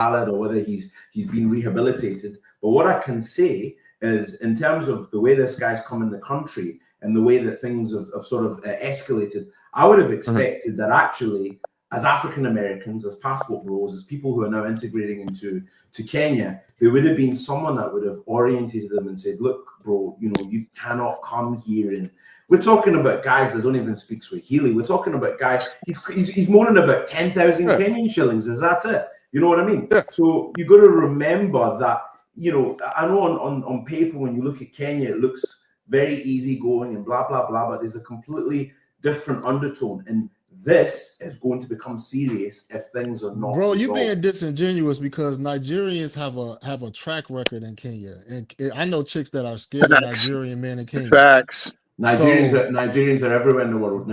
valid or whether he's been rehabilitated. But what I can say is, in terms of the way this guy's come in the country and the way that things have sort of escalated, I would have expected that actually, as African Americans, as passport bros, as people who are now integrating into Kenya, there would have been someone that would have orientated them and said, look, bro, you know, you cannot come here. And we're talking about guys that don't even speak Swahili. We're talking about guys, he's moaning about 10,000 Kenyan shillings. Is that it? You know what I mean? Yeah. So you got to remember that, you know, I know on paper, when you look at Kenya, it looks very easygoing and blah, blah, blah, but there's a completely different undertone. And this is going to become serious if things are not. Bro, you're being disingenuous because Nigerians have a track record in Kenya, and I know chicks that are scared of Nigerian men in Kenya. Facts. Nigerians are everywhere in the world.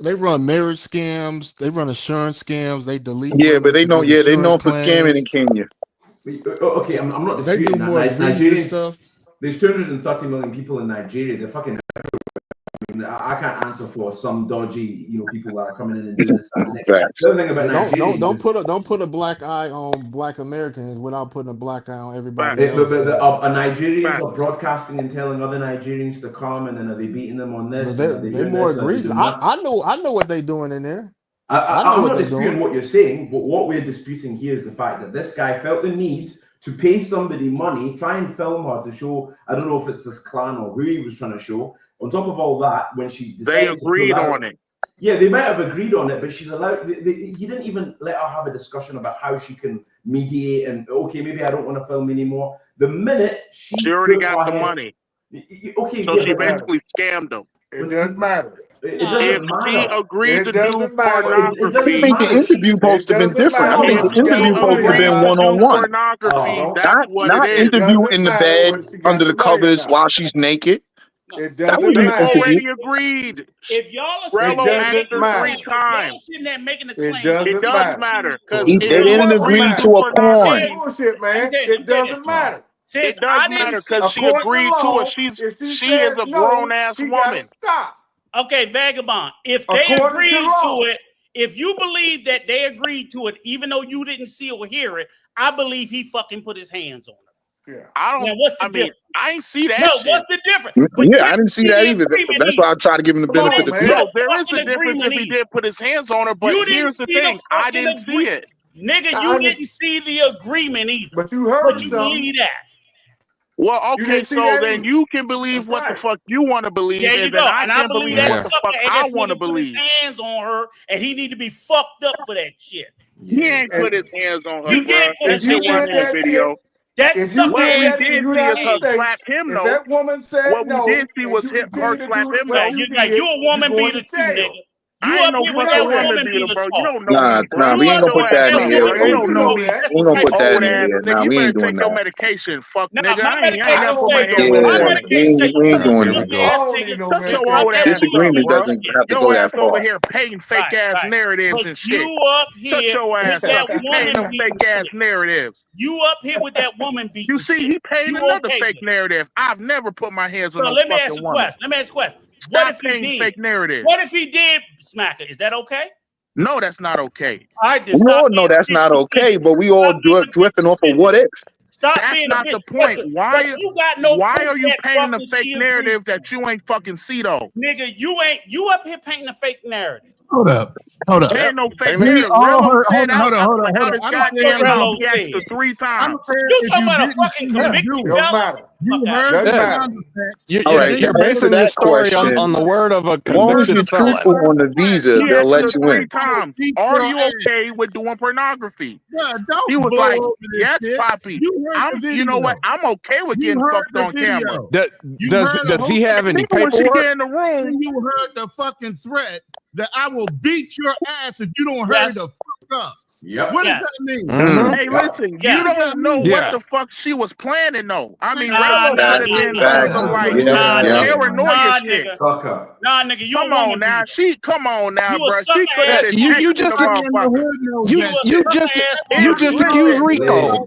They run marriage scams, they run insurance scams, they delete. Yeah, but they know for scamming in Kenya. Okay, I'm not disputing they do more Nigerians stuff. There's 230 million people in Nigeria. They're fucking. I mean, I can't answer for some dodgy, you know, people that are coming in and doing this. The other thing about Nigeria, don't put a black eye on Black Americans without putting a black eye on everybody else. Nigerians are broadcasting and telling other Nigerians to come, and then are they beating them on this? They're more egregious. I know what they're doing in there. I'm not disputing what you're saying, but what we're disputing here is the fact that this guy felt the need to pay somebody money, try and film her to show, I don't know if it's this clan or who he was trying to show. On top of all that, when she decided they agreed on it. Yeah, they might have agreed on it, but she's allowed. He didn't even let her have a discussion about how she can mediate and okay, maybe I don't want to film anymore. The minute she already got the money, okay, so she basically scammed him. It doesn't matter. It doesn't matter. She agreed to do pornography. I think the interview supposed to have been different. I think the interview supposed to have been one-on-one. Not interview in the bed under the covers while she's naked. It doesn't matter. Already agreed. If y'all are RELLO asked her 3 times. sitting there making a claim, it does matter. They didn't agree to a porn. Bullshit, man. It doesn't matter. It does matter because she agreed to it. She is a grown-ass woman. Stop. Okay, Vagabond. If they agreed to it, if you believe that they agreed to it, even though you didn't see or hear it, I believe he fucking put his hands on her. Yeah. I don't. Now, what's the difference? I ain't see that. No, shit. what's the difference? Yeah, I didn't see that either. That's why I try to give him the benefit of the doubt. No, there is a difference if he did put his hands on her, but here's the thing: I didn't see it. Nigga, you didn't see the agreement either. But you heard you believe that. Well, okay, so then you can believe what the fuck you want to believe, and then I can believe what the fuck I want to believe. Put his hands on her, and he need to be fucked up for that shit. He ain't put his hands on her. He did put his hands on that video. That's what we did see is her slap him though. That woman said what we did see was her slap him though. You a woman beater too, nigga. I ain't no fucking woman beater, bro. You don't know. Nah, we ain't gonna put that in here. You don't know me. We ain't gonna put that in here. Nah, we ain't doing that. Your medication, fuck, nigga. I ain't never put my hands on you. We ain't doing it. Disagreement doesn't have to go that far. Over here painting fake ass narratives and shit. You up here? Shut your ass up. You painting them fake ass narratives. You up here with that woman beat? You see, he painted another fake narrative. I've never put my hands on no fucking woman. Let me ask you a question. What if he did? Fake narrative. What if he did smack her? Is that okay? No, that's not okay. We all know that's not okay, but we all drifting off of what if. Stop that's being not the point. Why are you painting a fake narrative that you ain't fucking see though? Nigga, you up here painting a fake narrative. Hold up. There ain't no fake narrative. Hold on. RELLO asked her 3 times. You talking about a fucking convicted felon? You heard that. All right, answer that story on the word of a convicted felon. On the visa, they'll let you in. Are you okay with doing pornography? He was like, yes, Poppy. You know what? I'm okay with getting fucked on camera. Does he have any paperwork? In the room, you heard the fucking threat that I will beat your ass if you don't hurry the fuck up. Yep. What does that mean? Hey, listen, you don't know what the fuck she was planning, though. I mean, RELLO could have been like paranoia shit. Nah, nigga, you come on now. Come on now, bro. She could have you just accused Rico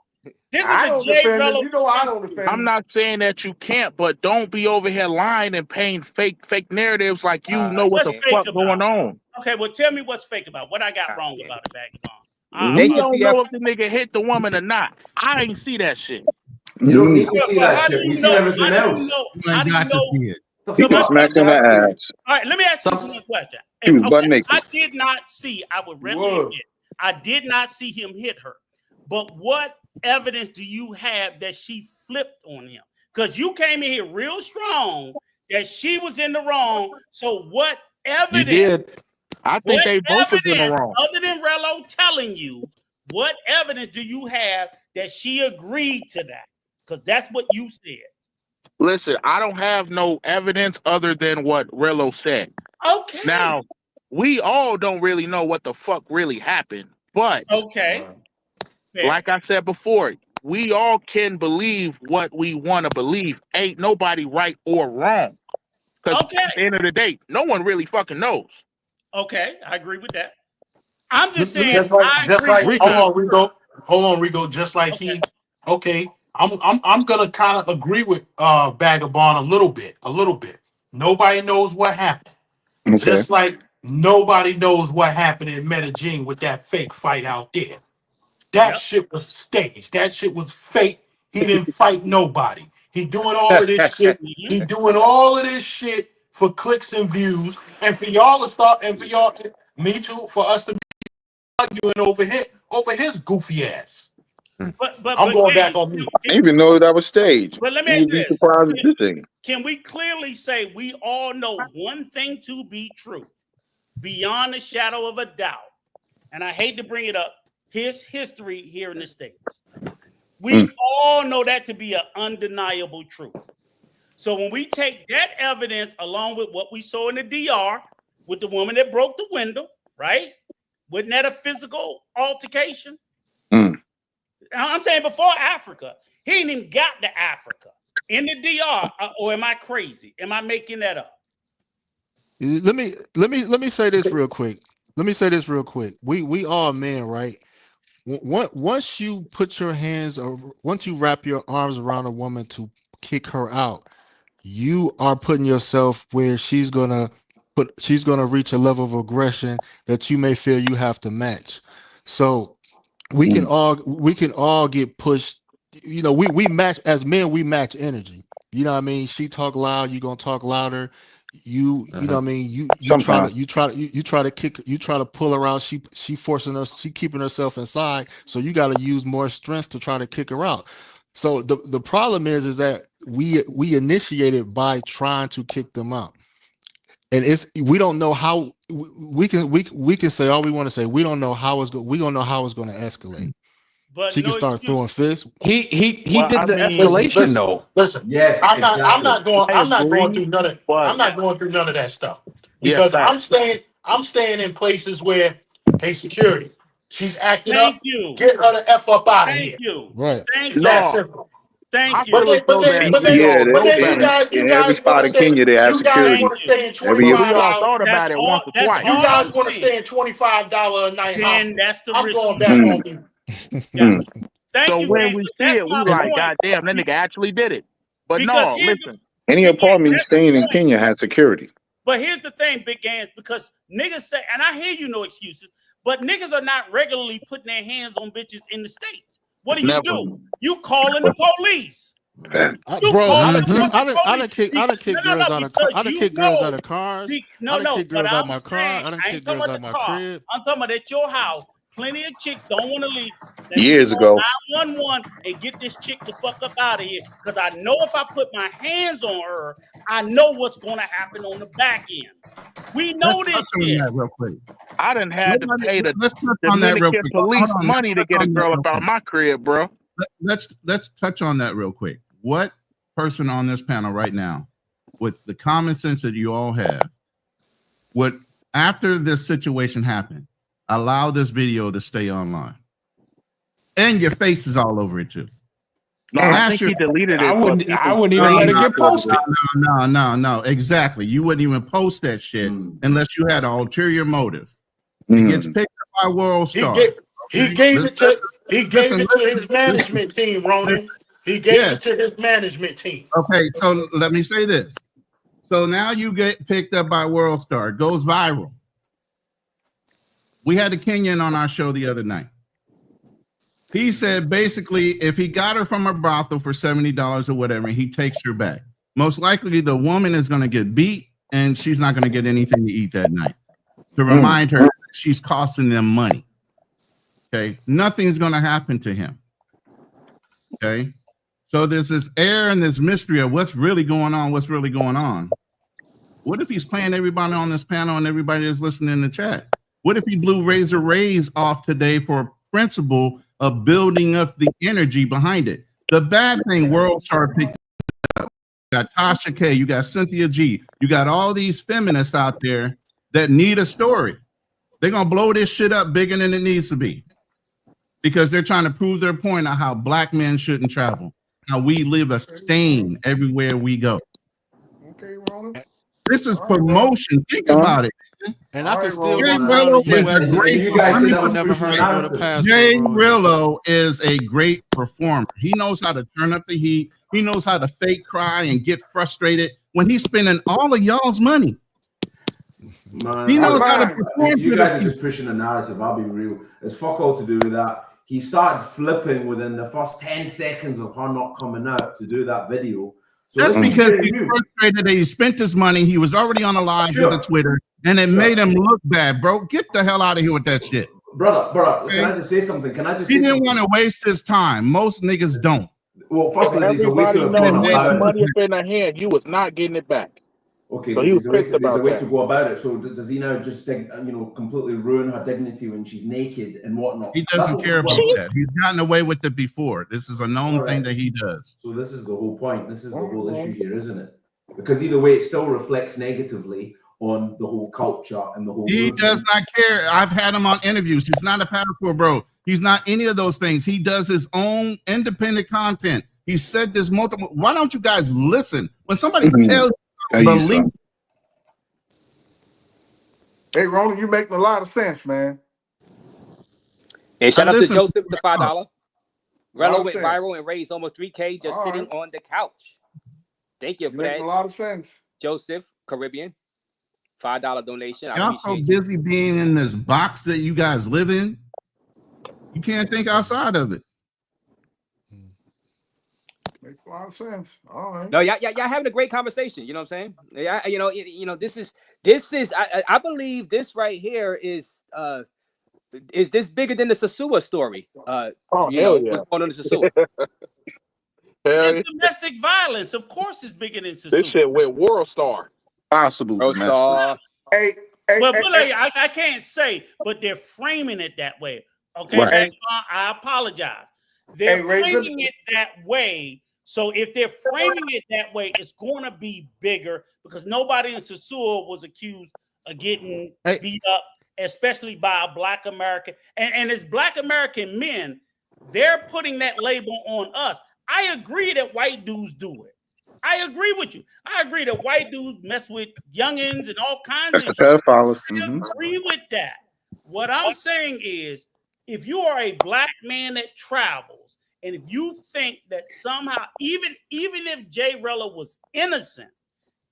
This is I the don't defend it. JRELLO. You know I don't defend I'm not saying that you can't, but don't be over here lying and painting fake narratives like you know what the fuck going on. Okay, well, tell me what's fake about what I got wrong about it, Vagabond. We don't know if the nigga hit the woman or not. I ain't see that shit. You don't need to see that shit. We see everything else. How do you know? He got smacked in the ass. All right, let me ask you one question. He was butt naked. I did not see. I would readily admit, I did not see him hit her. But what evidence do you have that she flipped on him? Because you came in here real strong that she was in the wrong. So what evidence? You did. I think they both was in the wrong. Other than Rello telling you, what evidence do you have that she agreed to that? Because that's what you said. Listen, I don't have no evidence other than what Rello said. Okay. Now, we all don't really know what the fuck really happened. But like I said before, we all can believe what we want to believe. Ain't nobody right or wrong. Because at the end of the day, no one really fucking knows. Okay, I agree with that. I'm just saying. Just like hold on, Rico. Just like I'm gonna kind of agree with Vagabond a little bit. Nobody knows what happened. Okay. Just like nobody knows what happened in Medellin with that fake fight out there. That shit was staged. That shit was fake. He didn't fight nobody. He doing all of this shit. He doing all of this shit for clicks and views, and for y'all to start, and for y'all, me too, for us to be arguing over his goofy ass. But I'm going back on me. I didn't even know that was staged. But let me ask you this. Surprised at this thing. Can we clearly say we all know one thing to be true, beyond a shadow of a doubt? And I hate to bring it up, his history here in the States. We all know that to be an undeniable truth. So when we take that evidence along with what we saw in the DR with the woman that broke the window, right? Wasn't that a physical altercation? I'm saying before Africa, he ain't even got to Africa. In the DR, or am I crazy? Am I making that up? Let me say this real quick. We all men, right? Once you put your hands over, once you wrap your arms around a woman to kick her out, you are putting yourself where she's gonna reach a level of aggression that you may feel you have to match. So we can all get pushed. You know, we match as men. We match energy. You know what I mean? She talk loud, you gonna talk louder. You know what I mean? You try to pull her out. She forcing us. She keeping herself inside. So you got to use more strength to try to kick her out. So the problem is that we initiated by trying to kick them out, and we don't know how we can say all we want to say. We don't know how it's going to escalate. But she can start throwing fists. He did the escalation though. Listen, yes, I'm not going through none of that stuff because I'm staying in places where, hey, security, she's acting up. Get her the F up out of here. Right. Thank you. That's simple. Thank you. But then you guys want to stay in $25. You guys want to stay in $25 a night hospital. That's the I'm going back on you. So when we see it, we like, goddamn, that nigga actually did it. But no, listen. Any apartment staying in Kenya has security. But here's the thing, Big Gans, because niggas say, and I hear you, no excuses, but niggas are not regularly putting their hands on bitches in the States. What do? You calling the police. Bro, I done kick girls out of cars. I done kick girls out of my car. I done kick girls out of my crib. I'm talking about at your house. Plenty of chicks don't want to leave. Years ago. 911 and get this chick the fuck up out of here. Because I know if I put my hands on her, I know what's going to happen on the back end. We know this shit. Real quick. I done had to pay the Dominican police money to get a girl about my crib, bro. Let's touch on that real quick. What person on this panel right now, with the common sense that you all have, would, after this situation happened, allow this video to stay online? And your face is all over it too. No, I think he deleted it. I wouldn't even let it get posted. No. Exactly. You wouldn't even post that shit unless you had an ulterior motive. It gets picked up by WorldStar. He gave it to his management team, Ronan. He gave it to his management team. Okay, so let me say this. So now you get picked up by WorldStar. It goes viral. We had a Kenyan on our show the other night. He said basically if he got her from a brothel for $70 or whatever, he takes her back. Most likely the woman is going to get beat and she's not going to get anything to eat that night. To remind her she's costing them money. Okay, nothing's going to happen to him. Okay, so there's this air and this mystery of what's really going on. What's really going on? What if he's playing everybody on this panel and everybody that's listening in the chat? What if he blew RAZE off today for a principle of building up the energy behind it? The bad thing, WorldStar picked up. You got Tasha K, you got Cynthia G, you got all these feminists out there that need a story. They're gonna blow this shit up bigger than it needs to be because they're trying to prove their point on how black men shouldn't travel, how we leave a stain everywhere we go. Okay, Ronan. This is promotion. Think about it. And I can still JRELLO JRELLO is a great performer. He knows how to turn up the heat. He knows how to fake cry and get frustrated when he's spending all of y'all's money. Man, he knows how to perform. You guys are just pushing the narrative. I'll be real. It's fuck all to do with that. He started flipping within the first 10 seconds of her not coming out to do that video. So just because he's frustrated that he spent his money, he was already on a live with the Twitter, and it made him look bad, bro. Get the hell out of here with that shit. Brother, okay. Can I just say something? He didn't want to waste his time. Most niggas don't. Well, first of all, there's a way to money up in their hand, you was not getting it back. Okay, so he was there's a way to go about it. So does he now just completely ruin her dignity when she's naked and whatnot? He doesn't care about that. He's gotten away with it before. This is a known thing that he does. So this is the whole point. This is the whole issue here, isn't it? Because either way, it still reflects negatively on the whole culture and the whole. He does not care. I've had him on interviews. He's not a parkour bro. He's not any of those things. He does his own independent content. He said this multiple. Why don't you guys listen when somebody tells you? Believe. Hey, Ronan, you making a lot of sense, man. And shout out to Joseph with the $5. Rello went viral and raised almost 3K just sitting on the couch. Thank you for that. A lot of sense. Joseph, Caribbean, $5 donation. Y'all so busy being in this box that you guys live in, you can't think outside of it. Makes a lot of sense. All right. No, y'all having a great conversation. You know what I'm saying? Yeah, this is. I believe this right here is this bigger than the Sasua story? Hell yeah! What's going on in Sasua? It's domestic violence, of course, is bigger than Sasua. This shit went WorldStar. Possible WorldStar. I can't say, but they're framing it that way. Okay, right. I apologize. They're framing it that way. So if they're framing it that way, it's going to be bigger because nobody in Sasua was accused of getting beat up, especially by a Black American. And as Black American men, they're putting that label on us. I agree that white dudes do it. I agree with you. I agree that white dudes mess with youngins and all kinds of shit. I agree with that. What I'm saying is, if you are a Black man that travels, and if you think that somehow, even if JRELLO was innocent,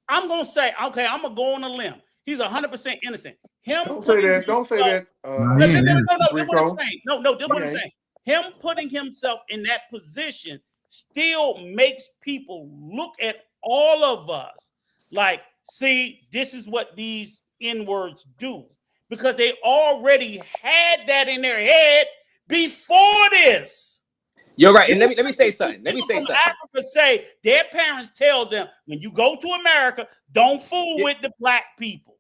I'm gonna say, okay, I'm gonna go on a limb. He's 100% innocent. Don't say that. Don't say that. No. That's what I'm saying. No, that's what I'm saying. Him putting himself in that position still makes people look at all of us like, see, this is what these N-words do, because they already had that in their head before this. You're right. And let me say something. Africa say their parents tell them, when you go to America, don't fool with the Black people.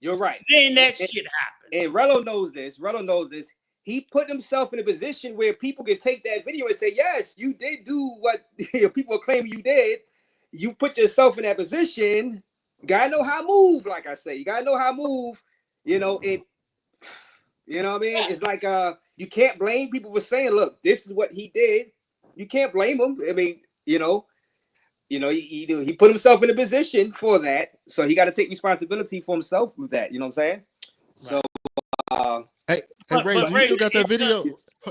You're right. Then that shit happens. And Rello knows this. He put himself in a position where people can take that video and say, yes, you did do what people claim you did. You put yourself in that position. You gotta know how to move, like I say. You gotta know how to move. You know what I mean? It's like you can't blame people for saying, look, this is what he did. You can't blame him. I mean, he put himself in a position for that. So he got to take responsibility for himself with that. You know what I'm saying? Right. So Hey, Ray, do you still got that video?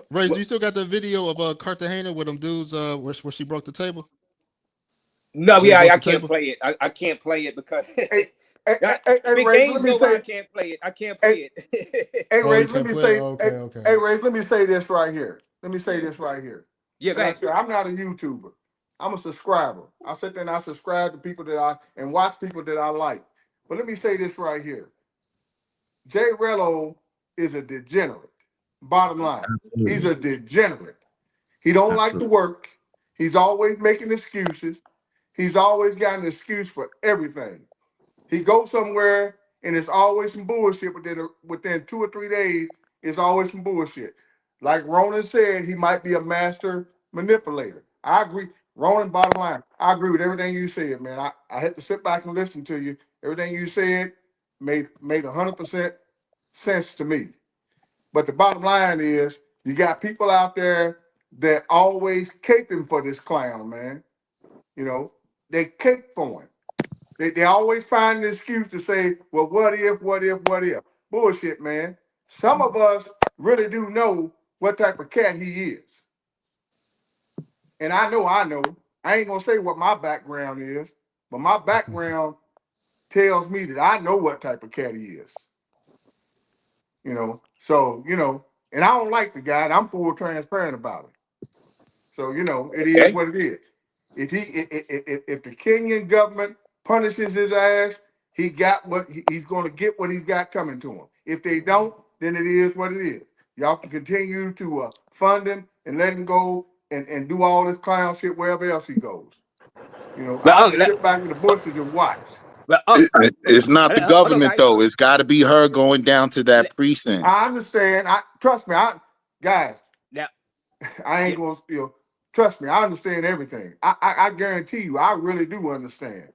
Ray, do you still got the video of Cartagena with them dudes where she broke the table? No, yeah, I can't play it. I can't play it because Hey, Big Ray, Gaines let me know why I say. can't play it. I can't play it. Hey, Oh, Ray, you let can't me play it? say. Okay. Hey, Ray, let me say this right here. Let me say this right here. Yeah, go Like I ahead. said, I'm not a YouTuber. I'm a subscriber. I sit there and I subscribe to people and watch people that I like. But let me say this right here. JRELLO is a degenerate. Bottom line, he's a degenerate. He don't like to work. He's always making excuses. He's always got an excuse for everything. He goes somewhere and it's always some bullshit within 2 or 3 days. It's always some bullshit. Like Ronan said, he might be a master manipulator. I agree. Ronan, bottom line, I agree with everything you said, man. I had to sit back and listen to you. Everything you said made 100% sense to me. But the bottom line is, you got people out there that always caping for this clown, man. You know, they cape for him. They always find an excuse to say, well, what if? Bullshit, man. Some of us really do know what type of cat he is. And I know. I ain't gonna say what my background is, but my background tells me that I know what type of cat he is. You know, so, and I don't like the guy, and I'm full transparent about it. So, it is what it is. If the Kenyan government punishes his ass, he's going to get what he's got coming to him. If they don't, then it is what it is. Y'all can continue to fund him and let him go and do all this clown shit wherever else he goes. I'll just sit back in the bushes and watch. It's not the government, on, though. It's got to be her going down to that precinct. I understand. Trust me, guys. Now, I ain't gonna trust me. I understand everything. I guarantee you, I really do understand.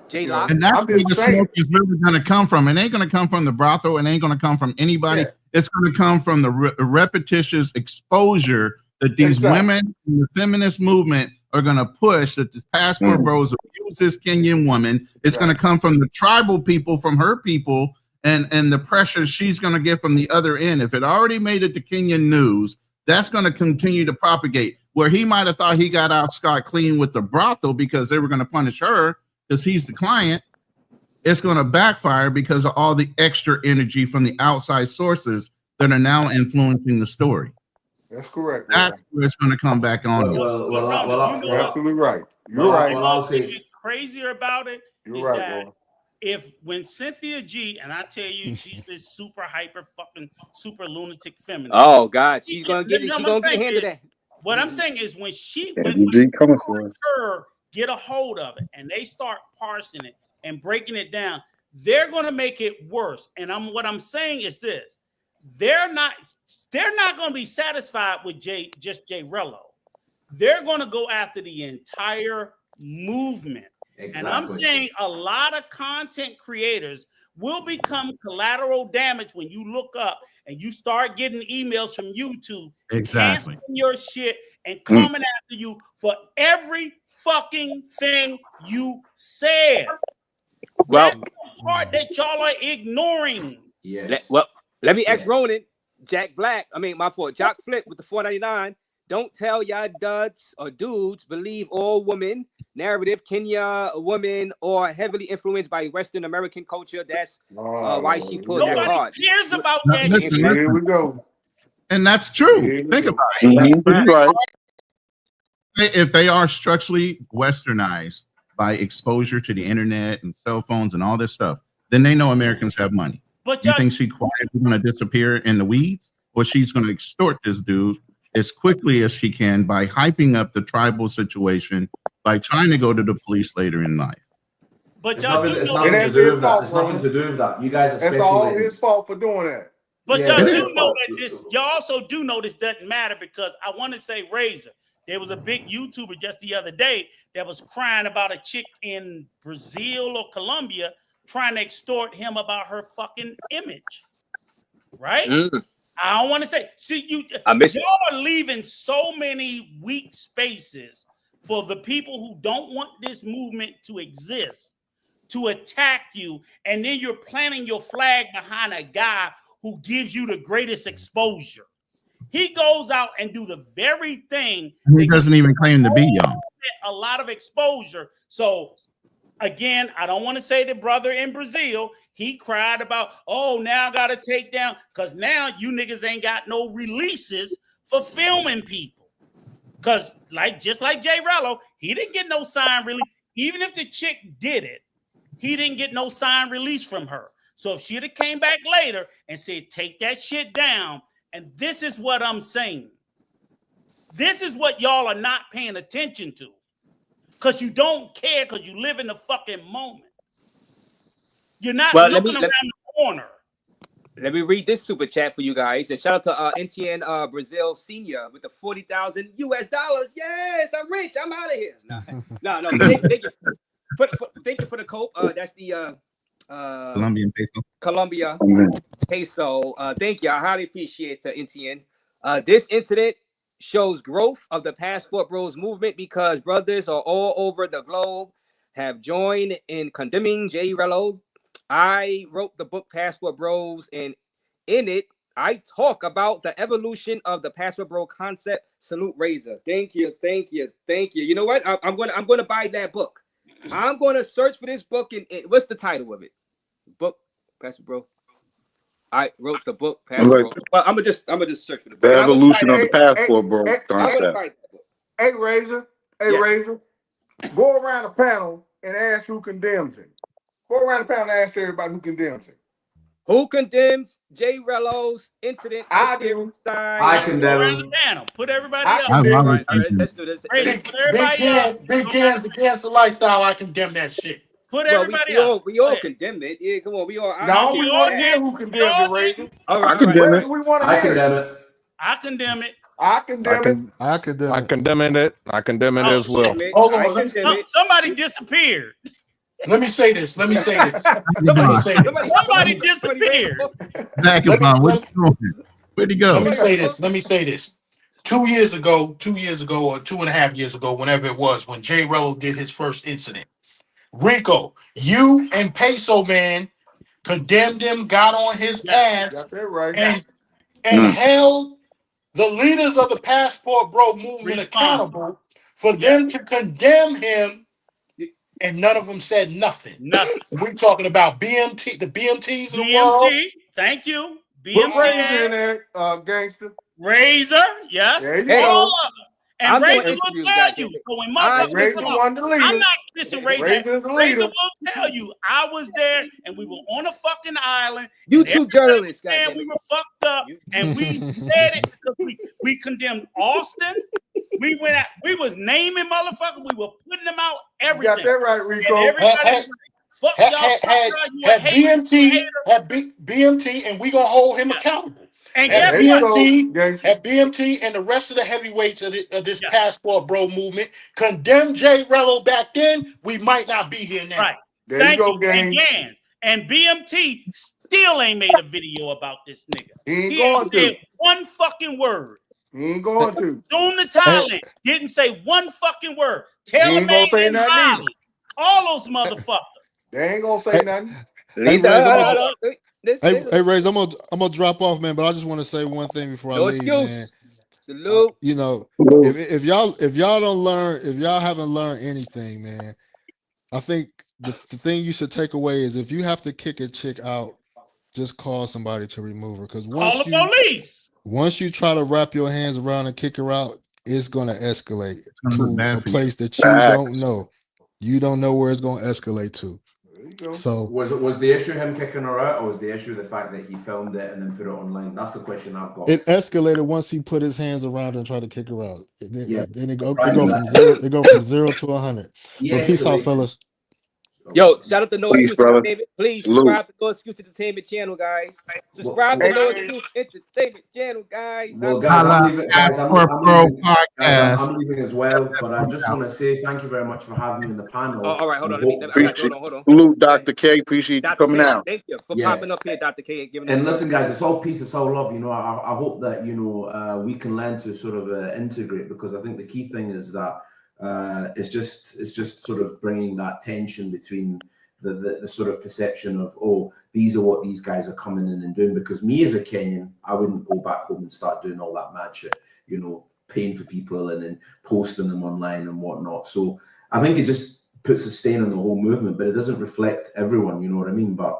J-Lock. And that's where the smoke is really going to come from. It ain't going to come from the brothel. It ain't going to come from anybody. Yeah. It's going to come from the repetitious exposure that these women in the feminist movement are going to push, that this passport bros abuse this Kenyan woman. It's going to come from the tribal people, from her people, and the pressure she's going to get from the other end. If it already made it to Kenyan news, that's going to continue to propagate. Where he might have thought he got out scot-clean with the brothel because they were going to punish her because he's the client, it's going to backfire because of all the extra energy from the outside sources that are now influencing the story. That's correct. That's where it's going to come back on. You're absolutely right. You're right. What I'll say crazier about it is that when Cynthia G, and I tell you, she's this super hyper fucking super lunatic feminist. Oh God, she's gonna get it. She's gonna get handed that. What I'm saying is when her get a hold of it and they start parsing it and breaking it down, they're going to make it worse. And what I'm saying is this: they're not going to be satisfied with just JRELLO. They're going to go after the entire movement. Exactly. And I'm saying a lot of content creators will become collateral damage when you look up and you start getting emails from YouTube canceling your shit and coming after you for every fucking thing you said. Well, that's the part that y'all are ignoring. Yes. Let me ask Ronan, Jack Black. My fault. Jock Flip with the $4.99. Don't tell y'all duds or dudes believe all women narrative. Kenya women are heavily influenced by Western American culture. That's why she pulled that card. Nobody cares about that shit. Here we go. And that's true. Think about it. If they are structurally westernized by exposure to the internet and cell phones and all this stuff, then they know Americans have money. But you think she's quietly going to disappear in the weeds, or she's going to extort this dude as quickly as she can by hyping up the tribal situation, by trying to go to the police later in life? But it's nothing to do with that. It's nothing to do with that. You guys are speculating. That's all his fault for doing that. But y'all do know that this. Y'all also do know this doesn't matter, because I want to say Razor. There was a big YouTuber just the other day that was crying about a chick in Brazil or Colombia trying to extort him about her fucking image. Right? I don't want to say. See, y'all are leaving so many weak spaces for the people who don't want this movement to exist to attack you, and then you're planting your flag behind a guy who gives you the greatest exposure. He goes out and do the very thing. He doesn't even claim to be young. A lot of exposure. So again, I don't want to say the brother in Brazil, he cried about, oh, now I got to take down, because now you niggas ain't got no releases for filming people. Because just like JRELLO, he didn't get no sign release. Even if the chick did it, he didn't get no sign release from her. So if she'd have came back later and said, take that shit down, and this is what I'm saying. This is what y'all are not paying attention to. Because you don't care, because you live in the fucking moment. You're not looking around the corner. Let me read this super chat for you guys. And shout out to NTN Brazil Senior with the $40,000 US. Yes, I'm rich. I'm out of here. No. Thank you. Thank you for the cope. That's the Colombian peso. Colombia peso. Thank you. I highly appreciate NTN. This incident shows growth of the Passport Bros movement because brothers are all over the globe have joined in condemning JRELLO. I wrote the book Passport Bros, and in it, I talk about the evolution of the Passport Bro concept. Salute Razor. Thank you. You know what? I'm gonna buy that book. I'm gonna search for this book. And what's the title of it? Book Passport Bro. I wrote the book Passport Bro. Well, I'm gonna just search for the book. The evolution of the Passport Bro concept. Hey Razor. Razor. Go around the panel and ask who condemns him. Go around the panel and ask everybody who condemns him. Who condemns JRELLO's incident? I do. I condemn him. The panel. Put everybody up. All right, let's do this. Big Gans against the lifestyle. I condemn that shit. Put everybody up. We all condemn it. Yeah, come on. We all. No, we want to hear who condemns it, Razor. All right, I condemn it. We want to hear it. I condemn it. I condemn it. I condemn it. I condemn it as well. Hold on. Somebody disappeared. Let me say this. Somebody disappeared. Where'd he go? Let me say this. 2 years ago, or 2.5 years ago, whenever it was, when JRELLO did his first incident, Rico, you and Peso Man condemned him, got on his ass, and held the leaders of the Passport Bro movement accountable for them to condemn him. And none of them said nothing. We're talking about BMT, the BMTs of the world. Thank you. Put Razor in there, gangster. Razor, yes. There you go. And Razor will tell you. So when motherfuckers come up, I'm not kissing Razor. Razor will tell you. I was there, and we were on a fucking island. You two journalists, and we were fucked up, and we said it because we condemned Austin. We went out. We was naming motherfuckers. We were putting them out. Everything. You got that right, Rico. Had BMT, and we gonna hold him accountable. And BMT and the rest of the heavyweights of this Passport Bro movement condemned JRELLO back then, we might not be here now. Right. Thank you, gang. And BMT still ain't made a video about this nigga. He ain't said one fucking word. He ain't going to. Soon to Thailand didn't say one fucking word. Taylor made and Holly. All those motherfuckers. They ain't gonna say nothing. Hey, Raze, I'm gonna drop off, man. But I just want to say one thing before I leave, man. Salute. You know, if y'all haven't learned anything, man, I think the thing you should take away is if you have to kick a chick out, just call somebody to remove her. Because once you try to wrap your hands around and kick her out, it's gonna escalate to a place that you don't know. You don't know where it's gonna escalate to. So was the issue him kicking her out, or was the issue the fact that he filmed it and then put it online? That's the question I've got. It escalated once he put his hands around her and tried to kick her out. Then it go from 0 to 100. But peace out, fellas. Yo, shout out to No Excuse Entertainment. Please subscribe to No Excuse Entertainment channel, guys. Subscribe to No Excuse Entertainment channel, guys. Well, guys, I'm leaving as well, but I just want to say thank you very much for having me in the panel. All right, hold on. Hold on. Salute, Dr. K. Appreciate you coming out. Thank you for popping up here, Dr. K. And giving us listen, guys, it's all peace, it's all love. You know, I hope that we can learn to sort of integrate, because I think the key thing is that it's just sort of bringing that tension between the sort of perception of, oh, these are what these guys are coming in and doing. Because me as a Kenyan, I wouldn't go back home and start doing all that mad shit, you know, paying for people and then posting them online and whatnot. So I think it just puts a stain on the whole movement, but it doesn't reflect everyone, you know what I mean? But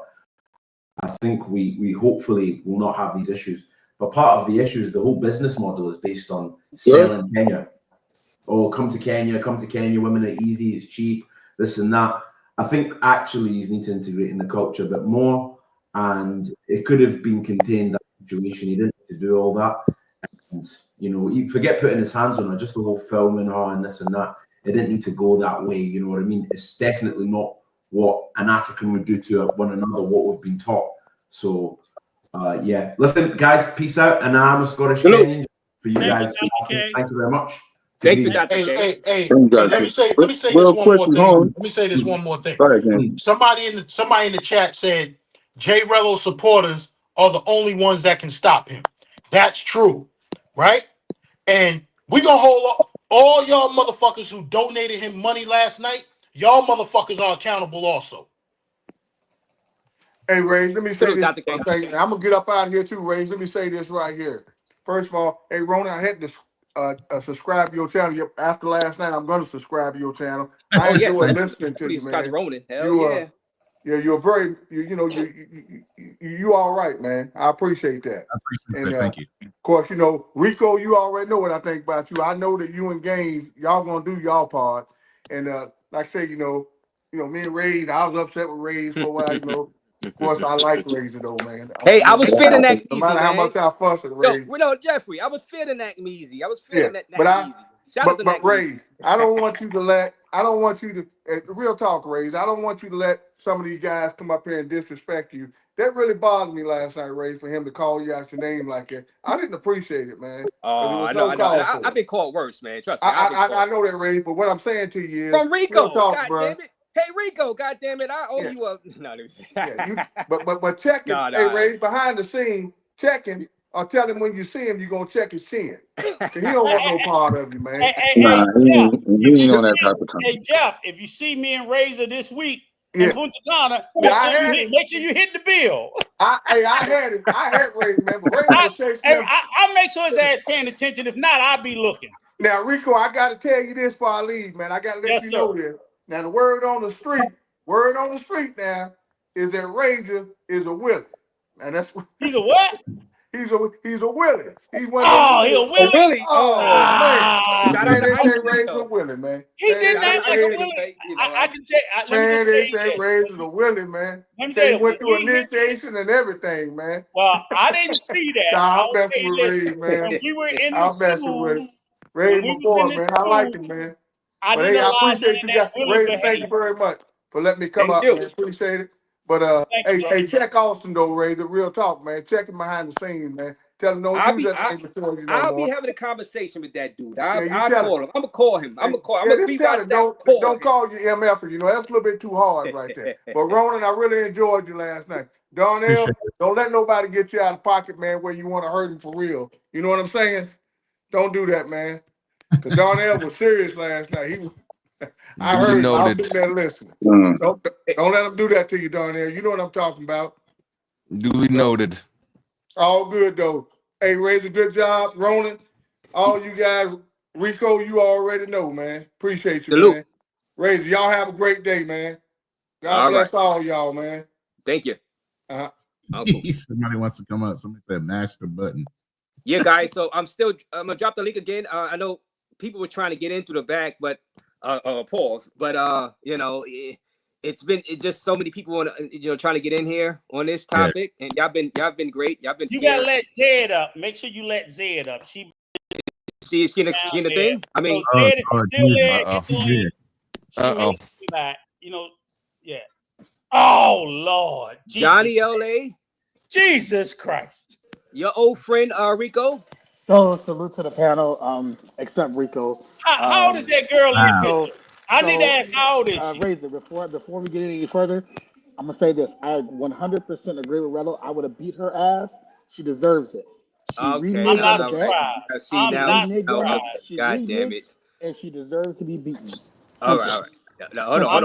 I think we hopefully will not have these issues. But part of the issue is the whole business model is based on selling Kenya. Oh, come to Kenya, women are easy, it's cheap, this and that. I think actually you need to integrate in the culture a bit more, and it could have been contained, that situation. He didn't need to do all that. And, you know, you forget putting his hands on her, just the whole filming her and this and that. It didn't need to go that way, you know what I mean? It's definitely not what an African would do to one another, what we've been taught. So, yeah. Listen, guys, peace out. And I'm a Scottish Kenyan for you guys. Thank you very much. Thank you, Dr. K. Hey, let me say this one more thing. Let me say this one more thing. Somebody in the chat said JRELLO supporters are the only ones that can stop him. That's true, right? And we gonna hold all y'all motherfuckers who donated him money last night. Y'all motherfuckers are accountable also. Hey, Ray, let me say this. I'm gonna get up out of here too, Ray. Let me say this right here. First of all, hey, Ronan, I had to subscribe to your channel. After last night, I'm going to subscribe to your channel. I enjoy listening to you, man. Ronan. Hell yeah, you're very, you all right, man. I appreciate that. I appreciate that. Thank you. Of course, you know, Rico, you already know what I think about you. I know that you and Gaines, y'all gonna do y'all part. And like I say, you know, me and RAZE, I was upset with RAZE for a while, you know. Of course, I like RAZE though, man. Hey, I was feeling that easy, no matter how much I fuss at RAZE. No, Jeffrey, I was feeling that easy. I was feeling that easy. But RAZE, I don't want you to, real talk, RAZE, I don't want you to let some of these guys come up here and disrespect you. That really bothered me last night, RAZE, for him to call you out your name like that. I didn't appreciate it, man. Oh, I know. I've been called worse, man. Trust me. I know that, RAZE, but what I'm saying to you is, from Rico, real talk, God bro. damn it. Hey, Rico, goddamn it, I owe you a... No, but checking, hey, RAZE, behind the scene, checking, or tell him when you see him, you're going to check his chin. He don't want no part of you, man. He ain't on that type of time. Hey, Jeff, if you see me and Razor this week in Punta Cana, make sure you hit the bill. I had Razor, man, but Razor will chase him. I'll make sure his ass paying attention. If not, I'll be looking. Now, Rico, I got to tell you this before I leave, man. I got to let you know this. Now, the word on the street now is that Razor is a willie. And that's he's a what? He's a willie. He's one of he's a willie. Man, they say Razor a willie, man. He did not make a willie. I can tell. Man, they say Razor a willie, man. They went through initiation and everything, man. Well, I didn't see that. I'm messing with Razor, man. When we were in the school, Razor, my boy, man. I like him, man. But hey, I appreciate you guys. Razor, thank you very much for letting me come up, man. Appreciate it. But hey, check Austin though, Razor. Real talk, man. Check him behind the scenes, man. Tell him don't use that name before you I'll be having a conversation with that dude. I'll call him. I'm gonna call him. I'm gonna don't call you MF. You know that's a little bit too hard right there. But Ronan, I really enjoyed you last night. Darnell, don't let nobody get you out of pocket, man. Where you want to hurt him for real. You know what I'm saying? Don't do that, man. Because Darnell was serious last night. He was. I heard him. I was sitting there listening. Don't let him do that to you, Darnell. You know what I'm talking about. Duly noted. All good, though. Hey, Razor, good job. Ronan, all you guys, Rico, you already know, man. Appreciate you, man. Razor, y'all have a great day, man. God bless all y'all, man. Thank you. Somebody wants to come up. Somebody said mash the button. Yeah, guys. So I'm gonna drop the link again. I know people were trying to get into the back, but pause. But you know, it's just so many people want to, trying to get in here on this topic, and y'all been great. Y'all been. You gotta let Zed up. Make sure you let Zed up. She in the thing. I mean, Zed is still there. Like, yeah. Oh Lord, Jesus. Johnny LA. Jesus Christ. Your old friend Rico. So salute to the panel, except Rico. How old is that girl? I need to ask how old is she? Razor, before we get any further, I'm gonna say this. I 100% agree with Rello. I would have beat her ass. She deserves it. I'm not surprised. God damn it. And she deserves to be beaten. All right. Hold on.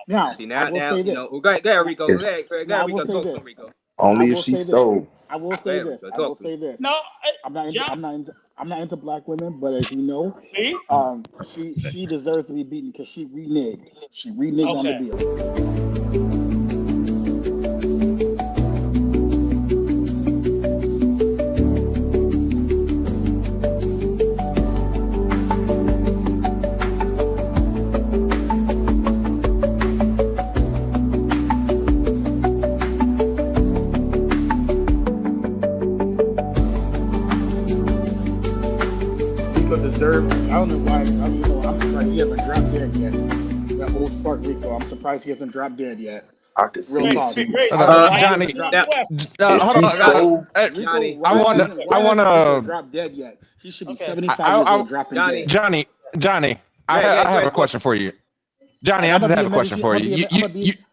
Now, See, I will say this. go ahead, Rico. Go ahead, Rico. Talk to him, Rico. Only if she stole. I will say this. No, I'm not into black women, but as you know, she deserves to be beaten because she reneged. She reneged on the deal. I don't know why. I'm surprised he hasn't dropped dead yet. That old fart Rico. I'm surprised he hasn't dropped dead yet. I could see Johnny. Johnny, I want to drop dead yet. He should be 75 years old dropping dead. Johnny. I have a question for you. Johnny, I just have a question for you.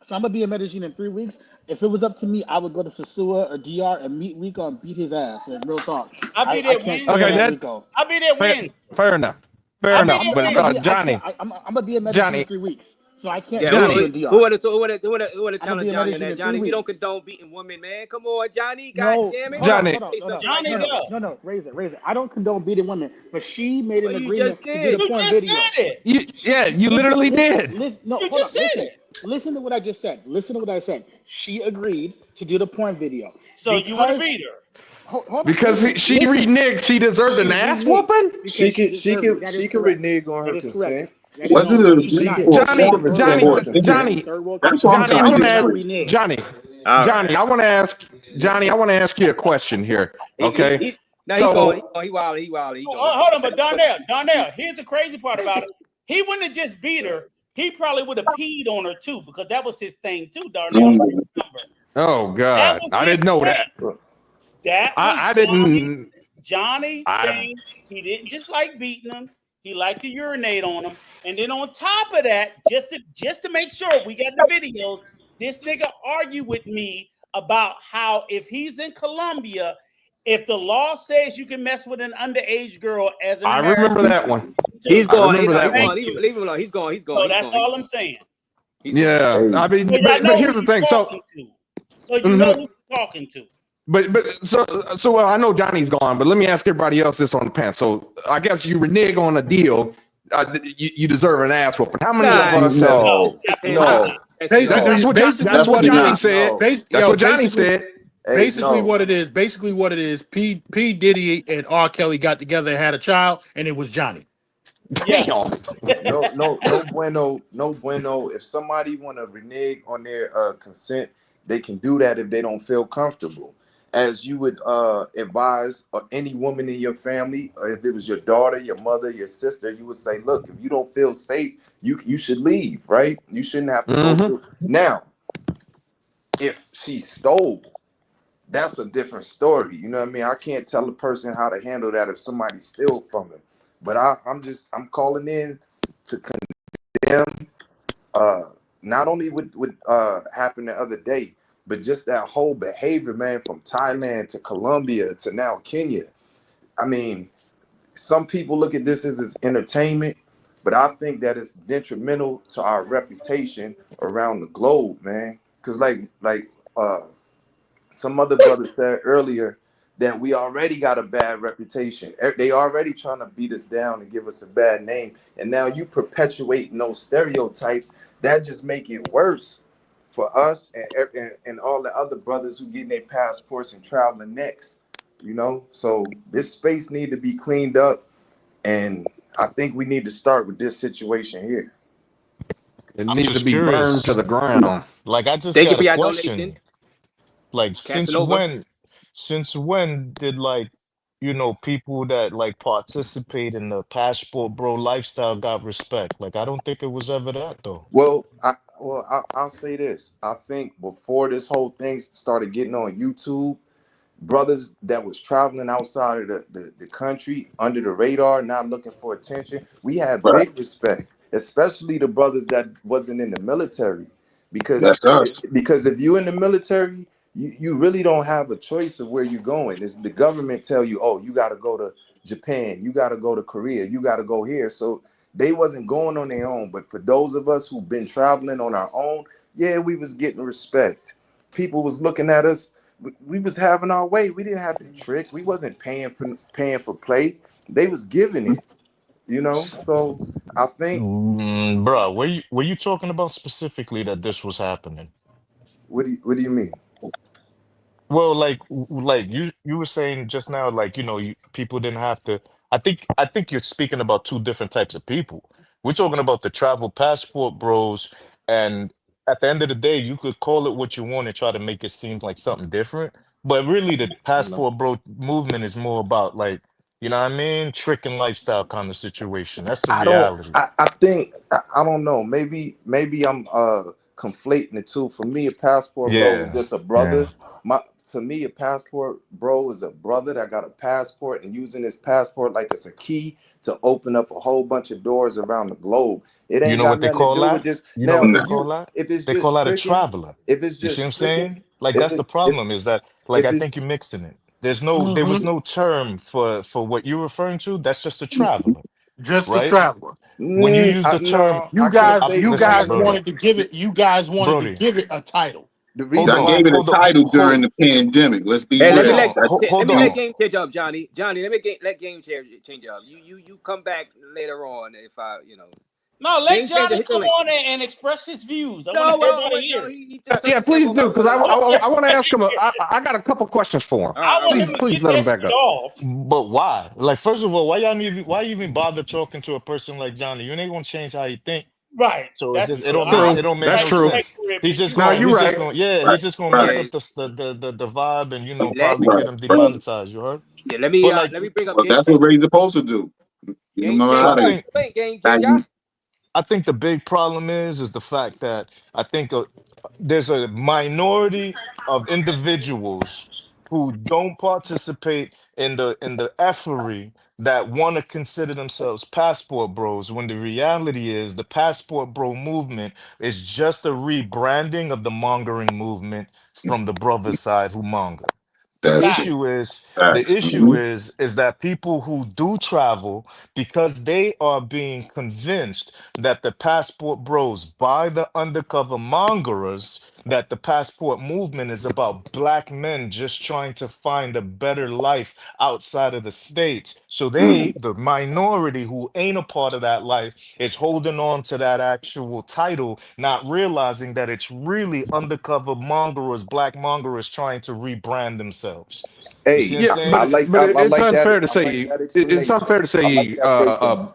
So I'm gonna be in Medellin in 3 weeks. If it was up to me, I would go to Sosua or DR and meet Rico and beat his ass. And real talk. I'll be there Wednesday. I'll be there Wednesday. Fair enough. But Johnny, I'm gonna be in Medellin in 3 weeks, so I can't go to DR. Who would have challenged Johnny on that? Johnny, we don't condone beating women, man. Come on, Johnny. God damn it. Johnny. No, raise it. I don't condone beating women, but she made an agreement to do the porn just video. said it. You literally did. Listen to what I just said. Listen to what I said. She agreed to do the porn video. So you would have beat her. Because she reneged, she deserved an ass whooping. She can renege on her consent. Johnny, I want to ask you a question here. Okay. He wild. Hold on, but Donnell, here's the crazy part about it. He wouldn't have just beat her. He probably would have peed on her too, because that was his thing too, Darnell. Oh God, I didn't know that. I didn't. Johnny thinks he didn't just like beating him; he liked to urinate on him. And then on top of that, just to make sure we got the videos, this nigga argued with me about how if he's in Colombia, if the law says you can mess with an underage girl as an American, remember that one. He's going. Leave him alone. He's going. So that's all I'm saying. Yeah, I mean, but here's the thing. So you know who you're talking to. So I know Johnny's gone, but let me ask everybody else this on the panel. So I guess you renege on a deal. You deserve an ass whooping. How many of us? No. That's what Johnny said. That's what Johnny said. Basically, what it is, P. Diddy and R. Kelly got together and had a child, and it was Johnny. Damn. No bueno. If somebody want to renege on their consent, they can do that if they don't feel comfortable. As you would advise any woman in your family, or if it was your daughter, your mother, your sister, you would say, look, if you don't feel safe, you should leave, right? You shouldn't have to go through. Now, if she stole, that's a different story. You know what I mean? I can't tell a person how to handle that if somebody steals from them. But I'm calling in to condemn not only what happened the other day, but just that whole behavior, man, from Thailand to Colombia to now Kenya. I mean, some people look at this as entertainment, but I think that it's detrimental to our reputation around the globe, man. Because like some other brother said earlier, that we already got a bad reputation. They already trying to beat us down and give us a bad name. And now you perpetuate those stereotypes. That just make it worse for us and all the other brothers who getting their passports and traveling next. You know, so this space need to be cleaned up. And I think we need to start with this situation here. It needs to be burned to the ground. Like, I just Thank you got for a your question. donation. Like, since when did, like, you know, people that like participate in the passport bro lifestyle got respect? Like, I don't think it was ever that though. Well, I'll say this. I think before this whole thing started getting on YouTube, brothers that was traveling outside of the country under the radar, not looking for attention, we had big respect, especially the brothers that wasn't in the military. Because if you in the military, you really don't have a choice of where you're going. It's the government tell you, oh, you got to go to Japan, you got to go to Korea, you got to go here. So They wasn't going on their own. But for those of us who've been traveling on our own, yeah, we was getting respect. People was looking at us. We was having our way. We didn't have to trick. We wasn't paying for play. They was giving it, you know. So I think, bro, were you talking about specifically that this was happening? what do you mean? Well, like you were saying just now, like, you know, people didn't have to. I think you're speaking about two different types of people. We're talking about the travel passport bros, and at the end of the day, you could call it what you want and try to make it seem like something different. But really, the passport bro movement is more about, like, you know what I mean, trick and lifestyle kind of situation. That's the reality. I think I don't know. Maybe I'm conflating the two. For me, a passport bro is Yeah, just a brother. yeah. To me, a passport bro is a brother that got a passport and using his passport like it's a key to open up a whole bunch of doors around the globe. It You ain't know got what they nothing to call do with that? just You know now. what they call that? If it's They call just that a tricking, traveler. if it's You see what I'm just tricking, saying? Like, if that's the it problem, is that, like, if I it's think you're mixing it. There was Mhm. no term for what you're referring to. That's just a traveler, Just the right? traveler. When you use the term, no, I can't say You listen, guys traveler. Brody, wanted to give it. You guys wanted to Brody, give it a title. The hold reason I on, why gave it a hold on, title during the pandemic. Let's be Hey, let me real. let That's let hold me you let on. game change up, Johnny. Johnny, let game change up. You come back later on if No, let game changer. Johnny Hit the come link. on and express his views. I want No, everybody to hear it. he just took Yeah, the mic please over. do, because I Okay. want to ask him. I got a couple questions for him. All right, I all right, want all him right. to Please get let him that back shit up. off. But why? Like, first of all, why you even bother talking to a person like Johnny? You ain't gonna change how you think. Right. So it's That's just, true. it True. don't make That's no true. sense. Respect He's just No, going you're right. he's just gonna mess Yeah, up the vibe, and, you know, let probably get him demonetized. You heard? yeah. But, like, Let me bring up Well, game that's what changer. Ray's supposed to do. Get him Game out so changer. of there. Link game Now changer. I think the big problem is the fact that I think there's a minority of individuals who don't participate in the effery that want to consider themselves passport bros, when the reality is the passport bro movement is just a rebranding of the mongering movement from the brother side who monger. The That's Fact. it. issue is Right. Mhm. that people who do travel, because they are being convinced that the passport bros, by the undercover mongerers, that the passport movement is about black men just trying to find a better life outside of the states. So Mm. the minority who ain't a part of that life, is holding on to that actual title, not realizing that it's really undercover mongerers, black mongerers, trying to rebrand themselves. You see Hey, what I'm Yeah, saying? but it's unfair to I like say that it's explanation. unfair to I like say that breakdown.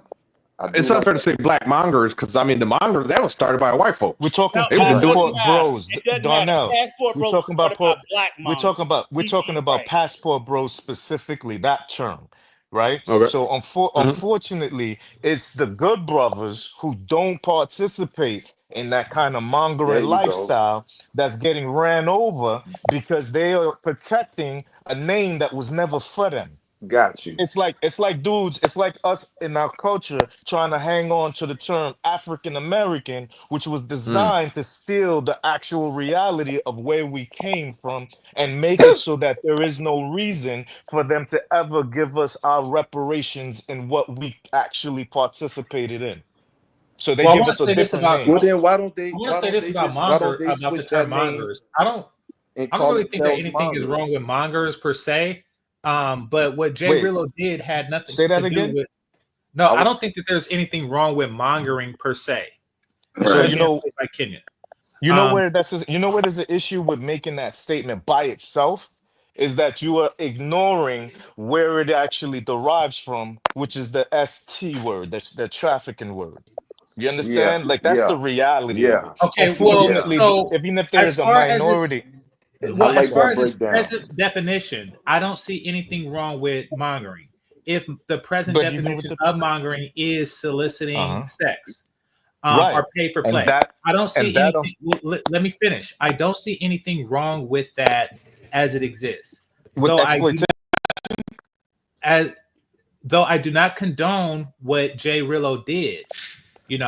I do it's like unfair to that. say black mongers, because I mean the monger that was started by white We're folks. talking No, They was it just doing. doesn't passport matter. bros, It doesn't matter. Darnell. Passport We're Bro was talking about started by black mongers. we're DC talking about right. passport bros specifically, that term, right? Okay. So Mhm. unfortunately, it's the good brothers who don't participate in that kind of There mongering you go. lifestyle that's getting ran over because they are protecting a name that was never for them. Got you. It's like us in our culture trying to hang on to the term African American, which was Mm. designed to steal the actual reality of where we came from and make it so that there is no reason for them to ever give us our reparations in what we actually participated in. So they Well, I give want to us a say this different about Well name. then I want to say this about monger about the switch term that name mongers. and I don't call really think that themselves anything is wrong mongrels? with mongers per se. But what Jay Wait, Rillo did had nothing say to that do again. with. No, I I don't was think that there's anything wrong with mongering per se, So Right. especially in a place like Kenya. Um, you know where there's an issue with making that statement by itself, is that you are ignoring where it actually derives from, which is the ST word, that's the trafficking word. You yeah, understand? Like, that's yeah, the reality of yeah, it. okay, well, yeah. Unfortunately, so even if as there's a far as its minority, I as like far that as its breakdown. present definition, I don't see anything wrong with mongering. If the present but even with definition the of mongering is soliciting uh-huh, sex, right, or pay for and play, I don't see that anything. Let me finish. I don't see anything wrong with that as it exists. with Though I do, exploitation. as though I do not condone what Jay Rillo did.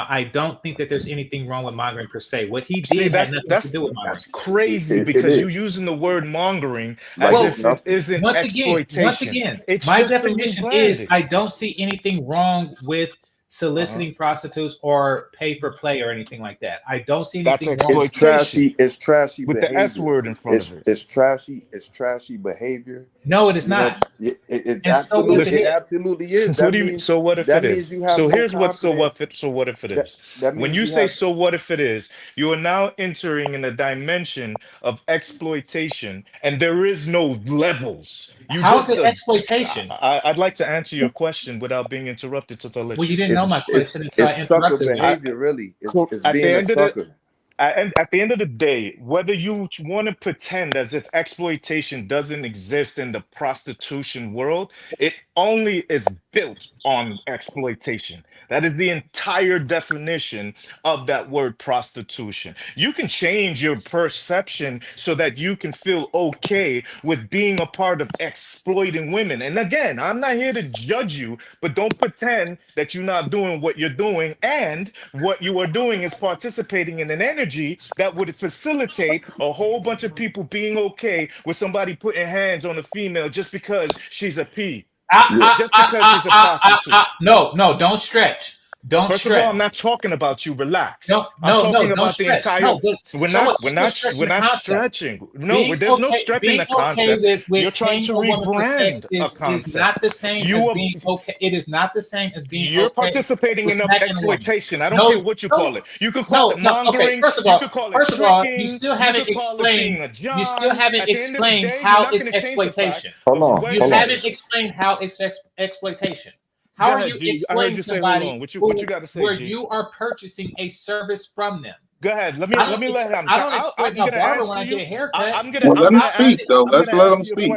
I don't think that there's anything wrong with mongering per se. What he See, did had nothing to do with mongering. that's crazy, It because you're is using the word mongering as like it's Well, if it nothing. isn't once exploitation. again, It's my just a definition is rebranding. I don't see anything wrong with soliciting prostitutes or pay for play or anything like that. I don't see That's anything wrong with exploitation. It's trashy with behavior. the S word in front of it. It's trashy behavior. No, it is not. It Listen, absolutely is. What do you mean? So what if it is? You have So no here's what. So confidence. what if it is? That When means you you say have. so what if it is, you are now entering in a dimension of exploitation, and there is no levels. You How is just it exploitation? I'd like to answer your question without being interrupted. Since I let Well, you didn't know my question until I It's sucker interrupted you. behavior, really. It's At the being a end of the sucker. at the end of the day, whether you want to pretend as if exploitation doesn't exist in the prostitution world, it only is built on exploitation. That is the entire definition of that word prostitution. You can change your perception so that you can feel okay with being a part of exploiting women. And again, I'm not here to judge you, but don't pretend that you're not doing what you're doing. And what you are doing is participating in an energy that would facilitate a whole bunch of people being okay with somebody putting hands on a female just because she's a P. Just because she's a prostitute. No, don't stretch. Don't First stretch. of all, I'm not talking about you. Relax. No, I'm talking don't about the stretch. entire. No, We're not stretching. No, there's no stretching the concept. You're trying to rebrand a concept. Is not the same as being okay. It is not the same as being. You're okay participating in exploitation. I don't care what you call it. You could call it mongering. First of all, you could call it tricking. you still haven't explained. You still haven't explained how it's exploitation. Hold on. You haven't explained how it's exploitation. How are you explaining somebody what you got to say, where G? you are purchasing a service from them? Go ahead. Let me let him. I don't exploit my barber when I get a haircut. Let him speak, though. Let's let him speak.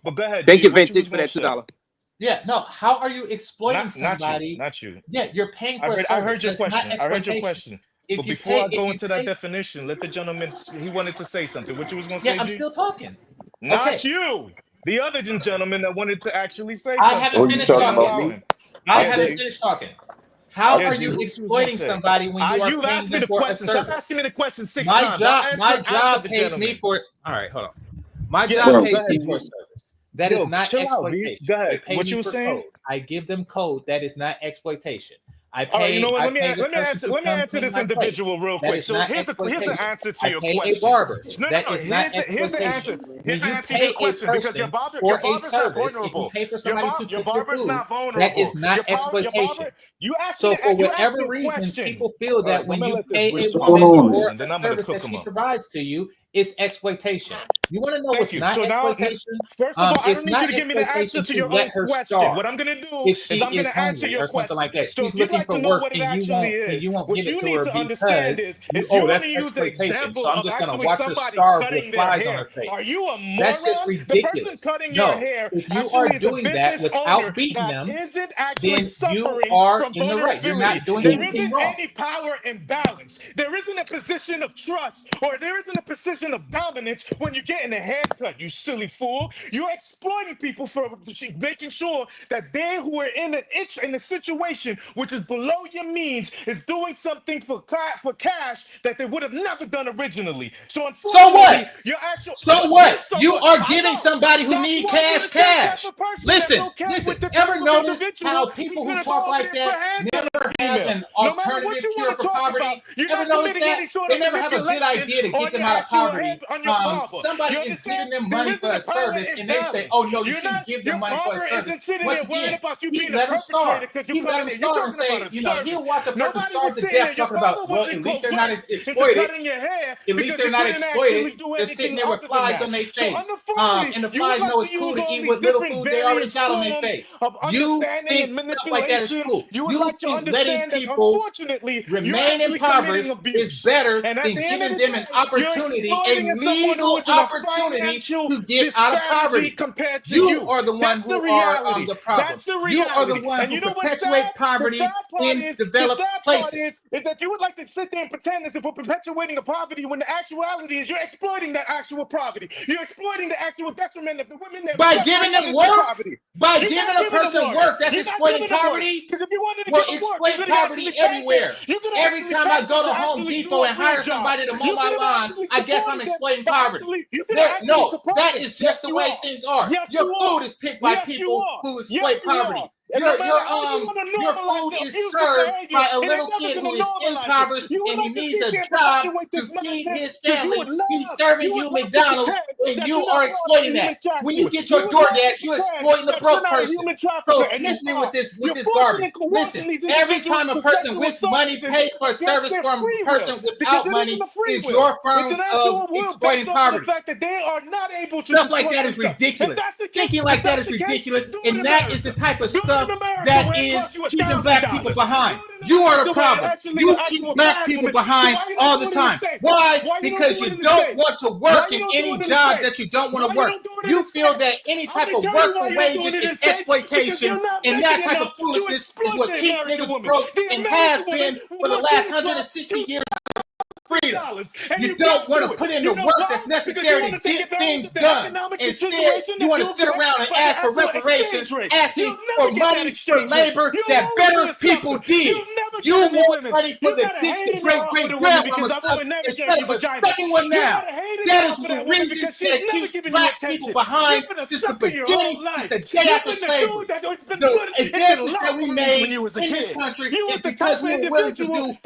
But go ahead. Thank you, Vintage, for that $2. Yeah, no. How are you exploiting somebody? Not you. Yeah, you're paying for a service. I heard your question. But before I go into that definition, let the gentleman. He wanted to say something. What you was going to say? Yeah, I'm still talking. Not you. The other gentleman that wanted to actually say I something. haven't finished talking. I haven't finished talking. How are you exploiting somebody when you are paying them for a service? Stop asking me the question 6 times. My job pays me for. All right, hold on. My job pays me for a service. That is not exploitation. Go ahead. What you were saying? Code. I give them code. That is not exploitation. I pay. You know what? Let me answer this individual real quick. So here's the answer to your question. I pay a barber. That is not exploitation. Here's the answer. Here's the answer to your question because your barber's not vulnerable. Your barber's not vulnerable. That is not exploitation. So for whatever reason, people feel that when you pay a woman for a service that she provides to you, it's exploitation. You want to know what's not exploitation? First of all, I don't need you to give me the answer to your own question. What I'm going to do is I'm going to answer your question. Like that. So if you'd like to know what it actually is, what you need to understand is if you want to use the example of actually somebody cutting their hair, are you a moron? That's just ridiculous. The person cutting your hair if you are doing that without beating them, isn't actually then you are in the right. You're not doing anything wrong. There isn't any power imbalance. There isn't a position of trust or there isn't a position of dominance when you're getting a haircut, you silly fool. You're exploiting people for making sure that they who are in a situation which is below your means is doing something for cash that they would have never done originally. So unfortunately, You are giving somebody who needs cash. Listen. Ever notice how people who talk like that never have an alternative cure for poverty? Ever notice that? They never have a good idea to get them out of poverty. Somebody is giving them money for a service and they say, oh no, you shouldn't give them money for a service. Once again, he let them starve. He let them starve and say, he'll watch a person starve to death talking about, well, at least they're not exploited. At least they're not exploited. They're sitting there with flies on their face. And the flies know it's cool to eat what little food they already got on their face. You think stuff like that is cool. You think letting people remain impoverished is better than giving them an opportunity, a legal opportunity to get out of poverty. You are the one who are the problem. You are the one who perpetuate poverty in developed places. Is that you would like to sit there and pretend as if we're perpetuating a poverty when the actuality is you're exploiting that actual poverty. You're exploiting the actual detriment of the women that by giving them work. By giving a person work, that's exploiting poverty. Well, exploit poverty everywhere. Every time I go to Home Depot and hire somebody to mow my lawn, I guess I'm exploiting poverty. No, that is just the way things are. Your food is picked by people who exploit poverty. Your food is served by a little kid who is impoverished and he needs a job to feed his family. He's serving you McDonald's and you are exploiting that. When you get your DoorDash, you're exploiting the broke person. So miss me with this garbage. Listen, every time a person with money pays for a service from a person without money is your form of exploiting poverty. Stuff like that is ridiculous. Thinking like that is ridiculous, and that is the type of stuff that is keeping black people behind. You are the problem. You keep black people behind all the time. Why? Because you don't want to work in any job that you don't want to work. You feel that any type of work for wages is exploitation, and that type of foolishness is what keeps niggas broke and has been for the last 160 years. Freedom. You don't want to put in the work that's necessary to get things done. Instead, you want to sit around and ask for reparations, asking for money for labor that better people did. You want money for the distant great-great-grandmama's son instead of studying one now. That is the reason that keeps black people behind since the beginning, since the day after slavery. The advances that we made in this country is because we were willing to do one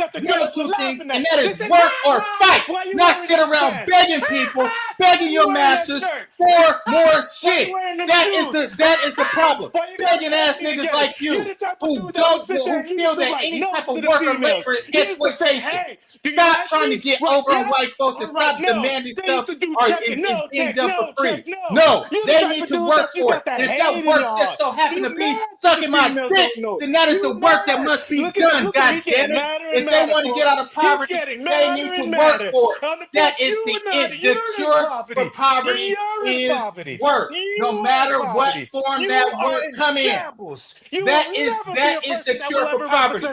or two things, and that is work or fight, not sit around begging people, begging your masters for more shit. That is the problem. Begging ass niggas like you who feel that any type of work or labor is exploitation. Stop trying to get over on white folks and stop demanding stuff is being done for free. No, they need to work for it. And if that work just so happen to be sucking my dick, then that is the work that must be done, goddammit. If they want to get out of poverty, they need to work for it. That is the cure for poverty is work. No matter what form that work come in. That is the cure for poverty.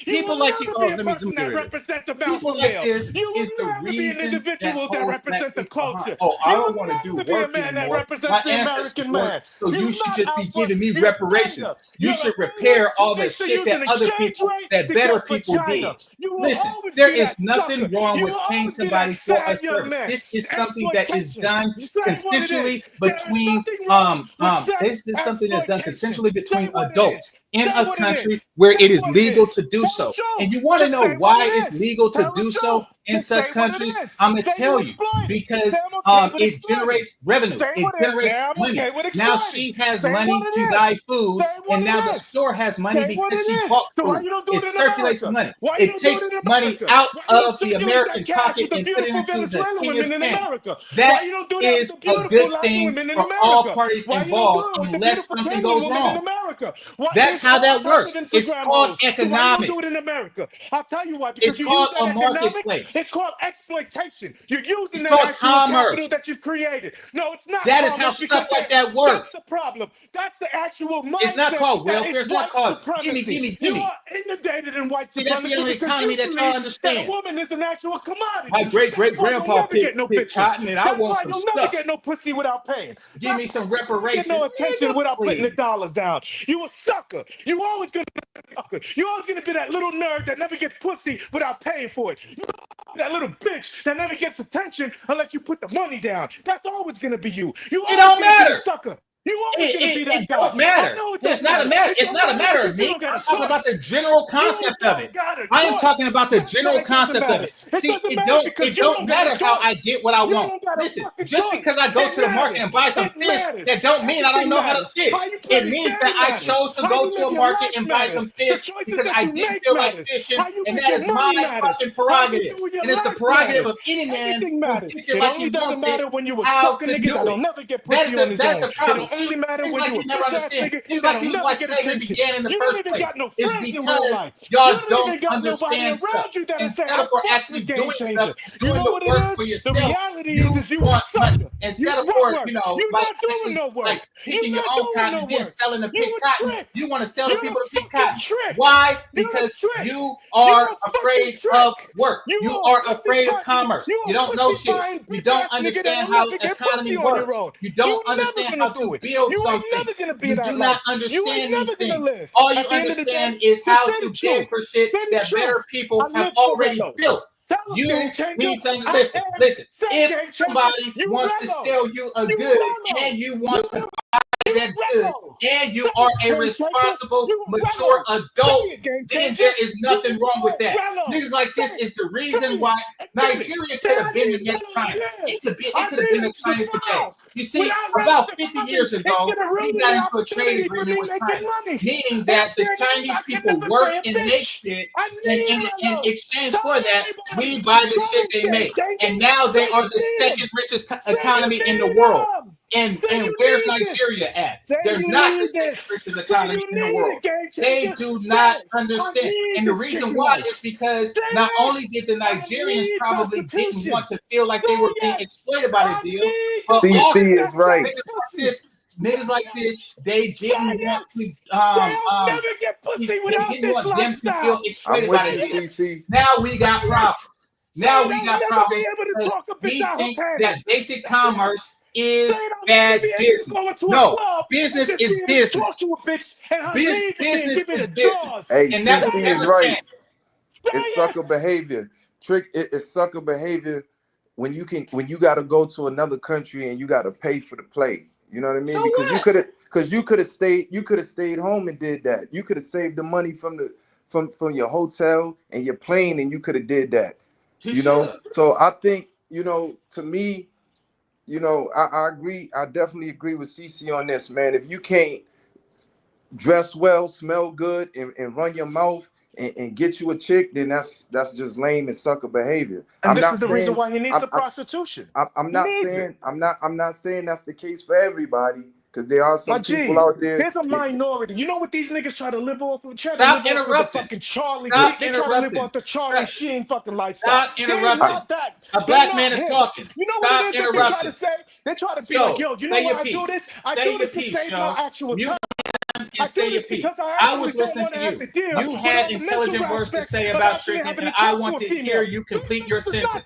People like you, let me people like this is the reason that represent the culture. Oh, I don't want to do work anymore. My ancestors work, so you should just be giving me reparations. You should repair all the shit that other people, that better people did. Listen, there is nothing wrong with paying somebody for a service. This is something that is done consensually between this is something that's done consensually between adults in a country where it is legal to do so. And you want to know why it's legal to do so in such countries? I'm going to tell you, because it generates revenue. It generates money. Now she has money to buy food, and now the store has money because she bought food. It circulates money. It takes money out of the American pocket and put it into the Kenya's bank. That is a good thing for all parties involved unless something goes wrong. That's how that works. It's called economics. I'll tell you why. Because it's called a marketplace. It's called exploitation. You're using that actual capital that you've created. No, it's not. That is how stuff like that works. That's the problem. That's the actual mindset. It's not called welfare. It's not called gimme. You are inundated in white supremacy. That's the only economy that y'all understand. That a woman is an actual commodity. My great-great-grandpa picked cotton, and I want some stuff. You'll never get no pussy without paying. Give me some reparations. Get no attention without putting the dollars down. You a sucker. You always gonna be a sucker. You always gonna be that little nerd that never gets pussy without paying for it. You that little bitch that never gets attention unless you put the money down. That's always gonna be you. You it don't matter. Sucker. You always gonna be that it don't matter. It's not a matter. It's not a matter of me. I'm talking about the general concept of it. I am talking about the general concept of it. See, it don't matter how I get what I want. Listen, just because I go to the market and buy some fish, that don't mean I don't know how to fish. It means that I chose to go to a market and buy some fish because I didn't feel like fishing, and that is my fucking prerogative. And it's the prerogative of any man who thinks it like he wants it, how to do it. That's the problem. Only matter when you never understand. It's like you like slavery began in the first place. It's because y'all don't understand stuff. Instead of actually doing stuff, doing the work for yourself, you want money. Instead of like picking your own cotton and then selling the picked cotton, you want to sell the people to pick cotton. Why? Because you are afraid of work. You are afraid of commerce. You don't know shit. You don't understand how the economy works. You don't understand how to build something. You do not understand these things. All you understand is how to bid for shit that better people have already built. You need to listen. If somebody wants to sell you a good and you want to buy that's good, and you are a responsible, mature adult, then there is nothing wrong with that. Niggas like this is the reason why Nigeria could have been the next China. It could have been a China today. You see, about 50 years ago, we got into a trade agreement with China, meaning that the Chinese people work and make shit, and in exchange for that, we buy the shit they make. And now they are the second richest economy in the world. And where's Nigeria at? They're not the second richest economy in the world. They do not understand. And the reason why is because not only did the Nigerians probably didn't want to feel like they were being exploited by the deal, but also is right. niggas like this, they didn't want to they didn't want them to feel exploited by the deal. Now we got problems. Now we got problems because we think that basic commerce is bad business. No, business is business. Business is business. Hey, and that's CC is right. It's sucker behavior. It's sucker behavior when you got to go to another country and you got to pay for the play. You know what I mean? So because you could have stayed home and did that. You could have saved the money from your hotel and your plane, and you could have did that. You know, so I think, to me, I agree. I definitely agree with CC on this, man. If you can't dress well, smell good, and run your mouth and get you a chick, then that's just lame and sucker behavior. And this is the reason why he needs the prostitution. I'm not saying that's the case for everybody. Because there are some people out there. There's a minority. You know what these niggas try to live off of? Stop interrupting. Fucking Charlie. They try to live off the Charlie Sheen fucking lifestyle. Stop interrupting. A black man is talking. You know Stop what it is interrupting. They try to say? They try to be like, yo, you know why I do this? I do this to save my actual time. And say your piece. I was listening to you. You had intelligent words to say about tricking, and I want to hear you complete your sentence.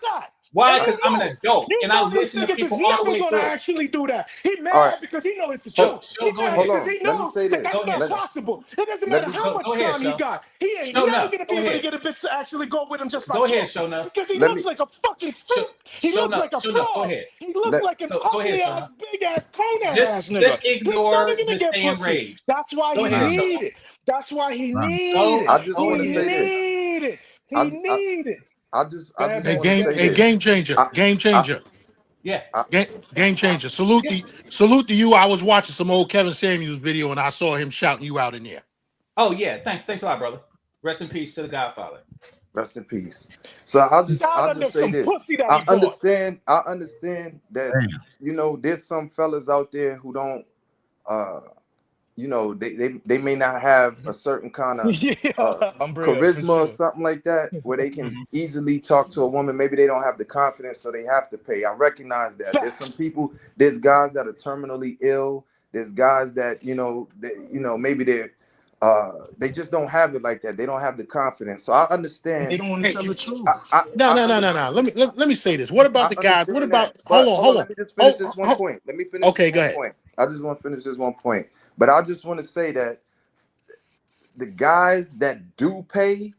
Why? Because I'm an adult and I listen to people all the way through. Actually do that. He mad because he knows it's the truth. He mad because he knows that's not possible. It doesn't matter how much time he got. He ain't never gonna be able to get a bitch to actually go with him just by choice. Because he looks like a fucking freak. He looks like a fraud. He looks like an ugly ass, big ass, cone ass nigga. Just ignore the stay enraged. That's why he need it. That's why he need it. I just want to say this. He need it. I just game changer. Yeah. Game changer. Salute to you. I was watching some old Kevin Samuels video and I saw him shouting you out in there. Oh yeah, thanks a lot, brother. Rest in peace to the Godfather. Rest in peace. So I'll just say this. I understand that there's some fellas out there who don't they may not have a certain kind of charisma or something like that where they can easily talk to a woman. Maybe they don't have the confidence, so they have to pay. I recognize that. There's guys that are terminally ill. There's guys that maybe they just don't have it like that. They don't have the confidence. So I understand. They don't want to tell the truth. No. Let me say this. What about the guys? What about? Hold on. Let me just finish this one point. Let me finish. Okay, go ahead. Point. I just want to finish this one point. But I just want to say that the guys that do pay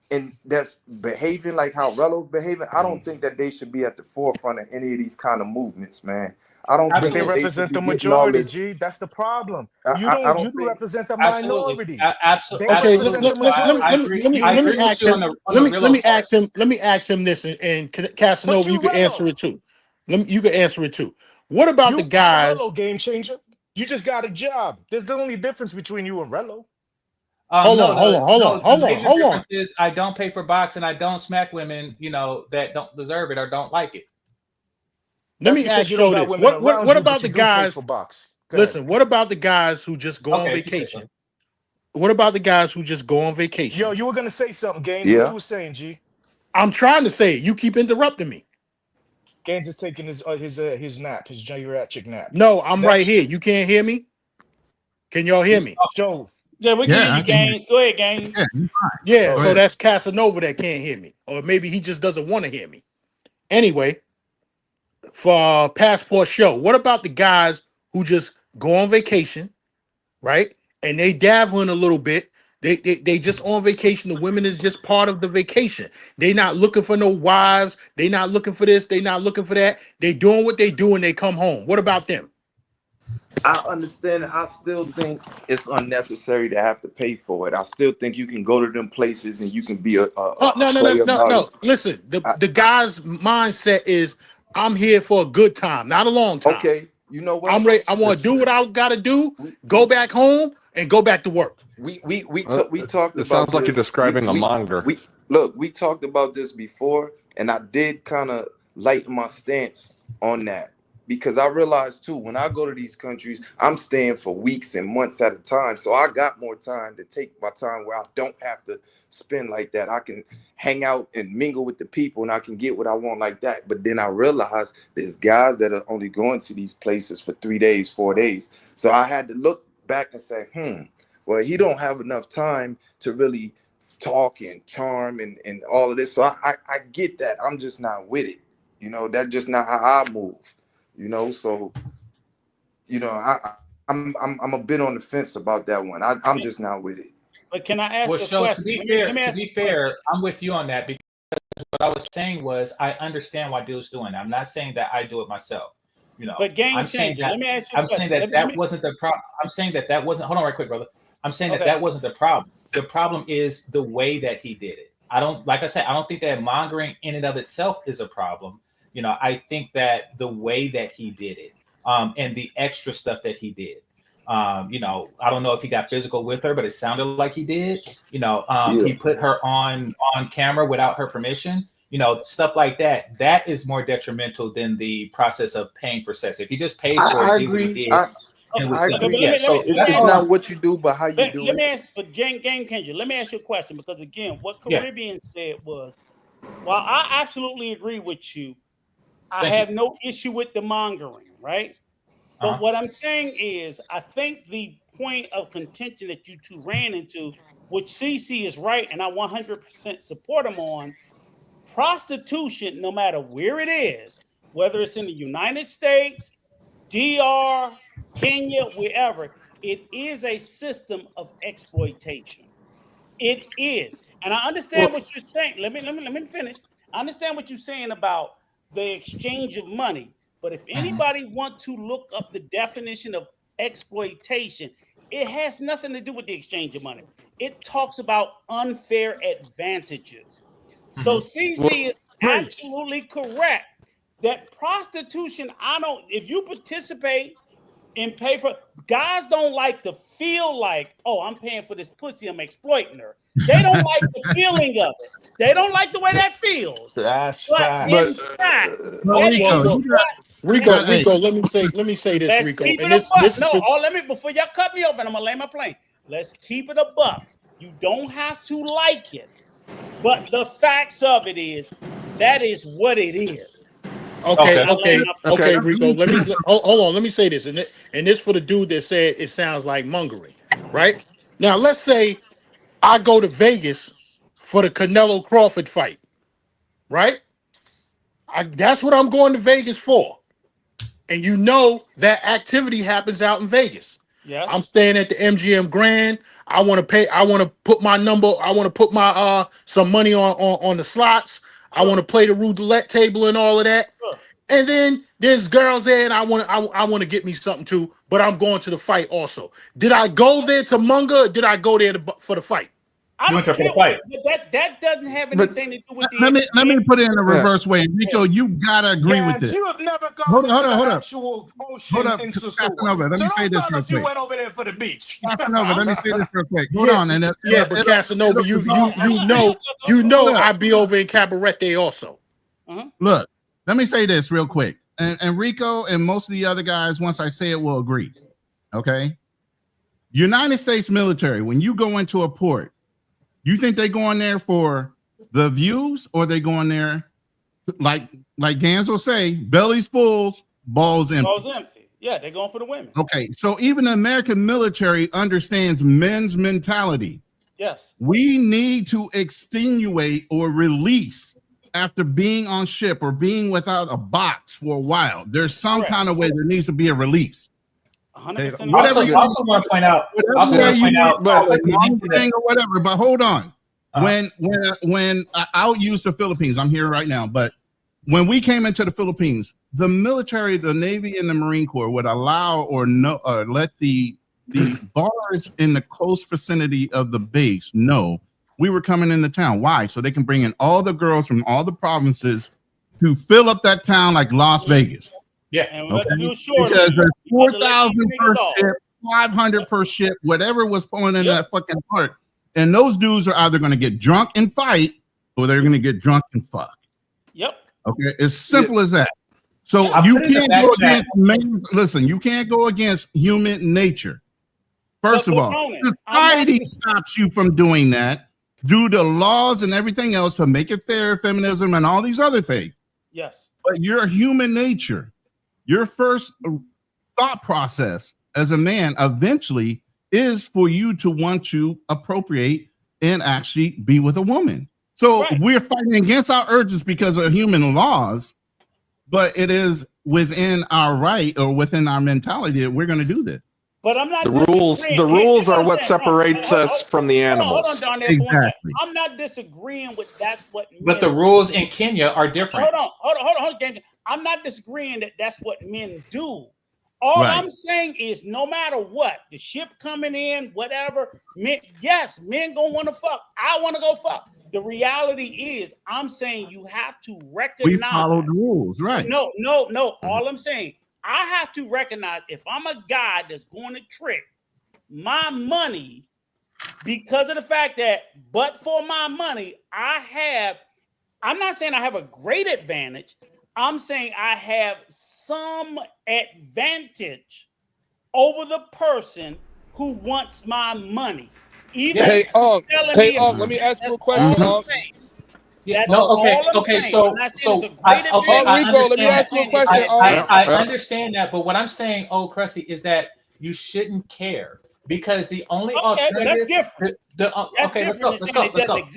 and that's behaving like how RELLO's behaving, I don't think that they should be at the forefront of any of these kind of movements, man. I don't think they that represent the majority, G. That's the problem. You do represent the minority. Absolutely. Okay, let me ask him this, and Casanova, you can answer it too. You can answer it too. What about the guys? Game changer. You just got a job. There's the only difference between you and RELLO. Hold on. Difference is I don't pay for boxing. I don't smack women, that don't deserve it or don't like it. Let me ask you this. What about the guys? Listen, what about the guys who just go on vacation? What about the guys who just go on vacation? Yo, you were gonna say something, Gaines. Yeah. What you were saying, G? I'm trying to say it. You keep interrupting me. Gaines is taking his nap, his geriatric nap. No, I'm right here. You can't hear me? Can y'all hear me? Joe. Yeah, we can hear you, Gaines. Go ahead, Gaines. Yeah, so that's Casanova that can't hear me. Or maybe he just doesn't want to hear me. Anyway, for Passport Show, what about the guys who just go on vacation, right? And they dabbling a little bit. They just on vacation. The women is just part of the vacation. They not looking for no wives. They not looking for this. They not looking for that. They doing what they do and they come home. What about them? I understand. I still think it's unnecessary to have to pay for it. I still think you can go to them places and you can be a player about No. it. Listen, the guy's mindset is, I'm here for a good time, not a long time. Okay, you know what? I'm ready. I want to do what I got to do. Go back home and go back to work. We talked It about sounds like you're this. describing a monger. We talked about this before, and I did kind of lighten my stance on that because I realized too, when I go to these countries, I'm staying for weeks and months at a time, so I got more time to take my time where I don't have to spend like that. I can hang out and mingle with the people, and I can get what I want like that. But then I realized there's guys that are only going to these places for 3 days, 4 days, so I had to look back and say, well, he don't have enough time to really talk and charm and all of this. So I get that. I'm just not with it. You know, that's just not how I move. You know, so you know, I'm a bit on the fence about that one. I'm just not with it. But can I ask Well, a so question? to be fair, I'm with you on that because what I was saying was I understand why dude's doing it. I'm not saying that I do it myself. You know, but game I'm saying changer. that Let me ask you a I'm saying question. that wasn't the problem. I'm saying that wasn't. Hold on, right quick, brother. I'm saying that wasn't the problem. The problem is the way that he did it. I don't, like I said, I don't think that mongering in and of itself is a problem. You know, I think that the way that he did it, and the extra stuff that he did. You know, I don't know if he got physical with her, but it sounded like he did. You know, he put her on camera without her permission. You know, stuff like that. That is more detrimental than the process of paying for sex. If he just paid for it, I did what he agree. did, and it was done. Okay, but Yeah, so that's It's all. not what you do, but how you do let me it. ask, but Game Changer, let me ask you a question because again, what Caribbean said was, while I absolutely agree with you, I have no issue with the mongering, right? But what I'm saying is, I think the point of contention that you two ran into, which CC is right, and I 100% support him on, prostitution, no matter where it is, whether it's in the United States, DR, Kenya, wherever, it is a system of exploitation. It is. And I understand what you're saying. Let me finish. I understand what you're saying about the exchange of money. But if anybody wants to look up the definition of exploitation, it has nothing to do with the exchange of money. It talks about unfair advantages. So CC is absolutely correct that prostitution, if you participate and pay for, guys don't like to feel like, oh, I'm paying for this pussy, I'm exploiting her. They don't like the feeling of it. They don't like the way that feels. That's but fact. in fact, Rico, let me say this, let's Rico. keep And it a buck. this No, let me, before y'all cut me off, and I'm gonna lay my plane. Let's keep it a buck. You don't have to like it, but the facts of it is that is what it is. Okay, Rico. Hold on. Let me say this, and this for the dude that said it sounds like mongering, right? Now, let's say I go to Vegas for the Canelo Crawford fight, right? That's what I'm going to Vegas for, and you know that activity happens out in Vegas. Yeah, I'm staying at the MGM Grand. I want to pay. I want to put my number. I want to put my some money on the slots. Sure. I want to play the roulette table and all of that. Sure. And then there's girls there, and I want to get me something too. But I'm going to the fight also. Did I go there to monger? Or did I go there for the fight? I don't care, but that doesn't have anything to do with the. Let me put it in a reverse way, Rico. You gotta agree with this. You have never gone to the actual ocean in Casanova, let me say this real quick. You went over there for the beach. Casanova, let me say this real quick. Hold on, and but Casanova, you know, I'd be over in Cabarete also. Look, let me say this real quick, and Rico and most of the other guys, once I say it, will agree. Okay, United States military, when you go into a port, you think they going there for the views, or they going there like Gans will say, bellies full, balls empty. Balls empty. Yeah, they're going for the women. Okay, so even the American military understands men's mentality. Yes. We need to extenuate or release after being on ship or being without a box for a while. There's some kind of way there needs to be a release. 100%. I also want to point out, or whatever. But hold on, when I'll use the Philippines, I'm here right now. But when we came into the Philippines, the military, the Navy, and the Marine Corps would allow or let the bars in the close vicinity of the base know we were coming into town. Why? So they can bring in all the girls from all the provinces to fill up that town like Las Vegas. Yeah. Okay? Because there's 4,000 per ship, 500 per ship, whatever was pulling in that fucking part. And those dudes are either going to get drunk and fight, or they're going to get drunk and fuck. Yep. Okay, as simple as that. So you can't go against listen, you can't go against human nature. First of all, society stops you from doing that due to laws and everything else to make it fair, feminism, and all these other things. Yes. But your human nature, your first thought process as a man eventually is for you to want to appropriate and actually be with a woman. So we're fighting against our urges because of human laws, but it is within our right or within our mentality that we're going to do this. But I'm not. The rules are what separates us from the animals. Hold on, exactly. I'm not disagreeing with that's what. But the rules in Kenya are different. Hold on. I'm not disagreeing that that's what men do. All I'm saying is, no matter what, the ship coming in, whatever, men gonna want to fuck. I want to go fuck. The reality is, I'm saying you have to recognize. We follow the rules, right? No. All I'm saying, I have to recognize if I'm a guy that's going to trick my money because of the fact that, but for my money, I'm not saying I have a great advantage. I'm saying I have some advantage over the person who wants my money. Even let me ask you a question. So Rico, let me ask you a question. I understand that, but what I'm saying, Crusty, is that you shouldn't care because the only alternative. Let's go.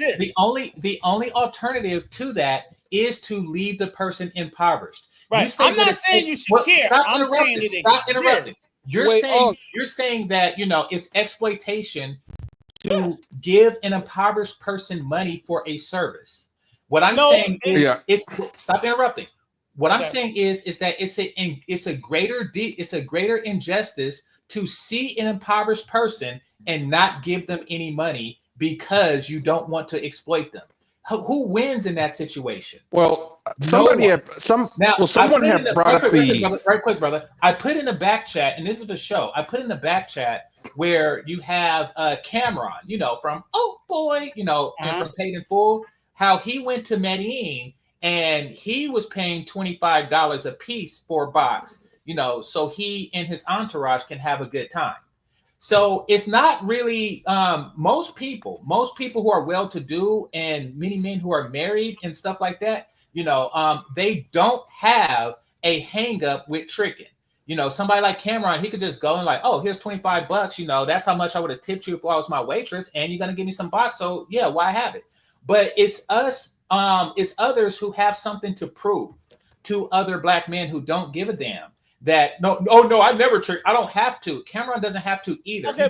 The only alternative to that is to leave the person impoverished. Right. I'm not saying you should care. Stop interrupting. You're saying that it's exploitation to give an impoverished person money for a service. What I'm saying is, stop interrupting. What I'm saying is that it's a greater injustice to see an impoverished person and not give them any money because you don't want to exploit them. Who wins in that situation? Well, someone had brought up right quick, brother. I put in the back chat, and this is the show. I put in the back chat where you have Cameron, from Oh Boy, and from Paid in Full, how he went to Medellin and he was paying $25 a piece for a box, so he and his entourage can have a good time. So it's not really most people who are well-to-do and many men who are married and stuff like that, they don't have a hang-up with tricking. Somebody like Cameron, he could just go and like, oh, here's $25. That's how much I would have tipped you if I was my waitress, and you're gonna give me some box. So yeah, why have it? But it's us, it's others who have something to prove to other black men who don't give a damn. That no, I never trick. I don't have to. Cameron doesn't have to either. Okay,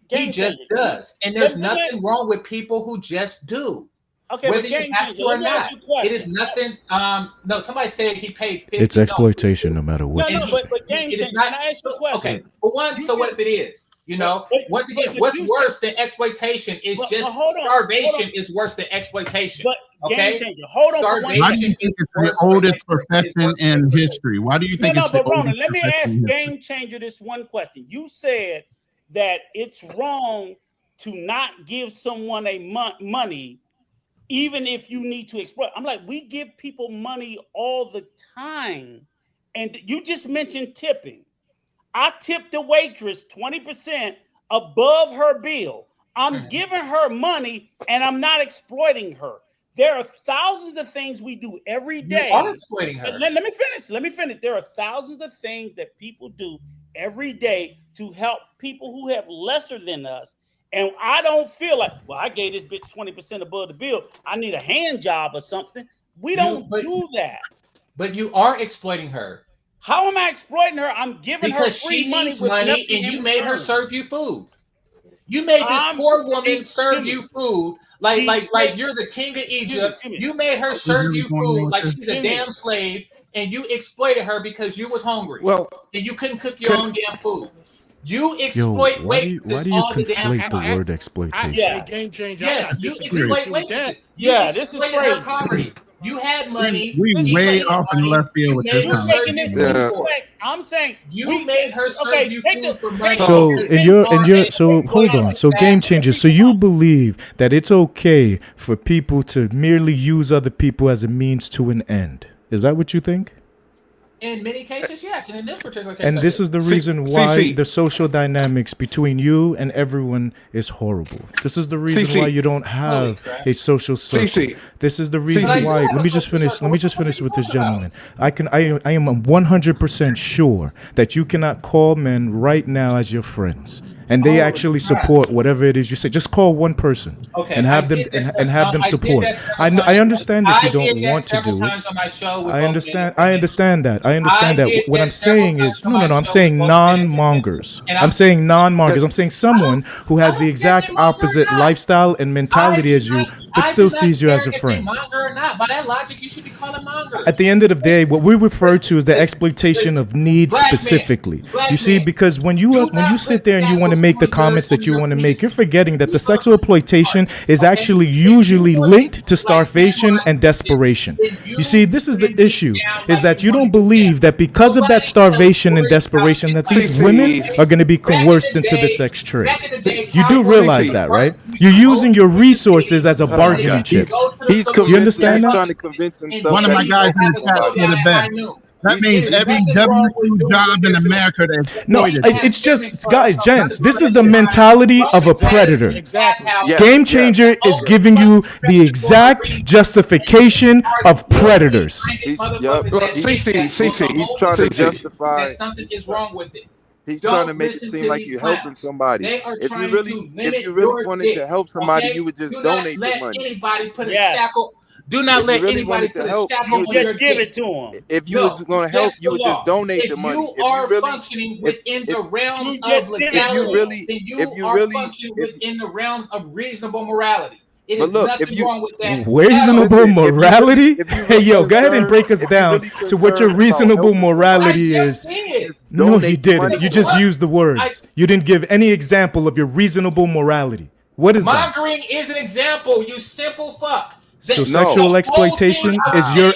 he just does. And there's nothing wrong with people who just do. Okay, whether you have to or not. It is nothing. No, somebody said he paid $50. It's exploitation no matter what. But game changer. Can I ask you a question? Okay, but what if it is? Once again, what's worse than exploitation is just starvation is worse than exploitation. Okay, hold on. Why do you think it's the oldest profession in history? Why do you think it's the oldest? Ronan, let me ask Game Changer this one question. You said that it's wrong to not give someone money, even if you need to exploit. I'm like, we give people money all the time, and you just mentioned tipping. I tipped the waitress 20% above her bill. I'm giving her money, and I'm not exploiting her. There are thousands of things we do every day. You are exploiting her. Let me finish. There are thousands of things that people do every day to help people who have lesser than us. And I don't feel like, well, I gave this bitch 20% above the bill. I need a hand job or something. We don't do that. But you are exploiting her. How am I exploiting her? I'm giving her free she needs money and you made her serve you food. You made this poor woman serve you food like you're the king of Egypt. You made her serve you food like she's a damn slave, and you exploited her because you was hungry. Well, and you couldn't cook your own damn food. You exploit waitresses all the damn time. Why do you conflate the word exploitation? Yeah, game changer. Yes, you exploit waitresses. You this is exploited her poverty. You had money. We way off in left field with this conversation. I'm saying you made her serve you food for money. So hold on. So game changers. So you believe that it's okay for people to merely use other people as a means to an end? Is that what you think? In many cases, yes. And in this particular case, And this is the reason why the social dynamics between you and everyone is horrible. This is the reason why you don't have a social circle. This is the reason why. Let me just finish with this gentleman. I am 100% sure that you cannot call men right now as your friends, and they actually support whatever it is you say. Just call one person and have them support. I understand that you don't want to do it. I understand that. What I'm saying is no. I'm saying non-mongers. I'm saying non-mongers. I'm saying someone who has the exact opposite lifestyle and mentality as you, but still sees you as a friend. Monger or not, by that logic, you should be calling mongers. At the end of the day, what we refer to is the exploitation of needs specifically. You see, because when you sit there and you want to make the comments that you want to make, you're forgetting that the sexual exploitation is actually usually linked to starvation and desperation. You see, this is the issue, is that you don't believe that because of that starvation and desperation that these women are going to be coerced into the sex trade. You do realize that, right? You're using your resources as a bargaining chip. Do you understand that? Trying to convince himself. One of my guys in the chat said it best. That means every W2 job in America that's it's just, guys, gents, this is the mentality of a predator. Game Changer is giving you the exact justification of predators. He's trying to justify that something is wrong with it. He's trying to make it seem like you're helping somebody. If you really wanted to help somebody, you would just donate the money. Anybody put a shackle. Do not let anybody put a shackle on your just give it to him. If you was going to help, you would just donate the money. If you are functioning within the realms of legality, then you are functioning within the realms of reasonable morality. It is nothing wrong with that. Reasonable morality? Hey, yo, go ahead and break us down to what your reasonable morality is. No, you didn't. You just used the words. You didn't give any example of your reasonable morality. What is that? Mongering is an example, you simple fuck. So sexual exploitation is your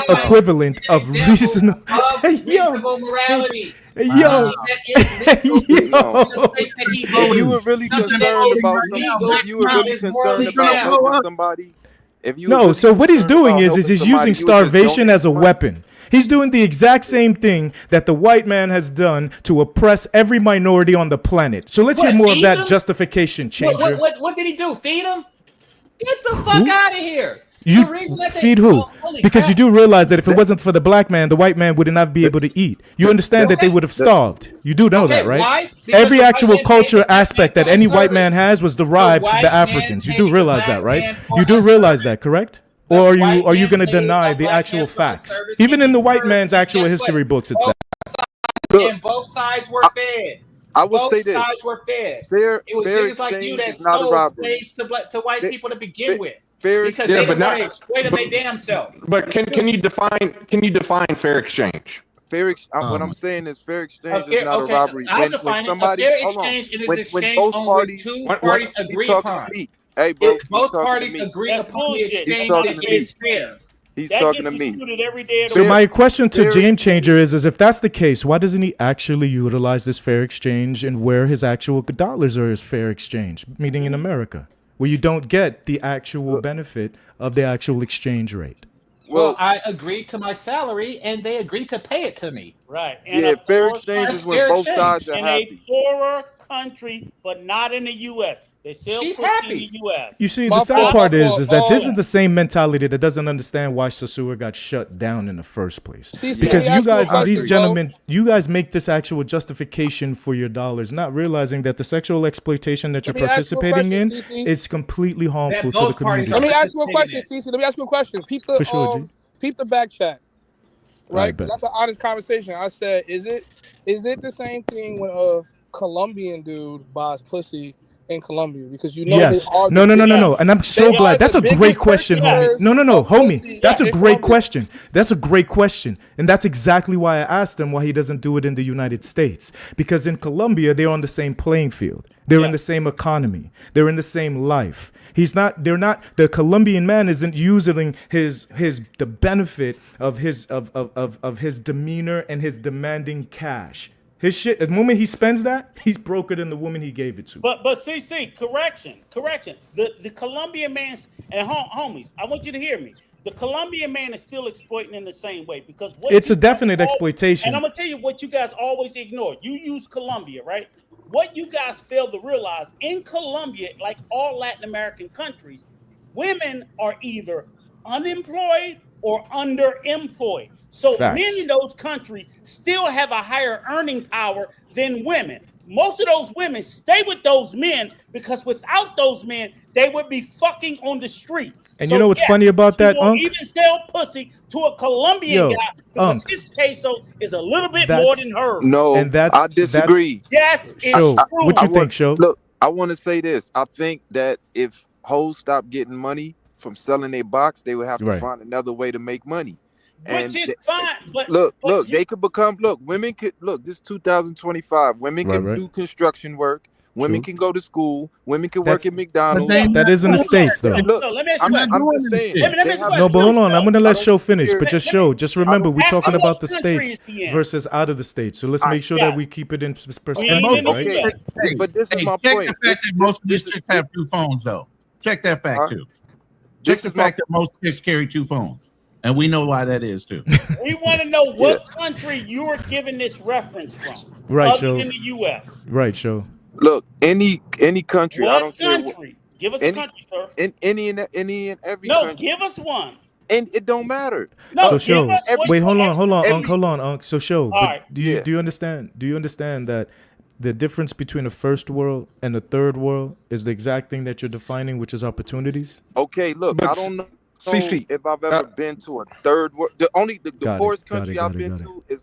equivalent of reasonable morality. Yo, if you were really concerned about helping somebody, so what he's doing is he's using starvation as a weapon. He's doing the exact same thing that the white man has done to oppress every minority on the planet. So let's hear more of that justification, Changer. What did he do? Feed him? Get the fuck out of here. You feed who? Because you do realize that if it wasn't for the black man, the white man would not be able to eat. You understand that they would have starved. You do know that, right? Why? Every actual culture aspect that any white man has was derived from the Africans. You do realize that, right? You do realize that, correct? Or are you going to deny the actual facts? Even in the white man's actual history books, it's that. And both sides were fed. I would say this. Both sides were fed. It was niggas like you that sold slaves to white people to begin with. Because they didn't want to exploit them their damn self. But can you define fair exchange? What I'm saying is fair exchange is not a robbery. When somebody, fair exchange is exchange on two parties agree upon. Hey, bro, if both parties agree upon the exchange, then it is fair. He's talking to me. So my question to Game Changer is if that's the case, why doesn't he actually utilize this fair exchange and where his actual dollars are his fair exchange, meaning in America, where you don't get the actual benefit of the actual exchange rate? Well, I agreed to my salary, and they agreed to pay it to me. Right. And yeah, fair exchange is when both sides are happy. In a poorer country, but not in the U.S. They still push in the U.S. You see, the sad part is that this is the same mentality that doesn't understand why Sasua got shut down in the first place. Because you guys and these gentlemen, you guys make this actual justification for your dollars, not realizing that the sexual exploitation that you're participating in is completely harmful to the community. Let me ask you a question, Cece. Let me ask you a question. Peep the back chat. Right? That's an honest conversation. I said, is it the same thing when a Colombian dude buys pussy in Colombia? Because you know they are no. And I'm so glad. That's a great question, homie. No, homie. That's a great question. That's a great question. And that's exactly why I asked him why he doesn't do it in the United States. Because in Colombia, they're on the same playing field. They're in the same economy. They're in the same life. The Colombian man isn't using the benefit of his demeanor and his demanding cash. His shit, the moment he spends that, he's broker than the woman he gave it to. But CC, correction. The Colombian man, and homies, I want you to hear me. The Colombian man is still exploiting in the same way because it's a definite exploitation. And I'm gonna tell you what you guys always ignore. You use Colombia, right? What you guys fail to realize in Colombia, like all Latin American countries, women are either unemployed or underemployed. So men in those countries still have a higher earning power than women. Most of those women stay with those men because without those men, they would be fucking on the street. And so, you know what's funny about that, Unc? Even sell pussy to a Colombian guy because his peso is a little bit more than hers. No, and I disagree. Yes, it's true. What you think, Sho? Look, I want to say this. I think that if hoes stop getting money from selling their box, they would have to find another way to make money. Which is fine, but they could become. Women could This is 2025. Women can do construction work. Women can go to school. Women can work at McDonald's. That is in the States, though. Look, let me ask you I'm just saying. No, but hold on. I'm going to let Show finish. But just remember, we're talking about the States versus out of the States. So let's make sure that we keep it in perspective, right? But this is my point. Check the fact that most of these chicks have 2 phones, though. Check that fact, too. Check the fact that most chicks carry 2 phones. And we know why that is, too. We want to know what country you are getting this reference from. Right, other Show. than the U.S. Right, Show. Look, any country. What I don't country? care. Give us a country, sir. Any and every No, country. give us one. And it don't matter. No, so Show. Wait, hold on, Unc. So Show. Right. Do you understand? Do you understand that the difference between a first world and a third world is the exact thing that you're defining, which is opportunities? Okay, look, I don't know if I've ever been to a third world. The poorest country I've been to is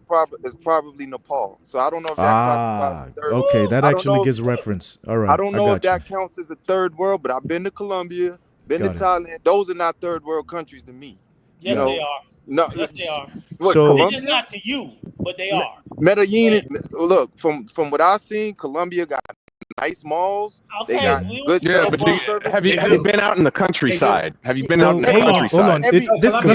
probably Nepal. So I don't know if that classifies as third world. Okay, that actually gives reference. All right. I don't know if that counts as a third world, but I've been to Colombia, been to Thailand. Those are not third world countries to me. Yes, they are. No, yes, they are. What, Colombia? It's not to you, but they are. Medellin. Look, from what I've seen, Colombia got nice malls. Okay, they got good. Yeah, but have you been out in the countryside? Have you been out in the countryside? Hold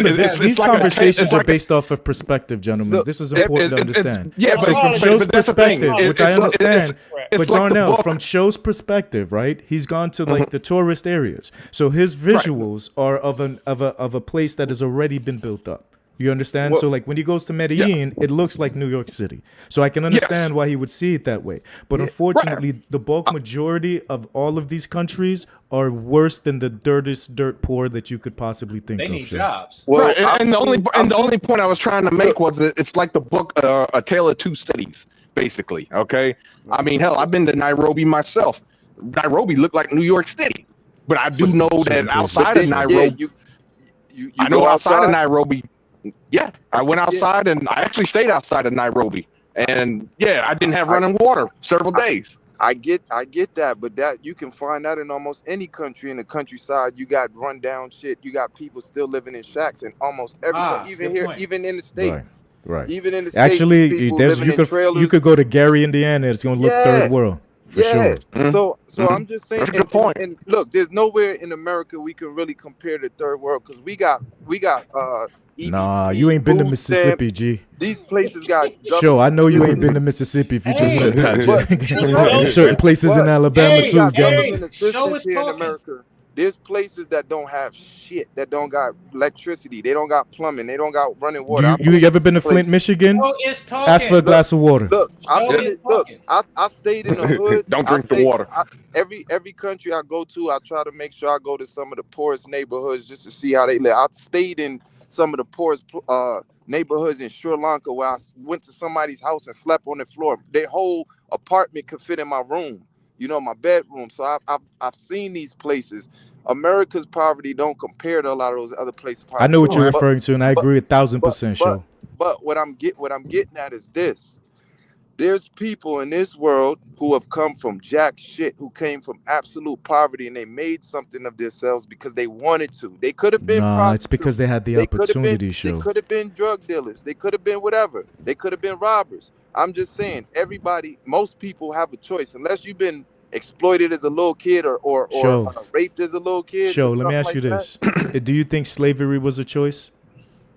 on. These conversations are based off of perspective, gentlemen. This is important to understand. Yeah, so from Show's perspective, which I understand, but like Darnell, from Show's perspective, right? He's gone to like the tourist areas, so his visuals are of a place that has already been built up. You understand? So like when he goes to Medellin, it looks like New York City. So I can understand why he would see it that way. But unfortunately, the bulk majority of all of these countries are worse than the dirtiest dirt poor that you could possibly think of. They need jobs. Well, and the only point I was trying to make was that it's like the book A Tale of Two Cities, basically. Okay, I mean, hell, I've been to Nairobi myself. Nairobi looked like New York City, but I do know that outside of Nairobi, I know outside of Nairobi. Yeah, I went outside and I actually stayed outside of Nairobi, and I didn't have running water several days. I get that, but that you can find that in almost any country. In the countryside, you got rundown shit. You got people still living in shacks in almost every even here, even in the States. Right. Even in the States, actually, you could go to Gary, Indiana. It's going to look third world. For sure. So I'm just saying. That's a good point. And look, there's nowhere in America we can really compare to third world because we got EBT, nah, you ain't been to Mississippi, G. These places got. Sure, I know you ain't been to Mississippi if you just said that. Certain places in Alabama too, in America. There's places that don't have shit, that don't got electricity, they don't got plumbing, they don't got running water. You ever been to Flint, Michigan? Ask for a glass of water. Look, I stayed in the hood. Don't drink the water. Every country I go to, I try to make sure I go to some of the poorest neighborhoods just to see how they live. I stayed in some of the poorest neighborhoods in Sri Lanka where I went to somebody's house and slept on the floor. Their whole apartment could fit in my room. My bedroom. So I've seen these places. America's poverty don't compare to a lot of those other places. I know what you're referring to, and I agree 1,000%. Sure. But what I'm getting at is this: There's people in this world who have come from jack shit, who came from absolute poverty, and they made something of themselves because they wanted to. They could have been Nah, it's prostitutes. because they had the opportunity, show. They could have been drug dealers. They could have been whatever. They could have been robbers. I'm just saying, most people have a choice. Unless you've been exploited as a little kid or raped as a little kid. Show, let me ask you this. Do you think slavery was a choice?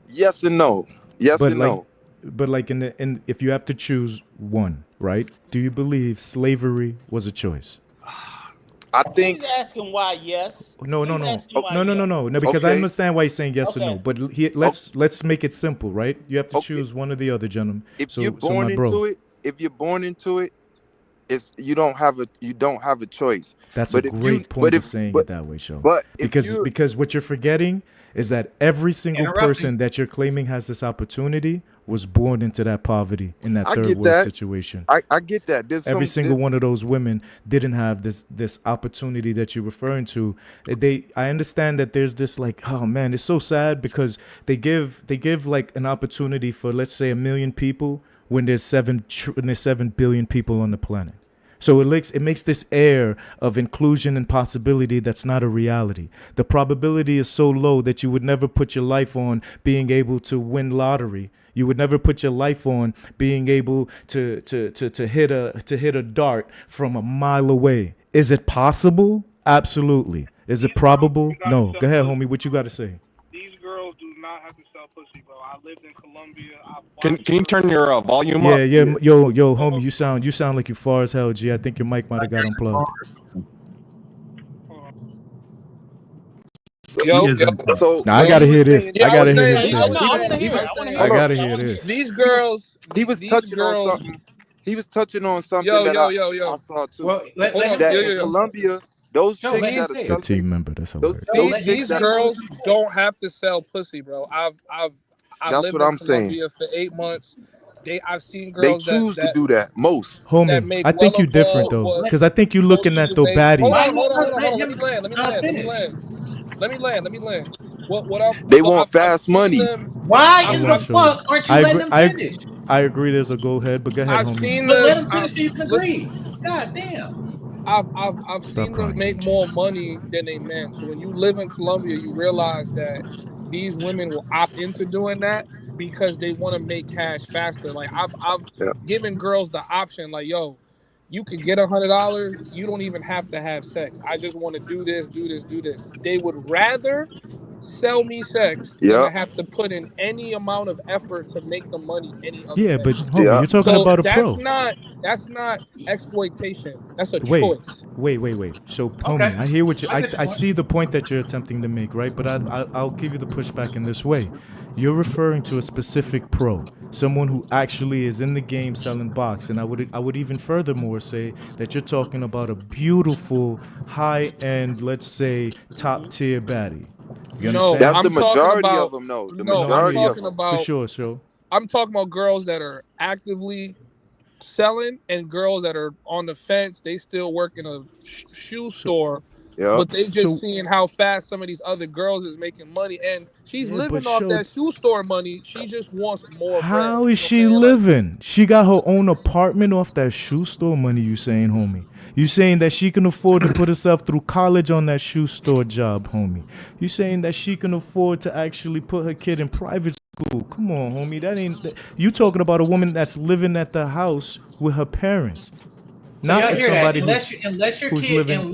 Yes and no. Yes and no. But like if you have to choose one, right? Do you believe slavery was a choice? I think. He's asking why yes. No. Because I understand why he's saying yes or no. But let's make it simple, right? You have to choose one or the other, gentlemen. If you're born into it, you don't have a choice. That's a great point of saying it that way, Show. But because what you're forgetting is that every single person that you're claiming has this opportunity was born into that poverty in that third world situation. I get that. Every single one of those women didn't have this opportunity that you're referring to. I understand that there's this like, oh man, it's so sad because they give like an opportunity for, let's say, 1 million people when there's 7 billion people on the planet. So it makes this air of inclusion and possibility that's not a reality. The probability is so low that you would never put your life on being able to win lottery. You would never put your life on being able to hit a dart from a mile away. Is it possible? Absolutely. Is it probable? No. Go ahead, homie. What you got to say? These girls do not have to sell pussy, bro. I lived in Colombia. Can you turn your volume up? Yeah. Yo, homie, you sound like you far as hell, G. I think your mic might have got unplugged. I gotta hear this. I gotta hear this. These girls. He was touching on something. He was touching on something that I saw too. Well, in Colombia, those chicks that are a team member. That's hilarious. These girls don't have to sell pussy, bro. I've lived in Colombia for 8 months. I've seen girls they choose to do that most. Homie, I think you're different though, because I think you're looking at the baddies. Hold on. Let me land. They want fast money. Why in the fuck aren't you letting them finish? I agree. There's a go ahead, but go ahead, homie. But let them finish so you can agree. God damn. I've seen them make more money than they meant. So when you live in Colombia, you realize that these women will opt into doing that because they want to make cash faster. Like I've given girls the option, like, yo, you could get $100. You don't even have to have sex. I just want to do this. They would rather sell me sex than I have to put in any amount of effort to make the money any other way. But homie, you're talking about a pro. That's not exploitation. That's a choice. Wait. So homie, I hear what you I see the point that you're attempting to make, right? But I'll give you the pushback in this way. You're referring to a specific pro, someone who actually is in the game selling box, and I would even furthermore say that you're talking about a beautiful, high-end, let's say, top-tier baddie. You understand? That's the majority of them, though. The majority of them. For sure. I'm talking about girls that are actively selling and girls that are on the fence. They still work in a shoe store. Yeah. But they just seeing how fast some of these other girls is making money, and she's living off that shoe store money. She just wants more. How is she living? She got her own apartment off that shoe store money. You saying, homie? You saying that she can afford to put herself through college on that shoe store job, homie? You saying that she can afford to actually put her kid in private school? Come on, homie. That ain't. You talking about a woman that's living at the house with her parents, not somebody who's living.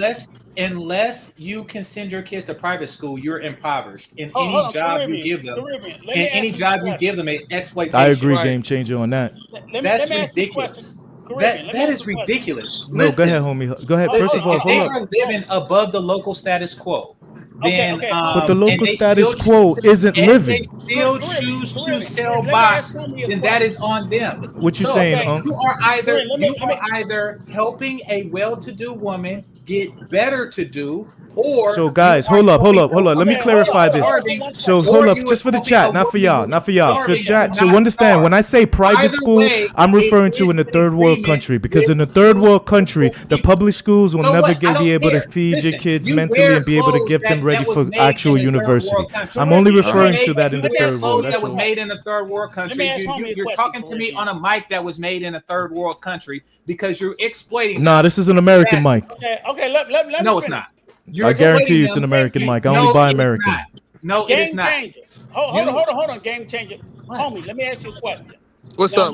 Unless you can send your kids to private school, you're impoverished. In any job you give them, it's exploitation. I agree, game changer on that. That's ridiculous. That is ridiculous. No, go ahead, homie. Go ahead. First of all, if they are living above the local status quo, then but the local status quo isn't living. They still choose to sell box, then that is on them. What you saying, Unc? You are either helping a well-to-do woman get better to do, Or so guys, hold up. Let me clarify this. So hold up, just for the chat, not for y'all, for chat. So understand, when I say private school, I'm referring to in a third world country, because in a third world country, the public schools will never be able to feed your kids mentally and be able to get them ready for actual university. I'm only referring to that in the third world. That was made in a third world country. You're talking to me on a mic that was made in a third world country because you're exploiting. Nah, this is an American mic. Okay. Let no, it's not. I guarantee you it's an American mic. I only buy American. No, it is not. Game changer. Hold on, game changer. Homie, let me ask you a question. What's up?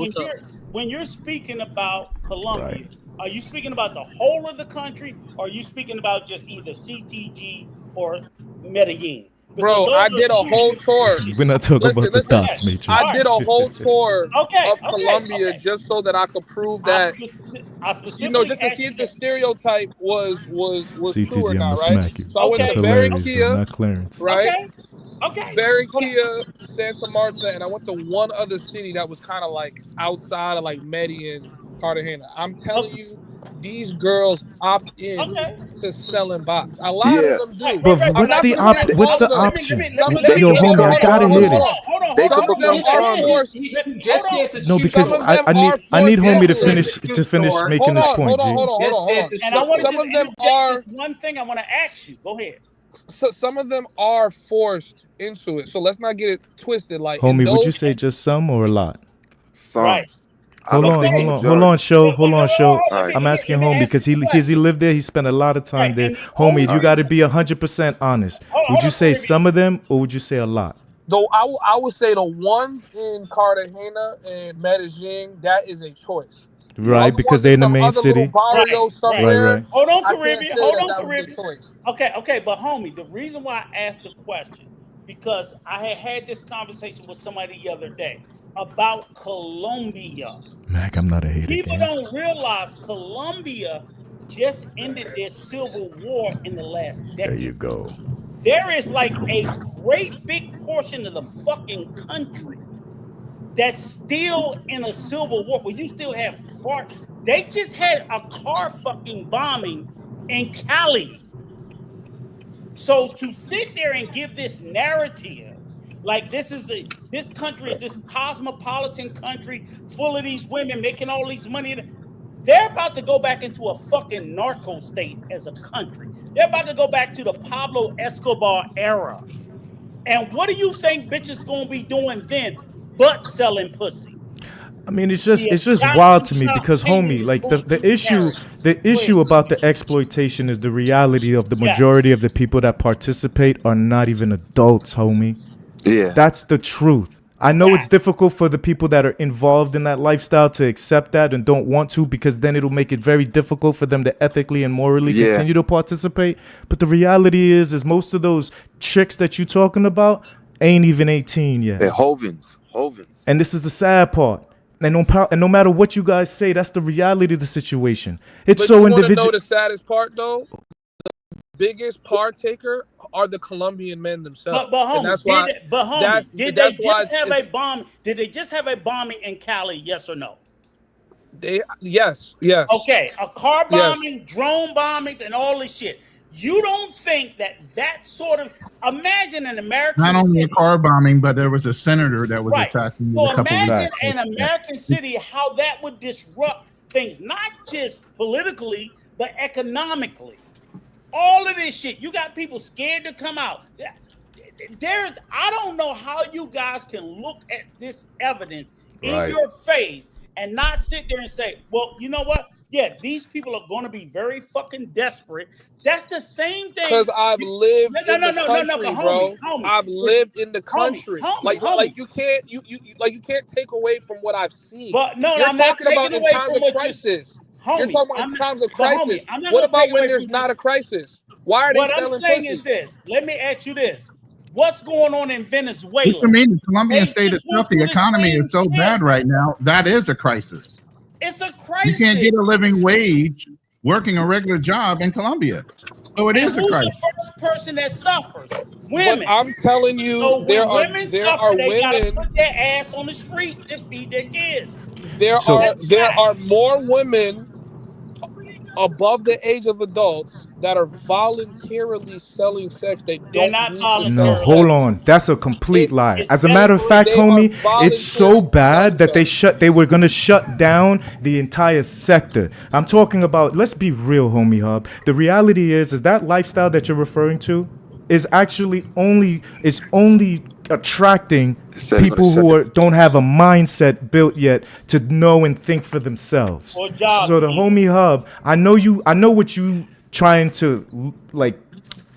When you're speaking about Colombia, are you speaking about the whole of the country, or are you speaking about just either CTG or Medellin? Bro, I did a whole tour. We're not talking about the dots, Matrix. I did a whole tour of Colombia just so that I could prove that, just to see if the stereotype was CTG, true or not, I'm right? smack you. So I went to Barranquilla, not Clarence. right? Okay. Barranquilla, Santa Marta, and I went to one other city that was kind of like outside of like Medellin, Cartagena. I'm telling you, these girls opt in to selling box. A lot of them do. But what's the option? Yo, homie, I gotta hear this. No, because I need homie to finish making this point. Hold on. And I want some of them are one thing I want to ask you. Go ahead. So some of them are forced into it. So let's not get it twisted. Like, homie, would you say just some or a lot? Some. Right. Hold on, show. Right. I'm asking homie because he lived there. He spent a lot of time there. Homie, you got to be 100% honest. Would you say some of them or would you say a lot? Though I would say the ones in Cartagena and Medellin, that is a choice. Right, because they're in the main city. Right. Hold on, Caribbean. Okay, but homie, the reason why I asked the question, because I had this conversation with somebody the other day about Colombia. Mac, I'm not a hater. People don't realize Colombia just ended their civil war in the last decade. There you go. There is like a great big portion of the fucking country that's still in a civil war where you still have they just had a car fucking bombing in Cali. So to sit there and give this narrative like this country is this cosmopolitan country full of these women making all these money, they're about to go back into a fucking narco state as a country. They're about to go back to the Pablo Escobar era. And what do you think bitches gonna be doing then but selling pussy? I mean, it's just wild to me because, homie, like the issue about the exploitation is the reality of the majority of the people that participate are not even adults, homie. Yeah, that's the truth. I know it's difficult for the people that are involved in that lifestyle to accept that and don't want to, because then it'll make it very difficult for them to ethically and morally continue to participate. But the reality is most of those chicks that you're talking about ain't even 18 yet. They're Hovens. And this is the sad part. And no matter what you guys say, that's the reality of the situation. It's but so individual. You know the saddest part, though? The biggest partaker are the Colombian men themselves. But homie, did they just have a bombing in Cali? Yes or no? Yes. Okay, a car bombing, drone bombings, and all this shit. You don't think that sort of imagine an American not only city, a car bombing, but there was a senator that was assassinated. So imagine an American city, how that would disrupt things, not just politically, but economically. All of this shit, you got people scared to come out. I don't know how you guys can look at this evidence in your face and not sit there and say, well, you know what? Yeah, these people are going to be very fucking desperate. That's the same thing. Because I've lived in the country, bro. I've lived in the country. Like you can't take away from what I've seen. But no, you're I'm not talking about taking in away times from of crisis. You're talking about in times of crisis. What about when there's not a crisis? Why are they selling pussy? What I'm saying is this. Let me ask you this. What's going on in Venezuela? What you mean? The Colombian state itself, the economy is so bad right now. That is a crisis. It's a crisis. You can't get a living wage working a regular job in Colombia. So it is a crisis. Who's the first person that suffers? Women. But I'm telling you, so there are women suffer, they women gotta put their ass on the street to feed their kids. There are more women above the age of adults that are voluntarily selling sex, they don't need to No, sell hold sex. on. That's a complete lie. It's As a matter of fact, they are homie, it's so voluntarily bad that selling they were gonna shut down the entire sector. I'm talking about, let's be real, homie hub. The reality is that lifestyle that you're referring to is actually only attracting people who don't have a mindset built yet to know and think for themselves. So the homie hub, I know what you trying to like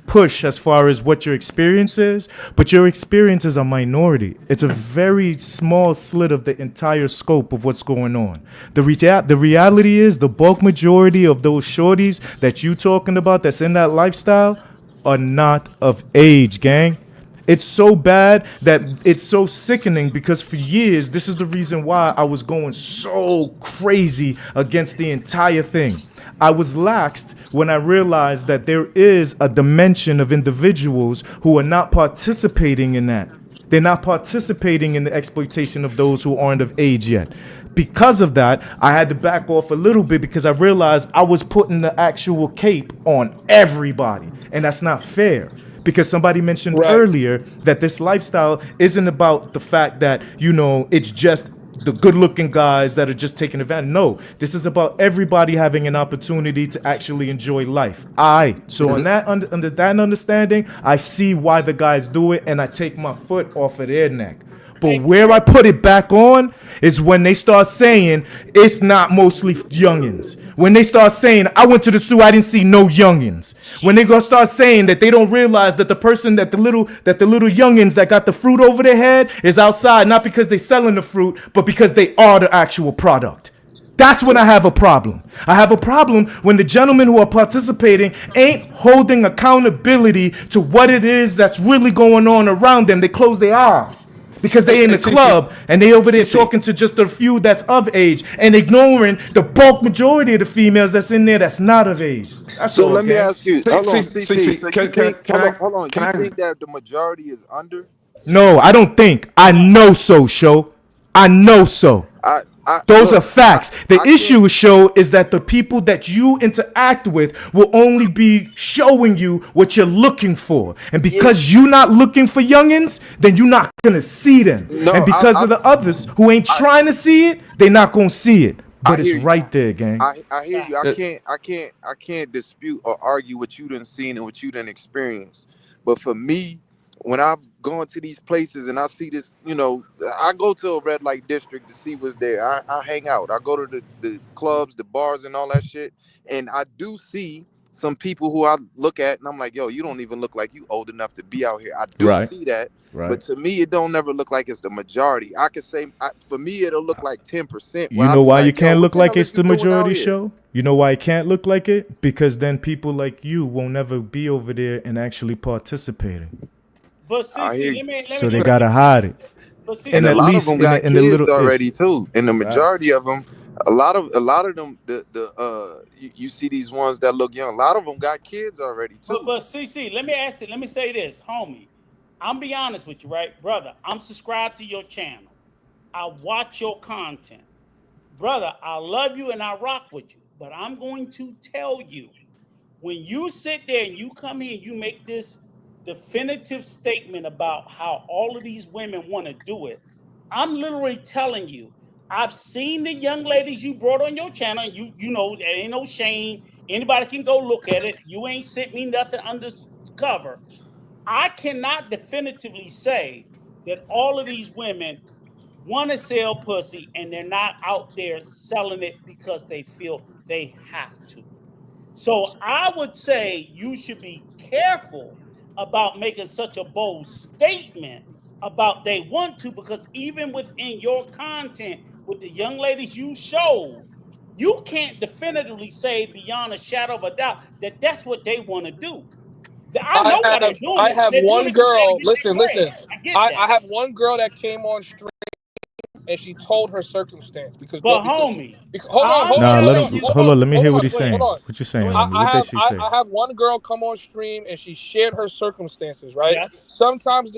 push as far as what your experience is, but your experience is a minority. It's a very small slit of the entire scope of what's going on. The reality is the bulk majority of those shorties that you talking about that's in that lifestyle are not of age, gang. It's so bad that it's so sickening because for years, this is the reason why I was going so crazy against the entire thing. I was laxed when I realized that there is a dimension of individuals who are not participating in that. They're not participating in the exploitation of those who aren't of age yet. Because of that, I had to back off a little bit because I realized I was putting the actual cape on everybody, and that's not fair. Because somebody mentioned earlier that this lifestyle isn't about the fact that, you know, it's just the good-looking guys that are just taking advantage. No, this is about everybody having an opportunity to actually enjoy life. So on that under that understanding, I see why the guys do it, and I take my foot off of their neck. But where I put it back on is when they start saying it's not mostly youngins. When they start saying I went to the zoo, I didn't see no youngins. When they gonna start saying that they don't realize that the person that the little youngins that got the fruit over their head is outside, not because they selling the fruit, but because they are the actual product. That's when I have a problem. I have a problem when the gentlemen who are participating ain't holding accountability to what it is that's really going on around them. They close their eyes. Because they in the club and they over there talking to just a few that's of age and ignoring the bulk majority of the females that's in there that's not of age. That's so all, let me gang. ask you, hold on, CC. So you think, hold on, you think that the majority is under? No, I don't think. I know so, Show. I know so. Those are facts. The issue, Show, is that the people that you interact with will only be showing you what you're looking for. And because you're not looking for youngins, then you're not going to see them. And because of the others who ain't trying to see it, they're not going to see it. But it's right there, gang. I hear you. I can't dispute or argue what you done seen and what you done experienced. But for me, when I've gone to these places and I see this, you know, I go to a red light district to see what's there. I hang out. I go to the clubs, the bars, and all that shit. And I do see some people who I look at and I'm like, yo, you don't even look like you old enough to be out here. I do see that. But to me, it don't never look like it's the majority. I could say, for me, it'll look like 10%. You know why you can't look like it's the majority, Show? You know why it can't look like it? Because then people like you will never be over there and actually participating. But see, so they gotta hide it. And a lot of them got kids already too. And the majority of them, a lot of them, you see these ones that look young. A lot of them got kids already too. But CC, let me say this, homie. I'm be honest with you, right, brother? I'm subscribed to your channel. I watch your content, brother. I love you and I rock with you. But I'm going to tell you, when you sit there and you come here and you make this definitive statement about how all of these women want to do it, I'm literally telling you, I've seen the young ladies you brought on your channel. You know, there ain't no shame. Anybody can go look at it. You ain't sent me nothing undercover. I cannot definitively say that all of these women want to sell pussy and they're not out there selling it because they feel they have to. So I would say you should be careful about making such a bold statement about they want to, because even within your content with the young ladies you showed, you can't definitively say beyond a shadow of a doubt that that's what they want to do. I know what they're doing. I have one girl. Listen. I have one girl that came on stream and she told her circumstance because. But homie, hold on. Let me hear what he's saying. What you saying, homie? What did she say? I have one girl come on stream and she shared her circumstances. Right. Yes. Sometimes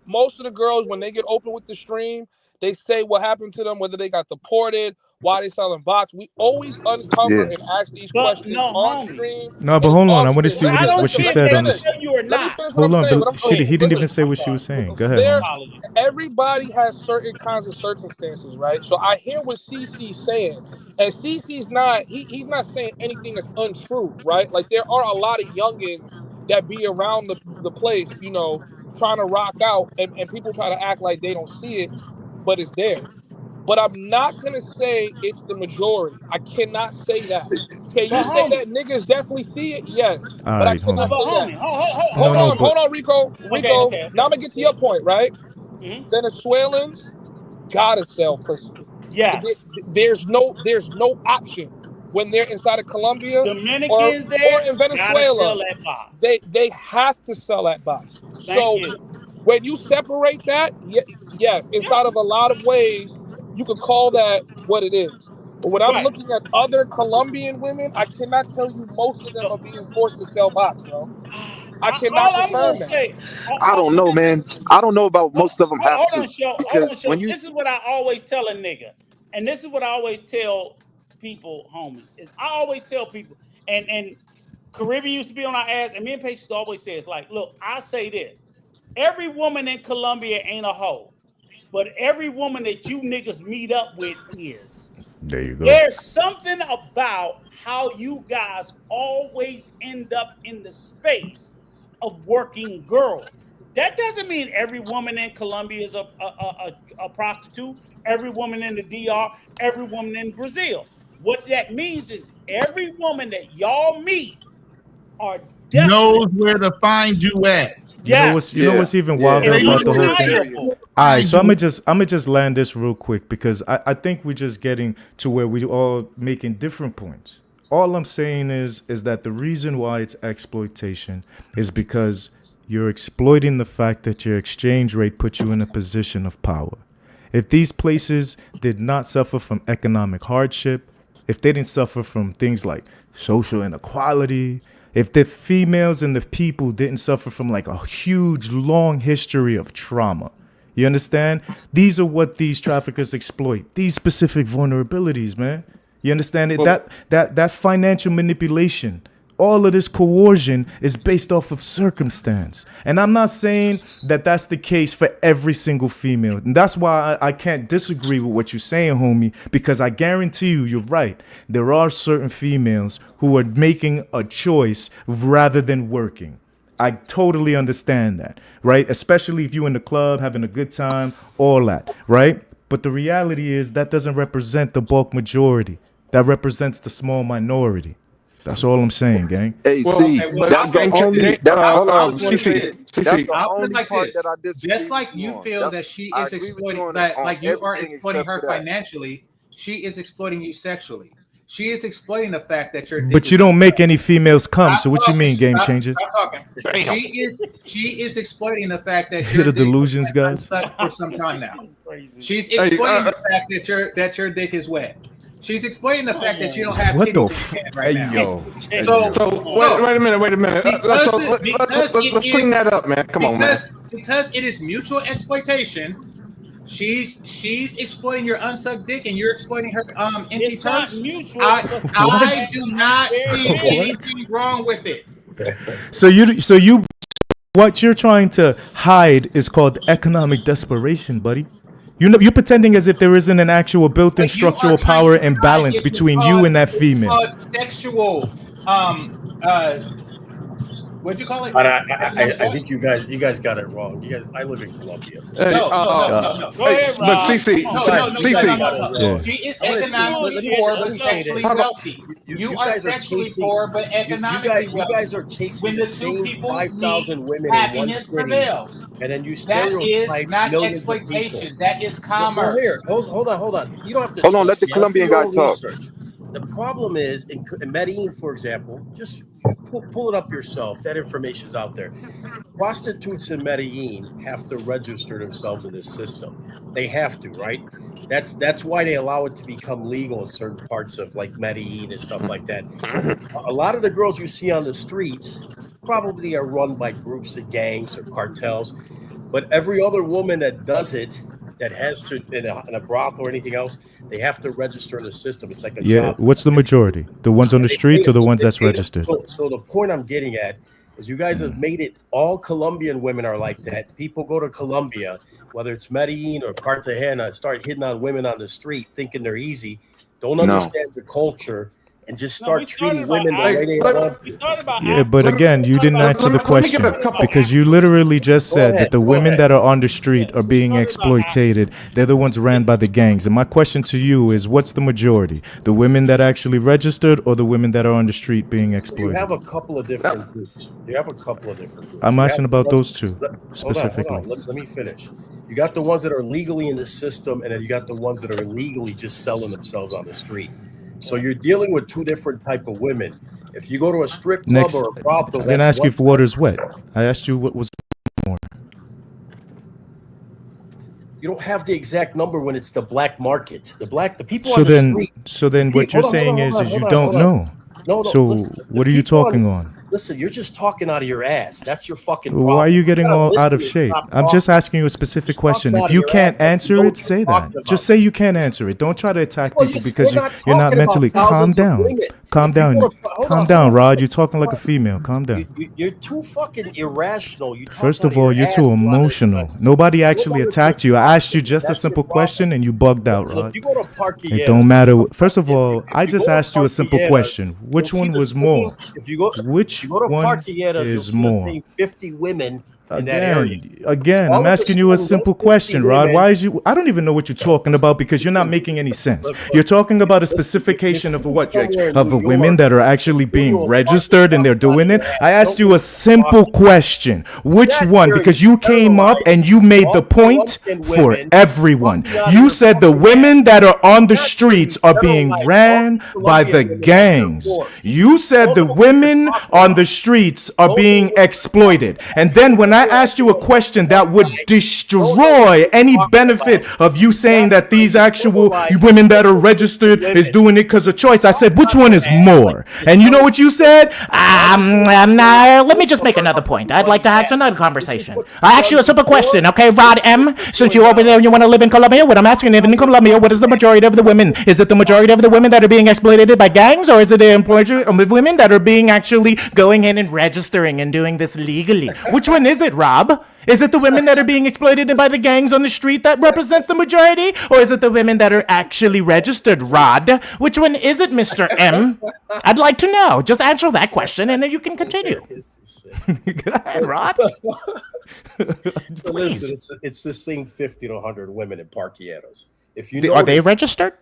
most of the girls, when they get open with the stream, They say what happened to them, whether they got deported, why they selling box. We always uncover and ask these questions on stream. No, but hold on. I want to see what she said on this. Let me finish what Hold I'm on, saying. but he didn't even say what she was saying. Go ahead, homie. Everybody has certain kinds of circumstances, right? So I hear what CC's saying, and CC's not he's not saying anything that's untrue, right? Like there are a lot of youngins that be around the place, you know, trying to rock out, and people try to act like they don't see it, but it's there. But I'm not gonna say it's the majority. I cannot say that. Can you say that niggas definitely see it? Yes. All But I right, cannot say that. No, Hold on, Rico. Now I'm gonna get to your point, right? Venezuelans gotta sell pussy. Yes. There's no option when they're inside of Colombia or Dominicans there in gotta Venezuela. sell that box. They have to sell that box. Thank So you. when you separate that, yes, inside of a lot of ways, you could call that what it is. But when I'm looking at other Colombian women, I cannot tell you most of them are being forced to sell box, bro. I cannot All I'm confirm gonna that. say, I don't know, man. I don't know about most of them have hold to. on, show. Because when you This is what I always tell a nigga, and this is what I always tell people, homie. Is I always tell people, and Caribbean used to be on our ass, and me and Patience always say, it's like, look, I say this: every woman in Colombia ain't a hoe, but every woman that you niggas meet up with is. There you go. There's something about how you guys always end up in the space of working girls. That doesn't mean every woman in Colombia is a prostitute, every woman in the DR, every woman in Brazil. What that means is every woman that y'all meet are definitely knows where to find you at. You know what's even wilder about the whole thing? All right, so I'm gonna just land this real quick because I think we're just getting to where we all making different points. All I'm saying is that the reason why it's exploitation is because you're exploiting the fact that your exchange rate puts you in a position of power. If these places did not suffer from economic hardship, if they didn't suffer from things like social inequality, if the females and the people didn't suffer from like a huge, long history of trauma, you understand? These are what these traffickers exploit, these specific vulnerabilities, man. You understand it? That financial manipulation, all of this coercion is based off of circumstance. And I'm not saying that that's the case for every single female. And that's why I can't disagree with what you're saying, homie, because I guarantee you're right. There are certain females who are making a choice rather than working. I totally understand that, right? Especially if you're in the club, having a good time, all that, right? But the reality is that doesn't represent the bulk majority. That represents the small minority. That's all I'm saying, gang. Hey, see, that's the only. That's all I was going to say. That's the only part that I disagree. Just like you feel that she is exploiting, like you are exploiting her financially, she is exploiting you sexually. She is exploiting the fact that you're. But you don't make any females come. So what you mean, game changer? She is exploiting the fact that Hear the delusions, guys. For some time now. She's exploiting the fact that your dick is wet. She's explaining the fact that you don't have titties right now. Wait a minute. Let's clean that up, man. Come on, man. Because it is mutual exploitation. She's exploiting your unsucked dick and you're exploiting her empty purse. I do not see anything wrong with it. So you what you're trying to hide is called economic desperation, buddy. You're pretending as if there isn't an actual built-in structural power imbalance between you and that female. Sexual, what'd you call it? I think you guys got it wrong. I live in Colombia. No. Go ahead, but CC. She is economically poor but sexually wealthy. You are sexually poor but economically wealthy. You guys are chasing the same 5,000 women in one city, prevails. And then you That stereotype is not millions exploitation. of people. That is commerce. Here, hold on. You don't have to. Hold on, let the Colombian guy talk. Research. The problem is in Medellin, for example, just pull it up yourself. That information's out there. Prostitutes in Medellin have to register themselves in this system. They have to, right? That's why they allow it to become legal in certain parts of like Medellin and stuff like that. A lot of the girls you see on the streets probably are run by groups of gangs or cartels, but every other woman that does it that has to in a brothel or anything else, they have to register in the system. It's like a Yeah, job. what's the majority? The ones on the streets or the ones that's registered? So the point I'm getting at is you guys have made it all Colombian women are like that. People go to Colombia, whether it's Medellin or Cartagena, start hitting on women on the street thinking they're easy, don't understand the culture, and just start treating women the way they want. Yeah, but again, you didn't answer the question because you literally just said that the women that are on the street are being exploited. They're the ones ran by the gangs. And my question to you is, what's the majority? The women that actually registered or the women that are on the street being exploited? You have a couple of different groups. I'm asking about those two specifically. Hold on. Let me finish. You got the ones that are legally in the system, and then you got the ones that are illegally just selling themselves on the street. So you're dealing with two different type of women. If you go to a strip club or a brothel, I'm gonna ask you if water's wet. I asked you what was more. You don't have the exact number when it's the black market. The people So on the then, street. what you're saying is you don't know. No. So Listen, what are you talking on? Listen, you're just talking out of your ass. That's your fucking Why problem. are you getting gotta all listen out of and shape? stop I'm just asking you a specific question. If you can't answer it, say that. Just say you can't answer it. Don't try to attack people because you're not mentally. Calm down. Calm down. Calm down, Rod. You're talking like a female. Calm down. You're too fucking irrational. First of all, you're too emotional. Nobody actually attacked you. I asked you just a simple question and you bugged out, Rod. If you go to Parquillena, It don't matter. First of all, I just asked you a simple question. Which one was more? If you go to one Parquillenas, you'll is see more? the same 50 women in that area. Again, I'm asking you a simple question, Rod. Why is you? I don't even know what you're talking about because you're not making any sense. You're talking about a specification of what, Jake? Of the women that are actually being registered and they're doing it. I asked you a simple question. Which one? Because you came up and you made the point for everyone. You said the women that are on the streets are being ran by the gangs. You said the women on the streets are being exploited. And then when I asked you a question that would destroy any benefit of you saying that these actual women that are registered is doing it because of choice, I said, which one is more? And you know what you said? Let me just make another point. I'd like to have another conversation. I asked you a simple question, okay, Rod M? Since you're over there and you want to live in Colombia, what I'm asking is, in Colombia, what is the majority of the women? Is it the majority of the women that are being exploited by gangs, or is it the majority of women that are being actually going in and registering and doing this legally? Which one is it, Rob? Is it the women that are being exploited by the gangs on the street that represents the majority? Or is it the women that are actually registered, Rod? Which one is it, Mr. M? I'd like to know. Just answer that question and then you can continue. Go ahead, Rod. Listen, it's the same 50 to 100 women in Parquilleros. If you Are they registered?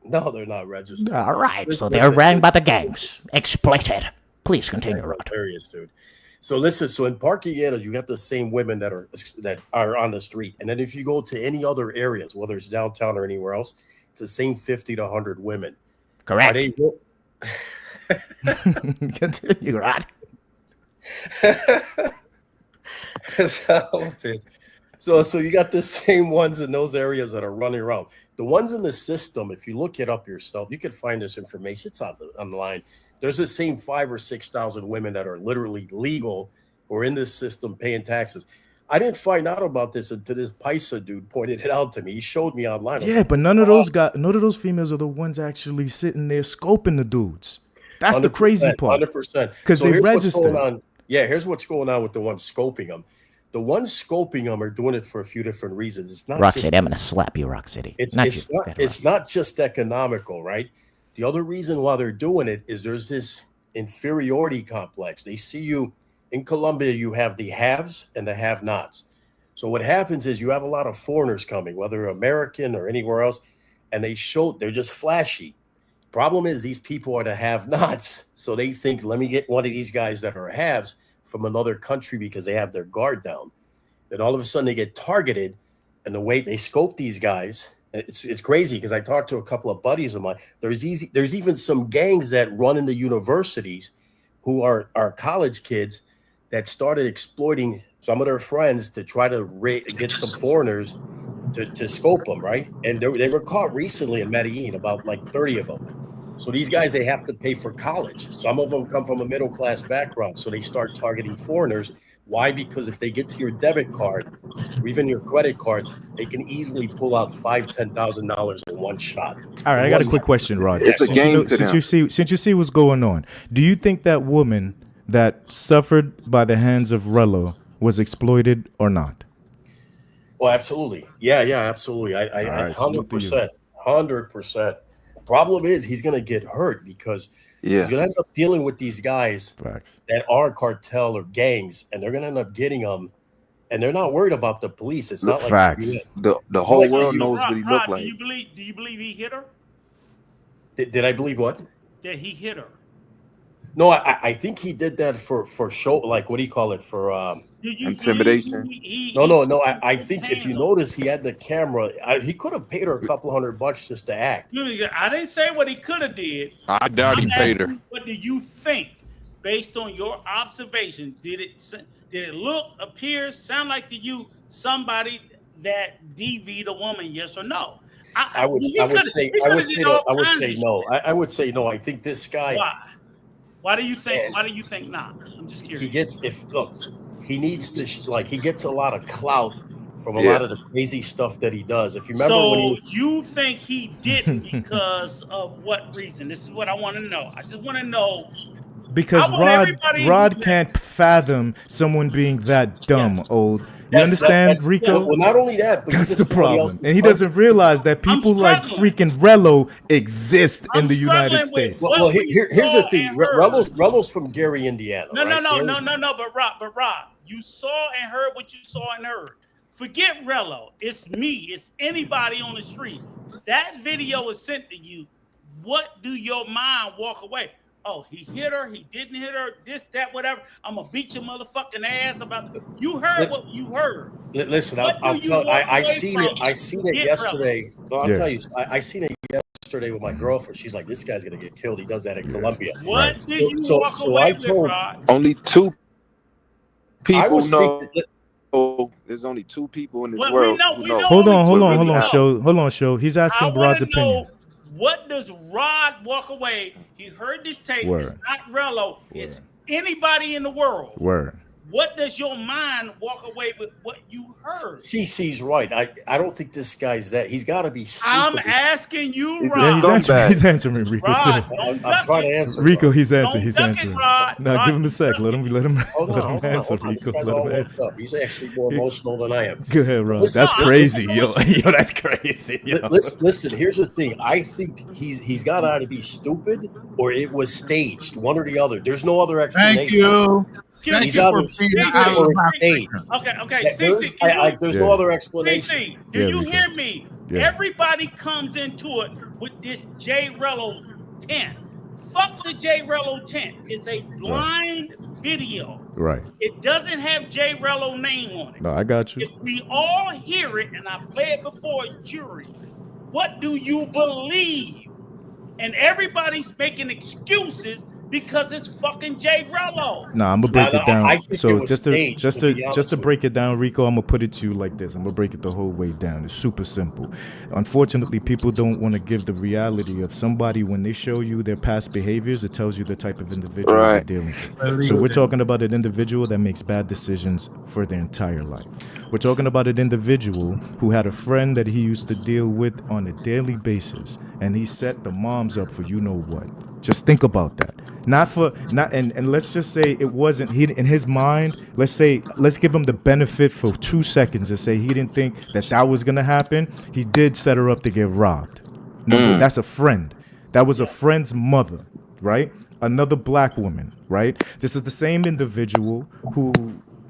No, they're not registered. All right, so they're ran by the gangs. Exploited. Please continue, Rod. Hilarious, dude. So listen, so in Parquilleros, you got the same women that are on the street. And then if you go to any other areas, whether it's downtown or anywhere else, it's the same 50 to 100 women. Correct. Continue, Rod. So you got the same ones in those areas that are running around. The ones in the system, if you look it up yourself, you can find this information. It's on the line. There's the same 5,000 or 6,000 women that are literally legal or in this system paying taxes. I didn't find out about this until this Paisa dude pointed it out to me. He showed me online. Yeah, but none of those females are the ones actually sitting there scoping the dudes. That's the crazy part. 100%. Because they registered. Here's what's going on with the ones scoping them. The ones scoping them are doing it for a few different reasons. It's not Rock City, I'm going to slap you, Rock City. It's not just economical, right? The other reason why they're doing it is there's this inferiority complex. They see you in Colombia, you have the haves and the have-nots. So what happens is you have a lot of foreigners coming, whether American or anywhere else, and they're just flashy. Problem is these people are the have-nots. So they think, let me get one of these guys that are haves from another country because they have their guard down. Then all of a sudden they get targeted, and the way they scope these guys, it's crazy because I talked to a couple of buddies of mine. There's even some gangs that run in the universities who are college kids that started exploiting some of their friends to try to get some foreigners to scope them, right? And they were caught recently in Medellin, about like 30 of them. So these guys, they have to pay for college. Some of them come from a middle-class background, so they start targeting foreigners Why? Because if they get to your debit card or even your credit cards, they can easily pull out $5,000-$10,000 in one shot. All right, I got a quick question, Rod. It's a game to them. Since you see what's going on, do you think that woman that suffered by the hands of RELLO was exploited or not? Oh, absolutely. Yeah, absolutely. I 100%. 100%. The problem is he's going to get hurt because he's going to end up dealing with these guys that are cartel or gangs, and they're going to end up getting them, and they're not worried about the police. It's not like the whole world knows what he looked like. Do you believe he hit her? Did I believe what? That he hit her. No, I think he did that for show, like, what do you call it, for intimidation? No. I think if you notice, he had the camera. He could have paid her a couple $100 just to act. I didn't say what he could have did. I doubt he paid her. What do you think, based on your observation? Did it look, appear, sound like to you somebody that DV'd a woman? Yes or no? I would say no. I would say no. I think this guy. Why do you think? Why do you think not? I'm just curious. He needs to he gets a lot of clout from a lot of the crazy stuff that he does. If you remember you think he didn't because of what reason? This is what I want to know. I just want to know. Because Rod can't fathom someone being that dumb, old. You understand, Rico? Well, not only that, but that's the problem. And he doesn't realize that people like freaking RELLO exist in the United States. Well, here's the thing. RELLO's from Gary, Indiana. No. But Rod, you saw and heard what you saw and heard. Forget RELLO. It's me. It's anybody on the street. That video is sent to you. What do your mind walk away? Oh, he hit her. He didn't hit her. This, that, whatever. I'm gonna beat your motherfucking ass about. You heard what you heard. Listen, I'll tell you. I seen it yesterday. No, I'll tell you. I seen it yesterday with my girlfriend. She's like, "This guy's gonna get killed. He does that in Colombia." What did you walk away with, Rod? Only two people know. There's only two people in this world who know. Hold on, show. He's asking Rod's opinion. What does Rod walk away? He heard this tape. It's not RELLO. It's anybody in the world. What does your mind walk away with what you heard? CC's right. I don't think this guy's that. He's got to be stupid. I'm asking you, Rod. He's answering Rico, Rod, too. I'm trying to answer. Rico, he's answering. He's answering. Rod. Now, give him a sec. Let him answer, Rico. Let him answer. He's actually more emotional than I am. Go ahead, Rod. That's crazy. Yo, that's crazy. Listen, here's the thing. I think he's got to either be stupid or it was staged. One or the other. There's no other explanation. Thank you. Thank you for being out of my Okay. There's no other explanation. CC, do you hear me? Everybody comes into it with this JRELLO tent. Fuck the JRELLO tent. It's a blind video. Right. It doesn't have JRELLO name on it. No, I got you. If we all hear it, and I play it before a jury, what do you believe? And everybody's making excuses because it's fucking JRELLO. Nah, I'm gonna break it down. So just to break it down, Rico, I'm gonna put it to you like this. I'm gonna break it the whole way down. It's super simple. Unfortunately, people don't want to give the reality of somebody when they show you their past behaviors. It tells you the type of individual they're dealing with. So we're talking about an individual that makes bad decisions for their entire life. We're talking about an individual who had a friend that he used to deal with on a daily basis, and he set the moms up for you know what. Just think about that. And let's just say it wasn't he in his mind. Let's give him the benefit for 2 seconds and say he didn't think that was gonna happen. He did set her up to get robbed. That's a friend. That was a friend's mother, right? Another black woman, right? This is the same individual who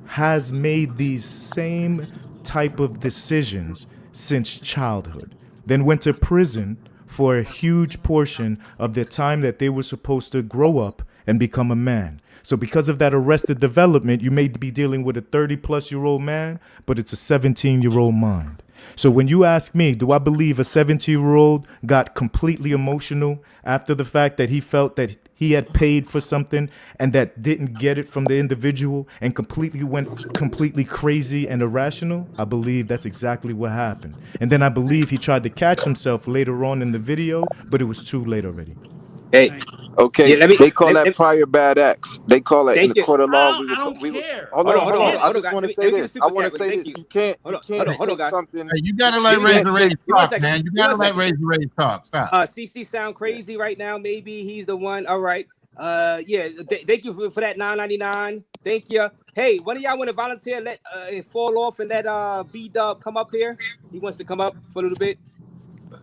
has made these same type of decisions since childhood, then went to prison for a huge portion of the time that they were supposed to grow up and become a man. So because of that arrested development, you may be dealing with a 30-plus-year-old man, but it's a 17-year-old mind. So when you ask me, do I believe a 17-year-old got completely emotional after the fact that he felt that he had paid for something and that didn't get it from the individual and went completely crazy and irrational? I believe that's exactly what happened. And then I believe he tried to catch himself later on in the video, but it was too late already. Hey, Okay, they call that prior bad acts. They call it in the court of law. I don't care. Hold on. I just want to say this. I want to say this. You can't take something. Hey, you gotta let Razor talk, man. You gotta let Razor talk. Stop. CC sound crazy right now. Maybe he's the one. All right. Yeah. Thank you for that $9.99. Thank you. Hey, one of y'all want to volunteer? Let it fall off and let B-Dub come up here. He wants to come up for a little bit.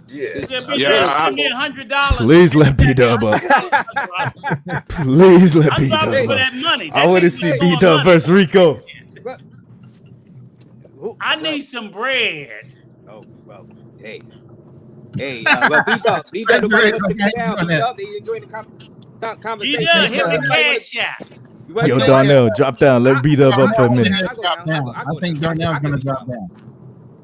Give me $100. Please let B-Dub up. Please let B-Dub up. For that money. I want to see B-Dub versus Rico. I need some bread. Oh, well, hey. Well, B-Dub, the money wants to come down. B-Dub, they enjoying the conversation. B-Dub, hit the cash out. Yo, Darnell, drop down. Let B-Dub up for a minute. I think Darnell's gonna drop down.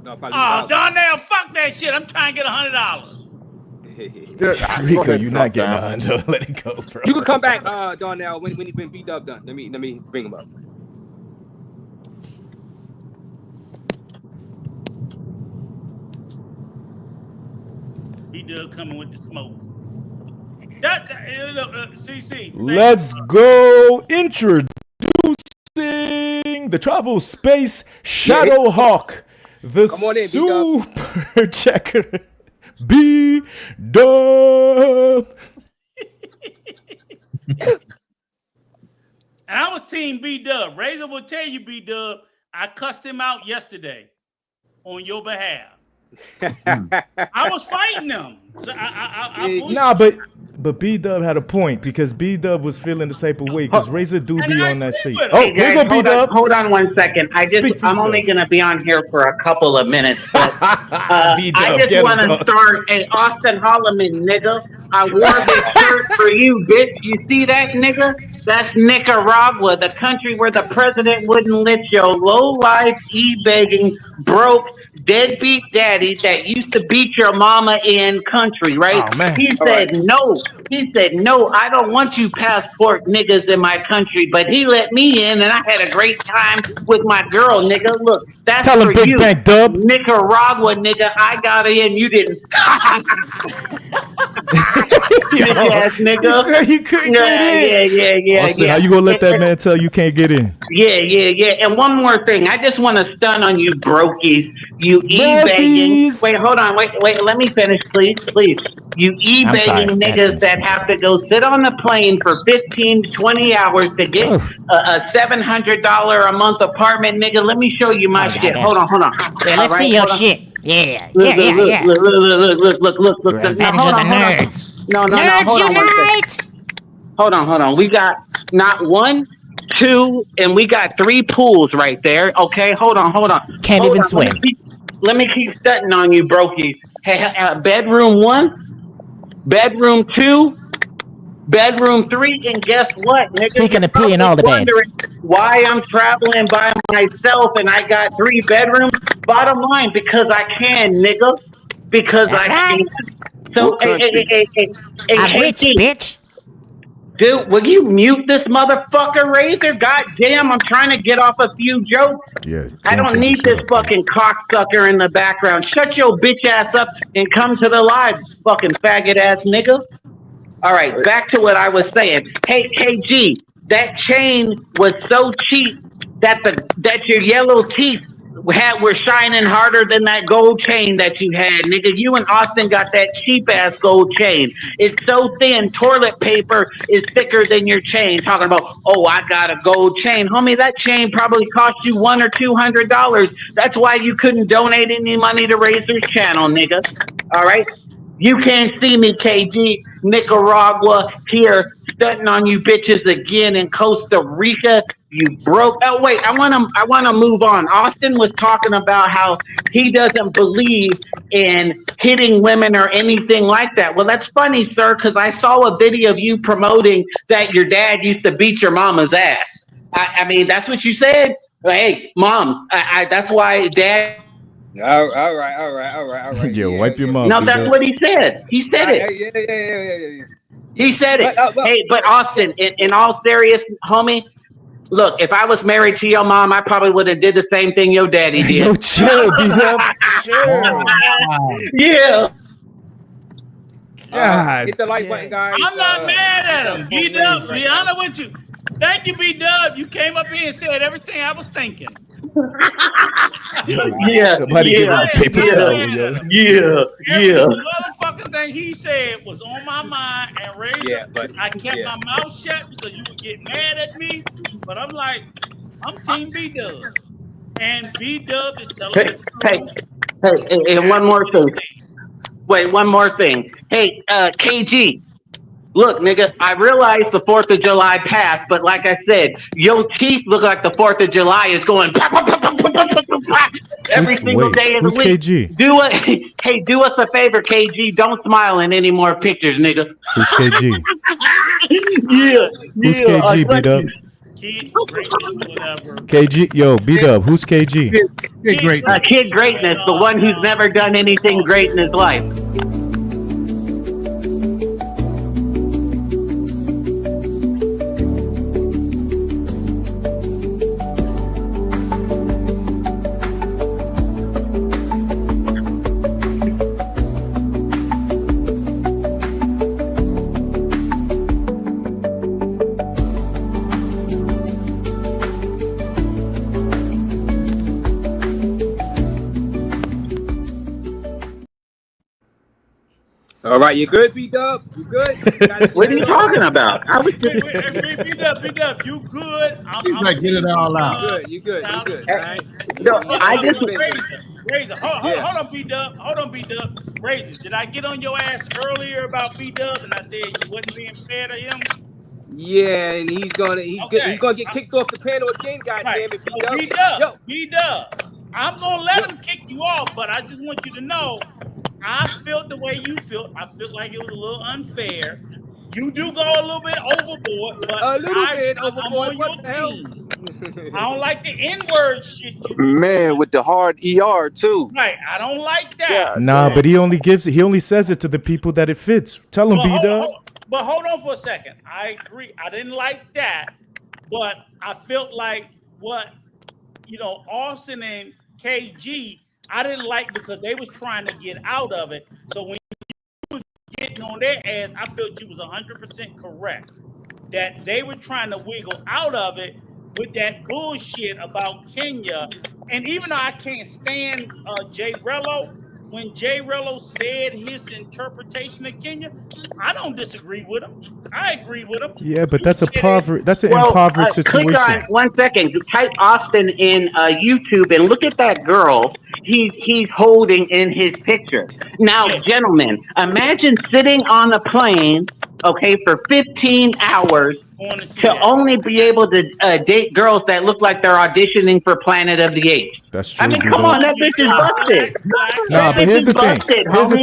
Oh, Darnell, fuck that shit. I'm trying to get $100. Rico, you're not getting $100. Let it go, bro. You can come back, Darnell, when B-Dub done. Let me bring him up. B-Dub coming with the smoke. CC. Let's go. Introducing the Travel Space Shadow Hawk. The Super Checker B-Dub. And I was team B-Dub. Razor will tell you, B-Dub, I cussed him out yesterday on your behalf. I was fighting them. So but B-Dub had a point because B-Dub was feeling the type of way because Razor do be on that shit. Hey guys, hold on 1 second. I'm only gonna be on here for a couple of minutes, but I just want to start. Hey, Austin Holloman, nigga, I wore this shirt for you, bitch. You see that, nigga? That's Nicaragua, the country where the president wouldn't let your low-life, e-begging, broke, deadbeat daddy that used to beat your mama in country, right? Oh, man. He said no. He said, no, I don't want you passport niggas in my country, but he let me in and I had a great time with my girl, nigga. Look, that's Tell him, for Big you. Bank Dub. Nicaragua, nigga, I got in, you didn't. Yes, nigga. You said you couldn't get in. Yeah. Austin, how you gonna let that man tell you can't get in? Yeah. And one more thing. I just want to stun on you brokies. You e-begging. Wait, hold on. Wait. Let me finish, please. You e-begging niggas that have to go sit on the plane for 15 to 20 hours to get a $700 a month apartment, nigga. Let me show you my shit. Hold on. Yeah, let's see your shit. Yeah. Look. Now, hold on. No. Hold on. We got not 1, 2, and we got 3 pools right there. Okay, hold on. Can't even swim. Let me keep stunting on you, brokies. Hey, bedroom 1, bedroom 2, bedroom 3, and guess what, nigga? Speaking of peeing all the beds. Why I'm traveling by myself and I got 3 bedrooms? Bottom line, because I can, nigga. Because I can. So, hey, I'm rich, bitch. Dude, will you mute this motherfucker, Razor? God damn, I'm trying to get off a few jokes. Yeah. I don't need this fucking cocksucker in the background. Shut your bitch ass up and come to the live, fucking faggot ass nigga. All right, back to what I was saying. Hey, KG, that chain was so cheap that your yellow teeth were shining harder than that gold chain that you had, nigga. You and Austin got that cheap ass gold chain. It's so thin, toilet paper is thicker than your chain. Talking about, oh, I got a gold chain, homie. That chain probably cost you $100 or $200. That's why you couldn't donate any money to Razor's channel, nigga. All right. You can't see me, KG. Nicaragua here, stunting on you bitches again in Costa Rica. You broke. Oh wait, I want to move on. Austin was talking about how he doesn't believe in hitting women or anything like that. Well, that's funny, sir, because I saw a video of you promoting that your dad used to beat your mama's ass. I mean, that's what you said. Hey, mom, that's why dad. All right. Yeah, wipe your mouth. No, that's what he said. He said it. Yeah. He said it. Hey, but Austin, in all seriousness, homie, look, if I was married to your mom, I probably would have did the same thing your daddy did. Yo, chill, B-Dub. Chill. Yeah. Hit the like button, guys. I'm not mad at him. B-Dub, be honest with you. Thank you, B-Dub. You came up here and said everything I was thinking. Somebody give him a paper towel, yo. Every motherfucking thing he said was on my mind, and Razor, I kept my mouth shut because you would get mad at me. But I'm like, I'm Team B-Dub. And B-Dub is telling the truth. Hey, one more thing. Wait, one more thing. Hey, KG. Look, nigga, I realize the 4th of July passed, but like I said, your teeth look like the 4th of July is going every single day of the week. KG? Do us a favor, KG. Don't smile in any more pictures, nigga. Who's KG? Who's KG, B-Dub? Kid Greatness, whatever. KG, yo, B-Dub, who's KG? Kid Greatness, the one who's never done anything great in his life. All right, you good, B-Dub? You good? What are you talking about? I was just... B-Dub, you good? He's like, get it all out. You good. Right? No, I just... Razor, hold on, B-Dub. Razor, did I get on your ass earlier about B-Dub and I said you wasn't being fair to him? Yeah, and he's gonna get kicked off the panel again, goddamn it, B-Dub. I'm gonna let him kick you off, but I just want you to know I felt the way you felt. I felt like it was a little unfair. You do go a little bit overboard, but I'm on your team. I don't like the N-word shit. Man, with the hard ER too. Right, I don't like that. Nah, but he only says it to the people that it fits. Tell him, B-Dub. But hold on for a second. I agree. I didn't like that, but I felt like Austin and KG, I didn't like because they was trying to get out of it. So when you was getting on their ass, I felt you was 100% correct. That they were trying to wiggle out of it with that bullshit about Kenya. And even though I can't stand JRELLO, when JRELLO said his interpretation of Kenya, I don't disagree with him. I agree with him. Yeah, but that's an impoverished situation. Click on 1 second. Type Austin in YouTube and look at that girl he's holding in his picture. Now, gentlemen, imagine sitting on a plane, okay, for 15 hours to only be able to date girls that look like they're auditioning for Planet of the Apes. That's true. I mean, come on, that bitch is busted. Nah, but here's the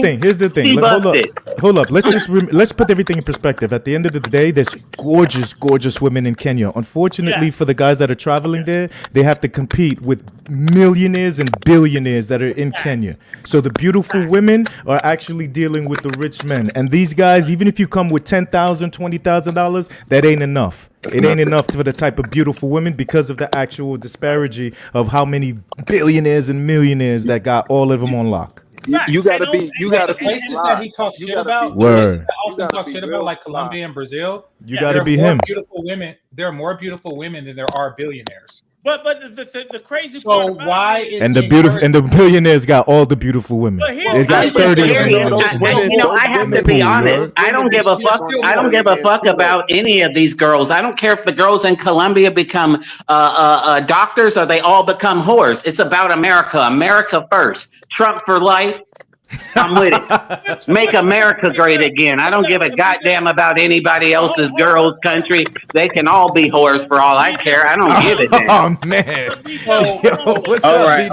thing. Here's the thing. Hold up. Let's put everything in perspective. At the end of the day, there's gorgeous women in Kenya. Unfortunately, for the guys that are traveling there, they have to compete with millionaires and billionaires that are in Kenya. So the beautiful women are actually dealing with the rich men. And these guys, even if you come with $10,000, $20,000, that ain't enough. It ain't enough for the type of beautiful women because of the actual disparity of how many billionaires and millionaires that got all of them on lock. You gotta be places that he talks shit about. Word. Austin talks shit about, like Colombia and Brazil. You gotta be him. Beautiful women. There are more beautiful women than there are billionaires. But the crazy part about why it is and the billionaires got all the beautiful women. They got 30 of them. I have to be honest. I don't give a fuck. I don't give a fuck about any of these girls. I don't care if the girls in Colombia become doctors or they all become whores. It's about America. America first. Trump for life. I'm with it. Make America great again. I don't give a goddamn about anybody else's girl's country. They can all be whores for all I care. I don't give a damn. Oh man. Yo, what's all up, right,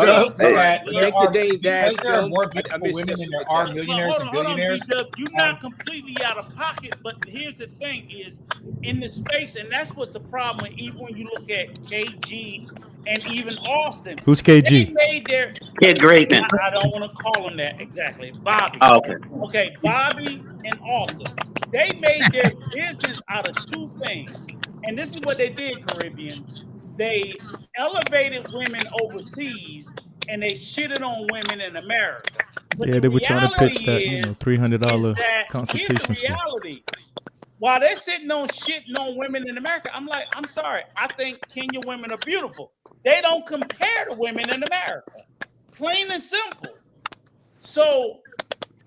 B-Dub? There are more beautiful women than there are millionaires and billionaires. You're not completely out of pocket, but here's the thing: is in the space, and that's what's the problem. Even when you look at KG and even Austin, Who's KG? They made their Kid Greatness. I don't want to call him that exactly. Bobby. Oh, okay. Okay, Bobby and Austin. They made their business out of two things, and this is what they did, Caribbean. They elevated women overseas, and they shitted on women in America. But Yeah, the they were trying to pitch reality that, is $300 that here's the consultation fee. reality. While they're sitting on shitting on women in America, I'm like, I'm sorry. I think Kenya women are beautiful. They don't compare to women in America. Plain and simple. So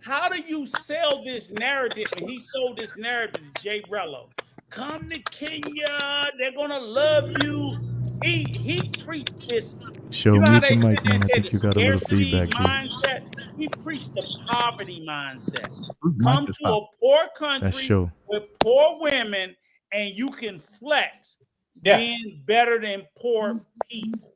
how do you sell this narrative? And he sold this narrative to JRELLO. Come to Kenya. They're going to love you. He preached this. Show, You know how mute they your sit mic, there and man. I say the think you got a little scarcity feedback, G. mindset? He preached the poverty mindset. Mic Come is to hot. a poor That's country show. with poor women and you can flex being better than poor people.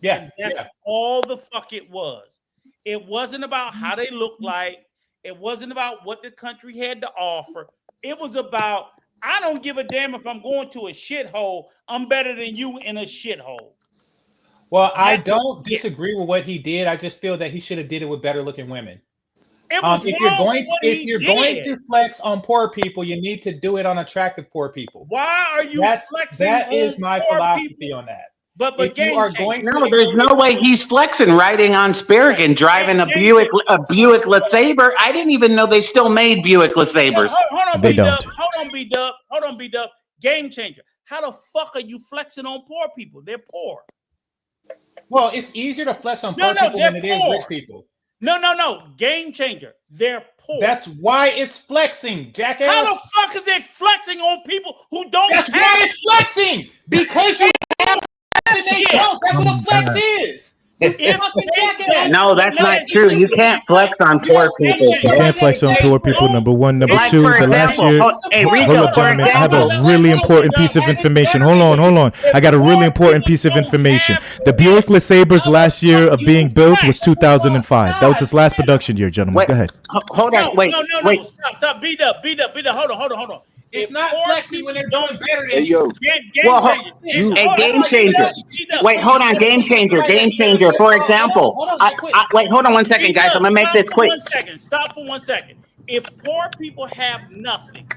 And that's all the fuck it was. It wasn't about how they looked like. It wasn't about what the country had to offer. It was about, I don't give a damn if I'm going to a shithole. I'm better than you in a shithole. Well, I don't disagree with what he did. I just feel that he should have did it with better looking women. It was If you're wrong going, for what if he you're did. going to flex on poor people, you need to do it on attractive poor people. Why are you flexing That on is my poor philosophy people? on that. But if you are going No, there's no way he's flexing riding on Spirigan, driving a Buick LeSabre. I didn't even know they still made Buick LeSabres. Hold on, They B-Dub. don't. Hold on, B-Dub. Game changer. How the fuck are you flexing on poor people? They're poor. Well, it's easier to flex on poor people than it is rich people. No. Game changer. They're poor. That's why it's flexing, jackass. How the fuck is they flexing on people who don't That's have why it's flexing. Because you have and they don't. That's what a flex is. No, that's not true. You can't flex on poor people. You can't flex on poor people, number one. Number Like, two, for the last example, year. hey, Rico, Hold up, for gentlemen. I have a example. really important piece of information. Hold on. I got a really important piece of information. The Buick LeSabre's last year of being built was 2005. That was its last production year, gentlemen. Wait, Go ahead. Hold on. Wait. Stop. Beat up. Hold on. It's not flexing when they're doing better than yo. Game changer. Wait, hold on. Game changer. For example, wait, hold on 1 second, guys. I'm gonna make this quick. Stop for 1 second. If poor people have nothing,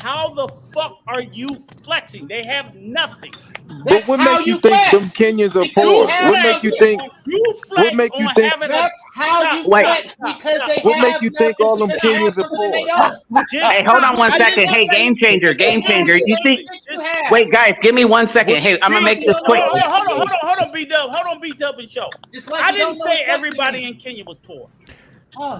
how the fuck are you flexing? They have nothing. But what make you think them Kenyans are poor? What make you think? What make you think? That's how you flex because they What have make you think all them nothing, Kenyans are something they poor? don't. Hey, hold on 1 second. Hey, game changer. You see? Wait, guys, give me 1 second. Hey, I'm gonna make this quick. Hold on, B-Dub and show. I didn't say everybody in Kenya was poor.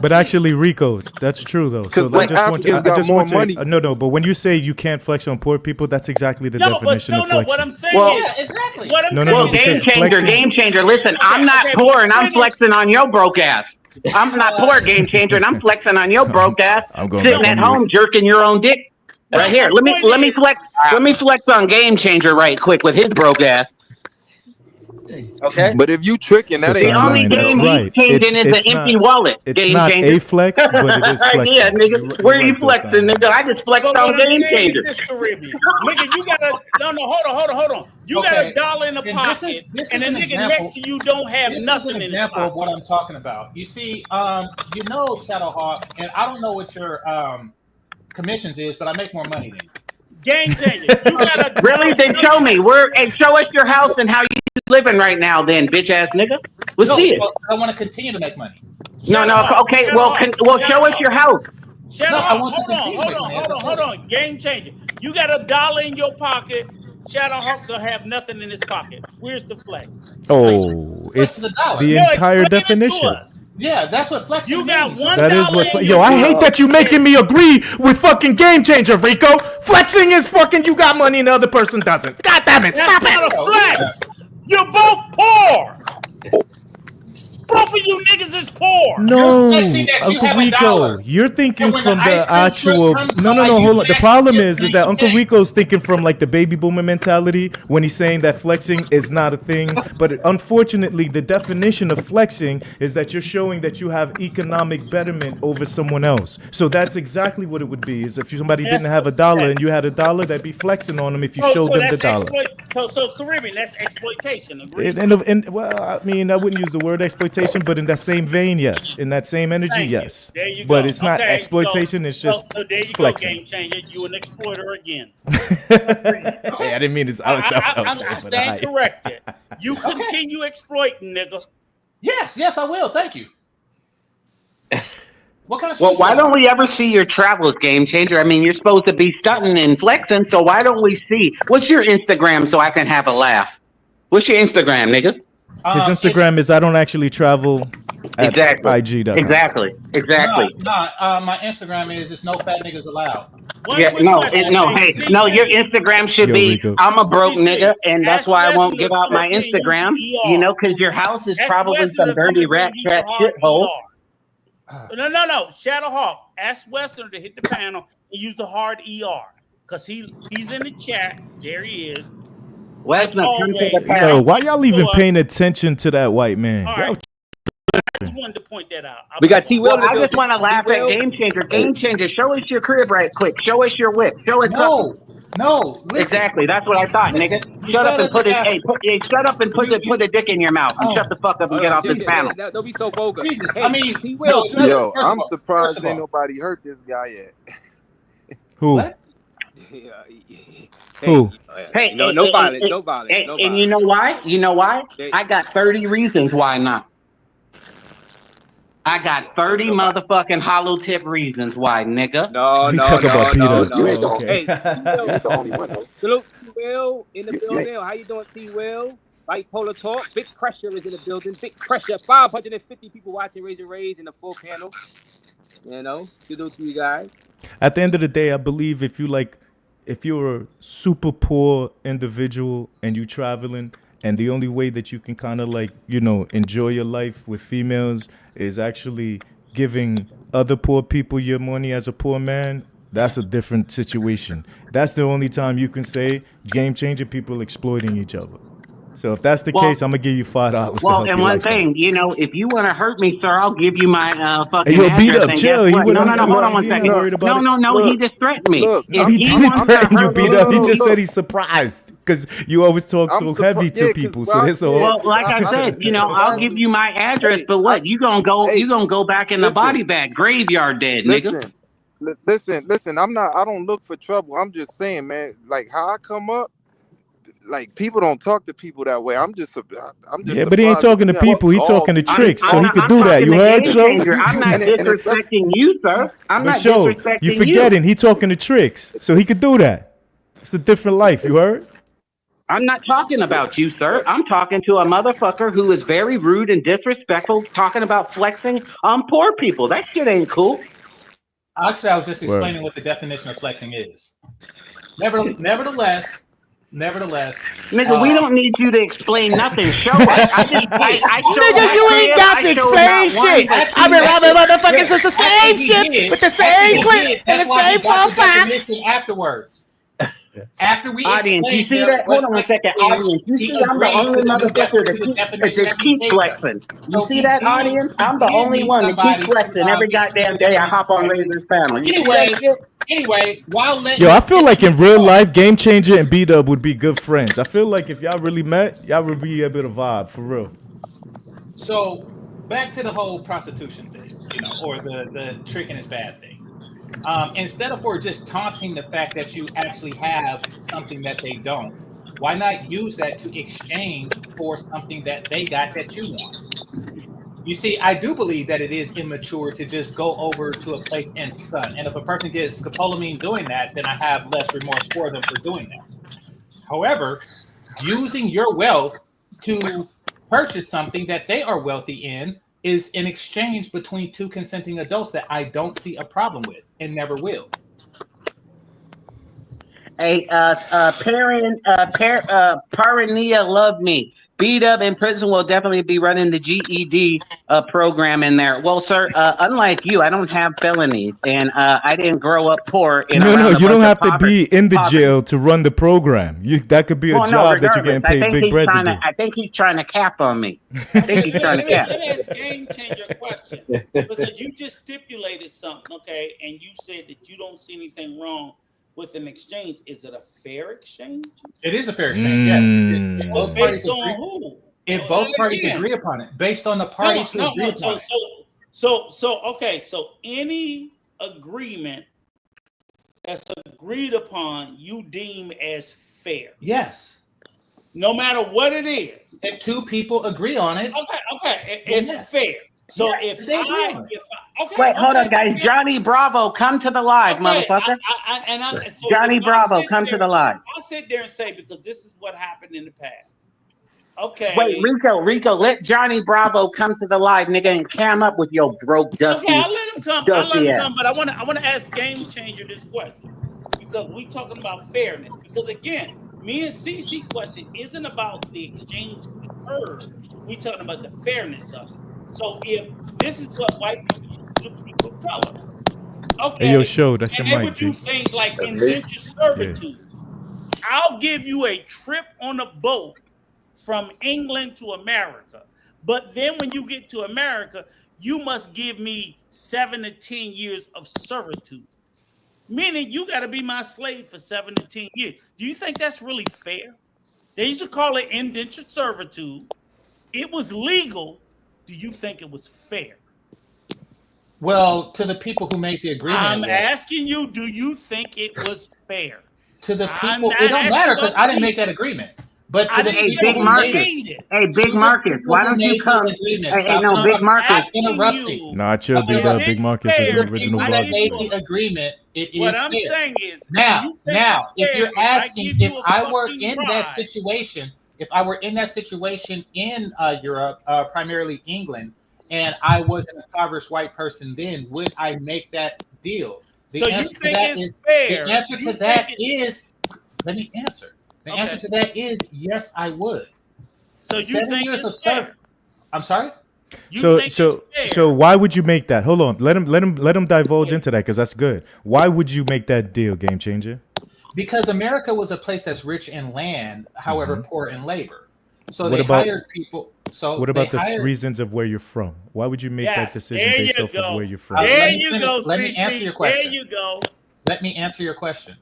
But actually, Rico, that's true though. So Like Africans got more money. No. But when you say you can't flex on poor people, that's exactly the definition of flexing. What I'm saying is, exactly. Game changer. Listen, I'm not poor and I'm flexing on your broke ass. I'm not poor, game changer, and I'm flexing on your broke ass. Sitting at home jerking your own dick. Right here. Let me flex. Let me flex on game changer right quick with his broke ass. Okay. But if you tricking, that The ain't only game he's changing is the empty wallet. It's Game not changer. a flex, but it is flexing. Yeah, nigga. Where are you flexing, nigga? I just flexed on game changer. Nigga, you gotta hold on. You got $1 in the pocket, and the nigga next to you don't have nothing in his pocket. Example of what I'm talking about. You see, Shadowhawk, and I don't know what your commissions is, but I make more money than you. Game changer. You gotta really? Then show me. Show us your house and how you living right now. Then, bitch ass nigga. Let's see it. I want to continue to make money. No. Okay. Well, show us your house. Hold on. Game changer. You got $1 in your pocket. Shadowhawk will have nothing in his pocket. Where's the flex? Oh, it's the entire definition. Yeah, that's what flexing You got means. $1. That is what. Yo, I hate that you making me agree with fucking game changer, Rico. Flexing is fucking. You got money and the other person doesn't. God damn it! Stop That's not it. a flex. You're both poor. Both of you niggas is poor. No, Uncle Rico, you're thinking from the actual. No, hold on. The problem is that Uncle Rico's thinking from like the baby boomer mentality when he's saying that flexing is not a thing. But unfortunately, the definition of flexing is that you're showing that you have economic betterment over someone else. So that's exactly what it would be. Is if somebody didn't have $1 and you had $1, that'd be flexing on them if you showed them the $1. So Caribbean, that's exploitation. And well, I mean, I wouldn't use the word exploitation, but in that same vein, yes. In that same energy, yes. There you but go. it's not exploitation. It's just so there you flexing. go, game changer. You an exploiter again. Hey, I didn't mean to. I stand corrected. You continue exploiting, nigga. Yes, I will. Thank you. What kind of Well, shoes you why don't on? we ever see your travels, Game Changer? I mean, you're supposed to be stunting and flexing, so why don't we see? What's your Instagram so I can have a laugh? What's your Instagram, nigga? His It's Instagram is I don't actually travel at Exactly. IG.com. Exactly. Exactly. my Instagram is it's no fat niggas allowed. One Yeah, quick no, question. no, Hey, hey, no, your CC, Instagram should Yo, be Rico. I'm a broke CC, nigga, and that's ask why I Western won't to give out come my up here and use Instagram, the you ER. know, because your house is Ask probably Western some to come dirty up here rat and use the trap hard shithole. No. Shadowhawk. Ask Western to hit the panel and use the hard ER. Because he's in the chat. There he is. Like Western, come to the always. Yo, panel. why y'all even So, paying attention to that white man? all Y'all right. I just wanted to point that out. We got T. Will Well, in the I just building. want to laugh at T-Will. Game Changer. Game Changer, show us your crib right quick. Show us your whip. Show us something. No, listen. Exactly. That's what I thought, nigga. Listen, you Shut up better and put it. ask. Hey, shut up and put a dick in your mouth and shut Oh, the fuck up and Hold get on, off this Jesus. panel. Don't be so vulgar. Jesus. Hey, I mean, T. no, Will. you better, Yo, first of I'm all, first surprised of ain't all, nobody hurt this guy yet. Who? what? Who? Hey, No violence. No violence. No and you violence. know why? You know why? They- I got 30 reasons why not. I got 30 motherfucking hollow tip reasons why, nigga. No, He no, talk about no, beat no, up. no. Oh, okay. Hey, T. Will. Salute T. Will in the building. How you doing, T. Will? Bipolar Talk. Big Pressure is in the building. Big Pressure. 550 people watching Raise and Raise in the full panel. You know, salute to you guys. At the end of the day, I believe if you're a super poor individual and you traveling, and the only way that you can kind of like, enjoy your life with females is actually giving other poor people your money as a poor man, that's a different situation. That's the only time you can say game changer people exploiting each other. So if that's the Well, case, I'm gonna give you $5 to well, help and your one life out. thing, if you want to hurt me, sir, I'll give you my Hey, fucking yo, beat address. up, And guess chill. He what? No, wasn't. hold on one He second. not worried about No, it. no, no. He Look, just threatened me. look, If He he didn't wants to threaten you, hurt beat me, up. He just look. said he's surprised because you always talk I'm so heavy surprised. to Yeah, people. cause So that's all. well, cause like I I said, done I'll give exactly. you my address. Hey, But what? You gonna go back in the listen, body bag, graveyard dead, nigga. listen. I don't look for trouble. I'm just saying, man. Like how I come up, like people don't talk to people that way. I'm just Yeah, but he ain't surprised that talking to you have the people. He gall talking to to even tricks. So he talk to could I'm do me. that. talking You to heard, game show? changer. I'm not And especially, disrespecting you, sir. I'm But not show, you disrespecting you. forgetting he talking to tricks. So he could do that. It's a different life. You heard? I'm not talking about you, sir. I'm talking to a motherfucker who is very rude and disrespectful, talking about flexing on poor people. That shit ain't cool. Actually, I was just Word. explaining what the definition of flexing is. Nevertheless, Nigga, we don't need you to explain nothing. Show us. actually, he I did. showed Nigga, my you ain't crib. got I to showed explain not one, shit. but I've two been robbing niggas. motherfuckers. It's the same shit with the same clip and the That's why same he got the 4-5. definition afterwards. After we Audience, you explained see him that? Hold what on one flexing second. is, Audience, you he see I'm the agreed only to the motherfucker the that definition just that we keep gave him. flexing. You So see that, audience? I'm the he did only need one that keep somebody to flexing every explain goddamn the day I definition hop of on flexing. Razor's panel. You see that shit? Anyway, while letting Yo, I him feel like finish in his real thought, life, Game Changer and B-Dub would be good friends. I feel like if y'all really met, y'all would be a bit of vibe, for real. so back to the whole prostitution thing, or the tricking is bad thing. Instead of for just taunting the fact that you actually have something that they don't, why not use that to exchange for something that they got that you want? You see, I do believe that it is immature to just go over to a place and stun. And if a person gets scopolamine doing that, then I have less remorse for them for doing that. However, using your wealth to purchase something that they are wealthy in is an exchange between two consenting adults that I don't see a problem with and never will. Parania love me. B-Dub in prison will definitely be running the GED program in there. Well, sir, unlike you, I don't have felonies, and I didn't grow up poor and No, around a you don't bunch of have to be in the poverty. jail to run the program. That could be a Well, no, job that you're regardless, getting paid big bread to do. I think he's trying to cap on me. I think he's trying to cap. Let me ask Game Changer a question. Because you just stipulated something, okay, and you said that you don't see anything wrong with an exchange. Is it a fair exchange? It is a fair exchange, yes. If both parties Based on agree, who? if both parties agree upon it, based on the parties who agree upon it. So any agreement that's agreed upon, you deem as fair. Yes. No matter what it is. If two people agree on it. Okay. It's fair. So Yes, okay, wait, hold on, okay, guys. okay. Johnny Bravo, come to the live, Okay, motherfucker. so Johnny if Bravo, come to the live. I sit there and say, because this is what happened in the past. Wait, Okay. Rico, let Johnny Bravo come to the live, nigga, and cam up with your broke, dusty, Okay, I'll let him come. ass. But I want to ask Game Changer this question because we talking about fairness. Because again, me and CC question isn't about the exchange occurred. We talking about the fairness of it. So if this is what white people used to do to people of color, Hey, yo, okay, show, that's your and they mic, would do G. things like That's me. indentured Yeah. servitude. I'll give you a trip on a boat from England to America. But then when you get to America, you must give me 7 to 10 years of servitude. Meaning you got to be my slave for 7 to 10 years. Do you think that's really fair? They used to call it indentured servitude. It was legal. Do you think it was fair? Well, to the people who made the agreement, I'm asking you, do you think it was fair? To the I'm people, not it don't matter asking because about I the didn't make people. that agreement. But to I the didn't say people who who made made it. Hey, Big Marcus, why don't you come? Hey, no, Big Marcus. Stop interrupting. Nah, chill, Is Big it Marcus is To an the fair? original people I that blogger. give made you the agreement, it what is I'm fair. saying is, do you think Now, it's if fair you're if I asking, give if you a I were fucking in ride? that situation, if I were in that situation in Europe, primarily England, and I was an impoverished white person, then would I make that deal? The So you answer to think that it's is fair? the answer You to think that it? is. Let me answer. The answer Okay. to that is yes, I would. So you 7 think years of it's fair? service. I'm sorry. You So think it's fair? why would you make that? Hold on, let him divulge into that because that's good. Why would you make that deal, Game Changer? Because America was a place that's rich in land, however, Mm-hmm. poor in labor. So What they about hired people. So what they about the hired. reasons of where you're from? Why would you make that Yes. decision There based you off of where go. you're from? There Let me you finish. go, Let me answer CC. your There question. you go. Let me answer your question.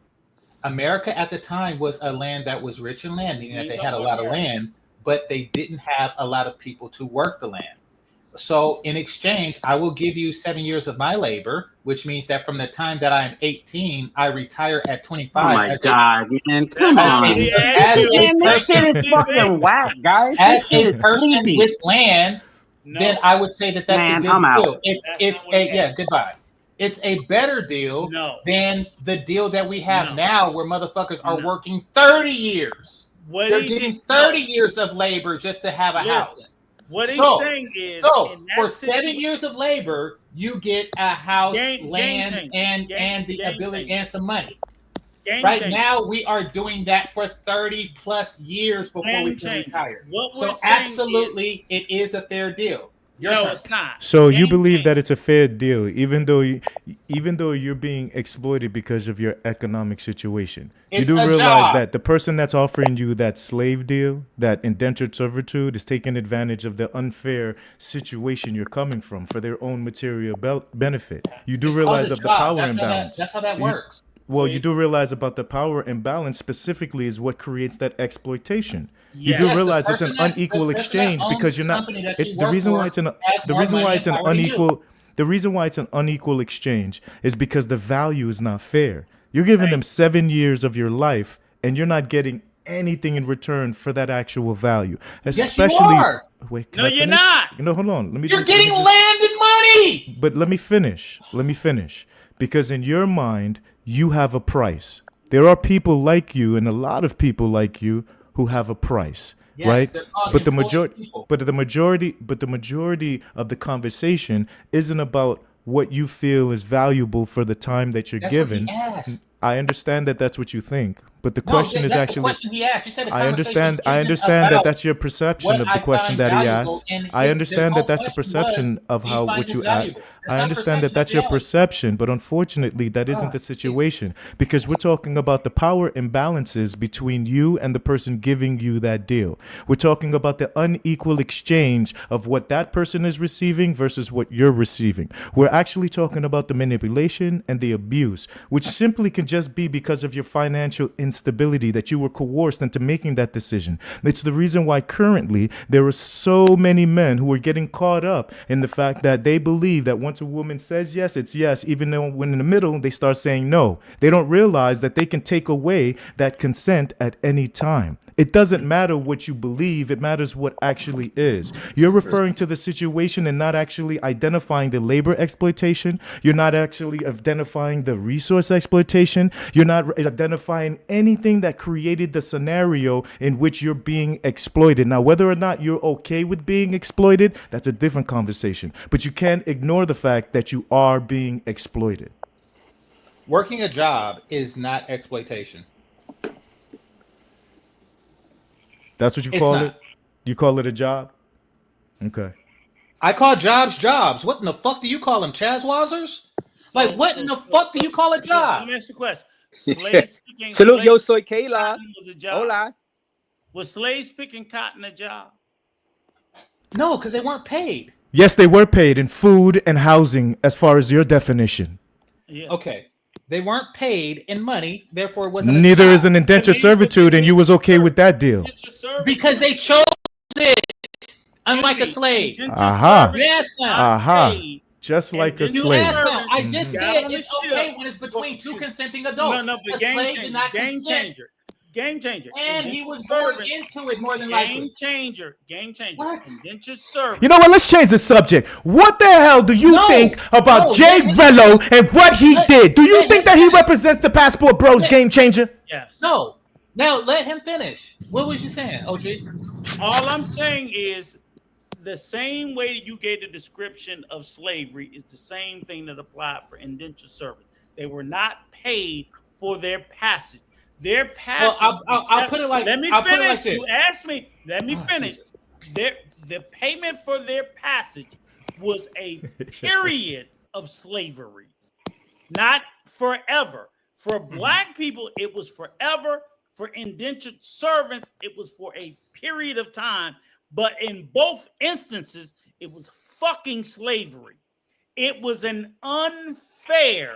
America at the time was a land that was rich in land, meaning that they had a lot of land, but they didn't have a lot of people to work the land. So in exchange, I will give you 7 years of my labor, which means that from the time that I'm 18, I retire at 25. Oh my God, man. Come That's on. what he asked you. Man, this shit is fucking whack, guys. This As shit a is person sleepy. with land, then I would say that that's a Man, good I'm out. deal. It's a yeah, goodbye. It's a better deal than the deal that we have now where motherfuckers are working 30 years. What They're he getting did- 30 years of labor just to have a Listen, house. what he's So, saying is, so in that for 7 situation- years of labor, you get a house, Game land, changer. and the Game ability changer. and some money. Game Right changer. now, we are doing that for 30 plus years before we Game can changer. retire. What So we're saying absolutely, it is a fair deal. Your No, turn. it's not. So you believe that it's a fair deal, even though you're being exploited because of your economic situation. You It's do a realize job. that the person that's offering you that slave deal, that indentured servitude, is taking advantage of the unfair situation you're coming from for their own material benefit. You do It's realize called a of the job. power That's how that- imbalance. that's how that You- works. Well, you do realize about the power imbalance specifically is what creates that exploitation. You Yes. do Yes, the realize it's an person that- unequal the person that exchange owns because you're the not. company that you The work reason why for it's an has the more reason why money it's an and power than you. unequal the reason why it's an unequal exchange is because the value is not fair. You're giving them 7 years of your life and you're not getting anything in return for that actual value. Yes, you Especially are. wait, can No, I you're finish? not. No, hold on. Let me You're just let me getting just- land and money. but let me finish. Let me finish. Because in your mind, you have a price. There are people like you and a lot of people like you who have a price, Yes, right? they're called But the employed majority people. but the majority of the conversation isn't about what you feel is valuable for the time that you're That's what he given. asked. I understand that that's what you think, but the No, question is that's the actually question he asked. You said the I understand. conversation I isn't understand that about that's your perception what of the I question find that he valuable, asked. and I the understand whole that that's the question was, perception of do you how find what this you ask. valuable? That's I not understand that perception, that's that's your reality. perception, but unfortunately, that isn't the situation because we're talking about the power imbalances between you and the person giving you that deal. We're talking about the unequal exchange of what that person is receiving versus what you're receiving. We're actually talking about the manipulation and the abuse, which simply can just be because of your financial instability that you were coerced into making that decision. It's the reason why currently there are so many men who are getting caught up in the fact that they believe that once a woman says yes, it's yes, even though when in the middle they start saying no. They don't realize that they can take away that consent at any time. It doesn't matter what you believe. It matters what actually is. You're referring to the situation and not actually identifying the labor exploitation. You're not actually identifying the resource exploitation. You're not identifying anything that created the scenario in which you're being exploited. Now, whether or not you're okay with being exploited, that's a different conversation. But you can't ignore the fact that you are being exploited. Working a job is not exploitation. That's what you call it? You call it a job? Okay. I call jobs jobs. What in the fuck do you call them? Chazwazzers? Like, what in the fuck do you call a job? Let me ask you a question. Slaves picking, Salute, yo soy Kayla. Was a job. Hola. Was slaves picking cotton a job? No, because they weren't paid. Yes, they were paid in food and housing as far as your definition. Yeah. Okay. They weren't paid in money, therefore it wasn't Neither is an indentured servitude, and you was okay with that deal. because they chose it, unlike a slave. Aha. Yes, now. Aha. Just like a You slave. asked them. I just said it's okay when it's between two consenting adults. No, but a slave did not game consent. changer. Game changer. And he was born into it more than likely. Game changer. Game changer. What? Indentured servant. You know what? Let's change the subject. What the hell do you think about JRELLO and what he did? Do you think that he represents the Passport Bros game changer? Yes. No. Now let him finish. What was you saying, OG? All I'm saying is the same way that you gave the description of slavery is the same thing that applied for indentured servants. They were not paid for their passage. Their passage. Well, I'll put it like. Let me I'll finish. Put it like this. You asked me. Let me finish. The payment for their passage was a period of slavery, not forever. For black people, it was forever. For indentured servants, it was for a period of time. But in both instances, it was fucking slavery. It was an unfair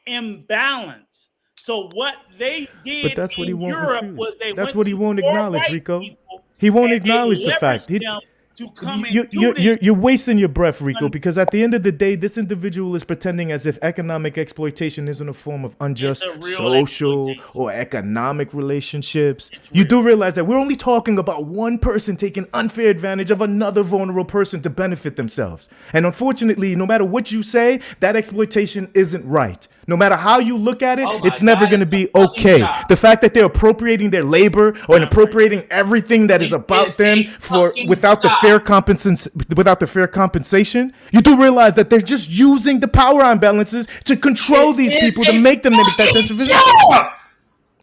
imbalance. So what they did But that's what he won't Europe refuse. was they That's went what he to won't poor acknowledge, white Rico. people He won't and they acknowledge the fact. leveraged them to come You're wasting your breath, Rico, because at the end of the day, this individual is pretending as if economic exploitation isn't a form of unjust social or economic relationships. You do realize that we're only talking about one person taking unfair advantage of another vulnerable person to benefit themselves. And unfortunately, no matter what you say, that exploitation isn't right. No matter how you look at it, it's never going to be okay. The fact that they're appropriating their labor or appropriating everything that is about them for without the fair compensation, you do realize that they're just using the power imbalances to control these people to make them make that sense of it.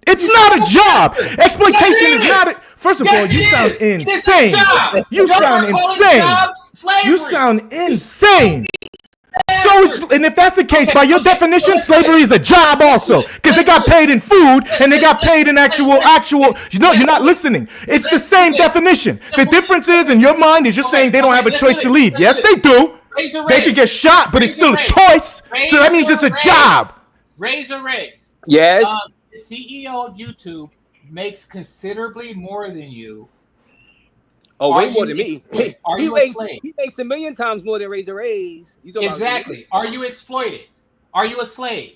It's not a job. Exploitation is not a. First of all, you sound insane. You sound insane. You sound insane. So, and if that's the case, by your definition, slavery is a job also, because they got paid in food and they got paid in actual. You know, you're not listening. It's the same definition. The difference is, in your mind, is you're saying they don't have a choice to leave. Yes, they do. They could get shot, but it's still a choice. So that means it's a job. Razor Riggs. Yes. The CEO of YouTube makes considerably more than you. Oh, way more than me. Are He you a makes slave? he makes a million times more than Razor Rays. Exactly. Are you exploited? Are you a slave?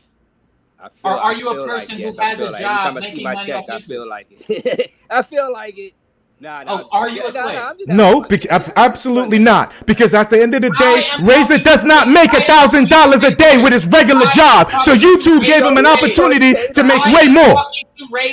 Or are you a person who has a job making money off I YouTube? feel like it. I feel like it. Nah. Oh, are you a slave? No, absolutely not. Because at the end of the day, Razor does not make $1,000 a day with his regular job. So YouTube gave him an opportunity to make way more.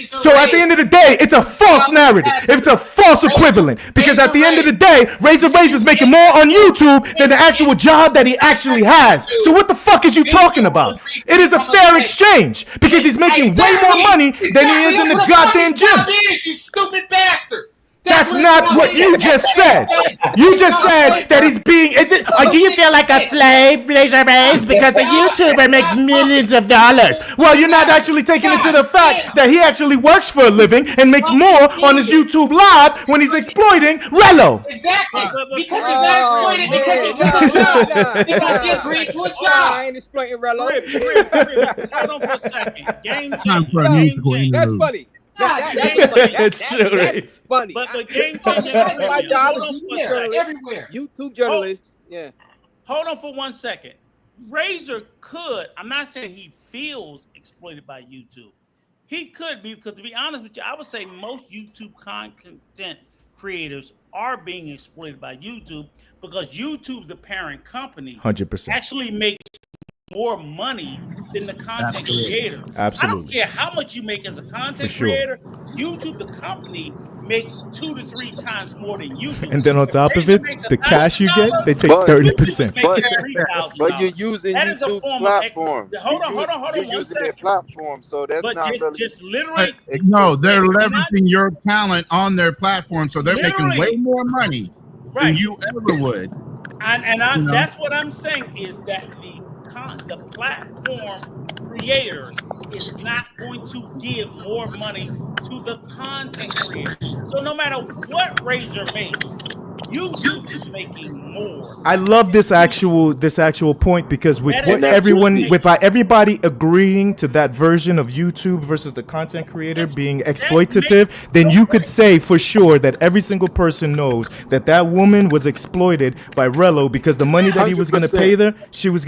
So at the end of the day, it's a false narrative. It's a false equivalent. Because at the end of the day, Razor is making more on YouTube than the actual job that he actually has. So what the fuck is you talking about? It is a fair exchange because he's making way more money than he is in the goddamn gym. You stupid bastard. That's not what you just said. You just said that he's being. Is it? Or do you feel like a slave, Razor Rays, because the YouTuber makes millions of dollars? Well, you're not actually taking into the fact that he actually works for a living and makes more on his YouTube live when he's exploiting RELLO. Exactly. Because he's not exploited because he took a job. Because he agreed to a job. I ain't exploiting Rello. Hold on for a second. Game changer. That's funny. It's true. That's funny. But the game changer. Everywhere. YouTube journalists. Yeah. Hold on for 1 second. Razor could. I'm not saying he feels exploited by YouTube. He could be, because to be honest with you, I would say most YouTube content creators are being exploited by YouTube because YouTube, the parent company, 100%. actually makes more money than the content creator. I don't Absolutely. care how much you make as a For content sure. creator. YouTube, the company, makes 2 to 3 times more than you do. And then on If top of Razor it, makes the cash you get, $1,000, they take But 30%. making but you're $3,000. using That is a YouTube's form of platform. hold on You're one using their second. platform, so that's But not really just But literally, no, they're we're not leveraging your talent on their platform, so they're making way literally more money than right. you ever would. You know, That's what I'm saying is that the platform creator is not going to give more money to the content creator. So no matter what Razor makes, YouTube is making more. I love this actual point because with That is what and that's YouTube everyone goofy. with making. everybody agreeing to that version of YouTube versus the content creator being That makes exploitative, then no you could say for sure that every single person knows that that woman was exploited by Rello because the money that he was going to pay 100%. her, he was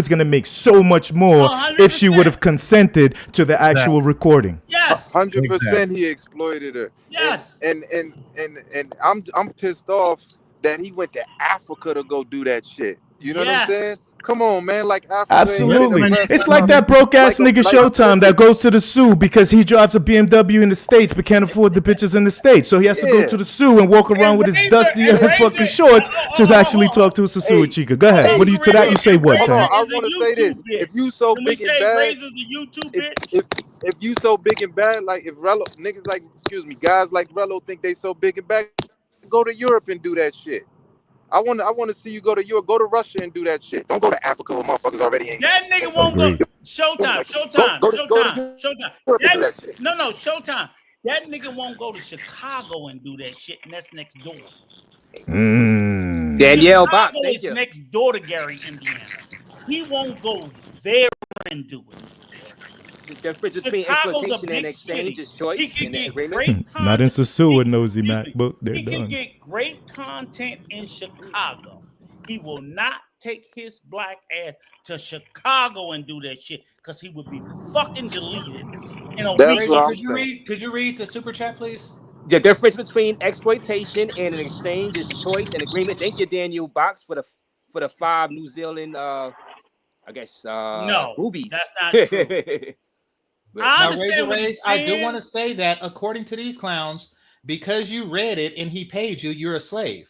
going to make so much more if she would 100%. have consented to the that actual recording. Yes. 100% exactly. he exploited her. Yes. And I'm pissed off that he went to Africa to go do that shit. You know what I'm saying? Yes. Come on, man. Like Africa ain't Yeah, been Absolutely. when oppressed It's like enough. that broke ass Like nigga like Showtime that listen, goes to the zoo because he drives a BMW in the States but can't afford the bitches in the States. So he has to go to yeah. the zoo and walk around And with his Razor, dusty ass fucking shorts to actually talk to a Sasua Hey, chica. Go ahead. hey, What do you to that? hey, You say And what, hold on. Razor Pam? I is a want to say YouTube this. bitch. If you so Can we big and say bad, Razor's a YouTube if bitch? if if you so big and bad, like if Rello niggas like guys like Rello think they so big and bad, go to Europe and do that shit. I want to see you go to Europe, go to Russia and do that shit. Don't go to Africa where motherfuckers already That nigga won't go. Agreed. Showtime, like go Showtime, go to go to Showtime, Showtime. Europe and do that shit. No, Showtime. That nigga won't go to Chicago and do that shit, and that's next door. Danielle Box, Chicago thank is you. next door to Gary, Indiana. He won't go there and do it. The difference between Chicago's a exploitation and big exchange city. is choice He can and get agreement. great Not in content. Sasua, Nosy MacBook. They're He can done. get great content in Chicago. He will not take his black ass to Chicago and do that shit because he would be fucking deleted in a That's week. what Razor, I'm saying. could you read the super chat, please? The difference between exploitation and an exchange is choice and agreement. Thank you, Daniel Box, for the 5 New Zealand I guess No, boobies. that's not true. I Now, understand Razor what he's I do saying. want to say that according to these clowns, because you read it and he paid you, you're a slave.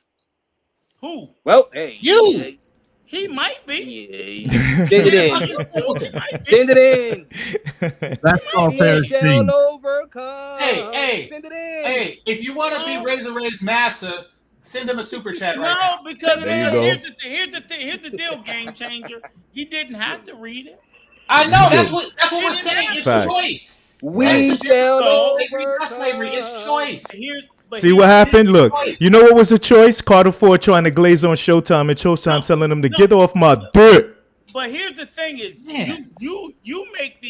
Who? Well, hey, You. He might be. Send it in. Send it in. That's all fair He shall exchange. overcome. Hey, Send it in. hey, if you want to be Razor Ray's massa, send him a super chat right No, now. because There you go. here's the deal, game changer. He didn't have to read it. I know Shit. that's what we're saying. It's Facts. choice. We That's the shall difference between slavery, not slavery. It's choice. See what happened? Look, you know what was a choice? Carter Ford trying to glaze on Showtime and Showtime telling them to get off my dick. But here's the thing: is you make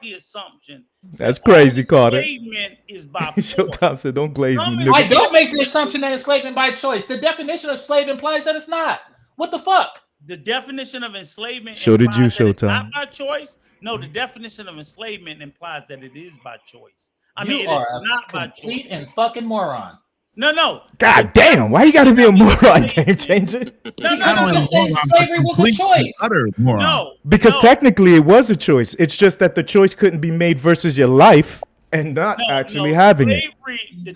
the assumption That's crazy, Carter. enslavement is by force. Showtime said, "Don't glaze me, I nigga." don't make the assumption that enslavement by choice. The definition of slave implies that it's not. What the fuck? The definition of enslavement So did you, implies that it's Showtime. not by choice. No, the definition of enslavement implies that it is by choice. I You mean, it are is a not by choice. complete and fucking moron. No. God damn, why you gotta be a moron, game changer? No. Just say slavery was a choice. Utter moron. No. Because technically it was a choice. It's just that the choice couldn't be made versus your life and not actually having it.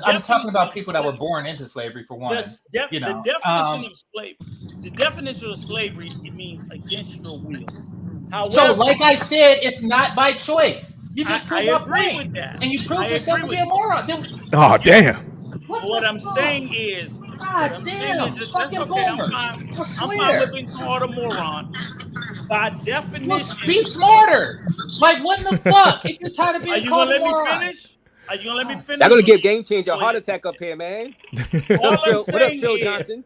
I'm talking about people that were born into slavery for one. The definition of slavery, it means against your will. However, So, like I said, it's not by choice. You just proved my agree point, with that. and you proved I yourself to agree be a with moron. Oh damn. What I'm saying is, God damn, fucking boomers. I I'm swear. fine with being called a moron. By definition, Well, be smarter. Like, what in the fuck? If you're tired of Are being you called gonna a let me moron. finish? Are you gonna let me finish? Y'all gonna give Game Changer a heart attack up here, man. What up, Phil Johnson?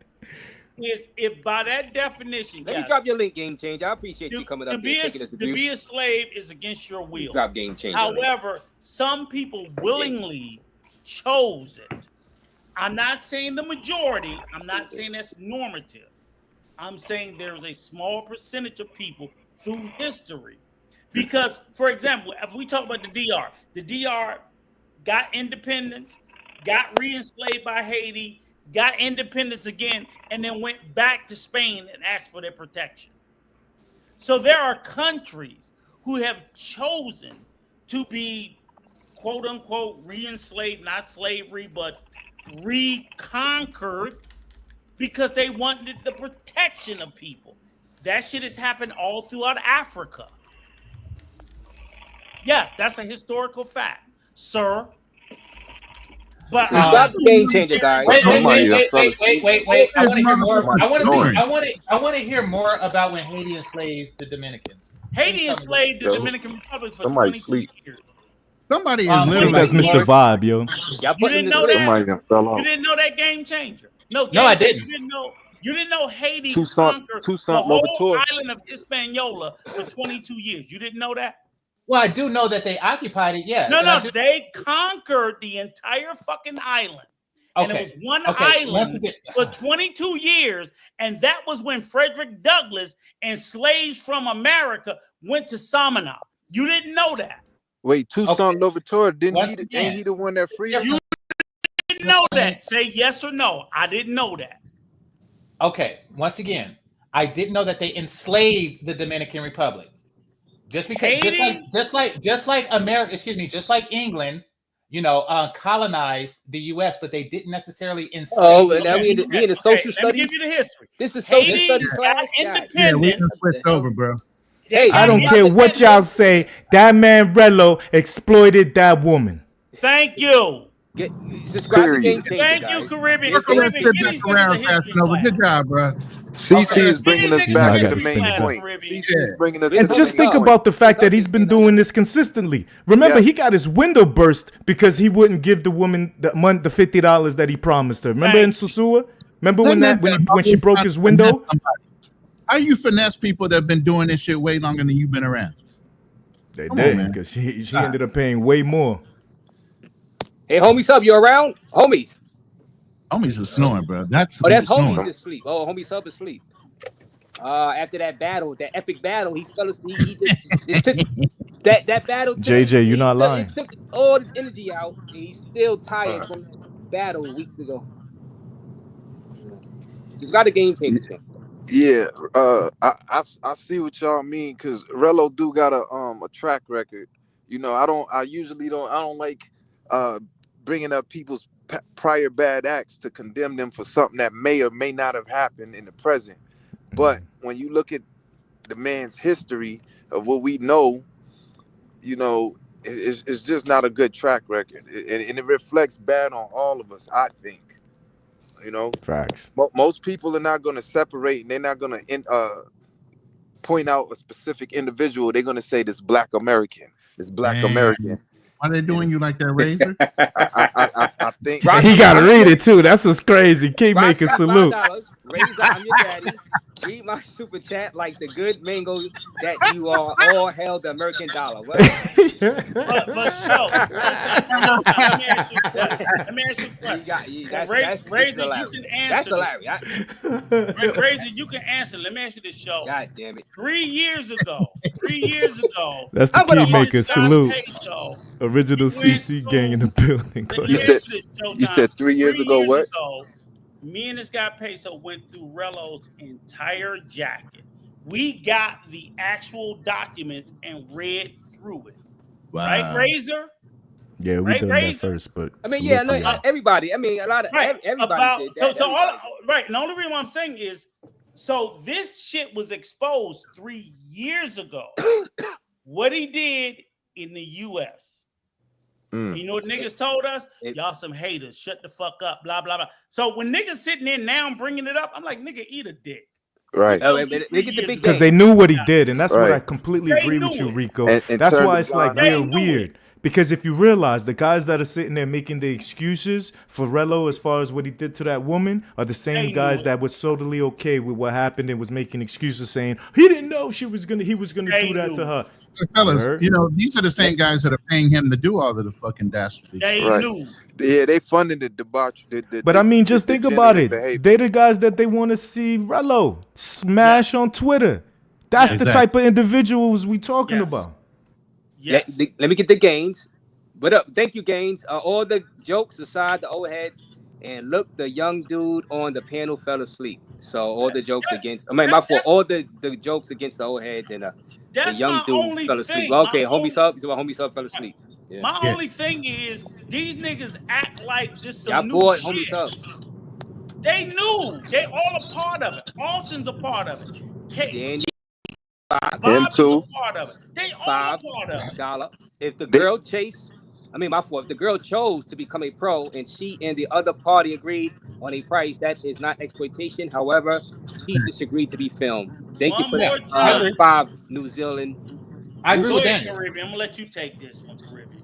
Is if by that definition, let me drop your link, Game Changer. I appreciate you coming up here taking this abuse. To be a slave is against your will. Drop Game Changer. However, some people willingly chose it. I'm not saying the majority. I'm not saying that's normative. I'm saying there's a small percentage of people through history, Because, for example, if we talk about the DR got independence, got re-enslaved by Haiti, got independence again, and then went back to Spain and asked for their protection. So there are countries who have chosen to be, quote unquote, re-enslaved, not slavery, but reconquered because they wanted the protection of people. That shit has happened all throughout Africa. Yeah, that's a historical fact, sir. But it's not the game changer, guys. Wait. I want to hear more. I want to hear more about when Haiti enslaved the Dominicans. Haiti enslaved the Dominican Republic for 22 years. Somebody I think that's Mr. Vibe, yo. You didn't know that? You didn't know that game changer? No, I didn't. You didn't know Haiti Toussaint conquered the whole island of Hispaniola for 22 years. You didn't know that? Well, I do know that they occupied it, yeah. No, they conquered the entire fucking island. And it was one island for 22 years. And that was when Frederick Douglass and slaves from America went to Samana. You didn't know that. Wait, Toussaint Louverture, ain't he the one that freed you? Didn't know that. Say yes or no. I didn't know that. Okay, once again, I didn't know that they enslaved the Dominican Republic. Just because, just like America, just like England, colonized the U.S., but they didn't necessarily enslave. Oh, now we in the social studies. Let me give you the history. This is social studies class. Yeah, we can switch over, bro. Hey, I don't care what y'all say. That man Rello exploited that woman. Thank you. Subscribe to Game Changer, Thank you, Caribbean. Good job, bro. CC is bringing us back to the main point. CC is bringing us. And just think about the fact that he's been doing this consistently. Remember, he got his window burst because he wouldn't give the woman the $50 that he promised her. Remember in Susua? Remember when she broke his window? How you finesse people that have been doing this shit way longer than you've been around? They did, because she ended up paying way more. Hey, homie sub, you around? Homies. Homies is snoring, bro. That's homies asleep. Oh, homie sub is asleep. After that battle, that epic battle, he fell asleep. He just took that battle. JJ, you're not lying. He took all his energy out, and he's still tired from that battle weeks ago. Just got a game changer. Yeah, I see what y'all mean, because Rello do got a track record. I usually don't like bringing up people's prior bad acts to condemn them for something that may or may not have happened in the present. But when you look at the man's history of what we know, it's just not a good track record, and it reflects bad on all of us, I think. Facts. Most people are not going to separate, and they're not going to point out a specific individual. They're going to say this Black American, American. Why are they doing you like that, Razor? I think he gotta read it too. That's what's crazy. Keep making salute. Razor, I'm your daddy. Read my super chat like the good mango that you are. All hail the American dollar. But show. Let me ask you a question. Razor, you can answer. That's hilarious. Razor, you can answer. Let me ask you this, show. God damn it. 3 years ago. That's the key maker salute. Original CC gang in the building. You said 3 years ago what? Me and this guy Peso went through Rello's entire jacket. We got the actual documents and read through it. Wow. Right, Razor? Yeah, we done that first, but I mean, yeah, no, everybody. I mean, a lot of everybody did that. Right. And the only reason I'm saying is, so this shit was exposed 3 years ago. What he did in the U.S. You know what niggas told us? Y'all some haters. Shut the fuck up. Blah, blah, blah. So when niggas sitting there now bringing it up, I'm like, nigga, eat a dick. Right. Because they knew what he did. And that's what I completely agree with you, Rico. That's why it's like real weird. Because if you realize the guys that are sitting there making the excuses for Rello as far as what he did to that woman are the same guys that were totally okay with what happened and was making excuses saying he didn't know he was gonna do that to her. Fellas, these are the same guys that are paying him to do all of the fucking dastardly. They knew. Yeah, they funded the debauch. But I mean, just think about it. They're the guys that they want to see Rello smash on Twitter. That's the type of individuals we talking about. Yes. Let me get the Gaines. What up? Thank you, Gaines. All the jokes aside, the old heads, and look, the young dude on the panel fell asleep. So all the jokes against, my fault. All the jokes against the old heads and the young my dude only fell asleep. thing. Well, okay, homie sub. You said homie sub fell asleep. Yeah. My only thing is these niggas act like this some Y'all new bored, shit. homie sub. They knew. They all a part of it. Austin's a part of it. Danny, Bob's a part of it. They all a part of it. dollar. If the girl my fault. If the girl chose to become a pro and she and the other party agreed on a price, that is not exploitation. However, she disagreed to be filmed. Thank you for One that. more time. 5 New Zealand. I agree with ahead, Daniel. Caribbean. I'm gonna let you take this one, Caribbean.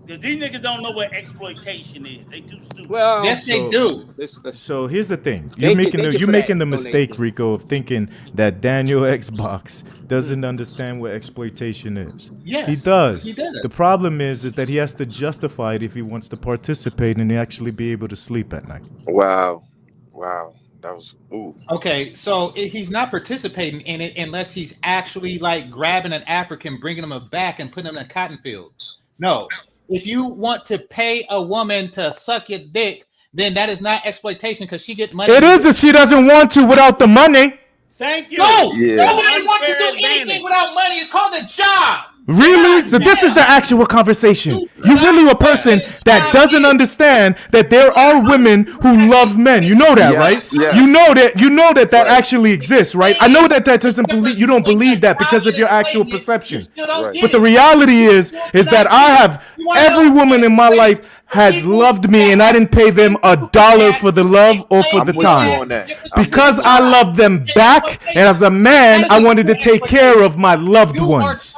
Because these niggas don't know what exploitation is. They too stupid. Well, yes, they do. So here's the thing: you're making the mistake, Rico, of thinking that Daniel Xbox doesn't understand what exploitation is. Yes, he does. he does. The problem is that he has to justify it if he wants to participate and actually be able to sleep at night. Wow, that was Okay, so he's not participating in it unless he's actually like grabbing an African, bringing him back, and putting him in a cotton field. No. If you want to pay a woman to suck your dick, then that is not exploitation because she get money. It is if she doesn't want to without the money. Thank you. No, nobody wants to do anything without money. It's called a job. Really? So this is the actual conversation. You're really a person that doesn't understand that there are women who love men. You know that, right? Yes. You know that actually exists, right? I know that doesn't believe you don't believe that because of your actual perception. But the reality is that I have every woman in my life has loved me and I didn't pay them $1 for the love or for the time. Because I love them back, and as a man, I wanted to take care of my loved ones.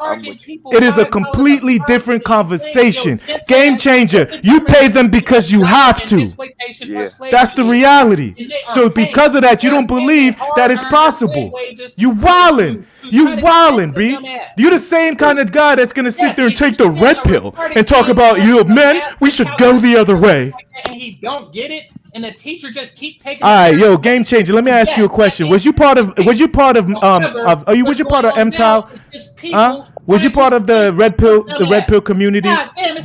It is a completely different conversation. Game changer. You pay them because you have to. That's the reality. So because of that, you don't believe that it's possible. You wildin'. You wildin', B. You the same kind of guy that's gonna sit there and take the red pill and talk about you men. We should go the other way. And he don't get it, and the teacher just keep taking. All right, yo, game changer. Let me ask you a question. Was you part of MTAL? Huh? Was you part of the red pill community?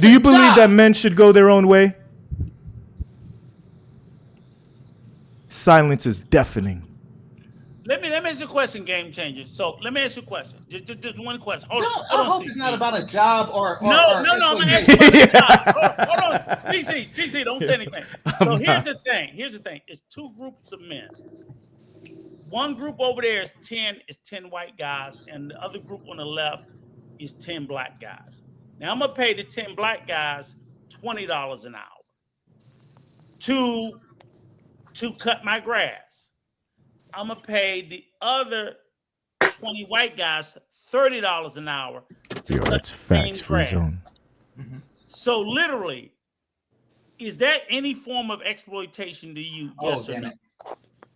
Do you believe that men should go their own way? Silence is deafening. Let me ask you a question, game changer. So let me ask you a question. Just one question. Hold on. I hope it's not about a job or no. I'm gonna ask you about a job. Hold on. CC, don't say anything. So here's the thing. It's two groups of men. One group over there is 10 white guys, and the other group on the left is 10 black guys. Now I'm gonna pay the 10 black guys $20 an hour to cut my grass. I'm gonna pay the other 20 white guys $30 an hour. Yo, that's facts free zone. So literally, is that any form of exploitation to you? Yes or no?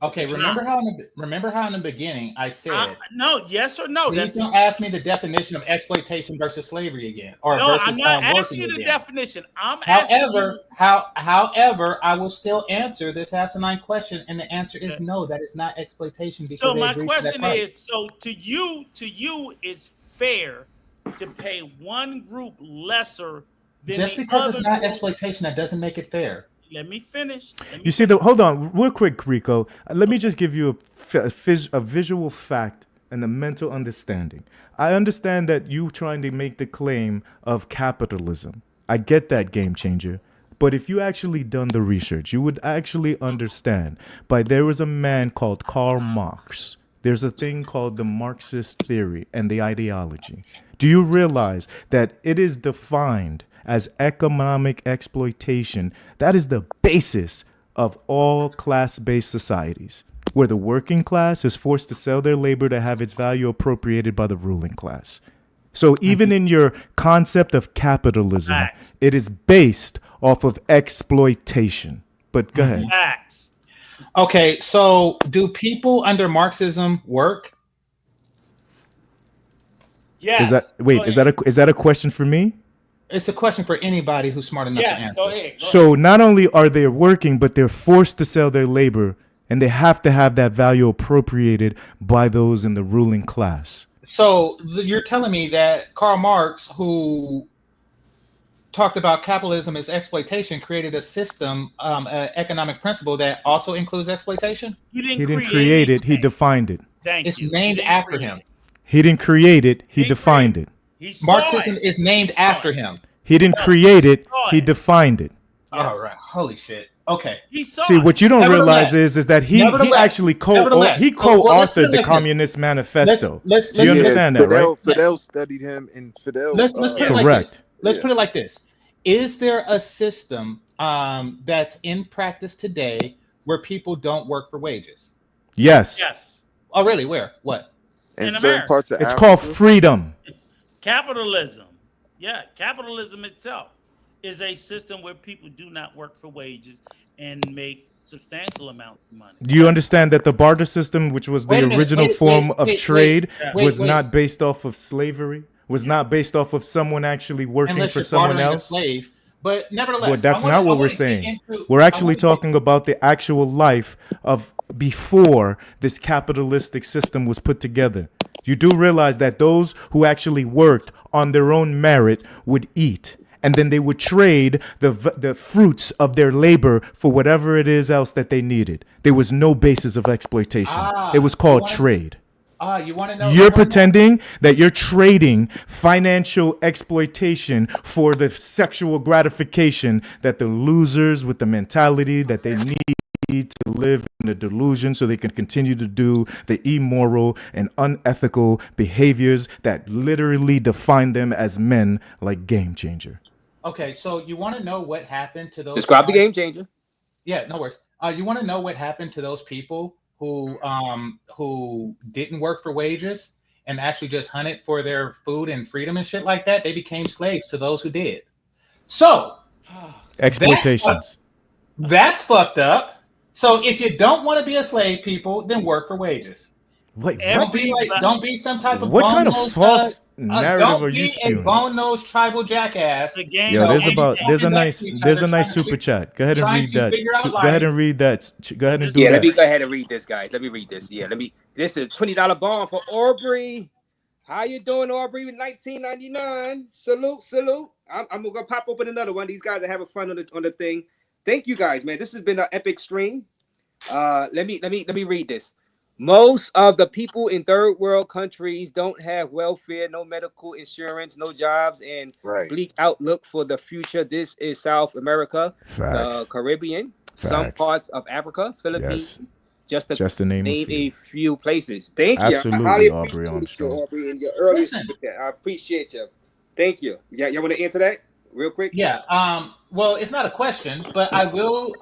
Okay, remember how in the beginning I said no, yes or no. Please don't ask me the definition of exploitation versus slavery again, or no, versus I'm not asking you the definition. However, I will still answer this asinine question, and the answer is no. That is not exploitation. Because so my question is: so to you, it's fair to pay one group lesser than just because it's not exploitation, that doesn't make it fair. Let me finish. You see, hold on, real quick, Rico. Let me just give you a visual fact and a mental understanding. I understand that you trying to make the claim of capitalism. I get that, game changer. But if you actually done the research, you would actually understand. There was a man called Karl Marx. There's a thing called the Marxist theory and the ideology. Do you realize that it is defined as economic exploitation? That is the basis of all class-based societies, where the working class is forced to sell their labor to have its value appropriated by the ruling class. So even in your concept of capitalism, it is based off of exploitation. But go ahead. Okay, so do people under Marxism work? Yeah. Is that a question for me? It's a question for anybody who's smart enough to answer. Go ahead. So not only are they working, but they're forced to sell their labor, and they have to have that value appropriated by those in the ruling class. So you're telling me that Karl Marx, who talked about capitalism as exploitation, created a system, economic principle that also includes exploitation? He didn't create it. He defined it. It's named after him. He didn't create it. He defined it. Marxism is named after him. He didn't create it. He defined it. All right. Holy shit. Okay. See, what you don't realize is that he actually co-authored the Communist Manifesto. Do you understand that, right? Fidel studied him, and Fidel. Let's put it like this. Let's put it like this. Is there a system that's in practice today where people don't work for wages? Yes. Yes. Oh, really? Where? What? In certain parts of it's Africa. called freedom. Capitalism. Yeah, capitalism itself is a system where people do not work for wages and make substantial amounts of money. Do you understand that the barter system, which was the original form of trade, was not based off of slavery? Was not based off of someone actually working for someone else? Slave. But nevertheless, well, that's not what we're saying. We're actually talking about the actual life of before this capitalistic system was put together. You do realize that those who actually worked on their own merit would eat, and then they would trade the fruits of their labor for whatever it is else that they needed. There was no basis of exploitation. It was called trade. You want to know? You're pretending that you're trading financial exploitation for the sexual gratification that the losers with the mentality that they need to live in a delusion so they can continue to do the immoral and unethical behaviors that literally define them as men, like Game Changer. Okay, so you want to know what happened to those? Describe the Game Changer. Yeah, no worries. You want to know what happened to those people who didn't work for wages and actually just hunted for their food and freedom and shit like that? They became slaves to those who did. So exploitations. That's fucked up. So if you don't want to be a slave, people, then work for wages. Wait, don't be some type of what kind of false narrative are you spewing? Don't be a bone-nosed tribal jackass. Yo, there's a nice super chat. Go ahead and read that. Go ahead and read that. Go ahead and do that. Let me go ahead and read this, guys. Let me read this. Yeah, this is $20 bond for Aubrey. How you doing, Aubrey? With 1999. Salute. I'm gonna pop open another one. These guys are having fun on the thing. Thank you guys, man. This has been an epic stream. Let me read this. Most of the people in third world countries don't have welfare, no medical insurance, no jobs, and bleak outlook for the future. This is South America, the Caribbean, some parts of Africa, Philippines, just to name a few places. Thank you. Absolutely, Aubrey Armstrong. Aubrey, in your early I appreciate you. Thank you. Yeah, y'all want to answer that real quick? Yeah. Well, it's not a question, but I will.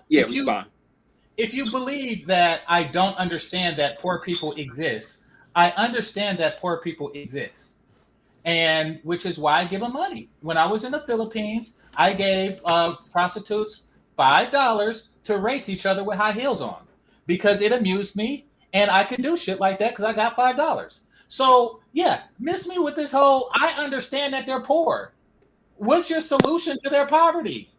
Respond. If you believe that I don't understand that poor people exist, I understand that poor people exist, and which is why I give them money. When I was in the Philippines, I gave prostitutes $5 to race each other with high heels on because it amused me, and I could do shit like that because I got $5. So yeah, miss me with this whole. I understand that they're poor. What's your solution to their poverty?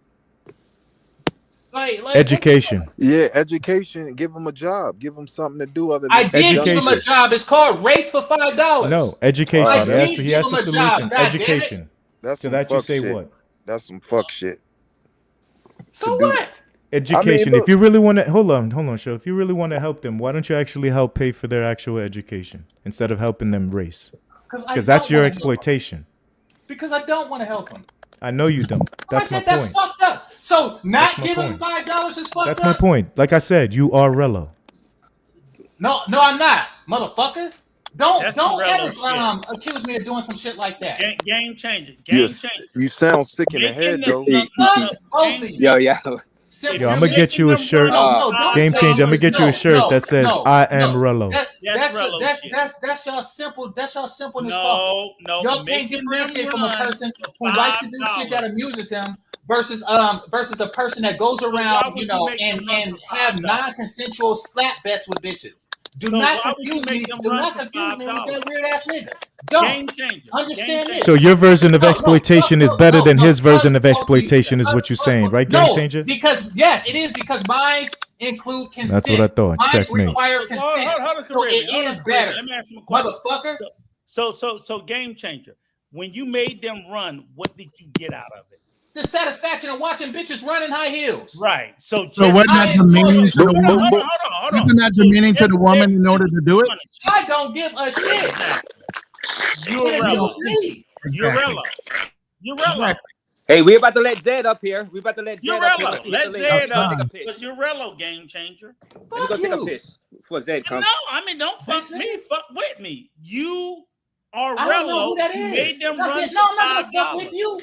Like education. Yeah, education. Give them a job. Give them something to do other than I did give them a job. It's called Race for $5. No, education. He has a solution. Education. That's so some that you fuck say shit. what? That's some fuck shit. So what? Education. If you really want to hold on, show. If you really want to help them, why don't you actually help pay for their actual education instead of helping them race? Because that's your exploitation. Because I don't want to help them. I know you don't. That's my point. That's fucked up. So not giving $5 is fucked up. That's my point. Like I said, you are RELLO. No, I'm not, motherfucker. Don't ever accuse me of doing some shit like that. Game changer. You sound sick in the head, though. Yo, I'm gonna get you a shirt. Game changer. I'm gonna get you a shirt that says "I am RELLO." That's y'all simple. That's y'all simpleness talking. Y'all can't differentiate from a person who likes to do shit that amuses him versus a person that goes around, and have non-consensual slap bets with bitches. Do not confuse me with that weird ass nigga. Don't understand this. So your version of exploitation is better than his version of exploitation, is what you're saying, right, Game Changer? Because yes, it is, because mine include consent. That's what I thought. Mine Checkmate. require consent. So it is better, motherfucker. So game changer. When you made them run, what did you get out of it? The satisfaction of watching bitches run in high heels. Right. So wasn't that demeaning to the woman? Hold on. Isn't that demeaning to the woman in order to do it? I don't give a shit. JRELLO. Hey, we about to let Zed up here. We about to let Zed up here. JRELLO. Let Zed up. Because JRELLO game changer. Let me go take a piss before Zed comes. No, I mean, don't fuck me. Fuck with me. You are I don't know who Rello. that You is. made them No, run I'm not gonna fuck with you.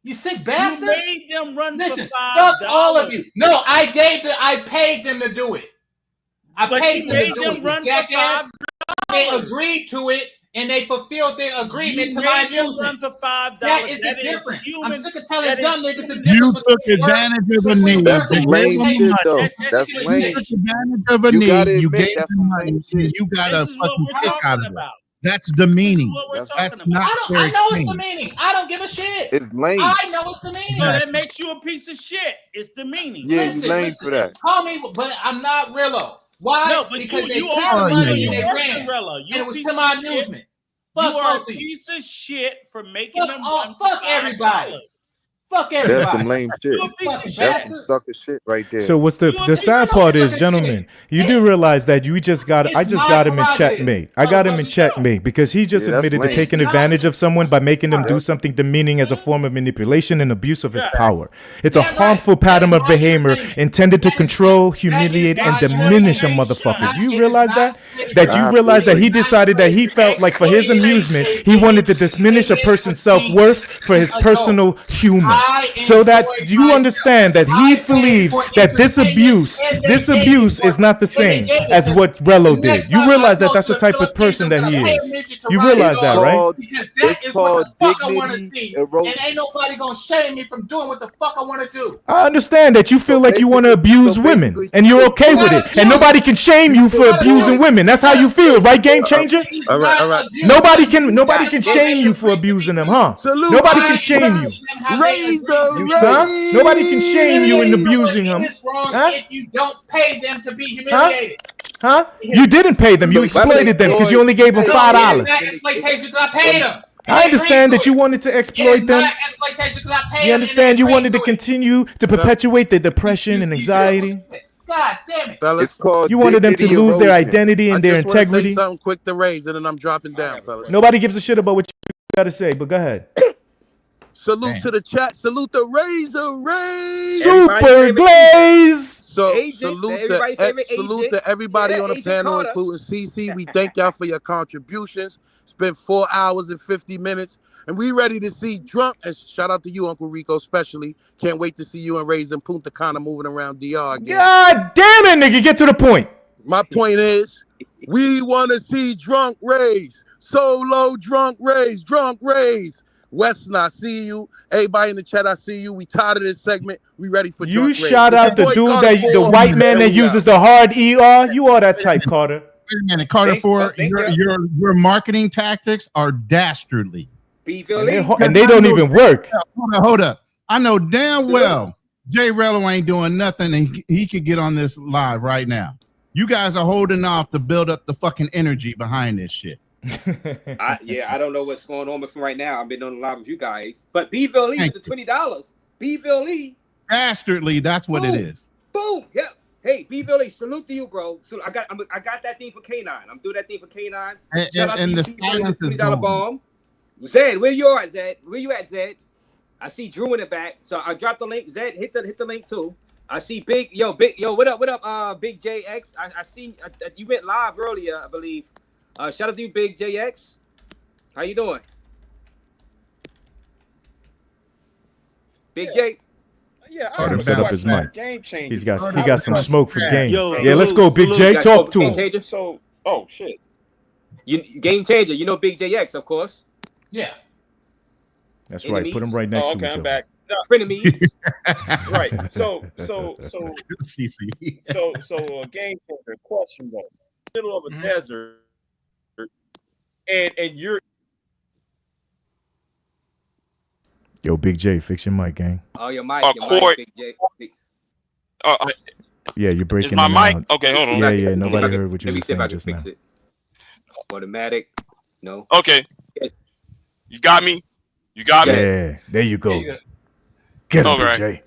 You sick bastard. You made them run Listen, for $5. fuck all of you. No, I paid them to do it. I paid them to do it. Run Jackass. for They agreed to it and they fulfilled their agreement to my amusement. Run for $5. That is the difference. I'm sick of telling dumb niggas the difference. You took advantage of a need. That's some lame shit, though. That's lame. You took advantage of a You need. gotta You admit gave that's them some money. lame shit. You got a This is what fucking we're kick out talking of it. about. That's demeaning. That's not fair I know it's exchange. demeaning. I don't give a shit. It's lame. I know it's demeaning. So that makes you a piece of shit. It's demeaning. Yeah, you lame for that. Call me, but I'm not Rello. Why? No, but because they you took are the money you and they are ran. Rello. And it was to my amusement. You Fuck are a both of you. piece of shit for making them run. Fuck everybody. Fuck everybody. That's some lame shit. That's some sucker shit right there. So what's the sad part is, gentlemen, you do realize that I just got him in checkmate. I got him in checkmate because he just admitted to taking advantage of someone by making them do something demeaning as a form of manipulation and abuse of his power. It's a harmful pattern of behavior intended to control, humiliate, and diminish a motherfucker. Do you realize that? That you realize that he decided that he felt like for his amusement, he wanted to diminish a person's self-worth for his personal humor. So that you understand that he believes that this abuse is not the same as what Rello did. You realize that that's the type of person that he is. You realize that, right? Because that is what the fuck I want to see. And ain't nobody gonna shame me from doing what the fuck I want to do. I understand that you feel like you want to abuse women and you're okay with it. And nobody can shame you for abusing women. That's how you feel, right, game changer? All right. Nobody can shame you for abusing them, huh? Nobody can shame you. Nobody can shame you in abusing them. It's wrong if you don't pay them to be humiliated. Huh? You didn't pay them. You exploited them because you only gave them $5. It's not exploitation because I paid them. I understand that you wanted to exploit them. You understand you wanted to continue to perpetuate the depression and anxiety. God damn it. It's called You wanted them to lose their identity and their integrity. Something quick to raise, and then I'm dropping down, fellas. Nobody gives a shit about what you got to say, but go ahead. Salute to the chat. Salute the Razor. Super Glaze. So salute to everybody on the panel, including CC. We thank y'all for your contributions. Spent 4 hours and 50 minutes. And we ready to see drunk. And shout out to you, Uncle Rico, especially. Can't wait to see you and Raise and Punta Cana moving around DR again. God damn it, nigga. Get to the point. My point is, we want to see drunk Raise. Solo drunk Raise. Weston, I see you. Everybody in the chat, I see you. We tired of this segment. We ready for you drunk shout Raise. out the dude the white man that uses the hard ER. You are that type, Carter. Wait a minute, Carter. Your marketing tactics are dastardly. And they don't even work. Hold up. I know damn well JRELLO ain't doing nothing and he could get on this live right now. You guys are holding off to build up the fucking energy behind this shit. I don't know what's going on with him right now. I've been on the live with you guys. But Beville Lee with the $20. Beville Lee. Dastardly, that's what it is. Boom. Yep. Hey, Beville Lee, salute to you, bro. So I got that thing for K9. I'm doing that thing for K9. And the silence is $20 bomb. Zed, where you at, Zed? Where you at, Zed? I see Drew in the back. So I dropped the link. Zed, hit the link too. I see Big, what up, Big JX? I see you went live earlier, I believe. Shout out to you, Big JX. How you doing? Big J? Yeah, Let him set up his mic. Game Changer. He got some smoke for game. Yo, let's go, Big J. Talk to him. So, shit. Game Changer. You know Big JX, of course. Yeah. That's enemies. Right. Put him right next to each other. I'm back. No. Frenemies. Right. So game changer. Question though. Middle of a desert, and you're. Yo, Big J, fix your mic, gang. Oh, your mic, Big J. Yeah, you're breaking. Is my mic? Out. Okay, hold on. Yeah. Nobody heard what you were saying just now. Automatic. No. Okay. You got me? You got me? Yeah, there you go. Get him, All BJ.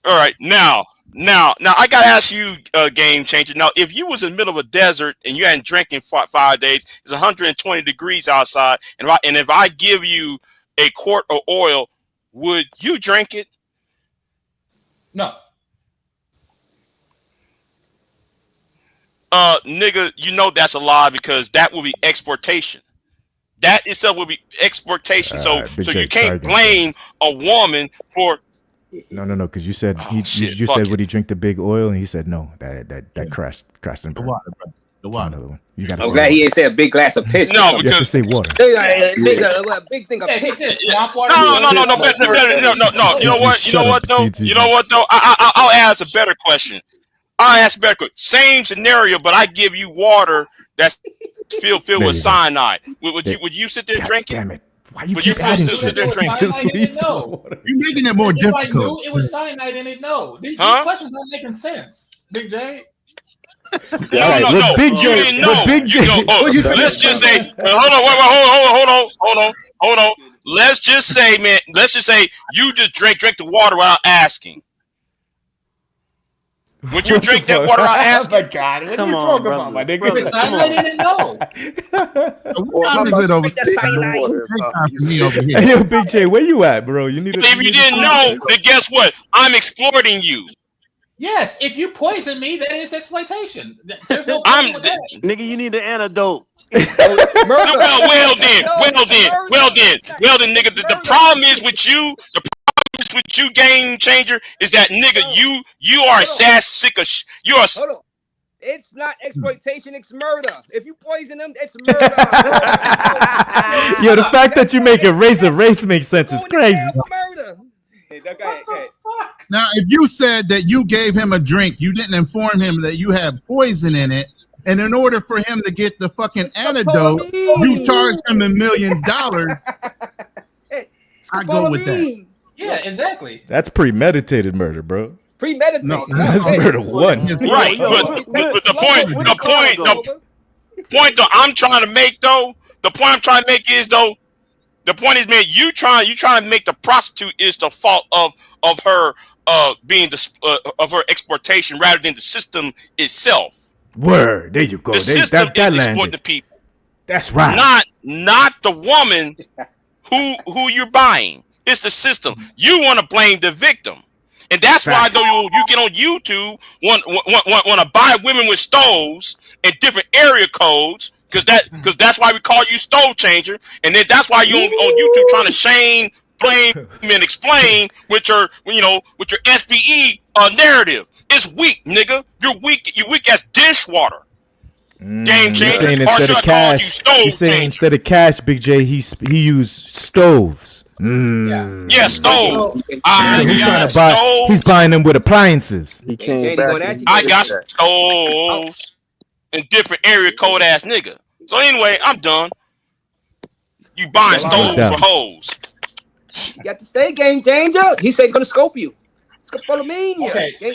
All right. Now, I gotta ask you, game changer. Now, if you was in the middle of a desert and you hadn't drinking for 5 days, it's 120 degrees outside, and if I give you a quart of oil, would you drink it? No. Nigga, you know that's a lie because that will be exportation. That itself will be exportation. So you can't blame a woman for. No, because you said you said would he drink the big oil, and he said no. That crashed and burned. The water. Another one. You got. I'm glad he ain't say a big glass of piss. No, you have to say water. Big thing of piss. Swamp water. No. You know what though? I'll ask a better question. Same scenario, but I give you water that's filled with cyanide. Would you sit there drinking? Damn it! Why you would you sit there drinking? You're making it more difficult. Knew it was cyanide and it no. These questions aren't making sense, Big J. No. Big J. Let's just say, hold on. Let's just say, man. Let's just say you just drink the water without asking. Would you drink that water without asking? Oh my God! What are you talking about, my nigga? With cyanide in it, no. Hey, yo, Big J, where you at, bro? You need. If you didn't know, then guess what? I'm exploiting you. Yes, if you poison me, that is exploitation. There's no problem with that. Nigga, you need the antidote. Well then, nigga. The problem is with you. The problem is with you, game changer, is that nigga, you are sick of. You are. Hold on. It's not exploitation, it's murder. If you poison them, it's murder. Yo, the fact that you make a race makes sense. It's crazy. Murder. Now, if you said that you gave him a drink, you didn't inform him that you had poison in it, and in order for him to get the fucking antidote, you charged him $1 million. I go with that. Yeah, exactly. That's premeditated murder, bro. Premeditated. No, that's murder one. Right, but the point though I'm trying to make though, the point I'm trying to make is though, the point is, man, you trying to make the prostitute is the fault of her being of her exportation rather than the system itself. Word, there you go. The system is exploiting the people. That's right. Not the woman who you're buying. It's the system. You want to blame the victim. And that's why though you get on YouTube want to buy women with stoves and different area codes because that's why we call you stove changer, and then that's why you on YouTube trying to shame, blame, and explain with your SBE narrative. It's weak, nigga. You're weak. You weak as dishwater. Game changer. You're saying instead of cash, Big J, he used stoves. Yeah, stove. So he's trying to buy. He's buying them with appliances. He came back. I got stoves and different area code ass nigga. So anyway, I'm done. You buying stoves for hoes? You got to say, game changer. He said gonna scope you. Follow me. Okay, game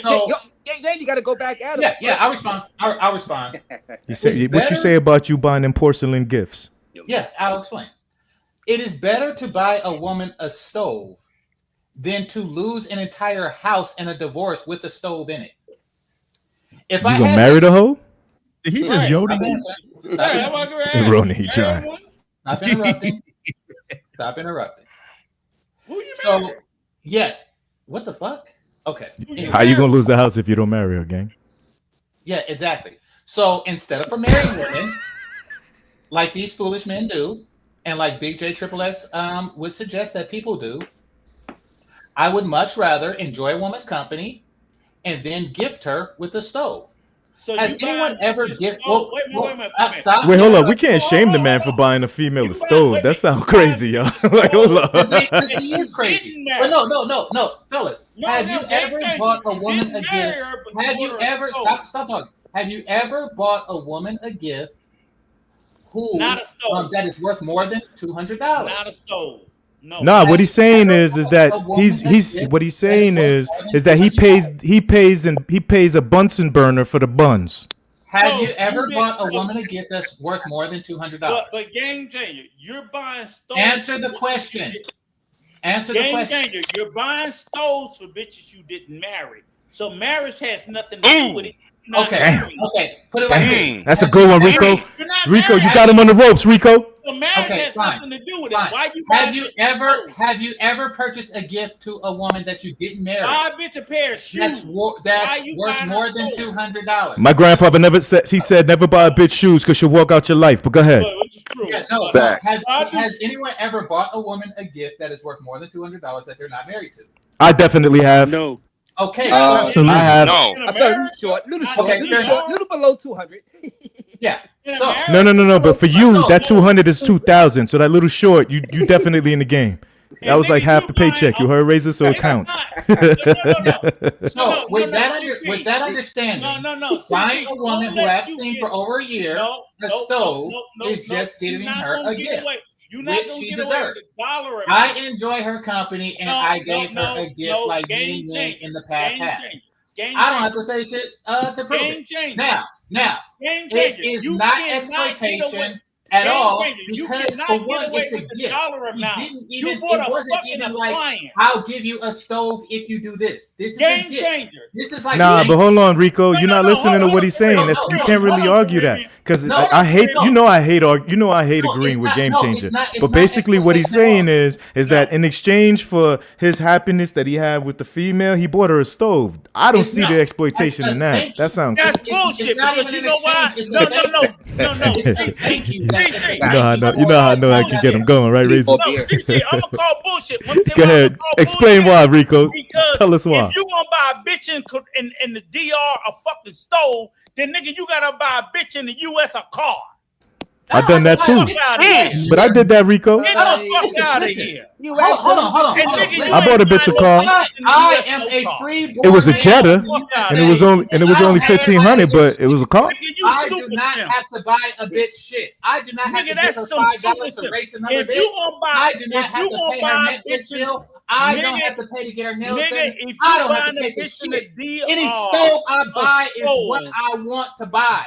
changer, you got to go back at him. Yeah. I'll respond. He said, "What you say about you buying them porcelain gifts?" Yeah, I'll explain. It is better to buy a woman a stove than to lose an entire house in a divorce with a stove in it. If you gonna marry the hoe? Did he just yodel? Ronnie, he trying. Stop interrupting. Who you marrying? So, yeah. What the fuck? Okay. Anyway. How you gonna lose the house if you don't marry her, gang? Yeah, exactly. So instead of marrying women, like these foolish men do, and like Big J Triple X would suggest that people do, I would much rather enjoy a woman's company and then gift her with a stove. So has anyone ever gifted? Wait, stop. Wait, hold up. We can't shame the man for buying a female a stove. That sounds crazy, y'all. Like, hold up. Because he is crazy. But no, fellas. Have you ever bought a woman a gift? Have you ever stop talking? Have you ever bought a woman a gift who that is worth more than $200? Not a stove. No. Nah, what he's saying is that he pays a Bunsen burner for the buns. Have you ever bought a woman a gift that's worth more than $200? But game changer, you're buying stoves. Answer the question. Answer the question. Game changer, you're buying stoves for bitches you didn't marry. So marriage has nothing to do with it. Okay. Put it like this. That's a good one, Rico. Rico, you got him on the ropes, Rico. So marriage has nothing to do with it. Why you have you ever purchased a gift to a woman that you didn't marry? Buy a bitch a pair of shoes. That's worth more than $200. My grandfather never said. He said never buy a bitch shoes because she'll walk out your life. But go ahead. Yeah, no, has anyone ever bought a woman a gift that is worth more than $200 that they're not married to? I definitely have. No. Okay. Absolutely. I have. I'm sorry, little short, little below 200. Yeah. So, no. But for you, that 200 is 2,000. So that little short, you definitely in the game. That was like half the paycheck. You heard, Razor, so it counts. So with that understanding, buying a woman who I've seen for over a year a stove is just giving her a gift. Which she deserves. I enjoy her company, and I gave her a gift like many in the past have. I don't have to say shit to prove it. Now, it is not exploitation at all because for one, it's a gift. It wasn't even like I'll give you a stove if you do this. This is a gift. This is like but hold on, Rico. You're not listening to what he's saying. You can't really argue that because I hate. I hate agreeing with Game Changer. But basically, what he's saying is that in exchange for his happiness that he had with the female, he bought her a stove. I don't see the exploitation in that. That sounds. That's bullshit. Because you know why? No. Thank you. You know how I know I can get him going, right, Razor? No, CC, I'm gonna call bullshit. Go ahead. Explain why, Rico. Tell us why. If you gonna buy a bitch in the DR a fucking stove, then nigga, you gotta buy a bitch in the US a car. I've done that too. But I did that, Rico. Get the fuck out of here. Hold on. I bought a bitch a car. I am a free. It was a Jetta, and it was only $1,500, but it was a car. I do not have to buy a bitch shit. I do not have to give her $5 to race another bitch. I do not have to pay her Netflix bill. I don't have to pay to get her nails done. I don't have to pay for shit. Any stove I buy is what I want to buy.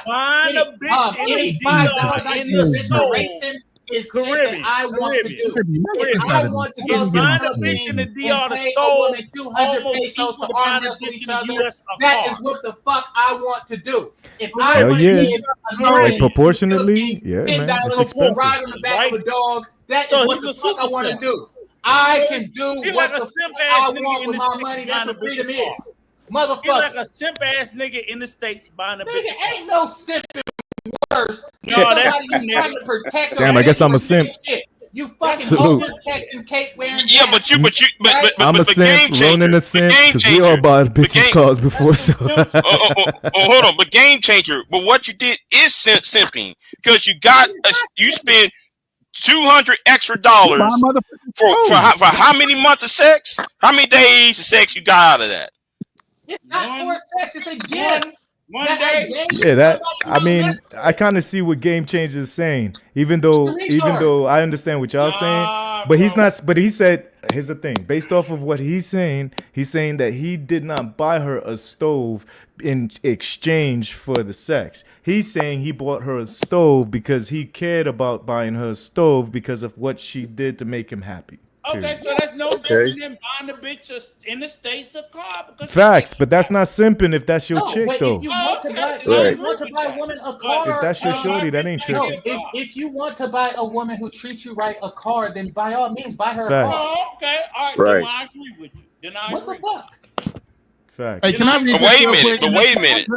Any $5 I give a bitch for racing is shit that I want to do. I want to go to the bitch in the DR to stole 200 pesos to arm wrestle each other. That is what the fuck I want to do. If I want to give like proportionately, yeah, man, it's expensive. Ride on the back of a dog, that is what the fuck I want to do. I can do what the fuck I want with my money. That's what freedom is. Motherfucker. He's like a simp ass nigga in the States buying a bitch. Nigga, ain't no simping worse than somebody who's trying to protect. Damn, I guess I'm a simp. You fucking overprotecting Kate wearing. Yeah, but I'm a simp, Ronan a simp, because we all bought bitches cars before. So. Hold on, but game changer. But what you did is simping because you spent $200 extra for how many months of sex? How many days of sex you got out of that? It's not for sex. It's a gift. One day. Yeah, I kind of see what Game Changer is saying. Even though I understand what y'all saying, but he's not. But he said, here's the thing. Based off of what he's saying that he did not buy her a stove in exchange for the sex. He's saying he bought her a stove because he cared about buying her a stove because of what she did to make him happy. Okay, so that's no different than buying a bitch in the States a car. Facts, but that's not simping if that's your chick, though. If you want to buy a woman a car, if that's your shorty, that ain't tripping. No, if you want to buy a woman who treats you right a car, then by all means buy her a Facts. car. Oh, okay, all right. Then I agree with you. What the fuck? Facts. Hey, can I read wait a minute.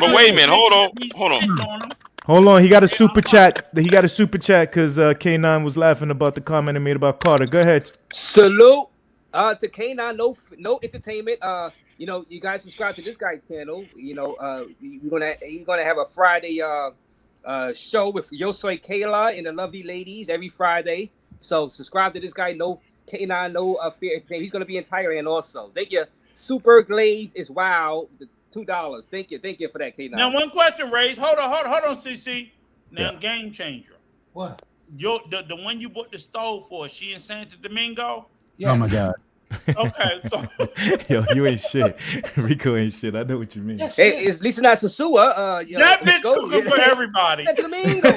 Hold on, he got a super chat. He got a super chat because K9 was laughing about the comment he made about Carter. Go ahead. Salute to K9. No entertainment. You guys subscribe to this guy's channel. We're gonna have a Friday show with Yo Soy Kayla and the lovely ladies every Friday. So subscribe to this guy. No K9. No fear entertainment. He's gonna be in Thailand also. Thank you. Super Glaze is wow. $2. Thank you for that, K9. Now, one question, Raze. Hold on, CC. Now, Game Changer. What? The one you bought the stove for, she in Santo Domingo? Yeah. Oh my God. Okay, so Yo, you ain't shit. Rico ain't shit. I know what you mean. Yes, hey, it's Lisa not Sasua. That bitch cooking for everybody. Flamingo.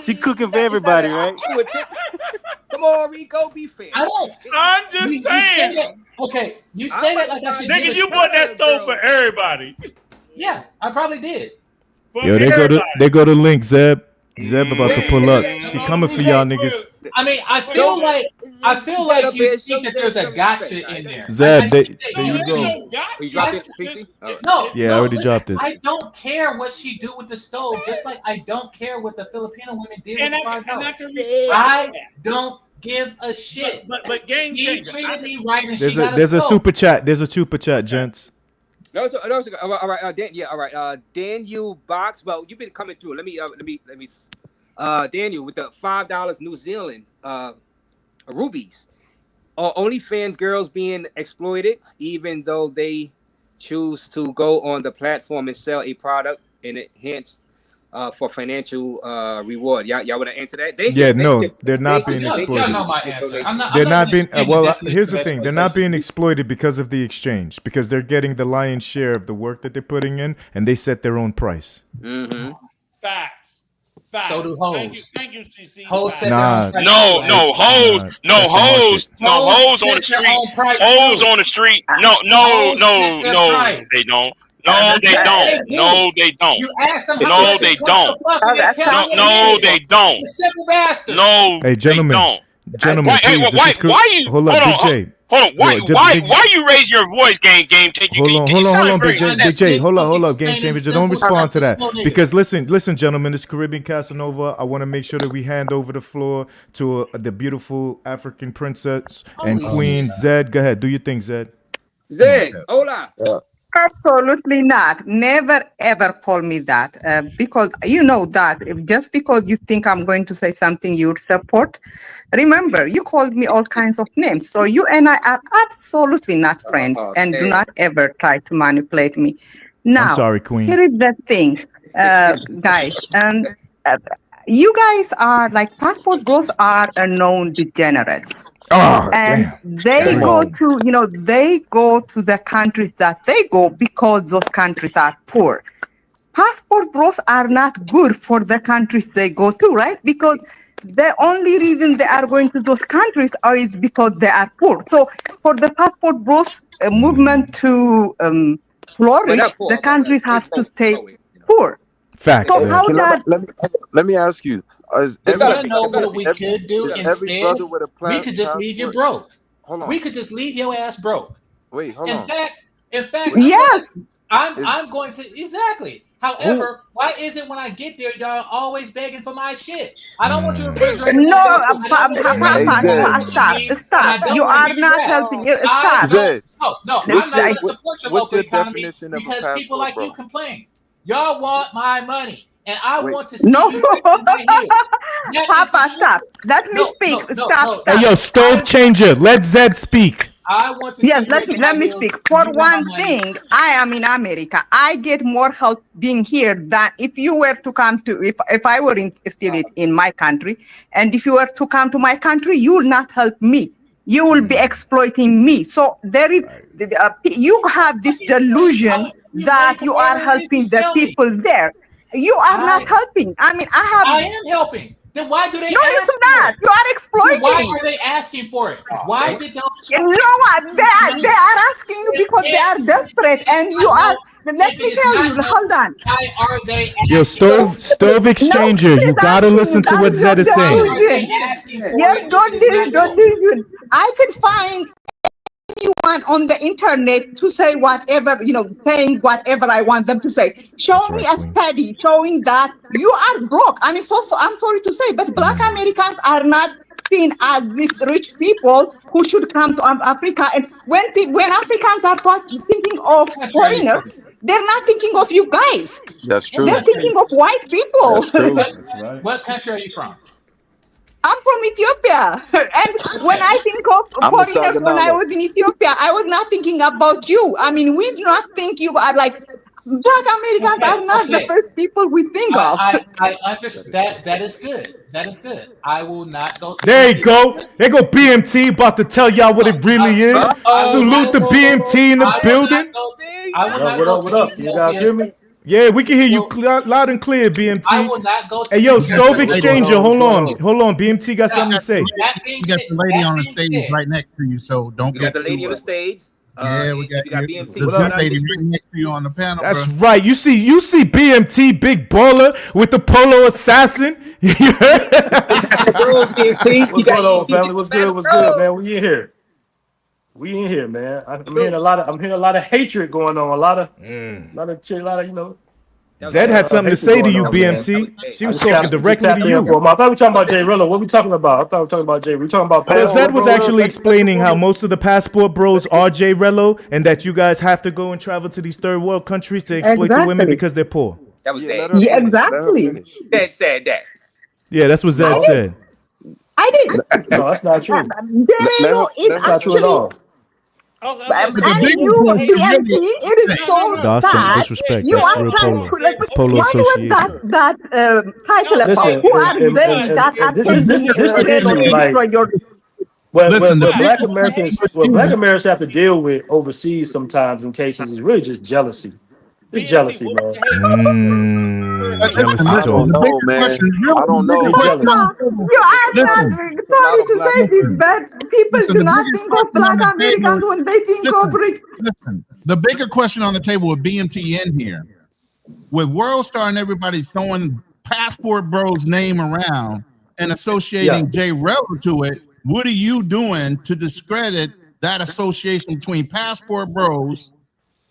She cooking for everybody, right? Come on, Rico, be fair. I'm just saying. Okay, you say that like I should. Nigga, you bought that stove for everybody. Yeah, I probably did. Yo, they go to link, Zeb. Zeb about to pull up. She coming for y'all niggas. I mean, I feel like you think that there's a gotcha in there. Zeb, there you go. You dropped it, PC? No. Yeah, I already dropped it. I don't care what she do with the stove, just like I don't care what the Filipino women did with the $5. I don't give a shit. But game she treated me right, and there's a super chat. There's a super chat, gents. No, all right, Daniel Box. Well, you've been coming through. Let me. Daniel with the $5 New Zealand rubies. Are OnlyFans girls being exploited, even though they choose to go on the platform and sell a product and enhance for financial reward? Y'all want to answer that? They're not being exploited. They're not being. Well, here's the thing: they're not being exploited because of the exchange, because they're getting the lion's share of the work that they're putting in, and they set their own price. Mm-hmm. Facts. So do hoes. Thank you, CC. Hoes set Nah. their own No, hoes on the street. Hoes on the street. No, they don't. No, they don't. No, they don't. You ask them. No, they don't. No, they don't. Simple bastard. No, Hey, gentlemen, please. Why you? Hold up, Big J. Hold on. Why you raise your voice, game? Hold on, Big J. Hold up, game changer. Don't respond to that, because listen, gentlemen. This Caribbean Casanova. I want to make sure that we hand over the floor to the beautiful African princess and queen Zed. Go ahead, do your thing, Zed. Zed, hola. Absolutely not. Never ever call me that, because you know that just because you think I'm going to say something you would support. Remember, you called me all kinds of names. So you and I are absolutely not friends, and do not ever try to manipulate me. Now, I'm sorry, Queen. Here is the thing, guys. You guys are like passport bros are known degenerates. And they go to, they go to the countries that they go because those countries are poor. Passport bros are not good for the countries they go to, right? Because the only reason they are going to those countries is because they are poor. So for the passport bros movement to flourish, the countries have to stay poor. Facts. So how that? Let me ask you. You wanna know what we could do instead? We could just leave you broke. Hold on. We could just leave your ass broke. Wait, hold on. In fact, yes. I'm going to exactly. However, why is it when I get there, y'all always begging for my shit? I don't want you to refrigerator. No, stop. You are not helping. Stop. No, I'm not going to support your local economy because people like you complain. Y'all want my money, and I want to see you in my heels. Papa, stop. Let me speak. Stop. Hey, yo, stove changer. Let Zed speak. I want to yes, let me speak. For one thing, I am in America. I get more help being here than if you were to come to, if I were still in my country, and if you were to come to my country, you will not help me. You will be exploiting me. So there is, you have this delusion that you are helping the people there. You are not helping. I am helping. Then why do they No, ask you're not. You are exploiting. Why are they asking for it? Why did they? You know what? They are asking you because they are desperate, and you are. Let me tell you. Hold on. Why are they? Yo, stove exchanger. You gotta listen to what Zed is saying. Yes, don't do. I can find anyone on the internet to say whatever, saying whatever I want them to say. Show me a study showing that you are broke. I'm sorry to say, but Black Americans are not seen as these rich people who should come to Africa. And when Africans are thinking of foreigners, they're not thinking of you guys. That's true. They're thinking of white people. That's true. What country are you from? I'm from Ethiopia, and when I think of foreigners, when I was in Ethiopia, I was not thinking about you. We do not think you are like Black Americans are not the first people we think of. I understand that is good. That is good. I will not go to There you go. There go BMT about to tell y'all what it really is. Salute the BMT in the building. What up? You guys hear me? Yeah, we can hear you loud and clear, BMT. I will not go to Hey, yo, Ethiopia. Stove Exchanger, hold on. BMT got something to say. You got the lady on the stage right next to you, so don't We got the lady on the stage. Yeah, we got BMT. the good lady right next to you on the panel. That's bro. right. You see BMT, big baller with the polo assassin. You heard? What's going on, family? What's good, man? We in here. Man. I'm hearing a lot of hatred going on. A lot of you know. Zed had something to say to you, BMT. She was talking directly to you. I thought we were talking about JRELLO. What we talking about? I thought we were talking about Jay. We talking about Well, Zed was actually explaining how most of the passport bros are JRELLO and that you guys have to go and travel to these third world countries to exploit the women because they're poor. That was Zed. Yeah, exactly. Zed said that. Yeah, that's what Zed said. I didn't. No, that's not true. JRELLO is That's not true at all. and you, BMT, it is so That's bad. disrespect. You That's are real trying polo. to like, It's polo why do you have association. that title about who are they that are sending you to destroy your... What Black Americans have to deal with overseas sometimes in cases is really just jealousy. It's jealousy, man. Jealousy I don't know, man. I don't know. You are not sorry to say this, but people do not think of Black Americans when they think of rich. Listen, the bigger question on the table with BMT in here, with WorldStar and everybody throwing Passport Bros name around and associating JRELLO to it, what are you doing to discredit that association between Passport Bros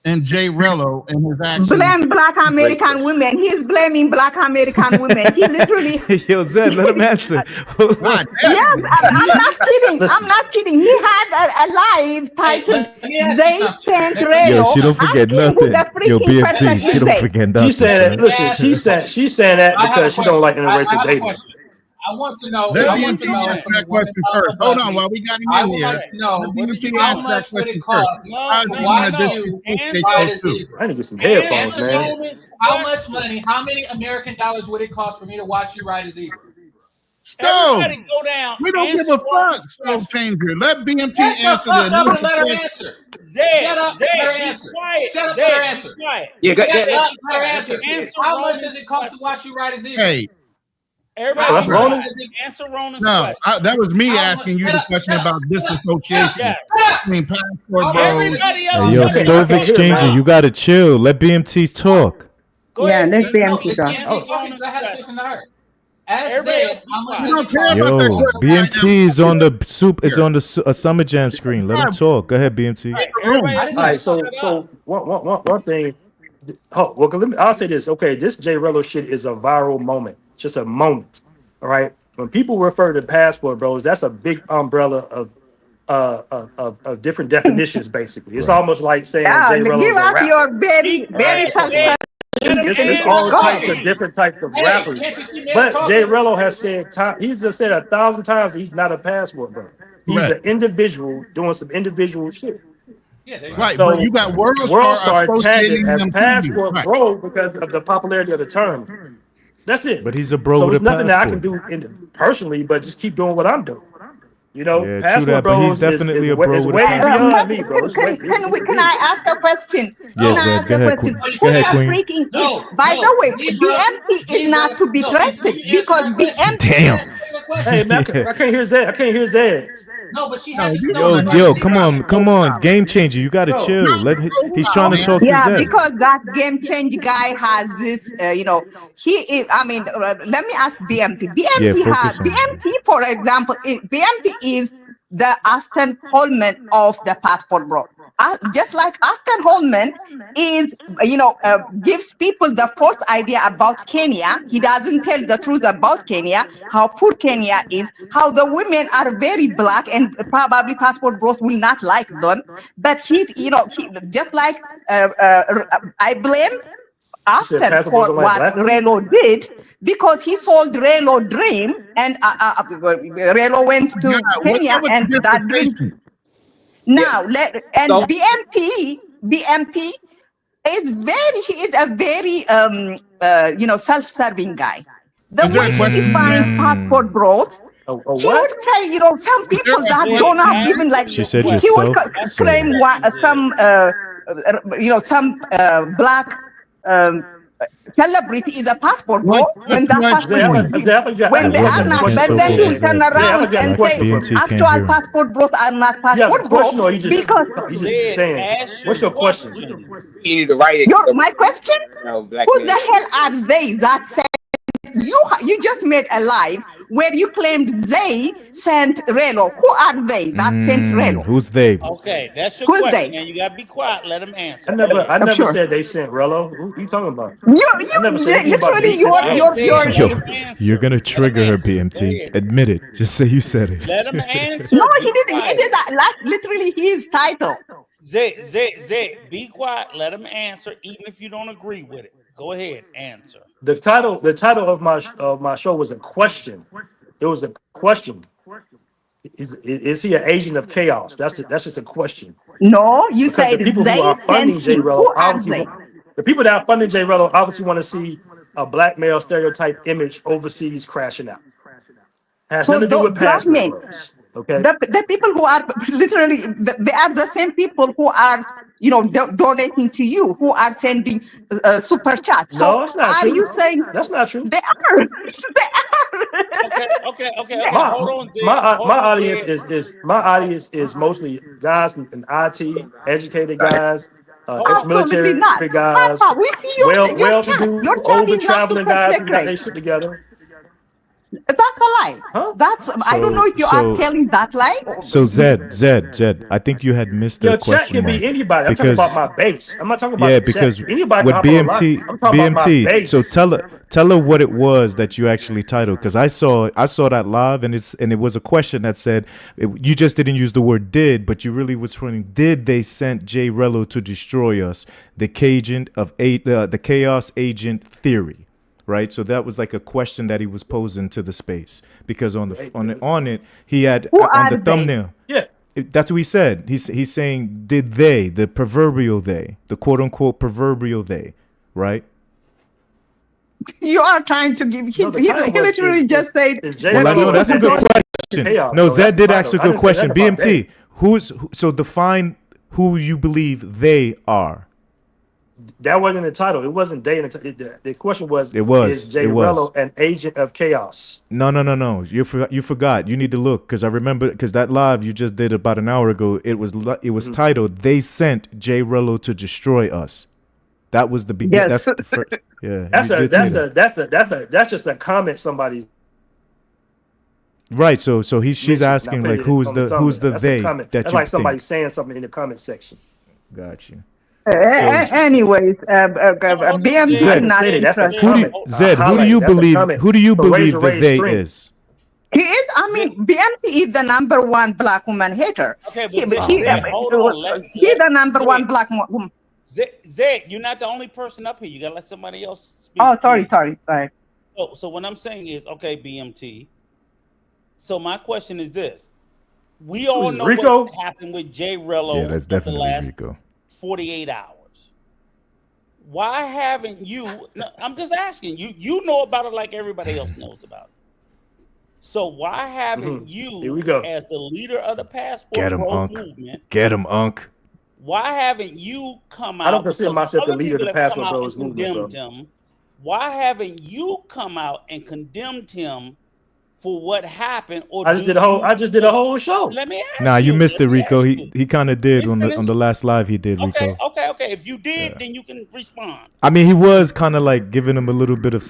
and JRELLO and his actions? Blame Black American women. He's blaming Black American women. He literally... Yo, Zed, let him answer. Yes, I'm not kidding. I'm not kidding. He had a live titled "They Sent JRELLO." Yo, she don't forget nothing. Yo, BMT, she don't forget nothing. She said that. Listen, she's saying that because she don't like interracial dating. I want to know. Let BMT answer that question first. Hold on, while we got him in here. Let BMT how answer that much would it question first. cost How do you watch want to you disassociate ride those a two? zebra? I need to get some headphones, man. How much money? How many American dollars would it cost for me to watch you ride a zebra? Stove, Everybody go down. we don't give a fuck. Stove changer. Let BMT answer Shut up and let her the answer. Zed, Shut up, Zed, let her be answer. quiet. Shut up, Zed, let her be answer. quiet. Yeah, Shut up, let her Answer answer. How much Ronan's does it cost to watch you ride a zebra? Hey, Everybody, That's Ronan? answer Ronan's no, question. that was me asking you the question about disassociation between Passport Bros. Everybody else. Hey, yo, Stove Exchanger, you gotta chill. Let BMT talk. Yeah, let's BMT It's talk. BMT talking, so I had a question to her. As Everybody said, how much We does don't it care cost? about that Yo, question right BMT now. is on the Summer Jam screen. Let him talk. Go ahead, BMT. Everybody All else. right, so one thing. Oh, well, I'll say this. Okay, this JRELLO shit is a viral moment. It's just a moment. All right. When people refer to Passport Bros, that's a big umbrella of different definitions. Basically, it's almost like saying JRELLO is give a us rapper. your very personal. It's all types of different types of rappers. But JRELLO has said he's just said 1,000 times he's not a Passport Bro. He's an individual doing some individual shit. Right, So but you got WorldStar tagged it as them to Passport you. Right. Bro because of the popularity of the term. That's it. But he's a bro So with there's a nothing that I passport. can do personally, but just keep doing what I'm doing. You know, Yeah, true Passport that, but he's Bros definitely a bro is with a way passport. beyond me, bro. It's way, Can I ask a question? Yes, Zed. Go ahead, Queen. Go ahead, Queen. Freaking by the way, BMT is not to be trusted because BMT. Damn. Hey man, I can't hear Zed. I can't hear Zed. No, but she has to know. Yo, come on, Game Changer. You gotta chill. He's trying to talk to Zed. Because that game change guy has this, he is, I mean, let me ask BMT. BMT, for example, BMT is the Aston Holman of the Passport Bro. Just like Aston Holman is, gives people the false idea about Kenya. He doesn't tell the truth about Kenya, how poor Kenya is, how the women are very black and probably Passport Bros will not like them. But just like I blame Aston for what JRELLO did because he sold JRELLO dream and JRELLO went to Kenya and that dream. Now, BMT He is a very self-serving guy. The way he defines passport growth, he would say, some people that do not even like. She said He would yourself. claim some black celebrity is a passport bro when that passport when they are not, but then he will turn around and say actual passport bros are not passport bro because what's your question? You need to write it. My question? Who the hell are they that said you just made a live where you claimed they sent RELLO? Who are they that sent RELLO? Who's they? Okay, that's your Who's question, they? man. You gotta be quiet. Let him answer. I never said they sent RELLO. Who are you talking about? You literally You're gonna trigger her, BMT. Admit it. Just say you said it. Let him answer. No, he didn't. He did that. Like literally his title. Zay, be quiet. Let him answer, even if you don't agree with it. Go ahead, answer. The title of my show was a question. It was a question. Is he an agent of chaos? That's just a question. No, you said the people who are funding JRELLO. Who are they? The people that are funding JRELLO obviously want to see a black male stereotype image overseas crashing out. Has nothing to do with passport bros. Okay. The people who are literally, they are the same people who are, donating to you, who are sending super chats. So no, it's not are true. you saying that's not true? They are. They are. Okay. Hold on, Zay. My audience is mostly guys in IT, educated guys, Absolutely not. guys, Papa, we see your chat. Your chat is not super guys who got their secret. shit together. That's a lie. Huh? I don't know if you are telling that lie. So Zed, I think you had missed the question. Chat can be anybody. I'm talking about my base. I'm not talking about because anybody with BMT, I'm talking about my base. So tell her what it was that you actually titled, because I saw that live and it was a question that said you just didn't use the word did, but you really was trying. Did they send JRELLO to destroy us? The chaos agent theory. Right, so that was like a question that he was posing to the space, because on it he had on the thumbnail. Yeah, that's what he said. He's saying, did they, the proverbial they, the quote unquote proverbial they, right? You are trying to give. He literally just said. Well, I know that's a good question. No, Zed did ask a good question. BMT, so define who you believe they are. That wasn't the title. It wasn't they. The question was, is JRELLO an agent of chaos? No. You forgot. You need to look, because I remember, because that live you just did about an hour ago, it was titled, "They sent JRELLO to destroy us." That was the beginning. Yes. That's just a comment somebody. Right. So she's asking like, who's the they that that's you like somebody think? saying something in the comment section. Got you. Anyways, BMT is not interested. Zed, who do you believe the they is? He is. I mean, BMT is the number one black woman hater. Okay, he's the number one black woman. Zed, you're not the only person up here. You gotta let somebody else speak. Oh, sorry. So what I'm saying is, okay, BMT. So my question is this: we all know what happened with JRELLO. Yeah, that's definitely Rico. 48 hours. Why haven't you? No, I'm just asking you. You know about it like everybody else knows about it. So why haven't you, as the leader of the passport movement, get him, Unc? Why haven't you come out? I don't consider myself the leader of the passport bros movement. Why haven't you come out and condemned him for what happened? Or I just did a whole show. Let me ask you missed it, Rico. He kind of did on the last live. He did, Rico. Okay. If you did, then you can respond. I mean, he was kind of like giving him a little bit of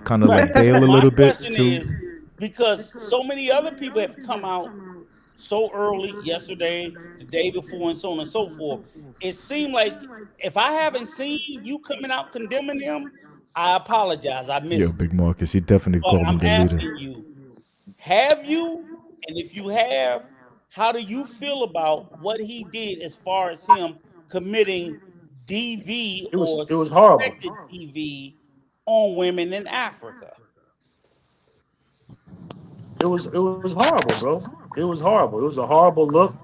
kind of like bail a little bit too. Because so many other people have come out so early, yesterday, the day before, and so on and so forth. It seemed like if I haven't seen you coming out condemning him, I apologize. I missed. Yo, Big Marcus, he definitely called him the leader. Asking you, have you? And if you have, how do you feel about what he did as far as him committing DV or suspected DV on women in Africa? It was horrible, bro. It was horrible. It was a horrible look.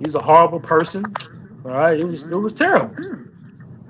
He's a horrible person. All right. It was terrible.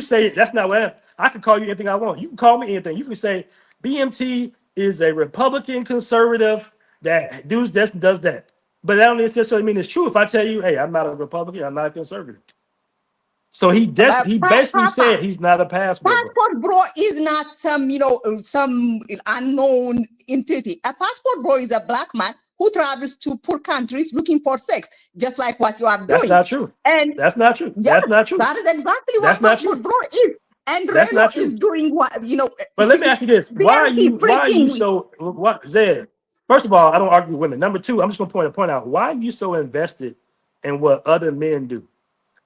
you say that's not what I can call you anything I want. You can call me anything. You can say BMT is a Republican conservative that does this and does that. But that don't necessarily mean it's true if I tell you, hey, I'm not a Republican, I'm not a conservative. So he basically said he's not a passport. Passport bro is not some, some unknown entity. A passport bro is a black man who travels to poor countries looking for sex, just like what you are doing. That's not true. And that's not true. Yeah, That's not true. that is exactly That's what not true. Passport Bro is. And That's not JRELLO true. is doing what, But let me ask you this: Why are you freaking so what, Zed? First of all, I don't argue with women. Number two, I'm just gonna point out why are you so invested in what other men do?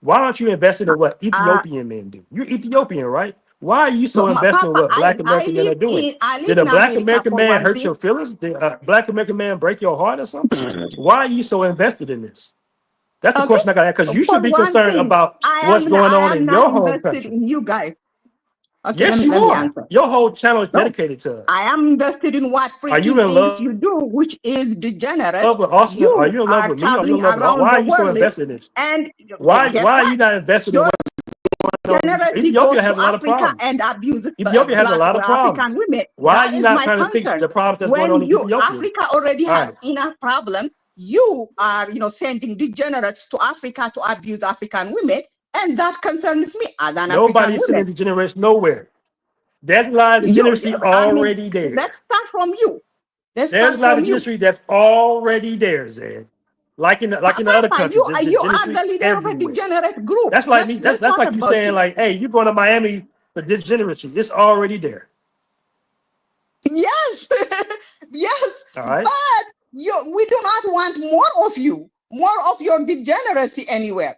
Why aren't you invested in what Ethiopian men do? You're Ethiopian, right? Why are you so invested in Papa, what Black American men are doing? I Did live a in Black America American for man one hurt thing. your feelings? Did a Black American man break your heart or something? Why are you so invested in this? That's the Okay. question I got. Because you should For be one concerned thing, about what's going I on am in not your home invested country. in you guys. Okay, Yes, you let me are. answer. Your whole channel is No, dedicated to us. I am invested in what Are you freaking in things love you do, which is degenerate. with Austin? Are You you in love are with me? Are you traveling in love with? around Why the are you so world, invested in this? and Why guess are you what? not invested in Your what? degeneracy Ethiopia goes to has a lot of Africa problems. and abuse Ethiopia has a Black lot of African problems. women. Why are That you is not my trying to fix concern. the problems that's going on When in you Ethiopia? Africa already All has right. enough problem, you are sending degenerates to Africa to abuse African women, and that concerns me as an African Nobody's sending woman. degenerates nowhere. There's a lot of degeneracy I mean, already there. let's start from you. Let's There's start a lot of from you. degeneracy that's already there, Zed. Like in the other Papa, countries, there's you are degeneracy the leader of a everywhere. degenerate group. That's like me. That's Let's talk like you about saying you. like, hey, you're going to Miami for degeneracy. It's already there. Yes, yes, All right. but we do not want more of you, more of your degeneracy anywhere.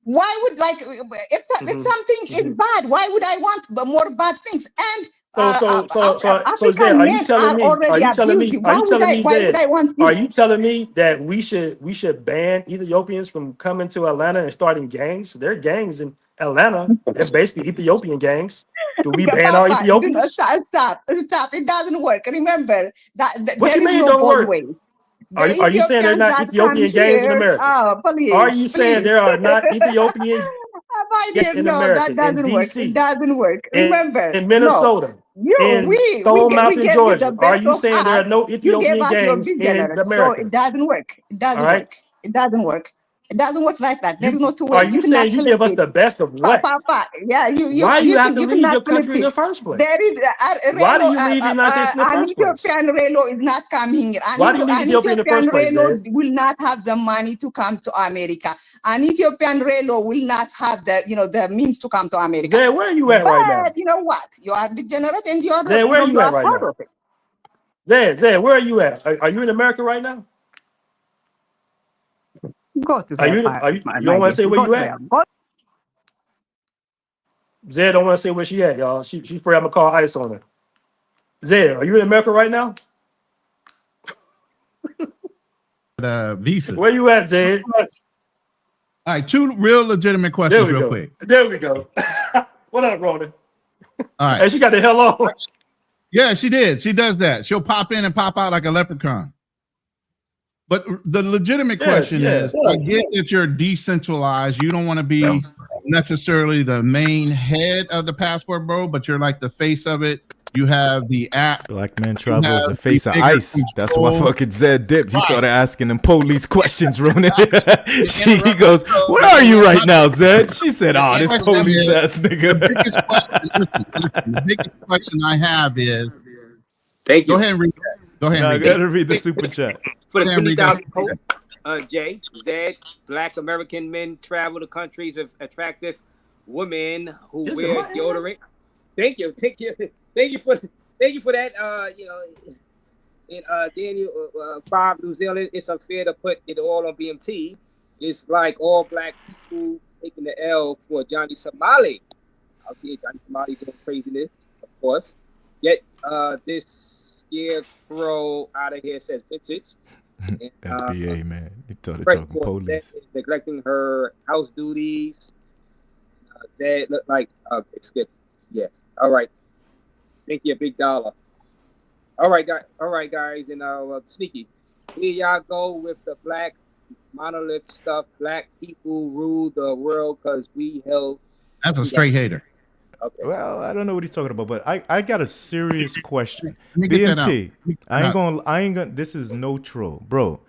Why would if something is bad, why would I want more bad things? And So Zed, African men are already abusive. Why would I want are you? you telling me that we should ban Ethiopians from coming to Atlanta and starting gangs? There are gangs in Atlanta. They're basically Ethiopian gangs. Do we ban our Papa, do not Ethiopians? stop. It doesn't work. Remember that What there you is mean it no don't both work? ways. The Are you saying there's Ethiopians not that come Ethiopian gangs in here, America? oh, Are please, you saying please. there are not Ethiopian My gangs dear, in no, America, that in doesn't work. It DC, doesn't work. Remember, in no. Minnesota, in Stone We Mountain, gave you the Georgia? Are best you of saying there us. are no You gave Ethiopian us your gangs in degenerates, so America? it doesn't work. It All doesn't right. work. It doesn't work. It doesn't work like that. There is no two Are ways. You you cannot saying you flip give us it. the best of what? Yeah, Why you have to you leave cannot your flip country in it. the first place? There is Why do Relo, you leave the United States in the an first place? Ethiopian Relo is not coming here. Why do you leave An Ethiopia in the Ethiopian first place, Relo Zed? will not have the money to come to America. An Ethiopian Relo will not have the means to come to America. Zed, where are you at right now? But you know what? You are degenerate and you are Zed, where are you you at are right part now? of it. Zed, where are you at? Are you in America right now? Go to Are you don't want to say where you at? Zed don't want to say where she at, y'all. She's afraid I'm gonna call ICE on her. Zed, are you in America right now? Visa. Where you at, Zed? All right, two real legitimate questions real quick. There we go. What up, Ronan? All right. Hey, she got the hell on. Yeah, she did. She does that. She'll pop in and pop out like a leprechaun. But the legitimate question is, I get that you're decentralized. You don't want to be necessarily the main head of the Passport Bro, but you're like the face of it. You have the app. Black man travel as the face of ICE. Control. That's why fucking Zed dipped. He started asking them police questions, Ronan. He goes, "Where are you right now, Zed?" She said, "Oh, this police ass nigga." The biggest question I have is, thank you. Go ahead and read that. Go ahead and read Go ahead and read the super chat. For the 20,000 quote, Jay, Zed, Black American men travel to countries with attractive women who wear deodorant. Thank you for that. In Daniel 5 New Zealand, it's unfair to put it all on BMT. It's like all black people taking the L for Johnny Somali. Out here, Johnny Somali doing craziness, of course. Yet this scarecrow out of here says vintage. And, FBA, man. He started talking police. Neglecting her house duties. Zed looked like yeah. All right. Thank you, big dollar. All right, guys, and sneaky. Here y'all go with the black monolith stuff. Black people rule the world because we held. That's a straight hater. Okay. Well, I don't know what he's talking about, but I got a serious question. BMT, I ain't gonna. This is no troll, bro.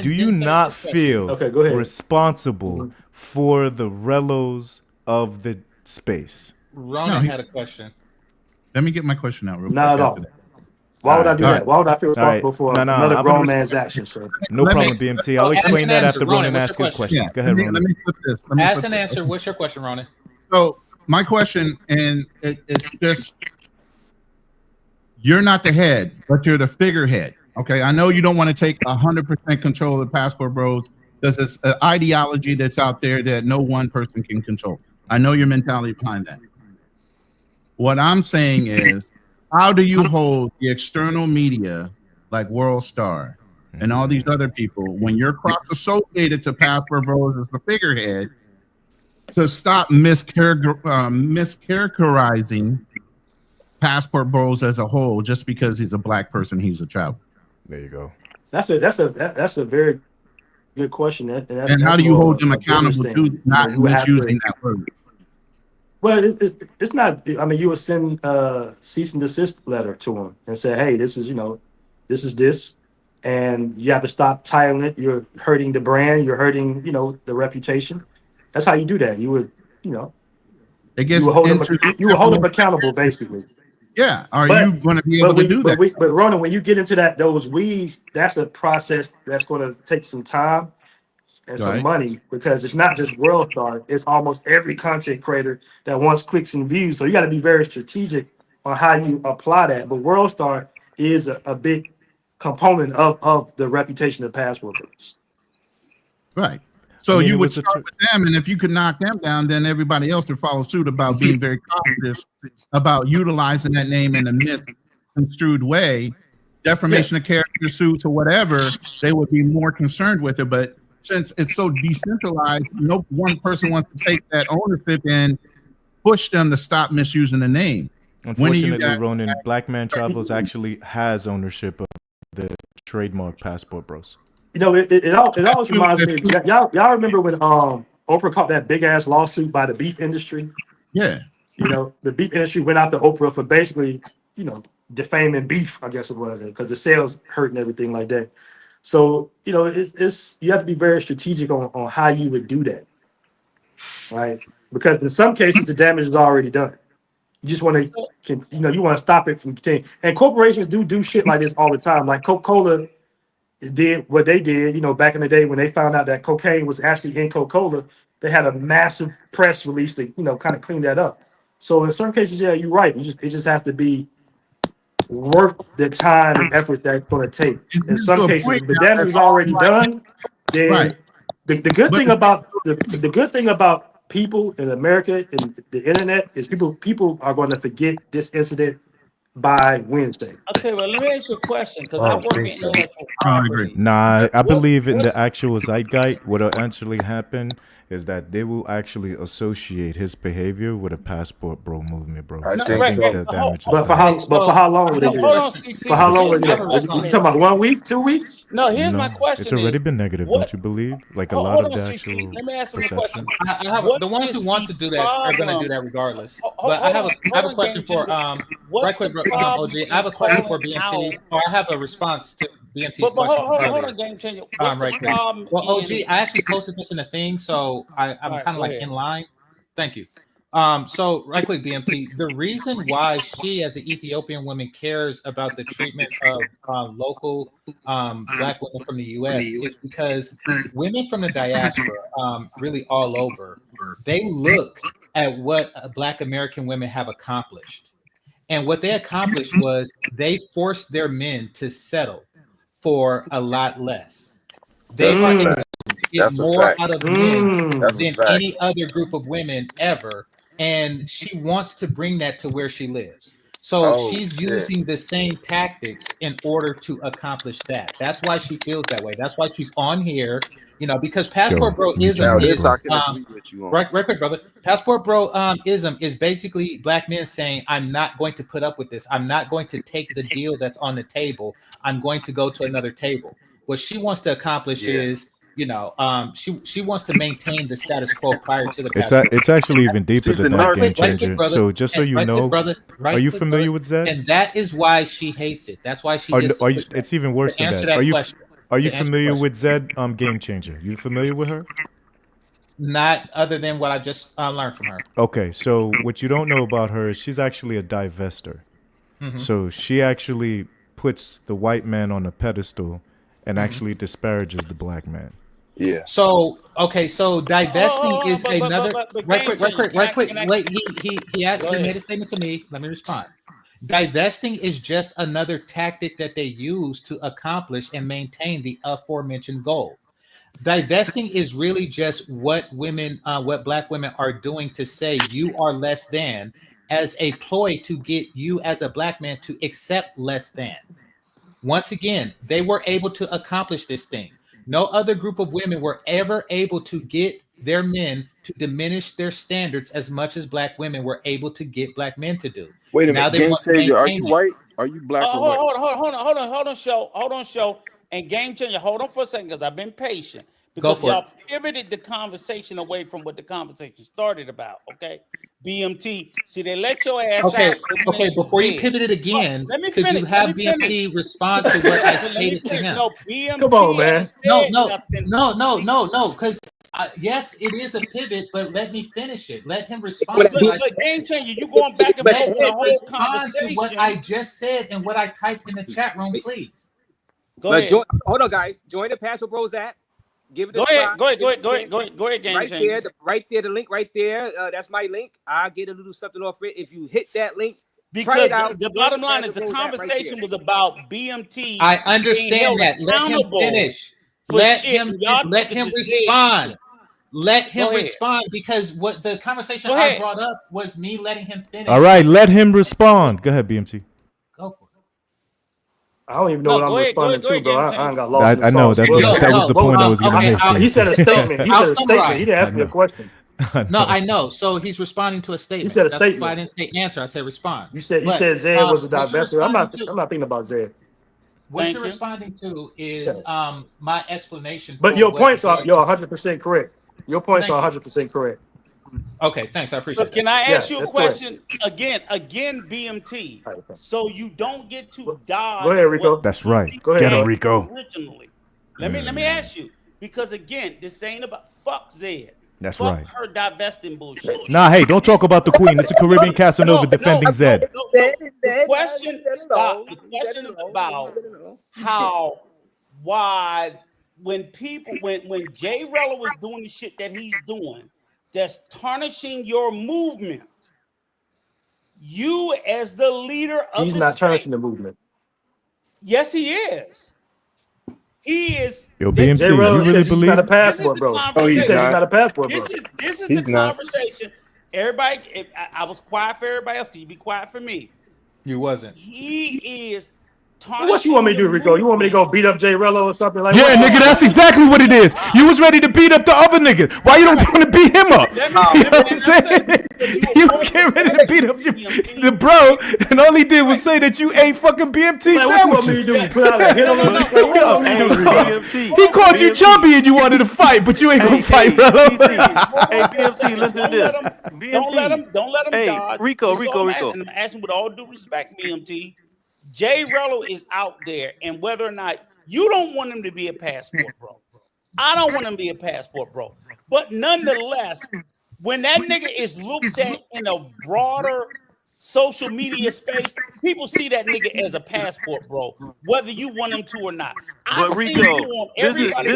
Do you not feel responsible for the relos of the space? Ronan had a question. Let me get my question out real quick. No. Why would I do that? Why would I feel responsible for another grown man's action, sir? No problem, BMT. I'll explain that after Ronan asks his question. Go ahead, Ronan. Let me put this. Ask and answer. What's your question, Ronan? So my question, and it's just, you're not the head, but you're the figurehead. Okay, I know you don't want to take 100% control of the Passport Bros because it's an ideology that's out there that no one person can control. I know your mentality behind that. What I'm saying is, how do you hold the external media like WorldStar and all these other people when you're cross-associated to Passport Bros as the figurehead to stop mischaracterizing Passport Bros as a whole just because he's a black person, he's a traveler? There you go. That's a very good question. And how do you hold them accountable to not misusing that word? Well, it's not. I mean, you would send a cease and desist letter to them and say, "Hey, this is this, and you have to stop titling it. You're hurting the brand. You're hurting the reputation." That's how you do that. You would you would hold them accountable, basically. Yeah. Are you going to be able to do that? But Ronan, when you get into those weeds, that's a process that's going to take some time and some money, because it's not just WorldStar. It's almost every content creator that wants clicks and views. So you got to be very strategic on how you apply that. But WorldStar is a big component of the reputation of Passport Bros. Right. So you would start with them, and if you could knock them down, then everybody else would follow suit about being very cautious about utilizing that name in a misconstrued way, defamation of character suits or whatever. They would be more concerned with it. But since it's so decentralized, no one person wants to take that ownership and push them to stop misusing the name. Unfortunately, Ronan, Black Man Travels actually has ownership of the trademark Passport Bros. It always reminds me. Y'all remember when Oprah caught that big ass lawsuit by the beef industry? Yeah. The beef industry went after Oprah for basically, defaming beef, I guess it was, because the sales hurt and everything like that. So, it's you have to be very strategic on how you would do that, right? Because in some cases the damage is already done. You just want to, you want to stop it from continuing. And corporations do shit like this all the time. Like Coca-Cola did what they did, back in the day when they found out that cocaine was actually in Coca-Cola. They had a massive press release to, kind of clean that up. So in certain cases, yeah, you're right. It just has to be worth the time and effort that it's going to take. In some cases, the damage is already done. Then the good thing about the good thing about people in America and the internet is people are going to forget this incident by Wednesday. Okay, well, let me ask you a question, because I work in intellectual property. Nah, I believe in the actual zeitgeist. What'll actually happen is that they will actually associate his behavior with a Passport Bro movement, bro. I think so. But for how long would they do that? For how long would they do that? You talking about 1 week, 2 weeks? No, here's my question. It's already been negative, don't you believe? Like a lot of the actual let me ask you a perception. question. The ones who want to do that are going to do that regardless. But I have a question for right quick, OG. I have a question for BMT. Or I have a response to BMT's question. Hold on, Game Changer. Right quick. Well, OG, I actually posted this in a thing, so I'm kind of like in line. Thank you. So right quick, BMT, the reason why she, as an Ethiopian woman, cares about the treatment of local Black women from the U.S. is because women from the diaspora, really all over, they look at what Black American women have accomplished. And what they accomplished was they forced their men to settle for a lot less. They get more out of men than any other group of women ever. And she wants to bring that to where she lives. So she's using the same tactics in order to accomplish that. That's why she feels that way. That's why she's on here, because Passport Bro ism is right, brother. Passport Bro ism is basically Black men saying, I'm not going to put up with this. I'm not going to take the deal that's on the table. I'm going to go to another table. What she wants to accomplish is, she wants to maintain the status quo prior to the it's actually even deeper than that, Game Changer. So just so you know, are you familiar with Zed? And that is why she hates it. That's why she gets it's even worse than that. Are you familiar with Zed, Game Changer? You familiar with her? Not other than what I just learned from her. Okay, so what you don't know about her is she's actually a divester. So she actually puts the white man on a pedestal and actually disparages the black man. Yeah. So okay, so divesting is another. Right quick. Wait, he actually made a statement to me. Let me respond. Divesting is just another tactic that they use to accomplish and maintain the aforementioned goal. Divesting is really just what black women are doing to say you are less than, as a ploy to get you as a black man to accept less than. Once again, they were able to accomplish this thing. No other group of women were ever able to get their men to diminish their standards as much as black women were able to get black men to do. Wait a Now minute, they Game want to Changer, are maintain you it. white? Are you black or white? Hold on, show. And Game Changer, hold on for a second, because I've been patient. Go Because for y'all pivoted the conversation away from what the conversation started about, okay? BMT. See, they let your ass Okay, out. okay. Before you pivot it again, could you have BMT respond to what I stated to him? No, BMT Come on, man. ain't said nothing. No. Because yes, it is a pivot, but let me finish it. Let him respond. But Game Changer, you going back and forth on the whole Respond conversation. to what I just said and what I typed in the chat room, please. Go ahead. Hold on, guys. Join the Passport Bros app. Give it Go ahead, Game right Changer. there, the link right there. That's my link. I'll get a little something off it. If you hit that link, Because the bottom line is the conversation was about BMT. I understand that. Let him finish. Let him respond. Let him respond, because what the conversation I brought up was me letting him finish. All right, let him respond. Go ahead, BMT. Go for it. I don't even know what I'm responding to, bro. I ain't got lost. I know that was the point I was going to make. He said a statement. He said a statement. He didn't ask me a question. No, I know. So he's responding to a statement. He said a That's statement. why I didn't say answer. I said respond. You said Zed was a divestor. I'm not thinking about Zed. What you're responding to is my explanation. But your points are 100% correct. Your points are 100% correct. Okay, thanks. I appreciate it. Can I ask you a question again, BMT? So you don't get to dodge. Go ahead, Rico. That's right. Go ahead, Get him, Rico. Originally, let me ask you, because again, this ain't about fuck Zed. That's fuck right. her divesting bullshit. Nah, hey, don't talk about the queen. It's a Caribbean Casanova defending Zed. The question is about why when JRELLO was doing the shit that he's doing, that's tarnishing your movement. You as the leader of he's not tarnishing the movement. Yes, he is. He is. Yo, BMT, you really believe? He's not a passport, bro. Oh, he's not a passport, bro. This is the conversation. Everybody, I was quiet for everybody else. You be quiet for me. You wasn't. He is. What you want me to do, Rico? You want me to go beat up JRELLO or something like that? Yeah, nigga, that's exactly what it is. You was ready to beat up the other nigga. Why you don't want to beat him up? You know what I'm saying? You was getting ready to beat up the bro, and all he did was say that you ate fucking BMT sandwiches. He called you chubby and you wanted to fight, but you ain't gonna fight, bro. Hey, BMT, listen to this. Don't let him dodge. Rico. I'm asking with all due respect, BMT. JRELLO is out there, and whether or not you don't want him to be a passport bro, I don't want him to be a passport bro. But nonetheless, when that nigga is looked at in a broader social media space, people see that nigga as a passport bro, whether you want him to or not. But Rico, this is how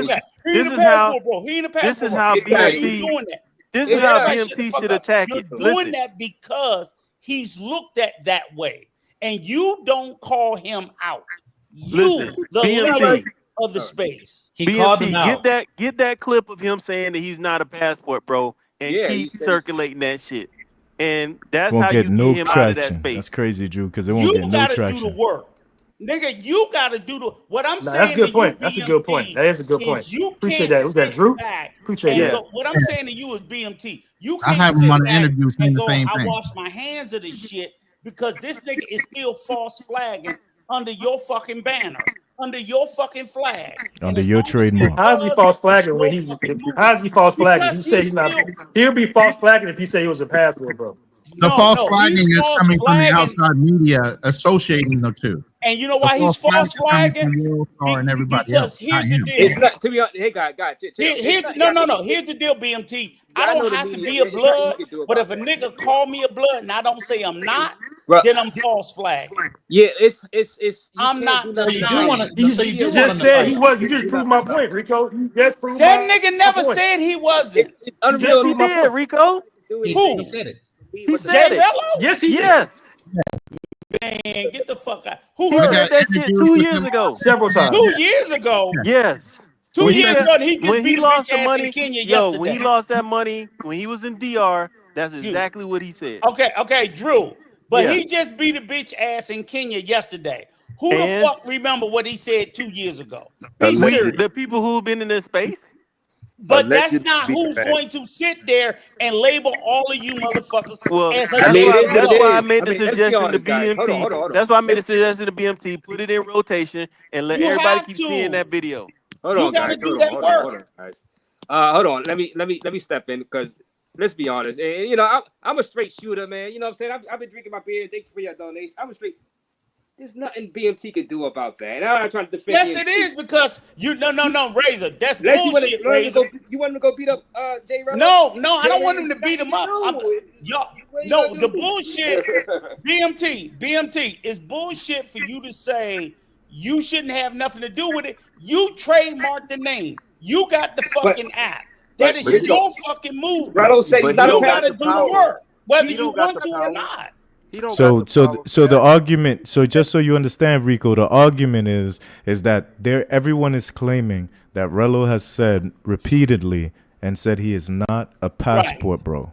BMT should attack it. You're doing that because he's looked at that way. And you don't call him out. You, the leader of the space. BMT, get that clip of him saying that he's not a passport, bro, and keep circulating that shit. And that's how you get him out of that space. That's crazy, Drew, because it won't get no traction. You gotta do the work. Nigga, you gotta do the what I'm saying. That's a good point. That's a good point. That is a good point. Appreciate that. Was that Drew? Appreciate that. So what I'm saying to you is BMT. You can't I have him on an interview saying the same thing. I wash my hands of this shit. Because this nigga is still false flagging under your fucking banner, under your fucking flag, under your trademark. How's he false flagging when he's? How's he false flagging? He say he's not. He'll be false flagging if he say he was a passport, bro. The false flagging is coming from the outside media associating the two. And you know why he's false flagging? And everybody else. Here's the deal. It's not to be honest. Hey, guy. Here's the deal, BMT. I don't have to be a blood, but if a nigga call me a blood and I don't say I'm not, then I'm false flag. Yeah, it's. I'm not. So you do want to. So you do just said he was. You just proved my point, Rico. You just proved that my nigga never point. said he wasn't. Yes, he did, Rico. He said it. He said it. JRELLO? Yes, he Yes. Man, get the fuck out. Who He said that shit 2 years ago. Several times. 2 years ago? Yes. 2 years ago, he just when beat he a lost bitch the ass money, in Kenya yo, yesterday. when he lost that money, when he was in DR, that's exactly what he said. Okay, Drew. But Yeah. he just beat a bitch ass in Kenya yesterday. Who the fuck remember what he said 2 years ago? The people who've been in this space. But that's not who's going to sit there and label all of you motherfuckers as a That's why I made the let's be suggestion to honest, guys. Hold BMT. on. That's why I made the suggestion to BMT. Put it in rotation and let You everybody have keep to. seeing that video. Hold on, guys. Hold on, guys. Hold on. Let me step in because let's be honest. And, you know, I'm a straight shooter, man. You know what I'm saying? I've been drinking my beer. Thank you for your donation. I'm a straight. There's nothing BMT can do about that. And I'm not trying to defend. Yes, BMT. it is because you no Razor. That's Unless bullshit, you Razor. You want him to go beat up JRELLO? No, I don't want him to beat him up. The bullshit. BMT is bullshit for you to say you shouldn't have nothing to do with it. You trademarked the name. You got the fucking app. That is your fucking move. You gotta do the work, whether you want to or not. So the argument, so just so you understand, Rico, the argument is that everyone is claiming that Rello has said repeatedly and said he is not a passport bro.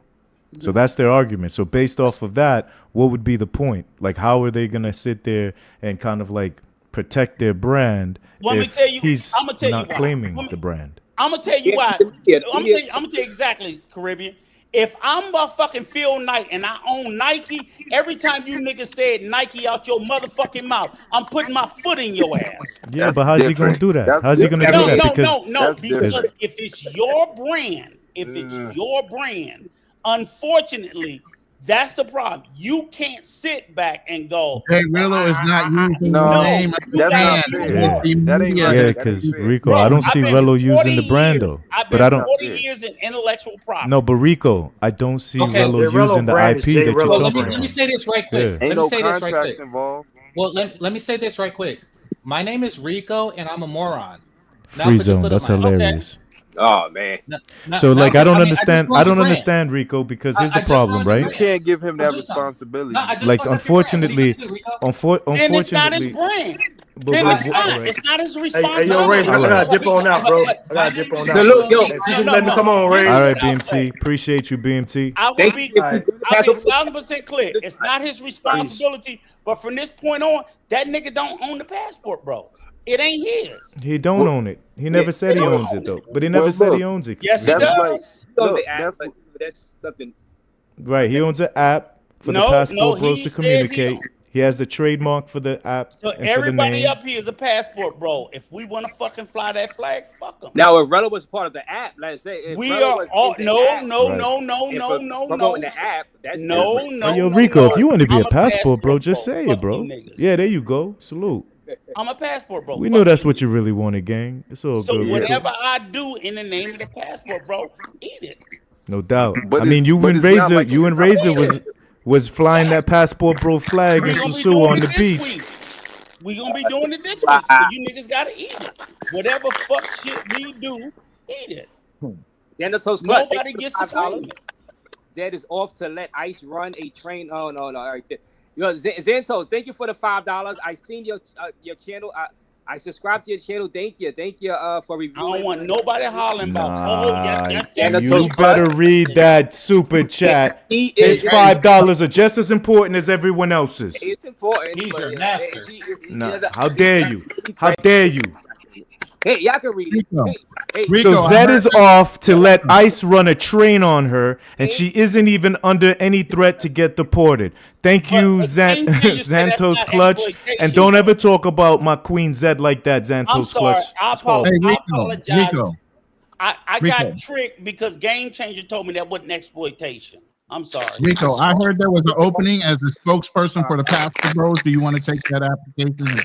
So that's their argument. So based off of that, what would be the point? Like, how are they gonna sit there and kind of like protect their brand if he's not claiming the brand? I'm gonna tell you why. I'm gonna tell you exactly, Caribbean. If I'm a fucking Phil Knight and I own Nike, every time you niggas said Nike out your motherfucking mouth, I'm putting my foot in your ass. Yeah, but how's he gonna do that? How's he gonna do that? Because if it's your brand, unfortunately, that's the problem. You can't sit back and go, JRELLO is not using the name of the brand. That ain't because Rico, I don't see Rello using the brand though. But I don't. 40 years in intellectual property. No, but Rico, I don't see Rello using the IP that you're talking about. Let me say this right quick. Ain't no contracts involved. Well, let me say this right quick. My name is Rico, and I'm a moron. Free zone. That's hilarious. Oh man. So like I don't understand Rico, because here's the problem, right? You can't give him that responsibility. Like unfortunately, then it's not his brand. Then it's not his responsibility. Hey, yo, Ray, I gotta dip on out, bro. I gotta dip on out. Let me come on, Ray. All right, BMT. Appreciate you, BMT. I'll be 1,000% clear. It's not his responsibility, but from this point on, that nigga don't own the passport, bro. It ain't his. He don't own it. He never said he owns it though. But he never said he owns it. Yes, he does. That's something. Right. He owns an app for the passport bros to communicate. He has the trademark for the app. So and everybody for the name. up here is a passport bro. If we want to fucking fly that flag, fuck them. Now, if Rello was part of the app, let's say if we Rello are all no. The app, that's Yo, Rico, if you want to be a passport bro, just say it, bro. Yeah, there you go. Salute. I'm a passport bro. We know that's what you really wanted, gang. It's all so good. Whatever I do in the name of the passport, bro, eat it. No doubt. I mean, you and Razor was flying that passport bro flag in Susu on the beach. We gonna be doing it this week. So you niggas gotta eat it. Whatever fuck shit we do, eat it. Nobody gets to claim it. Zed is off to let ICE run a train. Oh no! All right. You know, Zento, thank you for the $5. I seen your channel. I subscribed to your channel. Thank you for reviewing. I don't want nobody hollering about. You better read that super chat. His $5 are just as important as everyone else's. It's important. He's your master. How dare you? How dare you? Hey, y'all can read it. So Zed is off to let ICE run a train on her, and she isn't even under any threat to get deported. Thank you, Xantos Clutch. And don't ever talk about my queen Zed like that, Xantos Clutch. I apologize. I got tricked because Game Changer told me that wasn't exploitation. I'm sorry. Rico, I heard there was an opening as the spokesperson for the Pastor Bros. Do you want to take that application?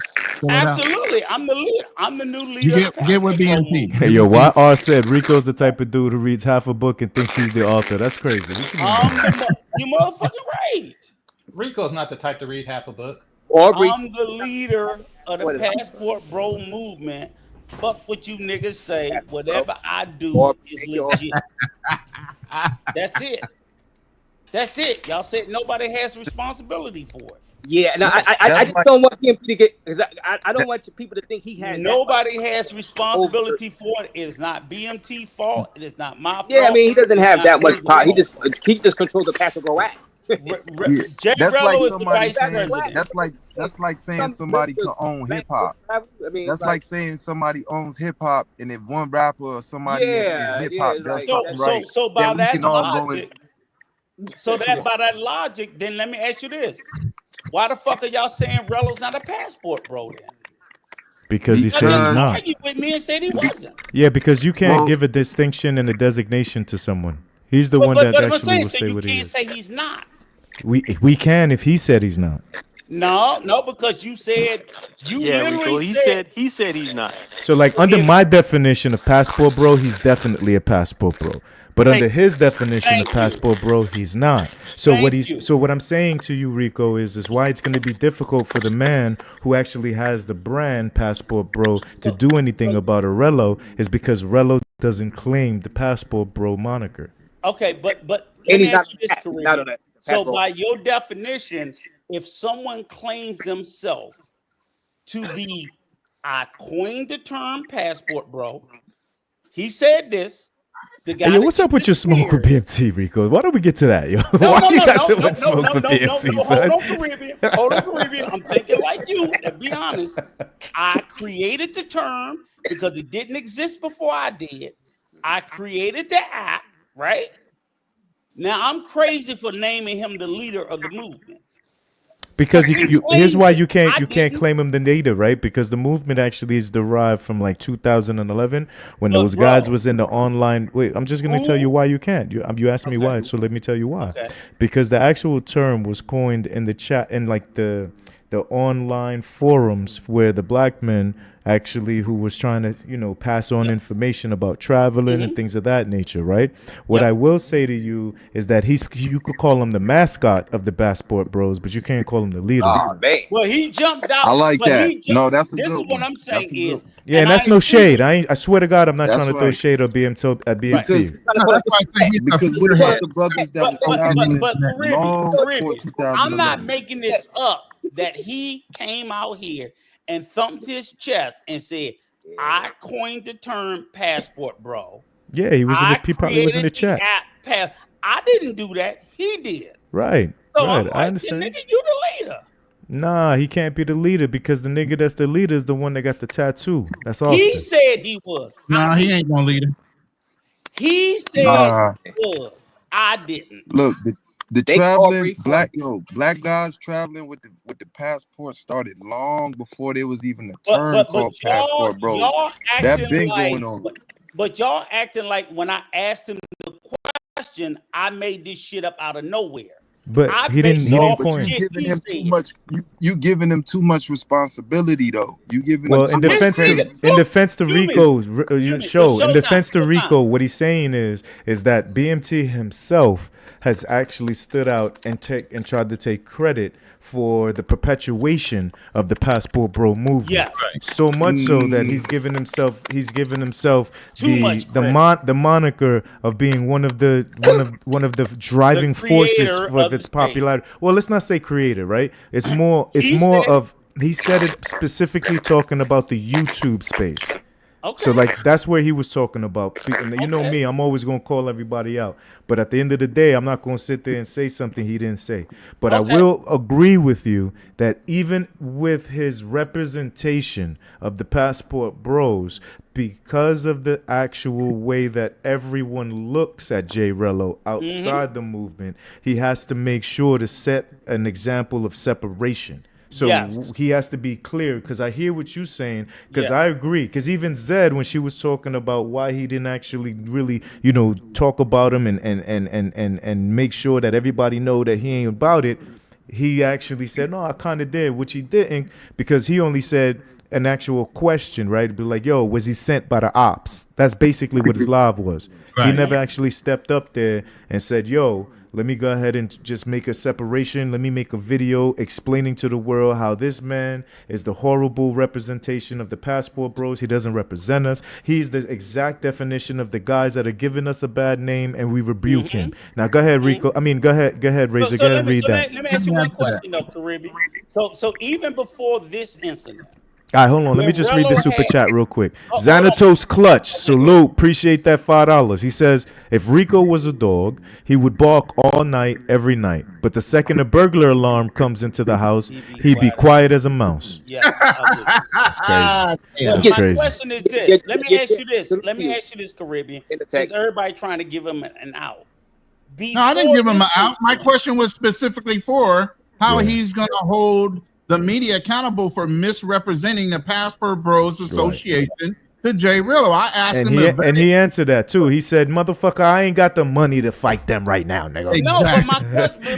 Absolutely. I'm the leader. I'm the new leader. Get with BMT. Hey, yo, YR said Rico's the type of dude who reads half a book and thinks he's the author. That's crazy. You motherfucking right. Rico's not the type to read half a book. I'm the leader of the Passport Bro movement. Fuck what you niggas say. Whatever I do is legit. That's it. That's it. Y'all said nobody has responsibility for it. Yeah, no, I just don't want him to get, because I don't want people to think he has. Nobody has responsibility for it. It is not BMT fault. It is not my fault. Yeah, I mean, he doesn't have that much power. He just controls the Passport Bro Act. That's like somebody saying that's like saying somebody can own hip hop. That's like saying somebody owns hip hop, and if one rapper or somebody in hip hop does something right, so by then we can all go logic, by that logic, then let me ask you this: why the fuck are y'all saying Rello's not a Passport Bro then? Because he said he's not. Argue with me and said he wasn't. Yeah, because you can't give a distinction and a designation to someone. He's the one that actually will say what he is. You can't say he's not. We can if he said he's not. No, because you said he said he's not. So like under my definition of Passport Bro, he's definitely a Passport Bro. But under his definition of Passport Bro, he's not. So what I'm saying to you, Rico, is why it's going to be difficult for the man who actually has the brand Passport Bro to do anything about a Rello is because Rello doesn't claim the Passport Bro moniker. Okay, but let me ask you this, Kareem. So by your definition, if someone claims themselves to be, I coined the term Passport Bro. He said this. The guy Hey, yo, what's up with your smoke with BMT, Rico? Why don't we get to that, yo? Why you got so much smoke with BMT, son? Hold on, Caribbean. I'm thinking like you. To be honest, I created the term because it didn't exist before I did. I created the app, right? Now I'm crazy for naming him the leader of the movement. Because here's why you can't claim him the leader, right? Because the movement actually is derived from like 2011 when those guys was in the online. Wait, I'm just gonna tell you why you can't. You asked me why, so let me tell you why. Okay. Because the actual term was coined in the chat in like the online forums where the black men actually who was trying to pass on information about traveling and things of that nature, right? What I will say to you is that you could call him the mascot of the Passport Bros, but you can't call him the leader. Oh man! Well, he jumped out. I like that. No, that's a this good is what I'm saying is. Yeah, and that's no shade. I swear to God, I'm not trying to throw shade at BMT. Because what about the brothers that were traveling long before 2011? I'm not making this up. That he came out here and thumped his chest and said, "I coined the term Passport Bro." Yeah, he was in the chat. I didn't do that. He did. Right. So right. Like, I understand. Nigga, you the leader. Nah, he can't be the leader because the nigga that's the leader is the one that got the tattoo. That's all. He said he was. Nah, he ain't gonna lead him. He said he was. I didn't. Look, the traveling black guys traveling with the passport started long before there was even a term called Passport Bros. That been going on. But y'all acting like when I asked him the question, I made this shit up out of nowhere. But he didn't. But you giving him too much. You giving him too much responsibility, though. You giving him in defense to Rico's show. In defense to Rico, what he's saying is that BMT himself has actually stood out and tried to take credit for the perpetuation of the Passport Bro movement. Yeah, so much so that he's given himself the moniker of being one of the driving forces of its popularity. Well, let's not say creator, right? It's more of he said it specifically talking about the YouTube space. Okay. So like that's where he was talking about. You know me, I'm always gonna call everybody out. But at the end of the day, I'm not gonna sit there and say something he didn't say. But I will agree with you that even with his representation of the Passport Bros, because of the actual way that everyone looks at JRELLO outside the movement, he has to make sure to set an example of separation. So he has to be clear, because I hear what you're saying, because I agree. Because even Zed, when she was talking about why he didn't actually really, talk about him and make sure that everybody know that he ain't about it, he actually said, no, I kind of did, which he didn't, because he only said an actual question, right? Be like, yo, was he sent by the ops? That's basically what his live was. Right. He never actually stepped up there and said, yo, let me go ahead and just make a separation. Let me make a video explaining to the world how this man is the horrible representation of the Passport Bros. He doesn't represent us. He's the exact definition of the guys that are giving us a bad name, and we rebuke him. Now go ahead, Rico. I mean, go ahead, Razor. Go ahead and read that. Let me ask you one question, though, Caribbean. So even before this incident. All right, hold on. Let me just read the super chat real quick. Xanatos Clutch, salute. Appreciate that $5. He says, if Rico was a dog, he would bark all night, every night. But the second a burglar alarm comes into the house, he'd be quiet as a mouse. Yes, that's crazy. That's My crazy. question is this. Let me ask you this, Caribbean. Since everybody trying to give him an out. No, I didn't give him an out. My question was specifically for how he's going to hold the media accountable for misrepresenting the Passport Bros Association to JRELLO. I asked him, and he answered that too. He said, "Motherfucker, I ain't got the money to fight them right now, nigga." No, but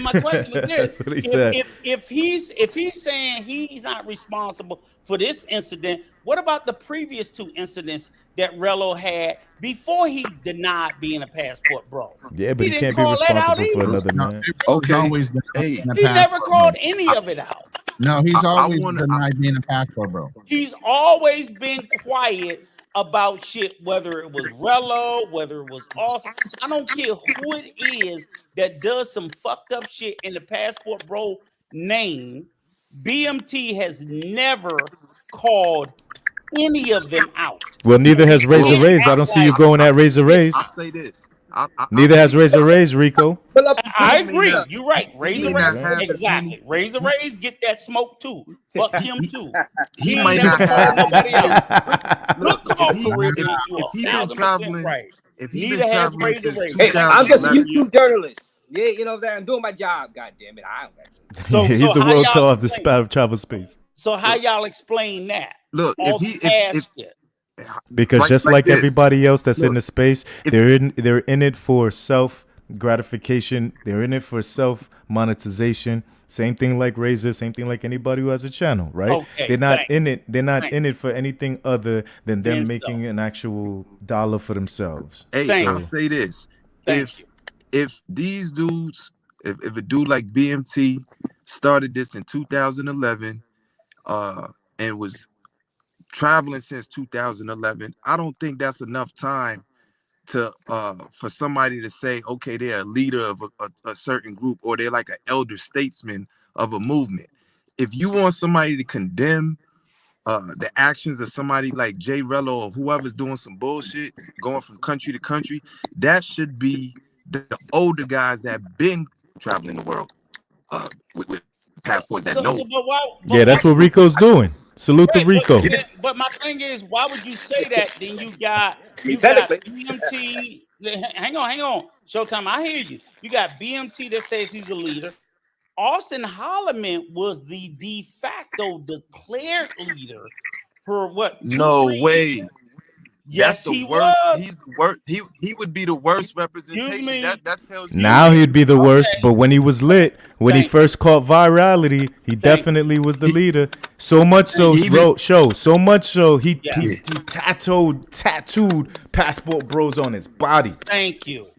my question is this: That's what he said. If he's saying he's not responsible for this incident, what about the previous 2 incidents that Rello had before he denied being a Passport Bro? Yeah, but he can't be responsible for another man. Okay. He never called any of it out. No, he's always denied being a Passport Bro. He's always been quiet about shit, whether it was Rello, whether it was Austin. I don't care who it is that does some fucked up shit in the Passport Bro name. BMT has never called any of them out. Well, neither has Razor Rays. I don't see you going at Razor Rays. I'll say this. Neither has Razor Rays, Rico. I agree. You're right. Razor Rays, exactly. Razor Rays get that smoke too. Fuck him too. He might not have nobody else. Look, if he's been traveling, if he's Neither been has traveling Razor since Rays. Hey, I'm just a 2011. YouTube journalist. Yeah, you know that I'm doing my job. God damn it, He's the how world y'all tour of the explain- travel space. So how y'all explain that? Look, All if past shit. Because just like this. everybody else that's in Look, the space, they're in it for self gratification. They're in it for self monetization. Same thing like Razor. Same thing like anybody who has a channel, right? Okay, they're not thanks. in it. They're not Thanks. in it for anything other than them Then making an actual dollar for themselves. Hey, I'll say this: if these dudes, if a dude like BMT started this in 2011, and was traveling since 2011, I don't think that's enough time to for somebody to say, okay, they're a leader of a certain group, or they're like an elder statesman of a movement. If you want somebody to condemn the actions of somebody like JRELLO or whoever's doing some bullshit, going from country to country, that should be the older guys that been traveling the world with passports that know. Yeah, that's what Rico's doing. Salute to Rico. But my thing is, why would you say that? Then you got BMT. Hang on. Showtime, I hear you. You got BMT that says he's a leader. Austin Holloman was the de facto declared leader for what? No way. Yes, That's the he worst. was. He's the worst. He would be the worst representation. That tells you. Now he'd be the worst, but when he was lit, when he first caught virality, he definitely was the leader. So much so, so much so, he tattooed Passport Bros on his body. Thank you.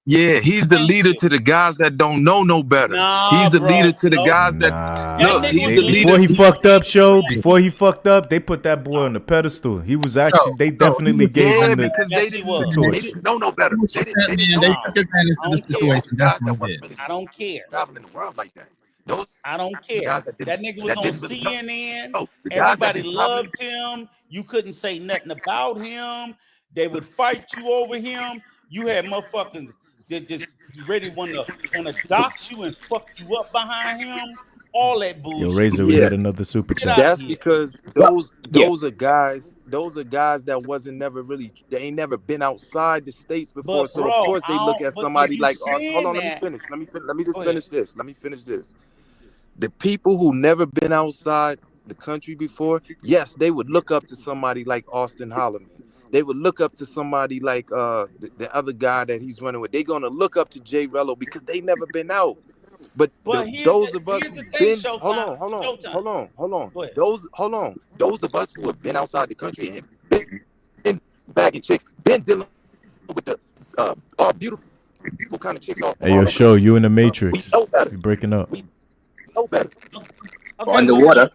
Yeah, he's the leader to the guys that don't know no better. He's the leader to the guys that look. He's the leader. Before he fucked up, before he fucked up, they put that boy on the pedestal. He was actually, they definitely gave him the because they didn't know no better. They took advantage of the situation. That's what it is. I don't care. Traveling the world like that. I don't care. That nigga was on CNN. The guys that Everybody loved him. You couldn't say nothing about him. They would fight you over him. You had motherfuckers that just ready want to dox you and fuck you up behind him. All that bullshit. Yo, Razor, we got another super chat. That's because those are guys. Those are guys that wasn't never really. They ain't never been outside the states before. But, so bro, of course they look at somebody like. Hold on, that, let me finish. Let me just finish this. Let me finish this. The people who never been outside the country before, yes, they would look up to somebody like Austin Holloman. They would look up to somebody like the other guy that he's running with. They're gonna look up to JRELLO because they never been out. But those of us who've been hold on. Those of us who have been outside the country and been bagging chicks, been dealing with the all beautiful What kind of chicks are Hey, yo, show you in the Matrix. You're breaking up. know better. Okay, underwater.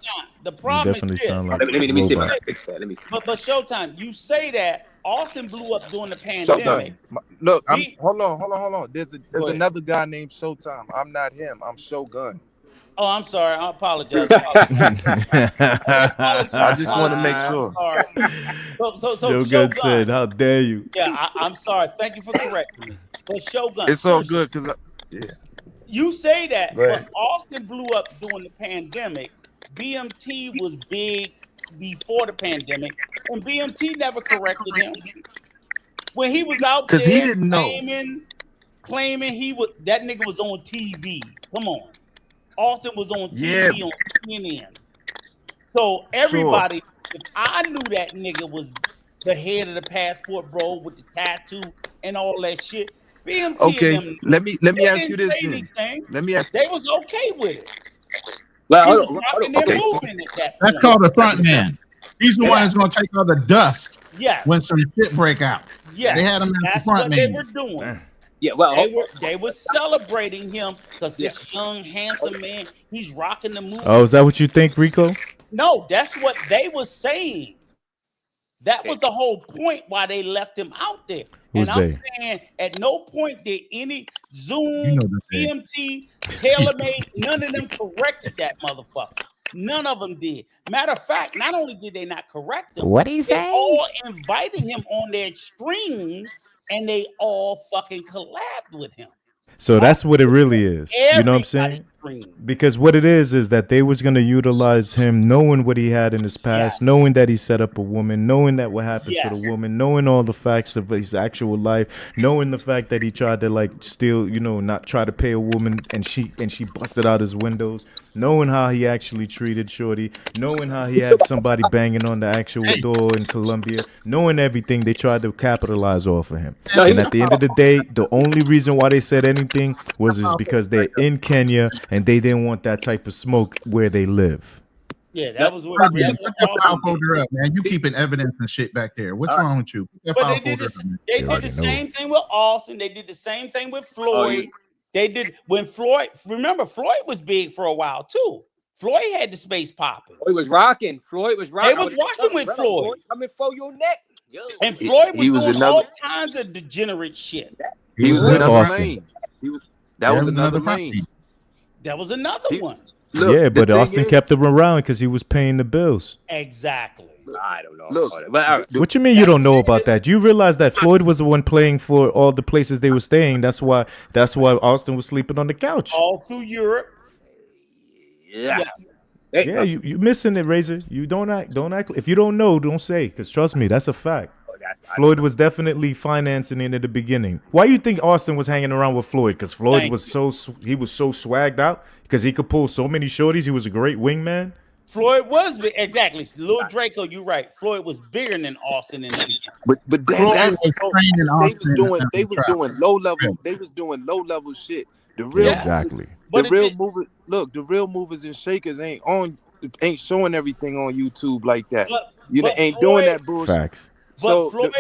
The You problem definitely is this. sound like Let me see if I robot. can fix that. Let me. But Showtime, you say that Austin blew up during the Showtime. pandemic. Look, We- hold on. There's Go ahead. another guy named Showtime. I'm not him. I'm Shogun. Oh, I'm sorry. I apologize. I just want to make sure. I'm sorry. So Shogun Shogun. said, "How dare you?" Yeah, I'm sorry. Thank you for correcting me. But Shogun, It's all seriously, good because you say that, Go ahead. but Austin blew up during the pandemic. BMT was big before the pandemic, and BMT never corrected him. When he was out there he didn't know. claiming that nigga was on TV. Come on. Austin was on Yeah. TV on CNN. So everybody, if I knew that nigga was the head of the passport bro with the tattoo and all that shit, BMT Okay, and them, let me they ask you didn't this say then. anything. Let me ask. They was okay with it. Well, He hold was on, rocking hold their on. movement at that That's point. called a front man. He's the one Yeah. that's going to take all the dust Yeah. when some shit break out. Yeah, They had him as the that's front what man. they were doing. Yeah, well, They were celebrating him because this young, handsome man, he's rocking the movement. Oh, is that what you think, Rico? No, that's what they were saying. That was the whole point why they left him out there. Who's and I'm they? saying at no point did any Zoom, You know the thing. BMT, TaylorMade, none of them corrected that motherfucker. None of them did. Matter of fact, not only did they not correct him, What'd he they say? all invited him on their stream and they all fucking collabed with him. So that's what it really is. You know what I'm saying? Everybody screamed. Because what it is that they was going to utilize him knowing what he had in his past, knowing that he set up a woman, knowing that what happened to the woman, knowing all the facts of his actual life, knowing the fact that he tried to like steal, you know, not try to pay a woman and she busted out his windows, knowing how he actually treated Shorty, knowing how he had somebody banging on the actual door in Colombia, knowing everything, they tried to capitalize off of him. And at the end of the day, the only reason why they said anything was because they're in Kenya and they didn't want that type of smoke where they live. Yeah, that was what Put really that file folder up, man. You keeping evidence and shit back there. What's wrong with you? Put that But file they did folder up. they did the same thing with Austin. They did the same thing with Floyd. They did when Floyd. Remember, Floyd was big for a while too. Floyd had the space popping. Floyd was rocking. Floyd was rocking. They was rocking with Floyd. Coming for your neck. Yo. And Floyd was He was doing another- all kinds of degenerate shit. He was With another Austin. lane. That was another lane. That was another one. Look, yeah, the but thing Austin is- kept him around because he was paying the bills. Exactly. I don't know. Look, but, What you mean you don't know about that? You realize that Floyd was the one playing for all the places they were staying. That's why Austin was sleeping on the couch. All through Europe. Yeah. Yeah, you missing it, Razor. You don't act. If you don't know, don't say. Because trust me, that's a fact. Floyd was definitely financing it at the beginning. Why you think Austin was hanging around with Floyd? Because Floyd was so swagged out. Because he could pull so many shorties. He was a great wingman. Floyd was big. Exactly. Lil Draco, you're right. Floyd was bigger than Austin in the beginning. But that's they was Austin. doing low level. They was doing low level shit. The real Exactly. The real movers. Look, the real movers and shakers ain't showing everything on YouTube like that. But ain't Floyd, doing that bullshit. Facts. So Floyd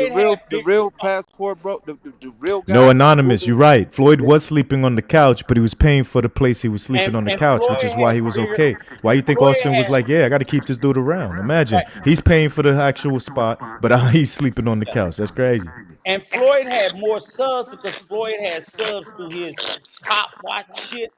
the real passport, bro. The real guy. No, Anonymous, you're right. Floyd was sleeping on the couch, but he was paying for the place he was sleeping on the couch, which is why he was okay. Why you think Austin was like, yeah, I got to keep this dude around? Imagine he's paying for the actual spot, but he's sleeping on the couch. That's crazy. And Floyd had more subs because Floyd had subs through his cop watch shit,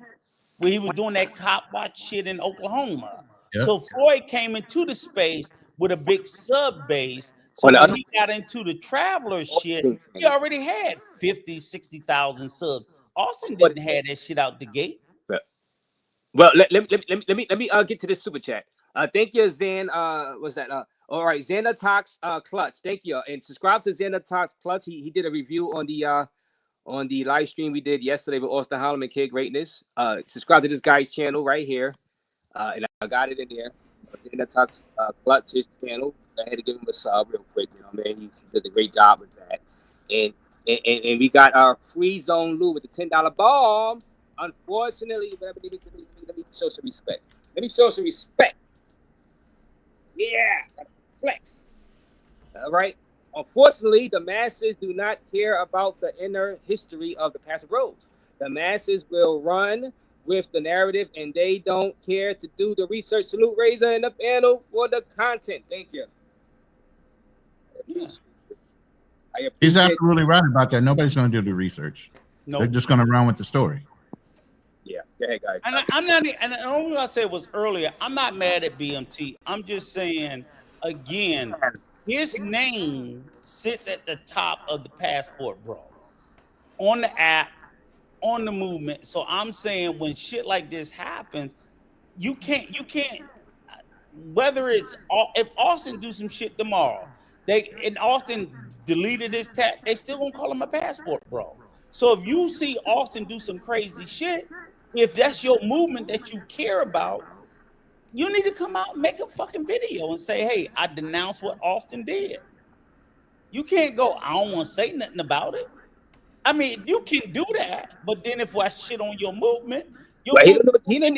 where he was doing that cop watch shit in Oklahoma. Yep. So Floyd came into the space with a big sub base. So when he got into the traveler shit, he already had 50, 60,000 subs. Austin didn't have that shit out the gate. Well, let me get to this super chat. Thank you, Zan. What's that? All right, Xander Talks Clutch. Thank you, and subscribe to Xander Talks Clutch. He did a review on the live stream we did yesterday with Austin Holloman Kid Greatness. Subscribe to this guy's channel right here, and I got it in there. Xander Talks Clutch his channel. I had to give him a sub real quick. You know, man, he does a great job with that. And we got our free zone Lou with the $10 bomb. Unfortunately, let me show some respect. Let me show some respect. Yeah, flex. All right. Unfortunately, the masses do not care about the inner history of the passive roles. The masses will run with the narrative, and they don't care to do the research. Salute Razor and the panel for the content. Thank you. He's absolutely right about that. Nobody's going to do the research. Nope. They're just going to run with the story. Yeah, go ahead, guys. And I'm not, and the only thing I said was earlier, I'm not mad at BMT. I'm just saying, again, his name sits at the top of the passport, bro, on the app, on the movement. So I'm saying when shit like this happens, you can't, whether it's, if Austin do some shit tomorrow, and Austin deleted his tag, they still gonna call him a passport, bro. So if you see Austin do some crazy shit, if that's your movement that you care about, you need to come out and make a fucking video and say, hey, I denounce what Austin did. You can't go, I don't want to say nothing about it. I mean, you can do that, but then if I shit on your movement, he don't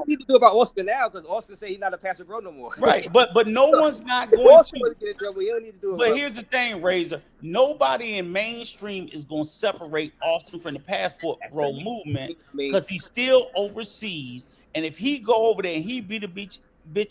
need to do about Austin now because Austin said he's not a passive bro no more. Right, but no one's not going to. Get in trouble. He don't need to do it. But here's the thing, Razor. Nobody in mainstream is going to separate Austin from the passport bro movement because he's still overseas. And if he go over there and he beat a bitch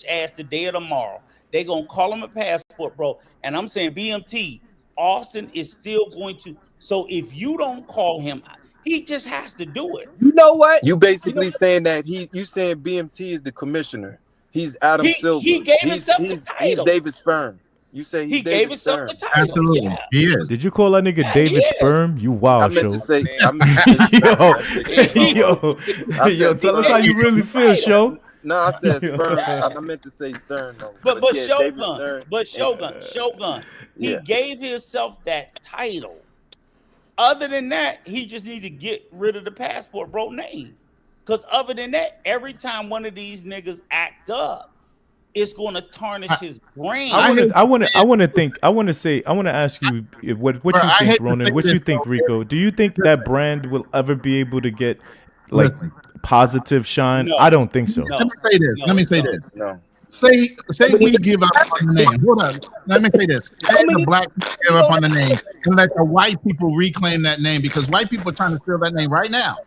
ass today or tomorrow, they going to call him a passport bro. And I'm saying BMT, Austin is still going to. So if you don't call him, he just has to do it. You know what? You basically saying that you saying BMT is the commissioner. He's Adam Silver. He gave himself the title. He's David Sperm. You say he gave himself the title. Absolutely. Yeah. He is. Did you call that nigga David Sperm? You wild, I meant show. to say, yo, tell us how you really feel, show. No, I said Sperm. I meant to say Stern though. But yeah, Shogun. He gave himself that title. Other than that, he just need to get rid of the passport bro name. Because other than that, every time one of these niggas act up, it's going to tarnish his brain. I want to ask you what you think, Ronan. What you think, Rico? Do you think that brand will ever be able to get like positive shine? No. I don't think so. Let me say this. No. Say we give up on the name. Hold on. Let me say this. Say the black people give up on the name and let the white people reclaim that name because white people are trying to steal that name right now.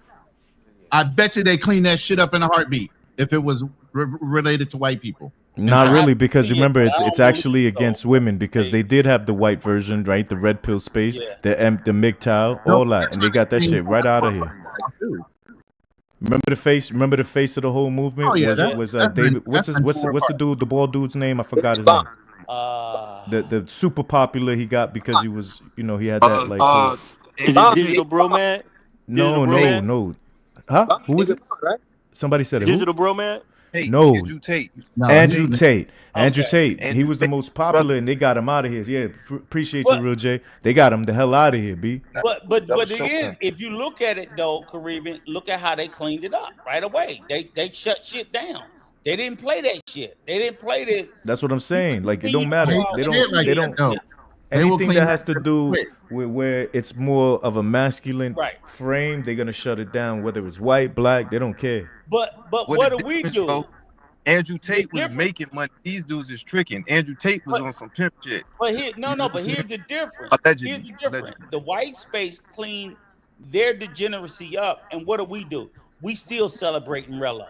I bet you they clean that shit up in a heartbeat if it was related to white people. Not really, because remember, it's actually against women because they did have the white version, right? The red pill space, the MGTOW, all that, and they got that shit right out of here. Remember the face of the whole movement? Oh, yeah, was David? What's the dude? The bald dude's name? I forgot his name. The super popular he got because he was, he had that like. Is it Digital Bro Man? No. Huh? Who was it? Somebody said it. Digital Bro Man? No, Andrew Tate. Andrew Tate. Andrew Tate. He was the most popular, and they got him out of here. Yeah, appreciate you, Real J. They got him the hell out of here, B. But again, if you look at it though, Caribbean, look at how they cleaned it up right away. They shut shit down. They didn't play that shit. They didn't play this. That's what I'm saying. Like it don't matter. They don't. Anything that has to do with where it's more of a masculine frame, they're gonna shut it down. Whether it's white, black, they don't care. But what do we do? Andrew Tate was making money. These dudes is tricking. Andrew Tate was on some pimp shit. But here's the difference. Allegedly. The white space cleaned their degeneracy up, and what do? We still celebrating RELLO.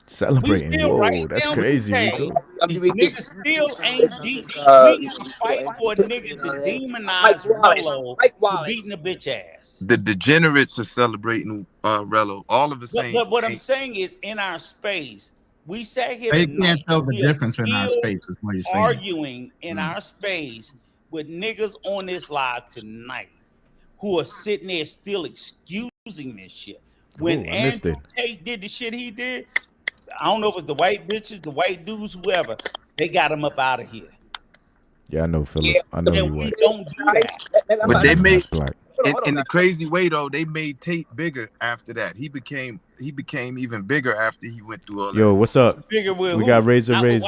Celebrating. Whoa, that's crazy, Rico. Niggas still ain't deep. We gotta fight for a nigga to demonize RELLO for beating a bitch ass. The degenerates are celebrating RELLO. All of the same. But what I'm saying is, in our space, we sat here. They can't tell the difference in our space. Is what you're saying. Arguing in our space with niggas on this live tonight who are sitting there still excusing this shit. When Andrew Tate did the shit he did. I don't know if it's the white bitches, the white dudes, whoever. They got him up out of here. Yeah, I know, Philip. I know and we don't do that. But they made in the crazy way though. They made Tate bigger after that. He became even bigger after he went through all that. Yo, what's up? Bigger with we got Razor Raze.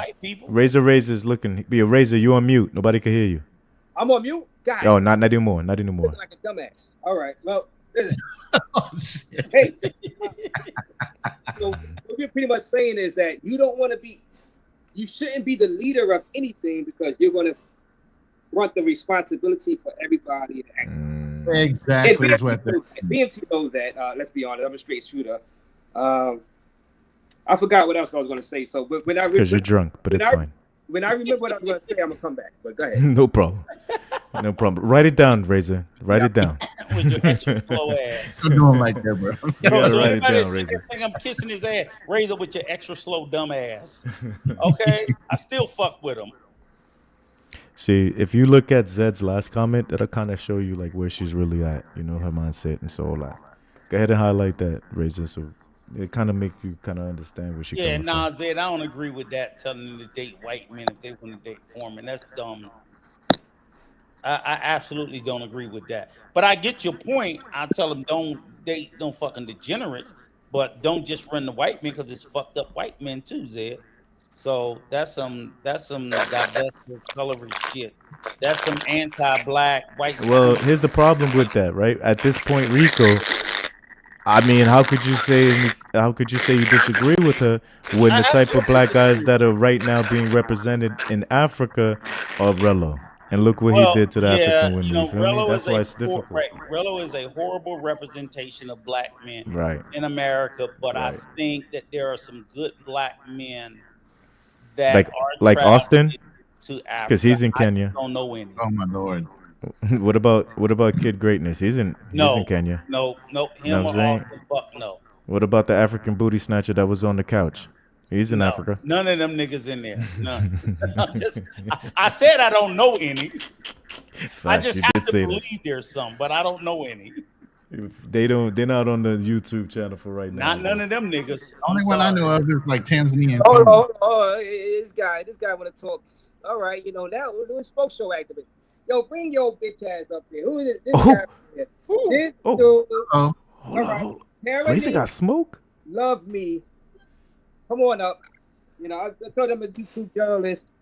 Razor is looking. Be a Razor. You on mute. Nobody can hear you. I'm on mute. God. Yo, not anymore. Not anymore. Like a dumbass. All right. Well, listen. Hey. So what we're pretty much saying is that you shouldn't be the leader of anything because you're going to want the responsibility for everybody. Exactly is what BMT knows that. Let's be honest, I'm a straight shooter. I forgot what else I was going to say. So when I because you're drunk, but it's fine. When I remember what I was going to say, I'm gonna come back. But go ahead. No problem. No problem. Write it down, Razor. Write it down. With your extra slow ass. I'm doing like that, bro. You gotta write it down, Razor. I think I'm kissing his ass. Razor with your extra slow dumb ass. Okay, I still fuck with him. See, if you look at Zed's last comment, that'll kind of show you like where she's really at. You know, her mindset and so all that. Go ahead and highlight that, Razor, so it kind of make you kind of understand where she coming from. Zed, I don't agree with that. Telling them to date white men if they want to date foremen, that's dumb. I absolutely don't agree with that. But I get your point. I tell them don't date no fucking degenerates, but don't just run the white men because it's fucked up white men too, Zed. So that's some divestive colory shit. That's some anti-black white. Well, here's the problem with that, right? At this point, Rico, I mean, how could you say you disagree with her when the type of black guys that are right now being represented in Africa are RELLO? And look what he did to the African women. You feel me? That's why it's difficult. Right. RELLO is a horrible representation of black men right. in America, but I think that there are some good black men that like Austin, to Africa. Because he's in Kenya. I don't know any. Oh my lord. What about Kid Greatness? He's in Kenya. No. You know what I'm saying? No. What about the African booty snatcher that was on the couch? He's in Africa. None of them niggas in there. None. I said I don't know any. I just have to believe there's some, but I don't know any. They're not on the YouTube channel for right now. Not none of them niggas. Only one I know of is like Tanzania. This guy want to talk. All right, now we're doing smoke show activity. Yo, bring your bitch ass up here. Who is it? This guy here. This dude. Hold on. Razor got smoke? Love me. Come on up. I told him I'm a YouTube journalist.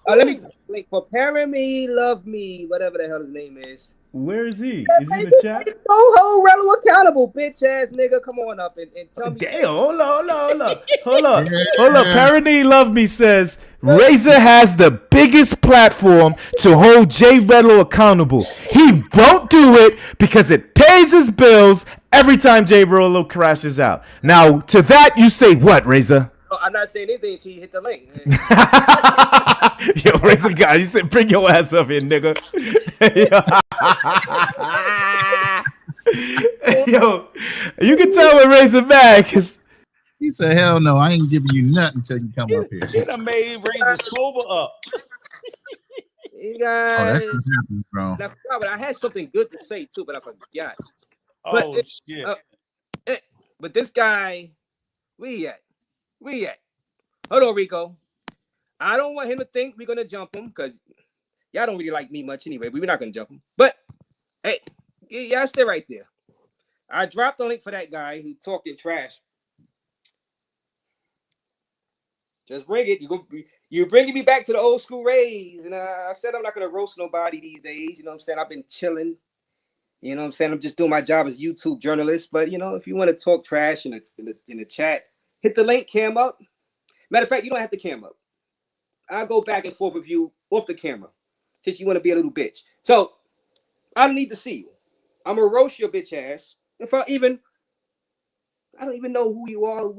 Let me link for Parent Me, Love Me, whatever the hell his name is. Where is he? Is he in the chat? Go hold RELLO accountable, bitch ass nigga. Come on up and tell me. Damn, hold on. Parent Me, Love Me says Razor has the biggest platform to hold JRELLO accountable. He won't do it because it pays his bills every time JRELLO crashes out. Now, to that you say what, Razor? Oh, I'm not saying anything until you hit the link. Yo, Razor guy, you said bring your ass up here, nigga. Yo, you can tell when Razor mad because he said, "Hell no, I ain't giving you nothing until you come up here." She done made Razor sober up. You guys, that's what happens, bro. But I had something good to say too, but I forgot. Shit! But this guy, where he at? Hold on, Rico. I don't want him to think we're gonna jump him because y'all don't really like me much anyway. We're not gonna jump him. But hey, y'all stay right there. I dropped the link for that guy who talking trash. Just bring it. You're bringing me back to the old school RAZE. And I said I'm not gonna roast nobody these days. You know what I'm saying? I've been chilling. You know what I'm saying? I'm just doing my job as YouTube journalist. But if you want to talk trash in the chat, hit the link cam up. Matter of fact, you don't have the cam up. I'll go back and forth with you off the camera since you want to be a little bitch. So I don't need to see you. I'm gonna roast your bitch ass. I don't even know who you are.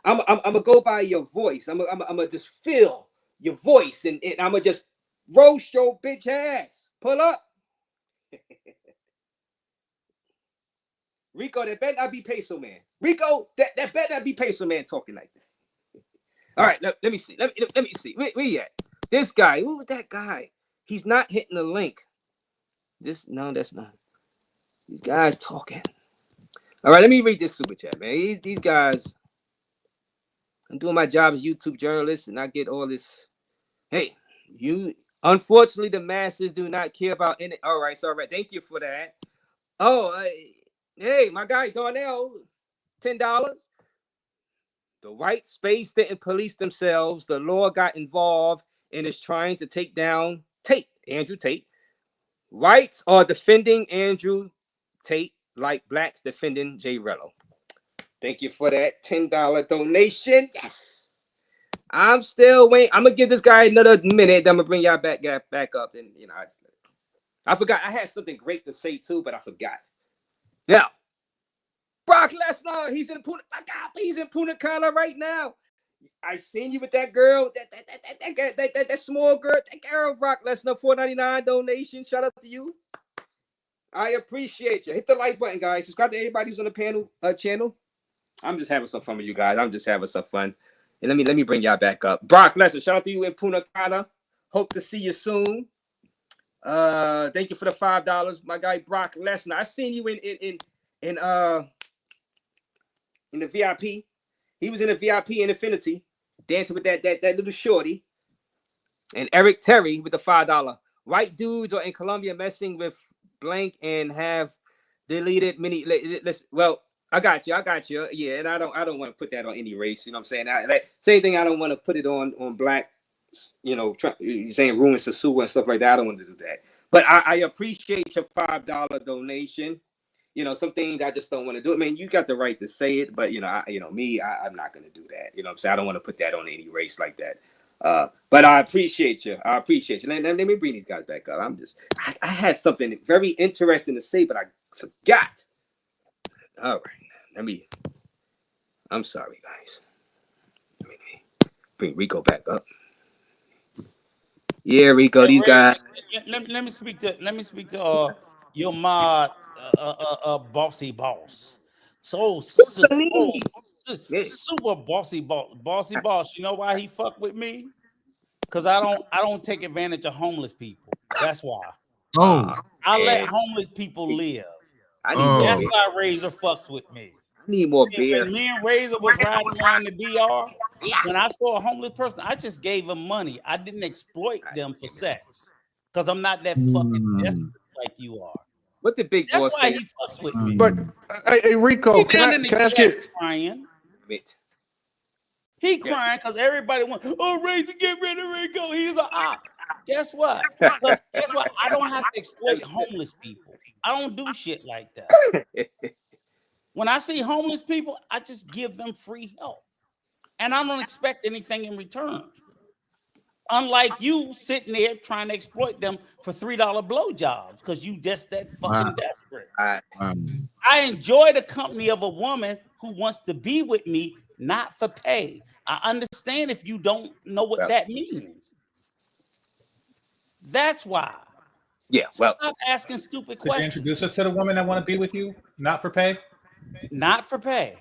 I'm gonna go by your voice. I'm gonna just feel your voice and I'm gonna just roast your bitch ass. Pull up. Rico, that better not be Peso Man. Rico, that better not be Peso Man talking like that. All right, let me see. Let me see. Where you at? This guy. Who was that guy? He's not hitting the link. No, that's not. These guys talking. All right, let me read this super chat, man. These guys. I'm doing my job as YouTube journalist, and I get all this. Hey, unfortunately, the masses do not care about any. All right, so all right. Thank you for that. Oh, hey, my guy Darnell, $10. The white space didn't police themselves. The law got involved and is trying to take down Andrew Tate. Whites are defending Andrew Tate like blacks defending JRELLO. Thank you for that $10 donation. Yes. I'm still waiting. I'm gonna give this guy another minute. Then I'm gonna bring y'all back up. And I forgot. I had something great to say too, but I forgot. Now, Brock Lesnar, he's in Punta Cana right now. I seen you with that girl, that small girl, that girl, Brock Lesnar, $4.99 donation. Shout out to you. I appreciate you. Hit the like button, guys. Subscribe to everybody who's on the panel channel. I'm just having some fun with you guys. I'm just having some fun. And let me bring y'all back up. Brock Lesnar, shout out to you in Punta Cana. Hope to see you soon. Thank you for the $5, my guy Brock Lesnar. I seen you in the VIP. He was in the VIP in Infinity, dancing with that little shorty. And Eric Terry with the $5. White dudes are in Colombia messing with blank and have deleted many. Well, I got you. Yeah, and I don't want to put that on any race. You know what I'm saying? Same thing. I don't want to put it on black. You're saying ruin Sasua and stuff like that. I don't want to do that. But I appreciate your $5 donation. Some things I just don't want to do. I mean, you got the right to say it, but I'm not going to do that. You know what I'm saying? I don't want to put that on any race like that. But I appreciate you. Let me bring these guys back up. I had something very interesting to say, but I forgot. All right. I'm sorry, guys. Let me bring Rico back up. Yeah, Rico, these guys. Let me speak to your mod, bossy boss. Super bossy boss. You know why he fuck with me? Because I don't take advantage of homeless people. That's why. I let homeless people live. That's why Razor fucks with me. I need more beer. When me and Razor was riding around the DR, when I saw a homeless person, I just gave them money. I didn't exploit them for sex. Because I'm not that fucking desperate like you are. What the big boss That's why he fucks with me. But hey, Rico, can I ask you? Crying. He crying because everybody wants, Razor, get rid of Rico. He's an op. Guess what? Guess what? I don't have to exploit homeless people. I don't do shit like that. When I see homeless people, I just give them free help. And I don't expect anything in return. Unlike you sitting there trying to exploit them for $3 blowjobs because you just that fucking desperate. I enjoy the company of a woman who wants to be with me, not for pay. I understand if you don't know what that means. That's why. Yeah, well, stop asking stupid questions. Could you introduce us to the woman that want to be with you, not for pay? Not for pay.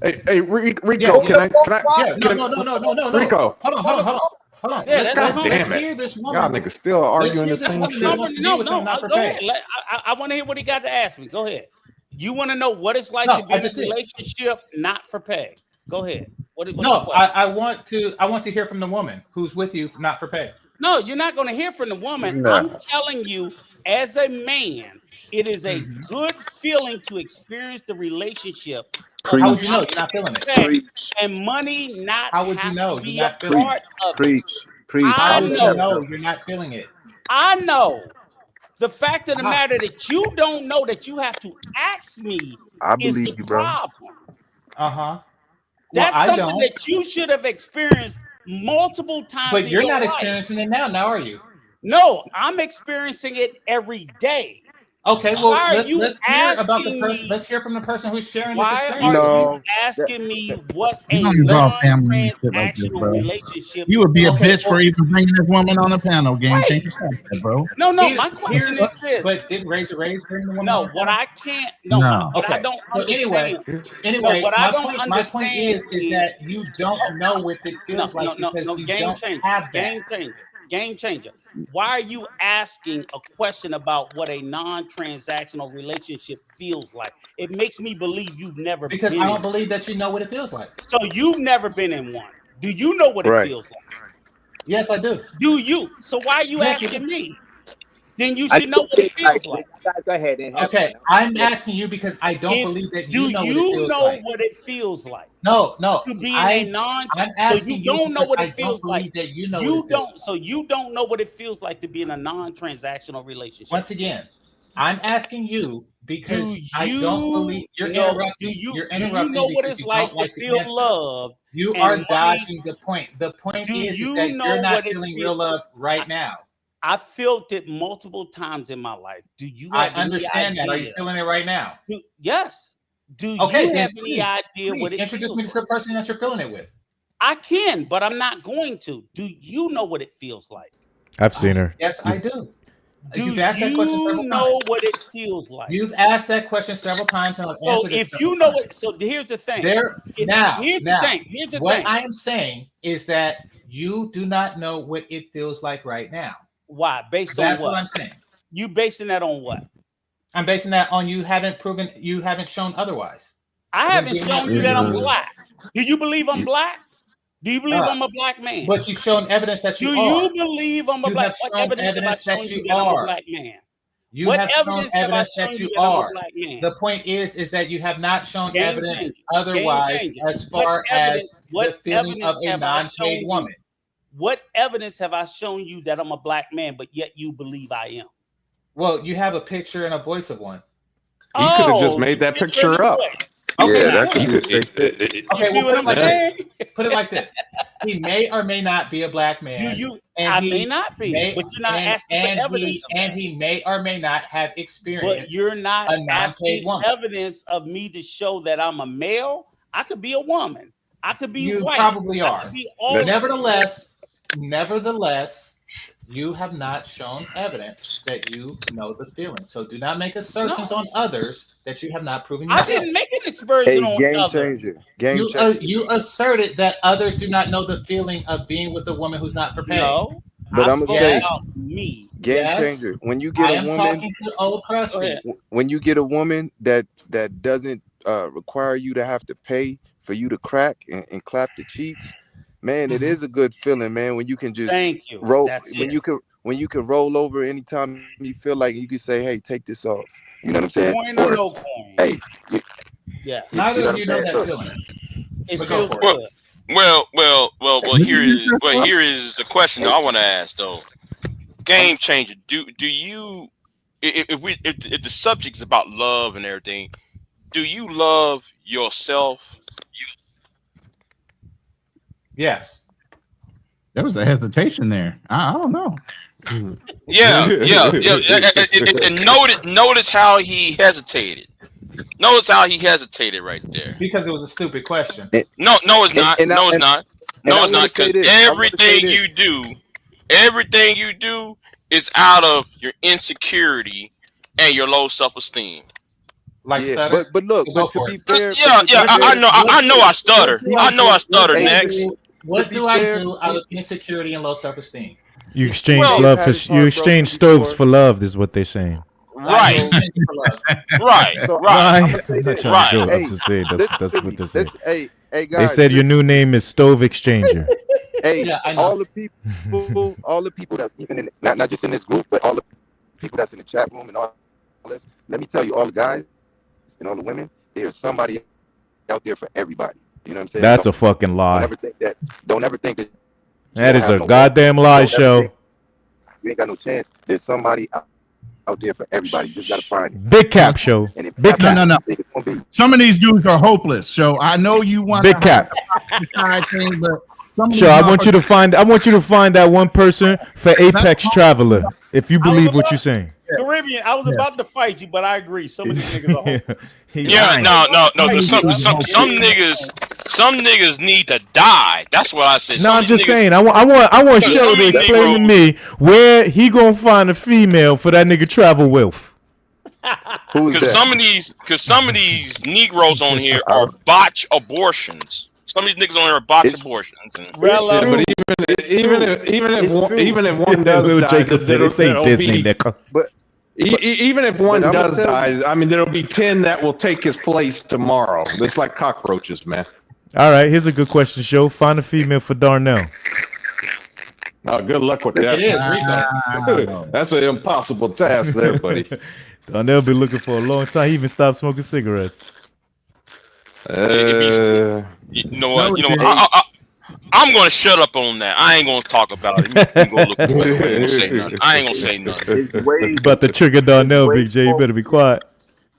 Hey, Rico, yeah, can I? Yeah, no. Rico, hold on. Yeah, let's damn hear it. this woman. Y'all niggas still arguing the same shit. No, go ahead. I want to hear what he got to ask me. Go ahead. You want to know what it's like to be in a relationship not for pay? Go ahead. I want to hear from the woman who's with you, not for pay. No, you're not going to hear from the woman. No. I'm telling you, as a man, it is a good feeling to experience the relationship. How would you know you're not feeling it? And money not. How would you know you're not feeling it? Preach. How would you know you're not feeling it? I know. The fact of the matter that you don't know that you have to ask me is the problem. That's something that you should have experienced multiple times. But you're not life. experiencing it now are you? No, I'm experiencing it every day. Okay, well, let's hear about the person. Let's hear from the person who's sharing this experience. Why are you asking me what a non-transactional relationship? You would be a bitch for even bringing this woman on the panel, game. Can't you stop that, bro? No. My question is this. But did Raise bring the woman? No, what I can't. No. What I don't understand. Anyway, my point is that you don't know what it feels like because you don't have that. Game changer. Why are you asking a question about what a non-transactional relationship feels like? It makes me believe you've never been. Because I don't believe that you know what it feels like. So you've never been in one. Do you know what it feels like? Yes, I do. Do you? So why are you asking me? Then you should know what it feels like. Go ahead. Okay, I'm asking you because I don't believe that you know what it feels like. What it feels like? No. To be a non. I'm asking so you don't know what it feels like. That you know. So you don't know what it feels like to be in a non-transactional relationship. Once again, I'm asking you because I don't believe you're interrupting. You're Do you interrupting know what because it's you like don't to like the feel answer. loved? You and are money? dodging the point. The point is that you're not feeling real love right now. I felt it multiple times in my life. Do you I have any understand that. Are you idea? feeling it right now? Yes. Do Okay, you then have any idea please what it introduce feels me to the person that you're feeling it with. I can, but I'm not going to. Do you know what it feels like? I've seen her. Yes, I do. You've asked that question several times. What it feels like? You've asked that question several times, and I've answered it. If you know it, so here's the thing. Here's the thing. What I am saying is that you do not know what it feels like right now. Why? Based on what? That's what I'm saying. You basing that on what? I'm basing that on you haven't shown otherwise. I haven't shown you that I'm black. Do you believe I'm black? Do you believe I'm a black man? But you've shown evidence that you are. Do you believe I'm a black man? What evidence have I shown you that I'm a black man? You have shown evidence that you are. The point is that you have not shown evidence otherwise as far as the feeling of a non-paid woman. What evidence have I shown you that I'm a black man, but yet you believe I am? Well, you have a picture and a voice of one. You could have just made that picture up. Okay, Yeah, that could be okay, well, put it like this. He may or may not be a black man. I may not be, but you're not asking for evidence. And he may or may not have experienced. But you're not a non-paid woman. Evidence of me to show that I'm a male. I could be a woman. I could be white. You probably are. Nevertheless, you have not shown evidence that you know the feeling. So do not make assertions on others that you have not proven yourself. I didn't make an aspersion on game others. changer. Game changer. You asserted that others do not know the feeling of being with a woman who's not prepared. No, but I'm gonna say me. Game changer. When you get a woman, when you get a woman that doesn't require you to have to pay for you to crack and clap the cheeks. Man, it is a good feeling, man. When you can just roll, when you can roll over anytime you feel like you can say, "Hey, take this off." You know what I'm saying? Coin or no coin? Hey, neither of you know that feeling. It feels good. Well. Here is a question I want to ask though. Game changer. Do you, if the subject is about love and everything, do you love yourself? Yes. There was a hesitation there. I don't know. Yeah. And notice how he hesitated. Notice how he hesitated right there. Because it was a stupid question. No, it's not. No, it's not. No, it's not. Because everything you do is out of your insecurity and your low self-esteem. But look, but to be fair, I know I stutter. I know I stutter. Next, what do I do out of insecurity and low self-esteem? You exchange you exchange stoves for love, is what they're saying. Right. Right. I'm not trying to joke. I'm just saying that's what they're saying. Hey, guys. They said your new name is Stove Exchanger. Hey, all the people that's even in not just in this group, but all the people that's in the chat room and all this. Let me tell you, all the guys and all the women, there's somebody out there for everybody. You know what I'm saying? That's a fucking lie. Don't ever think that. That is a goddamn lie show. You ain't got no chance. There's somebody out there for everybody. You just gotta find it. Big Cap show. Big Cap. No. Some of these dudes are hopeless. So I know you want Big Cap. Thing, but Sure, I want you to find that one person for Apex Traveler. If you believe what you're saying. Caribbean, I was about to fight you, but I agree. Some of these niggas are hopeless. Some niggas need to die. That's what I said. No, I'm just saying. I want Show to explain to me where he gonna find a female for that nigga Travel Wealth. Because some of these Negroes on here are botch abortions. Some of these niggas on here are botch abortions. But even if one does die, even if one does die, I mean, there'll be 10 that will take his place tomorrow. It's like cockroaches, man. All right, here's a good question, Show. Find a female for Darnell. Oh, good luck with that. It is, Rico. That's an impossible task there, buddy. Darnell been looking for a long time. He even stopped smoking cigarettes. You know what? I'm gonna shut up on that. I ain't gonna talk about it. You can go look at it. I ain't gonna say nothing. I ain't gonna say nothing. It's way, About to trigger Darnell, way Big J. You more, better be quiet.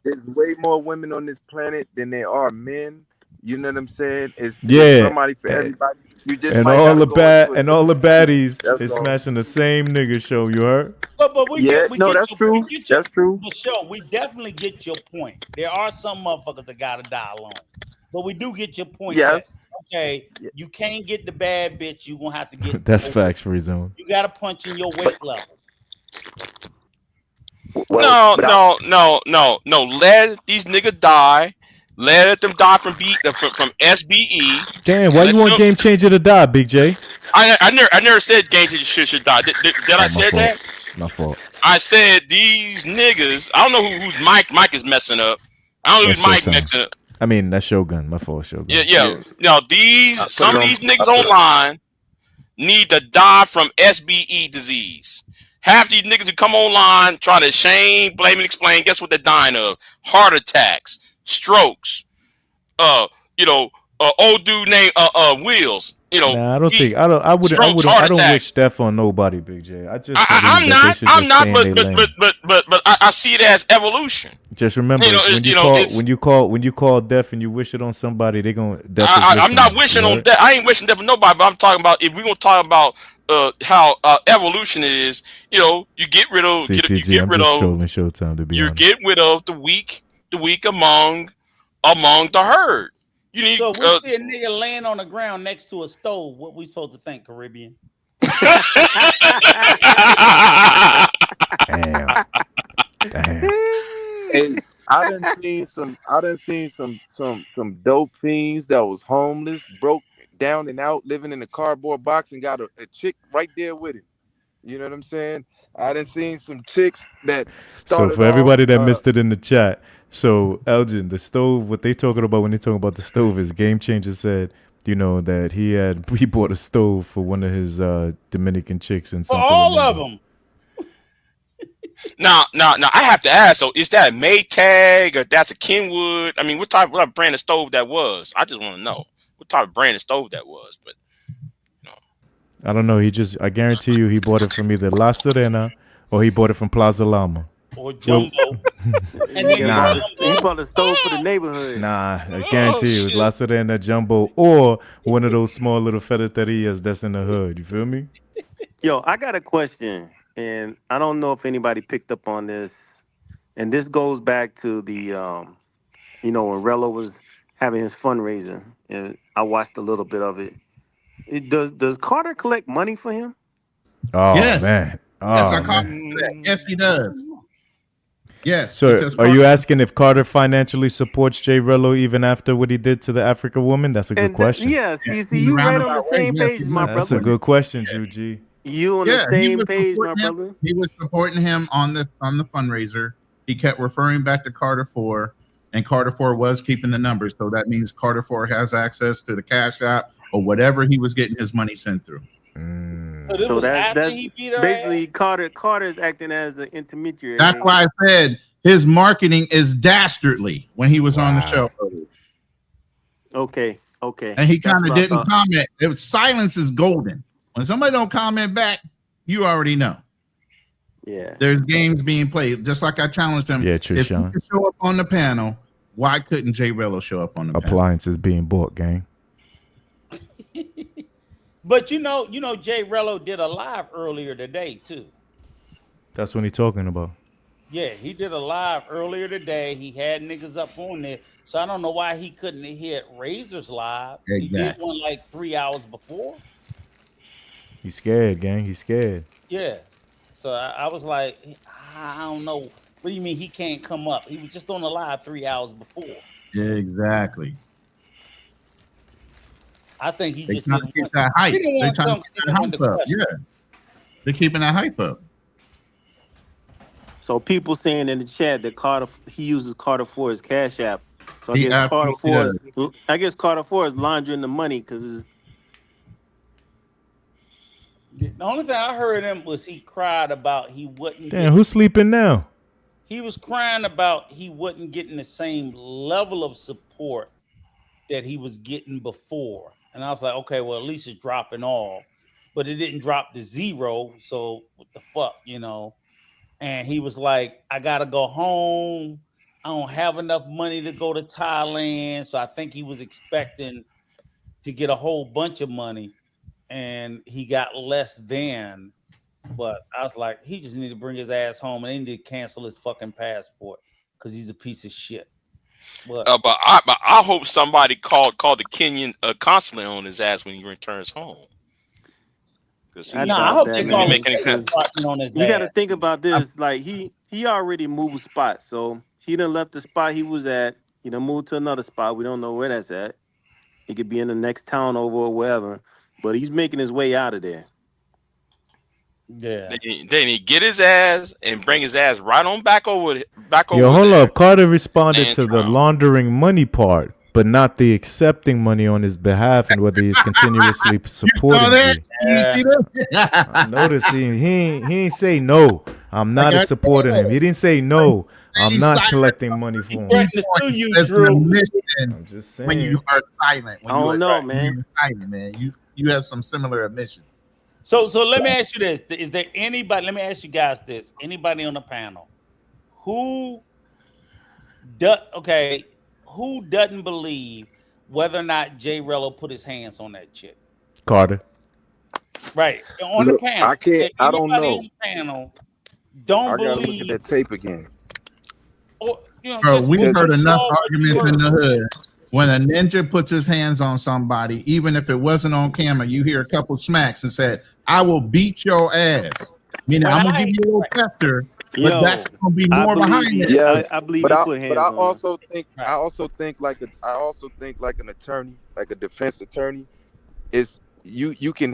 there's way more women on this planet than there are men. You know what I'm saying? It's somebody for everybody. You just And might all gotta the go into it. all the baddies That's is all. smashing the same nigga show. You heard? But we Yeah, get, we no, get that's your, true. we get your, That's true. For sure. We definitely get your point. There are some motherfuckers that gotta die alone. But we do get your point Yes. that, okay, you can't get the bad bitch, you're gonna have to get That's facts, Free Zone. you gotta punch in your weight level. No. Let these niggas die. Let them die from SBE. Damn, why you want Game Changer to die, Big J? I never said Game Changer should die. Did I say that? My fault. I said these niggas. I don't know whose mic is messing up. I don't know whose mic messing up. I mean, that's Shogun. My fault, Shogun. Yeah. Now some of these niggas online need to die from SBE disease. Half these niggas who come online trying to shame, blame, and explain. Guess what they're dying of? Heart attacks, strokes. Old dude named Wheels. Nah, I don't think I don't wish death on nobody, Big J. I just I'm not, but I see it as evolution. Just remember when you call death and you wish it on somebody, they gonna death. I'm not wishing on death. I ain't wishing death on nobody, but I'm talking about if we're gonna talk about how evolution is. You get rid of Showtime, to be honest. Get rid of the weak among the herd. You need. So we see a nigga laying on the ground next to a stove. What we supposed to think, Caribbean? Damn. Hey, I done seen some dope fiends that was homeless, broke down and out, living in a cardboard box, and got a chick right there with him. You know what I'm saying? I done seen some chicks that started. So for everybody that missed it in the chat, so Elgin, the stove, what they talking about when they talking about the stove is Game Changer said, that he bought a stove for one of his Dominican chicks and for all of them. Now, I have to ask. So, is that a Maytag or that's a Kenwood? I mean, what type of brand of stove that was? I just want to know what type of brand of stove that was. But I don't know. I guarantee you, he bought it from either La Serena or he bought it from Plaza Lama. Or Jumbo. Nah, he bought a stove for the neighborhood. Nah, I guarantee you, it was La Serena, Jumbo, or one of those small little ferreterias that's in the hood. You feel me? Yo, I got a question, and I don't know if anybody picked up on this. And this goes back to the, when RELLO was having his fundraiser, and I watched a little bit of it. Does Carter collect money for him? Oh, yes. Man. Yes, Oh, I caught that. Yes, he does. Yes. So are you asking if Carter financially supports JRELLO even after what he did to the African woman? That's a good question. Yes, you right on the same page, my brother. That's a good question, Drew G. You on the same page, my brother. He was supporting him on the fundraiser. He kept referring back to Carter 4, and Carter 4 was keeping the numbers. So that means Carter 4 has access to the Cash App or whatever he was getting his money sent through. So that's basically Carter is acting as the intermediary. That's why I said his marketing is dastardly when he was on the show. Okay. And he kind of didn't comment. It was silence is golden. When somebody don't comment back, you already know. Yeah. There's games being played. Just like I challenged him. Yeah, if you Trishan. could show up on the panel, why couldn't JRELLO show up on the panel? Appliances being bought, gang. But JRELLO did a live earlier today too. That's what he's talking about. Yeah, he did a live earlier today. He had niggas up on there, so I don't know why he couldn't hit Razor's live. Exactly. He did one like 3 hours before. He's scared, gang. He's scared. Yeah, so I was like, I don't know. What do you mean he can't come up? He was just on the live 3 hours before. Exactly. I think he just trying to keep that hype. They're trying to keep that hype up. Yeah, they're keeping that hype up. So people saying in the chat that he uses Carter 4 as Cash App. So I guess Carter 4 is laundering the money because the only thing I heard him was he cried about he wouldn't. Damn, who's sleeping now? He was crying about he wasn't getting the same level of support that he was getting before. And I was like, okay, well, at least it's dropping off. But it didn't drop to 0. So what the fuck, you know? And he was like, I got to go home. I don't have enough money to go to Thailand. So I think he was expecting to get a whole bunch of money. And he got less than. But I was like, he just need to bring his ass home and they need to cancel his fucking passport because he's a piece of shit. But I hope somebody called the Kenyan consulate on his ass when he returns home. I hope they call make any sense. on his You got to ass. think about this. Like he already moved spots, so he done left the spot he was at. He done moved to another spot. We don't know where that's at. He could be in the next town over or wherever, but he's making his way out of there. Yeah. Then he get his ass and bring his ass right on back over. Yo, hold up. Carter responded to the laundering money part, but not the accepting money on his behalf and whether he's continuously supporting me. I noticed he ain't say no. I'm not supporting him. He didn't say no. I'm not collecting money for him. I'm just saying. When you are silent, I don't know, man. Silent, man. You have some similar admissions. So let me ask you this: is there anybody? Let me ask you guys this: anybody on the panel who doesn't believe whether or not JRELLO put his hands on that chick? Carter. Right on the panel. I don't know. On the panel don't I gotta believe. look at that tape again. Or, you know, Bro, we heard enough saw arguments in the hood. When a ninja puts his hands on somebody, even if it wasn't on camera, you hear a couple smacks and said, "I will beat your ass." Meaning, I'm gonna give you a little pester, but that's gonna be more behind it. Yes, I believe but he I, put hands but I on also think I also think like an attorney, like a defense attorney, is you can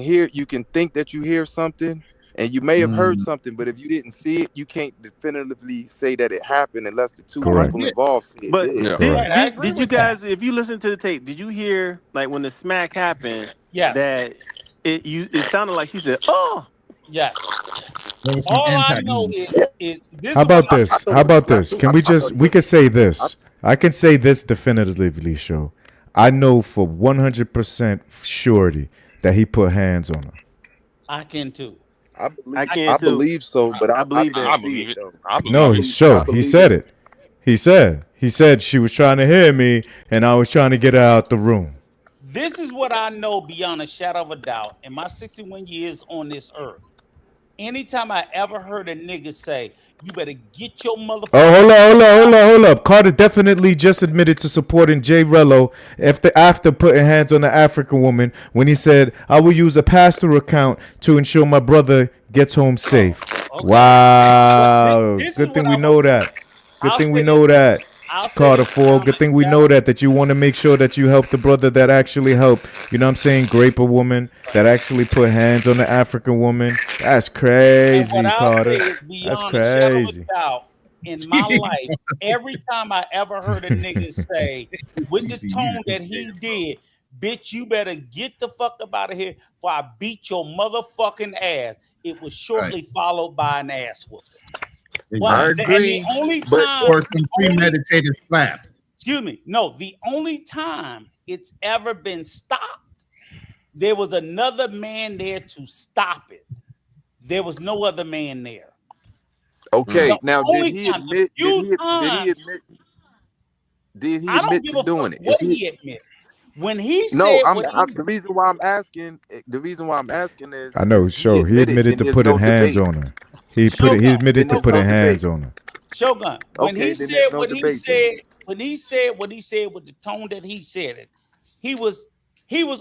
think that you hear something and you may have heard something, but if you didn't see it, you can't definitively say that it happened unless the two people involved see it. But did. did you guys, if you listen to the tape, did you hear like when the smack happened? Yeah. That it sounded like she said, "Oh, yeah." All I know is this. How about this? How about this? Can we could say this. I can say this definitively, show. I know for 100% surety that he put hands on her. I can too. I believe so, but I believe that. I believe it. No, he said it. He said she was trying to hear me and I was trying to get her out the room. This is what I know beyond a shadow of a doubt. In my 61 years on this earth, anytime I ever heard a nigga say, "You better get your motherfucker." Oh, hold up. Carter definitely just admitted to supporting JRELLO after putting hands on the African woman when he said, "I will use a pass-through account to ensure my brother gets home safe." Okay. Wow. Good thing we know that. Good thing we know that. Carter 4. Good thing we know that you want to make sure that you help the brother that actually helped. You know what I'm saying? Grape a woman that actually put hands on the African woman. That's crazy, Carter. That's crazy. In my life, every time I ever heard a nigga say with the tone that he did, "Bitch, you better get the fuck up out of here before I beat your motherfucking ass," it was shortly followed by an ass whooping. I agree. And the only time, or some premeditated slap. Excuse me. No, the only time it's ever been stopped, there was another man there to stop it. There was no other man there. Okay, now did he admit to doing it? What did he admit? When he said the reason why I'm asking is I know, show he admitted to putting hands on her. He admitted to putting hands on her. Shogun, when he said what he said with the tone that he said it, he was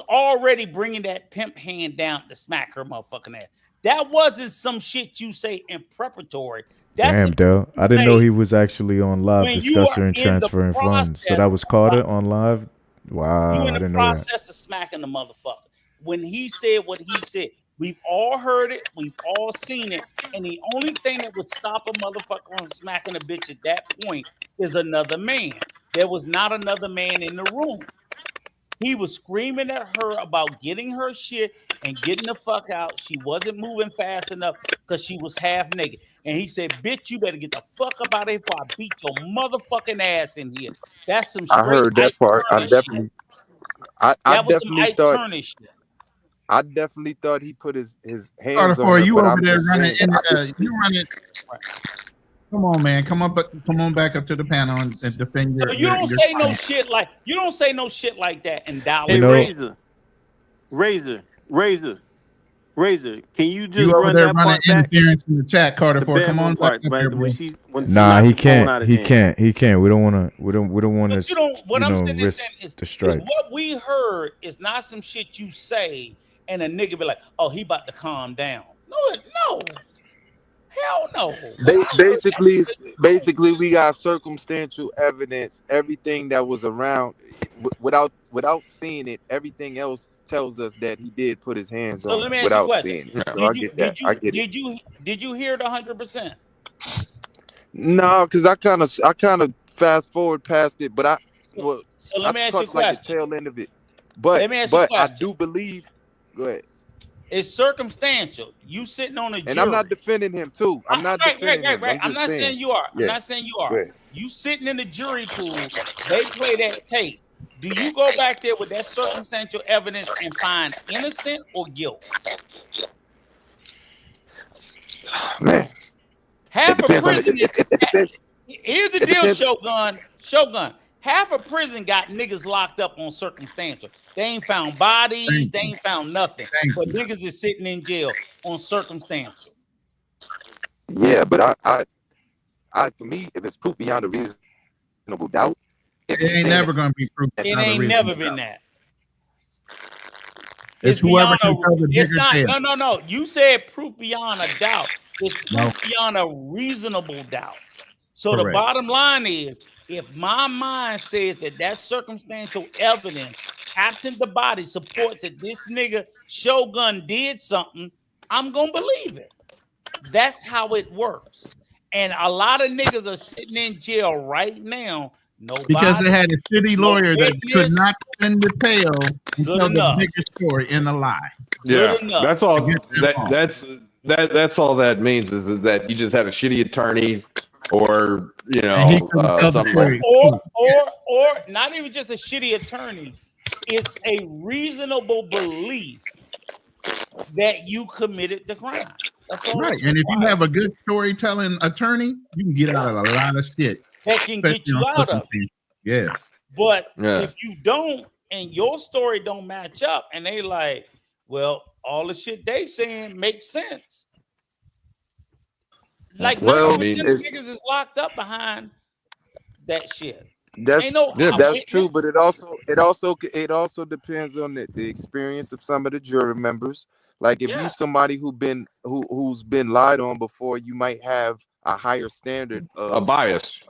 already bringing that pimp hand down to smack her motherfucking ass. That wasn't some shit you say in preparatory. Damn, Del. I didn't know he was actually on live discussing and transferring funds. So that was Carter on live? Wow, I didn't know that. You in the process of smacking the motherfucker. When he said what he said, we've all heard it. We've all seen it. And the only thing that would stop a motherfucker from smacking a bitch at that point is another man. There was not another man in the room. He was screaming at her about getting her shit and getting the fuck out. She wasn't moving fast enough because she was half naked. And he said, "Bitch, you better get the fuck up out of here before I beat your motherfucking ass in here." That's some straight. I heard that part. I I That was some definitely Ike thought. Turner shit. I definitely thought he put his hands Carter, on her, you but over I'm there just running? saying that I didn't see. You running? Come on, man. Come on back up to the panel and defend your. So you don't say no client. shit like that in Dallas. Hey, Razor. Can you just You over run there that running part back? interference in the chat, Carter. Come on back up here, bro. Nah, he can't. He can't. He can't. We don't want to. We don't want But to. you don't. What I'm saying risk is the strike. what we heard is not some shit you say and a nigga be like, "Oh, he about to calm down." No, hell no. Basically, we got circumstantial evidence. Everything that was around, without seeing it, everything else tells us that he did put his hands So on let her me ask you a without question. seeing it. So I get that. I get it. Did you hear it 100%? No, because I kind of fast forward past it, but So let me ask you a caught like the question. tail end of it. But Let me ask you a I question. do believe. Go ahead. It's circumstantial. You sitting on a jury. And I'm not defending him too. I'm not defending him. I'm not saying you are. I'm not saying you are. You sitting in the jury pool. They play that tape. Do you go back there with that circumstantial evidence and find innocent or guilt? Man, half a prison. Here's the deal, Shogun. Half a prison got niggas locked up on circumstantial. They ain't found bodies. They ain't found nothing. But niggas is sitting in jail on circumstantial. Yeah, but I for me, if it's proof beyond a reasonable doubt, it ain't never gonna be proof. It ain't never been that. It's whoever can tell the bigger tale. No. You said proof beyond a doubt. It's proof beyond a reasonable doubt. So the bottom line is, if my mind says that circumstantial evidence, absent the body, supports that this nigga Shogun did something, I'm gonna believe it. That's how it works. And a lot of niggas are sitting in jail right now. Because they had a shitty lawyer that could not spin the tale and tell the bigger story in a lie. Yeah, that's all. That's all that means is that you just had a shitty attorney, or something. Or not even just a shitty attorney. It's a reasonable belief that you committed the crime. That's all. Right, and if you have a good storytelling attorney, you can get out of a lot of shit. That can get you out of it. Yes. But if you don't, and your story don't match up, and they like, well, all the shit they saying makes sense. Like, 90% of niggas is locked up behind that shit. That's true, but it also depends on the experience of some of the jury members. Like, if you somebody who's been lied on before, you might have a higher standard of a bias.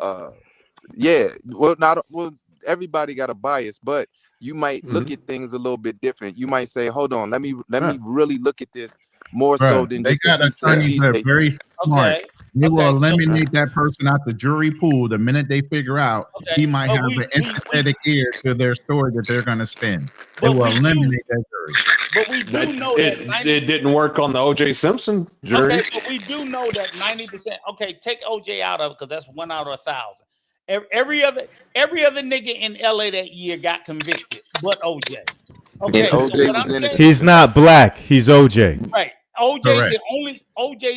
Everybody got a bias, but you might look at things a little bit different. You might say, hold on, let me really look at this more so than they just got attorneys that are very smart. Okay. They will eliminate that person out the jury pool the minute they figure out he might have an empathetic ear to their story that they're going to spin. They will eliminate that jury. But we do know that it didn't work on the O.J. Simpson jury. Okay, but we do know that 90%. Okay, take O.J. out of it because that's 1 out of 1,000. Every other nigga in LA that year got convicted, but OJ. Okay, so what I'm saying, he's not black. He's OJ. Right. OJ's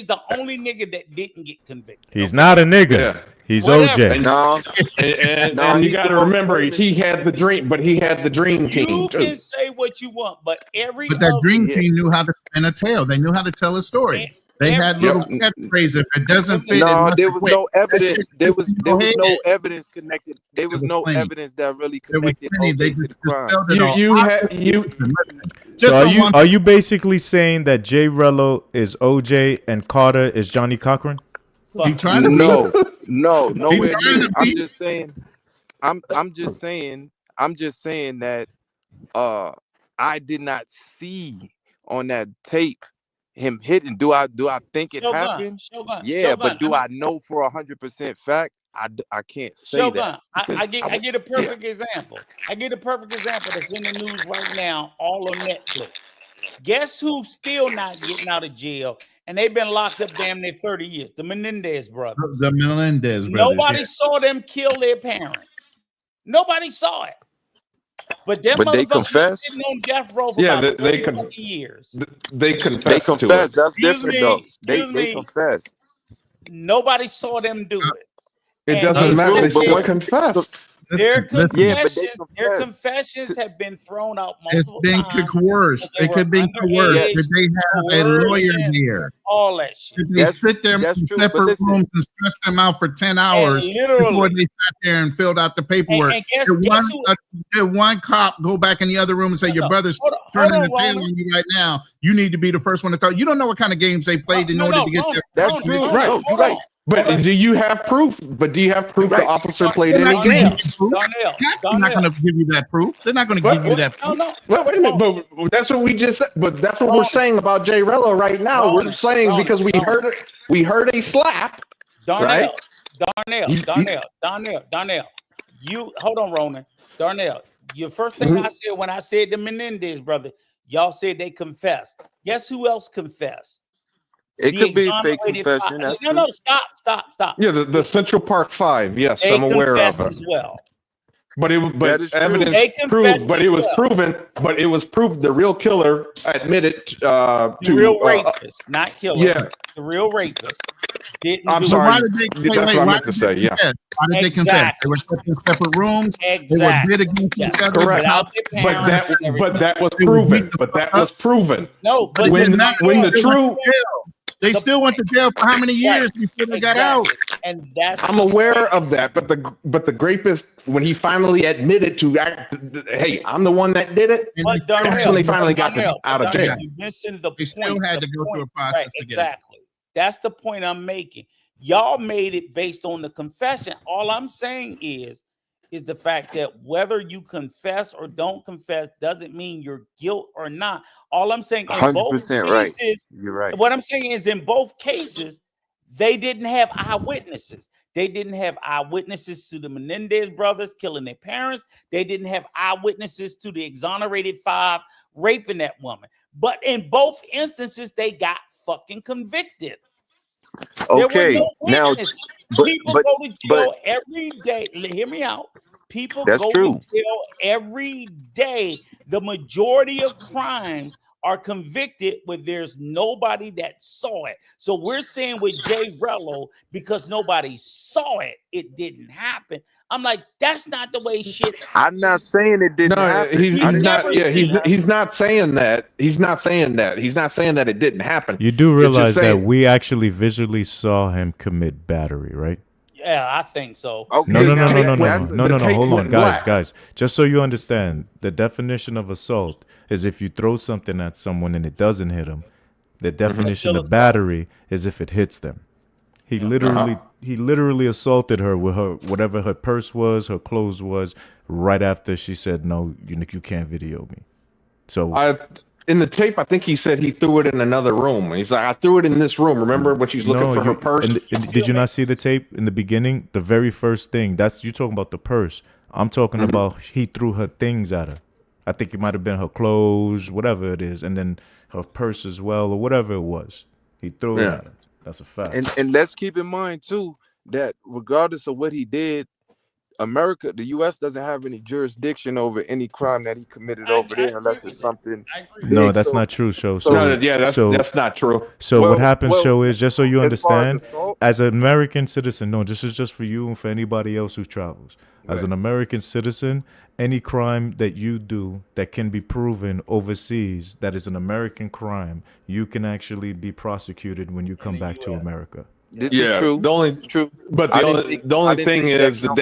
the only nigga that didn't get convicted. He's not a nigga. Yeah. He's OJ. And you got to remember, he had the dream, but he had the dream team. You can say what you want, but that dream team knew how to spin a tale. They knew how to tell a story. They had little catchphrases. If it doesn't fit, there was no evidence. There was no evidence connected. There was no evidence that really connected OJ to the crime. So are you basically saying that JRELLO is OJ and Carter is Johnny Cochran? He trying to no, nowhere near. I'm just saying. I'm just saying that I did not see on that tape him hitting. Do I think it happened? But do I know for 100% fact? I can't say that. I get a perfect example. I get a perfect example that's in the news right now, all on Netflix. Guess who's still not getting out of jail? And they've been locked up damn near 30 years. The Menendez brothers. Nobody saw them kill their parents. Nobody saw it. But them But they motherfuckers been confessed. sitting on death row for Yeah, about they 30 can. fucking years. They They confessed to it. confessed. That's Excuse different me, though. excuse They me. confessed. Nobody saw them do it. It And doesn't they matter. They True, but still once you confessed. their yeah, but they confessions confessed. have been thrown out It's multiple been times coerced. because they It were could be coerced. underage, Did they have a lawyer coercion, there? all that shit. Did they sit them That's in true. But separate listen, rooms and stress them out for 10 And hours before literally, they sat there and filled out the paperwork? and guess who? Did one cop go back in the other room and say, your No, brother's hold turning on, the tail Roman. on you right now? You need to be the first one to talk. You don't know what kind of games they played in order to get Roman, their that's true. Roman, Right. No, you're hold right. on. But do you have proof? But do you have proof You're the right. officer played They're any not gonna give games? you proof. Darnell, They're not going to give you that proof. They're not going to give you that proof. No, Wait a minute, but that's what we just said. But that's what we're saying about JRELLO right now. We're saying because we heard a slap. Darnell, Right? Darnell. You hold on, Ronan. Darnell, your first thing I said when I said the Menendez brother, y'all said they confessed. Guess who else confessed? It could be a fake confession. That's true. No, stop. Yeah, the Central Park Five. Yes, They I'm aware of confessed it. as well. But That is true. evidence They proved. confessed But as it was well. proven. But it was proved the real killer admitted The real rapist, not killer. Yeah. The real rapist didn't. I'm do sorry. Why did they, That's what I meant to say. Yeah. Why did they confess? They were kept in separate rooms. Exactly. They were bid against each other. Correct. But that was proven. But that was proven. No, but when the they true. They still went to jail for how many years before they got out? And that's I'm aware of that, but the rapist, when he finally admitted to act, hey, I'm the one that did it. But That's when they finally got out of jail. You missing the They still had to go through a process to get it. Exactly. That's the point I'm making. Y'all made it based on the confession. All I'm saying is the fact that whether you confess or don't confess doesn't mean you're guilt or not. All I'm saying in both 100% right. cases, You're right. what I'm saying is in both cases, they didn't have eyewitnesses. They didn't have eyewitnesses to the Menendez brothers killing their parents. They didn't have eyewitnesses to the exonerated 5 raping that woman. But in both instances, they got fucking convicted. Okay. There were no Now, witnesses. People go to jail every day. Hear me out. People That's go true. to jail every day. The majority of crimes are convicted when there's nobody that saw it. So we're saying with JRELLO, because nobody saw it, it didn't happen. I'm like, that's not the way shit happens. I'm not saying it didn't happen. He's not. Yeah, he's not saying that. He's not saying that. He's not saying that it didn't happen. You do realize that saying, we actually visually saw him commit battery, right? Yeah, I think so. Okay, No. the tape Hold on, went black. guys. Just so you understand, the definition of assault is if you throw something at someone and it doesn't hit them. The definition of battery is if it hits them. He literally assaulted her with her whatever her purse was, her clothes was, right after she said, "No, you can't video me." So in the tape, I think he said he threw it in another room. He's like, I threw it in this room. Remember when she's looking for her purse? Did you not see the tape in the beginning? The very first thing, you talking about the purse. I'm talking about he threw her things at her. I think it might have been her clothes, whatever it is, and then her purse as well, or whatever it was. He threw it at her. That's a fact. And let's keep in mind too that regardless of what he did, the U.S. doesn't have any jurisdiction over any crime that he committed over there, unless it's something. No, that's not true, Show. That's not true. So what happens, Show, is just so you understand, as an American citizen, no, this is just for you and for anybody else who travels. As an American citizen, any crime that you do that can be proven overseas that is an American crime, you can actually be prosecuted when you come back to America. This is true. This is true. But the only thing is that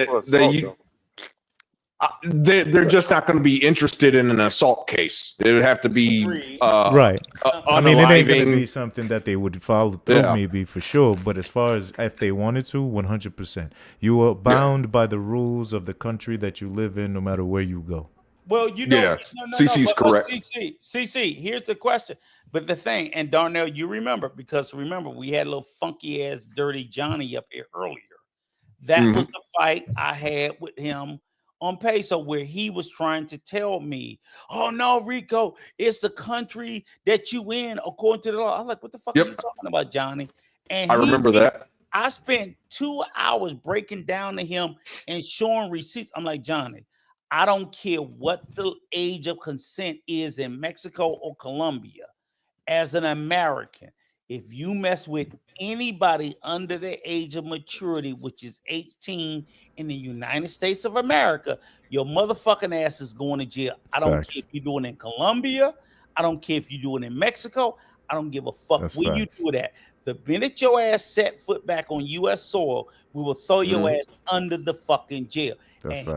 they're just not going to be interested in an assault case. It would have to be right. I mean, it ain't going to be unaliving. something that they would follow through, maybe for sure. But as far as if they wanted to, 100%, you are bound by the rules of the country that you live in, no matter where you go. Well, you know, CC's correct. CC, here's the question. But the thing, and Darnell, you remember, we had a little funky ass dirty Johnny up here earlier. That was the fight I had with him on Peso, where he was trying to tell me, oh no, Rico, it's the country that you in according to the law. I was like, what the fuck are you talking about, Johnny? And I remember that. I spent 2 hours breaking down to him and showing receipts. I'm like, Johnny, I don't care what the age of consent is in Mexico or Colombia. As an American, if you mess with anybody under the age of maturity, which is 18 in the United States of America, your motherfucking ass is going to jail. I don't care if you're doing it in Colombia. I don't care if you do it in Mexico. I don't give a fuck where you do it at. The minute your ass set foot back on U.S. soil, we will throw your ass under the fucking jail.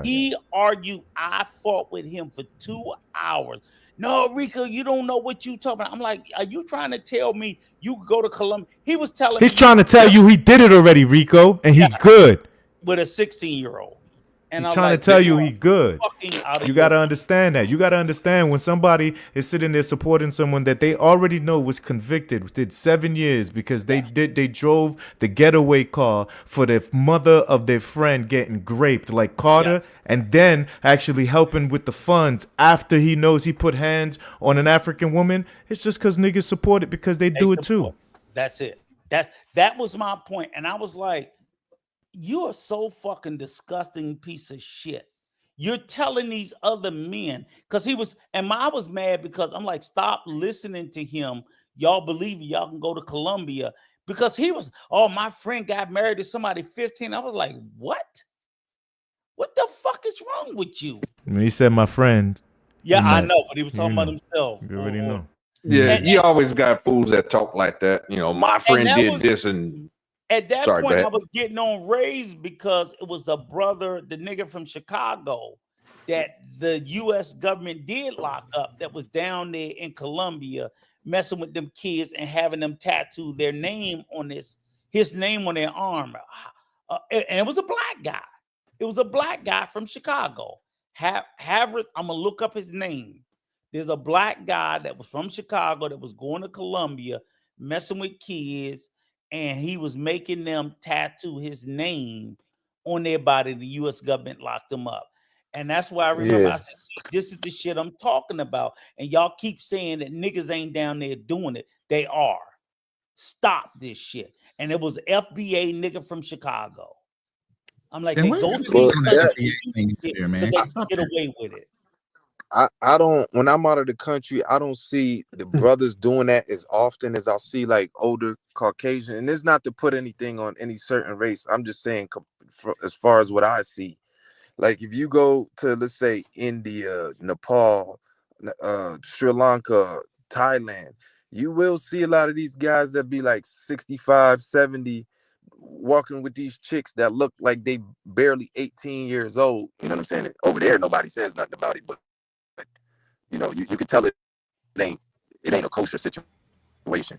He argued. I fought with him for 2 hours. No, Rico, you don't know what you talking about. I'm like, are you trying to tell me you go to Colombia? He was telling me. He's trying to tell you he did it already, Rico, and he good. With a 16-year-old. And He's I'm trying like, to tell you he good. You got to understand that. You got to understand when somebody is sitting there supporting someone that they already know was convicted, did 7 years because they drove the getaway car for the mother of their friend getting raped, like Carter, and then actually helping with the funds after he knows he put hands on an African woman. It's just because niggas support it because they do it too. That's it. That was my point. And I was like, you are so fucking disgusting piece of shit. You're telling these other men, because I was mad because I'm like, stop listening to him. Y'all believe y'all can go to Colombia because he was, oh, my friend got married to somebody 15. I was like, what? What the fuck is wrong with you? When he said my friend. Yeah, I know, but he was talking about himself. You already know. Yeah, you always got fools that talk like that. You know, my friend did this and. At that point, I was getting on RAZE because it was a brother, the nigga from Chicago, that the U.S. government did lock up that was down there in Colombia messing with them kids and having them tattoo their name on his name on their arm. And it was a black guy. It was a black guy from Chicago. Harvard, I'm going to look up his name. There's a black guy that was from Chicago that was going to Colombia messing with kids. And he was making them tattoo his name on their body. The U.S. government locked them up. And that's why I remember I said, this is the shit I'm talking about. And y'all keep saying that niggas ain't down there doing it. They are. Stop this shit. And it was FBA nigga from Chicago. I'm like, they go to these countries man. Get away with it. I don't, when I'm out of the country, I don't see the brothers doing that as often as I see like older Caucasian. And it's not to put anything on any certain race. I'm just saying as far as what I see. Like if you go to, let's say, India, Nepal, Sri Lanka, Thailand, you will see a lot of these guys that be like 65, 70, walking with these chicks that look like they barely 18 years old. You know what I'm saying? Over there, nobody says nothing about it, but you know, you can tell it ain't a kosher situation.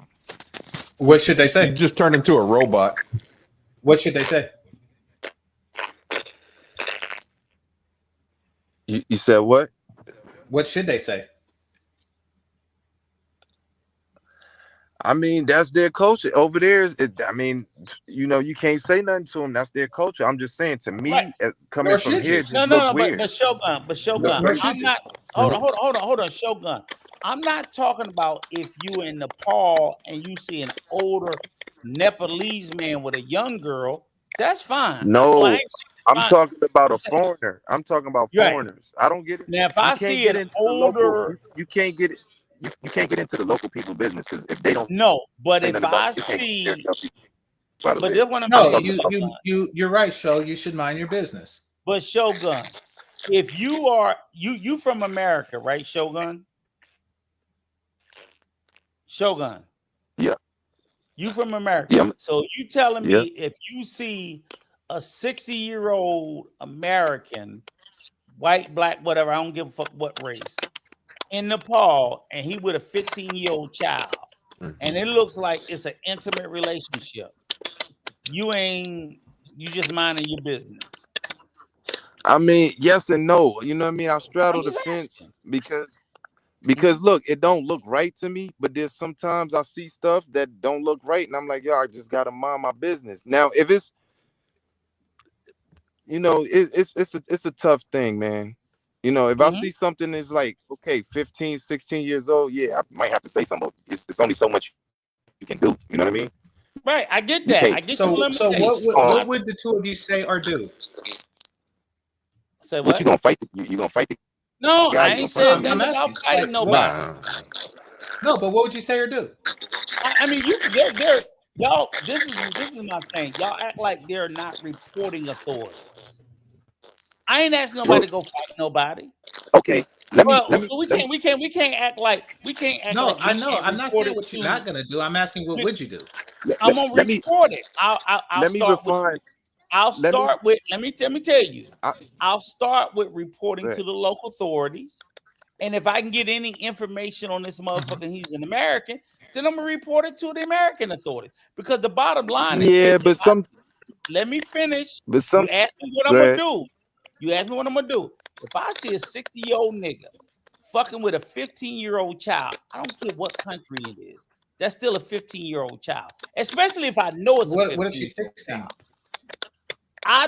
What should they say? You just turned into a robot. What should they say? You said what? What should they say? I mean, that's their culture. Over there, I mean, you know, you can't say nothing to them. That's their culture. I'm just saying, to me, coming from here, just look weird. But Shogun, I'm not. Hold on, Shogun. I'm not talking about if you in Nepal and you see an older Nepalese man with a young girl. That's fine. No, I'm talking about a foreigner. I'm talking about foreigners. I don't get it. Now, if I see an older, you can't get it. You can't get into the local people business because if they don't. No, but if I see, but this one you're right, Sho. You should mind your business. But Shogun, if you are you from America, right, Shogun? Shogun. Yeah. You from America. Yeah. So you telling me if you see a 60-year-old American, white, black, whatever, I don't give a fuck what race, in Nepal, and he with a 15-year-old child, and it looks like it's an intimate relationship, you just minding your business. I mean, yes and no. You know what I mean? I straddle the fence because look, it don't look right to me, but there's sometimes I see stuff that don't look right, and I'm like, yo, I just gotta mind my business. Now, if it's, you know, it's a tough thing, man. You know, if I see something that's like, okay, 15, 16 years old, yeah, I might have to say something. It's only so much you can do. You know what I mean? Right. I get that. I get so what would the two of you say or do? Say What you gonna fight? You gonna fight the No, guy? I ain't said nothing about fighting nobody. No, but what would you say or do? I mean, they're y'all. This is my thing. Y'all act like they're not reporting authorities. I ain't asking nobody to go fight nobody. Okay, we can't act like No, I know. I'm not saying what you're not gonna do. I'm asking what would you do? I'm gonna report it. I'll start with. Let me tell you. I'll start with reporting to the local authorities, and if I can get any information on this motherfucker, he's an American, then I'm gonna report it to the American authorities. Because the bottom line is, let me finish. You ask me what I'm gonna do. You ask me what I'm gonna do. If I see a 60-year-old nigga fucking with a 15-year-old child, I don't care what country it is. That's still a 15-year-old child, especially if I know it's a 15-year-old What if she's 16?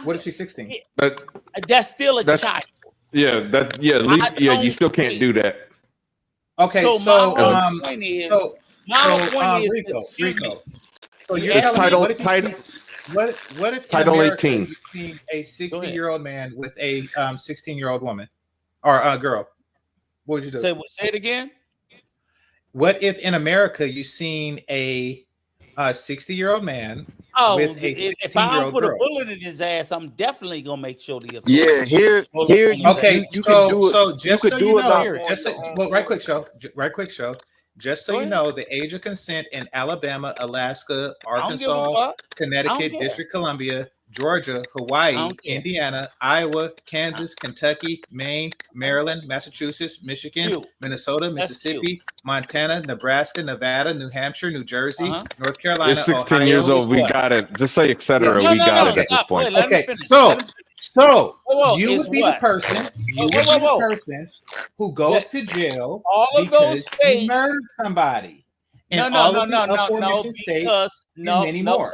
What if she's 16? That's still a child. You still can't do that. Okay, so my point is, Rico. So you're telling me, what if in Title America 18. you've seen a 60-year-old man with a 16-year-old woman or a girl? What would you do? Say it again. What if in America you've seen a 60-year-old man with a 16-year-old if I don't put girl? a bullet in his ass, I'm definitely gonna make sure the Yeah, here okay, you can do it. So just you so could you do know, right quick show. Just so you know, the age of consent in Alabama, Alaska, Arkansas, Connecticut, District of Columbia, Georgia, Hawaii, Indiana, Iowa, Kansas, Kentucky, Maine, Maryland, Massachusetts, Michigan, Minnesota, Mississippi, Montana, Nebraska, Nevada, New Hampshire, New Jersey, North Carolina, You're 16 Ohio, years old. We got it. Just say etc. We got it at this point. Okay, so you would be the person. You would be the person who goes to jail because you murdered somebody. In all of the aforementioned states and many more.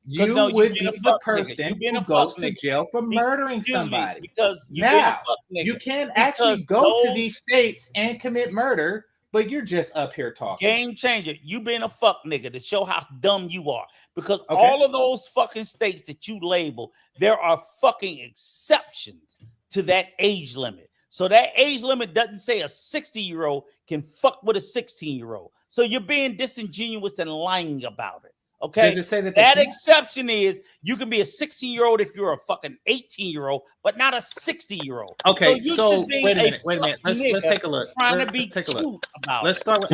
You would be the person who goes to jail for murdering somebody. Because now you can actually go to these states and commit murder, but you're just up here talking. Game changer. You being a fuck nigga to show how dumb you are. Because all of those fucking states that you label, there are fucking exceptions to that age limit. So that age limit doesn't say a 60-year-old can fuck with a 16-year-old. So you're being disingenuous and lying about it. Okay. Does it say that exception is you can be a 16-year-old if you're a fucking 18-year-old, but not a 60-year-old. Okay, so wait a minute. Let's take a look. Trying to be cute about Let's start with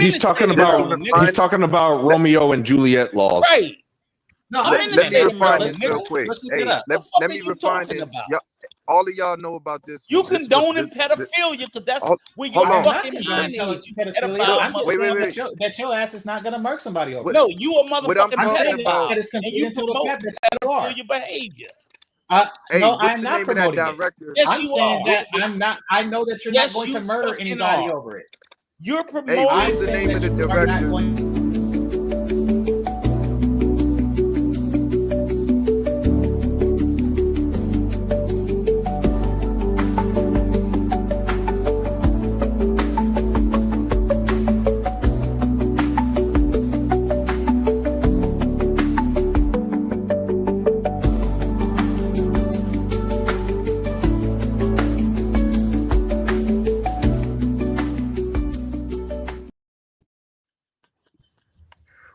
He's talking about Romeo and Juliet laws. Right. No, let me refine this real quick. Let me refine this. All of y'all know about this. You condone pedophilia because that's where your fucking mind is. That your ass is not gonna murk somebody over. No, you a motherfucking pedophile. That is and you promote pedophilia behavior. No, I'm not promoting it. Yes, I'm you saying are. that I'm not. I know that you're not going to murder anybody over it. You're promoting. What's the name of the director?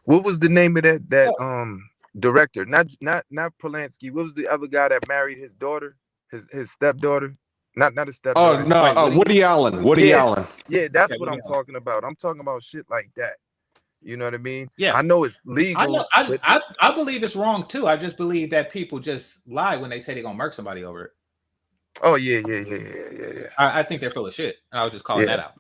What was the name of that director? Not Polanski. What was the other guy that married his daughter, his stepdaughter? Not a stepdaughter. Oh no, Woody Allen. Woody Allen. Yeah, that's what I'm talking about. I'm talking about shit like that. You know what I mean? Yeah, I know it's legal. I believe it's wrong too. I just believe that people just lie when they say they're gonna murk somebody over it. Oh yeah. I think they're full of shit. And I was just calling that out.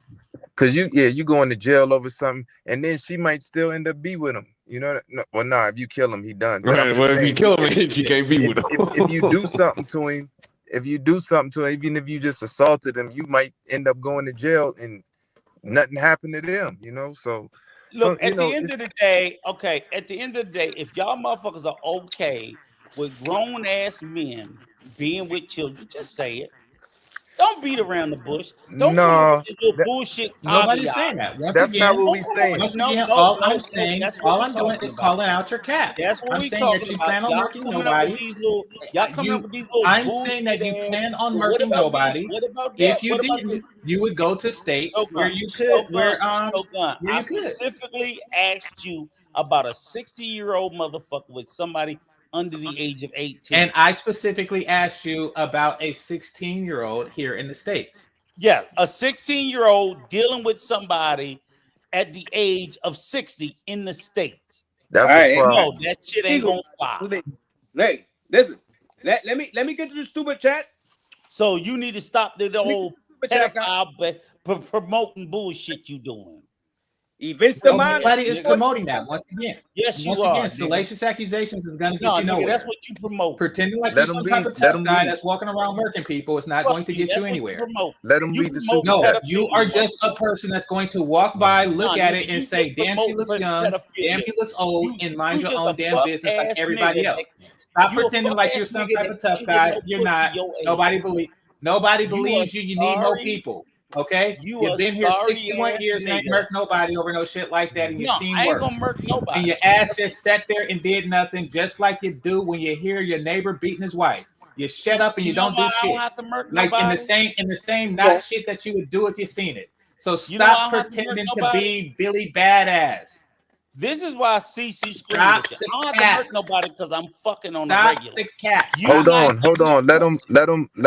Cause you going to jail over something, and then she might still end up be with him. You know? If you kill him, he done. But if you kill him, she can't be with him. If you do something to him, even if you just assaulted him, you might end up going to jail, and nothing happened to them. You know? So look, at the end of the day, if y'all motherfuckers are okay with grown ass men being with children, just say it. Don't beat around the bush. Don't come up with this little bullshit. Nobody's saying that. Once That's again, not what we saying. all I'm doing is calling out your cap. That's what I'm we saying that talking you about. plan on Y'all murking coming nobody. up with these little. Y'all coming up with these little. I'm saying that you plan on murking nobody. What about that? If you didn't, you would go to states where you could, I specifically asked you about a 60-year-old motherfucker with somebody under the age of 18. And I specifically asked you about a 16-year-old here in the States. Yeah, a 16-year-old dealing with somebody at the age of 60 in the States. That's a problem. No, that shit ain't gonna fly. Hey, listen. Let me get to the stupid chat. So you need to stop the whole pedophile promoting bullshit you doing. Nobody is promoting that. Once again, yes, once you again, are. Salacious accusations is going to get you nowhere. That's what you promote. Pretending like you're some type of tough guy that's walking around murking people is not going to get you anywhere. Let them read the super No, chat. you are just a person that's going to walk by, look at it, and say, "Damn, she looks young. Damn, he looks old," and mind your own damn business like everybody else. Stop pretending like you're some type of tough guy. You're not. Nobody believes you. You need more people. Okay, you've been here 61 years and ain't murked nobody over no shit like that, and you've seen I ain't worse. gonna murk nobody. And your ass just sat there and did nothing, just like you do when you hear your neighbor beating his wife. You shut up and you don't do shit. Like in the same not shit that you would do if you seen it. So stop pretending to be Billy Badass. This is why CC screaming. I don't have to hurt nobody because I'm fucking on the regular. The cat. Hold on. Let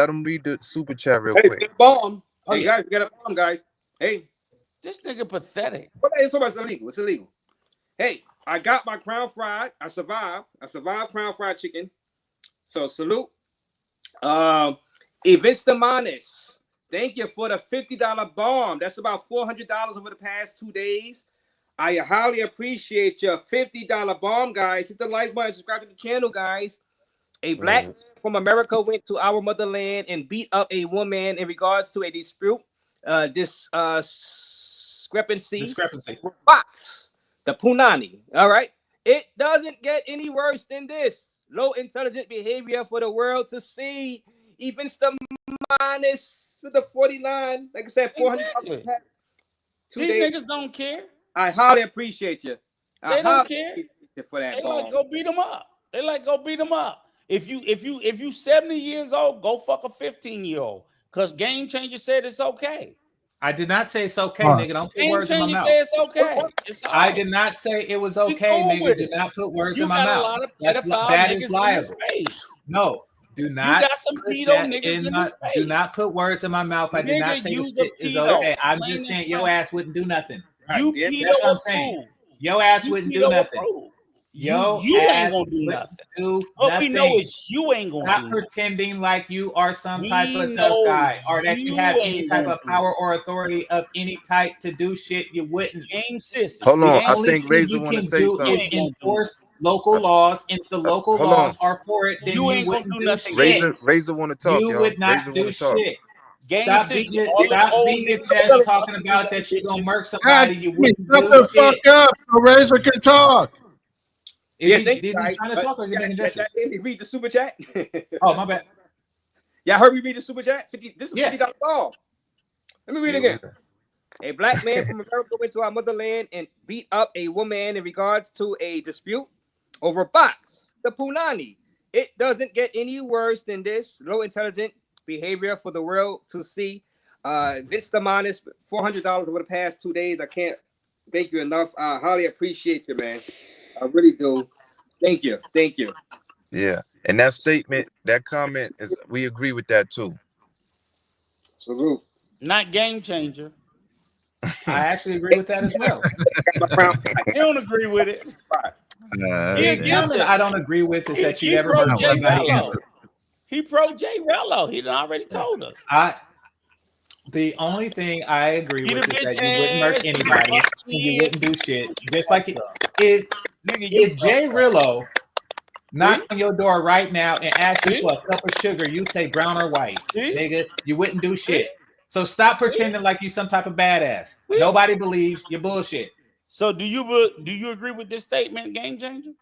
them read the super chat real quick. Bomb. Hey, guys, get a bomb, guys. Hey. This nigga pathetic. It's illegal. It's illegal. Hey, I got my crown fried. I survived crown fried chicken. So salute. Evistamanis. Thank you for the $50 bomb. That's about $400 over the past 2 days. I highly appreciate your $50 bomb, guys. Hit the like button, subscribe to the channel, guys. A black man from America went to our motherland and beat up a woman in regards to a dispute. Discrepancy. Box. The punani. All right. It doesn't get any worse than this. Low intelligent behavior for the world to see. Even minus with the 49. Like I said, 400. Exactly. These niggas don't care. I highly appreciate you. They don't care. For that they like go beat them up. If you 70 years old, go fuck a 15-year-old. Because Game Changer said it's okay. I did not say it's okay, nigga. Don't put words in my mouth. Say it's okay. I did not say it was okay, nigga. Do not put words in my mouth. That is liable. No, do not. You got some pedo niggas in the space. Do not put words in my mouth. I did not say this is okay. I'm just saying your ass wouldn't do nothing. You That's what I'm saying. Your ass wouldn't do nothing. You ain't gonna do nothing. What we know is you ain't gonna Stop pretending like you are some type of tough guy or that you have any type of power or authority of any type to do shit you wouldn't. Hold on, I think Razor want to say something. Is enforce local laws. If the local laws are for it, then you wouldn't do nothing. Razor want to talk. You would not do shit. Stop beating your chest talking about that you're gonna murk somebody. You wouldn't shut the fuck up so Razor can talk. Is he trying to talk or is he making gestures? Read the super chat. Oh, my bad. Yeah, I heard me read the super chat. This is $50 ball. Let me read it again. A black man from America went to our motherland and beat up a woman in regards to a dispute over box. The punani. It doesn't get any worse than this. Low intelligent behavior for the world to see. Vince minus $400 over the past 2 days. I can't thank you enough. I highly appreciate you, man. I really do. Thank you. Yeah, and that statement, that comment is, we agree with that too. Salute. Not Game Changer. I actually agree with that as well. You don't agree with it. I don't agree with is that you never heard anybody. He pro JRELLO. He done already told us. The only thing I agree with is that you wouldn't murk anybody and you wouldn't do shit. Just like if JRELLO knocked on your door right now and asked you for a cup of sugar, you say brown or white. Nigga, you wouldn't do shit. So stop pretending like you some type of badass. Nobody believes your bullshit. So do you agree with this statement, Game Changer?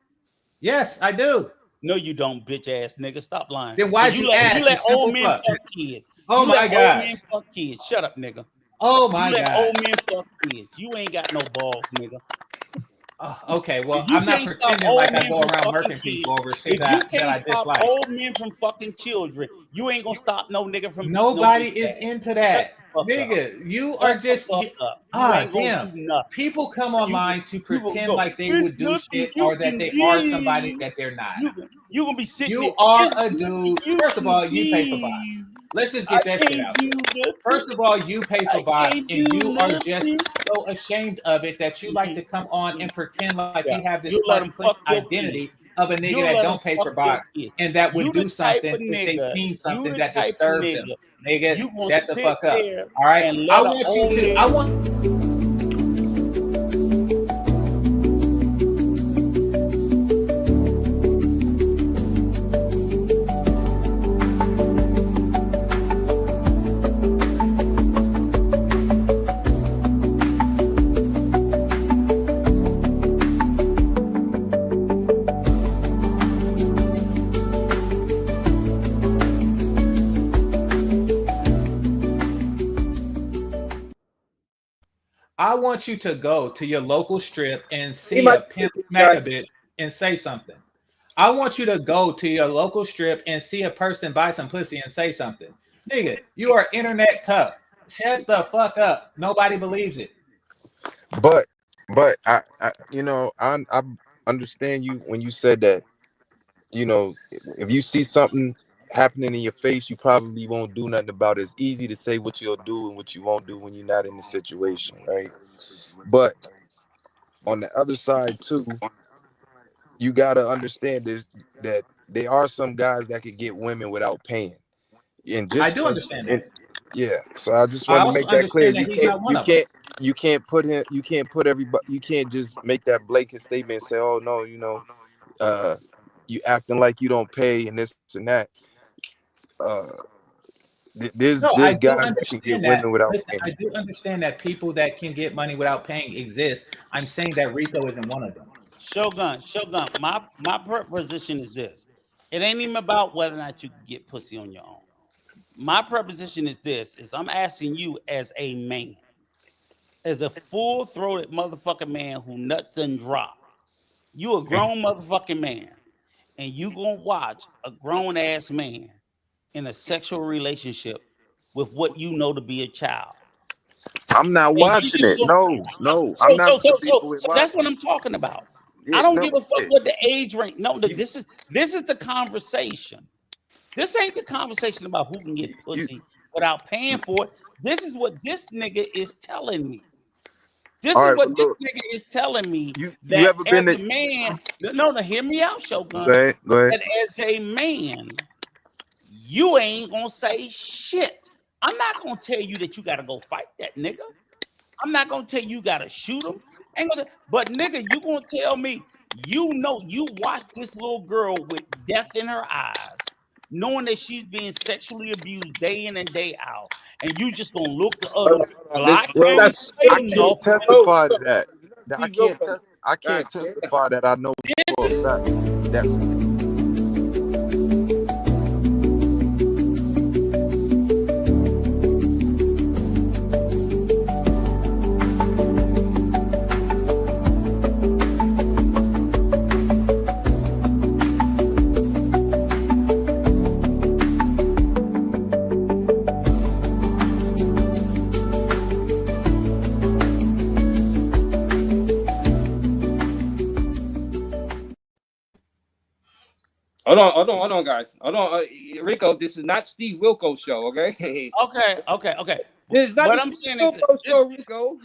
Yes, I do. No, you don't, bitch ass nigga. Stop lying. Then why'd you ask? You let old men fuck kids. Oh my gosh. Old men fuck kids. Shut up, nigga. Oh my you let God. old men fuck kids. You ain't got no balls, nigga. Okay, well, You I'm not can't stop pretending old like I men go from around fucking murking kids. people over shit If you that can't I stop dislike. old men from fucking children, you ain't gonna stop no nigga from beating Nobody no is into that. Nigga, you are just You ain't gonna damn. do nothing. People come online to pretend like they "It's would do nothing shit you or that can they are somebody give." that they're not. You gonna be sitting there. You are "It's a nothing dude. you First of can all, you pay for give. bots. Let's just I get that shit can't out do there. nothing. First of all, you pay for I bots, can't and do you are just nothing." so ashamed of it that you like to come on and pretend like Yeah. you have this You let them front fuck your identity kid. of a nigga You that let them don't pay fuck for your bots kid. and that would You the do type something of if they nigga. seen You something the that type of disturbed them. nigga. Nigga, You gonna shut the sit fuck up. there All right. and I let want you to. I want. I want you to go to your local strip and see a pimp smack a bitch and say something. I want you to go to your local strip and see a person buy some pussy and say something. Nigga, you are internet tough. Shut the fuck up. Nobody believes it. But I I understand you when you said that, if you see something happening in your face, you probably won't do nothing about it. It's easy to say what you'll do and what you won't do when you're not in the situation, right? But on the other side too, you gotta understand this, that there are some guys that could get women without paying. And I just do understand that. yeah. So I just I wanted to also make that clear. understand that he's not one of them. You can't put everybody, you can't just make that blanket statement and say, oh no, you acting like you don't pay and this and that. There's No, I do guys that can get understand that. women without Listen, I paying. do understand that people that can get money without paying exist. I'm saying that Rico isn't one of them. Shogun. My proposition is this. It ain't even about whether or not you can get pussy on your own. My proposition is this: is I'm asking you as a man, as a full-throated motherfucking man who nuts and drop. You a grown motherfucking man, and you gonna watch a grown-ass man in a sexual relationship with what you know to be a child. I'm not And you watching just it. go, No, I'm not for the people with so that's what watching. I'm talking about. Yeah, I don't no, give a fuck yeah. what the age range. No, this is the conversation. This ain't the conversation about who can get pussy without paying for it. This is what this nigga is telling me. This All is right, what but this look, nigga is telling me, you that ever as been to? a man, no, hear me out, Shogun. Go ahead. That as a man, you ain't gonna say shit. I'm not gonna tell you that you gotta go fight that nigga. I'm not gonna tell you gotta shoot him. But nigga, you gonna tell me you watch this little girl with death in her eyes, knowing that she's being sexually abused day in and day out, and you just gonna look the other way. Well, I can't say I can't nothing. testify to that. I can't testify that I know for a fact. That's Hold on, guys. Hold on, Rico. This is not Steve Wilkos show, okay? Okay. This is not What the I'm Steve saying is Wilkos show, Rico.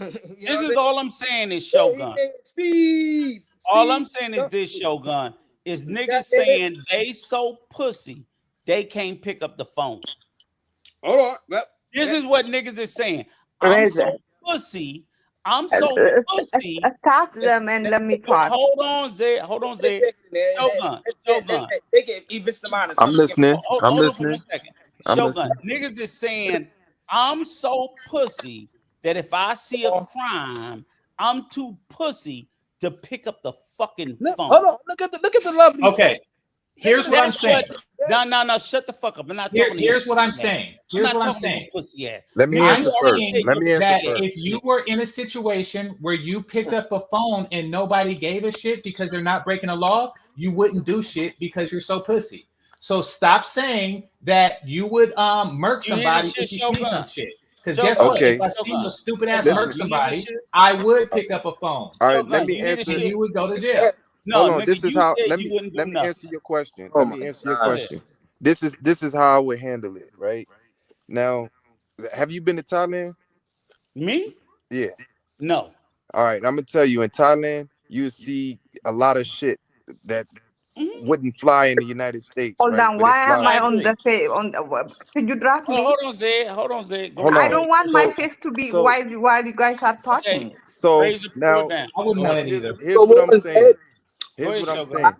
this is all I'm saying is Shogun. Steve. All I'm saying is this, Shogun, is niggas saying they so pussy they can't pick up the phone. Hold on. Well, this is what niggas is saying. I'm so pussy. I'm so pussy. Attack them and let me talk. Hold on, Zed. Shogun. I'm listening. Hold on for a second. Shogun. Niggas is saying I'm so pussy that if I see a crime, I'm too pussy to pick up the fucking phone. Hold on. Look at the lovely. Okay. Here's what I'm saying. No, shut the fuck up. I'm not talking to you. Here's what I'm saying. Here's what I'm saying. Pussy ass. Let me answer first. Let me answer that first. if you were in a situation where you picked up a phone and nobody gave a shit because they're not breaking a law, you wouldn't do shit because you're so pussy. So stop saying that you would murk somebody if you see some shit. Because guess what? If I see a stupid ass murk somebody, I would pick up a phone. All right, let me answer. And you would go to jail. Hold on. This is how. Let me answer your question. Let me answer your question. This is how I would handle it. Right now, have you been to Thailand? Me? Yeah. No. All right. I'm gonna tell you. In Thailand, you see a lot of shit that wouldn't fly in the United States. Hold right? on. Why am I on the face? Could you drop me? Hold on, Zed. I don't want my face to be while you guys are talking. So now, here's what I'm saying. Here's what I'm saying.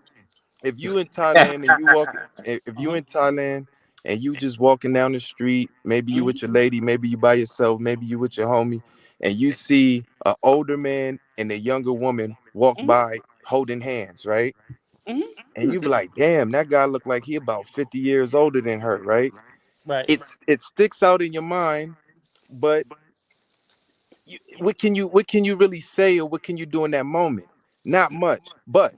If you in Thailand and you walk, if you in Thailand and you just walking down the street, maybe you with your lady, maybe you by yourself, maybe you with your homie, and you see an older man and a younger woman walk by holding hands, right? And you be like, damn, that guy look like he about 50 years older than her, right? Right. It sticks out in your mind, but what can you really say, or what can you do in that moment? Not much. But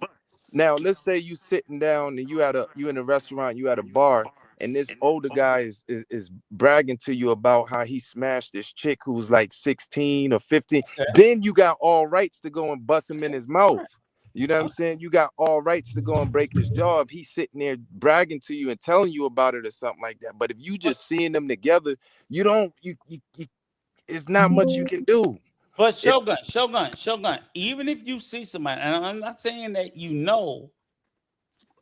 now let's say you sitting down and you in a restaurant, you at a bar, and this older guy is bragging to you about how he smashed this chick who was like 16 or 15. Then you got all rights to go and bust him in his mouth. You know what I'm saying? You got all rights to go and break his jaw if he's sitting there bragging to you and telling you about it or something like that. But if you just seeing them together, you it's not much you can do. But Shogun, even if you see somebody, and I'm not saying that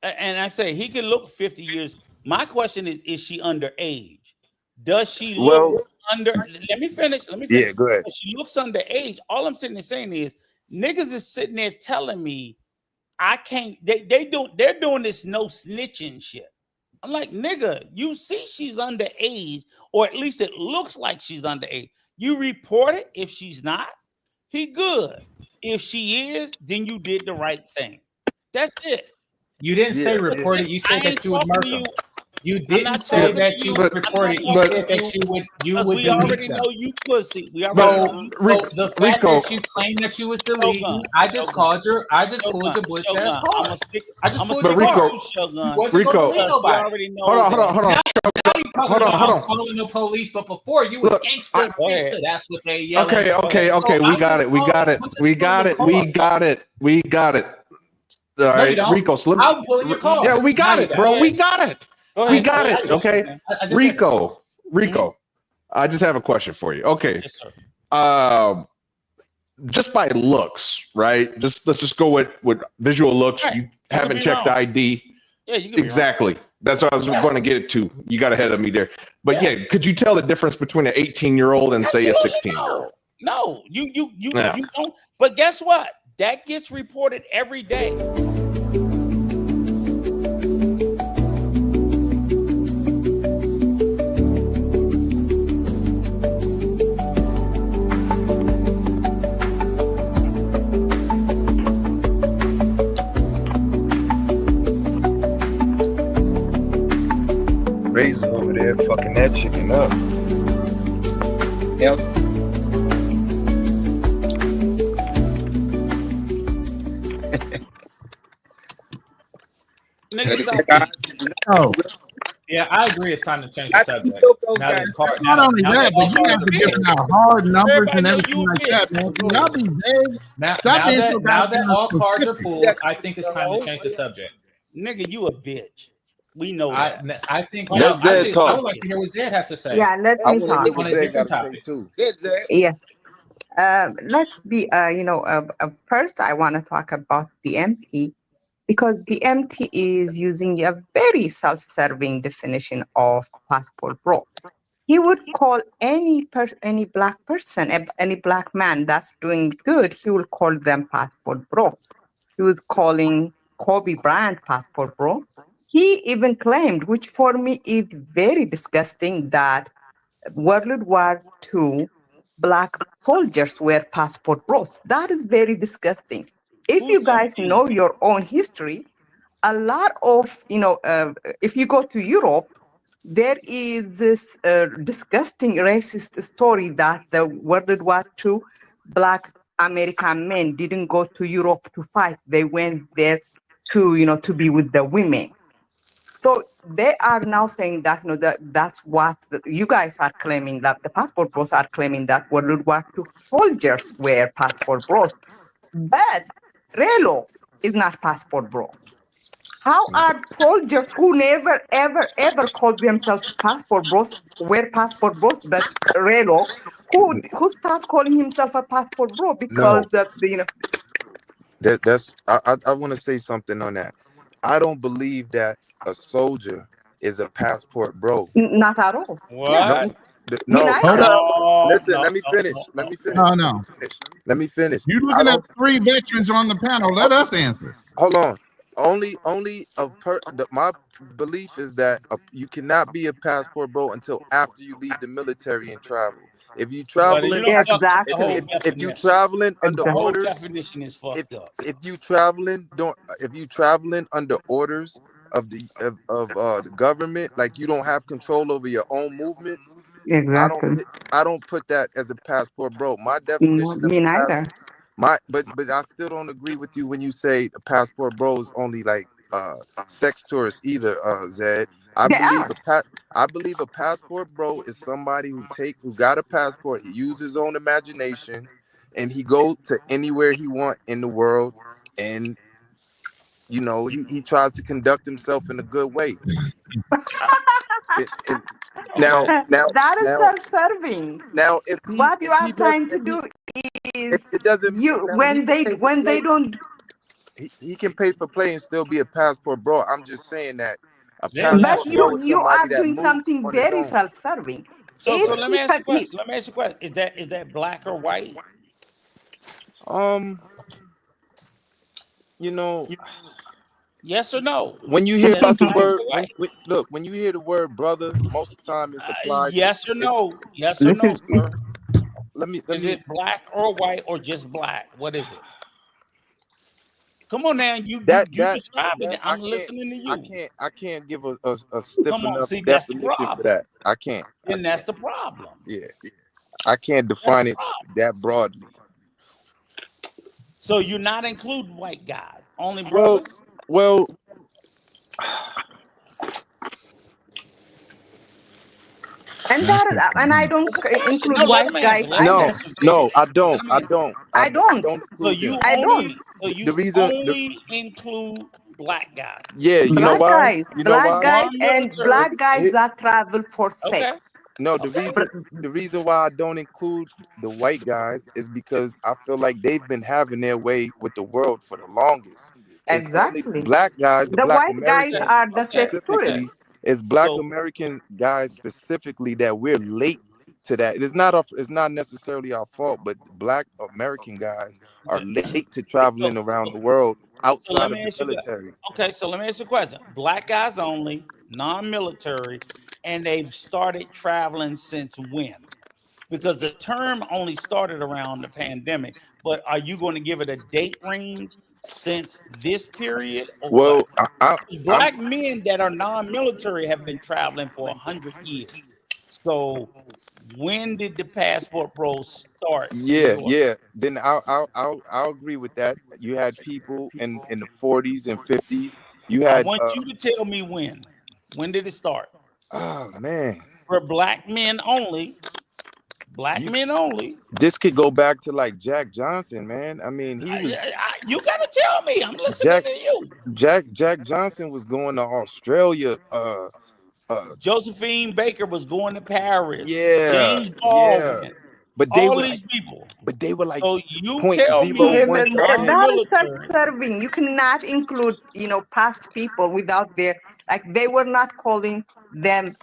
and I say he can look 50 years. My question is she underage? Does she look under? Let me finish. Yeah, go ahead. If she looks underage, all I'm sitting there saying is niggas is sitting there telling me I can't. They're doing this no snitching shit. I'm like, nigga, you see she's underage, or at least it looks like she's underage. You report it. If she's not, he good. If she is, then you did the right thing. That's it. You didn't say report it. You said that you would mark them. You didn't say that you would report it. You said that you would we delete already them. know you pussy. We already know the fact that you claim that you was deleting, I just pulled your butch ass card. I just pulled your card. You wasn't going to delete nobody. Hold on. Hold on. Calling the police, but before you was gangster. That's what they yelled. Okay. We got it. All right, Rico. So I'm pulling your card. Yeah, we got it, bro. We got it. We got it. Okay, Rico. I just have a question for you. Okay. Yes, sir. Just by looks, right? Let's just go with visual looks. Right. You haven't checked the ID. Yeah, you can exactly. That's what I was going to get it to. You got ahead of me there. But yeah, could you tell the difference between an 18-year-old and say a 16-year-old? No, you don't. But guess what? That gets reported every day. RAZE over there fucking that chicken up. Yep. Oh. Yeah, I agree. It's time to change the subject. Not only that, but you have to give out hard numbers and everything like that, man. Y'all be vague. Now that all cards are pulled, I think it's time to change the subject. Nigga, you a bitch. We know that. I think. Let Zed talk. I would like to hear what Zed has to say. Yeah, let me talk. I want to hear what Zed got to say too. Yes. Let's be, first I want to talk about BMT, because BMT is using a very self-serving definition of passport bro. He would call any black person, any black man that's doing good, he will call them passport bro. He was calling Kobe Bryant passport bro. He even claimed, which for me is very disgusting, that World War II black soldiers were passport bros. That is very disgusting. If you guys know your own history, a lot of, if you go to Europe, there is this disgusting racist story that the World War II Black American men didn't go to Europe to fight. They went there to be with the women. So they are now saying that, that's what you guys are claiming, that the passport bros are claiming that World War II soldiers were passport bros. But Relo is not passport bro. How are soldiers who never, ever, ever called themselves passport bros were passport bros, but Relo, who started calling himself a passport bro because No, the that's I want to say something on that. I don't believe that a soldier is a passport bro. not at all. Yeah, No, What? me no. Hold neither. up. Listen, No, let me no, finish. no, Let me no. finish. No, Let no. me finish. Let me finish. You're I looking at don't. 3 veterans on the panel. Let us answer. Hold on. Only my belief is that you cannot be a passport bro until after you leave the military and travel. If you Well, then you traveling, don't fuck up the whole if you definition. traveling under The whole orders, definition is if fucked up. if you traveling don't if you traveling under orders of the government, like you don't have control over your own movements, I don't Exactly. I don't put that as a passport bro. My No, definition of me a neither. but I still don't agree with you when you say the passport bro is only like sex tourists either, Zed. I They believe are. I believe a passport bro is somebody who got a passport, he uses his own imagination, and he go to anywhere he want in the world, and he tries to conduct himself in a good way. It, now Okay. now That is now self-serving. now What you if he are does trying to if he do it, is it doesn't now he when can they pay for play. don't. He can pay for play and still be a passport bro. I'm just saying that a Let me But ask passport you a bro you is question. you somebody are that doing moves something on his very own. self-serving. So If let he me ask you a can, question. Let me ask you a question. Is that black or white? Um, you know, Yes or no? when you Is hear that about the black word, or white? when you hear the word brother, most of the time it's applied to Yes or it's. no? Yes or no, listen, sir? Let Is me. it black or white or just black? What is it? Come on now, you That you that describing that it. I'm listening to I you. can't I can't give a stiff Come on, enough see that's the definition for problem. that. I Then that's can't. the problem. Yeah, I can't That's define the it problem. that broadly. So you're not including white guys, only Well, brothers. well, and I don't That's a question. include No, let white him answer. guys Let him either. no, answer, Zed. no, I Let don't. him I answer. don't. I, I I don't. don't So include you them. I don't. only so The you reason, only include black guys, yeah, you know Black why? guys, You know black why? guys, and non-military. black guys that travel for Okay, sex. No, okay. the reason why I don't include the white guys is because I feel like they've been having their way with the world for the longest. It's only Exactly. black guys, the The black white guys Okay, Americans are the sex okay. specifically. tourists. It's black So American guys specifically that we're late to that. It's not necessarily our fault, but black American guys are okay. late to So, traveling around so, the world so let outside of me the ask you a question. military. Okay, so let me ask you a question. Black guys only, non-military, and they've started traveling since when? Because the term only started around the pandemic. But are you going to give it a date range since this period or what? Well, I'm Black men that are non-military have been traveling for 100 years. So when did the passport bros start in Yeah, your? yeah. Then I'll agree with that. You had people in the 40s and 50s. You I had want you to tell me when. When did it start? oh man, For black men only. Black you men only. this could go back to like Jack Johnson, man. I mean, he was You gotta tell me. I'm listening Jack to you. Jack Johnson was going to Australia. Josephine Baker was going to Paris. Yeah, James yeah. Baldwin. But they All were these like, people. but they were like So you point tell zero me one percent. That is non-military. self-serving. You cannot include, past people without their, like, they were not calling them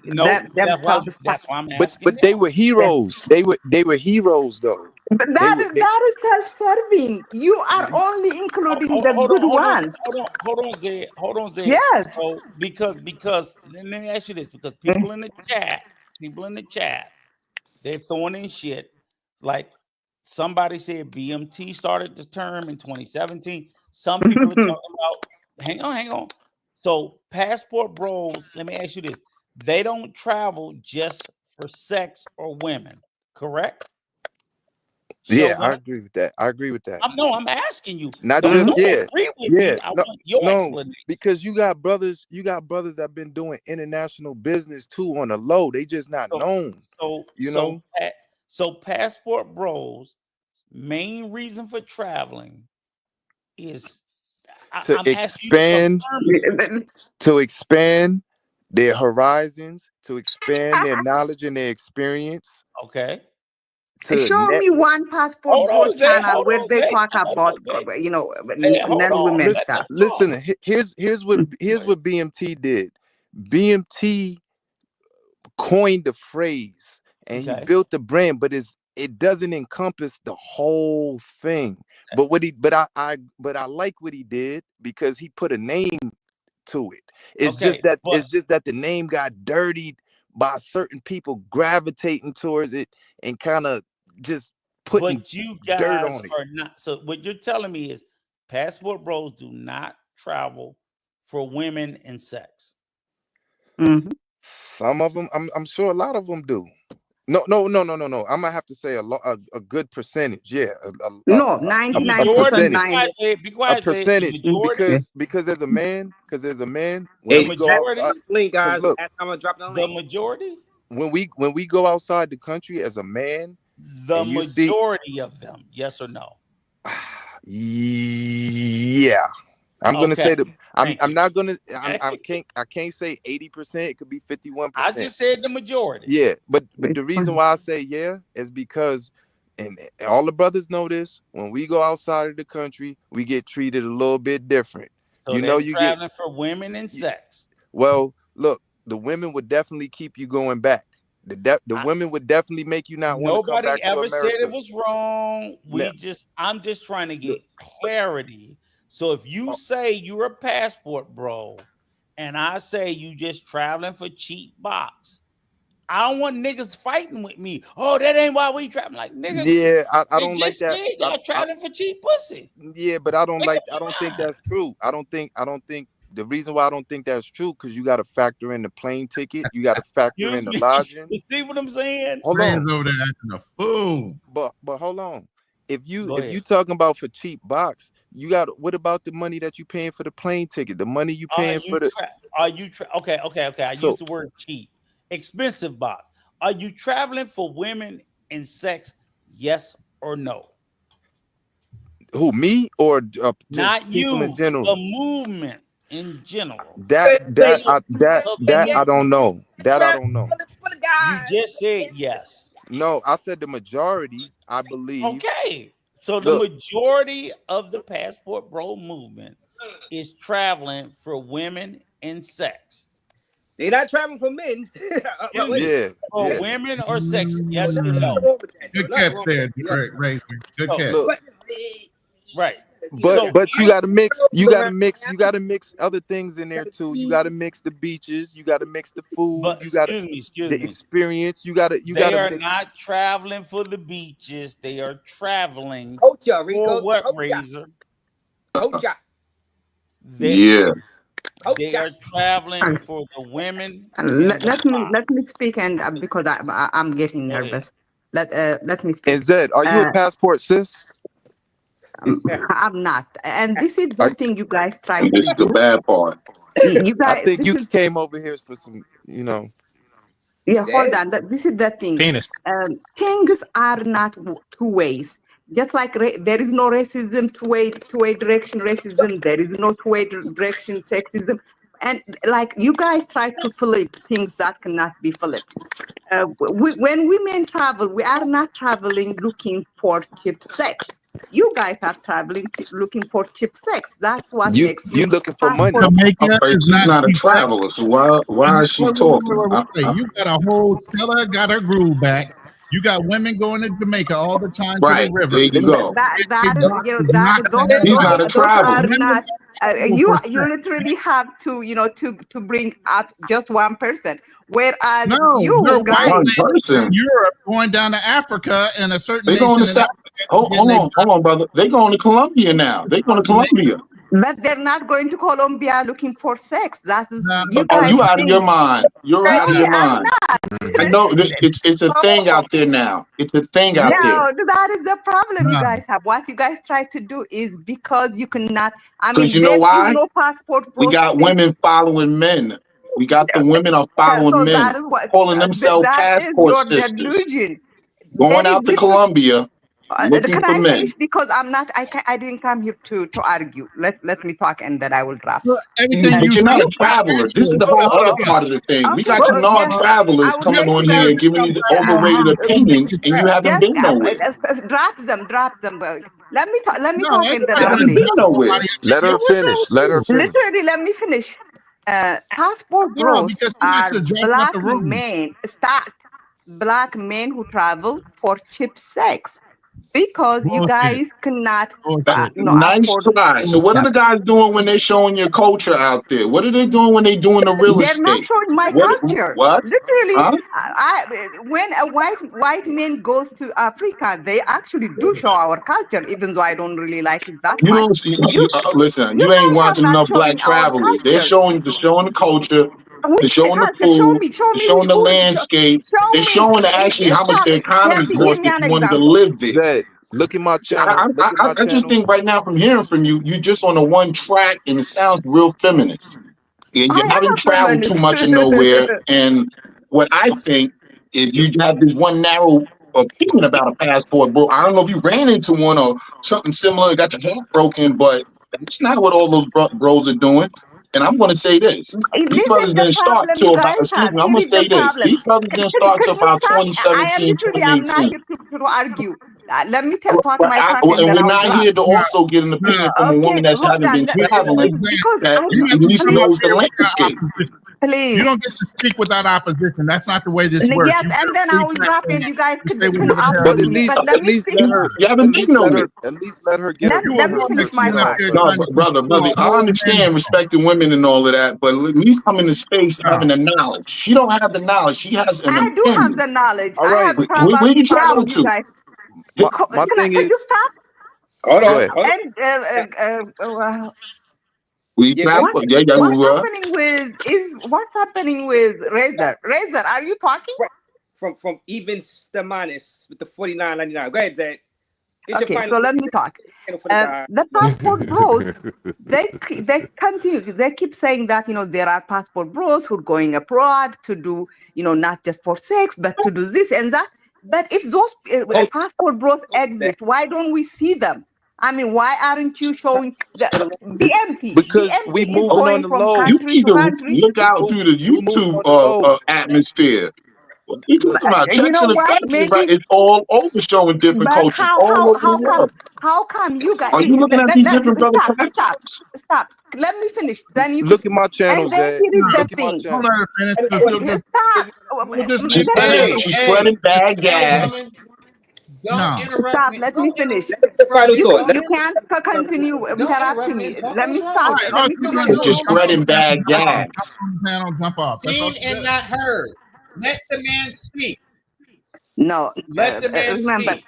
No, themselves. that's why I'm But asking they them. were heroes. They were heroes though. But They that were is that is self-serving. You are only including the Hold on, good hold on, ones. hold on, Zed. Yes. So because let me ask you this, because people in the chat, they're throwing in shit. Like somebody said BMT started the term in 2017. Some people are talking about hang on. So passport bros, let me ask you this: they don't travel just for sex or women, correct? Yeah, I agree with that. I'm asking you. Not Don't just agree with me. I want your explanation. because you got brothers that been doing international business too on the low. They just not known. So passport bros, main reason for traveling is to expand their horizons, to expand their knowledge and their experience. Okay. Show me one passport bro channel where they talk about, men, women stuff. Listen, here's what BMT did. BMT coined the phrase and he built the brand, but it doesn't encompass the whole thing. But I like what he did because he put a name to it. It's just that the name got dirtied by certain people gravitating towards it and kind of just putting dirt on it. Are not. So what you're telling me is passport bros do not travel for women and sex. Some of them, I'm sure a lot of them do. No. I'm gonna have to say a good percentage. Yeah, no, 99%. Be quiet. A percentage because as a man, when we go outside, guys, look, I'm gonna drop the link. The majority. When we go outside the country as a man, the majority of them, yes or no? Yeah. I'm gonna say that I'm not gonna I can't say 80%. It could be 51%. I just said the majority. Yeah, but the reason why I say yeah is because, and all the brothers know this, when we go outside of the country, we get treated a little bit different. So you traveling for women and sex. Well, look, the women would definitely keep you going back. The women would definitely make you not want to come back to America. Nobody ever said it was wrong. I'm just trying to get clarity. So if you say you're a passport bro, and I say you just traveling for cheap box, I don't want niggas fighting with me. Oh, that ain't why we traveling. Like niggas. Yeah, I don't like that. Y'all traveling for cheap pussy. Yeah, but I don't think that's true. I don't think the reason why I don't think that's true because you got to factor in the plane ticket. You got to factor in the lodging. You see what I'm saying? Hold on. Over there acting a fool. But hold on. If you talking about for cheap box, you got what about the money that you paying for the plane ticket? The money you paying for the okay. I use the word cheap. Expensive box. Are you traveling for women and sex? Yes or no? Who, me or just not people you? In general? The movement in general. That I don't know. That I don't know. You just said yes. No, I said the majority, I believe. Okay. So the majority of the passport bro movement is traveling for women and sex. They're not traveling for men. For women or sex, yes or no? Good catch there, Razor. Good catch. Right. But you gotta mix. You gotta mix other things in there too. You gotta mix the beaches. You gotta mix the food. You gotta the experience. You gotta. They are not traveling for the beaches. They are traveling for what, Razor? They are traveling for the women. Let me speak, and because I'm getting nervous. Let me speak. Is that? Are you a passport sis? I'm not, and this is the thing you guys try to do. This is the bad part. You guys, I think you came over here for some, Yeah, hold on. This is the thing. Penis. Things are not two ways. Just like there is no racism two-way direction racism, there is no two-way direction sexism, and like you guys try to flip things that cannot be flipped. When women travel, we are not traveling looking for cheap sex. You guys are traveling looking for cheap sex. That's what makes you looking for money. Jamaica is not a traveler, so why is she talking? Wait. You got a whole Stella got her groove back. You got women going to Jamaica all the time to the river. There you go. Those are not. You literally have to to bring up just one person. Whereas you guys, one person. Europe going down to Africa and a certain. They going to hold on, brother. They going to Colombia now. They going to Colombia. But they're not going to Colombia looking for sex. That is, you Oh, guys you out of think. your mind. You're out of No, your I'm mind. not. I know it's a thing out there now. It's a thing out there. No, that is the problem you guys have. What you guys try to do is because you cannot. I Because mean, you know there is why? no passport We bro got since. women following men. We got the women are following So men, that is what. calling themselves That is passport your sisters, delusion. going There is out to little. Colombia looking Can for I finish? men. Because I'm not. I didn't come here to argue. Let me talk, and then I will drop. Everything But you you're say not a is not traveler. This is factual. the Hold whole on, hold other on. part of the thing. We Okay, got you so yes, non-travelers I would coming let on you here guys. and giving these In your overrated mind, everything opinions, is and you fact. haven't Just been nowhere. drop them. Let me talk. Let me No, talk, ain't and then nobody You I will gonna haven't leave. been judge nowhere. nobody. Let Yeah, her what's wrong finish. with Let her you? finish. Literally, let me finish. Passport No, bros because somebody are could jump out black the room. men. Stop. Black men who travel for cheap sex because you Bullshit. guys cannot, Bullshit. Nice afford. try. So what are the guys doing when they're showing your culture out there? What are they doing when they're doing the real They're not estate? showing my What? culture. What? Literally, Huh? when a white man goes to Africa, they actually do show our culture, even though I don't really like it that You much. don't see, You listen. you You ain't guys are watching not enough black showing our travelers. They're culture. showing the culture. They're Which showing the culture? food. Show They're me showing the who is landscape. They're show me. showing actually how much the economy Give costs me if an you wanted to example. live there. Zed, look at my See, channel. Look at my I just channel. think right now from hearing from you, you're just on a one track and it sounds real feminist. And I you am haven't a traveled too much of feminist. nowhere. And what I think is you have this one narrow opinion about a passport, bro. I don't know if you ran into one or something similar, got your heart broken, but that's not what all those bros are doing. And I'm going to say this. These This brothers is the didn't start problem you till about, guys excuse have. me, I'm Here going to is the say this. problem. These brothers didn't start Can till you about stop? I am 2017, literally, I'm not 2018. here to argue. Let me talk my part and And then we're I will not drop. here to also get an opinion from a Okay, woman that's hold haven't on. been traveling Because that I, You at have to least come up please, knows the here without landscape. opposition. You please. don't get to speak without opposition. That's not the way this works. Yes, You get and a then I free will drop platform and you guys to say can whatever the hell argue But you me. But want. let me finish. You haven't been nowhere. at least let her get her You Let a me woman finish my sitting up part. here No, trying to brother, throw a I whole man. understand respecting women and all of that, but at least come into space No. having the knowledge. She don't have the knowledge. She has an I do have opinion. the knowledge. All I right. have Where traveled you follow travel you to? guys. My thing Could you is, stop? Hold go on. ahead. Hold on. And We Yeah, go travel. ahead. what's Yeah. happening with Razor? Razor, are you talking? From even Stamanis with the 49.99. Go ahead, Zed. It's your Okay, final so let me talk. for the guy. The passport bros, they continue. They keep saying that there are passport bros who are going abroad to do not just for sex but to do this and that. But if those passport bros exist, why don't we see them? I mean, why aren't you showing the BMT? Because we BMT is moving on going the from low. You country need to to country. look out through the We moving YouTube on the low. atmosphere. What are you talking about? You Checks know and what? effective, right? Maybe. It's all over showing different But cultures all over the world. how come you guys Are you looking at these different brother stop. Let me finish. Then you can. Look at my channel, And then Zed. here is the Look at my thing. Don't channel. let her finish. Stop. Just She's Let me spreading, finish. she's spreading bad Hey, gas. woman, don't No. interrupt Stop. me. Let me Don't finish. Final thought. You can't continue don't interrupt interrupting me me. and talk. Let me What's wrong stop. with Right. you? Let All me she's finish. gonna do She's is jump on spreading the panel, bad jump off, jump gas. on the panel, jump off. That's all Seen she and does. not heard. Let the man speak. No. Let the man Remember. speak.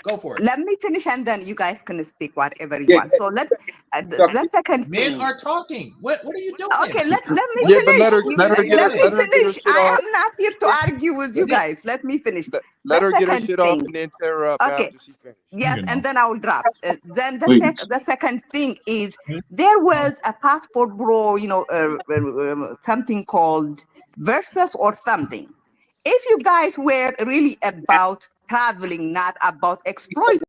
Go for it. Let me finish, and then you guys can speak whatever you Yeah, want. So let's. The second Men thing. are talking. What are you doing? Okay, let me What Yeah, are but you finish. talking to the Let me women? let her get her finish. shit I off. am not here to argue with you guys. Let me finish. Let The her get her second shit off thing. and then tear her up Okay. after she finishes. Yes, and then I will drop. Then Please. the second thing is there was a passport bro, something called Versus or something. If you guys were really about traveling, not about exploiting,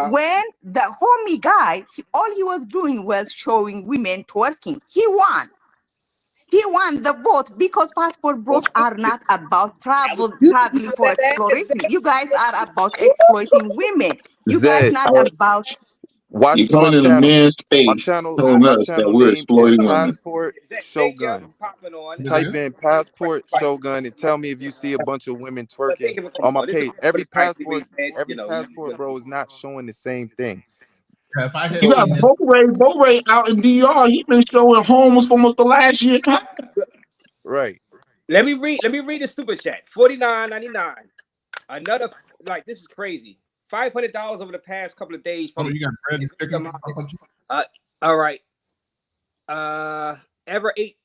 when the homie guy, all he was doing was showing women twerking. He won. He won the vote because passport bros are not about traveling for exploration. You guys are about exploiting women. You guys Zed, not about. You're watch my coming in a channel. man's My space channel, telling my us that channel we're name is exploiting women. Passport Thank y'all Shogun. for popping on. Type in Passport Shogun and tell me if you see a bunch of women But twerking thank you for on coming my on. This is page. for the price. We said, Every passport bro is not showing the same thing. If I You had got seen this, Bo-Ray out in DR. He been showing homes for almost the last year. Right. Let me read the super chat. $49.99. Another this is crazy. $500 over the past couple of days oh, from you got bread and chicken. All right. Ever ate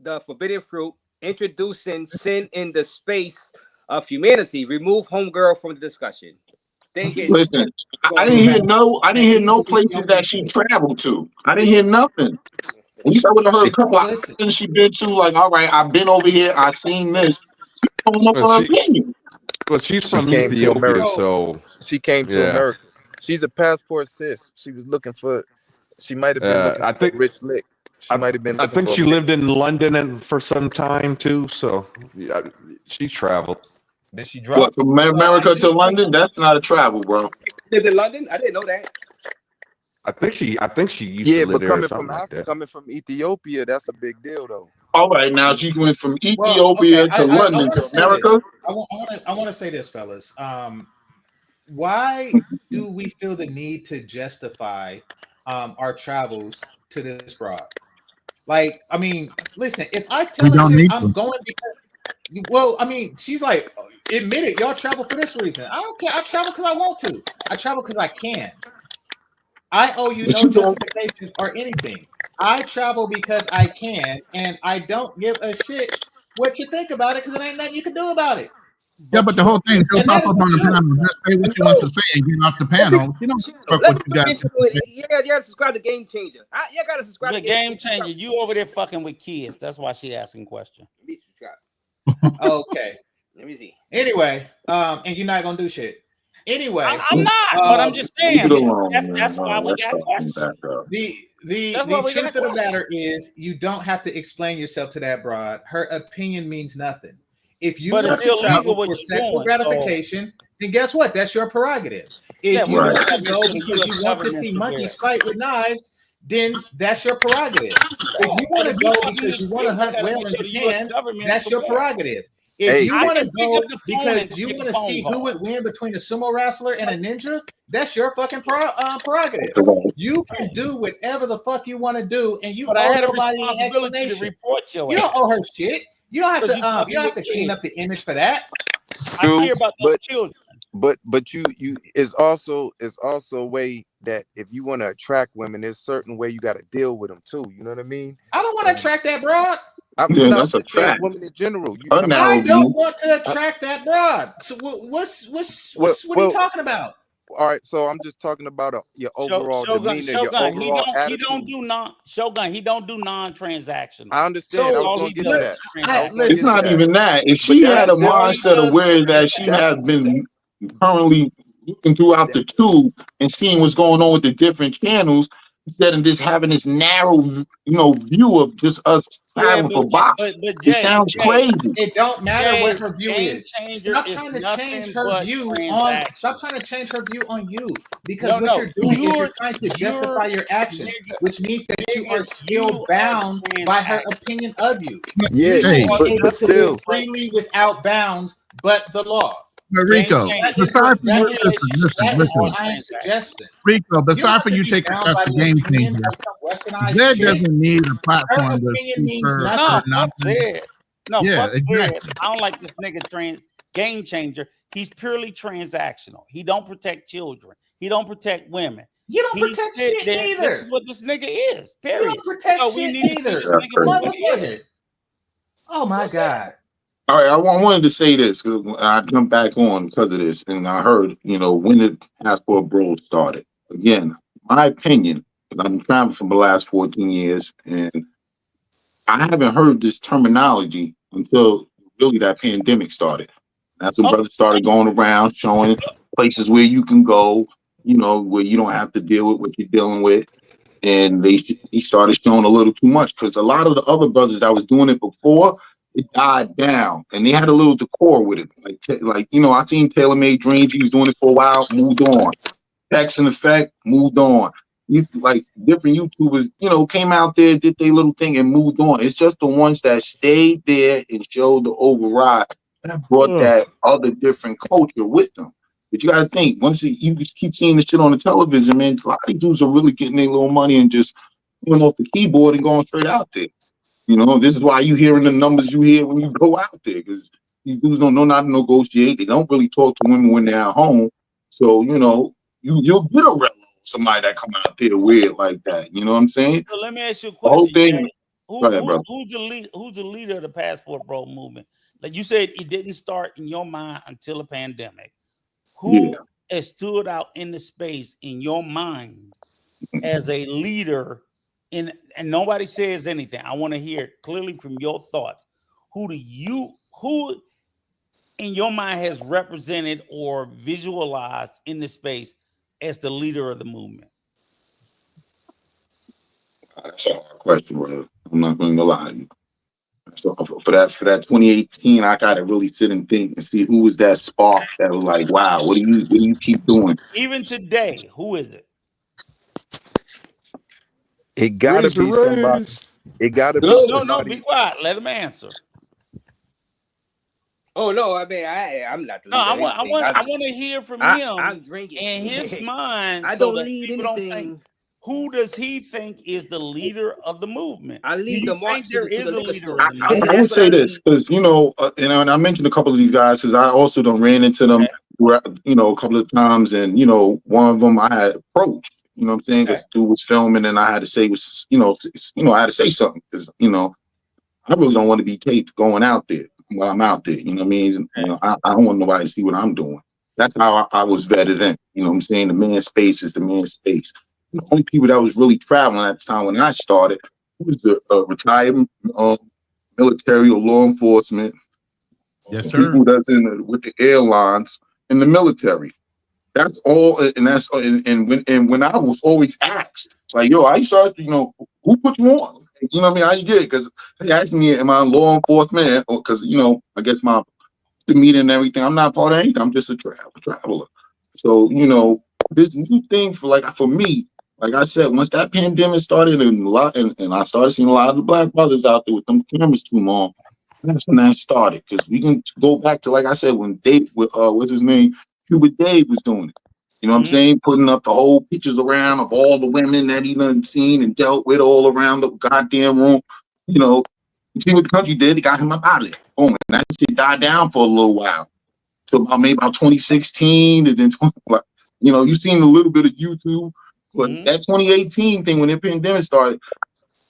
the forbidden fruit, introducing sin in the space of humanity? Remove homegirl from the discussion. Listen, I didn't hear no places that she traveled to. I didn't hear nothing. At least I would have heard a couple of things she been to. Like, all right, I've been over here. I've seen this. She don't know her opinion. Well, she's She from came to Ethiopia, America. so She came to yeah. America. She's a passport sis. She was looking for. She might have been looking for a rich lick. She might have been. I think she lived in London for some time too. So yeah, she traveled. Did she drop? What, from America to London? That's not a travel, bro. Lived in London? I didn't know that. I think she used to live but there or coming something from like that. coming from Ethiopia, that's a big deal, though. All right, now she went from Ethiopia to London to America. I want to say this, fellas. Why do we feel the need to justify our travels to this broad? Like, I mean, listen, if I tell a chick I'm going because, well, I mean, she's like, admit it, y'all travel for this reason. I don't care. I travel because I want to. I travel because I can. I owe you no justification or anything. I travel because I can, and I don't give a shit what you think about it because it ain't nothing you can do about it. Yeah, but the whole thing, she'll pop up on the panel, just say what she wants to say and get off the panel. You don't fuck what you got. You gotta subscribe to Game Changer. You gotta subscribe The to Game Changer. You over there fucking with kids. That's why she asking question. Let me subscribe. Okay. Let me see. Anyway, and you're not gonna do shit. Anyway, I'm not, but I'm just saying. That's why we got questions. The truth of the matter is, you don't have to explain yourself to that broad. Her opinion means nothing. If you want to travel for sexual gratification, then guess what? That's your prerogative. If you want to go because you want to see monkeys fight with knives, then that's your prerogative. If you want to go because you want to hunt whale in Japan, that's your prerogative. If you want to go because you want to see who would win between a sumo wrestler and a ninja, that's your fucking prerogative. You can do whatever the fuck you want to do, and you owe nobody an explanation. You don't owe her shit. You don't have to. You don't have to clean up the image for that. True, I care about those children. But you it's also a way that if you want to attract women, there's a certain way you got to deal with them too. You know what I mean? I don't want to attract that broad. That's a fact. Women in general. I don't want to attract that broad. So what are you talking about? All right, so I'm just talking about your overall demeanor, your overall attitude. He don't do non-transactional. I understand. So I was going to get to that. It's not even that. If she had a mindset aware that she has been currently looking throughout the tube and seeing what's going on with the different channels, instead of just having this narrow, view of just us traveling for box, it sounds crazy. It don't matter what her view is. Stop trying to change her view on. Stop trying to change her view on you, because what you're doing is you're trying to justify your actions, which means that you are still bound by her opinion of you. Yeah, you are able to live freely without bounds, but the law. Rico, besides for you, listen. I am suggesting. Rico, besides for you taking us to Game Changer, Zed doesn't need a platform to keep her. Fuck Zed. Yeah, exactly. I don't like this nigga Game Changer. He's purely transactional. He don't protect children. He don't protect women. You don't protect shit either. This is what this nigga is. Period. You don't protect shit either. Oh my God. All right, I wanted to say this because I jumped back on because of this, and I heard, when the Passport Bros started. Again, my opinion, I've been traveling for the last 14 years, and I haven't heard this terminology until really that pandemic started. That's when brothers started going around showing places where you can go, where you don't have to deal with what you're dealing with. And he started showing a little too much because a lot of the other brothers that was doing it before, it died down, and they had a little decor with it. I seen Taylor Made Dreams. He was doing it for a while, moved on. Text and Effect, moved on. Different YouTubers, came out there, did their little thing, and moved on. It's just the ones that stayed there and showed the override that brought that other different culture with them. But you gotta think, once you just keep seeing the shit on the television, man, a lot of dudes are really getting their little money and just going off the keyboard and going straight out there. This is why you hearing the numbers you hear when you go out there, because these dudes don't know how to negotiate. They don't really talk to women when they're at home. So, you'll get a Rello somebody that come out there weird like that. You know what I'm saying? So let me ask you a The whole question, thing. Jay. Go ahead, bro. Who's the leader of the Passport Bro movement? Like you said, it didn't start in your mind until the pandemic. Who has stood out in the space in your mind as a leader? And nobody says anything. I want to hear clearly from your thoughts. Who in your mind has represented or visualized in the space as the leader of the movement? That's a hard question, brother. I'm not going to lie to you. So for that 2018, I gotta really sit and think and see who was that spark that was like, wow, what do you keep doing? Even today, who is it? It gotta be somebody. It gotta be somebody. No, be quiet. Let him answer. Oh no, I mean I'm not the leader. No, I want to hear from him. I'm drinking in his mind. I so don't that lead people anything. don't think. Who does he think is the leader of the movement? I lead the march there to is the a liquor leader store. of the movement? I would say this because and I mentioned a couple of these guys because I also done ran into them, a couple of times, and one of them I had approached. You know what I'm saying? Because dude was filming, and I had to say I had to say something because I really don't want to be taped going out there while I'm out there. You know what I mean? I don't want nobody to see what I'm doing. That's how I was vetted in. You know what I'm saying? The man space is the man space. The only people that was really traveling at the time when I started was the retired military or law enforcement. Yes, sir. People that's with the airlines and the military. That's all, and that's and when I was always asked, like, yo, I started, who put you on? You know what I mean? How you get it? Because they asked me, am I law enforcement? Because I guess my demeanor and everything, I'm not part of anything. I'm just a traveler. So this new thing for me, like I said, once that pandemic started and I started seeing a lot of the black brothers out there with them cameras too long, that's when that started. Because we can go back to, like I said, when Dave, what's his name? Cuba Dave was doing it. You know what I'm saying? Putting up the whole pictures around of all the women that he done seen and dealt with all around the goddamn room. You see what the country did? They got him up out of there. Boom. And that shit died down for a little while. So maybe about 2016, and then you've seen a little bit of YouTube, but that 2018 thing when the pandemic started,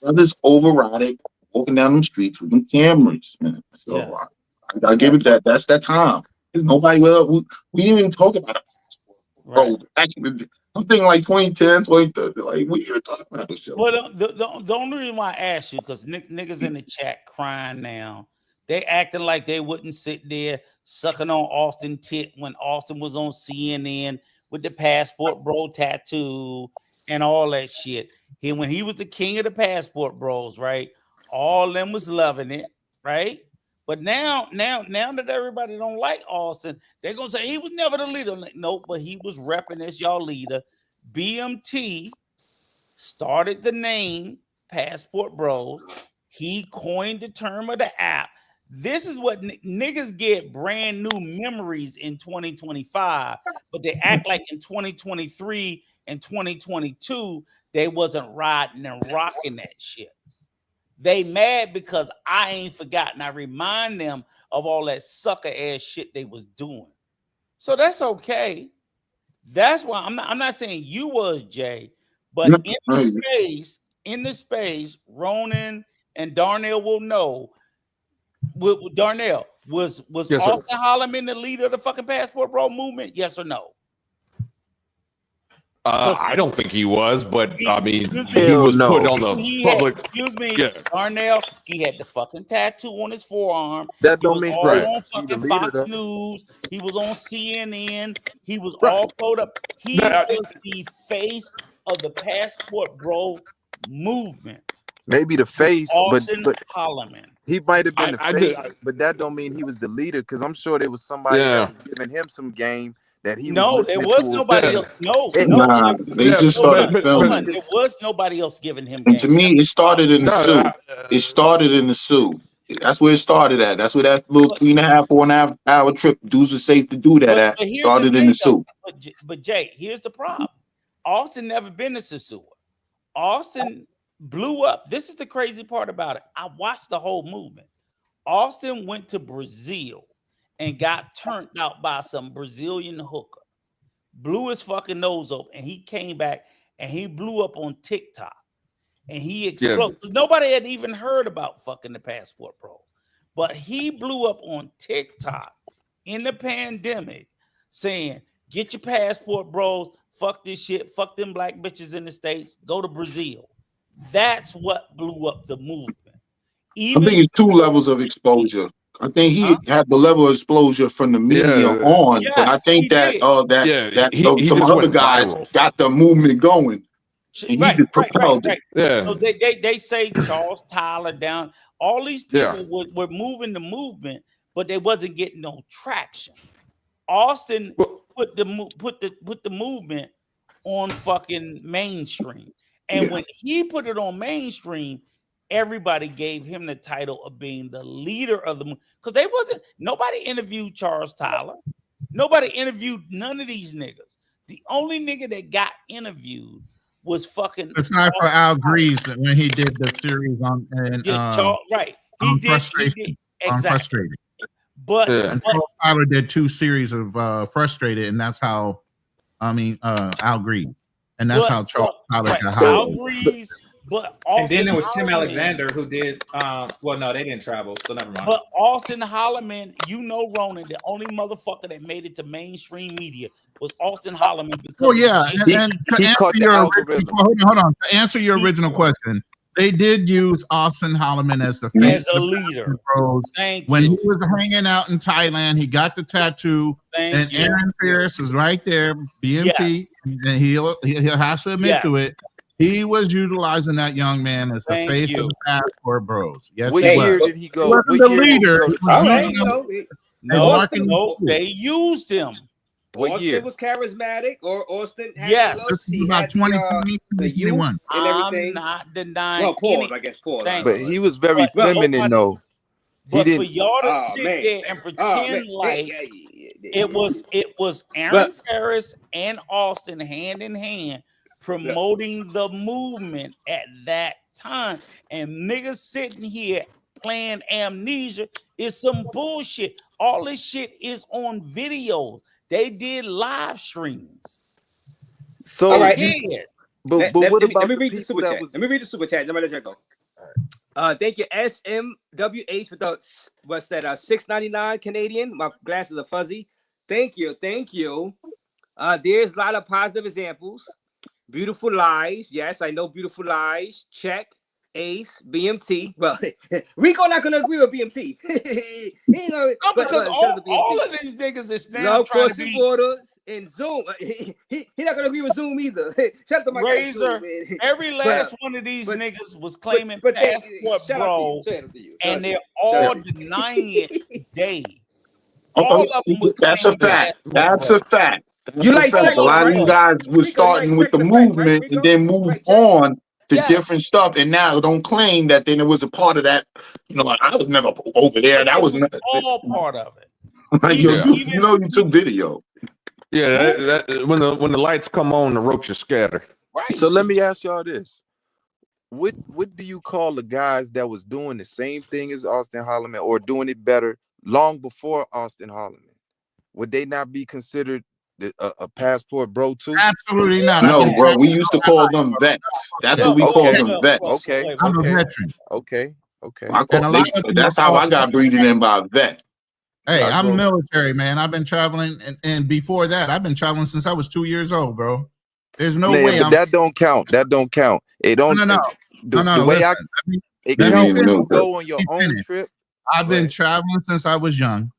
brothers overrided walking down the streets with them cameras, man. So I gotta give it that. That's that time. Nobody we didn't even talk about it. Bro, actually, I'm thinking like 2010, 2030. Like, we even talking about this shit. Well, the only reason why I asked you, because niggas in the chat crying now, they acting like they wouldn't sit there sucking on Austin tit when Austin was on CNN with the Passport Bro tattoo and all that shit. When he was the king of the Passport Bros, right? All them was loving it, right? But now that everybody don't like Austin, they're gonna say he was never the leader. Nope, but he was repping as y'all leader. BMT started the name Passport Bros. He coined the term of the app. This is what niggas get brand new memories in 2025, but they act like in 2023 and 2022 they wasn't riding and rocking that shit. They mad because I ain't forgotten. I remind them of all that sucker ass shit they was doing. So that's okay. That's why I'm not saying you was, Jay, but in the space, Ronan and Darnell will know. Darnell, was Austin Holloman the leader of the fucking Passport Bro movement? Yes or no? I don't think he was, but I mean, he Hell was no. put on the public. Excuse me, Yeah. Darnell. He had the fucking tattoo on his forearm. That He don't was mean all on he the fucking leader, Fox though. News. He was on CNN. He was all pulled up. He was the face of the Passport Bro movement. Maybe the face, but Holloman. he might have been the face, but that don't mean he was the leader. Because I'm sure there was somebody that was giving him some game that he was listening there was to. nobody else. No, they just started filming. There was nobody else giving him And game. to me, it started in the Sioux. It started in the Sioux. That's where it started at. That's where that little 3.5, 4.5 hour trip, dudes were safe to do that at. Started in the Sioux. But Jay, here's the problem. Austin never been to Sasua. Austin blew up. This is the crazy part about it. I watched the whole movement. Austin went to Brazil and got turned out by some Brazilian hooker. blew his fucking nose up, and he came back and he blew up on TikTok, and he exploded. Yeah. Nobody had even heard about fucking the Passport Bros, but he blew up on TikTok in the pandemic, saying, "Get your Passport Bros, fuck this shit, fuck them black bitches in the States, go to Brazil." That's what blew up the movement. I think it's 2 levels of exposure. I think he had the level of exposure from the media on, but I think that some other guys got the movement going. And he just propelled it. Yeah. So they say Charles Tyler down. All these people were moving the movement, but they wasn't getting no traction. Austin put the movement on fucking mainstream, and when he put it on mainstream, everybody gave him the title of being the leader of the movement, because nobody interviewed Charles Tyler, nobody interviewed none of these niggas. The only nigga that got interviewed was fucking. It's not for Al Greaves when he did the series on right. He did exactly. Frustrated. But Charles Tyler did 2 series of Frustrated, and that's how Al Greaves, and that's how Charles Tyler got hired. And then there was Tim Alexander who did. Well, no, they didn't travel, so never mind. But Austin Holloman, Ronan, the only motherfucker that made it to mainstream media was Austin Holloman. Because he caught the algorithm. Hold on. To answer your original question, they did use Austin Holloman as the face as a leader. When he was hanging out in Thailand, he got the tattoo, and Aaron Ferris was right there, BMT, and he'll have to admit to it. He was utilizing that young man as the face of the Passport Bros. Yes, what year did he go? He wasn't the leader. No, they used him. What year? Austin was charismatic, or Austin had this is about 2021. And everything. I'm not denying. Well, pause, I guess. Pause. But he was very feminine, though. But for y'all to sit there and pretend like it was Aaron Ferris and Austin hand in hand promoting the movement at that time, and niggas sitting here playing amnesia is some bullshit. All this shit is on video. They did live streams. So, all right, but what about let me read the super chat. Let me read the super chat. Let me let you go. Thank you, SMWH, for the what's that? $6.99 Canadian. My glasses are fuzzy. Thank you. There's a lot of positive examples. Beautiful Lies. Yes, I know Beautiful Lies. Check. Ace. BMT. Well, Rico not gonna agree with BMT. Because all of these niggas is now trying to be borders and Zoom. He not gonna agree with Zoom either. Shout out to my Razor. Every last one of these niggas was claiming Passport Bro, and they're all denying it today. All of them was that's a fact. That's a fact. You like a lot of these guys were starting with the movement and then moved on to different stuff, and now don't claim that then it was a part of that. Like I was never over there. That was all part of it. Like you took video. Yeah, when the lights come on, the roaches scatter. Right. So let me ask y'all this: what do you call the guys that was doing the same thing as Austin Holloman or doing it better long before Austin Holloman? Would they not be considered a Passport Bro too? Absolutely not. No, bro. We used to call them vets. That's what we call them vets. Okay. I'm a veteran. Okay. That's how I got breathing in by vet. Hey, I'm military, man. I've been traveling, and before that, I've been traveling since I was 2 years old, bro. There's no way. But that don't count. It don't. No. The way it counts when you go on your own trip. I've been traveling since I was young.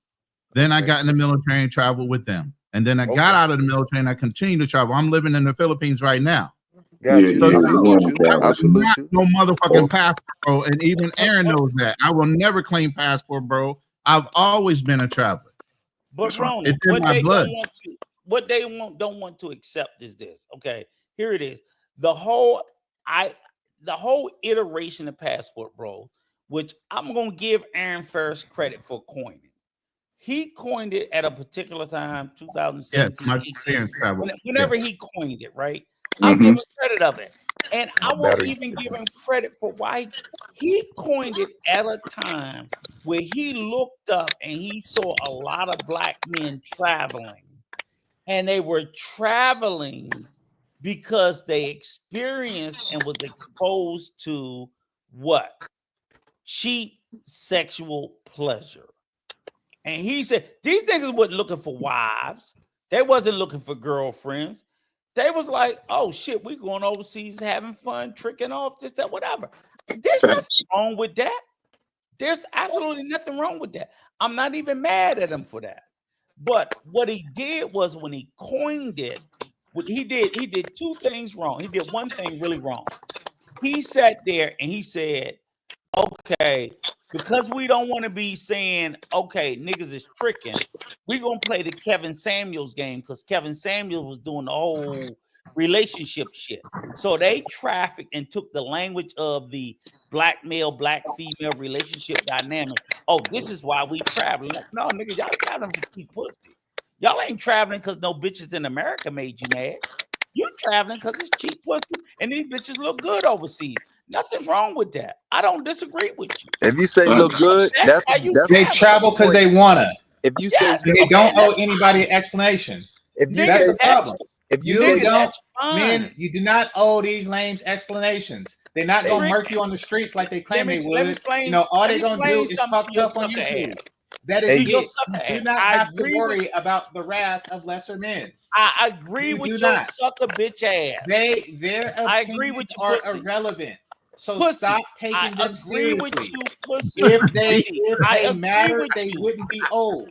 Then I got in the military and traveled with them. And then I got out of the military and I continued to travel. I'm living in the Philippines right now. Got you. So not no motherfucking Passport Bro, and even Aaron knows that. I will never claim Passport Bro. I've always been a traveler. But Ronan, it's in my blood. What they don't want to accept is this. Okay, here it is. The whole iteration of Passport Bro, which I'm gonna give Aaron Ferris credit for coining. He coined it at a particular time, 2017, 18, whenever he coined it, right? I'll give him credit of it. And I won't even give him credit for why he coined it at a time where he looked up and he saw a lot of black men traveling. and they were traveling because they experienced and was exposed to what? Cheap sexual pleasure. And he said these niggas wasn't looking for wives. They wasn't looking for girlfriends. They was like, oh shit, we going overseas having fun, tricking off, this, that, whatever. There's nothing wrong with that. There's absolutely nothing wrong with that. I'm not even mad at him for that. But what he did was when he coined it, he did two things wrong. He did one thing really wrong. He sat there and he said, okay, because we don't want to be saying, okay, niggas is tricking, we're going to play the Kevin Samuels game because Kevin Samuels was doing the whole relationship shit. So they trafficked and took the language of the black male, black female relationship dynamic. Oh, this is why we traveling. Like, no, nigga, y'all traveling for cheap pussy. Y'all ain't traveling because no bitches in America made you mad. You're traveling because it's cheap pussy and these bitches look good overseas. Nothing's wrong with that. I don't disagree with you. If you say look good, that's they travel because they wanna. If you say they don't owe anybody an explanation. If you that's say, the problem. If you You don't, men, you do not owe these lames explanations. They're not gonna murk you on the streets like they claim they would. You know, all they're gonna do is talk tough on YouTube. That is it. You do not have to worry about the wrath of lesser men. I agree with your sucker bitch ass. Their opinions are irrelevant. So stop taking them seriously. If they matter, they wouldn't be old.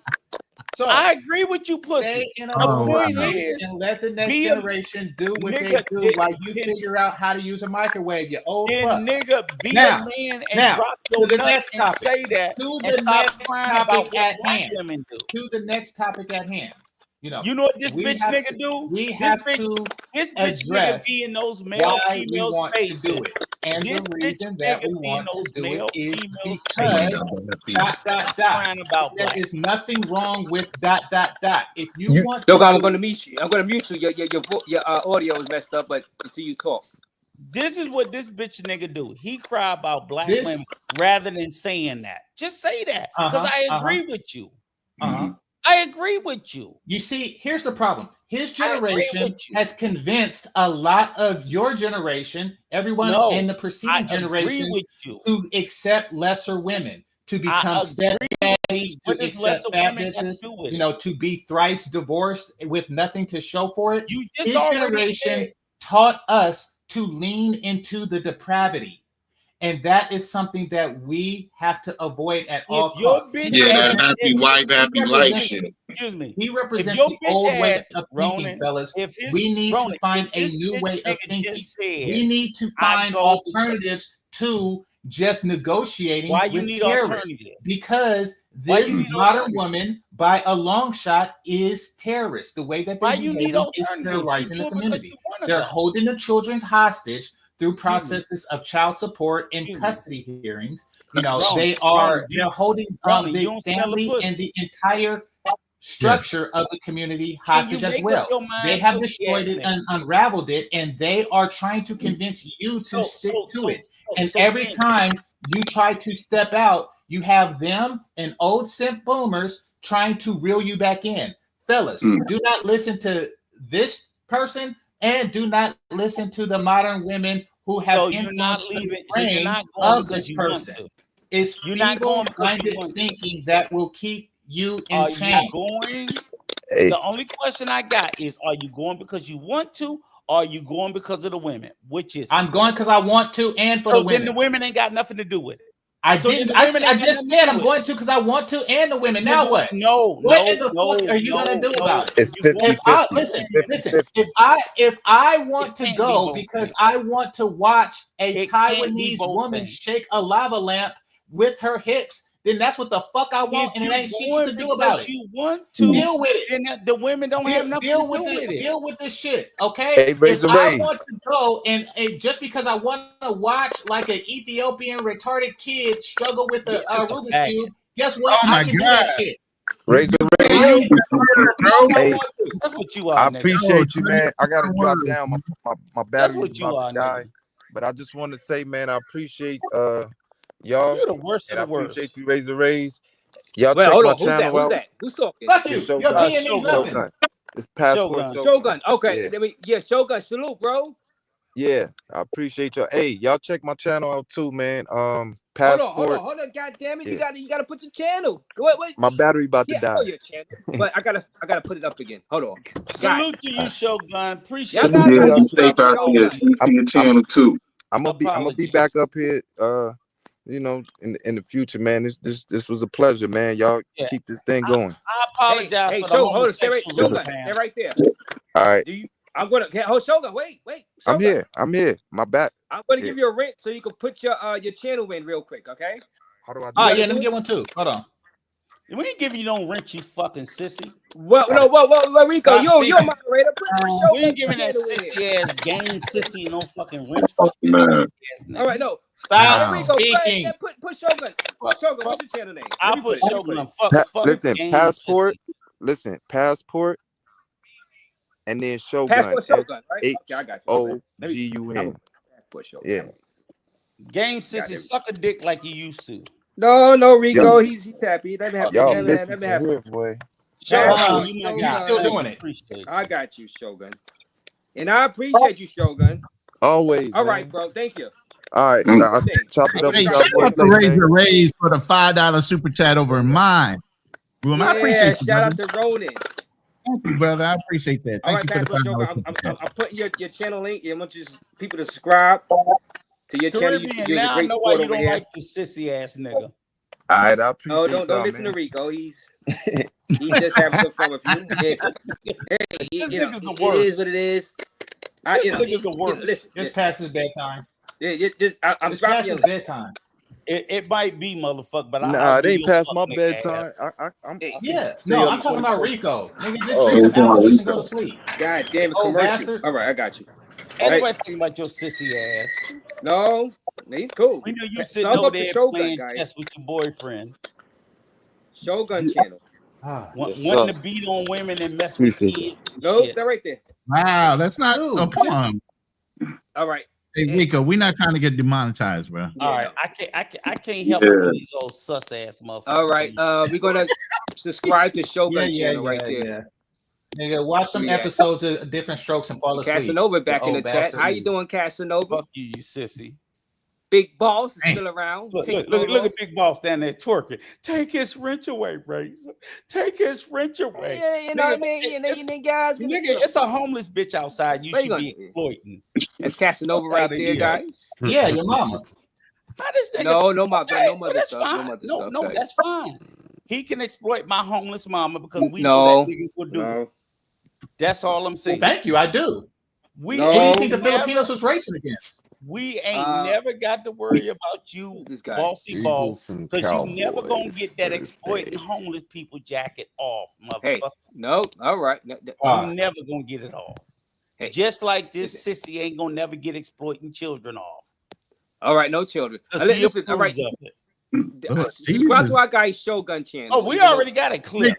So I agree with you, pussy. Stay in a point is and let the next generation do what they do while you figure out how to use a microwave. You old fuck. Nigga, be a man and drop your to the nut next and topic. say that. To and the stop next crying about topic what at black hand. women do. To the next topic at hand. You know what this bitch nigga do? We have to this bitch nigga be in those male female spaces. To do it. And this the reason that we want to do it is because there is nothing wrong with ... If you want look, I'm gonna mute you. I'm gonna mute you. Your audio is messed up, but until you talk. This is what this bitch nigga do. He cry about black women rather than saying that. Just say that. Because I agree with you. I agree with you. You see, here's the problem. His generation has convinced a lot of your generation, everyone in the preceding generation, to accept lesser women, to become stepdaddies, to accept fat bitches, to be thrice divorced with nothing to show for it. His generation taught us to lean into the depravity. And that is something that we have to avoid at all costs. Happy wife, happy life. Excuse me. He represents the old way of thinking, fellas. We need to find a new way of thinking. We need to find alternatives to just negotiating with terrorists. Because this modern woman, by a long shot, is terrorist. The way that they're behaving is terrorizing the community. They're holding the children hostage through processes of child support and custody hearings. They're holding the family and the entire structure of the community hostage as well. They have destroyed it and unraveled it, and they are trying to convince you to stick to it. And every time you try to step out, you have them and old simp boomers trying to reel you back in. Fellas, do not listen to this person, and do not listen to the modern women who have influenced the brain of this person. It's feeble-minded thinking that will keep you in chains. The only question I got is, are you going because you want to, or are you going because of the women? Which is I'm going because I want to and for the women. Then the women ain't got nothing to do with it. I just said I'm going to because I want to and the women. Now what? What in the fuck are you gonna do about it? It's 50-50. Listen. If I want to go because I want to watch a Taiwanese woman shake a lava lamp with her hips, then that's what the fuck I want, and it ain't shit you can do about it. You want to deal with it, and the women don't have nothing to do with it. Deal with this shit, okay? If I want to go and just because I want to watch like an Ethiopian retarded kid struggle with a Rubik's cube, guess what? I can do that shit. Razor Hey, that's what you are. I appreciate you, man. I gotta drop down. My battery's about to die. But I just want to say, man, I appreciate y'all. You're the worst of the worst. I appreciate you, RAZE. Y'all check my channel out. Who's talking? Fuck you. Your opinion means nothing. It's Passport Shogun. Okay. Yeah. Shogun. Salute, bro. Yeah, I appreciate y'all. Hey, y'all check my channel out too, man. Passport. Hold on. God damn it. Yeah. You gotta put your channel. Wait. My battery about to I die. know your channel, but I gotta put it up again. Hold on. Salute to you, Shogun. Appreciate Yeah, you safe out there. See your channel too. I'm gonna be back up here. You know, in the future, man. This was a pleasure, man. Y'all keep this thing going. I apologize Hey, for the hold on. Stay homosexual. right there. All right. I'm gonna Shogun. Wait. Shogun. I'm here. My back. I'm gonna give you a rent so you can put your channel in real quick, okay? How do I do Oh that? yeah, let me get one too. Hold on. We ain't giving you no rent, you fucking sissy. Well, Rico, you're a moderator. We ain't giving that sissy ass game sissy no fucking rent. Man. All right, no. Stop Rico, speaking. Put Shogun. What's your channel name? I'll put Shogun on. Fuck Listen, game Passport. sissy. Listen, Passport. And then Shogun. Passport Shogun, right? Okay, I got you. SOGUN. Passport Shogun. Yeah. Game sissy, suck a dick like you used to. No, Rico, he's happy. Let me have here, boy. Shogun, he's still doing it. I got you, Shogun. And I appreciate you, Shogun. Always. All right, bro. Thank you. All right. I'll chop it up. Hey, shout out to Raze for the $5 super chat over mine. Well, I appreciate you, shout out brother. to Ronan. Thank you, brother. I appreciate that. All Thank right, you for the Shogun, $5 I'm putting your channel link. I want you people to subscribe to your channel. Caribbean, now I know why you don't like this sissy ass nigga. All right, I appreciate don't listen to Rico. He's just having some fun with you. This nigga's the It worst. is what it is. This nigga's the worst. Listen, Just past his bedtime. I'm It's past his bedtime. It might be, motherfucker, but nah, it ain't past my bedtime. I'm talking about Rico. Nigga, just drink some apple juice and go to sleep. God damn it, Old commercial. bastard. All right, I got you. Anybody thinking about your sissy ass? No, he's cool. We know you sitting Sum over up the there Shogun, playing guys. chess with your boyfriend. Shogun channel. Wanting to beat on women and mess with kids. No, stay right there. Wow, that's not. Oh, come on. All right. Hey, Rico, we're not trying to get demonetized, bro. All right, I can't help it with these old sus ass motherfuckers. All right, we're gonna subscribe to Shogun channel right there. Yeah. Nigga, watch some episodes of Different Strokes and fall asleep. Casanova back in the chat. How you doing, Casanova? Fuck you, you sissy. Big Boss is still around. Look at Big Boss down there twerking. Take his wrench away, Razor. Take his wrench away. Yeah, you know what I mean? You guys. Nigga, it's a homeless bitch outside. You should be exploiting. That's Casanova right there, guys. Yeah, your mama. How this nigga? No mother stuff. No, that's fine. He can exploit my homeless mama because we know that nigga will do it. That's all I'm saying. Well, thank you. I do. Who do you think the Filipinos was racing against? We ain't never got to worry about you, bossy boss, because you never gonna get that exploiting homeless people jacket off, motherfucker. Hey, no, all right. I'm never gonna get it off. Hey, just like this sissy ain't gonna never get exploiting children off. All right, no children. Listen, all right. Subscribe to our guy Shogun channel. Oh, we already got it clear.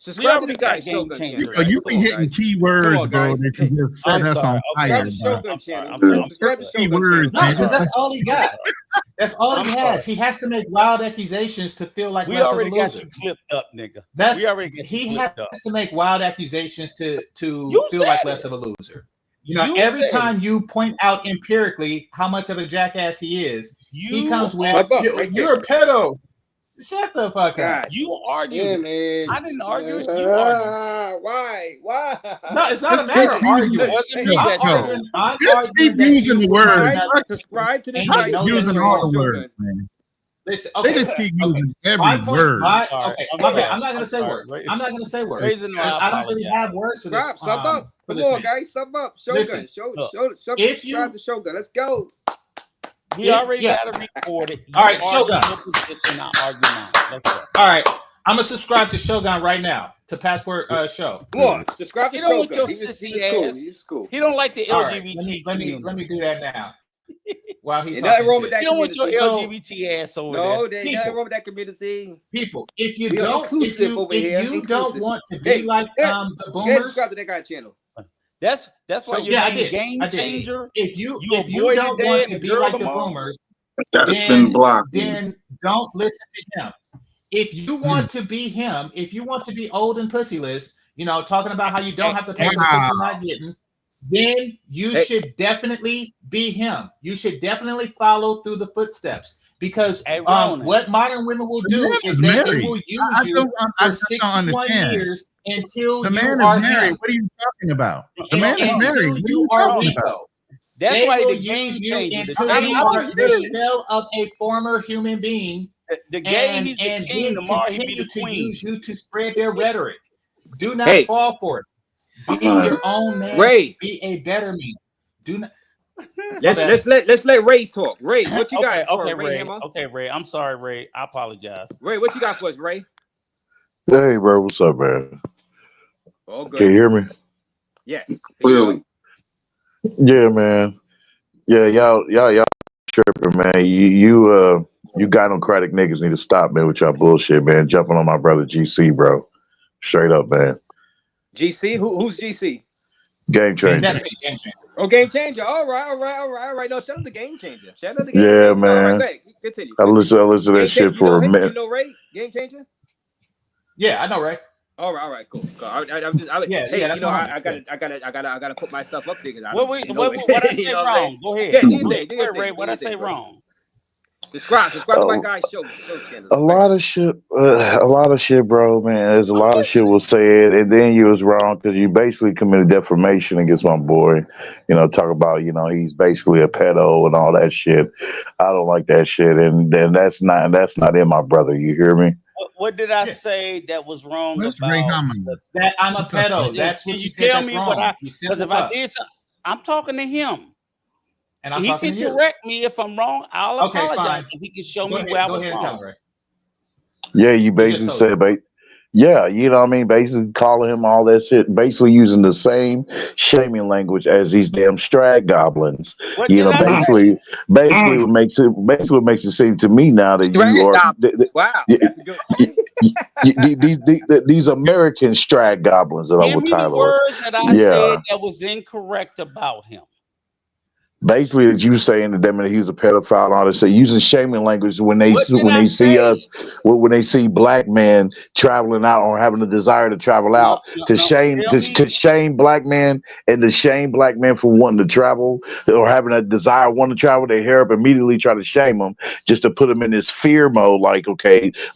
Subscribe to the guy Shogun channel. Rico, you be hitting keywords, bro, that you just set us on fire. Keywords, man. Because that's all he got. That's all he has. He has to make wild accusations to feel like we already got you clipped up, nigga. He has to make wild accusations to feel like less of a loser. You know, every time you point out empirically how much of a jackass he is, he comes with you're a pedo. Shut the fuck up. You argued. Yeah, I didn't argue it. You argued. Why? No, it's not a matter of arguing. I'm keep using the word. Subscribe to the guy. Using all the words, man. Listen, okay, they just keep using every word. Okay, I'm not going to say words. I'm not going to say words. I don't really have words for this. Stop up. Come on, guys. Stop up. Shogun. Subscribe to Shogun. Let's go. We already got to record it. All right, Shogun. All right, I'm gonna subscribe to Shogun right now to Passport Show. Come on, subscribe to Shogun. With your sissy ass. Cool. He don't like the LGBT. Right, let me do that now. While he nothing wrong with that. You don't want your LGBT ass over there. No, there's nothing wrong with that community. People, if you don't want to be like the boomers, subscribe to that guy channel. That's why you're a game changer. If you don't want to be like the boomers, then don't listen to him. If you want to be him, if you want to be old and pussyless, you know, talking about how you don't have to pay for the pussy you're not getting, then you should definitely be him. You should definitely follow through the footsteps. Because what modern women will do is they will use you for 61 years until the man you is are married. him. What are you talking about? The man is married. What are you talking about? That's they why will the game use you changer. until you are the shell of a former human being. The gay he's the and king, then the more he be continue the to queen. use you to spread their rhetoric. Do not fall for it. Be your own man. Ray. Be a better man. Do not. Let's let Ray talk. Ray, what you got for Ray Hammer? Okay, Ray. I'm sorry, Ray. I apologize. Ray, what you got for us, Ray? Hey, bro. What's up, man? All good. Can you hear me? Yes. Clearly. Yeah, man. Yeah, y'all tripping, man. You gynocratic niggas need to stop, man, with y'all bullshit, man. Jumping on my brother GC, bro. Straight up, man. GC? Who's GC? Game changer. That's me, game changer. Oh, game changer. All right. No, shout out the game changer. Shout out the game Yeah, changer. man. All right, go ahead. Continue. I listen to that shit for a minute. You know Ray? Game changer? Yeah, I know Ray. All right, cool. I gotta put myself up there because what I say wrong? Go ahead. Yeah, do your thing, Ray. What I say wrong? Subscribe to my guy's show channel. A lot of shit, bro, man. There's a lot of shit was said, and then you was wrong because you basically committed defamation against my boy. You know, talk about, you know, he's basically a pedo and all that shit. I don't like that shit, and then that's not in my brother. You hear me? What did I say that was wrong That's about that I'm a pedo? That's what you said. Tell that's me wrong. what I because if I did something, I'm talking to him. And I'm he talking can to you. correct me if I'm wrong. I'll apologize fine. if he can show Go me ahead, where I go was ahead and wrong. tell me, Ray. Yeah, you basically said, yeah, you know what I mean? Basically calling him all that shit, basically using the same shaming language as these damn strag goblins. What you know, did I basically what makes it seem to me now that you are wow, these American strag goblins that I Give would me the title words that I said that was incorrect about him. Basically, that you saying to them that he's a pedophile and all this, so using shaming language when they see us, when they see black men traveling out or having a desire to travel out to shame black men and to shame black men for wanting to travel or having a desire wanting to travel, they hair up immediately try to shame them just to put them in this fear mode, like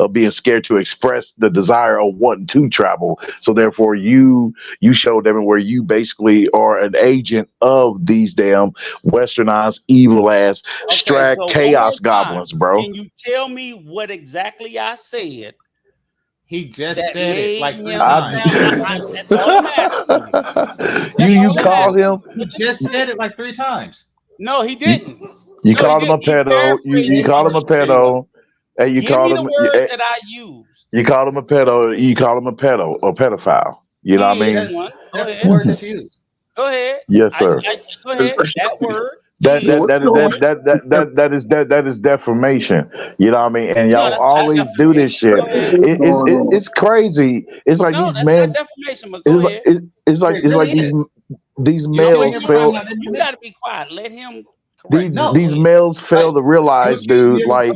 of being scared to express the desire of wanting to travel. So therefore, you show them where you basically are an agent of these damn westernized, evil ass, strag chaos goblins, bro. Can you tell me what exactly I said? He just said it like 3 times. That's all I'm asking you. You called him? He just said it like 3 times. No, he didn't. You called him a pedo. You called him a pedo. And you called him. Give me the words that I used. You called him a pedo. You called him a pedo or pedophile. You know what I mean? That's the word that you use. Go ahead. Yes, sir. Go ahead. That word. That is defamation. You know what I mean? And y'all always do this shit. It's crazy. It's like these men. Defamation, but go ahead. It's like these males fail. You gotta be quiet. Let him. These males fail to realize, dude. Like.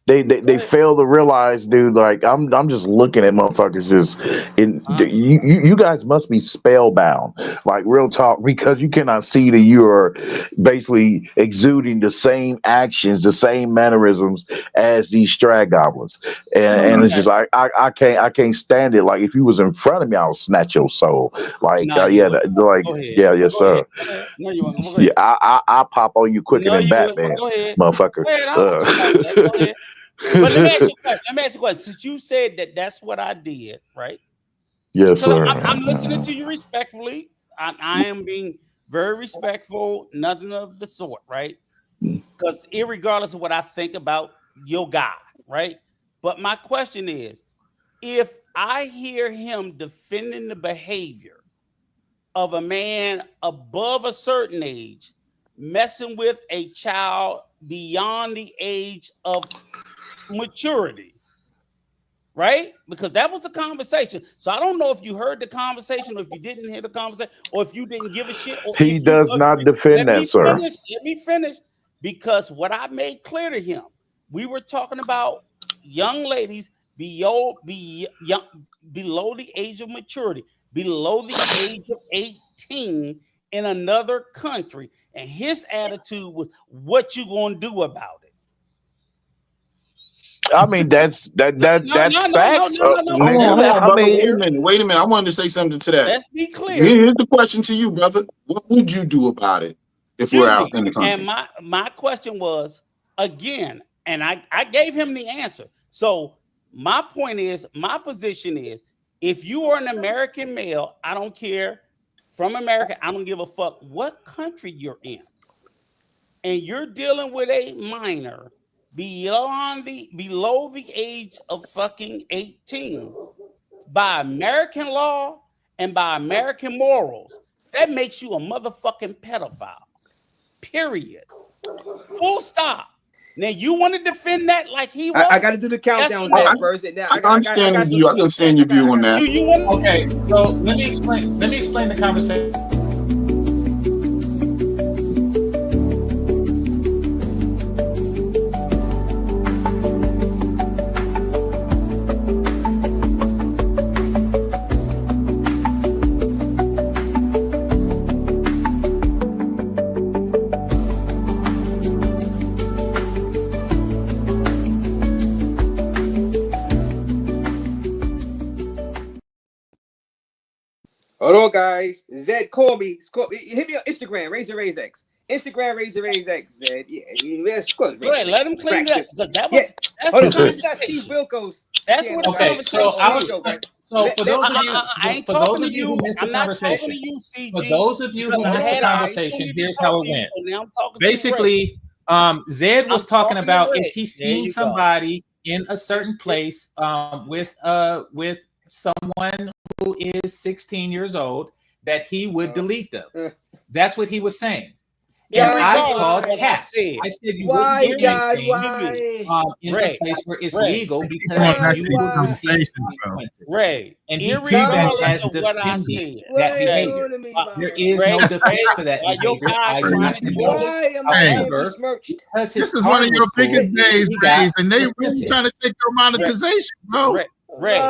They fail to realize, dude. Like I'm just looking at motherfuckers. You guys must be spellbound, like real talk, because you cannot see that you are basically exuding the same actions, the same mannerisms as these strag goblins, and it's just like I can't stand it. Like if you was in front of me, I'll snatch your soul. Like yes, sir. No, you won't. Yeah, I pop on you quicker than Batman, motherfucker. Go ahead. But let me ask you a question. Since you said that that's what I did, right? Yes, sir. I'm listening to you respectfully. I am being very respectful. Nothing of the sort, right? Because irregardless of what I think about your guy, right? But my question is, if I hear him defending the behavior of a man above a certain age, messing with a child beyond the age of maturity, right? Because that was the conversation. So I don't know if you heard the conversation or if you didn't hear the conversation or if you didn't give a shit. Or he does not defend that, sir. Let me finish. Because what I made clear to him, we were talking about young ladies below the age of maturity, below the age of 18 in another country, and his attitude was, "What you gonna do about it?" I mean, that's facts. Nigga. I mean, wait a minute. I wanted to say something to that. Let's be clear. Here's the question to you, brother. What would you do about it if we're out in the country? And my question was, again, and I gave him the answer. So my point is, my position is, if you are an American male, I don't care, from America, I don't give a fuck what country you're in, and you're dealing with a minor below the age of fucking 18, by American law and by American morals, that makes you a motherfucking pedophile. Period. Full stop. Now you want to defend that like he was? I got to do the countdown first. And I understand your view on that. Okay, so let me explain the conversation. Hold on, guys. Zed, call me. Hit me on Instagram. RAZE X. Instagram RAZE X. Zed. Yeah. Go ahead. Let him clean it up. That's the conversation. Steve Wilkos. That's what the conversation is. So for those of you who missed the conversation, for those of you who missed the conversation, here's how it went. Basically, Zed was talking about if he's seen somebody in a certain place with someone who is 16 years old, that he would delete them. That's what he was saying. And I called Cat. I said you wouldn't do anything in a place where it's legal because you would receive consequences. Right. And he took that as defending that behavior. There is no defense for that behavior. However, this is one of your biggest days, and they really trying to take your monetization, bro. Right.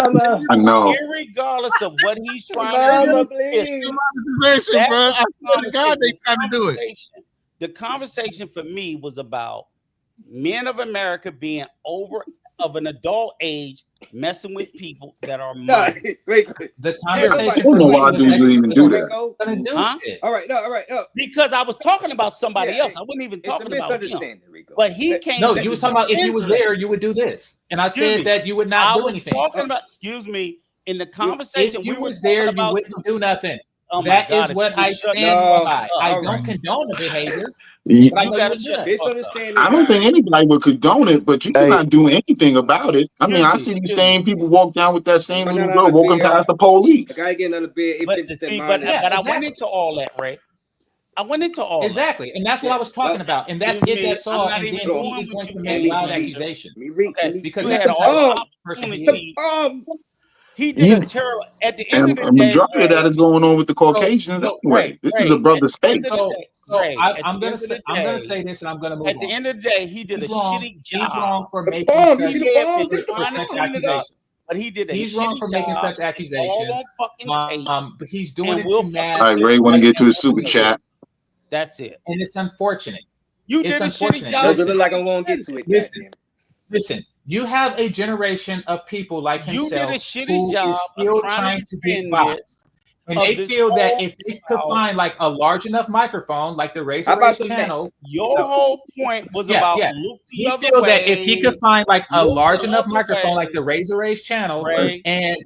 I know. Regardless of what he's trying to do, monetization, bro. I swear to God, they trying to do it. The conversation for me was about men of America being over of an adult age, messing with people that are minors. The conversation. I don't know why dudes would even do that. All right, no. Because I was talking about somebody else. I wasn't even talking about him. But he came. No, you was talking about if you was there, you would do this, and I said that you would not do anything. Talking about, excuse me, in the conversation, if you was there, you wouldn't do nothing. That is what I stand by. I don't condone the behavior. I don't think anybody would condone it, but you cannot do anything about it. I mean, I see these same people walk down with that same little girl walking past the police. I gotta get another beer. But I went into all that, Ray. I went into all exactly, and that's what I was talking about, and that's it. That's all. And then he is going to make loud accusation because that's the type of person he is. He did a terrible. At the end of the day, majority of that is going on with the Caucasians. This is a brother's space. I'm gonna say this, and I'm gonna move on. At the end of the day, he did a shitty job. He's wrong for making such accusations. But he did. He's wrong for making such accusations. But he's doing it to mass. All right, Ray, want to get to his super chat? That's it. And it's unfortunate. You did a shitty job. Doesn't look like I'm gonna get to it. Listen. You have a generation of people like himself who is job still trying to get boxed. And they feel that if they could find like a large enough microphone, like the RAZE channel, your whole point was about Luke. He feel that if he could find like a large enough microphone, like the RAZE channel, and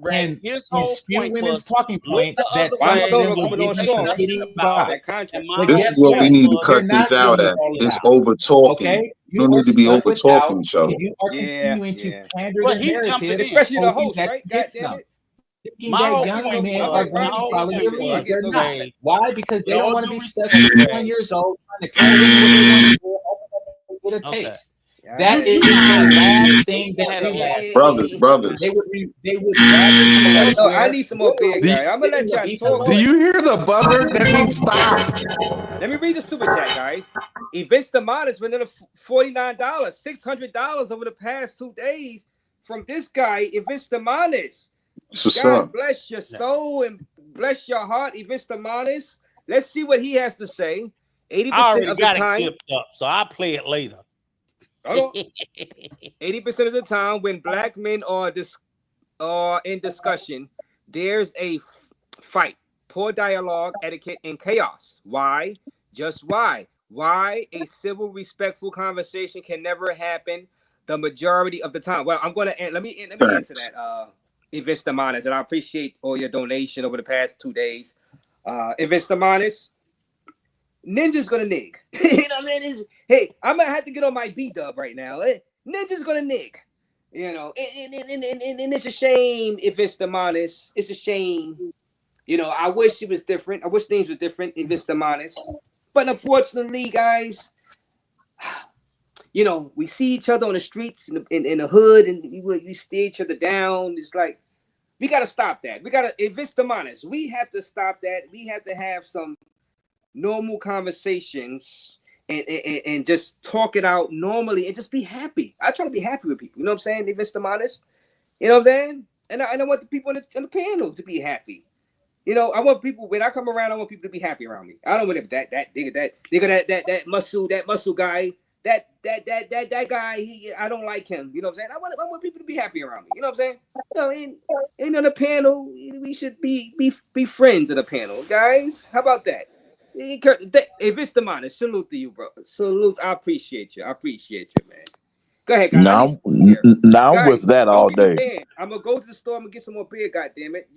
spew women's talking points, that some of them will give you some hitting box. This is what we need to cut this out at. It's over talking. Okay. You don't need to be over talking each other. You are continuing to pander the narrative, especially the host, right? God damn it. That young men are going to follow your lead. They're not. Why? Because they don't want to be stuck at 21 years old trying to tell them what they want to do with a taste. That is the last thing that they brothers. They would I need some more beer, guy. I'm gonna let y'all talk. Do you hear the buzzer? That means stop. Let me read the super chat, guys. Events Demonis for another $49, $600 over the past 2 days from this guy, Events Demonis. God bless your soul and bless your heart, Evistamanus. Let's see what he has to say. 80% of the time, it clipped up, so I'll play it later. 80% of the time, when black men are in discussion, there's a fight, poor dialogue, etiquette, and chaos. Why? Just why? Why a civil, respectful conversation can never happen the majority of the time? Well, I'm going to let me answer that, Evistamanus, and I appreciate all your donation over the past 2 days. Evistamanus, Ninja's gonna nig. You know what I mean? Hey, I'm gonna have to get on my B-dub right now. Ninja's gonna nig. You know, and it's a shame if it's Evistamanus. It's a shame. You know, I wish it was different. I wish things were different if it's Evistamanus. But unfortunately, guys, you know, we see each other on the streets in the hood, and we stare each other down. It's like, we gotta stop that. We gotta, if it's Evistamanus, we have to stop that. We have to have some normal conversations and just talk it out normally and just be happy. I try to be happy with people. You know what I'm saying? If it's Evistamanus, you know what I'm saying? And I want the people on the panel to be happy. You know, I want people, when I come around, I want people to be happy around me. I don't want that muscle guy, that guy, I don't like him. You know what I'm saying? I want people to be happy around me. You know what I'm saying? You know, and on the panel, we should be friends of the panel, guys. How about that? If it's Evistamanus, salute to you, bro. Salute. I appreciate you. Man. Go ahead, guys. Now I'm with that all day. I'm gonna go to the store. I'm gonna get some more beer. God damn it!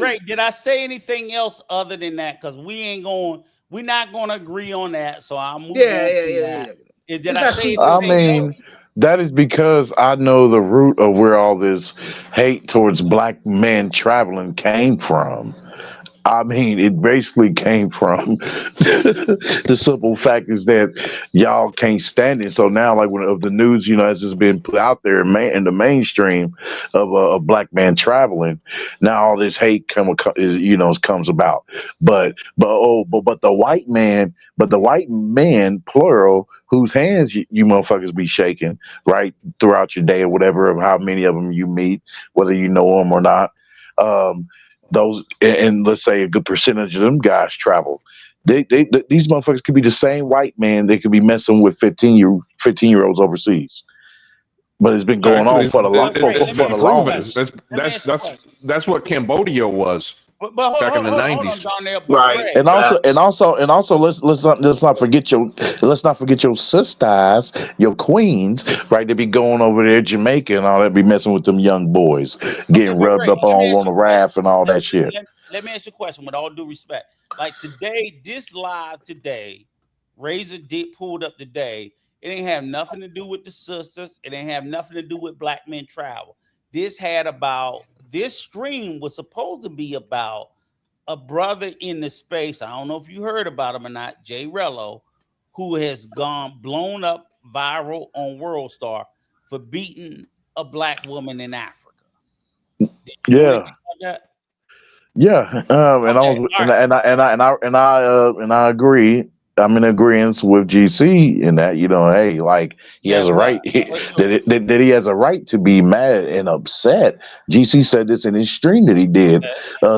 Ray, did I say anything else other than that? Because we're not gonna agree on that. So I'll move on. Yeah. Did I say anything I mean, else? that is because I know the root of where all this hate towards black men traveling came from. I mean, it basically came from the simple fact is that y'all can't stand it. So now, like when of the news, you know, has just been put out there in the mainstream of a black man traveling, now all this hate comes about. But the white man plural, whose hands you motherfuckers be shaking right throughout your day or whatever of how many of them you meet, whether you know them or not. Those and let's say a good percentage of them guys travel. These motherfuckers could be the same white man. They could be messing with 15-year-olds overseas. But it's been going on for the longest. That's what Cambodia was back in the 90s. Right. And also let's not forget your sisters, your queens, right? They be going over there, Jamaica and all that, be messing with them young boys, getting rubbed up all on the raft and all that shit. Let me ask you a question with all due respect. Like today, this live today, Razor Dick pulled up today. It ain't have nothing to do with the sisters. It ain't have nothing to do with black men travel. This stream was supposed to be about a brother in the space. I don't know if you heard about him or not, JRELLO, who has blown up viral on WorldStar for beating a black woman in Africa. Yeah. And I agree. I'm in agreement with GC in that, you know, hey, like he has a right that he has a right to be mad and upset. GC said this in his stream that he did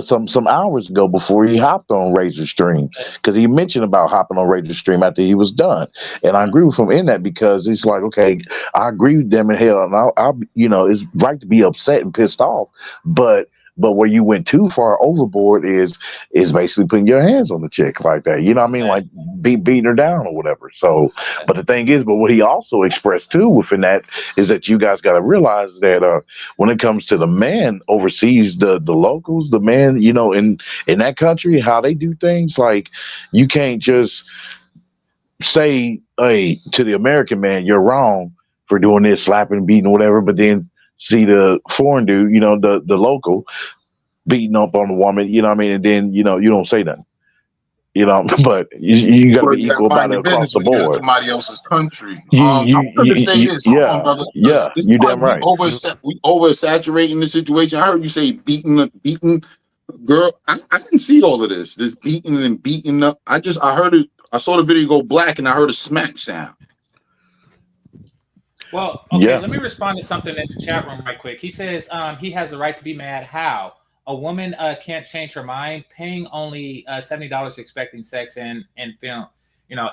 some hours ago before he hopped on Razor's stream, because he mentioned about hopping on Razor's stream after he was done, and I agree with him in that, because it's like, okay, I agree with them in hell, and I'll you know, it's right to be upset and pissed off, but where you went too far overboard is basically putting your hands on the chick like that. You know what I mean? Like beating her down or whatever. So, but the thing is, but what he also expressed too within that is that you guys got to realize that when it comes to the man overseas, the locals, the man, you know, in that country, how they do things, like you can't just say, hey, to the American man, you're wrong for doing this, slapping, beating, whatever, but then see the foreign dude, you know, the local beating up on the woman, you know what I mean? And then, you know, you don't say nothing, you know, but you got to be equal about it across the board. Somebody else's country. I'm going to say this. Hold on, brother. You damn right. We oversaturating the situation. I heard you say beating. Girl, I didn't see all of this beating and beating up. I heard it. I saw the video go black and I heard a smack sound. Well, okay, let me respond to something in the chat room right quick. He says he has the right to be mad. How? A woman can't change her mind, paying only $70 expecting sex and film,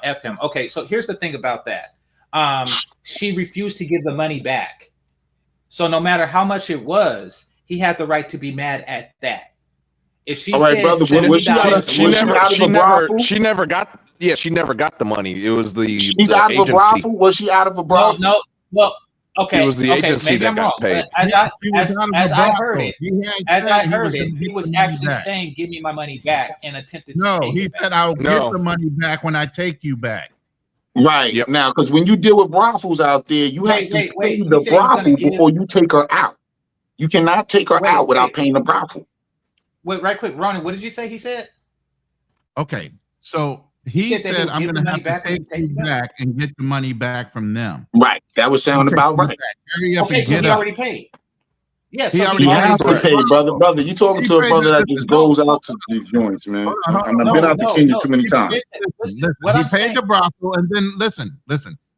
F him. Okay, so here's the thing about that. She refused to give the money back. So no matter how much it was, he had the right to be mad at that. If she said brother, she never got the money. It was the She's out of a brothel. Was she out of a brothel? No. Well, okay. It was the agency that got paid. As I heard it, he was actually saying, "Give me my money back," and attempted. No, he said, "I'll get the money back when I take you back." Right. Yep. Now, because when you deal with brothels out there, you have to pay the brothel before you take her out. You cannot take her out without paying the brothel. Wait, right quick, Ronnie, what did you say he said? Okay, so he said I'm going to have to take you back and get the money back from them. Right. That would sound about right. Hurry up and so get he up. already paid. Yes, he already paid, brother. Brother, you talking to a brother that just goes out to the joints, man. I've been out to Kenya too many times. Listen, he paid the brothel, and then listen.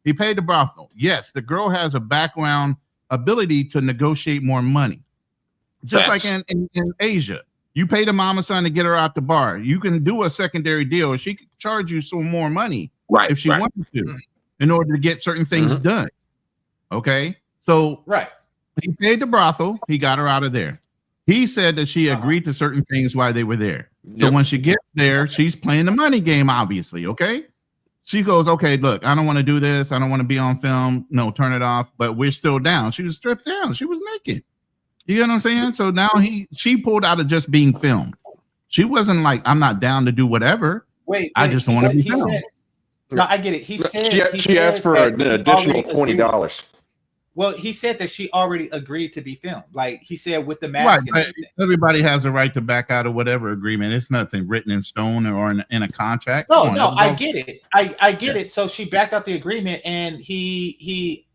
He paid the brothel. Yes, the girl has a background ability to negotiate more money, just like in Asia. You pay the mama son to get her out the bar. You can do a secondary deal. She could charge you some more money, if she wanted to, in order to get certain things done. Okay, so he paid the brothel. He got her out of there. He said that she agreed to certain things while they were there. So when she gets there, she's playing the money game, obviously. Okay, she goes, "Okay, look, I don't want to do this. I don't want to be on film. No, turn it off." But we're still down. She was stripped down. She was naked. You know what I'm saying? So now she pulled out of just being filmed. She wasn't like, "I'm not down to do whatever." I just want to be filmed. No, I get it. He said she asked for an additional $20. Well, he said that she already agreed to be filmed. Like he said with the mask. Right, everybody has a right to back out of whatever agreement. It's nothing written in stone or in a contract. No, I get it. I get it. So she backed out the agreement, and he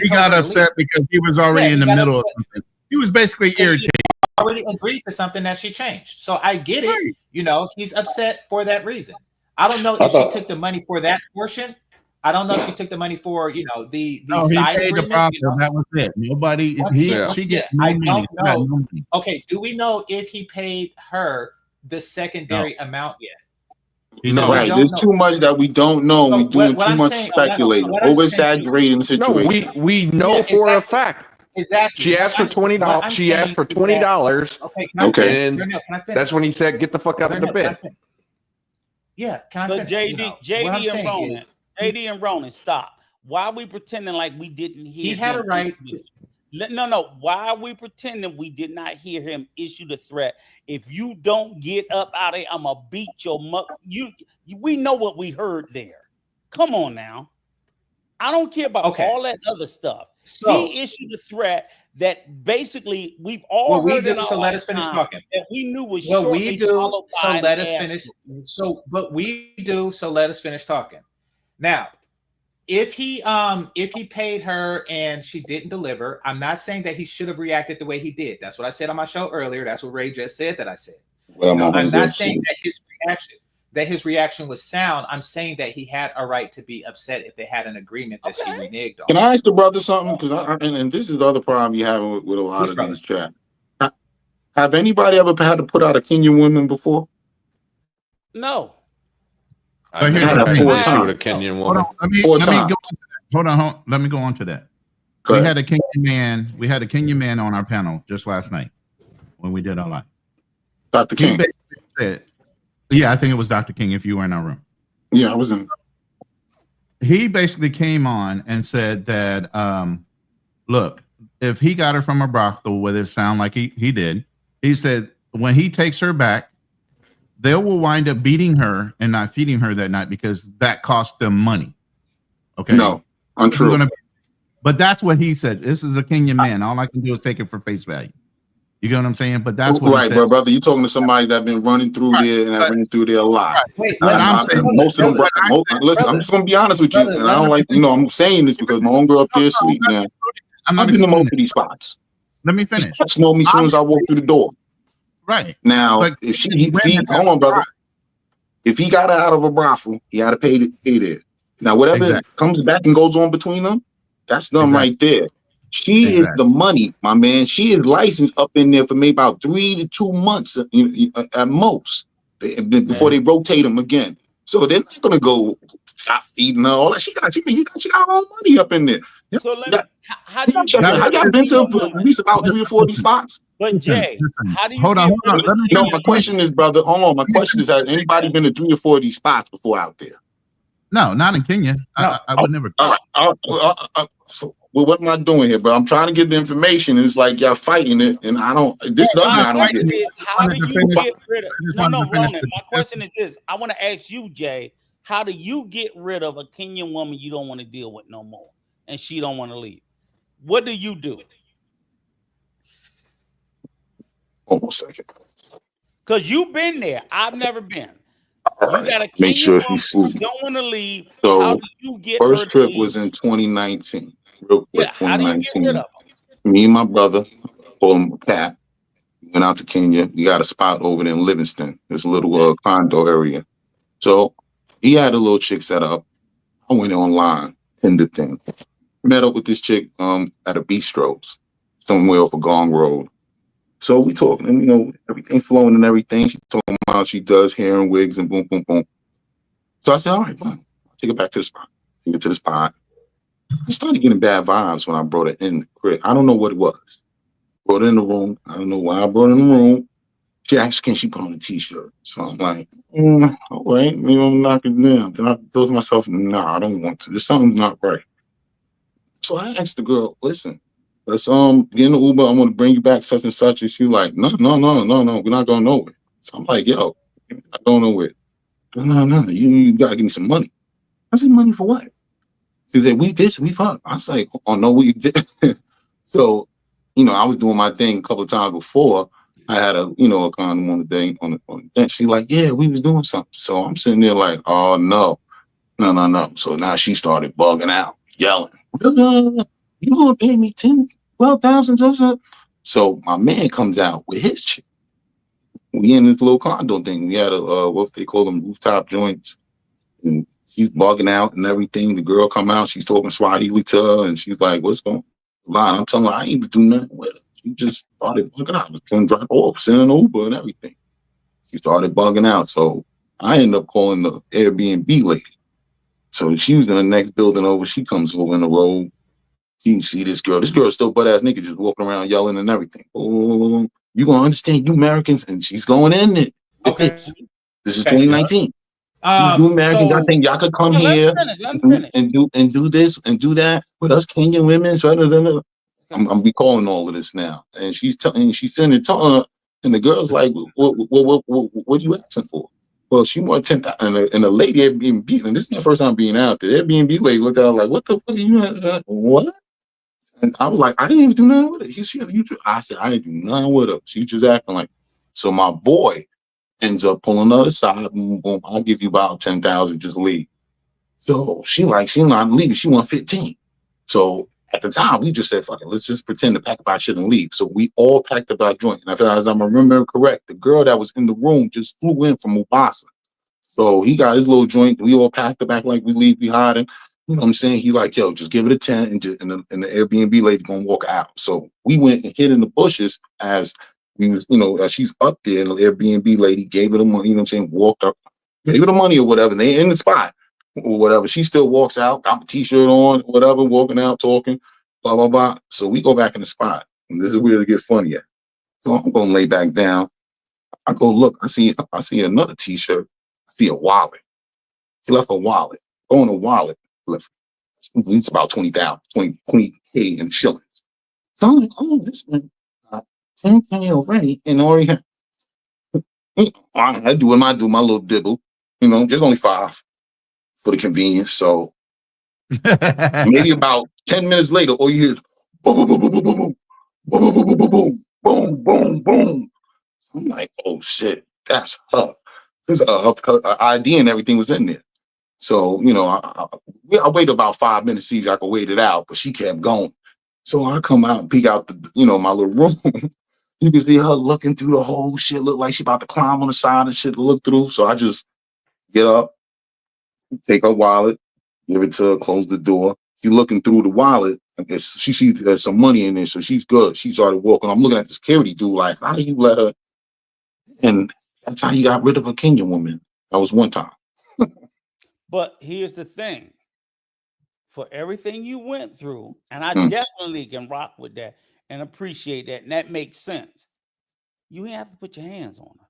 got upset because he was already in the middle of something. He was basically irritated. Already agreed to something that she changed. So I get it. He's upset for that reason. I don't know if she took the money for that portion. I don't know if she took the money for the side agreement. That was it. Nobody. She get no money. Don't know. Okay. Do we know if he paid her the secondary amount yet? Right. There's too much that we don't know. We're doing too much speculating, over exaggerating the situation. No, we know for a fact. Exactly. She asked for $20. She asked for $20. Okay. And that's when he said, "Get the fuck out of the bed." Yeah. Can I finish? JD and Ronan, stop. Why are we pretending like we didn't hear? He had a right. No. Why are we pretending we did not hear him issue the threat? If you don't get up out of here, I'm gonna beat your mother. We know what we heard there. Come on now. I don't care about all that other stuff. So, he issued a threat that basically we've all heard. So let us finish talking. That we knew was we do. So let us finish. So let us finish talking. Now, if he paid her and she didn't deliver, I'm not saying that he should have reacted the way he did. That's what I said on my show earlier. That's what Ray just said that I said. I'm not saying that his reaction was sound. I'm saying that he had a right to be upset if they had an agreement that she reneged on. Can I ask the brother something? Because and this is the other problem you have with a lot of these chat. Have anybody ever had to put out a Kenyan woman before? No. But here's the thing. With a Kenyan woman. Let me go on to that. We had a Kenyan man on our panel just last night when we did our live. Dr. King. Yeah, I think it was Dr. King if you were in our room. Yeah, I was in. He basically came on and said that, look, if he got her from a brothel, whether it sound like he did, he said when he takes her back, they will wind up beating her and not feeding her that night because that cost them money. Okay. No, untrue. But that's what he said. This is a Kenyan man. All I can do is take it for face value. You get what I'm saying? But that's what right, brother. You're talking to somebody that's been running through there and I've been through there a lot. Wait, I'm saying most of them. Listen, I'm just gonna be honest with you, and I don't like I'm saying this because my own girl up there asleep, man. I've been to most of these spots. Let me finish. She know me as soon as I walk through the door. Right now, if hold on, brother. If he got her out of a brothel, he had to pay there. Now, whatever comes back and goes on between them, That's them right there. She is the money, my man. She is licensed up in there for maybe about 3 to 2 months at most before they rotate them again. So they're not gonna go stop feeding her all that. She got her own money up in there. So how do you have y'all been to at least about 3 or 4 of these spots? But Jay, how do you hold on. No, my question is, brother. Hold on. My question is, has anybody been to 3 or 4 of these spots before out there? No, not in Kenya. I would never. All right. So, well, what am I doing here, bro? I'm trying to get the information. And it's like y'all fighting it, and I don't. This is something I don't get. How do you get rid of? No, Ronan. My question is this: I want to ask you, Jay. How do you get rid of a Kenyan woman you don't want to deal with no more, and she don't want to leave? What do you do? Hold on a second. Because you've been there. I've never been. You got a Make sure Kenyan she's woman food. don't want to leave. So How do you get her first to trip leave? was in 2019. Real quick, Yeah, how do you get rid of her? Me and my brother, call him Pat, went out to Kenya. We got a spot over there in Livingston. There's a little condo area. So he had a little chick set up. I went online, Tinder thing. Met up with this chick at a bistros somewhere off of Gong Road. So we talking, and you know, everything flowing and everything. She talking about she does hair and wigs and boom, boom, boom. So I said, all right, fine. I'll take it back to the spot. Take it to the spot. I started getting bad vibes when I brought it in the crib. I don't know what it was. Brought it in the room. I don't know why I brought it in the room. She asked, can she put on a t-shirt? So I'm like, all right, maybe I'm knocking it down. Then I thought to myself, nah, I don't want to. There's something not right. So I asked the girl, listen, let's get in the Uber. I'm gonna bring you back such and such. And she's like, no, we're not going nowhere. So I'm like, yo, I'm not going nowhere. No, you gotta give me some money. I said, money for what? She said, we fucked. I was like, oh no, we did. So, you know, I was doing my thing a couple of times before. I had a condom on the thing on the thing. She's like, yeah, we was doing something. So I'm sitting there like, oh no. So now she started bugging out, yelling, you gonna pay me 10, 12,000? So my man comes out with his chick. We in this little condo thing. We had a what they call them, rooftop joints. And she's bugging out and everything. The girl come out, she's talking Swahili to her, and she's like, what's going on? I'm telling her, I ain't even do nothing with her. She just started bugging out. I was trying to drive off, sending an Uber and everything. She started bugging out. So I ended up calling the Airbnb lady. So she was in the next building over. She comes over in the road. You see this girl. This girl's still butt-ass naked, just walking around yelling and everything. Oh, you gonna understand, you Americans. And she's going in it. Okay. This is 2019. You Americans, I think y'all could come here and do this and do that with us Kenyan women. I'm be calling all of this now. And she's telling her, and the girl's like, what are you asking for? Well, she wanted 10,000, and the lady Airbnb, and this is my first time being out there. Airbnb lady looked at her like, what the fuck are you what? And I was like, I didn't even do nothing with it. I said, I didn't do nothing with her. She just acting like. So my boy ends up pulling her aside. Boom, boom, I'll give you about 10,000, just leave. So she not leaving. She want 15. So at the time, we just said, fuck it, let's just pretend to pack up our shit and leave. So we all packed up our joint. And as I remember correct, the girl that was in the room just flew in from Mombasa. So he got his little joint. We all packed it back like we leave behind him. You know what I'm saying? He like, yo, just give it a 10 and the Airbnb lady gonna walk out. So we went and hid in the bushes as we was, as she's up there, and the Airbnb lady gave her the money, you know what I'm saying? Walked up, gave her the money or whatever. And they in the spot or whatever. She still walks out, got a t-shirt on, whatever, walking out, talking, blah, blah, blah. So we go back in the spot. And this is where it gets funny at. So I'm gonna lay back down. I go look, I see another t-shirt. I see a wallet. She left a wallet. Go in a wallet. It's about 20K in shillings. So I'm like, oh, this one got 10K already and already had. I do my little dibble, just only 5 for the convenience. So maybe about 10 minutes later, all you hear is boom, boom, boom, boom, boom, boom, boom, boom, boom, boom, boom, boom, boom. So I'm like, oh shit, that's her. Because her ID and everything was in there. So, I waited about 5 minutes to see if I could wait it out, but she kept going. So I come out and peek out my little room. You can see her looking through the whole shit, look like she about to climb on the side and shit to look through. So I just get up, take her wallet, give it to her, close the door. She's looking through the wallet. I guess she sees there's some money in there, so she's good. She started walking. I'm looking at the security dude like, how do you let her? And that's how you got rid of a Kenyan woman. That was one time. But here's the thing. For everything you went through, and I definitely can rock with that and appreciate that, and that makes sense. You ain't have to put your hands on her.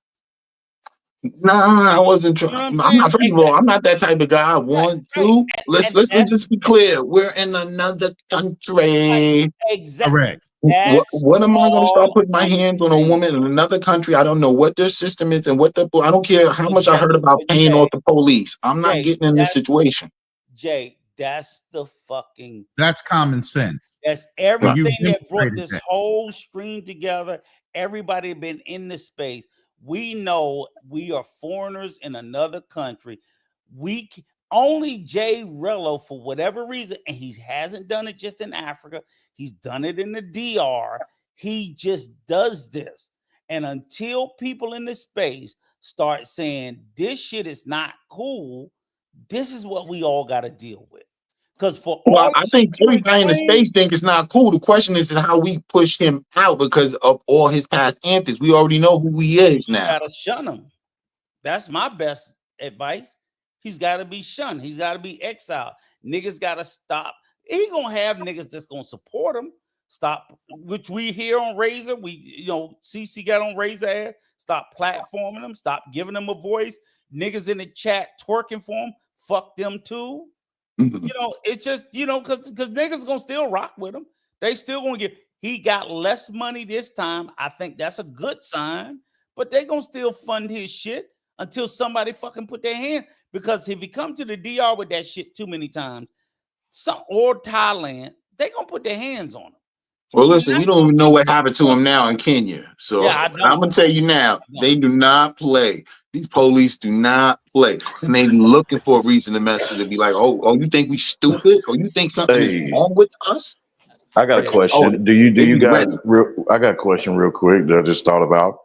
Nah, I wasn't trying. I'm not. First of all, I'm not that type of guy. One, two. Let's just be clear. We're in another country. Exactly. What am I going to start putting my hands on a woman in another country? I don't know what their system is and what the. I don't care how much I heard about paying off the police. I'm not getting in this situation. Jay, that's the fucking. That's common sense. That's everything that brought this whole stream together. Everybody been in this space. We know we are foreigners in another country. Only JRELLO, for whatever reason, and he hasn't done it just in Africa. He's done it in the DR. He just does this. And until people in this space start saying this shit is not cool, this is what we all got to deal with. Because I think everybody in the space think it's not cool. The question is how we push him out because of all his past antics. We already know who he is now. You gotta shun him. That's my best advice. He's got to be shunned. He's got to be exiled. Niggas got to stop. He gonna have niggas that's gonna support him. Stop, which we here on Razor. CC got on Razor ass. Stop platforming them. Stop giving them a voice. Niggas in the chat twerking for him. Fuck them too. It's just, because niggas gonna still rock with him. They still gonna he got less money this time. I think that's a good sign, but they gonna still fund his shit until somebody fucking put their hand. Because if he come to the DR with that shit too many times, or Thailand, they gonna put their hands on him. Well, listen, we don't even know what happened to him now in Kenya. So I'm gonna tell you now, they do not play. These police do not play, and they looking for a reason to mess with it. Be like, oh, you think we stupid, or you think something is wrong with us? I got a question. Do you guys? I got a question real quick that I just thought about.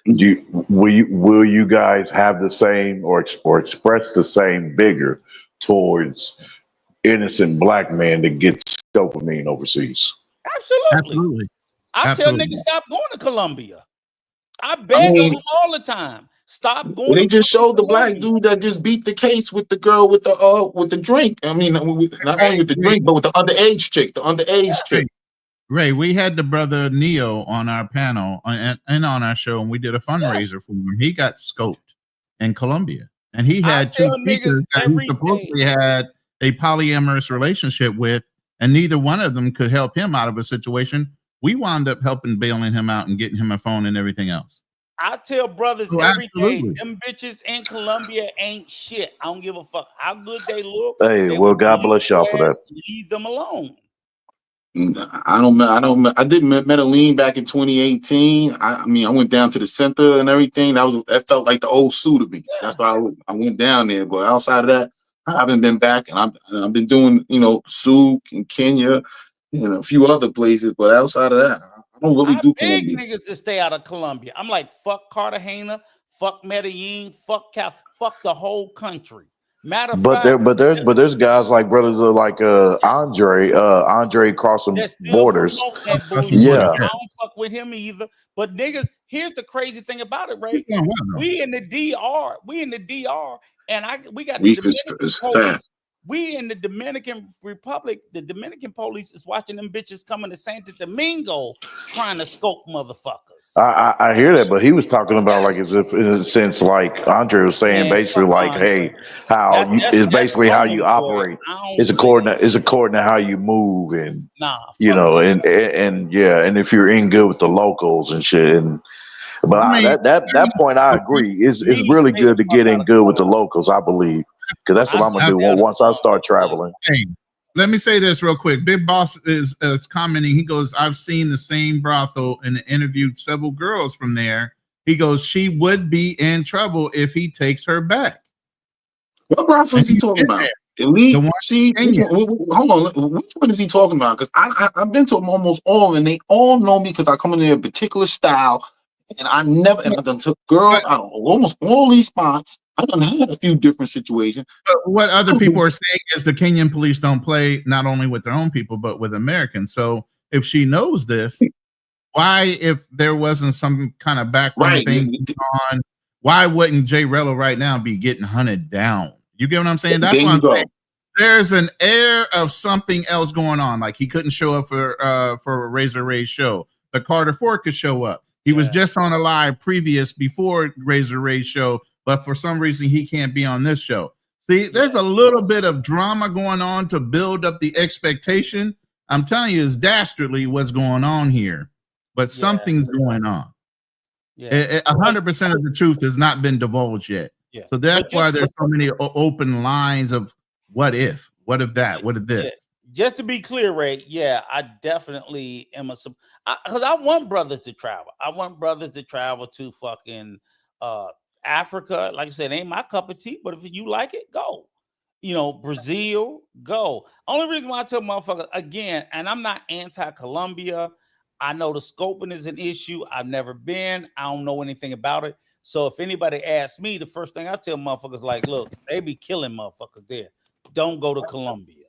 Will you guys have the same or express the same vigor towards innocent black men that get dopamine overseas? Absolutely. I tell niggas stop going to Colombia. I beg them all the time. Stop going. They just showed the black dude that just beat the case with the girl with the drink. I mean, not only with the drink, but with the underage chick. Ray, we had the brother Neo on our panel and on our show, and we did a fundraiser for him. He got scoped in Colombia, and he had two speakers that he supposedly had a polyamorous relationship with, and neither one of them could help him out of a situation. We wound up helping bailing him out and getting him a phone and everything else. I tell brothers every day, them bitches in Colombia ain't shit. I don't give a fuck how good they look. Hey, well, God bless y'all for that. Leave them alone. I did Medellin back in 2018. I mean, I went down to the center and everything. That felt like the old Sioux to me. That's why I went down there. But outside of that, I haven't been back, and I've been doing Sioux and Kenya and a few other places. But outside of that, I don't really do Colombia. Niggas to stay out of Colombia. I'm like, fuck Cartagena, fuck Medellin, fuck the whole country. Matter of fact, there's guys like brothers like Andre crossing borders. Yeah, I don't fuck with him either. But niggas, here's the crazy thing about it, right? We in the DR, and we got the Dominican police. We in the Dominican Republic, the Dominican police is watching them bitches coming to Santo Domingo trying to scope motherfuckers. I hear that, but he was talking about like as if in a sense, like Andre was saying, basically like, hey, how you operate is according to how you move, and and if you're in good with the locals and shit. But that point I agree. It's really good to get in good with the locals, I believe. Because that's what I'm gonna do once I start traveling. Hey, let me say this real quick. Big Boss is commenting. He goes, "I've seen the same brothel and interviewed several girls from there." He goes, "She would be in trouble if he takes her back." What brothel is he talking about? Hold on. Which one is he talking about? Because I've been to almost all, and they all know me because I come in their particular style, and I done took girls out of almost all these spots. I done had a few different situations. But what other people are saying is the Kenyan police don't play not only with their own people, but with Americans. So if she knows this, why, if there wasn't some kind of background thing on, why wouldn't JRELLO right now be getting hunted down? You get what I'm saying? That's what I'm saying. There's an air of something else going on. Like he couldn't show up for a Razor Ray's show. The Carter Ford could show up. He was just on a live previous before Razor Ray's show, but for some reason he can't be on this show. See, there's a little bit of drama going on to build up the expectation. I'm telling you, it's dastardly what's going on here, but something's going on. 100% of the truth has not been divulged yet. So that's why there's so many open lines of what if that, what if this. Just to be clear, Ray, I definitely am because I want brothers to travel. I want brothers to travel to fucking Africa. Like I said, it ain't my cup of tea, but if you like it, go. You know, Brazil, go. Only reason why I tell motherfuckers again, and I'm not anti-Colombia. I know the scoping is an issue. I've never been. I don't know anything about it. So if anybody asks me, the first thing I tell motherfuckers like, look, they be killing motherfuckers there. Don't go to Colombia.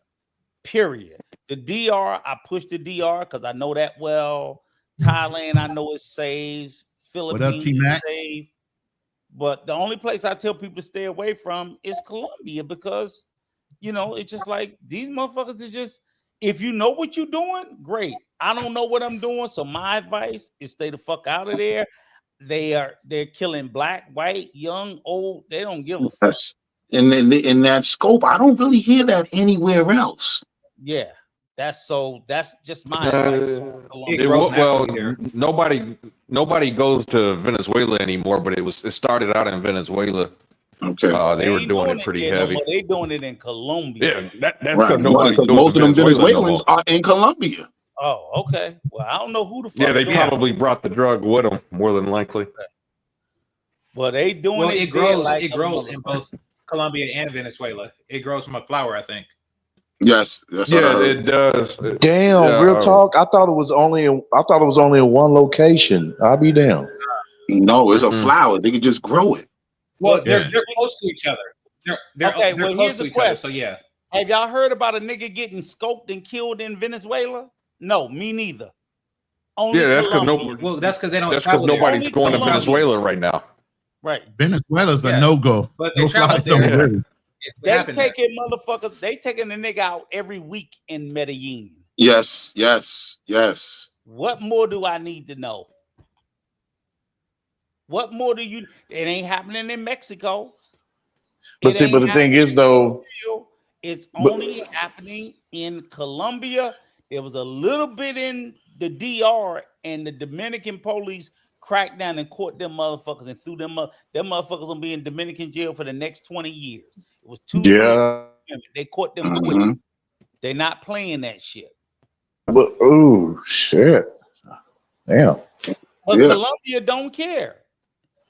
Period. The DR, I push the DR because I know that well. Thailand, I know it's safe. Philippines is safe. But the only place I tell people to stay away from is Colombia because, you know, it's just like these motherfuckers is just, if you know what you're doing, great. I don't know what I'm doing, so my advice is stay the fuck out of there. They're killing black, white, young, old. They don't give a fuck. In that scope, I don't really hear that anywhere else. Yeah, that's just my advice. Nobody goes to Venezuela anymore, but it started out in Venezuela. Okay, they were doing it pretty heavy. They doing it in Colombia. Yeah, that's because most of them Venezuelans are in Colombia. Oh, okay. Well, I don't know who the fuck. Yeah, they probably brought the drug with them, more than likely. Well, they doing it. It grows in both Colombia and Venezuela. It grows from a flower, I think. Yes, it does. Damn, real talk. I thought it was only in one location. I'll be damn. No, it's a flower. They can just grow it. Well, they're close to each other. They're close to each other. So yeah. Have y'all heard about a nigga getting scoped and killed in Venezuela? No, me neither. Only that's because they don't. That's because nobody's going to Venezuela right now. Right. Venezuela's a no-go. But they travel there. They taking motherfuckers. They taking the nigga out every week in Medellin. Yes. What more do I need to know? What more do you? It ain't happening in Mexico. But the thing is, though, it's only happening in Colombia. There was a little bit in the DR, and the Dominican police cracked down and caught them motherfuckers and threw them up. Them motherfuckers gonna be in Dominican jail for the next 20 years. It was 2 years. They caught them quick. They're not playing that shit. But oh shit, damn. But Colombia don't care.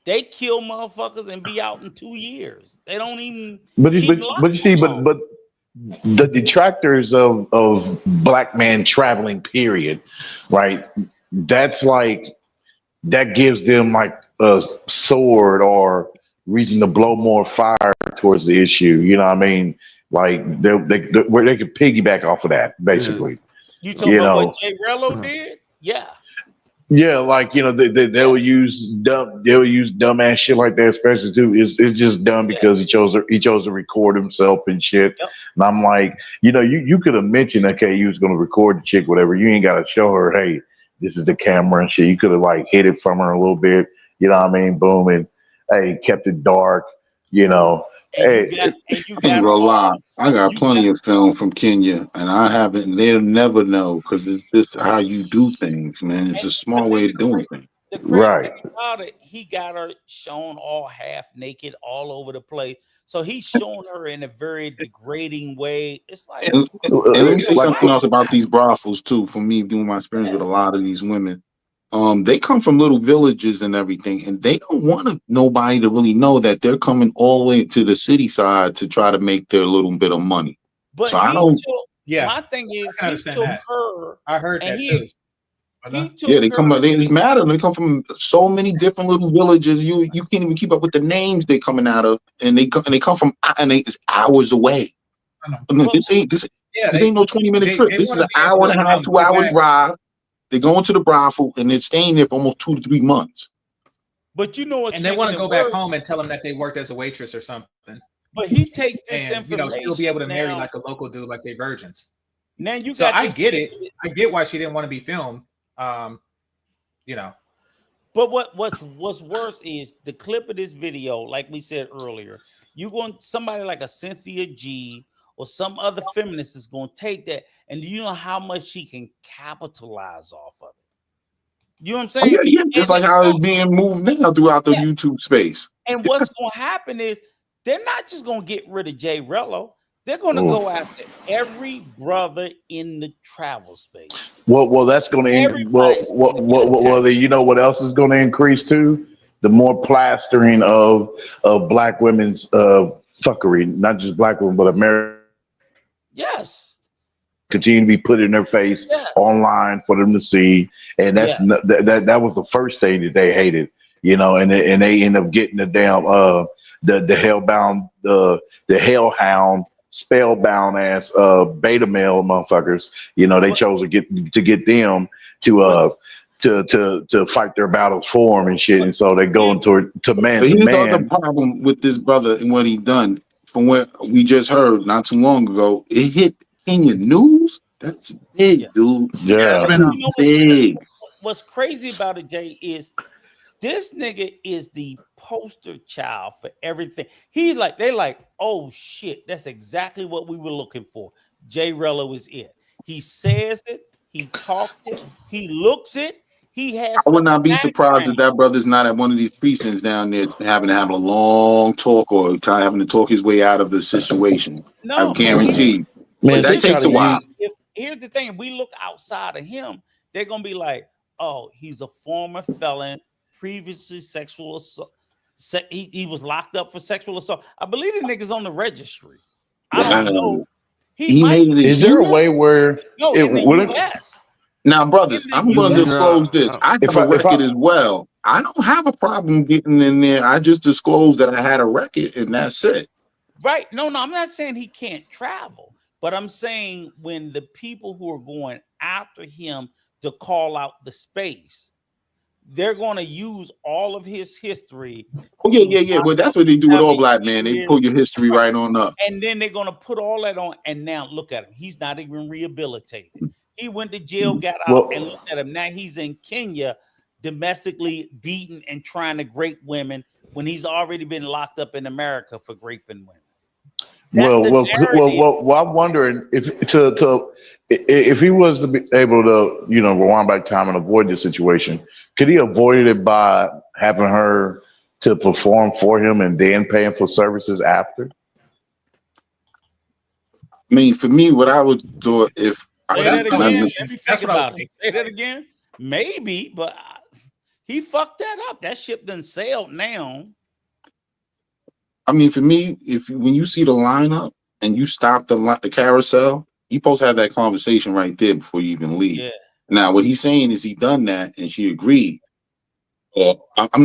They kill motherfuckers and be out in 2 years. They don't even. But you see, the detractors of black man traveling, period, right? That's like that gives them like a sword or reason to blow more fire towards the issue. You know what I mean? Like they could piggyback off of that, basically. You talking about what JRELLO did? Yeah. Yeah, like they'll use dumbass shit like that, especially too. It's just dumb because he chose to record himself and shit. Yep. And I'm like, you could have mentioned, okay, you was gonna record the chick, whatever. You ain't gotta show her, hey, this is the camera and shit. You could have like hid it from her a little bit, you know what I mean? Boom, and hey, kept it dark, I got plenty of film from Kenya, and I haven't. They'll never know because it's just how you do things, man. It's a smart way of doing things. The crazy thing about it, he got her shown all half naked, all over the place. So he's showing her in a very degrading way. It's like, and let me say something else about these brothels too. For me, doing my experience with a lot of these women. They come from little villages and everything, and they don't want nobody to really know that they're coming all the way to the city side to try to make their little bit of money. But so I don't. My thing is, he took her. I heard that too. Yeah, they come. It's matter. They come from so many different little villages. You can't even keep up with the names they're coming out of, and they come from it's hours away. This ain't no 20-minute trip. This is an hour and a half, 2 hour drive. They go into the brothel and they're staying there for almost 2 to 3 months. But you know, and they want to go back home and tell them that they worked as a waitress or something. But he takes this and information, still be able to marry like a local dude, like they virgins. Now you so got. I get it. I get why she didn't want to be filmed. But what's worse is the clip of this video, like we said earlier. You want somebody like a Cynthia G or some other feminist is going to take that, and do you know how much she can capitalize off of it? You know what I'm saying? Yeah. Just like how it's being moved now throughout the YouTube space. And what's going to happen is they're not just going to get rid of JRELLO. They're going to go after every brother in the travel space. Well, that's going to you know what else is going to increase too? The more plastering of black women's fuckery, not just black women, but American. Yes. Continue to be put in their face online for them to see, and that's that was the first thing that they hated, and they end up getting the damn the hellbound the hellhound spellbound ass beta male motherfuckers. They chose to get them to fight their battles for them and shit, and so they go into man to man. But here's the problem with this brother and what he done. From what we just heard not too long ago, it hit Kenya news. That's big, dude. Yeah, that's big. What's crazy about it, Jay, is this nigga is the poster child for everything. They're like, oh shit, that's exactly what we were looking for. JRELLO is it. He says it, he talks it, he looks it. He has. I would not be surprised if that brother's not at one of these precincts down there having to have a long talk or having to talk his way out of the situation. No, I guarantee. Man, that takes a while. Here's the thing: if we look outside of him, they're gonna be like, "Oh, he's a former felon, previously sexual assault. He was locked up for sexual assault. I believe the nigga's on the registry. I don't know. Is there a way where in the U.S. Now, brothers, I'm going to disclose this. I have a record as well. I don't have a problem getting in there. I just disclosed that I had a record, and that's it. Right? No, I'm not saying he can't travel, but I'm saying when the people who are going after him to call out the space, they're going to use all of his history. Oh, yeah. Well, that's what they do with all black men. They pull your history right on up. And then they're going to put all that on. And now look at him. He's not even rehabilitated. He went to jail, got out, and look at him. Now he's in Kenya, domestically beaten and trying to grape women when he's already been locked up in America for raping women. Well, I'm wondering if he was to be able to, rewind back time and avoid this situation, could he avoid it by having her to perform for him and then paying for services after? I mean, for me, what I would do if Say that again. Let me think about it. Say that again. Maybe, but he fucked that up. That ship done sailed now. I mean, for me, when you see the lineup and you stop the carousel, you supposed to have that conversation right there before you even leave. Yeah. Now, what he's saying is he done that and she agreed. I'm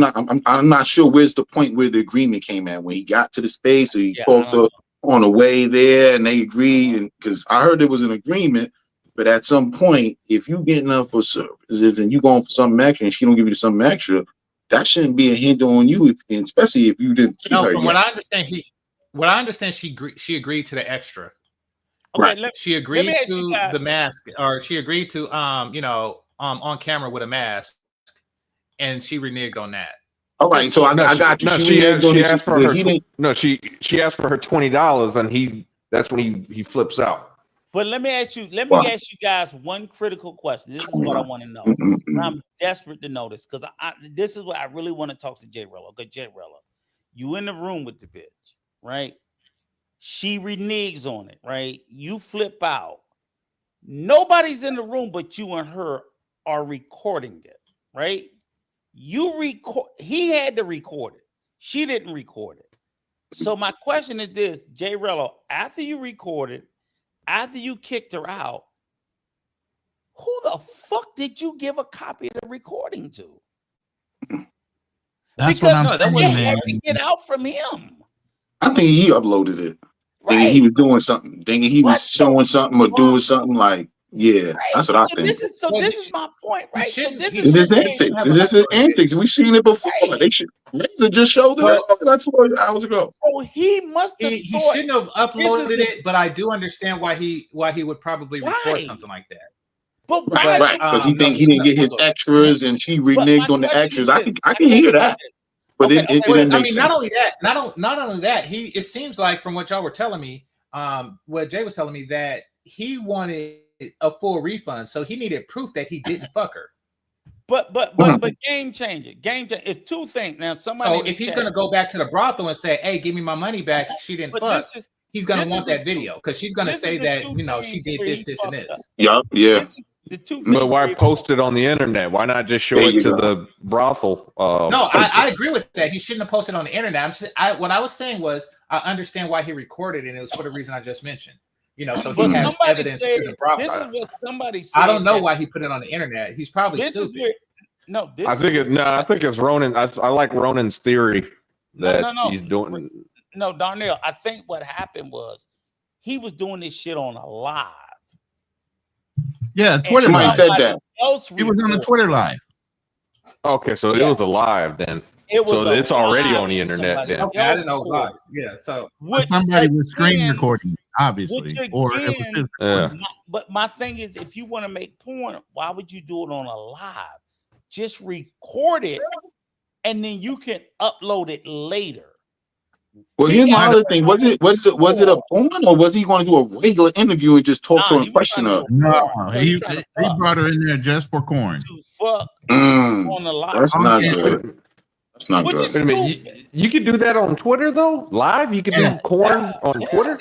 not sure where's the point where the agreement came at when he got to the space or he talked on the way there and they agreed. And because I heard there was an agreement. But at some point, if you getting up for services and you going for something extra and she don't give you something extra, that shouldn't be a hinder on you, especially if you didn't. No, from what I understand, she agreed to the extra. Okay, right. She agreed to the mask, or she agreed to on camera with a mask, and she reneged on that. All right, so I got you. No, she asked for her. She asked for her $20, and that's when he flips out. But let me ask you guys one critical question. This is what I want to know. I'm desperate to know this because this is what I really want to talk to JRELLO. Okay, JRELLO, you in the room with the bitch, right? She reneges on it, right? You flip out. Nobody's in the room but you and her are recording it, right? You record. He had to record it. She didn't record it. So my question is this, JRELLO, after you recorded, after you kicked her out, who the fuck did you give a copy of the recording to? That's because what I'm it saying, had man. to get out from him. I think he uploaded it, thinking he was doing something, thinking he was showing something or doing something. Like, yeah, that's what I think. This is my point, right? So this It's just antics. It's just antics. We've seen it before. They should. RAZE just showed it like 4 hours ago. So he must have. He shouldn't have uploaded it, but I do understand why he would probably record something like that. But right, because he think he didn't get his extras and she reneged on the extras. I can hear that. But it didn't make sense. Not only that, it seems like from what y'all were telling me, what Jay was telling me, that he wanted a full refund, so he needed proof that he didn't fuck her. But game changer. It's two things. Now somebody. So if he's gonna go back to the brothel and say, "Hey, give me my money back," she didn't fuck. He's gonna want that video because she's gonna say that she did this, this, and this. Yup. Yeah. But why post it on the internet? Why not just show it to the brothel? No, I agree with that. He shouldn't have posted on the internet. What I was saying was I understand why he recorded it, and it was for the reason I just mentioned. So he has evidence to the brothel. This is what somebody said. I don't know why he put it on the internet. He's probably stupid. I think it's Ronan. I like Ronan's theory that he's doing. No, Darnell. I think what happened was he was doing this shit on a live. Yeah, Twitter. Somebody said that. He was on a Twitter live. Okay, so it was a live then. It's already on the internet then. Okay, I didn't know it was live. Yeah, so somebody was screen recording, obviously, or it was his recording. But my thing is, if you want to make porn, why would you do it on a live? Just record it, and then you can upload it later. Well, here's my other thing. Was it a porn, or was he going to do a regular interview and just talk to her and question her? No, he brought her in there just for corn. Fuck on the live. That's not good. That's not good. Wait a minute, you could do that on Twitter though? Live? You could do corn on Twitter?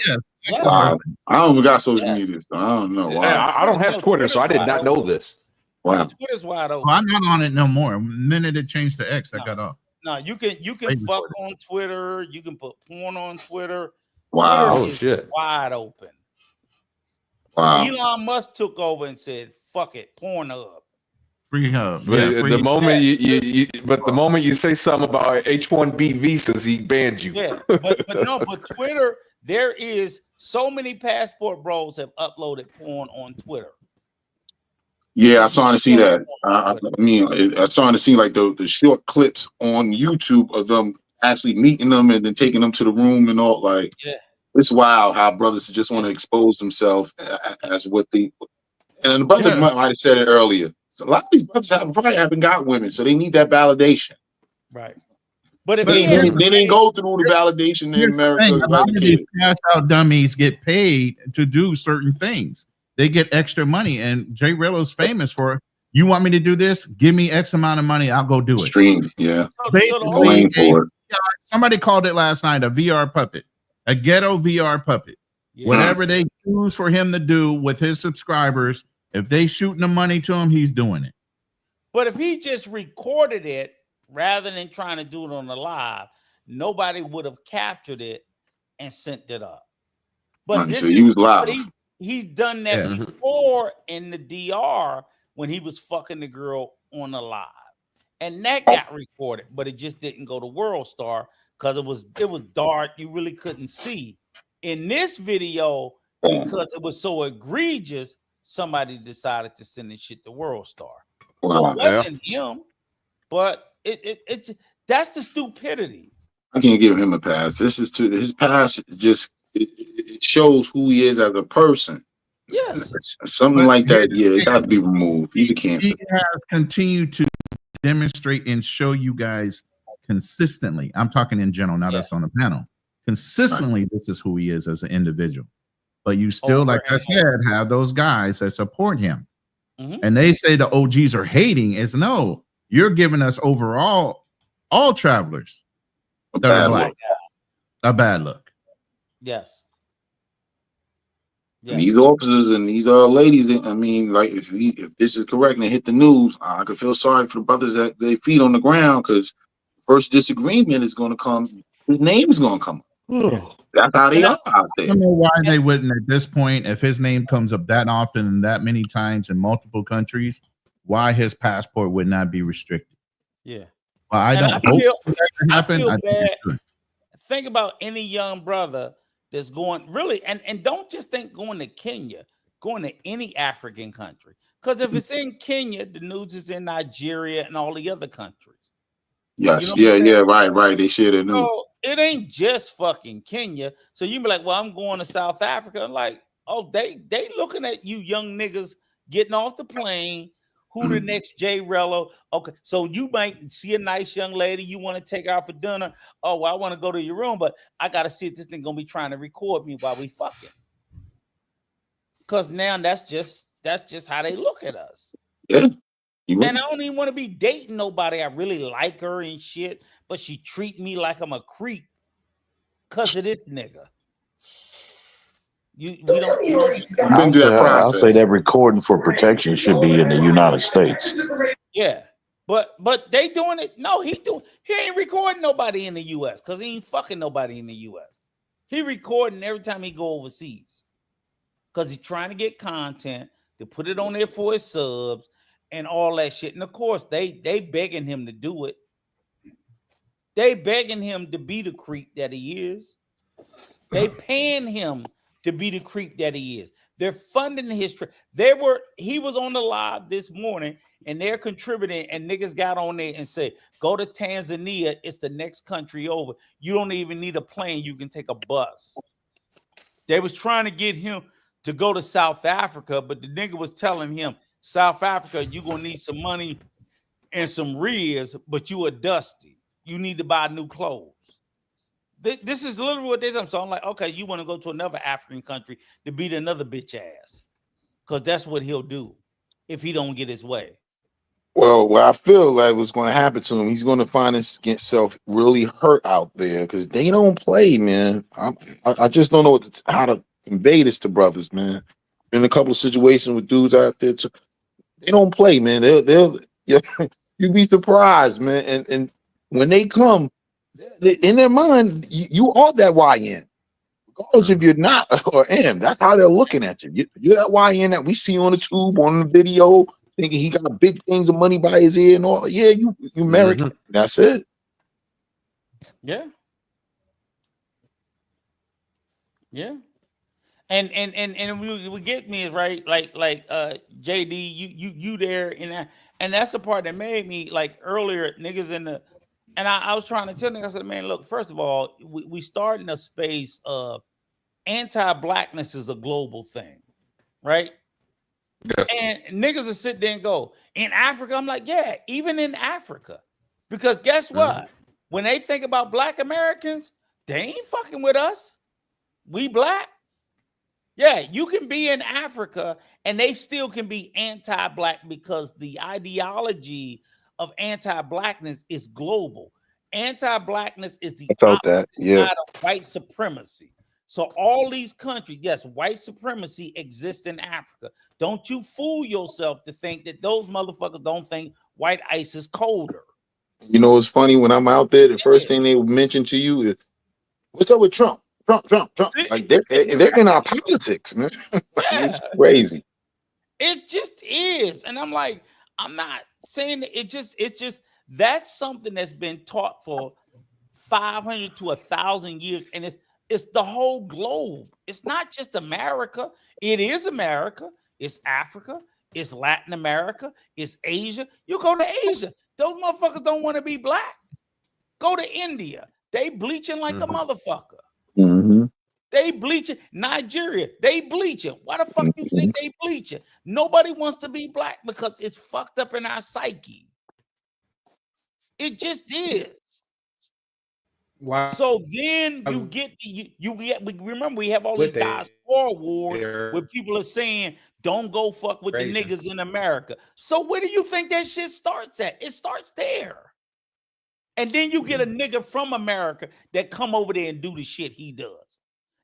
I don't even got social media, so I don't know. I don't have Twitter, so I did not know this. Wow. Twitter's wide open. Well, I'm not on it no more. The minute it changed to X, I got off. No, you can fuck on Twitter. You can put porn on Twitter. Wow. Twitter is shit. Wide open. Wow. Elon Musk took over and said, "Fuck it, Pornhub." Free hub. But the moment you say something about H-1B visas, he banned you. Yeah, but Twitter, there is so many passport bros have uploaded porn on Twitter. Yeah, I started to see that. I started to see like the short clips on YouTube of them actually meeting them and then taking them to the room and all. Like, it's wild how brothers just want to expose themselves as what the. And the brother might have said it earlier. So a lot of these brothers probably haven't got women, so they need that validation. Right. But if they didn't go through the validation in America. A lot of these cash out dummies get paid to do certain things. They get extra money, and JRELLO's famous for, you want me to do this? Give me X amount of money, I'll go do it. Stream, yeah. Basically, somebody called it last night a VR puppet, a ghetto VR puppet. Yeah. Whatever they choose for him to do with his subscribers, if they shooting the money to him, he's doing it. But if he just recorded it rather than trying to do it on the live, nobody would have captured it and sent it up. But so he was live. He's done that before in the DR when he was fucking the girl on the live, and that got recorded, but it just didn't go to WorldStar because it was dark. You really couldn't see. In this video, because it was so egregious, somebody decided to send this shit to WorldStar. So it wasn't him, but it's that's the stupidity. I can't give him a pass. This is his past just. It shows who he is as a person. Yes. Something like that. Yeah, it got to be removed. He's a cancer. He has continued to demonstrate and show you guys consistently. I'm talking in general, not us on the panel. Consistently, this is who he is as an individual. But you still, like I said, have those guys that support him. And they say the OGs are hating. It's no, you're giving us overall all travelers that are black a bad look. Yes. And these officers and these ladies, I mean, like if this is correct and they hit the news, I could feel sorry for the brothers that they feet on the ground because first disagreement is going to come. His name is going to come up. That's how they are out there. I don't know why they wouldn't at this point, if his name comes up that often and that many times in multiple countries, why his passport would not be restricted. Yeah. Well, I don't hope that happen. I think it should. Think about any young brother that's going really, and don't just think going to Kenya, going to any African country. Because if it's in Kenya, the news is in Nigeria and all the other countries. Yes, yeah, right. They share the news. So it ain't just fucking Kenya. So you be like, well, I'm going to South Africa. I'm like, oh, they looking at you young niggas getting off the plane. Who the next JRELLO? Okay, so you might see a nice young lady you want to take out for dinner. Oh, well, I want to go to your room, but I gotta see if this thing gonna be trying to record me while we fucking. Because now that's just how they look at us. Yeah. And I don't even want to be dating nobody. I really like her and shit, but she treat me like I'm a creep because of this nigga. I'll say that recording for protection should be in the United States. Yeah, but they doing it. No, he ain't recording nobody in the U.S. because he ain't fucking nobody in the U.S. He recording every time he go overseas because he's trying to get content to put it on there for his subs and all that shit. And of course, they begging him to do it. They begging him to be the creep that he is. They paying him to be the creep that he is. They're funding his trip. He was on the live this morning and they're contributing, and niggas got on there and said, go to Tanzania. It's the next country over. You don't even need a plane. You can take a bus. They was trying to get him to go to South Africa, but the nigga was telling him, South Africa, you're going to need some money and some rears, but you are dusty. You need to buy new clothes. This is literally what they did. So I'm like, okay, you want to go to another African country to beat another bitch ass. Because that's what he'll do if he don't get his way. Well, I feel like what's going to happen to him, he's going to find himself really hurt out there because they don't play, man. I just don't know how to convey this to brothers, man. In a couple of situations with dudes out there, they don't play, man. They'll you'd be surprised, man. And when they come, in their mind, you are that YN, regardless if you're not or am. That's how they're looking at you. You're that YN that we see on the tube, on the video, thinking he got big things of money by his ear and all. Yeah, you American. That's it. Yeah. Yeah. And what get me is right, like JD, you there and that's the part that made me like earlier niggas in the. And I was trying to tell niggas, I said, man, look, first of all, we start in a space of anti-blackness is a global thing, right? Yeah. And niggas will sit there and go, in Africa, I'm like, yeah, even in Africa. Because guess what? When they think about black Americans, they ain't fucking with us. We black. Yeah, you can be in Africa and they still can be anti-black because the ideology of anti-blackness is global. Anti-blackness is the opposite side of white supremacy. So all these countries, yes, white supremacy exists in Africa. Don't you fool yourself to think that those motherfuckers don't think white ice is colder. You know, it's funny when I'm out there, the first thing they will mention to you is, what's up with Trump? Trump. Like they're in our politics, man. Yeah. It's crazy. It just is. And I'm like, I'm not saying that it's just that's something that's been taught for 500 to 1,000 years. And it's the whole globe. It's not just America. It is America. It's Africa. It's Latin America. It's Asia. You go to Asia. Those motherfuckers don't want to be black. Go to India. They bleaching like a motherfucker. They bleaching. Nigeria, they bleaching. Why the fuck you think they bleaching? Nobody wants to be black because it's fucked up in our psyche. It just is. Wow. So then you get remember we have all these diaspora wars where people are saying don't go fuck with the niggas in America. So where do you think that shit starts at? It starts there. And then you get a nigga from America that come over there and do the shit he does.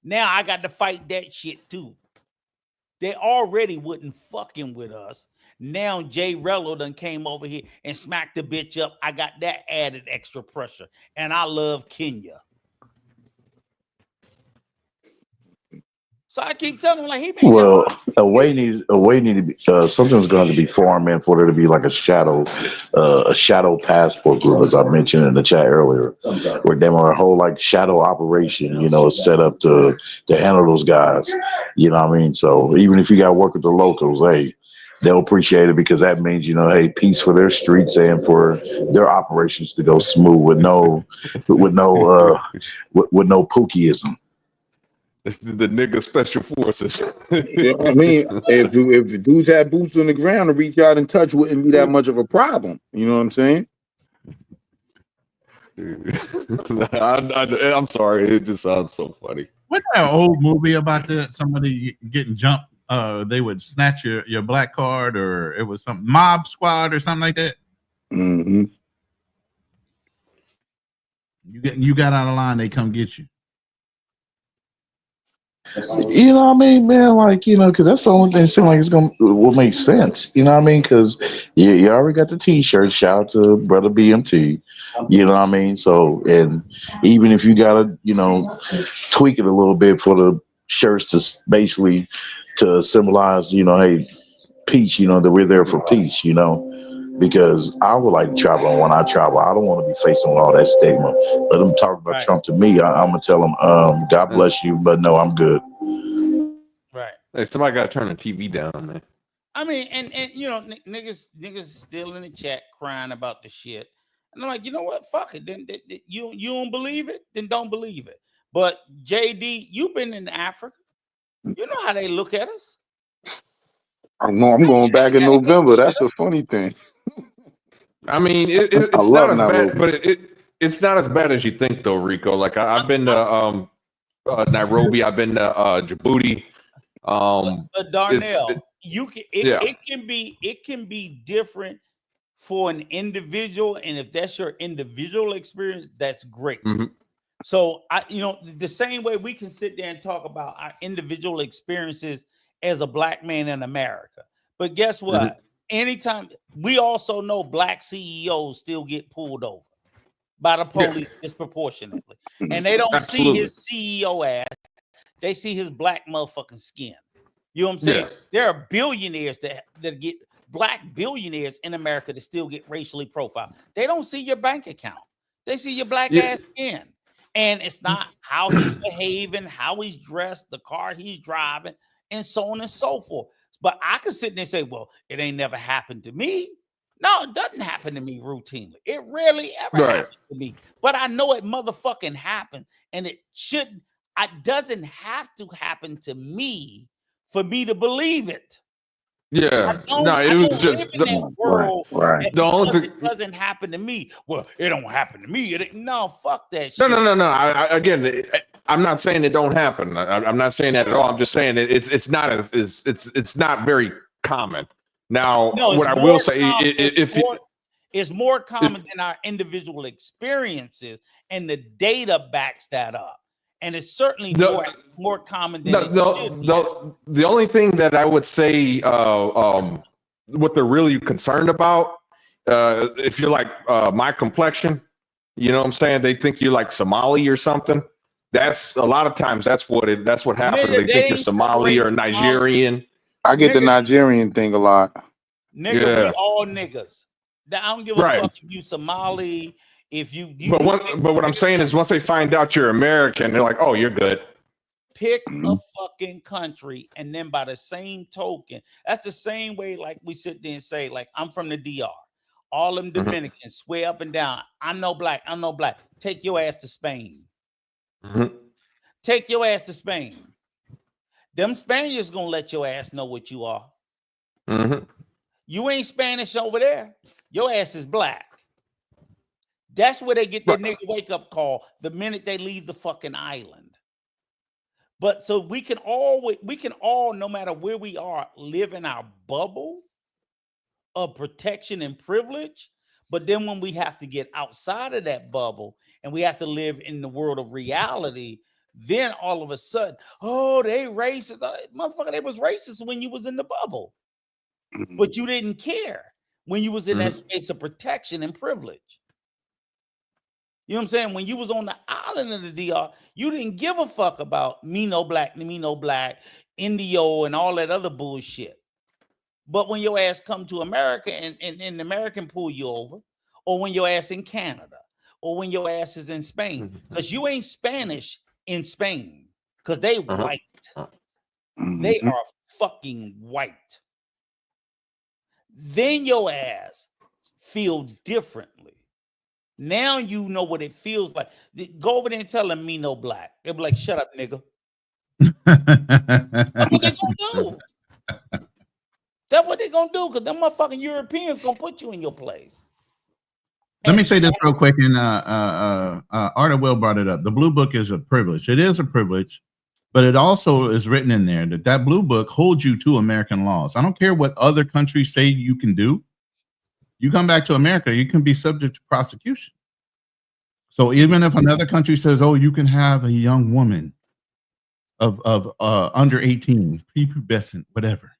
Now I got to fight that shit too. They already wouldn't fucking with us. Now JRELLO done came over here and smacked the bitch up. I got that added extra pressure. And I love Kenya. So I keep telling him, like, he may Well, never. a way need to be something's going to be formed in for there to be like a shadow passport group, as I mentioned in the chat earlier, where they were a whole like shadow operation, set up to handle those guys. You know what I mean? So even if you got to work with the locals, hey, they'll appreciate it because that means hey, peace for their streets and for their operations to go smooth with no pookieism. It's the nigga special forces. Yeah, I mean, if the dudes had boots on the ground to reach out and touch, wouldn't be that much of a problem. You know what I'm saying? I'm sorry, it just sounds so funny. Wasn't that an old movie about somebody getting jumped? They would snatch your black card, or it was some Mob Squad or something like that. Mm-hmm. You got out of line, they come get you. You know what I mean, man? Like, because that's the only thing that seems like will make sense. You know what I mean? Because you already got the T-shirt. Shout out to brother BMT. You know what I mean? So, and even if you gotta, tweak it a little bit for the shirts to basically to symbolize, hey, peace. That we're there for peace. Because I would like to travel, and when I travel, I don't want to be facing all that stigma. Let them talk about Trump to me. I'm gonna tell them, God bless you, but no, I'm good. Right. Hey, somebody got to turn the TV down, man. I mean, and niggas still in the chat crying about the shit. And I'm like, you know what? Fuck it. Then you don't believe it? Then don't believe it. But JD, you've been in Africa. You know how they look at us. I know. I'm going back in November. That's the funny thing. I mean, it's not as bad, but it's not as bad as you think, though, Rico. Like I've been to Nairobi, I've been to Djibouti. But Darnell, it can be different for an individual, and if that's your individual experience, that's great. Mm-hmm. So the same way we can sit there and talk about our individual experiences as a black man in America. But guess what? Mm-hmm. Anytime we also know black CEOs still get pulled over by the police disproportionately, and they don't see his CEO ass; they see his black motherfucking skin. You know what I'm saying? Yeah. There are billionaires that get black billionaires in America that still get racially profiled. They don't see your bank account; they see your black ass skin. And it's not how he's behaving, how he's dressed, the car he's driving, and so on and so forth. But I could sit there and say, well, it ain't never happened to me. No, it doesn't happen to me routinely. It rarely ever happens to me. But I know it motherfucking happened. And it doesn't have to happen to me for me to believe it. Yeah, no, it was just the world. Right. The only thing it doesn't happen to me. Well, it don't happen to me. No, fuck that shit. No. Again, I'm not saying it don't happen. I'm not saying that at all. I'm just saying it's not it's not very common. Now, what I will say, it's more common than our individual experiences, and the data backs that up. And it's certainly more common than the only thing that I would say what they're really concerned about, if you're like my complexion, you know what I'm saying? They think you're like Somali or something. That's a lot of times that's what happens. They think you're Somali or Nigerian. I get the Nigerian thing a lot. Nigga, we all niggas. I don't give a fuck if you Somali. If you but what I'm saying is once they find out you're American, they're like, oh, you're good. Pick a fucking country, and then by the same token, that's the same way like we sit there and say, like, I'm from the DR. All them Dominicans swear up and down, I'm no black. Take your ass to Spain. Take your ass to Spain. Them Spaniards gonna let your ass know what you are. You ain't Spanish over there. Your ass is black. That's where they get their nigga wake up call the minute they leave the fucking island. But so we can all, no matter where we are, live in our bubble of protection and privilege. But then when we have to get outside of that bubble and we have to live in the world of reality, then all of a sudden, oh, they racist. Motherfucker, they was racist when you was in the bubble. But you didn't care when you was in that space of protection and privilege. You know what I'm saying? When you was on the island of the DR, you didn't give a fuck about me no black, Indio, and all that other bullshit. But when your ass come to America and the American pull you over, or when your ass in Canada, or when your ass is in Spain, because you ain't Spanish in Spain, because they white. They are fucking white. Then your ass feel differently. Now you know what it feels like. Go over there and tell them me no black. They'll be like, shut up, nigga. That's what they gonna do. That's what they gonna do, because them motherfucking Europeans gonna put you in your place. Let me say this real quick, and Arda Will brought it up. The blue book is a privilege. It is a privilege, but it also is written in there that blue book holds you to American laws. I don't care what other countries say you can do. You come back to America, you can be subject to prosecution. So even if another country says, "Oh, you can have a young woman of under 18, prepubescent, whatever,"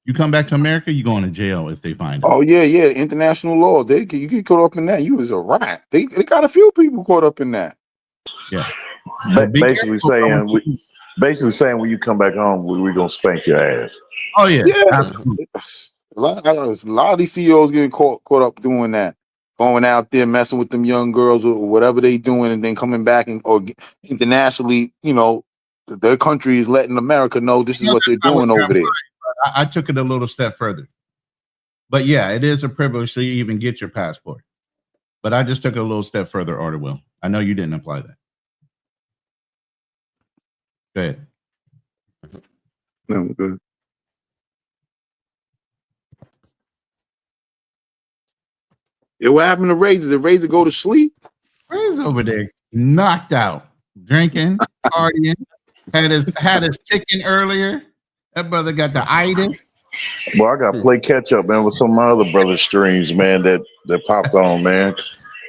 you come back to America, you going to jail if they find it. Oh yeah, international law. You get caught up in that. You was a rat. They got a few people caught up in that. Yeah. Basically saying when you come back home, we're gonna spank your ass. Oh yeah. A lot of these CEOs getting caught up doing that, going out there messing with them young girls or whatever they doing, and then coming back or internationally, their country is letting America know this is what they're doing over there. I took it a little step further, but yeah, it is a privilege to even get your passport. But I just took it a little step further, Arda Will. I know you didn't apply that. Go ahead. No, good. Yeah, what happened to Razor? Did Razor go to sleep? Razor over there, knocked out, drinking, partying, had his chicken earlier. That brother got the itis. Well, I got to play catch up, man, with some of my other brother's streams, man, that popped on, man.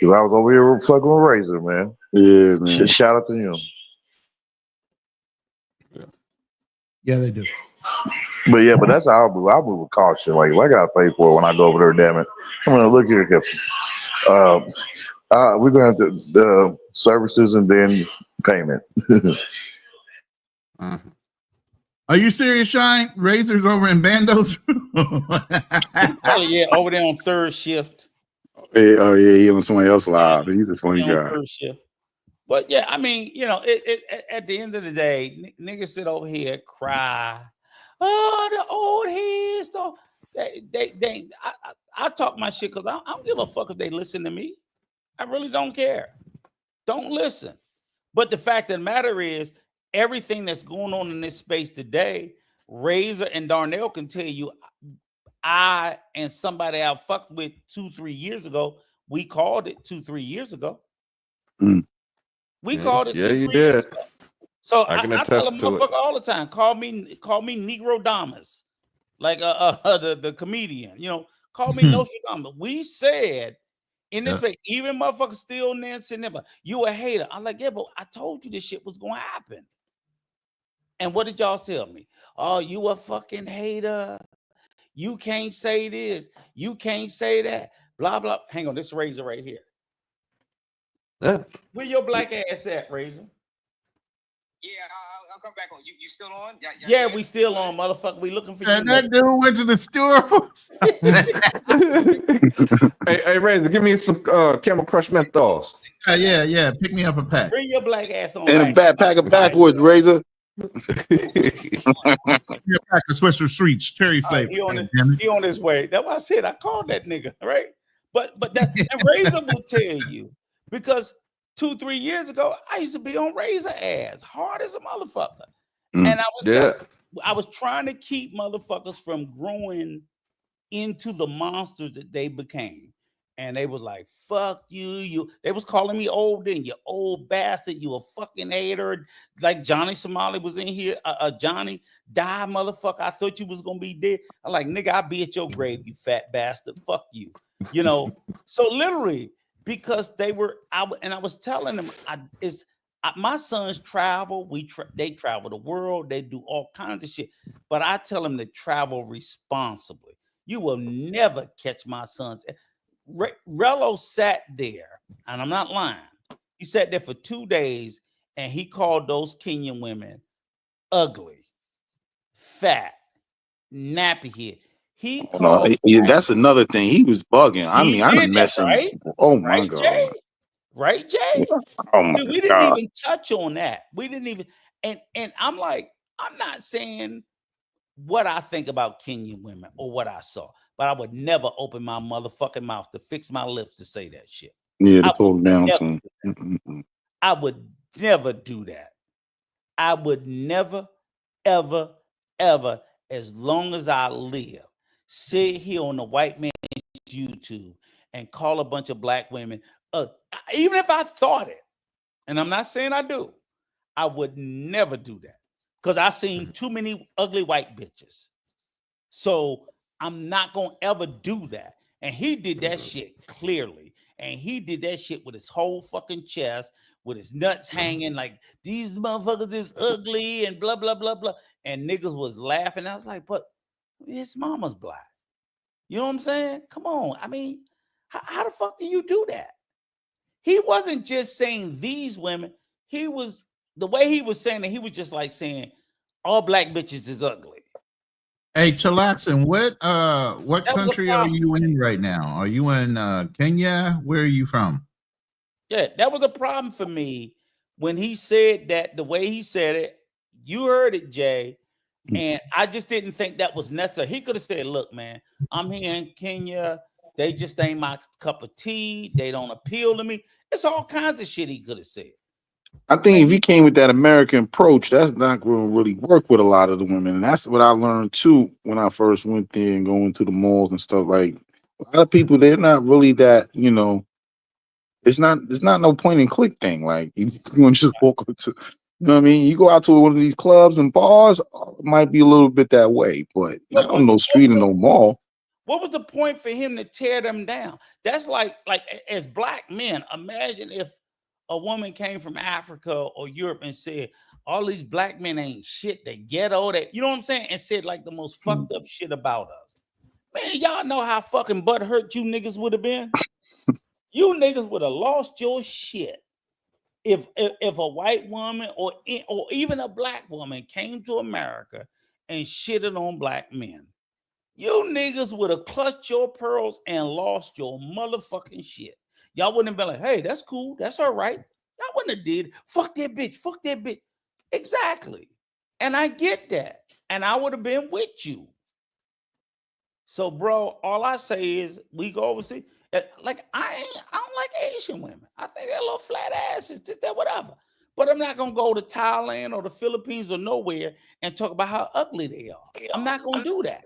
Because I was over here fucking with Razor, man. Yeah, man. Shout out to him. Yeah, they do. But that's how I move with caution. Like, I gotta pay for it when I go over there. Damn it! I'm gonna look here. We're gonna have to services and then payment. Are you serious, Shine? Razor's over in Bando's room. Yeah, over there on third shift. Oh yeah, he on somebody else live. He's a funny guy. Third shift. But yeah, I mean, at the end of the day, niggas sit over here cry. Oh, the old heads, though. I talk my shit because I don't give a fuck if they listen to me. I really don't care. Don't listen. But the fact of the matter is, everything that's going on in this space today, Razor and Darnell can tell you, I and somebody I fucked with 2-3 years ago, we called it 2-3 years ago. We called it 2-3 years ago. So I tell a motherfucker all the time, call me Negro Damas, like the comedian, call me Nostradamus. We said in this way, even motherfuckers still Nancy never, you a hater. I'm like, yeah, but I told you this shit was gonna happen. And what did y'all tell me? Oh, you a fucking hater. You can't say this. You can't say that. Blah blah. Hang on, this Razor right here. Where your black ass at, Razor? Yeah, I'll come back on. You still on? Yeah, we still on, motherfucker. We looking for you. And that dude went to the store. hey, Razor, give me some Camel Crush menthols. Yeah. Pick me up a pack. Bring your black ass on. And a backpack of backwards, Razor. A pack of Swisher Sweets, cherry flavor. He on his way. That's why I said I called that nigga, right? But that and Razor will tell you, because 2-3 years ago, I used to be on Razor ass, hard as a motherfucker. And I was trying to keep motherfuckers from growing into the monsters that they became. And they was like, fuck you. They was calling me old then, you old bastard, you a fucking hater. Like Johnny Somali was in here. Johnny, die, motherfucker. I thought you was gonna be dead. I'm like, nigga, I'll be at your grave, you fat bastard. Fuck you. So literally, because I was telling them, my sons travel. They travel the world. They do all kinds of shit. But I tell them to travel responsibly. You will never catch my sons. Rello sat there, and I'm not lying. He sat there for 2 days, and he called those Kenyan women ugly, fat, nappy head. He called. That's another thing. He was bugging. I mean, I done met some. Right? Oh my Right, God. Jay? Right, Jay? Oh my See, we didn't God. even touch on that. We didn't even. And I'm like, I'm not saying what I think about Kenyan women or what I saw, but I would never open my motherfucking mouth to fix my lips to say that shit. Yeah, to talk down to him. I would never do that. I would never, ever, ever, as long as I live, sit here on the white man's YouTube and call a bunch of black women, even if I thought it, and I'm not saying I do, I would never do that because I've seen too many ugly white bitches. So I'm not going to ever do that. And he did that shit clearly. And he did that shit with his whole fucking chest, with his nuts hanging like these motherfuckers is ugly and blah, blah, blah, blah. And niggas was laughing. I was like, but his mama's black. You know what I'm saying? Come on. I mean, how the fuck do you do that? He wasn't just saying these women. He was, the way he was saying it, he was just like saying all black bitches is ugly. Hey, Chillaxin, what country are you in right now? Are you in Kenya? Where are you from? Yeah, that was a problem for me when he said that. The way he said it, you heard it, Jay, and I just didn't think that was necessary. He could have said, "Look, man, I'm here in Kenya. They just ain't my cup of tea. They don't appeal to me." It's all kinds of shit he could have said. I think if he came with that American approach, that's not going to really work with a lot of the women. And that's what I learned too when I first went there and going to the malls and stuff. Like a lot of people, they're not really that, it's not no point and click thing. Like you want to just walk up to, you know what I mean? You go out to one of these clubs and bars, it might be a little bit that way, but not on no street or no mall. What was the point for him to tear them down? That's like as black men, imagine if a woman came from Africa or Europe and said, all these black men ain't shit, they ghetto, that, you know what I'm saying? And said like the most fucked up shit about us. Man, y'all know how fucking butthurt you niggas would have been? You niggas would have lost your shit if a white woman or even a black woman came to America and shitted on black men. You niggas would have clutched your pearls and lost your motherfucking shit. Y'all wouldn't have been like, hey, that's cool. That's all right. Y'all wouldn't have did. Fuck that bitch. Fuck that bitch. Exactly. And I get that. And I would have been with you. So, bro, all I say is we go overseas. Like, I don't like Asian women. I think they're little flat asses, just that, whatever. But I'm not going to go to Thailand or the Philippines or nowhere and talk about how ugly they are. I'm not going to do that.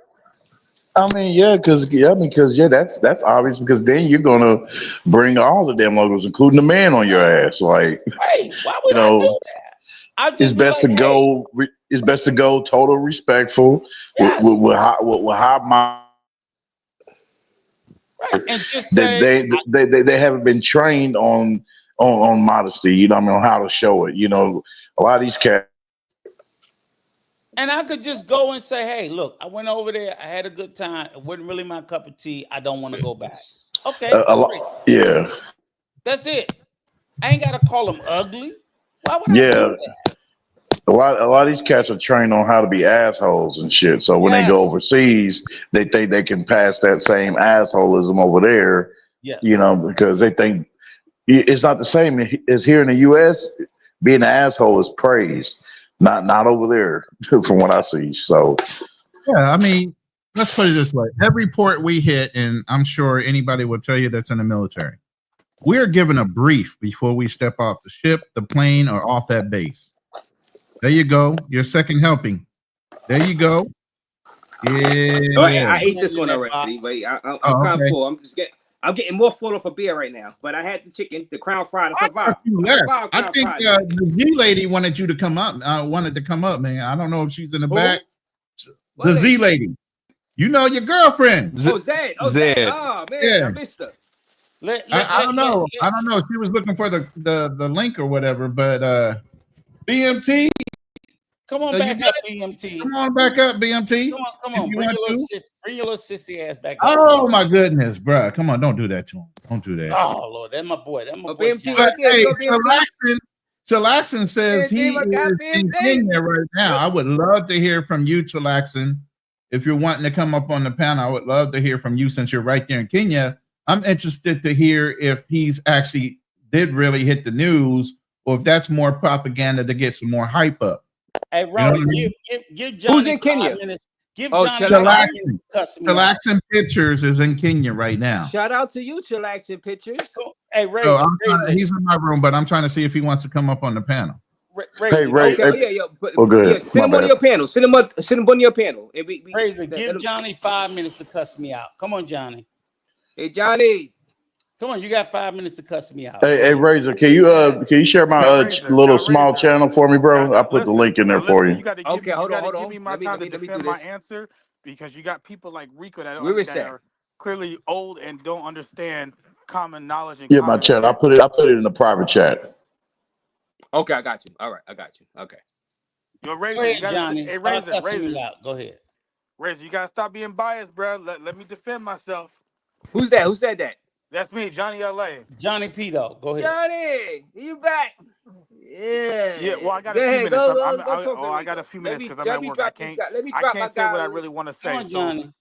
I mean, yeah, because that's obvious because then you're gonna bring all of them logos, including the man, on your ass. Like, hey, why would I do that? It's best to go. It's best to go total respectful with high mind. Right, and just say they haven't been trained on modesty. You know, I mean, on how to show it. You know, a lot of these cats. And I could just go and say, hey, look, I went over there. I had a good time. It wasn't really my cup of tea. I don't want to go back. Okay. Yeah. That's it. I ain't got to call them ugly. Why would I do that? A lot of these cats are trained on how to be assholes and shit. So when they go overseas, they think they can pass that same assholism over there. Yes. You know, because they think it's not the same as here in the U.S. Being an asshole is praised. Not over there, from what I see. So, yeah, I mean, let's put it this way: every port we hit, and I'm sure anybody will tell you that's in the military, we're given a brief before we step off the ship, the plane, or off that base. There you go, your second helping. There you go. Yeah. I ate this one already. Wait, I'm kind of full. I'm getting more full of a beer right now, but I had the chicken, the crown fried. I survived. I think the Z lady wanted you to come up. Wanted to come up, man. I don't know if she's in the back. The Z lady. You know your girlfriend. Zed. Oh, man, I missed her. I don't know. I don't know. She was looking for the link or whatever, but BMT, Come on back up, BMT. Come on back up, BMT. Come on. Bring your little sissy ass back up. Oh my goodness, bro. Come on, don't do that to him. Don't do that. Oh Lord, that's my boy. That's my boy. BMT right there. Hey, BMT. Chillaxin says he is in Kenya right now. I would love to hear from you, Chillaxin. If you're wanting to come up on the panel, I would love to hear from you since you're right there in Kenya. I'm interested to hear if he's actually did really hit the news or if that's more propaganda to get some more hype up. Hey, Ronnie, give Johnny who's in Kenya? 5 minutes. Give Johnny Chillaxin Pictures is in Kenya right now. Shout out to you, Chillaxin Pictures. Hey, Ray, so he's in my room, but I'm trying to see if he wants to come up on the panel. Hey, Ray. Okay, Good. Send him on your panel. Send him on your panel. Give Johnny 5 minutes to cuss me out. Come on, Johnny. Hey, Johnny. Come on, you got 5 minutes to cuss me out. Hey, Razor, can you share my little small channel for me, bro? I put the link in there for you. Okay, hold on. Give me my time to defend my answer because you got people like Rico that are clearly old and don't understand common knowledge. And my chat. I put it in the private chat. Okay, I got you. All right, I got you. Okay. Yo, Razor, go ahead, Johnny. Razor. Go ahead. Razor, you gotta stop being biased, bro. Let me defend myself. Who's that? Who said that? That's me, Johnny LA. Johnny P. Though. Go ahead. Johnny, you back? Yeah. Well, I got a few minutes. I got a few minutes because I'm at work. I can't say what I really want to say. Come on, Johnny. So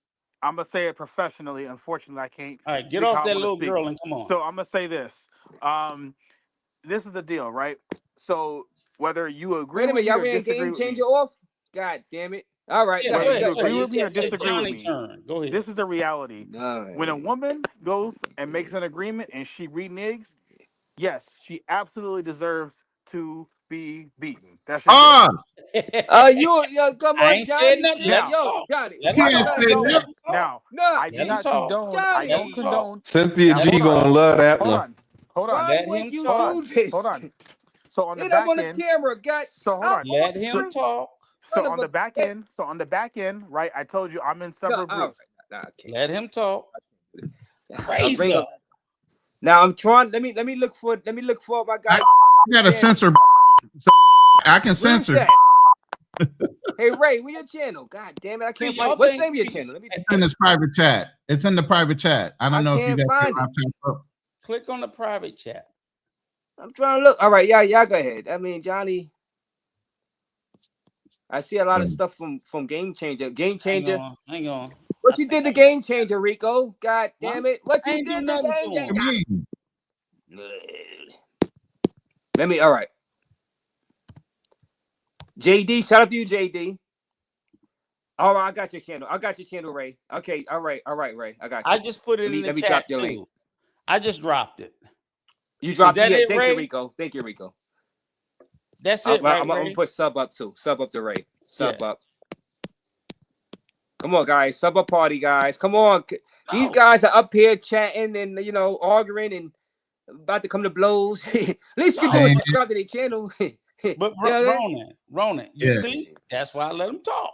I'm gonna say it professionally. Unfortunately, I can't. All right, get off that little girl and come on. So I'm gonna say this. This is the deal, right? So whether you agree with me or disagree with me, Game Changer off. God damn it! All right, whether you agree with me or disagree with me, go ahead. This is the reality. When a woman goes and makes an agreement and she reneges, yes, she absolutely deserves to be beaten. That's come on, Johnny. Johnny. Now, I do not condone. I don't condone. Cynthia G gonna love that one. Hold on. Why would you do this? Hold on. So on the Get back up on the end, camera, God. So hold on. Let him talk. So on the back end, right? I told you I'm in several groups. Let him talk. Now I'm trying. Let me look for my guy. I got a censor. I can censor. Hey Ray, where your channel? God damn it, I can't find. What's the name of your channel? It's in this private chat. It's in the private chat. I don't know if you got it. Click on the private chat. I'm trying to look. All right, y'all go ahead. I mean, Johnny. I see a lot of stuff from Game Changer. Game Changer. Hang on. What you did to Game Changer, Rico? God damn it. What you did to Game Changer? Let me, all right. JD, shout out to you, JD. All right, I got your channel, Ray. Okay, all right, Ray. I got you. I just put it in the chat too. Link. I just dropped it. You dropped it. Yeah, thank you, Rico. Thank you, Rico. That's it. I'm gonna put sub up too. Sub up to Ray. Sub up. Come on, guys. Sub up party, guys. Come on. These guys are up here chatting and arguing and about to come to blows. At least you can do is subscribe to their channel. But Ronan, you see, that's why I let him talk.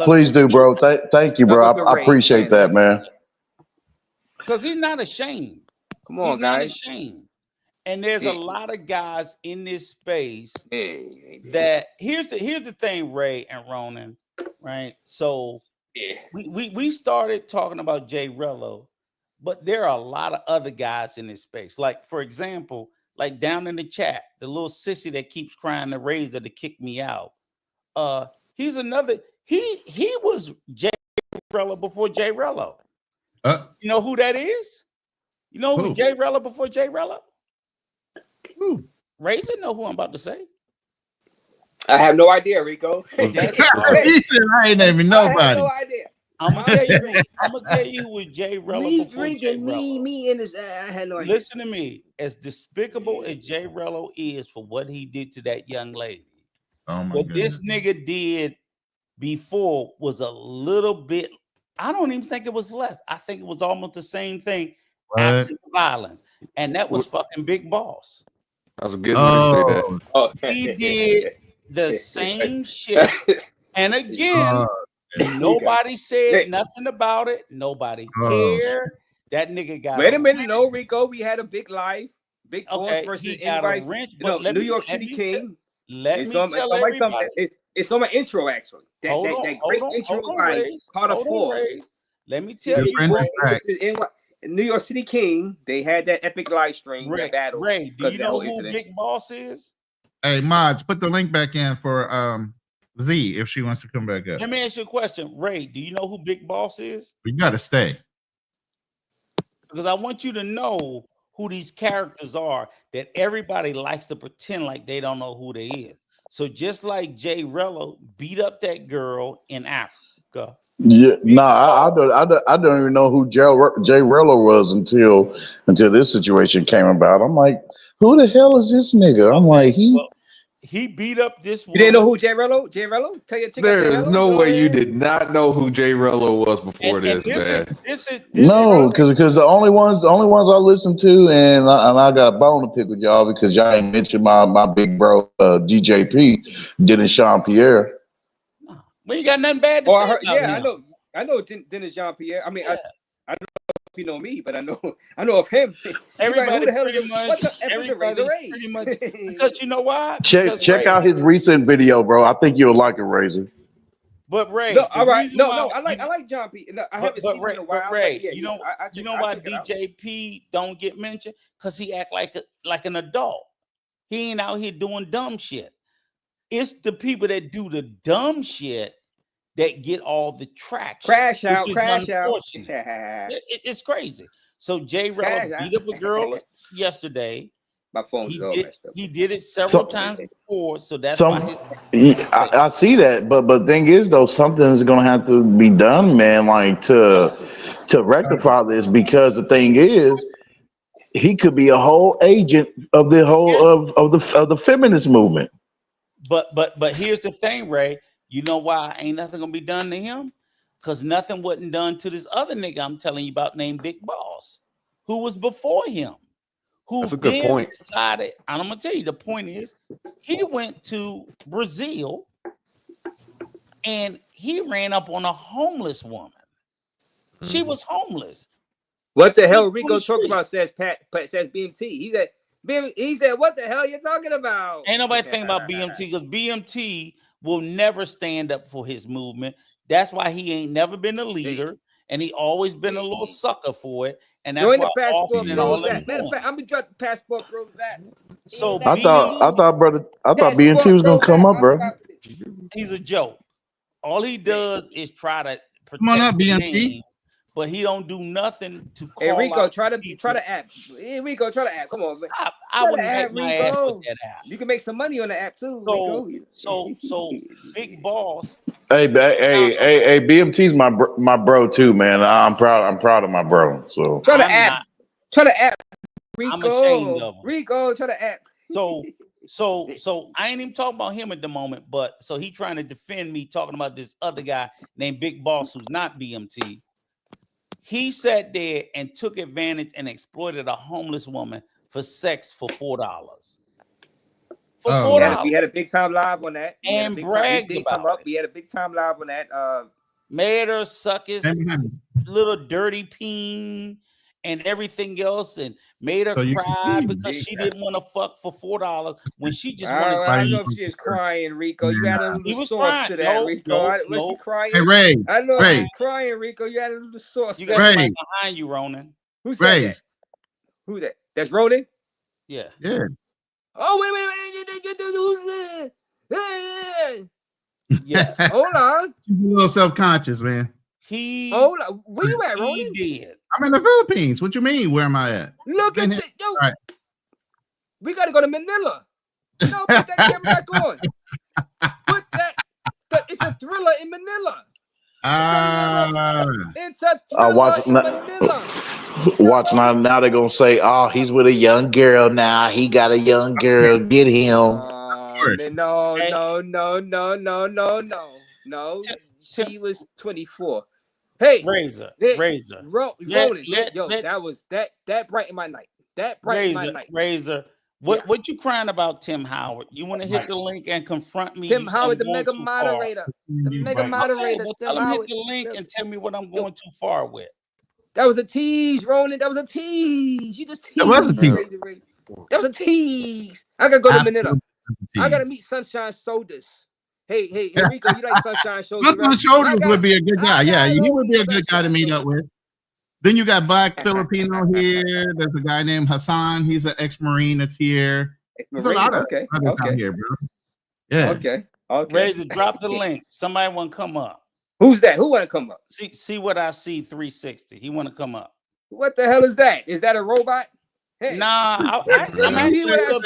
Please do, bro. Thank you, bro. I appreciate that, man. Because he's not ashamed. Come on, he's guys. Not ashamed. And there's a lot of guys in this space that here's the thing, Ray and Ronan, right? So we started talking about JRELLO, but there are a lot of other guys in this space. Like, for example, like down in the chat, the little sissy that keeps crying to RAZE to kick me out. He's another. He was JRELLO before JRELLO. You know who that is? You know who JRELLO before JRELLO? RAZE know who I'm about to say. I have no idea, Rico. He said I ain't even nobody. I have no idea. I'm gonna tell you who was JRELLO. Me drinking, me in this. I had no idea. Listen to me. As despicable as JRELLO is for what he did to that young lady, what this nigga did before was a little bit. I don't even think it was less. I think it was almost the same thing. Absent violence, and that was fucking Big Boss. That was a good one to say that. He did the same shit, and again, nobody said nothing about it. Nobody cared. That nigga got. Wait a minute, no, Rico. We had a big life, Big Boss versus anybody. Wrench, New York City King. Let me tell everybody. It's on my intro actually. That great intro by Carter Ford. Let me tell you, New York City King, they had that epic live stream, that battle. Ray, do you know who Big Boss is? Hey, mods, put the link back in for Z if she wants to come back up. Let me ask you a question. Ray, do you know who Big Boss is? We gotta stay. Because I want you to know who these characters are that everybody likes to pretend like they don't know who they is. So just like JRELLO beat up that girl in Africa. Yeah, I don't even know who JRELLO was until this situation came about. I'm like, who the hell is this nigga? I'm like, he beat up this woman. You didn't know who JRELLO? JRELLO? Tell your chick. There is no way you did not know who JRELLO was before this, man. No, because the only ones I listen to, and I got a bone to pick with y'all because y'all ain't mentioned my big bro DJP, Dennis Jean Pierre. We ain't got nothing bad to say about him. I know Dennis Jean Pierre. I mean, I don't know if you know me, but I know of him. Everybody pretty much because you know why? Check out his recent video, bro. I think you'll like it, Razor. But Ray, all right, I like John P. No, I haven't seen him in a while. But Ray, you know why DJP don't get mentioned? Because he act like an adult. He ain't out here doing dumb shit. It's the people that do the dumb shit that get all the traction. Crash out. It's crazy. So JRELLO beat up a girl yesterday. My phone's all messed up. He did it several times before, so that's why I see that, but thing is though, something's gonna have to be done, man, like to rectify this, because the thing is, he could be a whole agent of the whole of the feminist movement. But here's the thing, Ray. You know why ain't nothing gonna be done to him? Because nothing wasn't done to this other nigga I'm telling you about named Big Boss, who was before him. That's a good point. Decided, and I'm gonna tell you, the point is, he went to Brazil and he ran up on a homeless woman. She was homeless. What the hell Rico talking about? Says BMT. He said, what the hell you talking about? Ain't nobody thinking about BMT, because BMT will never stand up for his movement. That's why he ain't never been a leader, and he always been a little sucker for it. And that's join why the Passport Bros. Matter of fact, I'm gonna drop the Passport Bros. So I thought BNT was gonna come up, bro. He's a joke. All he does is try to protect come on up, the BNT. name, but he don't do nothing to call. Hey Rico, out try the app. Hey Rico, try the app. Come on, man. I wouldn't make my ass with that app. You can make some money on the app too, so, Rico. So Big Boss. Hey, BMT's my bro too, man. I'm proud of my bro. So try the app. Try the app, Rico. I'm ashamed of him. Rico, try the app. So I ain't even talking about him at the moment, but so he trying to defend me talking about this other guy named Big Boss who's not BMT. He sat there and took advantage and exploited a homeless woman for sex for $4. For $4. We had a big time live on that. And bragged about it. We had a big time live on that. Made her suck his little dirty peen and everything else, and made her cry because she didn't want to fuck for $4 when she just wanted to. I don't know if she was crying, Rico. You had a little sauce to that, Rico. Was she crying? Hey, Ray. I know Ray. she was crying, Rico. You had a little sauce. You got somebody behind you, Ronan. Who said that? Who that? That's Ronan? Yeah. Yeah. Oh, wait. Who's that? Yeah. Hold on. She's a little self-conscious, man. Hold on. Where you at, Ronan? He did. I'm in the Philippines. What you mean? Where am I at? Look at this. Yo. Right. We got to go to Manila. No, put that camera back on. Put that. It's a thriller in Manila. It's a thriller in Manila. Watch now they're gonna say, oh, he's with a young girl now. He got a young girl. Get him. No. She was 24. Hey, Razor. Ronan. Yo, that brightened my night. That brightened my night. Razor. What you crying about, Tim Howard? You want to hit the link and confront me? Tim Howard, the mega moderator. The mega moderator. Okay, tell him hit the link and tell me what I'm going too far with. That was a tease, Ronan. That was a tease. You just teased. That was a tease. That was a tease. I gotta go to Manila. I gotta meet Sunshine Shoulders. Hey, Rico, you like Sunshine Shoulders? Sunshine Right? Shoulders would be a good guy. Yeah, he would be a good guy to meet up with. Then you got Black Filipino here. There's a guy named Hassan. He's an ex-Marine that's here. There's a lot of others out here, bro. Yeah. Okay. Ready to drop the link. Somebody want to come up. Who's that? Who want to come up? See what I see 360. He want to come up. What the hell is that? Is that a robot? Hey. Nah, I'm see what I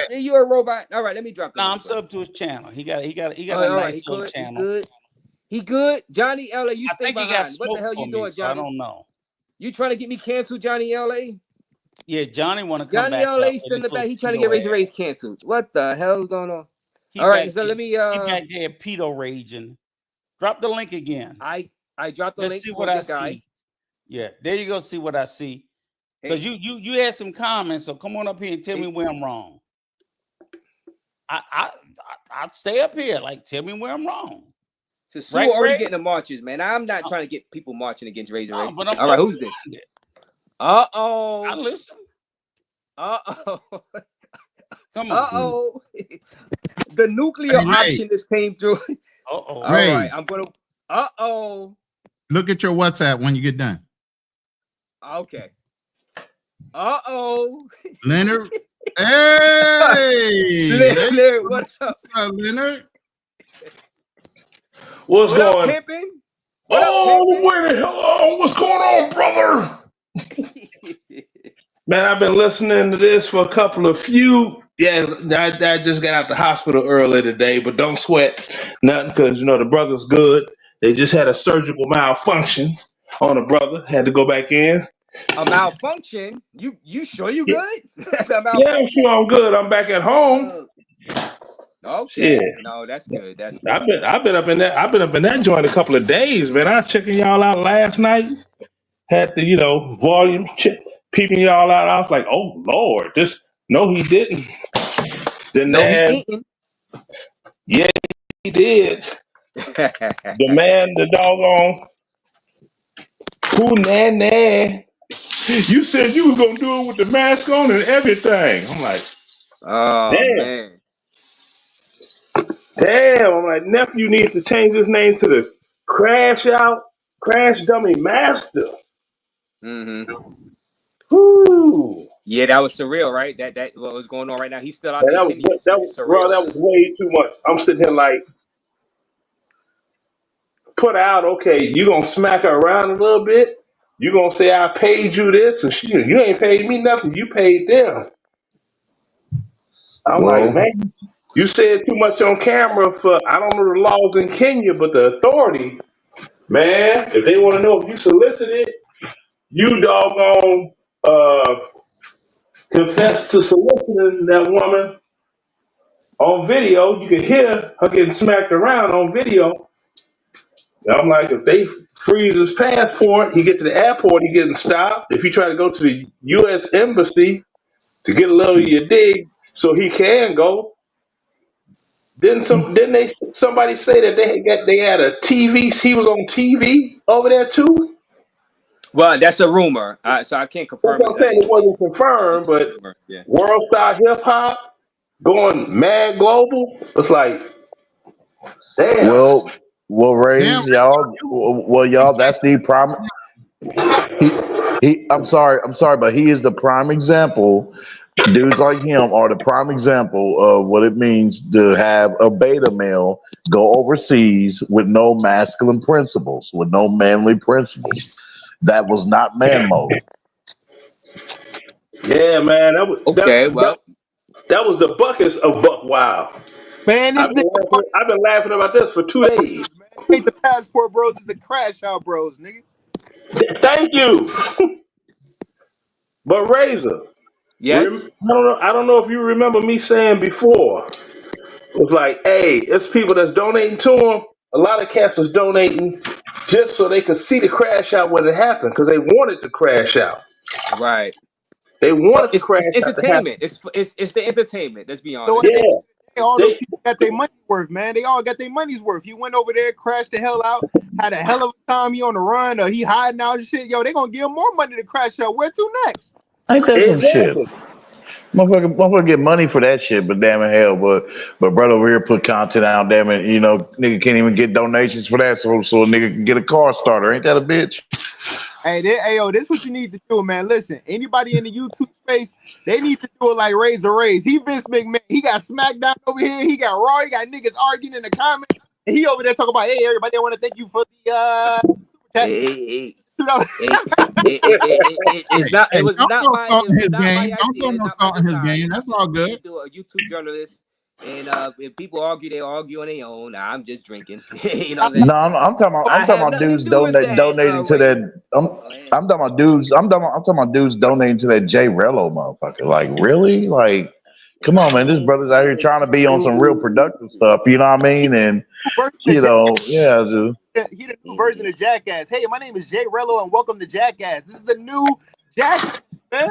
see. You a robot? All right, let me drop. I'm sub to his channel. He got a nice little channel. He good. Johnny LA, you stay behind. He got what the hell you doing, Johnny? I don't know. You trying to get me canceled, Johnny LA? Yeah, Johnny want to come back. Johnny LA still in the back. He trying to get Raise canceled. What the hell is going on? All right, so let me. He back there pedo raging. Drop the link again. I dropped the link. See what I see. Yeah, there you go. See what I see. Because you had some comments, so come on up here and tell me where I'm wrong. I'll stay up here. Like, tell me where I'm wrong. So Sue already getting the marches, man. I'm not trying to get people marching against Razor. All right, who's this? Uh-oh. I listen. Uh-oh. Come on. Uh-oh. The nuclear option just came through. Uh-oh. All right, I'm going to... Uh-oh. Look at your WhatsApp when you get done. Okay. Uh-oh. Leonard. Hey! Leonard, what up? Leonard? What's going on? Hello, what's going on, brother? Man, I've been listening to this for a couple of few. Yeah, I just got out the hospital earlier today, but don't sweat nothing because, the brother's good. They just had a surgical malfunction on a brother. Had to go back in. A malfunction? You sure you good? Yeah, I'm sure I'm good. I'm back at home. Okay. Yeah. No, that's good. That's good. I've been up in that joint a couple of days, man. I was checking y'all out last night. Had the volume peeping y'all out. I was like, oh Lord, no, he didn't. Then yeah, he did. The man, the doggone Poo-na-na. You said you was gonna do it with the mask on and everything. I'm like, oh damn. Man. Damn, I'm like, nephew needs to change his name to the Crash Dummy Master. Mm-hmm. Woo. Yeah, that was surreal, right? That what was going on right now. He's still out there. That was way too much. I'm sitting here like, put out, okay, you gonna smack her around a little bit. You gonna say I paid you this, and you ain't paid me nothing. You paid them. I'm like, man, you said too much on camera for, I don't know the laws in Kenya, but the authority, man, if they want to know if you solicited, you doggone confess to soliciting that woman on video. You can hear her getting smacked around on video. I'm like, if they freeze his passport, he get to the airport, he getting stopped. If you try to go to the U.S. Embassy to get a little of your dig so he can go, didn't somebody say that they had a TV? He was on TV over there too. Well, that's a rumor, so I can't confirm it. It wasn't confirmed, but WorldStar Hip Hop going mad global. It's like, damn. Well, RAZE, y'all. Well, y'all. That's the prime. I'm sorry, but he is the prime example. Dudes like him are the prime example of what it means to have a beta male go overseas with no masculine principles, with no manly principles. That was not man mode. Yeah, man. That was the buckets of Buck Wild. Man, I've been laughing about this for 2 days. Ain't the Passport Bros is the Crash Out Bros, nigga. Thank you. But Razor, yes, I don't know if you remember me saying before. It was like, hey, it's people that's donating to them. A lot of cats was donating just so they could see the crash out when it happened because they wanted to crash out. Right. They wanted to crash out. It's entertainment. It's the entertainment. Let's be honest. So all those people got their money's worth, man. They all got their money's worth. He went over there, crashed the hell out, had a hell of a time. He on the run, or he hiding out and shit. Yo, they gonna give him more money to crash out. Where to next? Ain't that some shit? Motherfucker get money for that shit, but damn it hell, but brother over here put content out, damn it, you know, nigga can't even get donations for that, so a nigga can get a car starter. Ain't that a bitch? Hey, this is what you need to do, man. Listen, anybody in the YouTube space, they need to do it like RAZE. He Vince McMahon. He got SmackDown over here. He got Raw. He got niggas arguing in the comments. And he over there talking about, hey, everybody, I want to thank you for the It's not. It was not my. It was not my idea. Don't throw no salt in his game. That's all good. Do a YouTube journalist, and if people argue, they argue on their own. I'm just drinking. You know what I'm saying? No, I'm talking about dudes donating to that. I'm talking about dudes. I'm talking about dudes donating to that JRELLO motherfucker. Like, really? Like, come on, man. This brother's out here trying to be on some real productive stuff. You know what I mean? And you know, yeah, dude. He the new version of Jackass. Hey, my name is JRELLO, and welcome to Jackass. This is the new Jackass, man.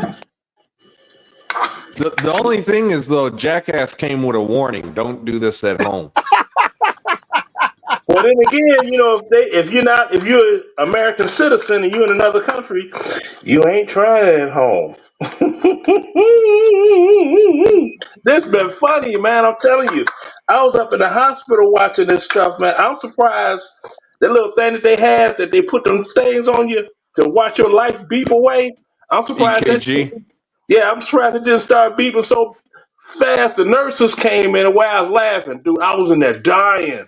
The only thing is, though, Jackass came with a warning: don't do this at home. Well, then again, you know, if you're an American citizen and you're in another country, you ain't trying it at home. This been funny, man. I'm telling you. I was up in the hospital watching this stuff, man. I'm surprised the little thing that they have that they put them things on you to watch your life beep away. I'm surprised EKG. I'm surprised it didn't start beeping so fast. The nurses came in and while I was laughing, dude, I was in there dying.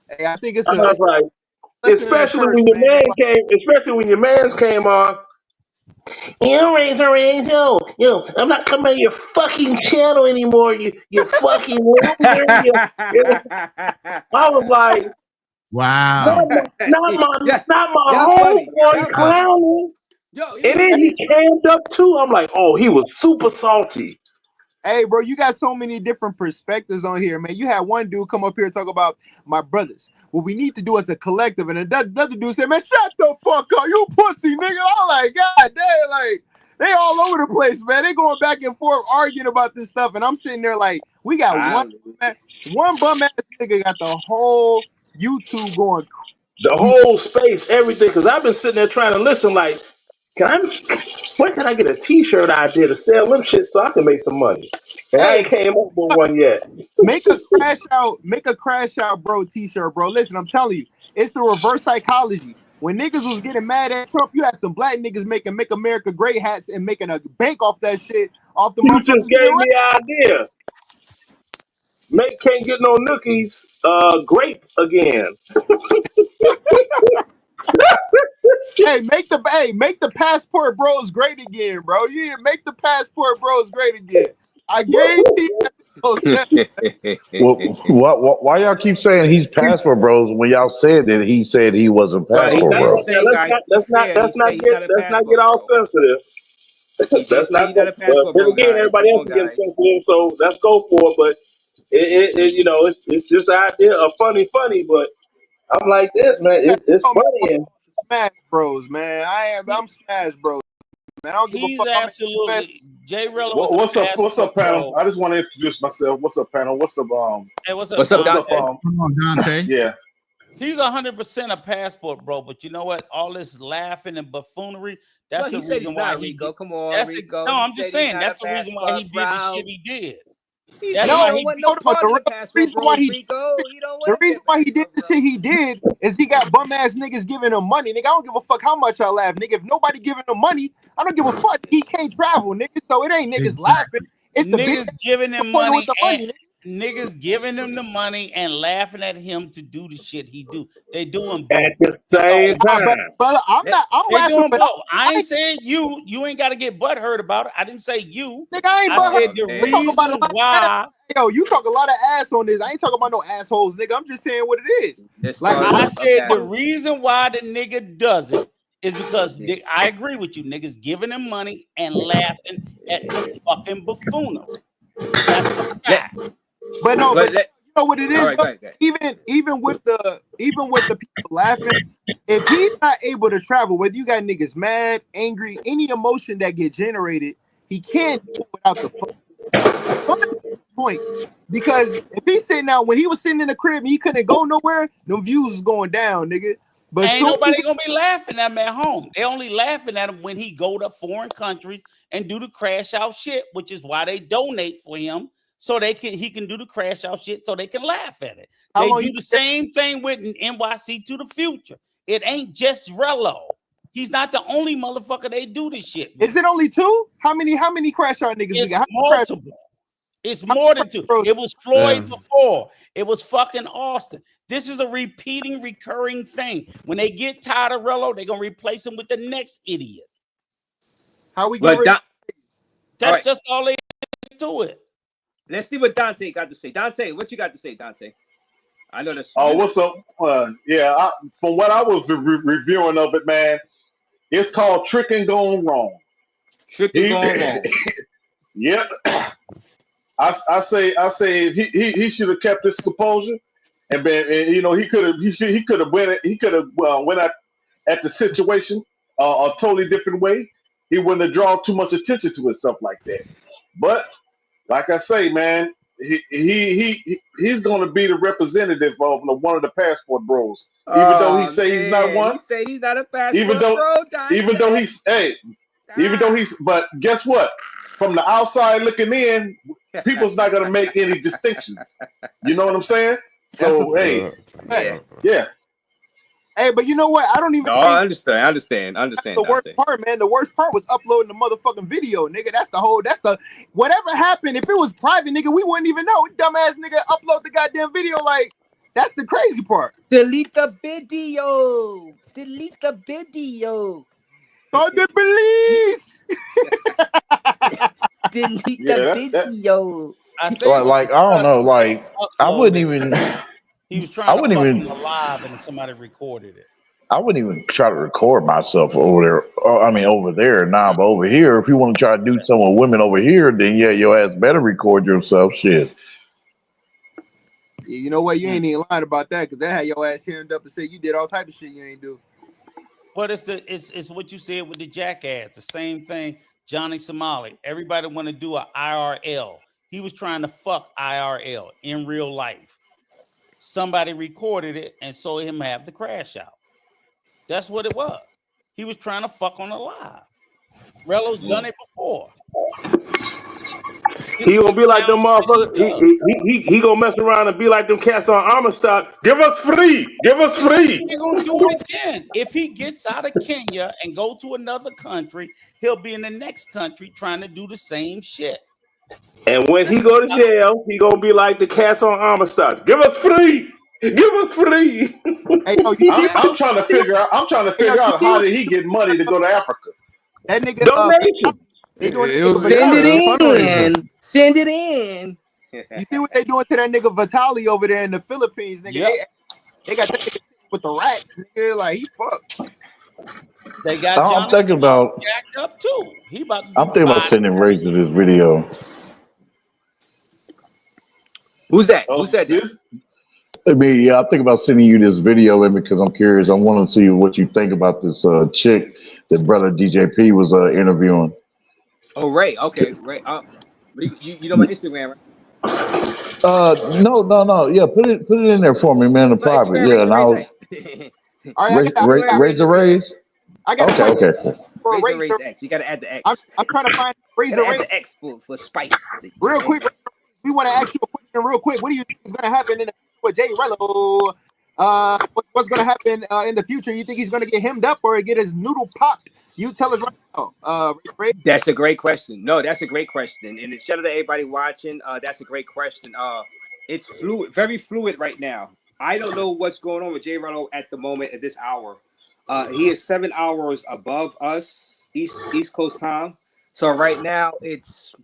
Hey, I think it's I was like, especially when your man's came on. You raise yo, I'm not coming to your fucking channel anymore. You fucking loser. I was like, wow, not my homeboy clowning. And then he came up too. I'm like, oh, he was super salty. Hey, bro, you got so many different perspectives on here, man. You had one dude come up here and talk about my brothers. What we need to do as a collective, and another dude said, "Man, shut the fuck up, you pussy nigga." I'm like, God damn, like they all over the place, man. They going back and forth arguing about this stuff, and I'm sitting there like, we got one bum ass nigga got the whole YouTube going, the whole space, everything. Because I've been sitting there trying to listen, like, when can I get a T-shirt idea to sell them shit so I can make some money? And I ain't came up with one yet. Make a crash out, bro T-shirt, bro. Listen, I'm telling you, it's the reverse psychology. When niggas was getting mad at Trump, you had some black niggas making "Make America Great" hats and making a bank off that shit. Off the you just gave me an idea. Make Can't Get No Nookies great again. Make the passport bros great again, bro. You need to make the passport bros great again. I guarantee Why y'all keep saying he's passport bros when y'all said that he said he wasn't passport bro? Let's not get all sensitive. That's not. Then again, everybody else is getting sensitive, so let's go for it. But it you know, it's just an idea of funny, but I'm like this, man. It's funny. Smash Bros, man. I'm Smash Bros, man. I don't give a fuck. Absolutely. JRELLO. What's up, panel? I just want to introduce myself. What's up, panel? What's up, Hey, what's up, Dante? Come on, Dante. Yeah. He's 100% a passport, bro. But you know what? All this laughing and buffoonery. That's the reason why he go. Come on, Rico. No, I'm just saying that's the reason why he did the shit he did. The reason why he did the shit he did is he got bum ass niggas giving him money. Nigga, I don't give a fuck how much I laugh. Nigga, if nobody giving him money, I don't give a fuck. He can't travel, nigga. So it ain't niggas laughing. It's the niggas giving him money. Niggas giving him the money and laughing at him to do the shit he do. They doing both at the same time. Brother, I'm laughing. But I ain't saying you. You ain't got to get butthurt about it. I didn't say you. Nigga, I ain't butthurt. Said the reason why. Yo, you talk a lot of ass on this. I ain't talking about no assholes, nigga. I'm just saying what it is. Like I said, the reason why the nigga does it is because I agree with you. Niggas giving him money and laughing at the fucking buffoonery. That's a fact. But no, but you know what it is. Right, even with the people laughing, if he's not able to travel, whether you got niggas mad, angry, any emotion that get generated, he can't do it without the point. Because if he's sitting out, when he was sitting in the crib and he couldn't go nowhere, no views was going down, nigga. But ain't nobody gonna be laughing at him at home. They only laughing at him when he go to foreign countries and do the crash out shit, which is why they donate for him so he can do the crash out shit so they can laugh at it. They do the same thing with NYC to the future. It ain't just JRELLO. He's not the only motherfucker they do this shit with. Is it only 2? How many crash out niggas we got? Multiple. It's more than 2. It was Floyd before. It was fucking Austin. This is a recurring thing. When they get tired of JRELLO, they're gonna replace him with the next idiot. How we get rid of That's just all there is to it. Let's see what Dante got to say. Dante, what you got to say, Dante? I know this. Oh, what's up? From what I was reviewing of it, man, it's called tricking gone wrong. Tricking gone wrong. Yep. I say he should have kept his composure, and been, he could have went at the situation a totally different way. He wouldn't have drawn too much attention to himself like that. But like I say, man, he's going to be the representative of one of the passport bros, even though he say he's not one. He say he's not a passport bro. But guess what? From the outside looking in, people's not going to make any distinctions. You know what I'm saying? So, yeah. Hey, but you know what? I don't even. I understand. The worst part, man. The worst part was uploading the motherfucking video, nigga. That's the whatever happened. If it was private, nigga, we wouldn't even know. Dumbass nigga upload the goddamn video. Like, that's the crazy part. Delete the video. Delete the video. Oh, the police. Delete the video. I don't know. Like, I wouldn't even. He was trying to fuck him alive, and somebody recorded it. I wouldn't even try to record myself over there. Over there. Nah, but over here, if you want to try to do something with women over here, then yeah, your ass better record yourself. Shit. Yeah, you know what? You ain't even lying about that, because that had your ass hemmed up and said you did all type of shit you ain't do. But it's what you said with the jackass. The same thing. Johnny Somali. Everybody want to do an IRL. He was trying to fuck IRL in real life. Somebody recorded it and saw him have the crash out. That's what it was. He was trying to fuck on a live. JRELLO's done it before. He gonna be like them motherfuckers. He gonna mess around and be like them cats on Amistad. Give us free. Give us free. He's gonna do it again. If he gets out of Kenya and go to another country, he'll be in the next country trying to do the same shit. And when he go to jail, he gonna be like the cats on Amistad. Give us free. Give us free. Hey, I'm trying to figure out. How did he get money to go to Africa? That nigga donation. Send it in. You see what they doing to that nigga Vitali over there in the Philippines, nigga? Yep. They got that nigga with the rats, nigga. Like, he fucked. They got. I'm thinking about jacked up too. I'm thinking about sending RAZE to this video. Who's that? Who said this? I think about sending you this video, because I'm curious. I want to see what you think about this chick that brother DJP was interviewing. Oh, Ray. Okay, Ray. You know my Instagram, right? No. Yeah, put it in there for me, man. The private. Yeah, and I'll raise the raise. I got okay. Raise X. You gotta add the X. I'm trying to find raise the X for spice. Real quick. We want to ask you a question real quick. What do you think is going to happen with JRELLO? What's going to happen in the future? You think he's going to get hemmed up or get his noodle popped? You tell us right now. That's a great question. No, that's a great question. And shout out to everybody watching. That's a great question. It's fluid, very fluid right now. I don't know what's going on with JRELLO at the moment at this hour. He is 7 hours above us, East Coast time. So right now it's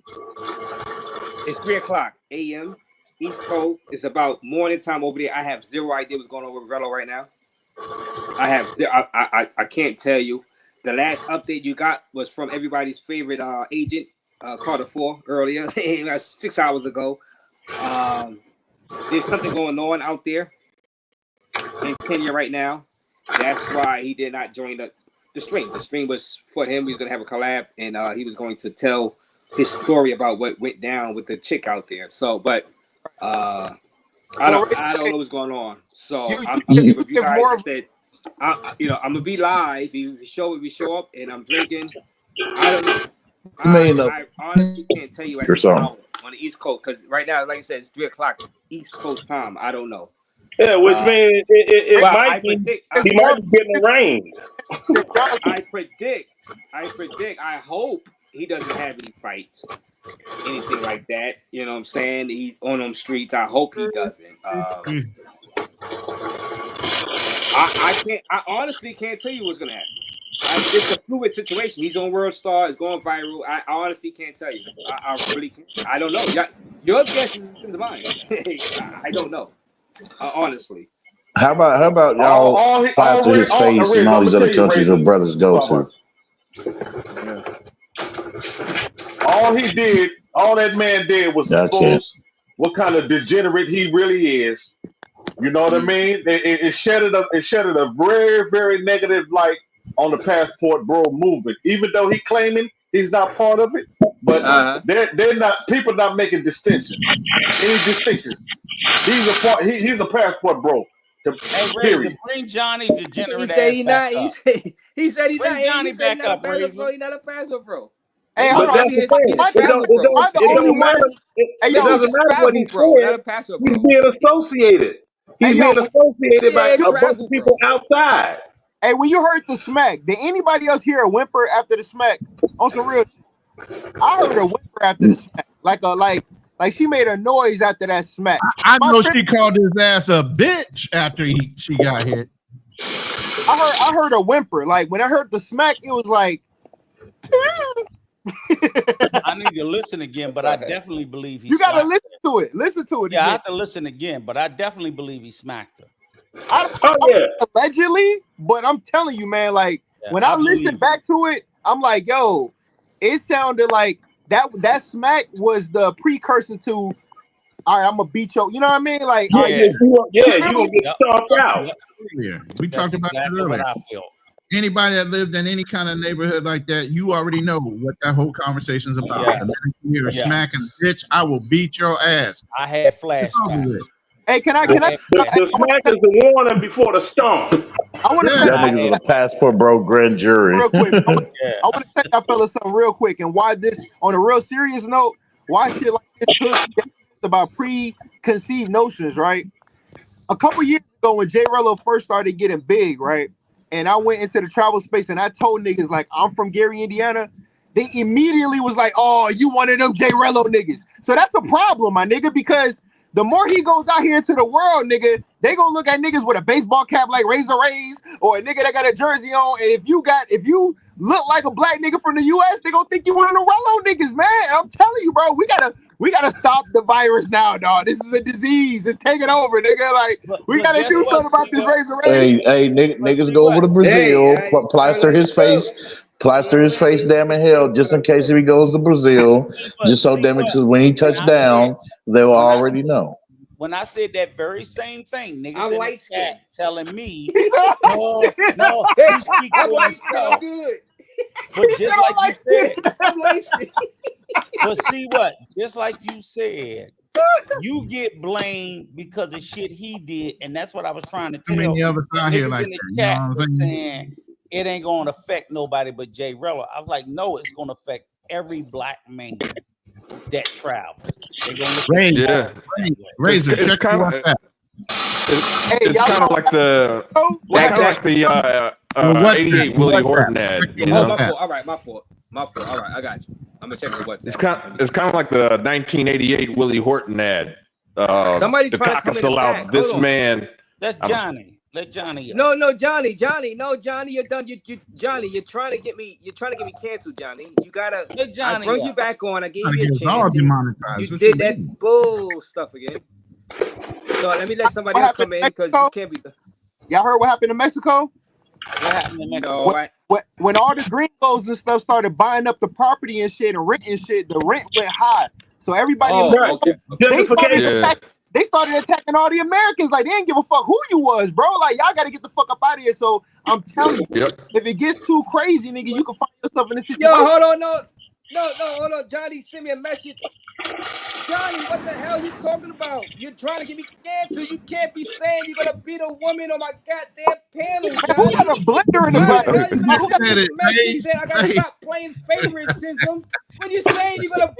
3:00 a.m. East Coast. It's about morning time over there. I have zero idea what's going on with JRELLO right now. I can't tell you. The last update you got was from everybody's favorite agent, Carter 4 earlier, 6 hours ago. There's something going on out there in Kenya right now. That's why he did not join the stream. The stream was for him. He was going to have a collab, and he was going to tell his story about what went down with the chick out there. So, but I don't know what's going on. So I'm if you guys said I'm gonna be live. If we show up, and I'm drinking. I don't know. I honestly can't tell you at this hour on the East Coast because right now, like I said, it's 3:00 East Coast time. I don't know. Yeah, which means it might be he might be getting arraigned. I predict. I hope he doesn't have any fights, anything like that. You know what I'm saying? He on them streets. I hope he doesn't. I honestly can't tell you what's gonna happen. It's a fluid situation. He's on WorldStar. It's going viral. I honestly can't tell you. I really can't. I don't know. Your guess is as good as mine. I don't know. Honestly. How about y'all plaster his face in all these other countries your brothers go to? All that man did was expose what kind of degenerate he really is. You know what I mean? It shedded a very, very negative light on the Passport Bro movement. Even though he claiming he's not part of it, but they're not. People not making distinctions. Any distinctions? He's a Passport Bro. Period. Bring Johnny Degenerate He said ass he back up. He said he's Bring not. Johnny He said back up, He's Razor. not a passport bro. Hey, but that's the thing. It don't matter. It doesn't matter what he said. He's being associated. He's being associated by a bunch of people outside. Hey, when you heard the smack, did anybody else hear a whimper after the smack? On some real, I heard a whimper after the smack, like she made a noise after that smack. I know she called his ass a bitch after she got hit. I heard a whimper. Like when I heard the smack, it was like. I need to listen again, but I definitely believe he. You gotta listen to it. Listen to it. Yeah, again. I have to listen again, but I definitely believe he smacked her. Allegedly, but I'm telling you, man, like when I listened back to it, I'm like, yo, it sounded like that smack was the precursor to, all right, I'm gonna beat you. You know what I mean? Like, you gonna get stomped out. Yeah, we talked about that earlier. What I feel. Anybody that lived in any kind of neighborhood like that, you already know what that whole conversation is about. Yeah. And then you hear smacking, bitch, I will beat your ass. I had flashbacks. Hey, can I? The smack is the warning before the storm. I want to That nigga's a Passport Bro grand jury. real quick. I want to tell y'all fellas something real quick, and why this, on a real serious note, why shit like this took about preconceived notions, right? A couple years ago when JRELLO first started getting big, right? And I went into the travel space and I told niggas like I'm from Gary, Indiana. They immediately was like, "Oh, you one of them JRELLO niggas." So that's a problem, my nigga, because the more he goes out here into the world, nigga, they gonna look at niggas with a baseball cap like RAZE, or a nigga that got a jersey on. And if you look like a black nigga from the US, they gonna think you one of the RELLO niggas, man. I'm telling you, bro, we gotta stop the virus now, dog. This is a disease. It's taking over, nigga. Like we gotta do something about this RAZE. Hey, niggas go over to Brazil, plaster his face. Plaster his face damn in hell just in case if he goes to Brazil. Just so damn it, when he touched down, they will already know. When I said that very same thing, niggas in the chat telling me, no, you speak for yourself. But just like you said, but see what? Just like you said, you get blamed because of shit he did, and that's what I was trying to tell. Many of us out here like in the chat was saying it ain't gonna affect nobody but JRELLO. I was like, no, it's gonna affect every black man that travels. They're gonna Razor. It's kind of like the 88 Willie Horton ad. You know? My fault. All right, my fault. All right, I got you. I'm gonna check the WhatsApp. It's kind of like the 1988 Willie Horton ad. Somebody the trying to cock come is in still the out. back. This Hold on. man. That's Johnny. Let Johnny. No, Johnny, you're done. Johnny, you're trying to get me canceled, Johnny. You gotta. Let Johnny. I brought you back on. I gave you a all chance. demonetized. You did that bull stuff again. So let me let somebody else come in because you can't be. Y'all heard what happened in Mexico? What happened in Mexico? When all the gringos and stuff started buying up the property and shit and rent and shit, the rent went high. So everybody, they started attacking all the Americans. Like they didn't give a fuck who you was, bro. Like y'all got to get the fuck up out of here. So I'm telling you, if it gets too crazy, nigga, you can find yourself in this situation. Yo, hold on, no, hold on, Johnny, send me a message. Johnny, what the hell you talking about? You're trying to get me canceled. You can't be saying you're gonna beat a woman on my goddamn panel, Hey, who got Johnny. a blender in the How back? the hell you Who gonna got send said me it, a message Ray. saying I gotta Ray. stop playing favoritism when you're saying you're gonna?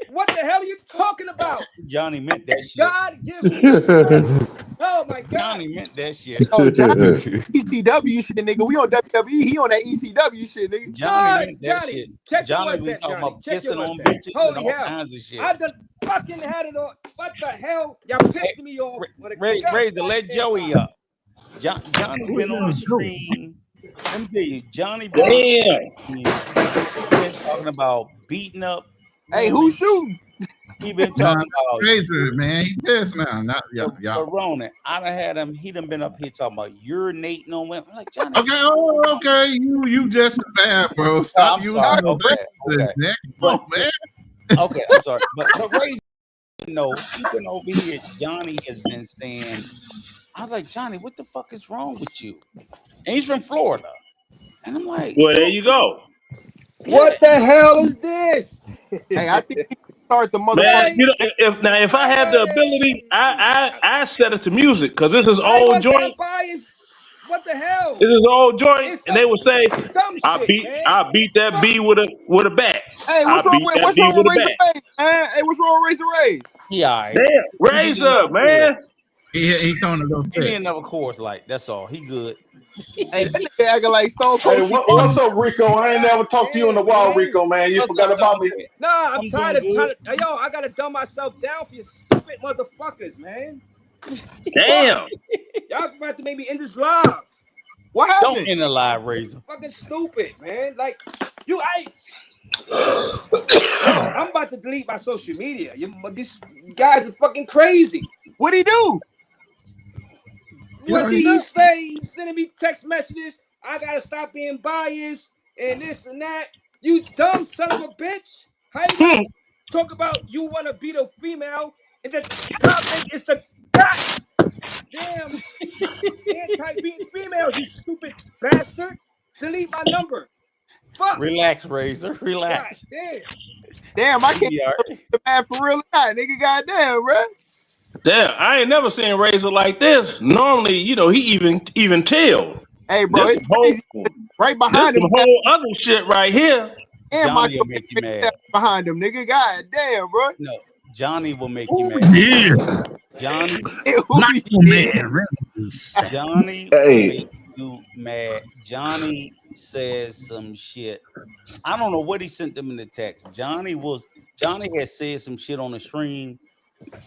What the hell are you talking about? Johnny meant that shit. God give me strength. Oh my God. Johnny meant that shit. Oh, Johnny, ECW shit, nigga. We on WWE. He on that ECW shit, nigga. Johnny God, meant that Johnny, shit. check your Johnny be WhatsApp, talking Johnny. about Check your kissing on WhatsApp. bitches and Holy all hell. kinds of shit. I done fucking had it on. What the hell? Y'all pissing me off. Raise to let Joey up. Johnny been on the stream. Let me tell you, Johnny been on the stream. He been talking about beating up Hey, women. who's shooting? He been talking about Razor, man. He pissed now. Not y'all. Corona. I done had him. He done been up here talking about urinating on women. I'm like, Johnny. Okay, okay. You just as bad, bro. Stop using those exes, man. Come on, man. Okay, I'm sorry. But Ray, no, even over here, Johnny has been saying, I was like, Johnny, what the fuck is wrong with you? And he's from Florida. And I'm like, well, there you go. What the hell is this? Hey, I think he can start the Man, motherfucker. you know, if I had the ability, I set it to music because this is I ain't old gonna say I'm joint. biased. What the hell? This is old joint, It's and they would say, dumb shit, man. I beat that B with a bat. Hey, I beat that what's B wrong with with a Razor bat. Ray, man? Hey, what's wrong with Razor Ray? he all right. Damn, raise up, man. He told a little He need bit. another chorus light. That's all. He good. Hey, that nigga acting like Stone Cold. Hey, what's up, Rico? I ain't never talked to you in a while, Rico, man. You forgot about me? Nah, I'm tired of doing trying to. Yo, I gotta dumb myself down for you stupid motherfuckers, man. Damn. Y'all about to make me end this live. What happened? Don't end the live, Razor. Fucking stupid, man. Like, I'm about to delete my social media. These guys are fucking crazy. What'd he do? What did he say? He's sending me text messages. I gotta stop being biased and this and that. You dumb son of a bitch. How you gonna talk about you want to beat a female and the topic is the goddamn anti-beating females, you stupid bastard. Delete my number. Fuck. Relax, Razor. Relax. God damn, I can't be mad for real or not, nigga. Goddamn, bro. Damn, I ain't never seen Razor like this. Normally, you know, he even tell. Hey, bro, This it's crazy. Right behind some him. whole other shit right here. And Johnny will make you mad. Behind him, nigga. God damn, bro. No, Johnny will make you mad. Yeah. Johnny. Johnny will make you mad. Johnny says some shit. I don't know what he sent them in the text. Johnny has said some shit on the stream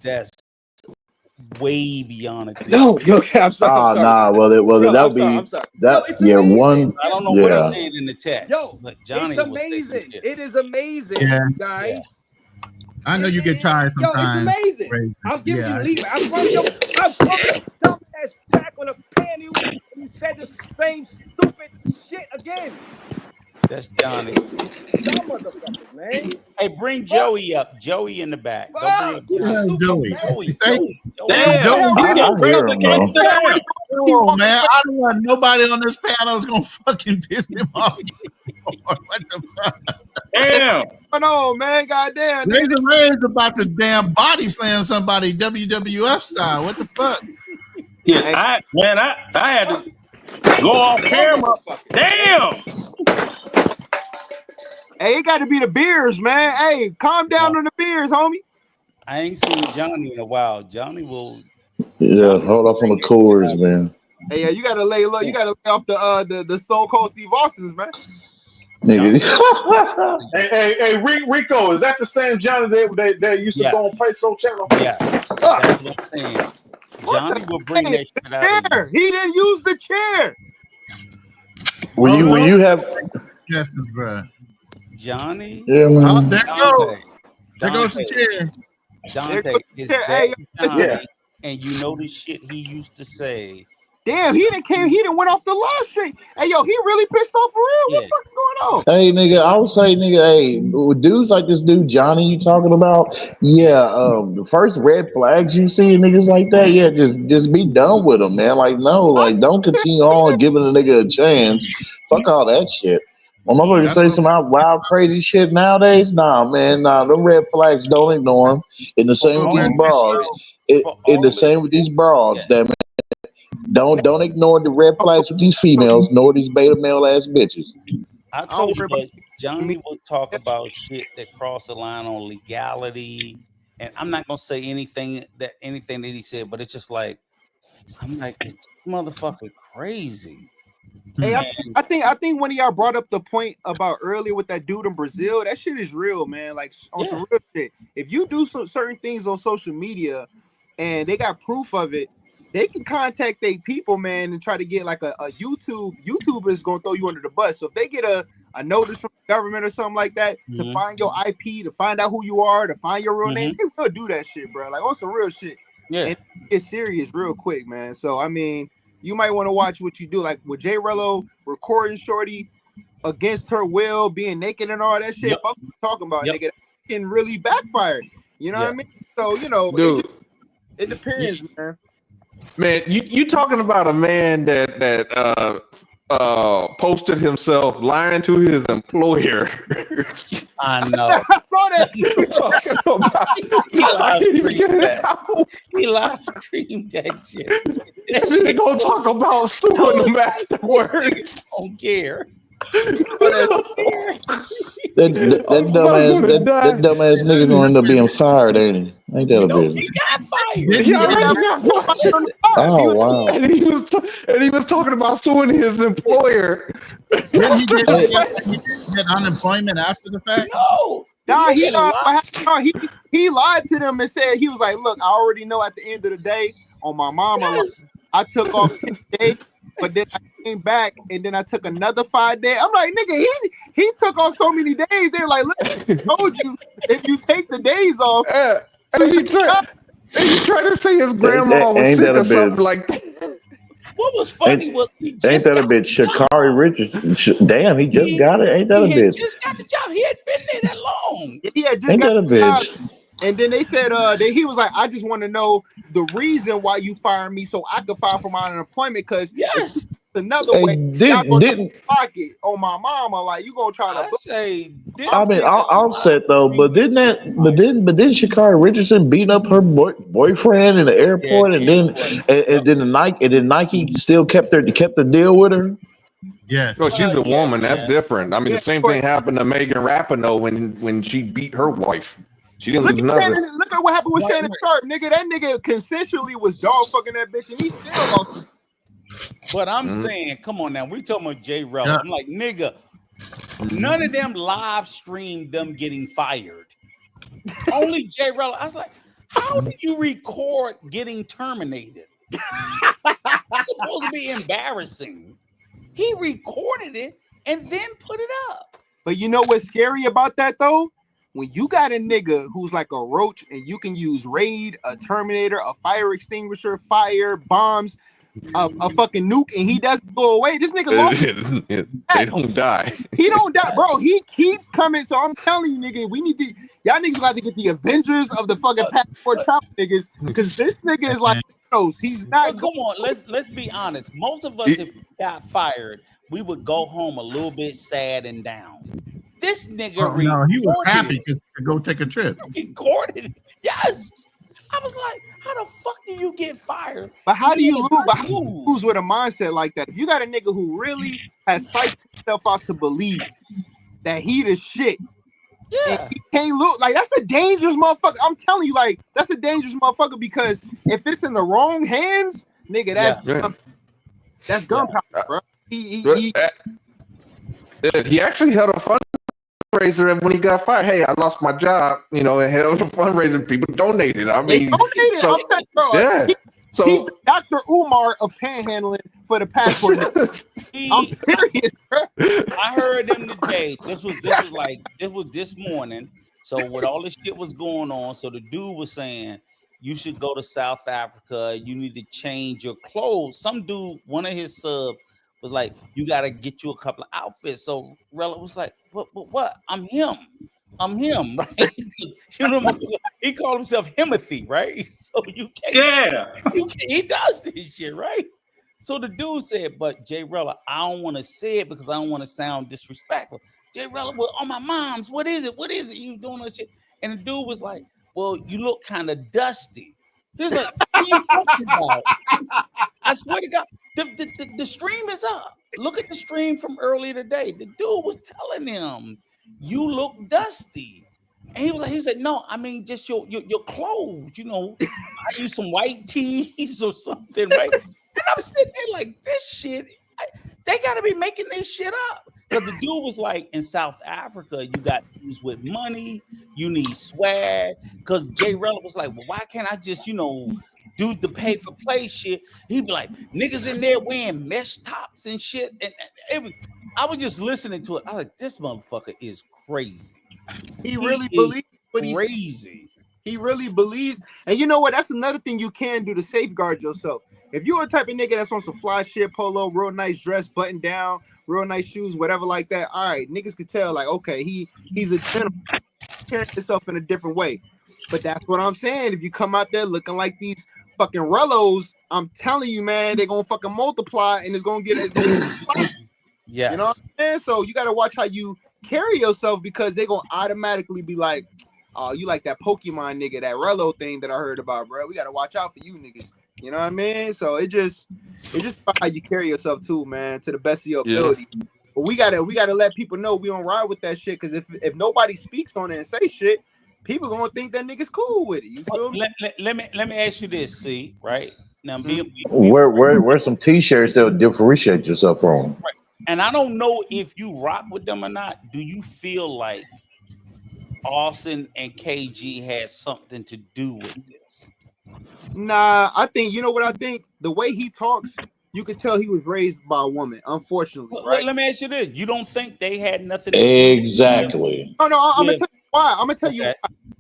that's way beyond it. No, I'm sorry. Nah, well, that would be I'm sorry. that. Yo, One. I don't know what he said in the text. Yo, but Johnny it's amazing. It is amazing, guys. I know you get tired Yo, sometimes. it's amazing. I'm giving you leave. I'm from your dumb ass back on a panel and you said the same stupid shit again. That's Johnny. Dumb motherfuckers, man. Hey, bring Joey up. Joey in the back. Go bring Joey. Joey. Damn, I hear him, though. Oh man, I don't want nobody on this panel is gonna fucking piss him off. What the fuck? Damn. What's going on, man? Goddamn. Razor Ray is about to damn body slam somebody WWF style. What the fuck? Yeah, I had to go off camera. Damn. Hey, it got to be the beers, man. Hey, calm down on the beers, homie. I ain't seen Johnny in a while. Johnny will. Yeah, hold up on the Coors, man. Hey, yeah, you gotta lay low. You gotta lay off the Stone Cold Steve Austin's, man. Nigga. hey, Rico, is that the same Johnny that used to go on Peso Channel? Yeah, that's what I'm saying. Johnny will bring that shit out. Chair. He didn't use the chair. When you have yes, bro. Johnny. Yeah, man. Oh, there goes. There goes the chair. Dante is Hey, that Johnny, yeah. and you know the shit he used to say. Damn, he didn't care. He didn't went off the live stream. Hey, yo, he really pissed off for real. What the fuck's going on? Hey, nigga, I would say, nigga, hey, with dudes like this dude Johnny you talking about, yeah, the first red flags you see in niggas like that, yeah, just be done with them, man. Like, no, like, don't continue on giving a nigga a chance. Fuck all that shit. When motherfuckers say some wild, crazy shit nowadays, nah, man, them red flags, don't ignore them. In the same with these broads, in the same with these broads, damn it. Don't ignore the red flags with these females, nor these beta male ass bitches. I told you that Johnny will talk about shit that cross the line on legality, and I'm not gonna say anything that he said, but it's just like I'm like, this motherfucker crazy. Hey, I think one of y'all brought up the point about earlier with that dude in Brazil. That shit is real, man. Like on some real shit. If you do some certain things on social media and they got proof of it, they can contact their people, man, and try to get like a YouTube is gonna throw you under the bus. So if they get a notice from the government or something like that to find your IP, to find out who you are, to find your real name, they will do that shit, bro. Like on some real shit. Yeah, and it's serious real quick, man. So I mean, you might want to watch what you do, like with JRELLO recording Shorty against her will, being naked and all that shit. Fuck what you talking about, nigga. That can really backfire. You know what I mean? So you know, dude, it depends, man. Man, you talking about a man that posted himself lying to his employer. I know. I saw that shit. He live streamed that shit. They gonna talk about suing him afterwards. Don't care. That dumbass nigga gonna end up being fired, ain't he? Ain't that a bitch? He got fired. He already got fired. Oh wow! And he was talking about suing his employer. Didn't he get unemployment after the fact? No. Nah, he lied to them and said, he was like, look, I already know at the end of the day on my mama, I took off 10 days, but then I came back and then I took another 5 days. I'm like, nigga, he took off so many days. They're like, look, I told you if you take the days off. And he tried to say his grandma was sick or something like that. What was funny was he just ain't that a bitch? Sha'Carri Richardson. Damn, he just got it. Ain't that a bitch? He just got the job. He hadn't been there that long. He had just ain't got that a the job. bitch? And then they said he was like, I just want to know the reason why you fired me so I could file for my unemployment, because yes, another way y'all gonna pocket on my mama, like you gonna try to say I mean, offset though, but didn't Sha'Carri Richardson beat up her boyfriend in the airport, and then Nike still kept the deal with her? Yes. No, she's a woman. That's different. I mean, the same thing happened to Megan Rapinoe when she beat her wife. She didn't lose nothing. Look at what happened with Shannon Sharp, nigga. That nigga consensually was dog fucking that bitch, and he still lost. But I'm saying, come on now, we talking about JRELLO. I'm like, nigga, none of them live streamed them getting fired. Only JRELLO. I was like, how do you record getting terminated? It's supposed to be embarrassing. He recorded it and then put it up. But you know what's scary about that though? When you got a nigga who's like a roach and you can use raid, a terminator, a fire extinguisher, fire, bombs, a fucking nuke, and he doesn't go away. This nigga they don't die. He don't die, bro. He keeps coming. So I'm telling you, nigga, we need to y'all niggas got to get the Avengers of the fucking passport travel niggas, because this nigga is like he's not. But come on, let's be honest. Most of us, if we got fired, we would go home a little bit sad and down. This nigga no, he was happy to go take a trip. Recorded it. Yes. I was like, how the fuck do you get fired? But how do you lose? But how do you lose with a mindset like that? If you got a nigga who really has psyched himself out to believe that he the shit, and he can't lose, like that's a dangerous motherfucker. I'm telling you, like that's a dangerous motherfucker, because if it's in the wrong hands, nigga, that's gunpowder, bro. He actually held a fundraiser when he got fired. Hey, I lost my job, and held a fundraiser. People donated. I mean, he's the Dr. Umar of panhandling for the passport. I'm serious, bro. I heard him today. This was this morning. So with all this shit was going on, so the dude was saying you should go to South Africa. You need to change your clothes. Some dude, one of his subs, was like, you got to get you a couple of outfits. So Rella was like, what? I'm him, right? He called himself Himothy, right? So you can't. Yeah. He does this shit, right? So the dude said, but JRELLO, I don't want to say it because I don't want to sound disrespectful. JRELLO, well, on my mom's, what is it? What is it? You doing that shit? And the dude was like, well, you look kind of dusty. He was like, what are you talking about? I swear to God, the stream is up. Look at the stream from earlier today. The dude was telling him, you look dusty. And he said, no, I mean just your clothes, you know. I use some white tees or something, right? And I'm sitting there like, this shit, they gotta be making this shit up. Because the dude was like, in South Africa, you got dudes with money, you need swag. Because JRELLO was like, well, why can't I just, you know, do the pay for play shit? He'd be like, niggas in there wearing mesh tops and shit. And I was just listening to it. I was like, this motherfucker is crazy. He really believes what he's crazy. He really believes. And you know what? That's another thing you can do to safeguard yourself. If you're a type of nigga that's on some fly shit, polo, real nice dress, button down, real nice shoes, whatever like that, all right, niggas could tell, like, okay, he's a gentleman, carrying himself in a different way. But that's what I'm saying. If you come out there looking like these fucking rellos, I'm telling you, man, they're gonna fucking multiply and it's gonna get yes. You know what I'm saying? So you gotta watch how you carry yourself because they're gonna automatically be like, oh, you like that Pokemon nigga, that Rello thing that I heard about, bro. We gotta watch out for you niggas. You know what I mean? So it's just about how you carry yourself too, man, to the best of your ability. But we gotta let people know we don't ride with that shit, because if nobody speaks on it and say shit, people gonna think that nigga's cool with it. You feel me? Let me ask you this, see, right? Now wear some t-shirts that will differentiate yourself from. Right. And I don't know if you rock with them or not. Do you feel like Austin and KG had something to do with this? Nah, I think, you know what I think? The way he talks, you could tell he was raised by a woman, unfortunately, right? Let me ask you this. You don't think they had nothing to do exactly. Oh, no, I'm going to tell you why. I'm going to tell you why.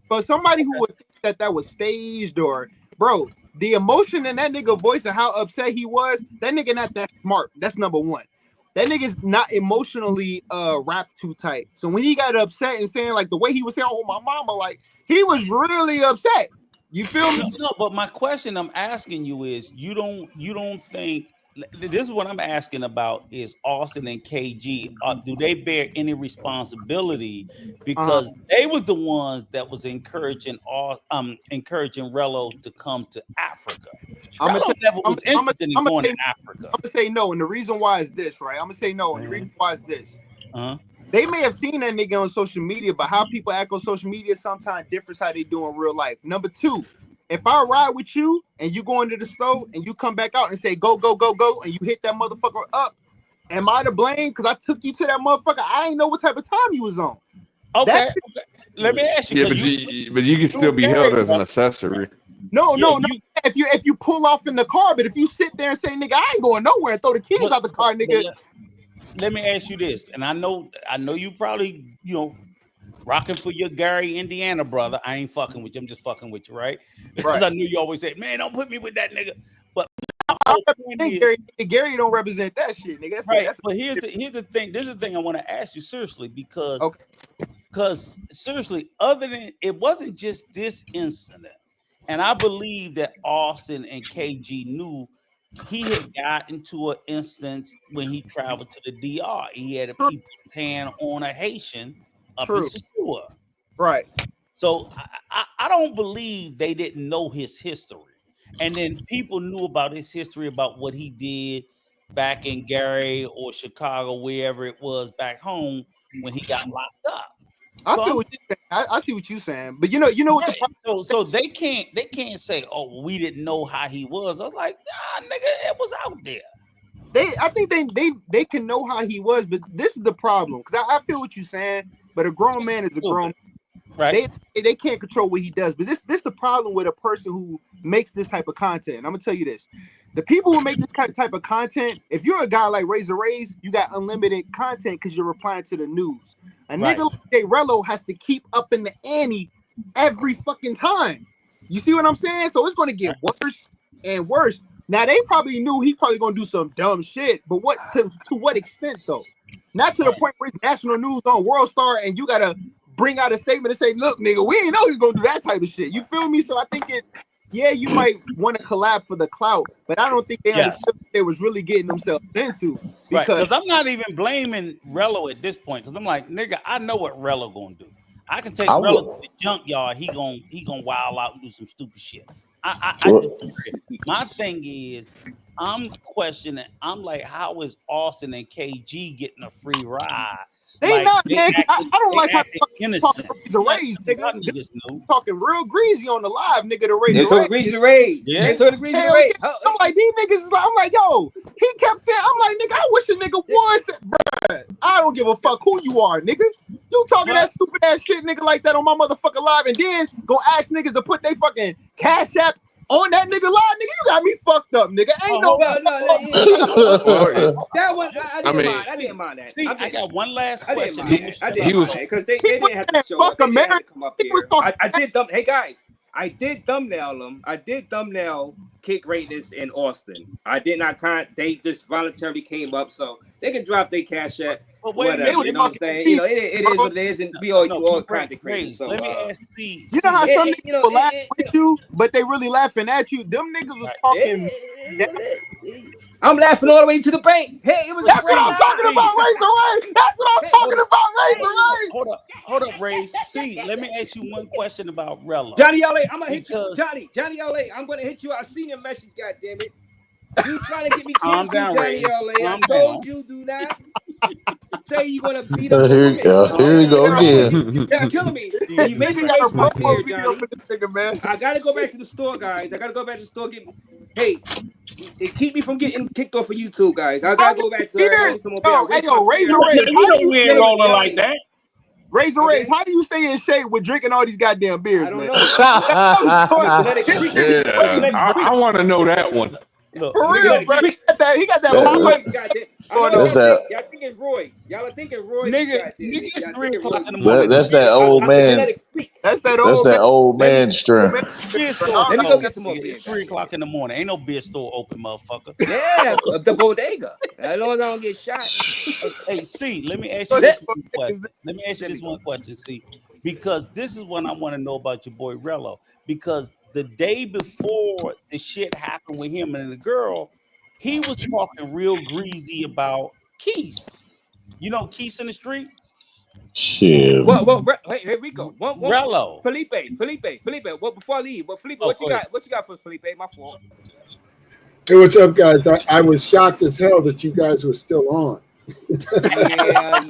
But somebody who would think that was staged or, bro, the emotion in that nigga voice and how upset he was, that nigga not that smart. That's number one. That nigga's not emotionally rap too tight. So when he got upset and saying, like, the way he was saying, oh, my mama, like, he was really upset. You feel me? No, but my question I'm asking you is, you don't think, this is what I'm asking about, is Austin and KG, do they bear any responsibility? Because they was the ones that was encouraging Rello to come to Africa. Rello never was interested in going to Africa. I'm gonna say no, and the reason why is this, right? I'm gonna say no, and the reason why is this. They may have seen that nigga on social media, but how people act on social media sometimes differs how they do in real life. Number two, if I ride with you and you go into the store and you come back out and say go, go, go, go, and you hit that motherfucker up, am I to blame? Because I took you to that motherfucker. I ain't know what type of time you was on. Okay. Let me ask you. Yeah, but you can still be held as an accessory. No. If you pull off in the car, but if you sit there and say, nigga, I ain't going nowhere, and throw the keys out the car, nigga. Let me ask you this, and I know you probably, you know, rocking for your Gary, Indiana brother. I ain't fucking with you. I'm just fucking with you, right? Because I knew you always say, man, don't put me with that nigga. But Gary don't represent that shit, nigga. But here's the thing. This is the thing I want to ask you seriously, because seriously, other than it wasn't just this incident, and I believe that Austin and KG knew. He had got into an instance when he traveled to the DR. He had put his hand on a Haitian up in Sechua. Right. So I don't believe they didn't know his history. And then people knew about his history, about what he did back in Gary or Chicago, wherever it was back home when he got locked up. I see what you're saying, but you know what the problem. So they can't say, oh, we didn't know how he was. I was like, nah, nigga, it was out there. I think they can know how he was, but this is the problem, because I feel what you're saying, but a grown man is a grown man. Right. They can't control what he does, but this the problem with a person who makes this type of content. And I'm gonna tell you this: the people who make this type of content, if you're a guy like RAZE, you got unlimited content because you're replying to the news. A nigga like JRELLO has to keep up in the ante every fucking time. You see what I'm saying? So it's gonna get worse and worse. Now they probably knew he's probably gonna do some dumb shit, but what to what extent though? Not to the point where it's national news on WorldStar and you gotta bring out a statement and say, look, nigga, we ain't know he's gonna do that type of shit. You feel me? So I think yeah, you might want to collab for the clout, but I don't think they understood what they was really getting themselves into. Because I'm not even blaming Rello at this point. Because I'm like, nigga, I know what Rello gonna do. I can take Rello to the junkyard. He gonna wild out and do some stupid shit. My thing is, I'm questioning. I'm like, how is Austin and KG getting a free ride? They not, man. I don't like how they talking RAZE, nigga. Talking real greasy on the live, nigga. The RAZE. They talking greasy to RAZE. Yeah. They talking greasy to RAZE. I'm like, these niggas is like, I'm like, yo, he kept saying, I'm like, nigga, I wish a nigga was, bruh. I don't give a fuck who you are, nigga. You talking that stupid ass shit, nigga, like that on my motherfucking live, and then go ask niggas to put they fucking Cash App on that nigga live, nigga. You got me fucked up, nigga. Ain't that one, I didn't mind that. See, I got one last question. I didn't mind that because they didn't have to show up. They didn't have to come up here. I did them. Hey guys, I did thumbnail them. I did thumbnail Kick Greatness in Austin. I did not they just voluntarily came up, so they can drop their Cash App. Whatever, you know what I'm saying? You know, it is what it is, and we all kind of crazy. So let me ask C. You know how some niggas laugh with you, but they really laughing at you. Them niggas was talking. I'm laughing all the way to the bank. Hey, it was. That's what I'm talking about, Razor Ray. That's what I'm talking about, Razor Ray. Hold up, Ray. See, let me ask you one question about Rello. Johnny LA, I'm gonna hit you. Johnny LA, I'm gonna hit you. I seen your message, goddammit. You trying to get me killed, Johnny LA? I told you do not say you gonna beat up. Here you go again. You're killing me. You made me waste my beer, Johnny. I gotta go back to the store, guys. I gotta go back to the store. Hey, it keep me from getting kicked off of YouTube, guys. I gotta go back to Razor Ray. We ain't rolling like that. Razor Rays, how do you stay in shape with drinking all these goddamn beers, man? I want to know that one. Look, for real, bro. He got that. Y'all thinking Roy. Y'all are thinking Roy. Nigga, it's 3 o'clock in the morning. That's that old man. That's that old man strength. Beer store. Let me go get some more beer. It's 3 o'clock in the morning. Ain't no beer store open, motherfucker. Yeah, the bodega. I don't get shot. Hey, C, let me ask you this one question. Let me ask you this one question, C, because this is what I want to know about your boy Rello. Because the day before the shit happened with him and the girl, he was talking real greasy about Keith. You know Keith in the streets? Shit. Well, hey, Rico. Rello. Felipe. Well, before I leave, Felipe, what you got? What you got for Felipe? My fault. Hey, what's up, guys? I was shocked as hell that you guys were still on. Yeah,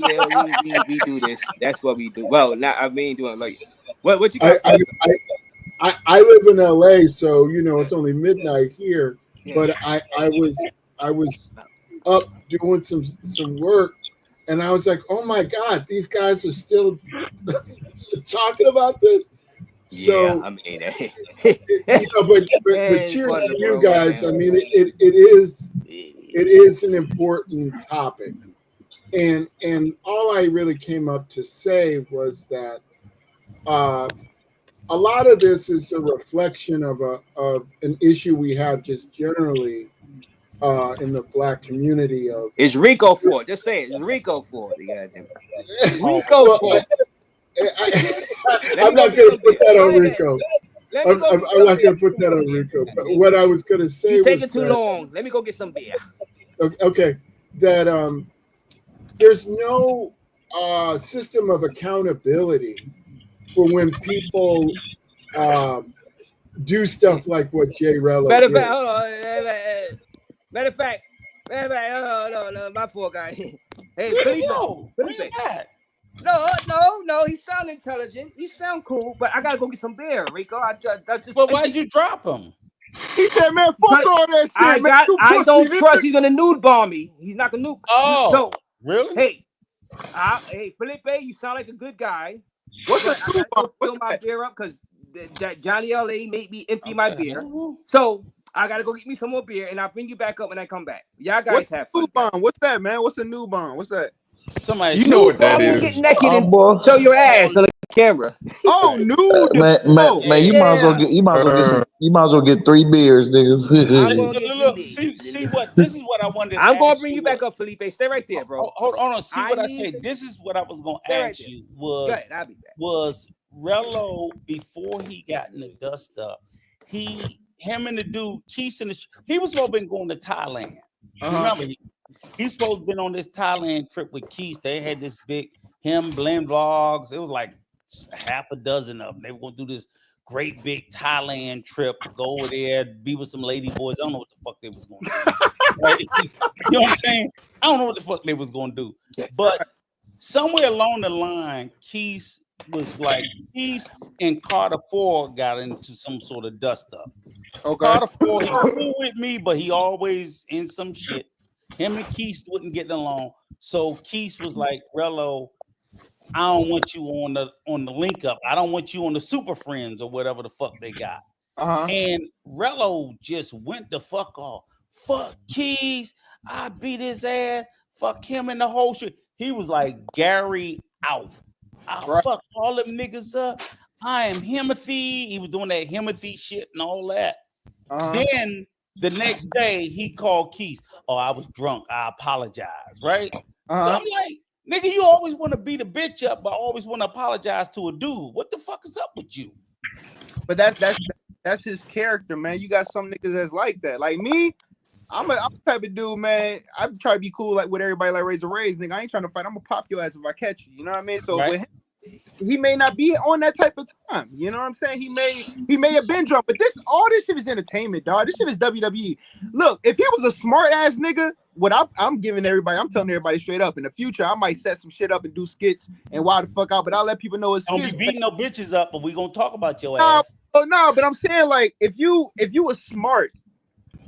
we do this. That's what we do. Well, not I mean doing like what you got? I live in LA, so you know it's only midnight here. Yeah. But I was up doing some work, and I was like, oh my god, these guys are still talking about this. Yeah, so I mean, you know, but cheers to you guys. I mean, it is an important topic, and all I really came up to say was that a lot of this is a reflection of an issue we have just generally in the Black community. Of it's Rico for it. Just say it. It's Rico for it. Rico for it. I'm not going to put that on Rico. I'm not going to put that on Rico. But what I was going to say was taking too long. Let me go get some beer. Okay, that there's no system of accountability for when people do stuff like what JRELLO Matter did. Of fact, no, my poor guy. Hey, Felipe. No, he sound intelligent. He sound cool, but I gotta go get some beer, Rico. But why'd you drop him? He said, man, fuck all that shit. I don't trust he's gonna nude bomb me. He's not gonna nude. Oh, so really? Hey, Felipe, you sound like a good guy. What's the nude bomb? Fill my beer up because Johnny LA made me empty my beer. So I gotta go get me some more beer, and I'll bring you back up when I come back. Y'all guys have fun. Bomb? What's that, man? What's a nude bomb? What's that? Somebody, you know what that is. Get naked and show your ass on the camera. Oh, nude. Man, you might as well get 3 beers, nigga. Look, see what this is what I wanted. I'm gonna bring you back up, Felipe. Stay right there, bro. Hold on. See what I say. This is what I was gonna ask you. Was Rello before he got in the dust up? him and the dude, Keith, he was supposed to be going to Thailand. Remember, he's supposed to been on this Thailand trip with Keith. They had this big blend vlogs. It was like half a dozen of them. They were going to do this great big Thailand trip, go over there, be with some lady boys. I don't know what the fuck they was going to do. Right? You know what I'm saying? I don't know what the fuck they was going to do. But somewhere along the line, Keith and Carter Ford got into some sort of dust up. Okay. Carter Ford, he cool with me, but he always in some shit. Him and Keith wouldn't get along. So Keith was like, Rello, I don't want you on the link up. I don't want you on the Super Friends or whatever the fuck they got. And Rello just went the fuck off. Fuck Keith. I beat his ass. Fuck him and the whole shit. He was like, Gary out. I'll fuck all them niggas up. I am Himothy. He was doing that Himothy shit and all that. Then the next day he called Keith. Oh, I was drunk. I apologize. Right? So I'm like, nigga, you always want to beat a bitch up, but always want to apologize to a dude. What the fuck is up with you? But that's his character, man. You got some niggas that's like that. Like me, I'm a type of dude, man. I try to be cool like with everybody, like RAZE, nigga. I ain't trying to fight. I'm gonna pop your ass if I catch you. You know what I mean? So with him, he may not be on that type of time. You know what I'm saying? He may have been drunk, but all this shit is entertainment, dog. This shit is WWE. Look, if he was a smart ass nigga, what I'm telling everybody straight up, in the future, I might set some shit up and do skits and wild the fuck out, but I'll let people know it's don't be beating no bitches up, but we gonna talk about your ass. No, but I'm saying, like, if you were smart,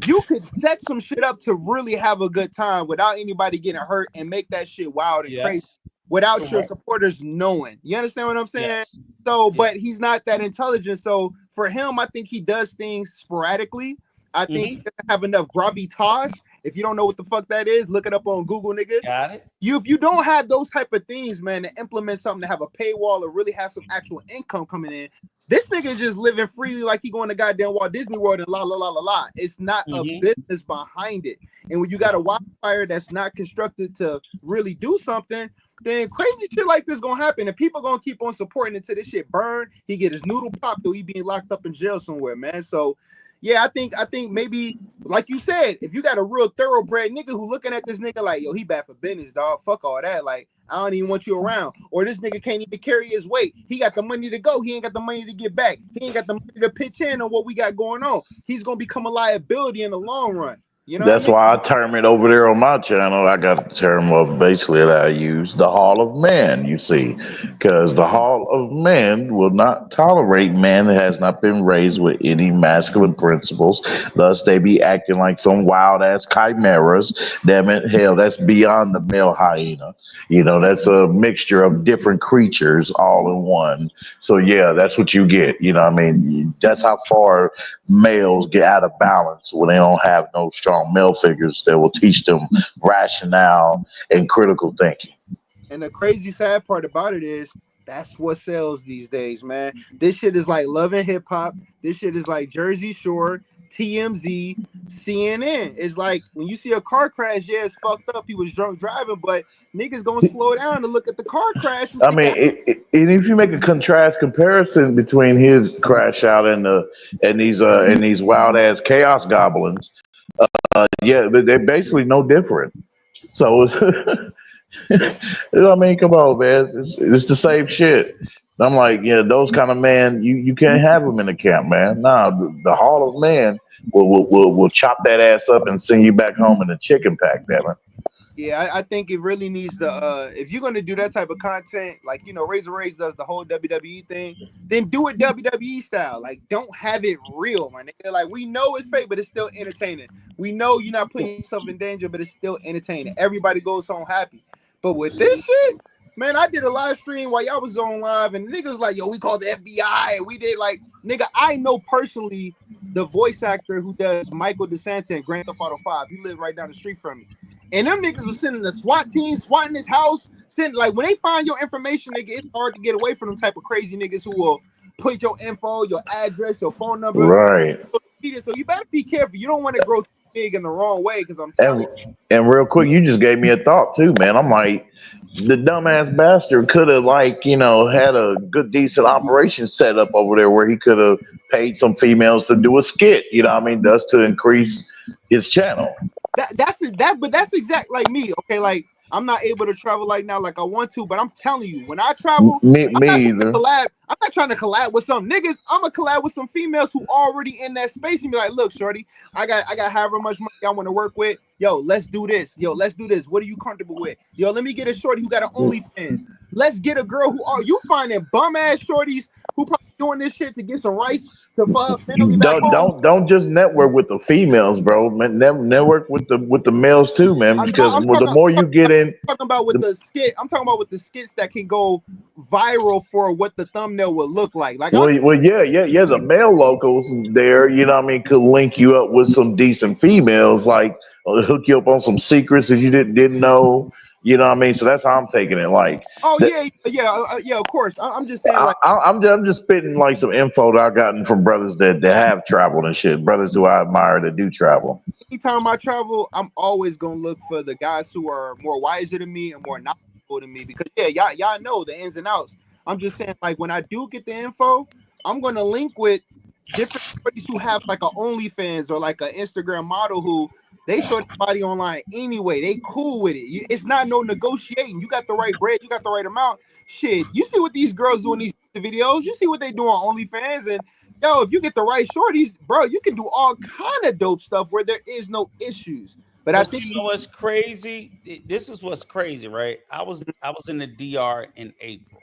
you could set some shit up to really have a good time without anybody getting hurt and make that shit wild and crazy without your supporters knowing. You understand what I'm saying? Yes. So, but he's not that intelligent. So for him, I think he does things sporadically. I think he doesn't have enough gravitas. If you don't know what the fuck that is, look it up on Google, nigga. Got it. If you don't have those type of things, man, to implement something to have a paywall or really have some actual income coming in, this nigga is just living freely like he going to goddamn Walt Disney World and la la la la la. It's not a business behind it. And when you got a wildfire that's not constructed to really do something, then crazy shit like this gonna happen, and people gonna keep on supporting until this shit burn. He get his noodle popped, or he being locked up in jail somewhere, man. So yeah, I think maybe, like you said, if you got a real thoroughbred nigga who looking at this nigga like, yo, he bad for business, dog. Fuck all that. Like, I don't even want you around. Or this nigga can't even carry his weight. He got the money to go. He ain't got the money to get back. He ain't got the money to pitch in on what we got going on. He's gonna become a liability in the long run. You know, that's why I term it over there on my channel. I got the term of basically that I use, the Hall of Man, you see, because the Hall of Man will not tolerate man that has not been raised with any masculine principles. Thus, they be acting like some wild ass chimeras. Damn it, hell, that's beyond the male hyena. You know, that's a mixture of different creatures all in one. So yeah, that's what you get. You know what I mean? That's how far males get out of balance when they don't have no strong male figures that will teach them rationale and critical thinking. And the crazy sad part about it is that's what sells these days, man. This shit is like Love and Hip Hop. This shit is like Jersey Shore, TMZ, CNN. It's like when you see a car crash, yeah, it's fucked up. He was drunk driving, but niggas gonna slow down to look at the car crash. I mean, and if you make a contrast comparison between his crash out and these wild ass chaos goblins, yeah, they're basically no different. So it's, I mean, come on, man, it's the same shit. I'm like, yeah, those kind of man, you can't have them in the camp, man. Nah, the Hall of Man will chop that ass up and send you back home in a chicken pack, damn it. Yeah, I think it really needs to, if you're going to do that type of content, like, you know, RAZE does the whole WWE thing, then do it WWE style. Like, don't have it real, my nigga. Like, we know it's fake, but it's still entertaining. We know you're not putting yourself in danger, but it's still entertaining. Everybody goes home happy. But with this shit, man, I did a live stream while y'all was on live, and niggas like, yo, we called the FBI, and we did like, nigga, I know personally the voice actor who does Michael DeSanta in Grand Theft Auto 5. He lived right down the street from me. And them niggas was sending the SWAT team, swatting his house. Like, when they find your information, nigga, it's hard to get away from them type of crazy niggas who will put your info, your address, your phone number. Right. So you better be careful. You don't want to grow big in the wrong way because I'm telling you. And real quick, you just gave me a thought too, man. I'm like, the dumbass bastard could have, like, you know, had a good, decent operation set up over there where he could have paid some females to do a skit. You know what I mean? Thus to increase his channel. But that's exact like me. Okay, like I'm not able to travel like now like I want to, but I'm telling you, when I travel, I'm not trying to collab with some niggas. I'm gonna collab with some females who already in that space and be like, look, shorty, I got however much money I want to work with. Yo, let's do this. Yo, let's do this. What are you comfortable with? Yo, let me get a shorty who got an OnlyFans. Let's get a girl who are you finding bum ass shorties who probably doing this shit to get some rice to family back home. Don't just network with the females, bro. Man, network with the males too, man. Because the more you get in, I'm talking about with the skits that can go viral for what the thumbnail would look like. Like, yeah. The male locals there, you know what I mean, could link you up with some decent females, like hook you up on some secrets that you didn't know. You know what I mean? So that's how I'm taking it. Like, of course. I'm just saying, like, I'm just spitting like some info that I've gotten from brothers that have traveled and shit. Brothers who I admire that do travel. Anytime I travel, I'm always gonna look for the guys who are more wiser than me and more knowledgeable than me because y'all know the ins and outs. I'm just saying, like, when I do get the info, I'm gonna link with different parties who have like a OnlyFans or like an Instagram model who they show their body online anyway. They cool with it. It's not no negotiating. You got the right bread. You got the right amount. Shit, you see what these girls do in these videos. You see what they do on OnlyFans. And, yo, if you get the right shorties, bro, you can do all kind of dope stuff where there is no issues. But I think you know what's crazy? This is what's crazy, right? I was in the DR in April.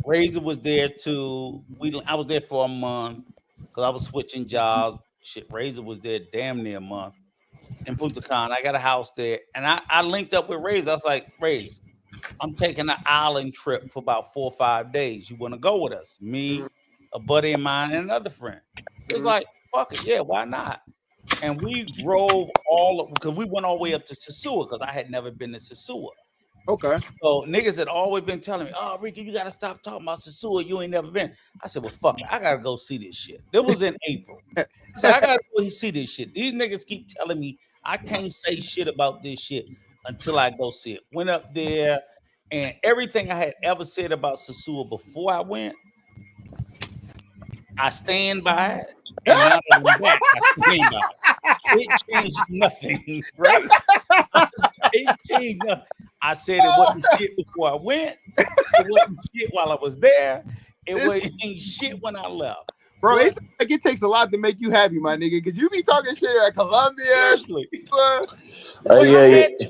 RAZE was there too. I was there for a month because I was switching jobs. Shit, RAZE was there damn near a month. In Punta Cana, I got a house there, and I linked up with RAZE. I was like, RAZE, I'm taking an island trip for about 4 or 5 days. You want to go with us? Me, a buddy of mine, and another friend. It's like, fuck it, yeah, why not? And we drove because we went all the way up to Sosua because I had never been to Sosua. Okay. So niggas had always been telling me, oh, Ricky, you got to stop talking about Sosua. You ain't never been. I said, well, fuck it. I got to go see this shit. It was in April. So I got to go see this shit. These niggas keep telling me I can't say shit about this shit until I go see it. Went up there, and everything I had ever said about Sosua before I went, I stand by it. And now that I'm back, I stand by it. It changed nothing, right? It changed nothing. I said it wasn't shit before I went. It wasn't shit while I was there. It wasn't shit when I left. Bro, it's like it takes a lot to make you happy, my nigga. Cause you be talking shit at Colombia. Because niggas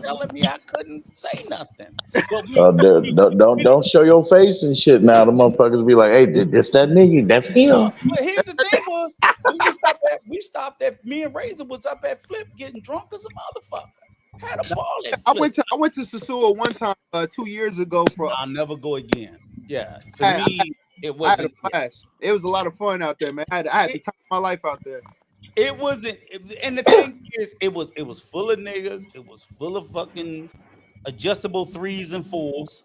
telling me I couldn't say nothing. Don't show your face and shit. Now the motherfuckers be like, "Hey, this that nigga? That's him." But here's the thing: was we stopped at me and RAZE was up at Flip getting drunk as a motherfucker. Had a ball at Flip. I went to Sosua one time 2 years ago for. I'll never go again. Yeah, to me. It wasn't. It was a lot of fun out there, man. I had the time of my life out there. It wasn't, and the thing is, it was full of niggas. It was full of fucking adjustable 3s and 4s.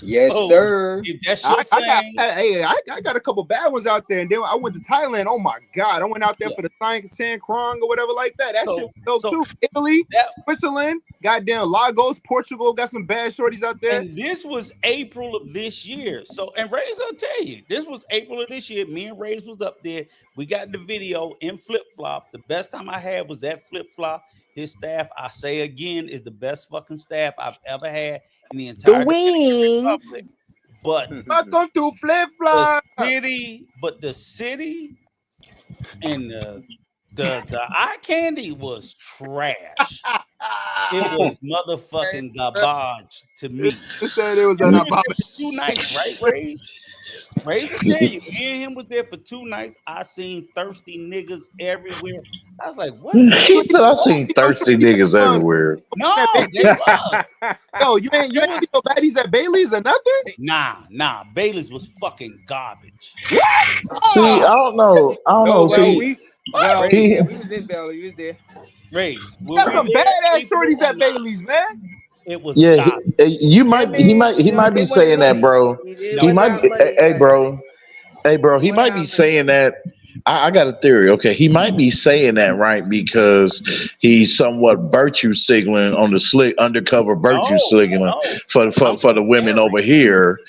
Yes, sir. If that's your thing. I got a couple bad ones out there, and then I went to Thailand. Oh my god, I went out there for the San Krong or whatever like that. That shit was dope too. Italy, Switzerland, goddamn Lagos, Portugal, got some bad shorties out there. And this was April of this year. So, and RAZE, I'll tell you, this was April of this year. Me and RAZE was up there. We got the video in flip flop. The best time I had was at flip flop. His staff, I say again, is the best fucking staff I've ever had in the entire Republic. But welcome to flip flop. The city and the eye candy was trash. It was motherfucking garbage to me. You said it was 2 nights, right, RAZE? RAZE will tell you, me and him was there for 2 nights. I seen thirsty niggas everywhere. I was like, what? He said I seen thirsty niggas everywhere. No, they was. Yo, you ain't so baddies at Bailey's or nothing? Nah. Bailey's was fucking garbage. What? See, I don't know. We was in Bailey. We was there. RAZE. Got some badass shorties at Bailey's, man. It was he might be saying that, bro. He might be, hey bro, he might be saying that I got a theory. Okay, he might be saying that right because he's somewhat virtue signaling on the slick undercover virtue signaling for the women over here.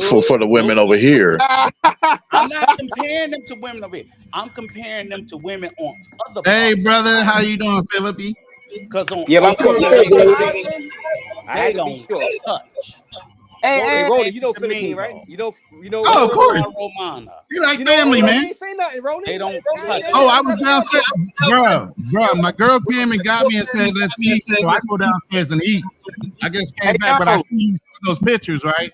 For the women over here. I'm not comparing them to women over here. I'm comparing them to women on other. Hey, brother, how you doing, Philippi? Because on yeah, my fault. they don't touch. Hey, Roland, you know Philippine, right? You know. Oh, of course. Romana. You like family, man. You ain't say nothing, Roland. They don't touch. Oh, I was downstairs, bro. My girl came and got me and said, "Let's eat." So I go downstairs and eat. I just came back, but I see those pictures, right?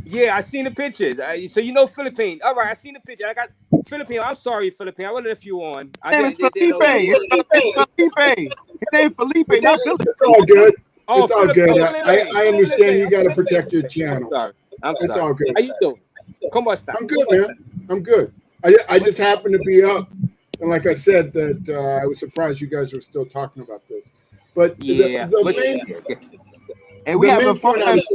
Yeah, I seen the pictures. So you know Philippine. All right, I seen the picture. I got Philippine. I'm sorry, Philippine. I wanted a few on. His name is Felipe. Felipe. His name Felipe, not Philippe. It's all good. Oh, it's all good. I understand you got to protect your channel. I'm sorry. It's all good. How you doing? Come on, stop. I'm good, man. I'm good. I just happened to be up, and like I said, that I was surprised you guys were still talking about this. But Yeah, the main, and we the having main fun. point I was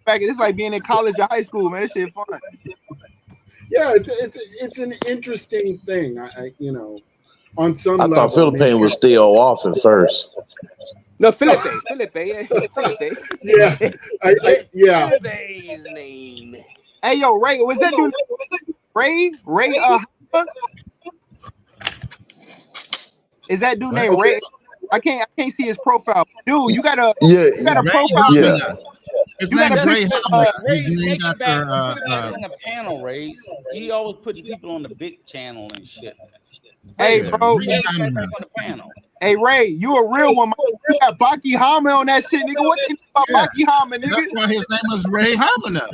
It's like being in college or high school, man. This shit fun. Yeah, it's an interesting thing. I you know, on some I level. thought Philippine was still off at first. No, Felipe. Felipe. Yeah, yeah. Felipe's name. Hey, yo, Ray, was that dude? Ray? Is that dude named Ray? I can't see his profile. Dude, you got a profile. Yeah. His You got name's a Ray picture. Howard. Ray's He's named making back after on the panel, Rays. He always putting people on the big channel and shit. Hey, bro. Ray back on the panel. Hey, Ray, you a real one. You got Baki Hama on that shit, nigga. What you know about Baki Hama, nigga? That's why his name was Ray Hamina.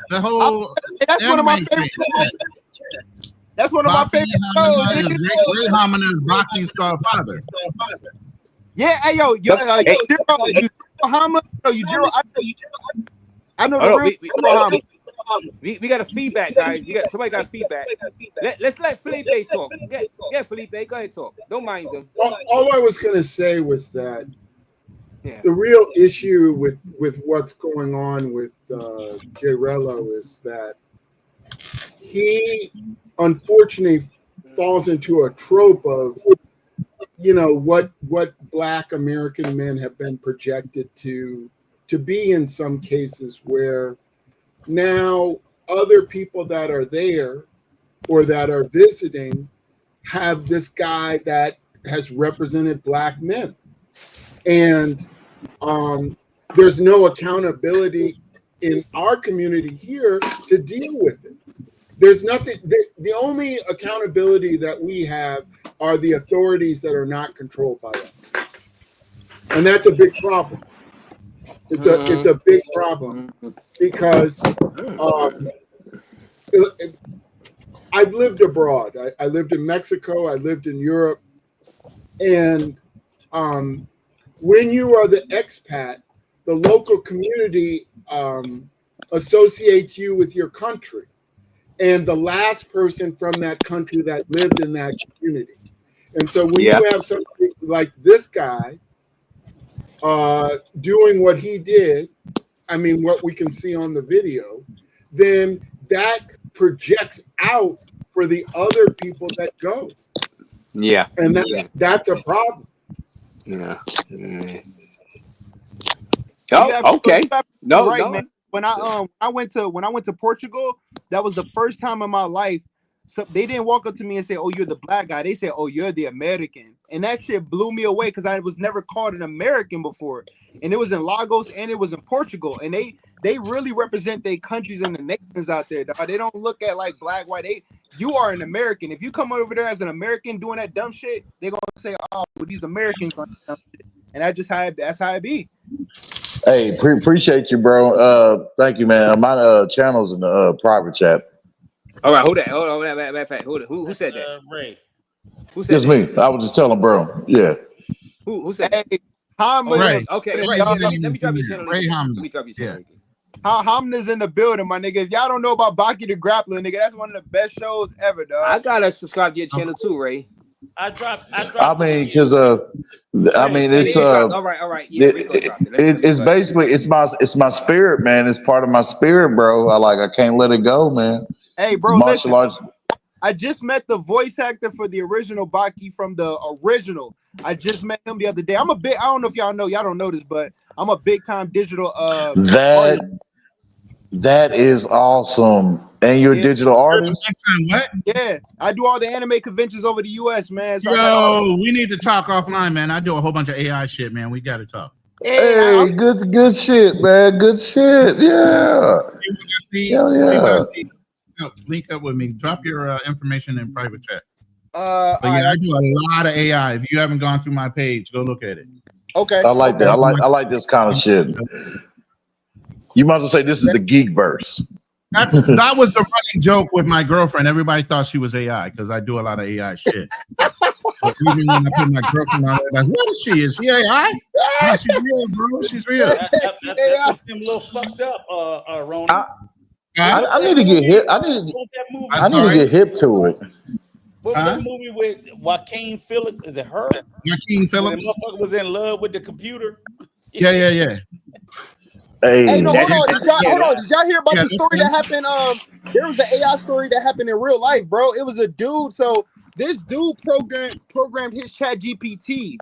The whole that's one of my favorite. That's one of my favorite shows. Ray Hamina is Baki's father. Yeah, hey, yo, you Hama? No, you Jiro. I know the real Hama. We got a feedback, guys. Somebody got feedback. Let's let Felipe talk. Yeah, Felipe, go ahead talk. Don't mind them. All I was gonna say was that the real issue with what's going on with JRELLO is that he unfortunately falls into a trope of, you know, what Black American men have been projected to be in some cases, where now other people that are there or that are visiting have this guy that has represented Black men, and there's no accountability in our community here to deal with it. There's nothing. The only accountability that we have are the authorities that are not controlled by us, and that's a big problem. It's a big problem because I've lived abroad. I lived in Mexico. I lived in Europe, and when you are the expat, the local community associates you with your country and the last person from that country that lived in that community. And so when you have somebody like this guy doing what he did, I mean, what we can see on the video, then that projects out for the other people that go. Yeah. And that's a problem. Yeah. Oh, okay. No, right, man. When I went to Portugal, that was the first time in my life. So they didn't walk up to me and say, "Oh, you're the Black guy." They said, "Oh, you're the American," and that shit blew me away because I was never called an American before, and it was in Lagos and it was in Portugal, and they really represent their countries and the nations out there, dog. They don't look at like Black, white. You are an American. If you come over there as an American doing that dumb shit, they're gonna say, "Oh, well, these Americans gonna do dumb shit," and that's how it be. Hey, appreciate you, bro. Thank you, man. My channel's in the private chat. All right, hold on. Matter of fact, who said that? Ray. Who said It's that? me. I was just telling bro. Yeah. Who said that? Hey, Hamna. Ray. Okay, Ray. let me drop your channel. Ray Hamna. Let me drop your channel. Hamna's in the building, my nigga. If y'all don't know about Baki the Grappler, nigga, that's one of the best shows ever, dog. I gotta subscribe to your channel too, Ray. I dropped. I mean, because I mean, it's all right. Yeah, it's basically it's my spirit, man. It's part of my spirit, bro. I can't let it go, man. Hey, bro, martial arts. I just met the voice actor for the original Baki from the original. I just met him the other day. I'm a big. I don't know if y'all don't know this, but I'm a big time digital artist. That is awesome. And you're a digital artist? What? Yeah, I do all the anime conventions over the US, man. So Yo, we need to talk offline, man. I do a whole bunch of AI shit, man. We got to talk. Hey, good shit, man. Good shit. Yeah. See what I see. No, link up with me. Drop your information in private chat. But yeah, I do a lot of AI. If you haven't gone through my page, go look at it. Okay. I like that. I like this kind of shit. You might as well say this is the geek verse. That was the running joke with my girlfriend. Everybody thought she was AI because I do a lot of AI shit. But even when I put my girlfriend on, like, what is she? Is she AI? No, she's real, bro. She's real. That's a little fucked up, Ronnie. I need to get hip. I need to get hip to it. What was that movie with Joaquin Phillips? Is it her? Joaquin Phillips. The motherfucker was in love with the computer. Yeah. Hey, no, hold on. Did y'all hear about the story that happened? There was the AI story that happened in real life, bro. It was a dude. So this dude programmed his Chat GPT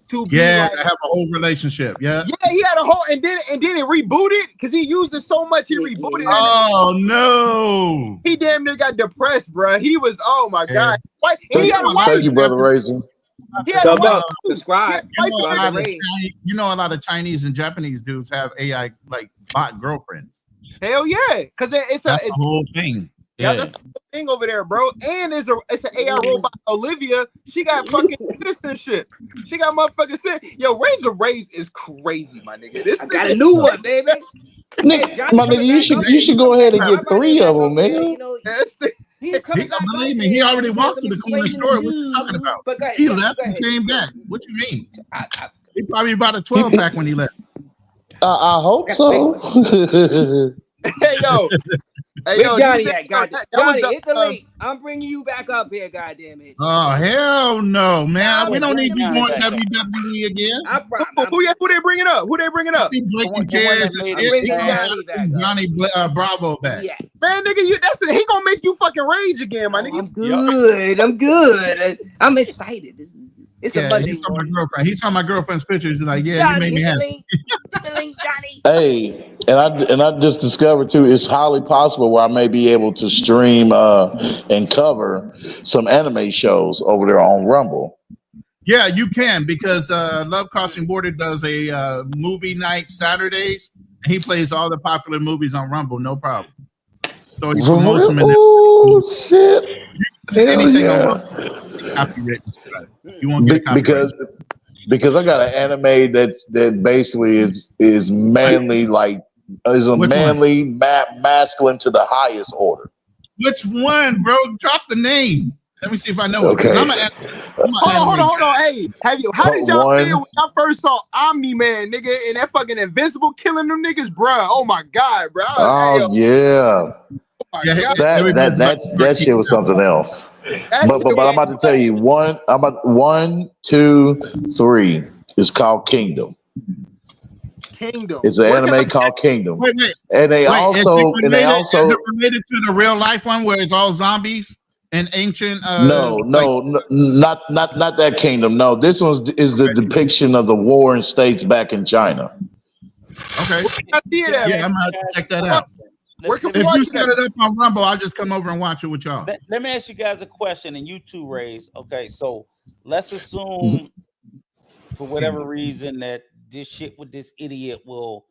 to be to have a whole relationship. Yeah, he had a whole, and then it rebooted because he used it so much. He rebooted. Oh no! He damn near got depressed, bro. He was, oh my god. Why? And he had a wife. Thank you, brother Raisin. He had a wife. Subscribe. You know, a lot of Chinese and Japanese dudes have AI like bot girlfriends. Hell yeah, because it's a whole thing. Yeah, that's the thing over there, bro. And it's an AI robot, Olivia. She got fucking citizenship. She got motherfucking citizenship. Yo, RAZE is crazy, my nigga. This I got a new one, baby. Nick, my nigga, you should go ahead and get 3 of them, nigga. Believe me, he already walked to the corner store. What you talking about? He left and came back. What you mean? He probably bought a 12-pack when he left. I hope so. Hey, yo. Hey, yo, Johnny at goddamn. Johnny, hit the link. I'm bringing you back up here, goddamn it. Oh hell no, man! We don't need you going WWE again. Who they bringing up? Who they bringing up? Breaking chairs and shit. Johnny Bravo back. Yeah. Man, nigga, he gonna make you fucking rage again, my nigga. I'm good. I'm excited. It's a budget. He saw my girlfriend. He saw my girlfriend's pictures. He's like, yeah, Johnny, you made me happy. Johnny. Hey, and I just discovered too, it's highly possible where I may be able to stream and cover some anime shows over there on Rumble. Yeah, you can, because Love Crossing Border does a movie night Saturdays, and he plays all the popular movies on Rumble, no problem. So he promotes them in there. Oh shit! Anything on Rumble. Copywritten stuff. You won't get because I got an anime that basically is manly, like is a manly masculine to the highest order. Which one, bro? Drop the name. Let me see if I know it. Okay. Hold on. Hey, how did y'all feel when y'all first saw Omni-Man, nigga, and that fucking Invincible killing them niggas, bro? Oh my god, bro. Oh yeah. That shit was something else. But I'm about to tell you 1, 2, 3 is called Kingdom. It's an anime called Kingdom. Wait. And they also is it related to the real life one where it's all zombies and ancient No, not that Kingdom. No, this one is the depiction of the war in states back in China. Okay. Yeah, I'm gonna have to check that out. If you set it up on Rumble, I'll just come over and watch it with y'all. Let me ask you guys a question, and you too, RAZE. Okay, so let's assume, for whatever reason, that this shit with this idiot will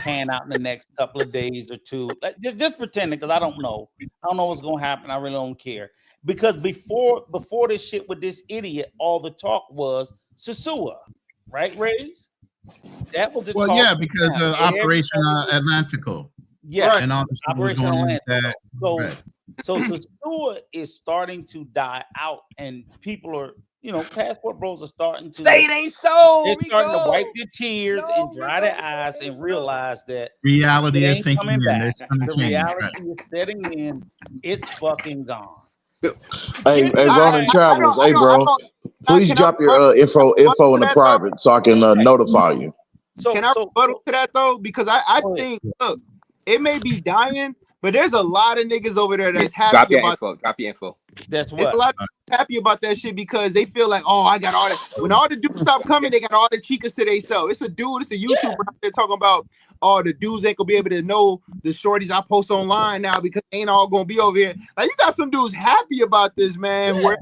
pan out in the next couple of days or two. Just pretending, because I don't know. I don't know what's gonna happen. I really don't care. Because before this shit with this idiot, all the talk was Sasua, right, RAZE? That was the talk. Yeah, because of Operation Atlantico. Yeah, and all this Operation Atlantico. Right. So Sasua is starting to die out, and people are, passport bros are starting to say it ain't so. They're starting to wipe their tears and dry their eyes and realize that reality is sinking in. The reality is setting in. It's fucking gone. Hey, Ronin Travels. Hey, bro, please drop your info in the private so I can notify you. Can I rebuttal to that though? Because I think, look, it may be dying, but there's a lot of niggas over there that's happy drop your about info. Drop your info. That's It's what. a lot of people happy about that shit because they feel like, oh, I got all that. When all the dudes stop coming, they got all the chicas to themselves. It's a dude, it's a YouTuber out there talking about, oh, the dudes ain't gonna be able to know the shorties I post online now because they ain't all gonna be over here. Like, you got some dudes happy about this, man. Yeah. Where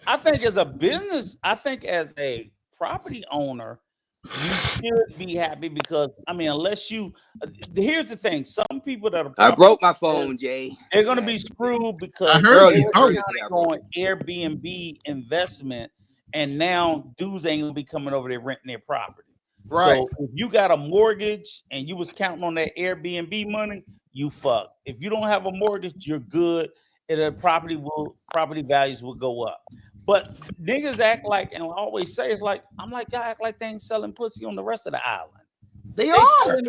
I think as a business, I think as a property owner, you should be happy because I mean, unless you, here's the thing: some people that are I broke my phone, Jay. they're going to be screwed because Earlier they're going Airbnb investment, and now dudes ain't gonna be coming over there renting their property. Right. So if you got a mortgage and you was counting on that Airbnb money, you fucked. If you don't have a mortgage, you're good. And the property values will go up. But niggas act like, and I always say, it's like, I'm like, y'all act like they ain't selling pussy on the rest of the island. They are.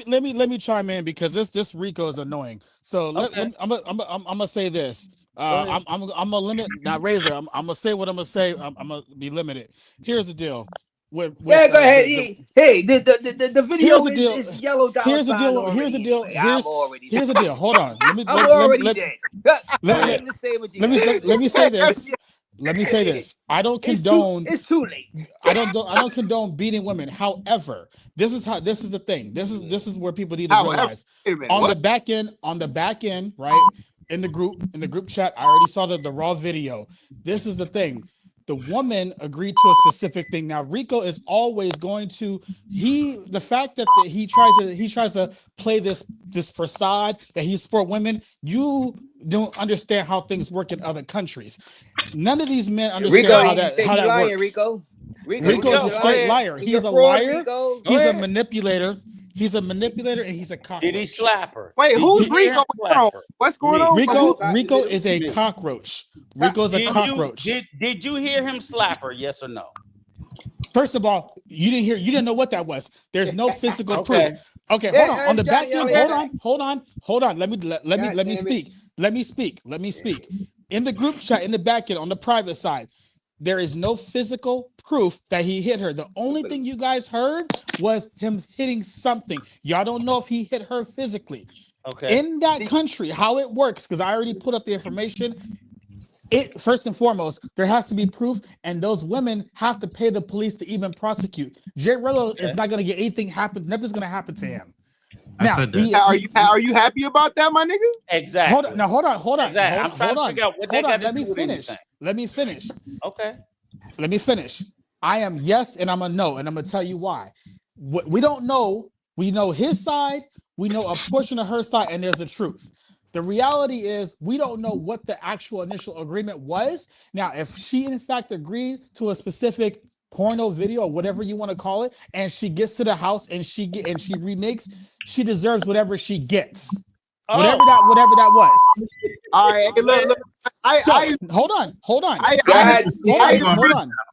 Let me chime in because this Rico is annoying. So I'm gonna say this. I'm gonna limit, not razor. I'm gonna say what I'm gonna say. I'm gonna be limited. Here's the deal. Go ahead. The video is yellow dollar. Here's the deal. Already. Here's the deal. Anyway. Here's the deal. Hold on. Let me. I'm already dead. Let me say this. Let me say this. I don't condone. It's too late. I don't condone beating women. However, this is the thing. This is where people need to realize. On the back end, right? In the group chat, I already saw the raw video. This is the thing. The woman agreed to a specific thing. Now, Rico is always going to the fact that he tries to play this facade that he support women. You don't understand how things work in other countries. None of these men understand how that works. Rico is a straight liar. He is a liar. He's a manipulator. He's a manipulator and he's a cockroach. Did he slap her? Wait, who's Rico? What's going on? Rico is a cockroach. Rico's a cockroach. Did you hear him slap her? Yes or no? First of all, you didn't know what that was. There's no physical proof. Okay, hold on. On the back end, hold on. Let me speak. Let me speak. In the group chat, in the back end, on the private side, there is no physical proof that he hit her. The only thing you guys heard was him hitting something. Y'all don't know if he hit her physically. Okay. In that country, how it works, because I already put up the information. First and foremost, there has to be proof, and those women have to pay the police to even prosecute. JRELLO is not going to get anything happen. Nothing's going to happen to him. Now, are you happy about that, my nigga? Exactly. Hold on. Exactly. I'm trying to figure out what they got to do with anything. Let me finish. Okay. Let me finish. I am yes, and I'm a no, and I'm gonna tell you why. We don't know. We know his side. We know a portion of her side, and there's a truth. The reality is we don't know what the actual initial agreement was. Now, if she in fact agreed to a specific porno video or whatever you want to call it, and she gets to the house and she remakes, she deserves whatever she gets. Whatever that was. All right, hey, look. Hold on. Hold on.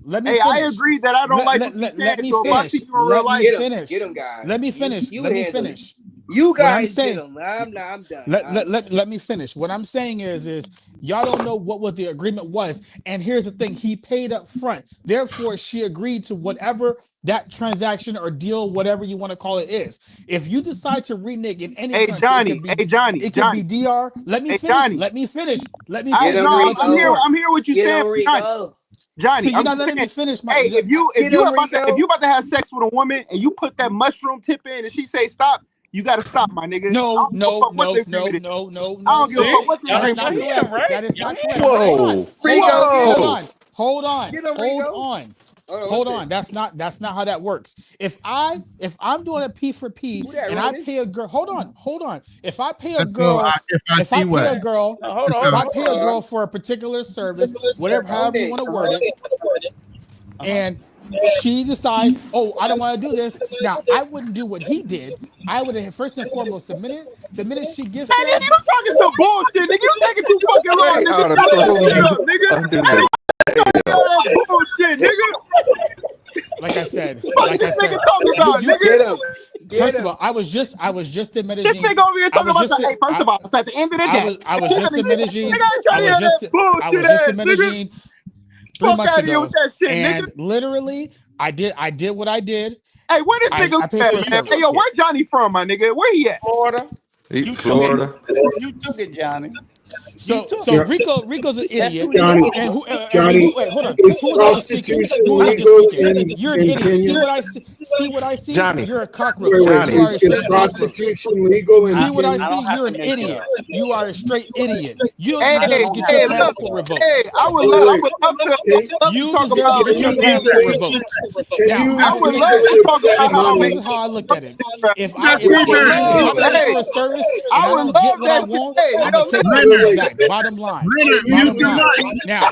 Let me finish. I agree that I don't like. Let me finish. Get him, guys. Let me finish. You guys get him. I'm done. Let me finish. What I'm saying is y'all don't know what the agreement was. And here's the thing: he paid up front. Therefore, she agreed to whatever that transaction or deal, whatever you want to call it, is. If you decide to renege in any country, it could be DR. Let me finish. I'm here with you saying, Johnny. See, you're not letting me finish. If you about to have sex with a woman and you put that mushroom tip in and she say stop, you got to stop, my nigga. No. I don't give a fuck what they That's not correct. That is not correct. Hold on. That's not how that works. If I'm doing a P for P and I pay a girl, hold on. If I pay a girl, if I pay a girl for a particular service, however you want to word it, and she decides, oh, I don't want to do this. Now, I wouldn't do what he did. I would have, first and foremost, the minute she gets there. Man, you talking some bullshit, nigga. You taking too fucking long, nigga. Bullshit, nigga. Like I said, First of all, I was just in Medellin. This nigga over here talking about first of all, at the end of the day, I was just in Medellin. I was just in Medellin 3 months ago, and literally, I did what I did. Hey, where this nigga at, man? Hey, yo, where Johnny from, my nigga? Where he at? Florida. You Florida. You took it, Johnny. So Rico's an idiot. Johnny, And Johnny, wait, hold on. is Who was I just speaking? prostitution Who was I just legal speaking? You're an in idiot. Kenya? See what I see? Johnny. You're a cockroach. Wait, You are a is straight cockroach. prostitution legal in See what I Kenya? see? You're an idiot. You are a straight idiot. You don't Hey, deserve to get your passport revoked. Hey, I would love to You talk deserve about to get your passport revoked. Now, I would love to talk about how this is how I look at it. If I pay for a service and I don't get what I want, I'm gonna take it back. Bottom line. Now,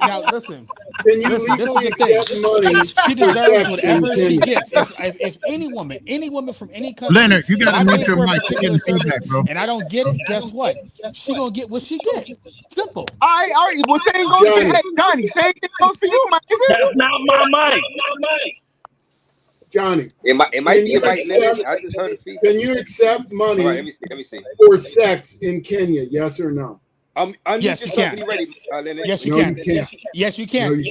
now listen. Listen, this is the thing. She deserves whatever she gets. If any woman from any country, Leonard, you gotta make pay your for a mic particular service feedback, bro. and I don't get it, guess what? She gonna get what she get. Simple. I already was saying goes to hey, Johnny, saying it goes to you, my nigga. That's not my mic. Johnny, it might be a right limit. I just heard it. Can you accept money All right, let me see. for sex in Kenya? Yes or no? Yes, you can. Yes, you can. Yes, you can.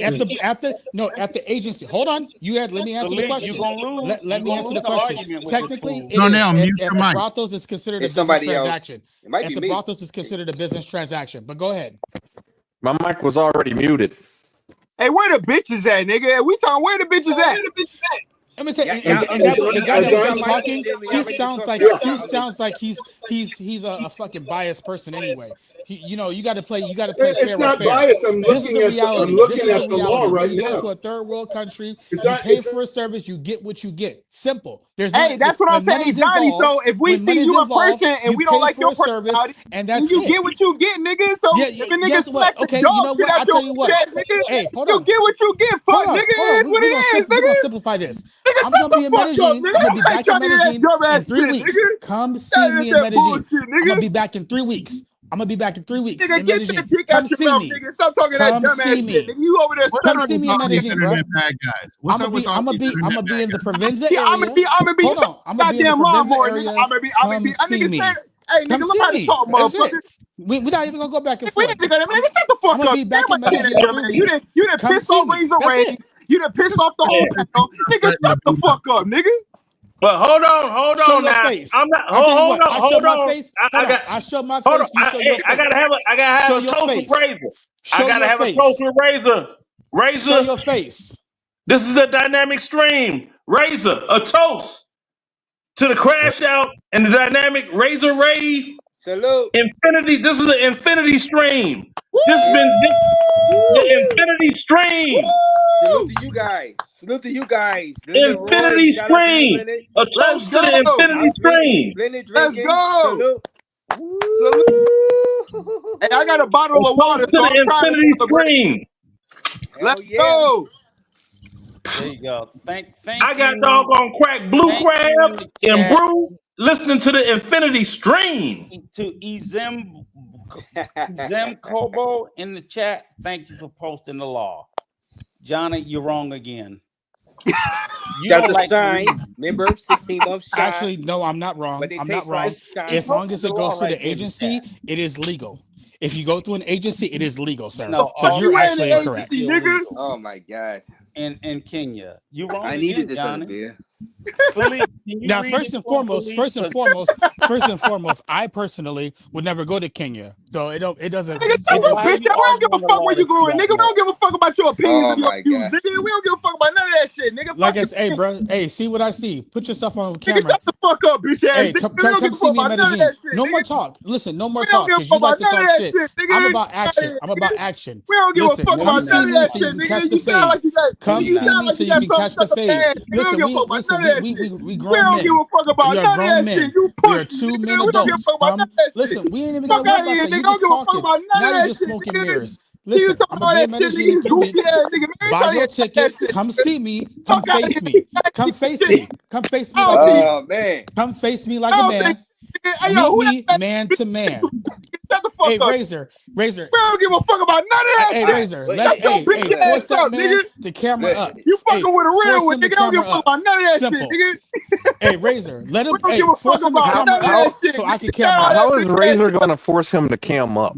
At the agency. Hold on. Let me answer the question. Let me answer the question. Technically, if the brothels is considered a business transaction. If the brothels is considered a business transaction. But go ahead. My mic was already muted. Hey, where the bitches at, nigga? We talking where the bitches at? Let me tell you, the guy that was talking, he sounds like he's a fucking biased person anyway. You got to play fair. It's not biased. I'm looking at the law right now. You go to a third world country, you pay for a service, you get what you get. Simple. Hey, that's what I'm saying, Johnny. So if we see you in person and we don't like your personality, and that's you get what you get, nigga. So if a nigga select the dog shit out your shit, nigga, hey, hold on. You get what you get, fuck, nigga. It's what it is, nigga. We're gonna simplify this. I'm gonna be in Medellin. I'm gonna be back in Medellin in 3 weeks. Come see me in Medellin. I'm gonna be back in 3 weeks. In Medellin. Come see me. Stop talking that dumb ass shit. You over there? Come see me in Medellin, bro. I'm gonna be in the Provenza area. I'm gonna be Hold on. I'm gonna be in the Provenza area. Come see me. Hey, nigga, let me talk, motherfucker. We're not even gonna go back and forth. Shut the fuck up. I'm gonna be back in Medellin. You done pissed off RAZE. You done pissed off the whole panel. Nigga, shut the fuck up, nigga. But hold on show now. Your face. I'm not. Hold on. I show my face. I show my face. You show your face. I gotta have a toast with RAZE. I gotta have a toast with RAZE. RAZE. Show your face. This is a dynamic stream. RAZE, a toast to the crash out and the dynamic Razor Ray. Salute. Infinity. This is an infinity stream. This has been the infinity stream. Salute to you guys. Infinity stream. A toast to the infinity stream. Let's go. Hey, I got a bottle of water. To the infinity stream. Let's go. There you go. Thank I got doggone crack blue crab and brew listening to the infinity stream. To Ezem Kobo in the chat, thank you for posting the law. Johnny, you're wrong again. You got the sign. Remember, 16 months shy. Actually, no, I'm not wrong. I'm not wrong. As long as it goes through the agency, it is legal. If you go through an agency, it is legal, sir. No, so you're actually incorrect. Oh my God. In Kenya, you wrong. I needed this on the beer. Now, first and foremost, I personally would never go to Kenya, so it doesn't. Nigga, bitch, we don't give a fuck where you going, nigga. We don't give a fuck about your opinions and your views, nigga. We don't give a fuck about none of that shit, nigga. Like I said, hey, bro, hey, see what I see. Put yourself on camera. Nigga, shut the fuck up, bitch ass. Hey, come see me in Medellin. No more talk. Listen, no more talk, because you like to talk shit. I'm about action. We don't give a fuck about none of that shit, nigga. Come see me so you can catch the fade. Listen, we grown men. We don't give a fuck about none of that shit. You pussy. We are 2 men adults. Listen, we ain't even gonna worry about that. You just talking. Now you're just smoking mirrors. Listen, I'm gonna be in Medellin in 2 weeks. Buy your ticket. Come see me. Come face me. Come face me. Come face me like a man. Oh man. Come face me like a man. Meet me man to man. Shut the fuck up. Razor. We don't give a fuck about none of that. Hey, Razor. Force that man to camera up. You fucking with a real one, nigga. Don't give a fuck about none of that shit, nigga. Hey, Razor, let him force him to camera up so I can camera up. How is Razor gonna force him to cam up?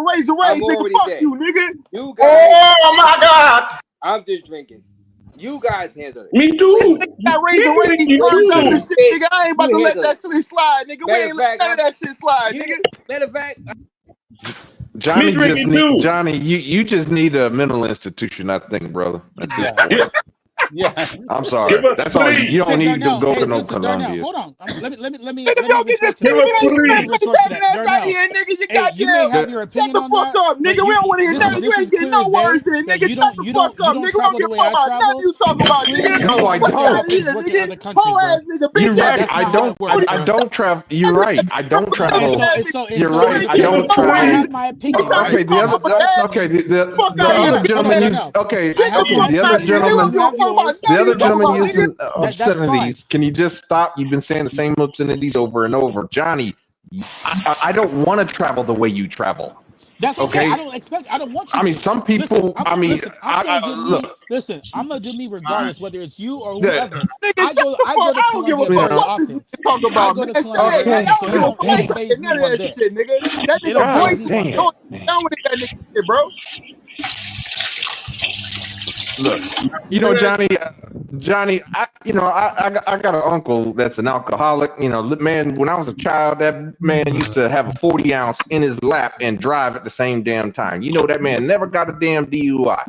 drinking Razor Rays, nigga. already Fuck dead. you, nigga. You guys. Oh my God. I'm just drinking. You guys handle it. Me too. Got Razor Rays turned up and shit, nigga. I ain't about to let that shit slide, nigga. We ain't let none of that shit slide, nigga. Matter of fact, Johnny drinking too. Johnny, you just need a mental institution, I think, brother. Yeah. Yeah. I'm sorry. That's all you don't need to go to no Colombia. Hold on. Let me Nigga, y'all get this retort to that. Let me retort to that. ass out Darnell, here, nigga. You hey, you may have your shut opinion the on fuck that, up, nigga. but We don't want to hear nothing. You this ain't is getting clear no as day words in, that nigga. you Shut don't the you fuck don't you up, don't nigga. We don't travel the give a way fuck I about nothing travel. you talking about, Clearly, nigga. No, I Fuck out of don't. here, things work in nigga. other countries, Whole bro. ass nigga, You're bitch ass. right. That's I not how don't. it works, I bro. don't travel. You're right. I don't travel. You're right. I don't I have travel. my opinion, right? Okay. The I other. have my opinion. Okay. The Fuck the out of here. other gentleman used. Darnell. Okay. I have Okay. my The other opinion. gentleman. You have yours. The other That's gentleman fine. used That's fine. obscenities. Can you just stop? You've been saying the same obscenities over and over, Johnny. I don't want to travel the way you travel. That's okay. Okay. I don't want you I mean, to. some people. I'm gonna do me. Look. Listen, I'm gonna do me regardless, whether it's you or Yeah. whoever. Nigga, I go to I don't give a Colombia fuck very what this often. nigga talk I about, go man. to Colombia very I often, so don't give a fuck it don't phase me none of one that bit. shit, nigga. That It nigga don't voice phase me one bit. down with that nigga shit, bro. Look, Johnny, I got an uncle that's an alcoholic. Man, when I was a child, that man used to have a 40 ounce in his lap and drive at the same damn time. That man never got a damn DUI.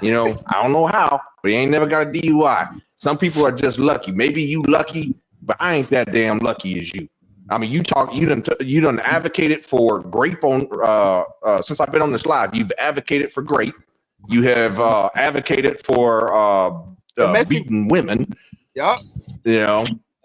I don't know how, but he ain't never got a DUI. Some people are just lucky. Maybe you lucky, but I ain't that damn lucky as you. I mean, you done advocated for grape on since I've been on this live. You've advocated for grape. You have advocated for beating women. Yep.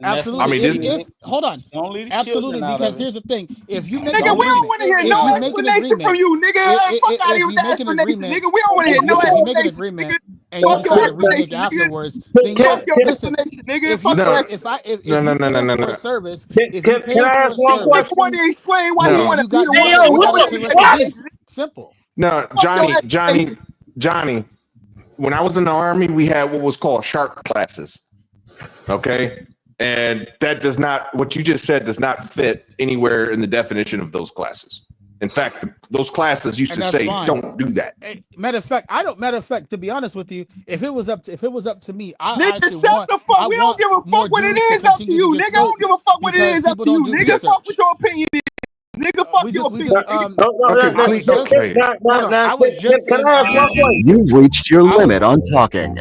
Absolutely. I mean, hold on. Don't leave the Absolutely, children out because of it. here's the thing: if you make Nigga, an we don't agreement, want to hear if no you make an explanation agreement from you, nigga. Fuck out of here with that make an explanation, agreement, nigga. We don't want to hear no if you make an explanation, agreement nigga. and you Fuck your decide to renege explanation, nigga. afterwards, then Fuck your listen. explanation, nigga. If you Fuck your pay, if No. you paying for a service, if you Can paying I for ask a one service, nigga want to explain why he No. want to beat a you woman. got Fuck a your correct explanation. beat. Simple. No, Johnny. When I was in the Army, we had what was called shark classes. Okay. And that does not, what you just said does not fit anywhere in the definition of those classes. In fact, those classes used to say, don't do that. Matter of fact, to be honest with you, if it was up to me, Nigga, shut the fuck. We don't give a fuck what it is up to you, nigga. I don't give a fuck what it is up to you, nigga. Fuck what your opinion is. Nigga, fuck your opinion. You've reached your limit on talking.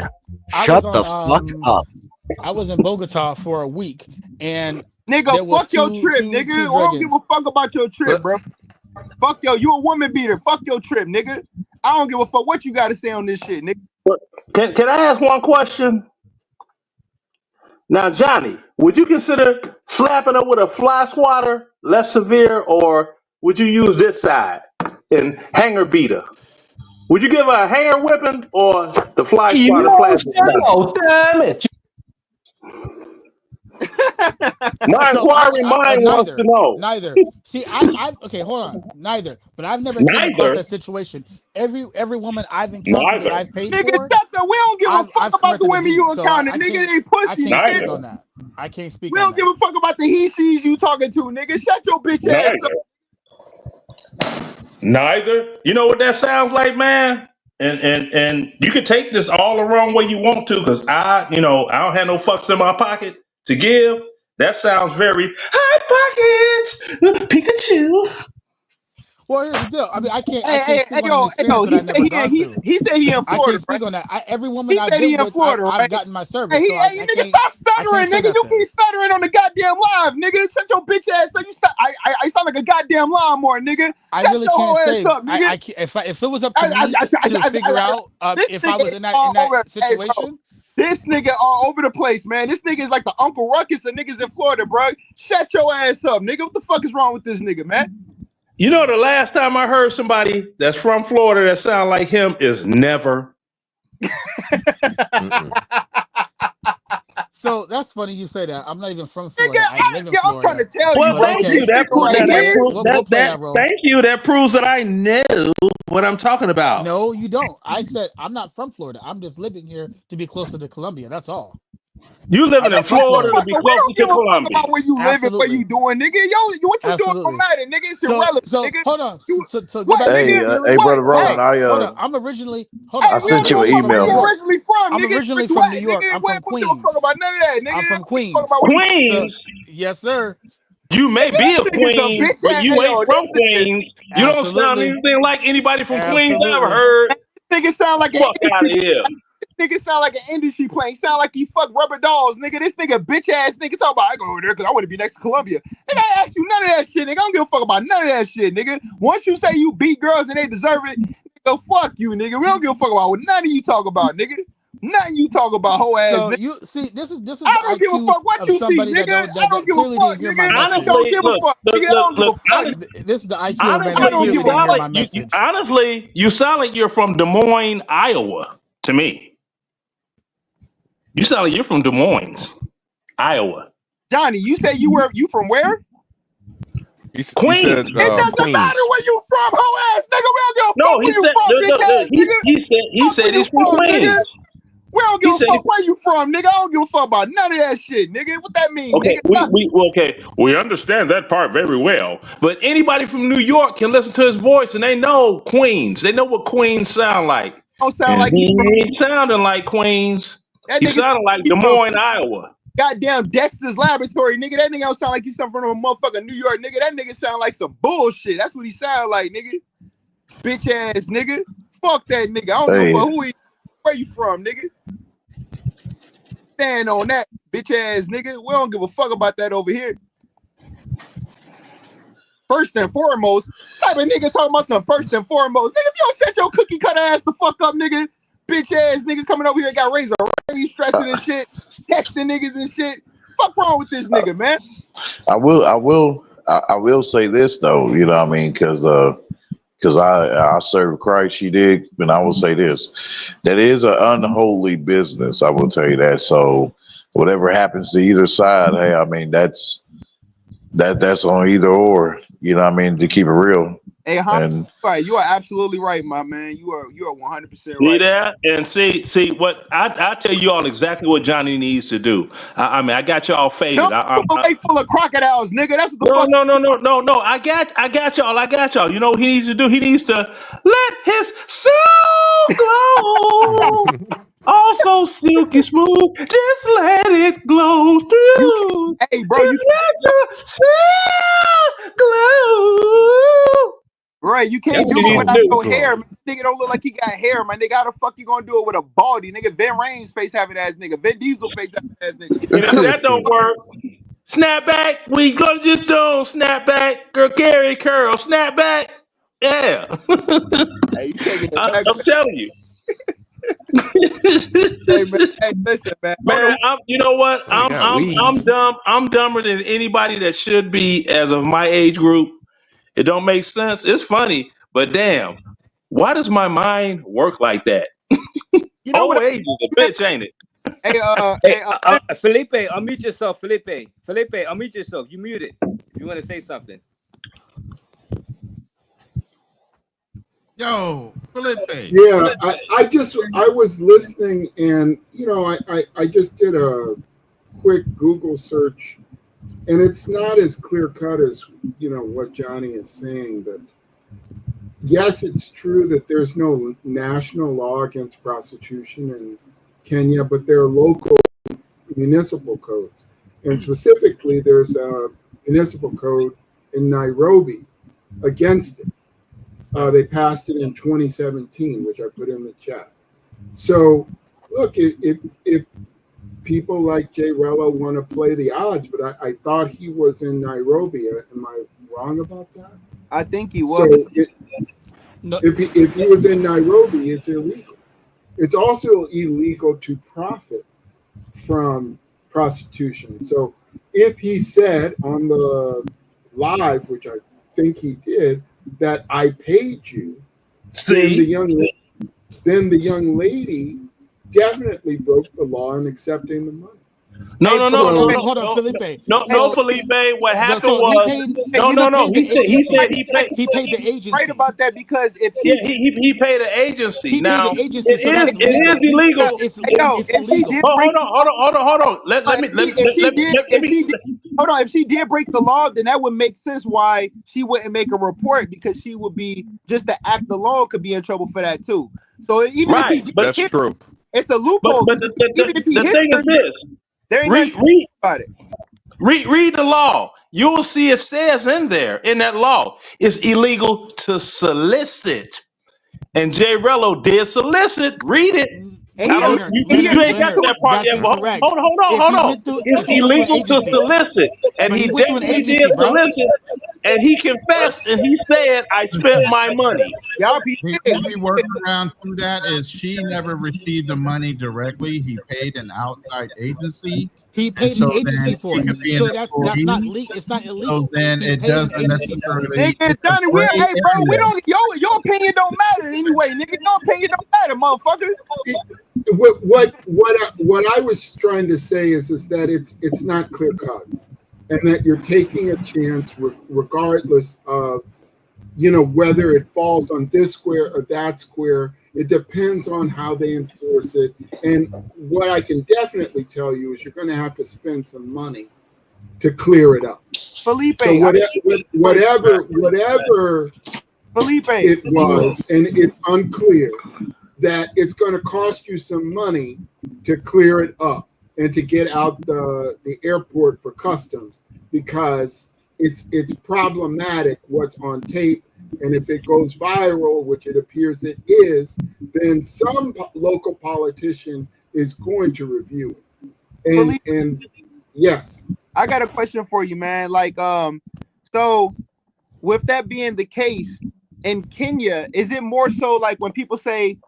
Shut the fuck up. I was in Bogota for a week, and nigga, fuck your trip, nigga. I don't give a fuck about your trip, bro. Fuck you a woman beater. Fuck your trip, nigga. I don't give a fuck what you got to say on this shit, nigga. Can I ask one question? Now, Johnny, would you consider slapping her with a fly swatter less severe, or would you use this side and hanger beater? Would you give her a hanger whipping or the fly swatter plastic side? Damn it. My inquiring mind wants to know. Neither. See, I okay, hold on. Neither. But I've never came across that situation. Every woman I've encountered that I've paid nigga, for. We don't give a fuck about the women you encounter, nigga. They pussy. I can't speak on that. I can't speak. We don't give a fuck about the he she's you talking to, nigga. Shut your bitch ass up. Neither. You know what that sounds like, man? And you can take this all the wrong way you want to, because I don't have no fucks in my pocket to give. That sounds very hot pockets, Pikachu. Well, here's the deal. I mean, I can't speak on an experience that I've never gone through. He said he in Florida. I can't speak on that. Every woman I've been with, I've gotten my service. Hey, nigga, stop stuttering, nigga. You keep stuttering on the goddamn live, nigga. Shut your bitch ass up. I sound like a goddamn lawnmower, nigga. I really can't say. If it was up to me to figure out if I was in that situation. This nigga all over the place, man. This nigga is like the Uncle Ruckus of niggas in Florida, bro. Shut your ass up, nigga. What the fuck is wrong with this nigga, man? You know, the last time I heard somebody that's from Florida that sound like him is never. So that's funny you say that. I'm not even from Florida. I live in Florida. I'm trying to tell you. Well, thank you. Thank you. That proves that I know what I'm talking about. No, you don't. I said I'm not from Florida. I'm just living here to be closer to Columbia. That's all. You living in Florida to be closer to Columbia. About where you living, what you doing, nigga. What you doing don't matter, nigga. It's irrelevant, so nigga. Hold on. So go back. Hey, brother Roland, hold on. I'm originally. I sent you an email. I'm originally from New York. I'm from Queens. I'm from Queens. Queens. Yes, sir. You may be a Queens, but you ain't from Queens. You don't sound anything like anybody from Queens I ever heard. Nigga sound like fuck out of here. nigga sound like an industry plane. Sound like he fuck rubber dolls, nigga. This nigga bitch ass nigga talk about I go over there because I want to be next to Columbia. And I ask you none of that shit, nigga. I don't give a fuck about none of that shit, nigga. Once you say you beat girls and they deserve it, nigga, fuck you, nigga. We don't give a fuck about what none of you talk about, nigga. Nothing you talk about, whole ass. So nigga. you see, this is I don't give a fuck what you see, nigga. I don't give a fuck, nigga. I don't give a fuck, nigga. I don't give a fuck. This is the IQ of man Honestly, that clearly didn't hear my message. honestly, you sound like you're from Des Moines, Iowa, to me. You sound like you're from Des Moines, Iowa. Johnny, you say you from where? Queens. It doesn't matter where you from, whole ass nigga. We don't give a fuck where you from, bitch ass nigga. He said he's from Queens. Nigga. We don't give a fuck where you from, nigga. I don't give a fuck about none of that shit, nigga. What that mean, Okay, nigga? we understand that part very well. But anybody from New York can listen to his voice and they know Queens. They know what Queens sound like. Don't sound like he ain't sounding like Queens. That He nigga sounded like Des Moines, Iowa. Goddamn Dexter's Laboratory, nigga. That nigga don't sound like he's something from a motherfucking New York, nigga. That nigga sound like some bullshit. That's what he sound like, nigga. Bitch ass nigga. Fuck that nigga. I don't give a fuck who he. Where you from, nigga? Stand on that, bitch ass nigga. We don't give a fuck about that over here. First and foremost, type of nigga talking about some first and foremost. Nigga, if you don't shut your cookie cutter ass the fuck up, nigga. Bitch ass nigga coming over here got razor stressing and shit, texting niggas and shit. Fuck wrong with this nigga, man? I will say this though, you know what I mean, because I serve Christ, you dig, and I will say this: that is an unholy business. I will tell you that. So whatever happens to either side, hey, I mean that's on either or. You know what I mean, to keep it real. Hey, right, you are absolutely right, my man. You are 100% See right. that? And see what I tell you all exactly what Johnny needs to do. I mean, I got y'all faded. They full of crocodiles, nigga. That's what the fuck. No. I got y'all. You know what he needs to do? He needs to let his soul glow. Also silky smooth. Just let it glow through. Hey, bro, you let your soul glow. Right, you can't do it without no hair. Man. Nigga don't look like he got hair, man. Nigga, how the fuck you gonna do it with a baldy? Nigga, Vin Rain's face having ass nigga. Vin Diesel face having ass nigga. That don't work. Snap back. We gonna just do snap back. Girl, carry curl. Snap back. Yeah. Hey, you taking it back? I'm telling you. Hey, listen, man. You know what? I'm dumb. I'm dumber than anybody that should be as of my age group. It don't make sense. It's funny, but damn, why does my mind work like that? You know old age is a bitch, ain't it? Hey, Felipe, unmute yourself. Felipe, unmute yourself. You muted. You want to say something? Yo, Felipe. Yeah, I was listening, and you know, I just did a quick Google search, and it's not as clear cut as you know what Johnny is saying. That yes, it's true that there's no national law against prostitution in Kenya, but there are local municipal codes, and specifically, there's a municipal code in Nairobi against it. They passed it in 2017, which I put in the chat. So, look, if people like JRELLO want to play the odds, but I thought he was in Nairobi. Am I wrong about that? I think he was. So, if he was in Nairobi, it's illegal. It's also illegal to profit from prostitution. So, if he said on the live, which I think he did, that I paid you, then the young lady definitely broke the law in accepting the money. No, hold on, Felipe. No, Felipe. What happened was he paid the agency. Right about that because if he paid the agency. He now paid the agency, it is illegal. It's illegal. Hold on. If she did break the law, then that would make sense why she wouldn't make a report, because she would be just to act alone could be in trouble for that too. So even if he did, that's true. It's a loophole. But the thing is this. There ain't nothing about it. Read the law. You will see it says in there, in that law, it's illegal to solicit. And JRELLO did solicit. Read it. You ain't got that part yet. But hold on. It's illegal to solicit, and he definitely did solicit, and he confessed, and he said, "I spent my money." The only workaround to that is she never received the money directly. He paid an outside agency. He paid an agency for it, so that's not legal. It's not illegal. So then it doesn't necessarily. Nigga, Johnny, hey, bro, we don't. Your opinion don't matter anyway, nigga. Your opinion don't matter, motherfucker. What I was trying to say is that it's not clear cut, and that you're taking a chance regardless of, whether it falls on this square or that square. It depends on how they enforce it. And what I can definitely tell you is you're going to have to spend some money to clear it up. Felipe, so whatever Felipe it was, and it's unclear, that it's going to cost you some money to clear it up and to get out the airport for customs, because it's problematic what's on tape. And if it goes viral, which it appears it is, then some local politician is going to review it. And yes, I got a question for you, man. Like, so with that being the case in Kenya, is it more so like when people say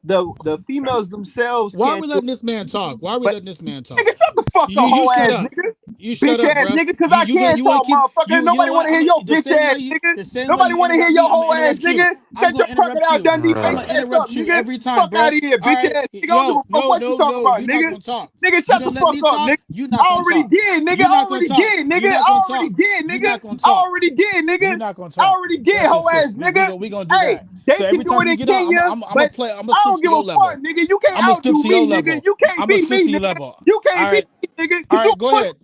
the females themselves? Why are we letting this man talk? Why are we letting this man talk? Nigga, shut the fuck up, whole ass nigga. You shut bitch up, ass bro. nigga, because I can't talk, motherfucker. Nobody want to hear your bitch ass nigga. Nobody want to hear your whole ass nigga. Shut your crocodile Dundee face ass up, nigga. Every time, fuck out of here, bitch ass nigga. Don't give a fuck what you talking about, nigga. Nigga, shut the fuck up, nigga. I already did, nigga. I already did, nigga. I already did, nigga. I already did, nigga. I already did, whole ass nigga. We gonna do that. They can do it in Kenya, but I don't give a fuck, nigga. You can't outdo me, nigga. You can't beat me, nigga. You can't beat me, nigga. All right, go ahead.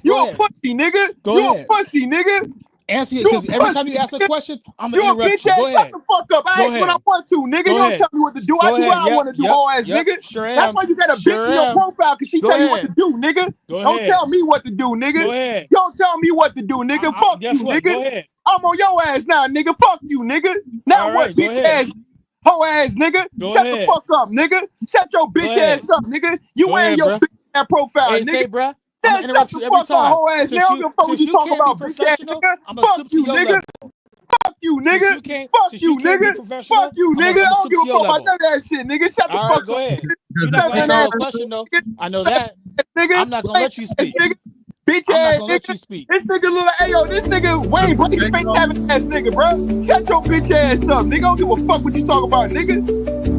You a pussy, nigga. You a pussy, nigga. Answer it, because every time you ask a question, I'm gonna interrupt you. Go ahead. Shut the fuck up. I ask when I want to, nigga. You don't tell me what to do. I do what I want to do, whole ass nigga. That's why you got a bitch in your profile, because she tell you what to do, nigga. Don't tell me what to do, nigga. You don't tell me what to do, nigga. Fuck you, nigga. I'm on your ass now, nigga. Fuck you, nigga. Now what, bitch ass? Whole ass nigga. Shut the fuck up, nigga. Shut your bitch ass up, nigga. You wearing your bitch ass profile, nigga. Say, bruh. I'm gonna interrupt you every time. Whole ass nigga. Don't give a fuck what you talking about, bitch ass nigga. Fuck you, nigga. Fuck you, nigga. Fuck you, nigga. Fuck you, nigga. I don't give a fuck about none of that shit, nigga. Shut the fuck up. Go ahead. You're not gonna answer the question though. I know that. I'm not gonna let you speak. Bitch ass nigga. This nigga look like, ayo, this nigga Wayne Brady face having ass nigga, bro. Shut your bitch ass up, nigga. I don't give a fuck what you talk about, nigga.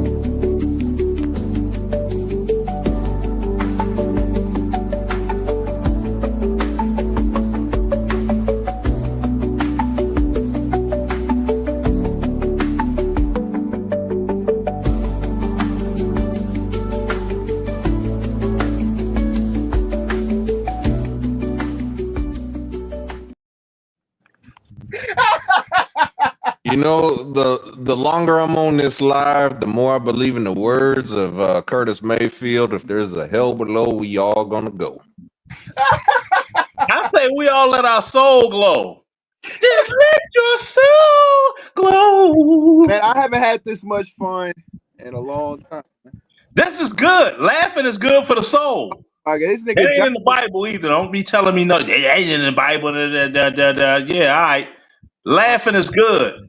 You know, the longer I'm on this live, the more I believe in the words of Curtis Mayfield. If there's a hell below, we all gonna go. I say we all let our soul glow. Just let your soul glow. Man, I haven't had this much fun in a long time. This is good. Laughing is good for the soul. This nigga it ain't in the Bible either. Don't be telling me no. It ain't in the Bible. Yeah, all right. Laughing is good.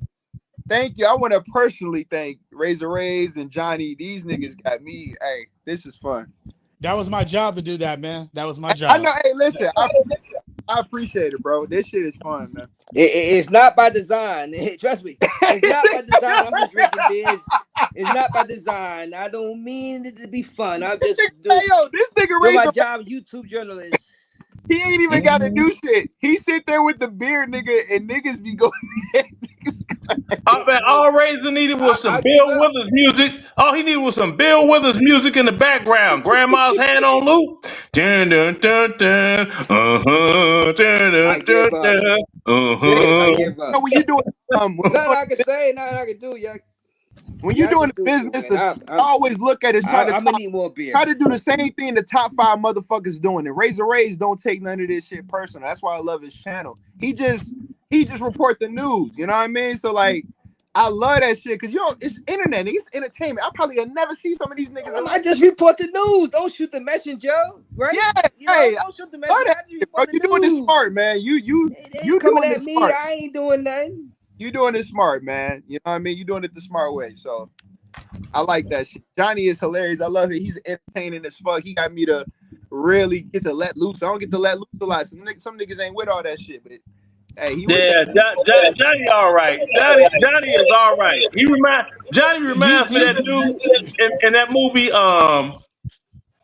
Thank you. I want to personally thank RAZE and Johnny. These niggas got me. Hey, this is fun. That was my job to do that, man. That was my job. I know. Hey, listen. I appreciate it, bro. This shit is fun, man. It's not by design. Trust me. It's not by design. I'm just drinking beers. It's not by design. I don't mean it to be fun. I'm just doing this nigga do my job, YouTube journalist. He ain't even got to do shit. He sit there with the beer, nigga, and niggas be going. I bet all RAZE needed was some Bill Withers music. All he needed was some Bill Withers music in the background. Grandma's hand on loop. Dun dun dun dun. Dun dun dun dun. When you doing nothing I can say, nothing I can do, yeah. When you're doing the business, I always look at it. I'm gonna need more beer. Try to do the same thing the top 5 motherfuckers doing. And RAZE don't take none of this shit personal. That's why I love his channel. He just report the news. You know what I mean? So like, I love that shit because it's internet, it's entertainment. I probably have never seen some of these niggas. I just report the news. Don't shoot the messenger, right? Yeah, hey, don't shoot the messenger. Bro, you doing this smart, man. You coming doing at this me. smart. I ain't doing nothing. You doing it smart, man. You know what I mean? You doing it the smart way. So I like that shit. Johnny is hilarious. I love it. He's entertaining as fuck. He got me to really get to let loose. I don't get to let loose a lot. Some niggas ain't with all that shit, but hey, Johnny all right. Johnny is all right. Johnny reminds me of that dude in that movie,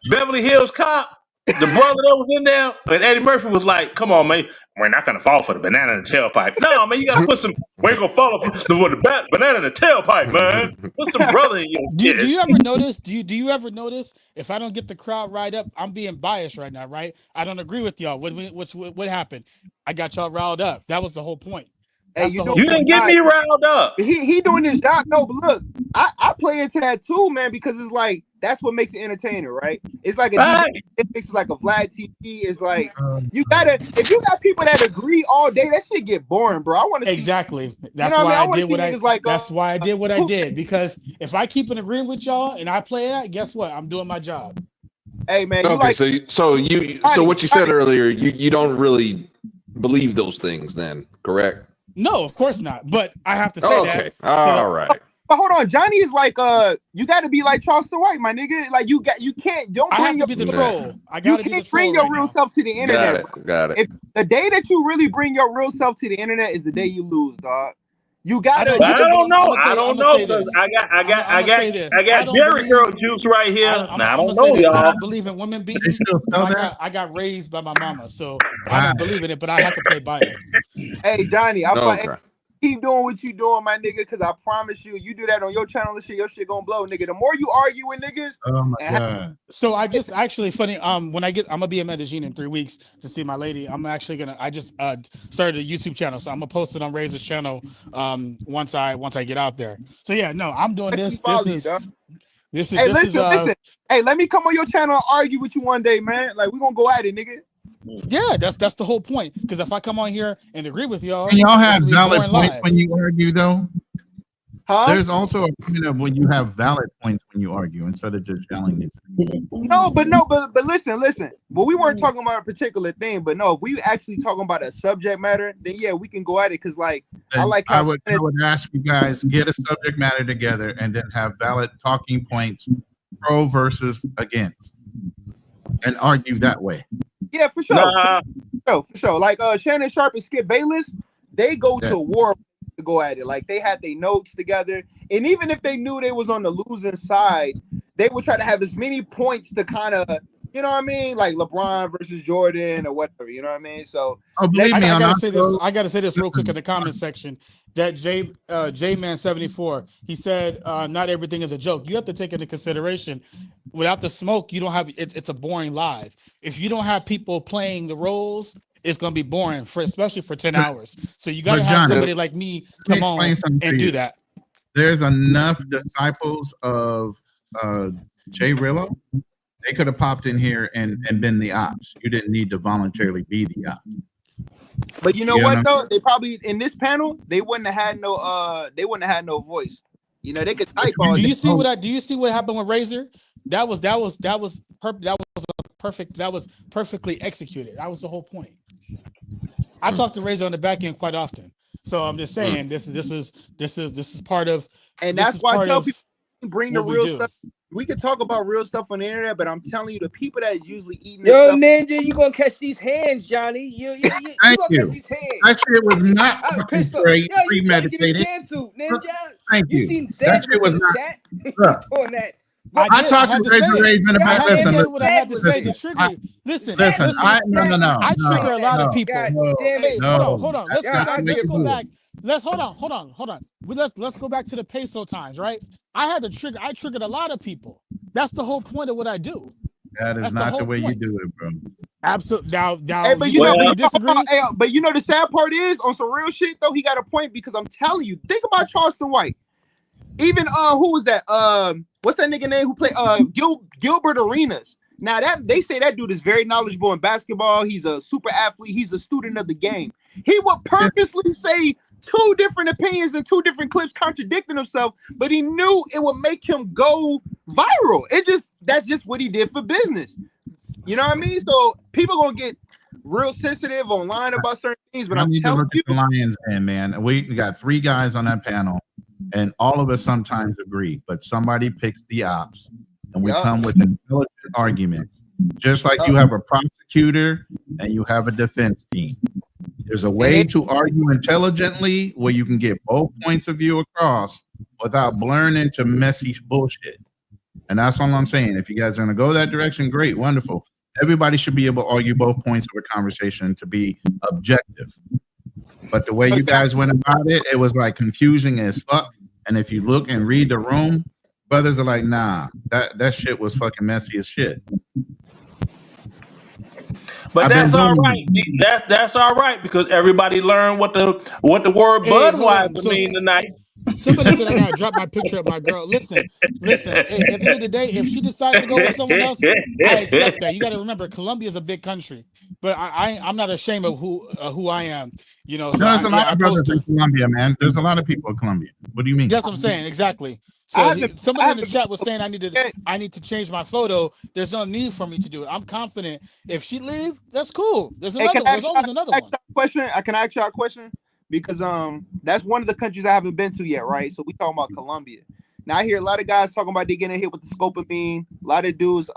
Beverly Hills Cop. The brother that was in there, and Eddie Murphy was like, "Come on, man, we're not gonna fall for the banana in the tailpipe. No, man, you gotta put some. We ain't gonna fall for the banana in the tailpipe, man. Put some brother in your do you ever notice? Do you ever notice if I don't get the crowd riled up, I'm being biased right now, right? I don't agree with y'all. What happened? I got y'all riled up. That was the whole point. Hey, you didn't get me riled up. He doing his job. No, but look, I play into that too, man, because it's like that's what makes it entertaining, right? It's like it's like a Vlad TV. It's like if you got people that agree all day, that shit get boring, bro. I want to exactly. That's why I did what I. That's why I did what I did, because if I keep in agreement with y'all and I play that, guess what? I'm doing my job. Hey man, okay, so what you said earlier, you don't really believe those things, then, correct? No, of course not. But I have to say that. All right. But hold on, Johnny is like you got to be like Charleston White, my nigga. Like you can't don't bring I have to be the troll. I got to be the troll. Bring your real self to the internet. Got it. If the day that you really bring your real self to the internet is the day you lose, dog. You gotta. I don't know. I don't know because I got Jerry Girl juice right here. I don't know, y'all. I don't believe in women beating. I got raised by my mama, so I don't believe in it. But I have to play bias. Hey Johnny, keep doing what you doing, my nigga, because I promise you do that on your channel, your shit gonna blow, nigga. The more you argue with niggas. Oh my god. So I just actually funny. I'm gonna be in Medellin in 3 weeks to see my lady. I just started a YouTube channel, so I'm gonna post it on Raze's channel once I get out there. So yeah, no, I'm doing this. Listen. Hey, let me come on your channel and argue with you one day, man. Like we're gonna go at it, nigga. Yeah, that's the whole point. Because if I come on here and agree with y'all, and y'all have valid points when you argue, though. There's also a point of when you have valid points when you argue instead of just yelling it. But listen. Well, we weren't talking about a particular thing, but no, if we actually talking about a subject matter, then yeah, we can go at it. Because I would ask you guys get a subject matter together and then have valid talking points, pro versus against, and argue that way. Yeah, for sure. For sure. Like Shannon Sharp and Skip Bayless, they go to war to go at it. Like they had their notes together, and even if they knew they was on the losing side, they would try to have as many points to kind of, you know what I mean, like LeBron versus Jordan or whatever. You know what I mean? So believe me, I gotta say this real quick in the comment section. That J-Man 74, he said not everything is a joke. You have to take into consideration, without the smoke, you don't have it's a boring live. If you don't have people playing the roles, it's gonna be boring especially for 10 hours. So you gotta have somebody like me come on and do that. There's enough disciples of JRELLO. They could have popped in here and been the ops. You didn't need to voluntarily be the ops. But you know what though? They probably in this panel they wouldn't have had no voice. You know, they could type all. Do you see what happened with Razor? That was perfectly executed. That was the whole point. I talk to Razor on the back end quite often. So I'm just saying this is part of, and that's why I tell people bring the real stuff. We can talk about real stuff on the internet, but I'm telling you, the people that usually eating this stuff, Ninja, you gonna catch these hands, Johnny. You gonna catch these hands. That shit was not premeditated. Ninja. Thank you. Seen that shit was not. Doing that. I talked to Razor in the back. Listen, what I had to say. The trigger. Listen. No. I trigger a lot of people. Hey, hold on. Let's go back. Hold on. Let's go back to the peso times, right? I triggered a lot of people. That's the whole point of what I do. That is not the way you do it, bro. Absolutely. Now, hey, but you disagree. But you know the sad part is on some real shit though. He got a point because I'm telling you. Think about Charleston White. Even who was that? What's that nigga name who played Gilbert Arenas? Now that they say that dude is very knowledgeable in basketball. He's a super athlete. He's a student of the game. He would purposely say 2 different opinions and 2 different clips contradicting himself, but he knew it would make him go viral. That's just what he did for business. You know what I mean? So people gonna get real sensitive online about certain things, but I'm telling you, the Lions Den, man. We got 3 guys on that panel, and all of us sometimes agree, but somebody picks the ops, and we come with intelligent arguments. Just like you have a prosecutor and you have a defense team. There's a way to argue intelligently where you can get both points of view across without blurring into messy bullshit. And that's all I'm saying. If you guys are going to go that direction, great, wonderful. Everybody should be able to argue both points of a conversation to be objective. But the way you guys went about it, it was like confusing as fuck. And if you look and read the room, brothers are like, nah, that shit was fucking messy as shit. But that's all right. That's all right because everybody learned what the word Budweiser mean tonight. Somebody said I gotta drop my picture of my girl. Listen. Hey, at the end of the day, if she decides to go with someone else, I accept that. You got to remember, Colombia is a big country, but I'm not ashamed of who I am. You know, so there's a lot of brothers in Colombia, man. There's a lot of people in Colombia. What do you mean? That's what I'm saying. Exactly. So somebody in the chat was saying I need to change my photo. There's no need for me to do it. I'm confident. If she leave, that's cool. There's another. There's always another one. I can ask y'all a question because that's one of the countries I haven't been to yet, right? So we talking about Colombia. Now I hear a lot of guys talking about they getting hit with the scopamine. A lot of dudes,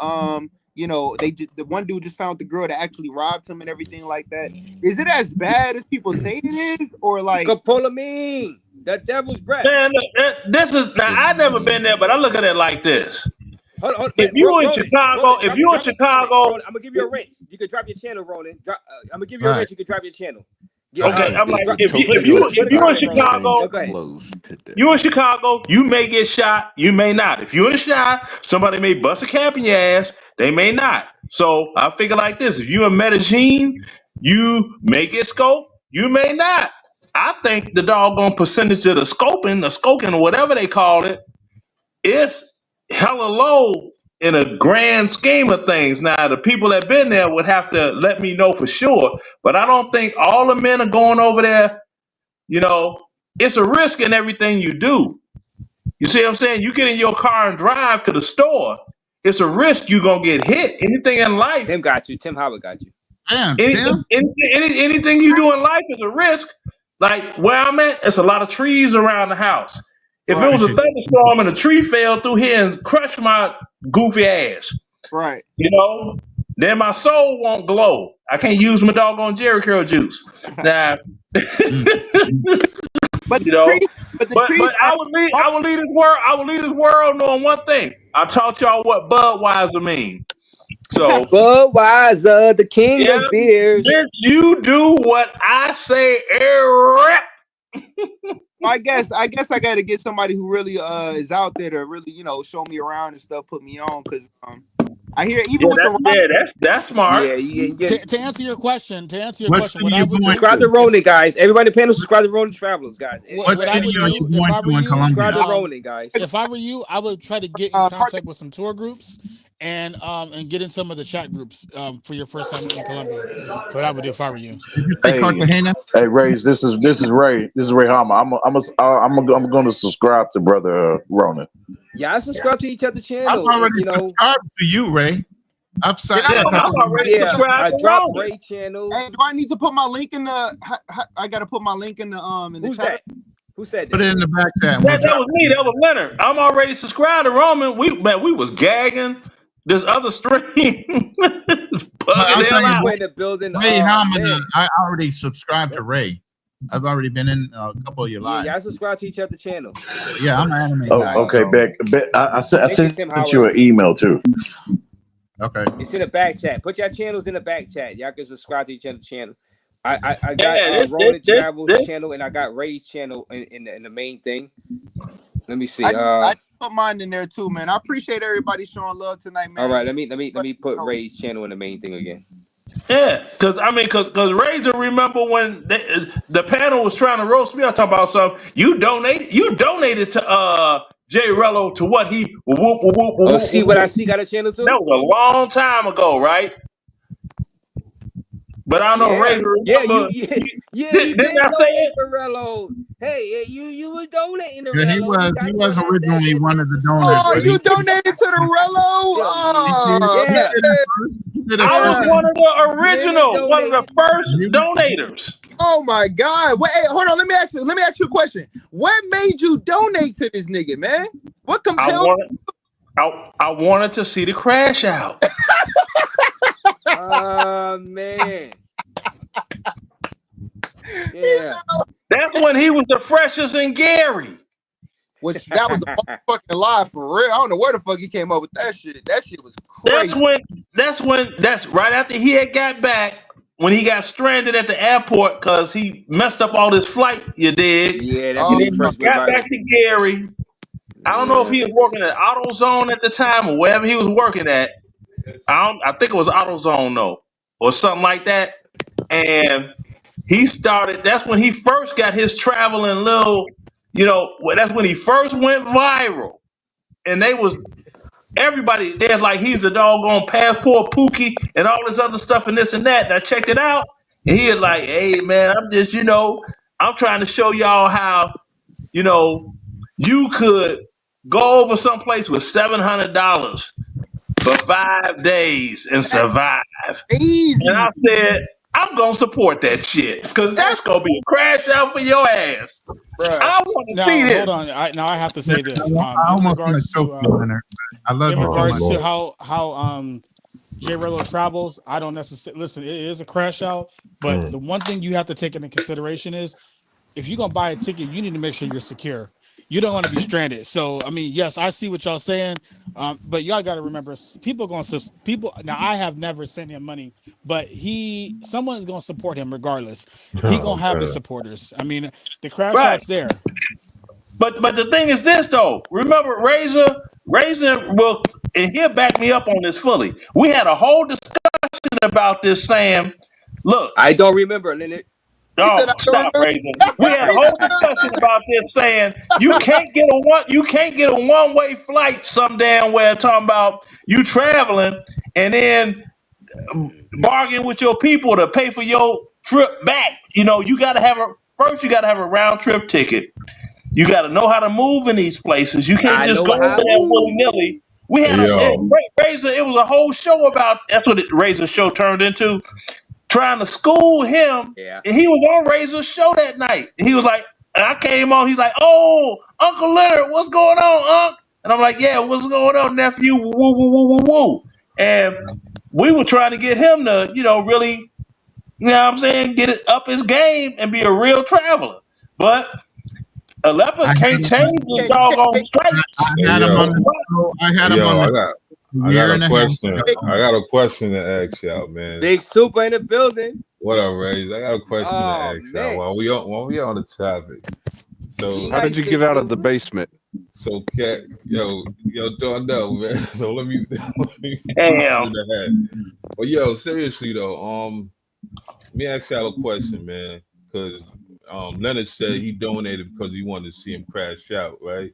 you know, the one dude just found the girl that actually robbed him and everything like that. Is it as bad as people say it is, or like scopolamine? That devil's breath. Man, this is now. I never been there, but I look at it like this. Hold, if you in Chicago, I'm gonna give you a wrench. You can drop your channel, Roland. I'm gonna give you a wrench. You can drop your channel. Okay, I'm like, if you in Chicago, you in Chicago, you may get shot, you may not. If you're in shot, somebody may bust a cap in your ass, they may not. So I figure like this: if you in Medellin, you may get scoped, you may not. I think the doggone percentage of the scoping, or whatever they call it, is hella low in a grand scheme of things. Now, the people that been there would have to let me know for sure, but I don't think all the men are going over there. You know, it's a risk in everything you do. You see what I'm saying? You get in your car and drive to the store. It's a risk you're going to get hit. Anything in life. Tim got you. Tim Howard got you. Anything you do in life is a risk. Like where I'm at, it's a lot of trees around the house. If it was a thunderstorm and a tree fell through here and crushed my goofy ass, right? You know, then my soul won't glow. I can't use my doggone Jerry curl juice. Now, but you know, but I would lead this world knowing one thing. I taught y'all what Budweiser means. So Budweiser, the king of beers. You do what I say, I guess I got to get somebody who really is out there to really, you know, show me around and stuff, put me on, because I hear even with that's smart. Yeah, to answer your question, subscribe to Ronan, guys. Everybody in the panel, subscribe to Ronan Travelers, guys. Subscribe to Ronan, guys. If I were you, I would try to get in contact with some tour groups and get in some of the chat groups for your first time in Colombia. So what I would do if I were you. Hey, Raze, this is Ray. This is Ray Hama. I'm going to subscribe to Brother Ronan. Yeah, I subscribe to each other's channel. I've already subscribed to you, Ray. I dropped Ray channel. Hey, do I need to put my link in the? I got to put my link in the Who's chat. That? Who said that? Put it in the back chat. That was me. That was Leonard. I'm already subscribed to Roman. We was gagging. This other stream. In the building. Ray Hama, I already subscribed to Ray. I've already been in a couple of your lives. Yeah, I subscribe to each other channel. Yeah, I'm an anime guy. Okay, Beck. I sent you an email too. Okay. It's in the back chat. Put your channels in the back chat. Y'all can subscribe to each other's channel. I got Ronan Travels channel and I got Ray's channel in the main thing. Let me see. I put mine in there too, man. I appreciate everybody showing love tonight, man. All right, let me put Ray's channel in the main thing again. Yeah, because Razor, remember when the panel was trying to roast me? I talking about something. You donated to JRELLO to what he see what I see got a channel too? That was a long time ago, right? But I don't know, Razor. Remember? You Didn't did I say donate it? to Rello. Hey, you were donating to Yeah, Rello. he was originally one of the donors. Oh, but you he- donated to the Rello? Oh, Yeah. I was one of the original, one of the donated. first donators. Oh my God! Wait, hey, hold on. Let me ask you a question. What made you donate to this nigga, man? What compelled? I wanted to see the crash out. Oh man. Yeah. That's when he was the freshest in Gary. Which that was a fucking lie for real. I don't know where the fuck he came up with that shit. That shit was crazy. That's right after he had got back, when he got stranded at the airport because he messed up all his flight, you dig? Yeah, that's And when then he he first went got back viral. to Gary. I don't know if he was working at AutoZone at the time or wherever he was working at. I think it was AutoZone though, or something like that. And he started. That's when he first got his traveling little. That's when he first went viral, and everybody there's like he's a doggone passport Pookie and all this other stuff and this and that. And I checked it out, and he was like, "Hey man, I'm just I'm trying to show y'all how you could go over someplace with $700 for 5 days and survive." Easy. And I said, I'm gonna support that shit because that's gonna be a crash out for your ass. Bruh. I want to Now, see this. hold on. I have to say this. I In almost want regards to choke you, Leonard. I love in you so regards much. to how JRELLO travels, I don't necessarily listen. It is a crash out, but the one thing you have to take into consideration is if you're gonna buy a ticket, you need to make sure you're secure. You don't want to be stranded. So, I mean, yes, I see what y'all saying, but y'all got to remember, people. Now, I have never sent him money, but someone is gonna support him regardless. He gonna have his supporters. I mean, the crash out's there. But the thing is this though. Remember, Razor will, and he'll back me up on this fully. We had a whole discussion about this, saying, "Look, I don't remember, Leonard. oh, stop, Razor." We had a whole discussion about this, saying you can't get a one-way flight some damn where, talking about you traveling and then bargain with your people to pay for your trip back. You got to have a round trip ticket. You got to know how to move in these places. You can't just go over there willy nilly. We had Razor. It was a whole show about. That's what Razor show turned into. Trying to school him, and he was on Razor's show that night. He was like, and I came on. He's like, "Oh, Uncle Leonard, what's going on, Unc?" And I'm like, "Yeah, what's going on, nephew? Woo, woo, woo, woo, woo, woo." And we were trying to get him to, really, what I'm saying, get it up his game and be a real traveler. But a leopard can't change the doggone stripes. I had him on the I got a question. I got a question to ask y'all, man. Big Super in the building. What up, Raze? I got a question to ask y'all while we on the topic. So how did you get out of the basement? So Cat, yo, don't know, man. So let me Damn. Well, yo, seriously though, let me ask y'all a question, man. Because Leonard said he donated because he wanted to see him crash out, right?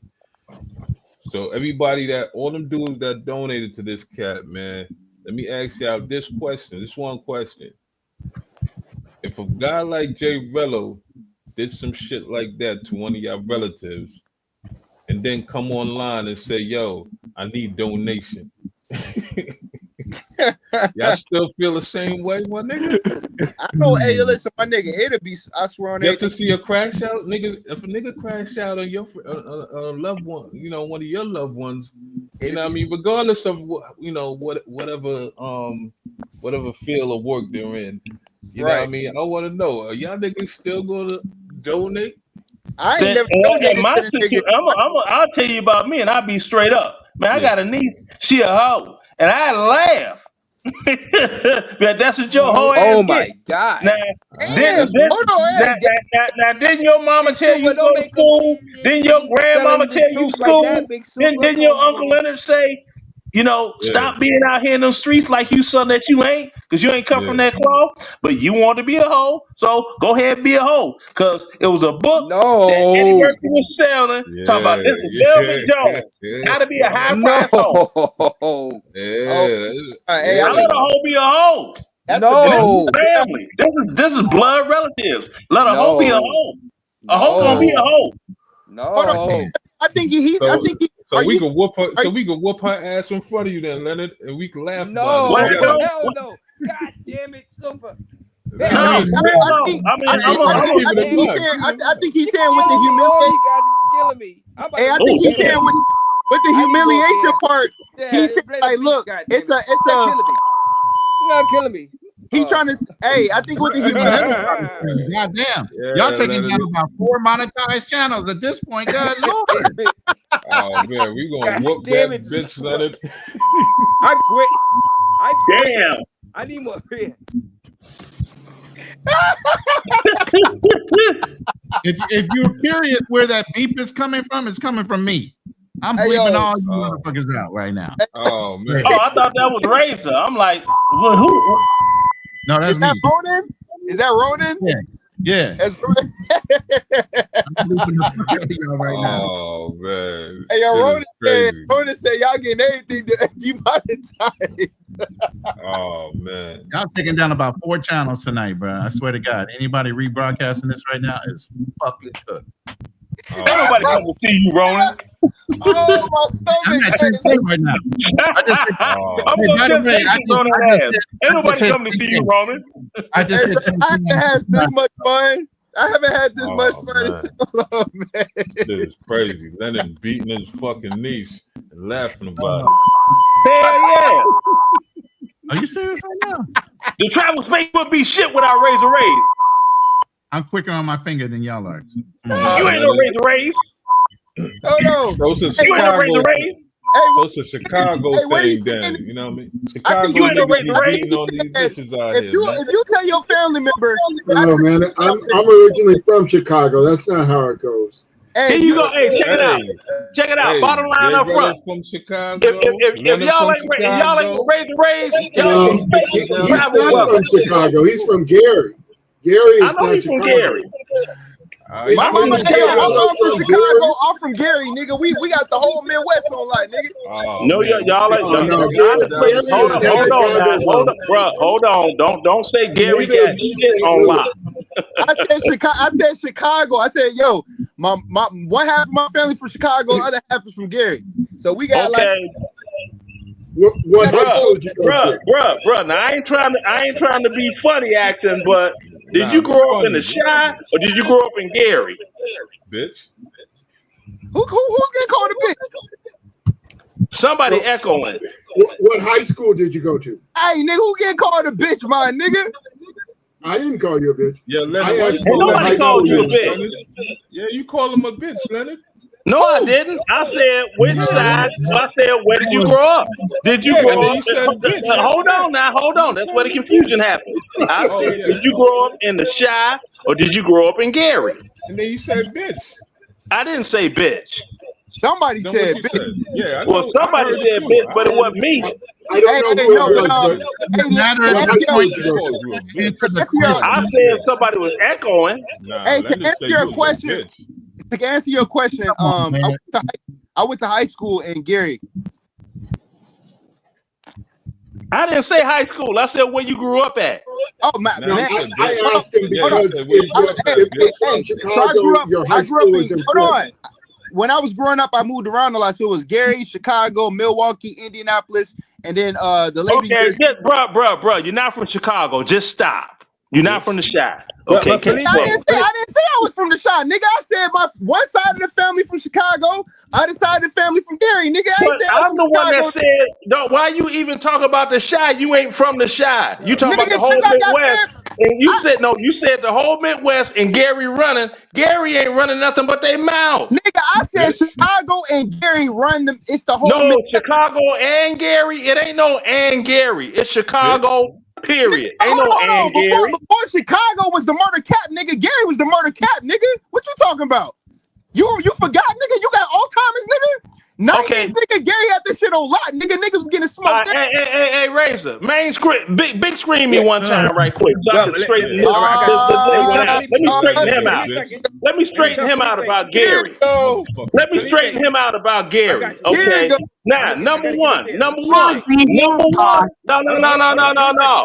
So everybody all them dudes that donated to this cat, man, let me ask y'all this one question. If a guy like JRELLO did some shit like that to one of y'all relatives and then come online and say, "Yo, I need donation," y'all still feel the same way, my nigga? I know. Hey, listen, my nigga, it'll be. I swear on Just to see a crash out, nigga. If a nigga crash out on your loved one, one of your loved ones, what I mean, regardless of whatever field of work they're in, you know what I mean. I want to know, are y'all niggas still gonna donate? I ain't never donated to this nigga. I'll tell you about me, and I'll be straight up, man. I got a niece, she a hoe, and I laugh. That's what your whole ass my get. God. Now, didn't your mama tell you to go to school? Didn't your grandmama tell you to school? Didn't your Uncle Leonard say, stop being out here in those streets like you son that you ain't, because you ain't come from that cloth, but you want to be a hoe, so go ahead and be a hoe. Because it was a book that Eddie Murphy was selling, talking about this is Velvet Jones, how to be a high price hoe. Yeah. I let a hoe be a hoe. No. Family. This is blood relatives. Let a hoe be a hoe. A hoe gonna be a hoe. No. I think he's. So, I think he. so Are we you? can whoop her. So we can whoop her ass in front of you, then, Leonard, and we can laugh No. about it. together. Hell no. God damn it, Super. I No, mean, for real though. keep it a buck. I think he's saying with the humiliation. You guys are killing me. Hey, I think he's saying with the humiliation part. He said, like, look, it's a. You're not killing me. He's trying to. Hey, I think with the humiliation. Goddamn. Yeah, Y'all taking Leonard. down about 4 monetized channels at this point. God Lord. Oh man, we gonna whoop damn that it. bitch, Leonard. I quit. Damn. I need more beer. If you're curious where that beep is coming from, it's coming from me. I'm Hey, bleeping yo. all you motherfuckers out right now. Oh man. Oh, I thought that was Razor. I'm like, well, who? No, that's Is that me. Ronan? Is that Ronan? Yeah. That's Ronan. I'm bleeping the fuck out of y'all right now. Oh man. Hey, yo, This is Ronan said y'all getting everything demonetized. Oh man. Y'all taking down about 4 channels tonight, bro. I swear to God. Anybody rebroadcasting this right now is fucking cooked. Ain't nobody come to see you, Ronan. Oh, my I'm stomach. at 10K right now. I just said, I'm hey, gonna by the way, temptations on that ass. Ain't nobody come to see you, Ronan. I just Hey, said bro, I haven't had this much fun. I haven't had this much Oh, fun in man. so long, man. This is crazy. Leonard beating his fucking niece and laughing about Hell yeah. Are you serious right now? The travel space would be shit without Razor Rays. I'm quicker on my finger than y'all are. You ain't no Razor Rays. Oh no. So it's a You ain't no Razor Chicago. Rays. So it's a Chicago Hey, what he thing, saying? then. You know what I mean? I Chicago think you ain't no niggas Razor be Rays. beating on these bitches out here, man. If you tell your family member, No, man, I'm originally from Chicago. That's not how it goes. Here you go. Hey, check it out. Check it out. Hey, Bottom line up JRELLO front. from Chicago. If Leonard y'all from ain't Razor Rays, y'all No, ain't he's travel not well. from Chicago. He's from Gary. Gary I is know not he's from Chicago. Gary. He's my from mama, hey, yo, my Chicago. mom from From Chicago. Gary. I'm from Gary, nigga. We got the whole Midwest on lock, nigga. Oh, No, man. y'all ain't. Oh, no, Hold on, hold on, bro. Hold on. Don't say Gary Neither got is East shit St. on Louis. lock. I said Chicago. I said, yo, my one half of my family from Chicago, other half is from Gary. So we got like. What high school did you go to? Bruh. Now I ain't trying to be funny acting, but did Nah, you be grow up in funny, the Chi or did you grow up in Gary? bitch. Who's getting called a bitch? Somebody echoing. What high school did you go to? Hey, nigga, who getting called a bitch, my nigga? I didn't call you a bitch. Yeah, Leonard. I why asked you you call what him high school you a you bitch. Leonard? Yeah, you call him a bitch, Leonard. No, I didn't. I said which side. I said where did you grow up? Did you Yeah, grow and then up? you said bitch. Hold on now. Hold on. That's where the confusion happened. I said, Oh, yeah. did you grow up in the Chi or did you grow up in Gary? And then you said bitch. I didn't say bitch. Somebody Then said what you bitch. said? Yeah, I Well, know. I somebody heard it said too. bitch, I but it heard wasn't it. me. I don't know Hey, who no, it but was, but hey, matter to at answer this your, point. He called you a bitch. to answer your, I said somebody was echoing. Nah, hey, to Leonard answer said your you was a question, bitch. to answer your question, Come on, man. I went to high school in Gary. I didn't say high school. I said where you grew up at. Oh my Nah, man, he said I bitch. asked him Yeah, hold he on. because said where you grew up at, Hey, bitch. so I Chicago, grew up. your I high grew up school in. is Hold important. on. When I was growing up, I moved around a lot. So it was Gary, Chicago, Milwaukee, Indianapolis, and then the lady. Okay, just bro. You're not from Chicago. Just stop. You're not from the Chi. But Okay, Felipe, I didn't say I was from the Chi, nigga. I said my one side of the family from Chicago, other side of the family from Gary, nigga. I ain't but say I was I'm from the one that Chicago, said, no, why you even talk about the Chi? You ain't from the Chi. You talking about nigga. the Since whole I got Midwest. fam, And you said, no, you said the whole Midwest and Gary running. Gary ain't running nothing but they mouths. nigga. I said Bitch. Chicago and Gary run them. It's the whole No, Midwest. Chicago and Gary. It ain't no and Gary. It's Bitch. Chicago, period. Ain't no Hold on. and Gary. Before Chicago was the murder cap, nigga. Gary was the murder cap, nigga. What you talking about? You forgot, nigga? You got Alzheimer's, nigga? Okay. Nigga, Gary had this shit on lock. Niggas was getting smoked. Hey, Razor, main screen, big screen me one time, right quick, so I can straighten his I got little one you. out. Let me straighten him Give out. me a second. Let me straighten him out about Gary. Let me straighten him out about Gary. Okay. Now, number one. No. Give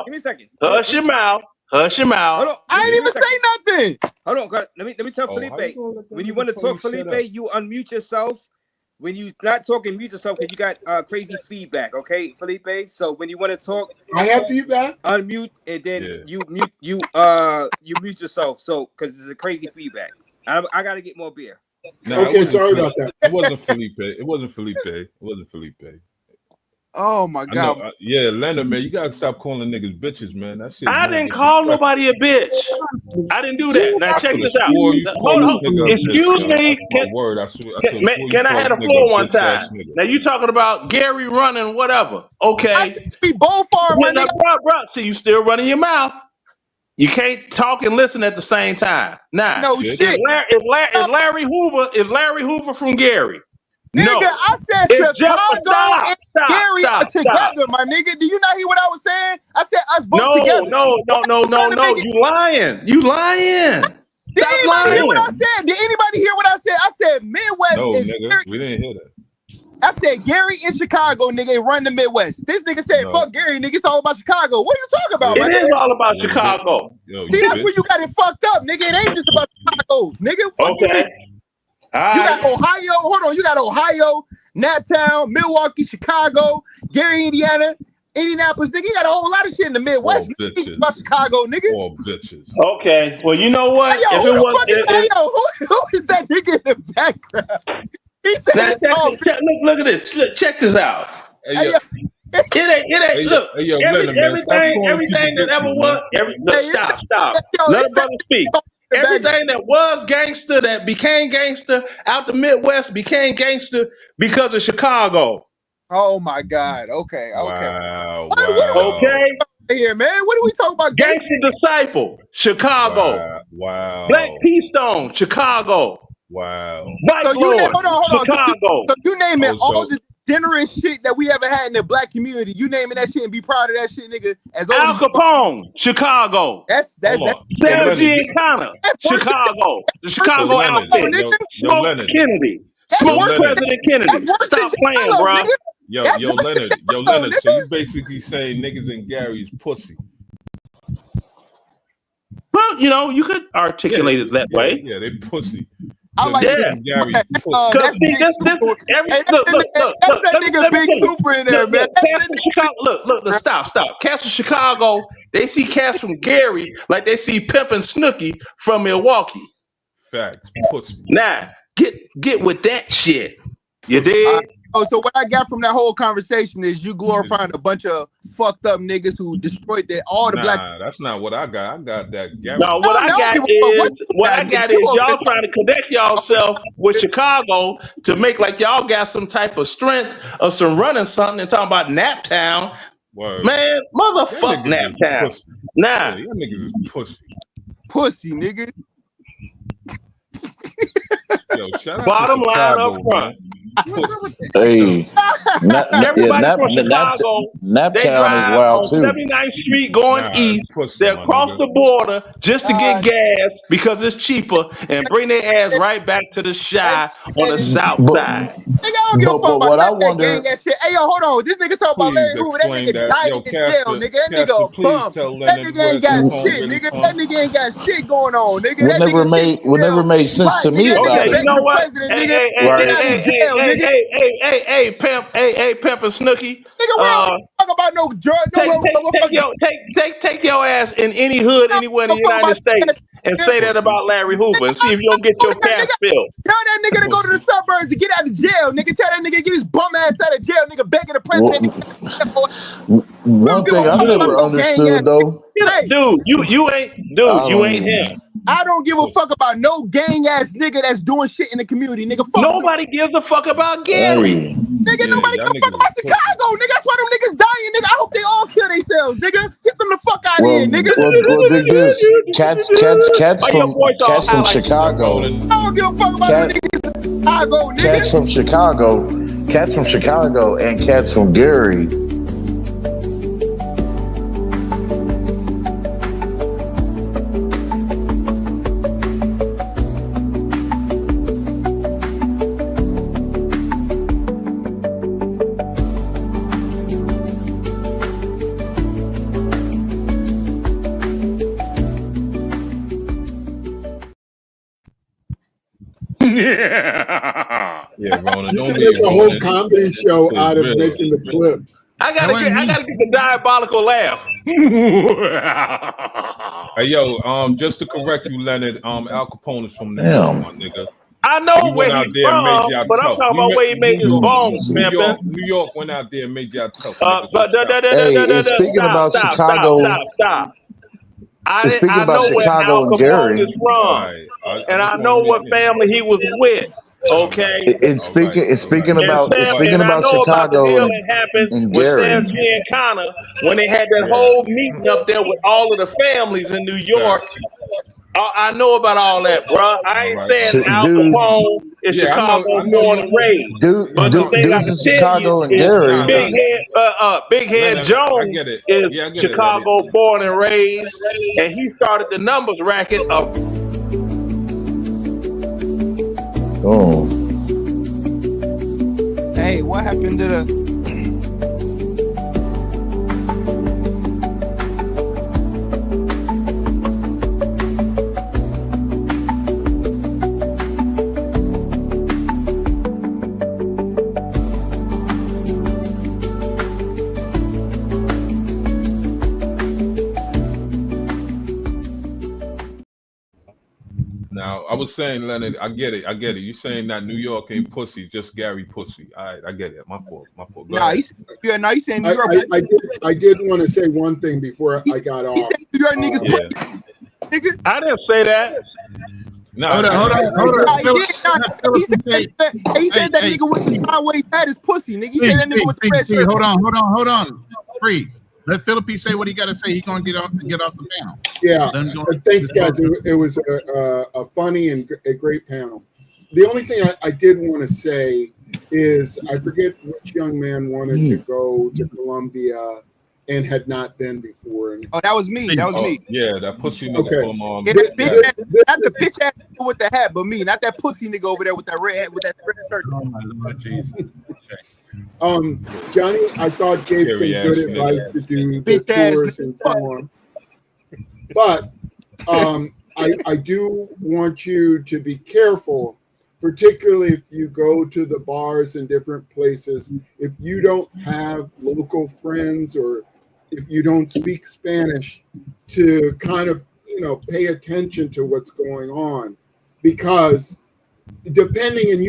me a second. Hush your mouth. Hold on. I ain't even say nothing. Hold on. Let me tell Felipe. When you want to talk, Felipe, you unmute yourself. When you not talking, mute yourself because you got crazy feedback. Okay, Felipe. So when you want to talk, I have feedback. Unmute and then you mute yourself. So because it's a crazy feedback. I got to get more beer. No, okay, sorry about that. It wasn't Felipe. Oh my God. Yeah, Leonard, man, you gotta stop calling niggas bitches, man. That shit. I didn't call nobody a bitch. I didn't do that. Now check this out. Hold on. Excuse me. Can I have the floor one time? Now you talking about Gary running whatever? Okay. We both are, my nigga. Bro. See, you still running your mouth. You can't talk and listen at the same time. Now, no shit. Is Larry Hoover from Gary? Nigga, No. I said It's Chicago and Gary are together, my nigga. Do you not hear what I was saying? I said us both together. No. You lying. Did anybody hear what I said? Did anybody hear what I said? I said Midwest is nigga, Gary. we didn't hear that. I said Gary in Chicago, nigga, run the Midwest. This nigga said, fuck Gary, nigga, it's all about Chicago. What are you talking about, my nigga? It is all about Chicago. See, that's where you got it fucked up, nigga. It ain't just about Chicago, nigga. Fuck you, nigga. You got Ohio, hold on, you got Ohio, Naptown, Milwaukee, Chicago, Gary, Indiana, Indianapolis, nigga. You got a whole lot of shit in the Midwest. Nigga, about Chicago, nigga. All bitches. Okay, well, you know what? Hey, yo, who is that nigga in the background? He said look at this. Check this out. Hey, It ain't. Look, everything that ever was. Stop. Let a brother speak. Everything that was gangster, that became gangster out the Midwest, became gangster because of Chicago. Oh my God. Okay. Wow. Okay. Here, man. What are we talking about? Gangster Disciple, Chicago. Wow. Black Keystone, Chicago. Wow. Mike Lord, Chicago. So you naming all the generous shit that we ever had in the black community. You naming that shit and be proud of that shit, nigga. As Al Capone, Chicago. That's Sarah Giancana, Chicago. The Chicago outfit. Smoke Kennedy. Smoke President Kennedy. Stop playing, bro. Yo, Leonard. So you basically saying niggas in Gary is pussy. Well, you could articulate it that way. Yeah, they pussy. I like Gary pussy. That's that nigga Big Super in there, man. Cats from Chicago. Look. Stop. Cats from Chicago. They see cats from Gary like they see Pimp and Snooki from Milwaukee. Facts, pussy. Now get with that shit. You dig? So what I got from that whole conversation is you glorifying a bunch of fucked up niggas who destroyed all the black. That's not what I got. I got that. Gary. No, what I got is y'all trying to connect y'allself with Chicago to make like y'all got some type of strength or some running something and talking about Naptown. Word. Man, motherfuck Naptown. Nah, y'all niggas is pussy. Pussy, nigga. Yo, shout out bottom to line Chicago, up front. Hey, everybody from Chicago, they drive on 79th Street going east. They cross the border just to get gas because it's cheaper and bring their ass right back to the Chi on the south side. Nigga, I don't give a fuck about that gang ass shit. Hey, yo, hold on. This nigga talking about Larry Hoover. That nigga died in jail, nigga. That nigga a bum. That nigga ain't got shit, nigga. That nigga ain't got shit going on, nigga. What never made sense to me about it. You know what? Hey, Pimp and Snooki. Nigga, we don't talk about no drug. Take your ass in any hood anywhere in the United States and say that about Larry Hoover and see if you don't get your cash filled. Tell that nigga to go to the suburbs to get out of jail, nigga. Tell that nigga to get his bum ass out of jail, nigga. Begging the president. One thing I never understood though. Dude, you ain't him. I don't give a fuck about no gang ass nigga that's doing shit in the community, nigga. Fuck nobody gives a fuck about Gary. Nigga, nobody gives a fuck about Chicago, nigga. That's why them niggas dying, nigga. I hope they all kill themselves, nigga. Get them the fuck out of here, nigga. Cats from Chicago. I don't give a fuck about them niggas in Chicago, nigga. Cats from Chicago cats from Chicago and cats from Gary. Yeah, Rona, don't be There's a whole comedy show out of making the clips. I gotta get the diabolical laugh. Hey, yo, just to correct you, Leonard, Al Capone is from New York, my nigga. I know He where went out he's there and made y'all from, but I'm tough. talking about where he made his bones, pimping. New York went out there and made y'all tough. Nigga, so But Hey, speaking about Chicago, stop. speaking I about know where Chicago Al and Capone Gary, is from, and I know what family he was with. Okay, and speaking about the Chicago deal that happened and with Sam Gary. Giancana when they had that whole meeting up there with all of the families in New York. I know about all that, bro. I ain't saying Al Dudes, Capone is Yeah, I Chicago know born you. and raised, but the thing I dudes can in tell you Chicago and is Gary. Big Head Leonard, I Jones get it. is Yeah, I get it, Leonard. Chicago born and raised, and he started the numbers racket of. Oh. Hey, what happened to the? Now, I was saying, Leonard, I get it. You saying that New York ain't pussy, just Gary pussy. All right, I get it. My fault. Go ahead. He's saying New York. I did want to say one thing before I got off. He said New York niggas. Yeah. I didn't say that. No, Hold on. He said that nigga with the sideways hat is pussy, nigga. He said that nigga with the red shirt. Hold on. Freeze. Let Philippi say what he got to say. He's gonna get off the panel. Yeah. Thanks, guys. It was a funny and a great panel. The only thing I did want to say is I forget which young man wanted to go to Colombia and had not been before. And that was me. Yeah, that pussy nigga from not the bitch ass nigga with the hat, but me, not that pussy nigga over there with that red hat with that red shirt. Oh my Lord Jesus. Johnny, I thought gave some good advice to do the tours and so on. But I do want you to be careful, particularly if you go to the bars in different places. If you don't have local friends or if you don't speak Spanish, to kind of pay attention to what's going on, because depending on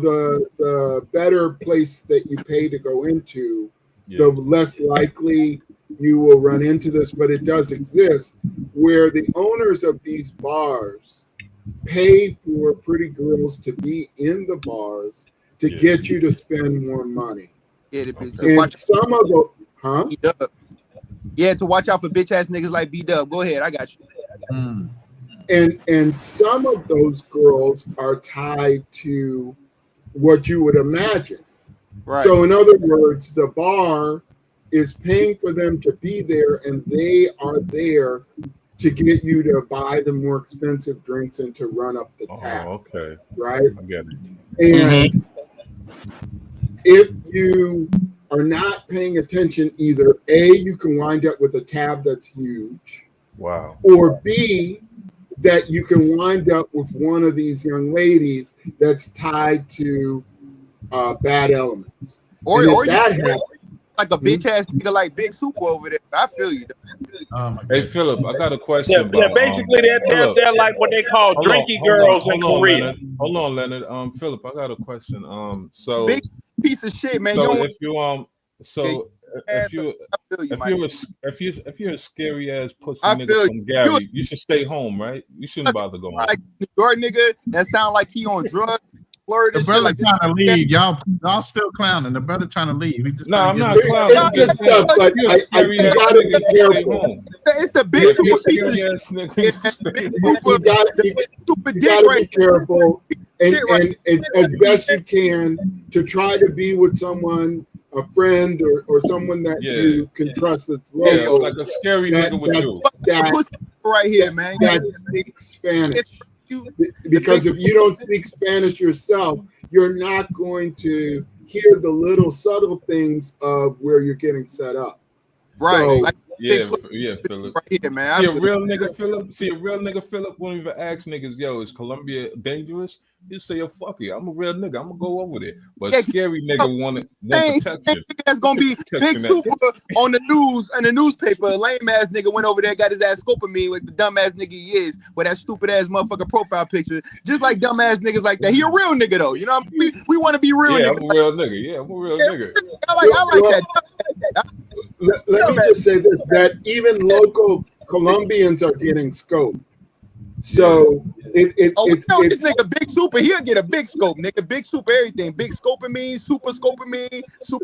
the better place that you pay to go into, the less likely you will run into this. But it does exist, where the owners of these bars pay for pretty girls to be in the bars to get you to spend more money. Yeah, and some of the to watch out for bitch ass niggas like B-Dub. Go ahead, I got you. And some of those girls are tied to what you would imagine. Right. So in other words, the bar is paying for them to be there, and they are there to get you to buy the more expensive drinks and to run up the tab. Oh, okay. Right? I get it. And if you are not paying attention, either A, you can wind up with a tab that's huge. Wow. Or B, that you can wind up with one of these young ladies that's tied to bad elements. Or that you happens, like a bitch ass nigga like Big Super over there. I feel you. Hey, Philip, I got a question. Basically, they're like what they call drinky girls in Korea. Hold on, Leonard. Philip, I got a question. So big piece of shit, man. So if you're a scary ass pussy nigga from Gary, you should stay home, right? You shouldn't bother going. Like New York nigga that sound like he on drugs. The brother trying to leave, y'all still clowning. The brother trying to leave. He just I'm not clowning. It's the big super piece of shit. You gotta be careful. and as best you can to try to be with someone, a friend or someone that you can trust that's local. like a scary nigga would do. Right here, man. That speaks Spanish. Because if you don't speak Spanish yourself, you're not going to hear the little subtle things of where you're getting set up. Right. So, Philip. Right here, man. See a real nigga, Philip won't even ask niggas, yo, is Colombia dangerous? You say, yo, fuck it, I'm a real nigga, I'm gonna go over there. But scary nigga want protection. That's gonna be Big Super on the news and the newspaper. Lame ass nigga went over there, got his ass scoping me with the dumb ass nigga he is, with that stupid ass motherfucker profile picture. Just like dumb ass niggas like that. He a real nigga though. You know what I mean? We want to be real niggas. I'm a real nigga. Yeah, I'm a real nigga. I like that. Let me just say this: that even local Colombians are getting scoped. So this nigga Big Super, he'll get a big scope, nigga. Big Super, everything. Big scoping me, super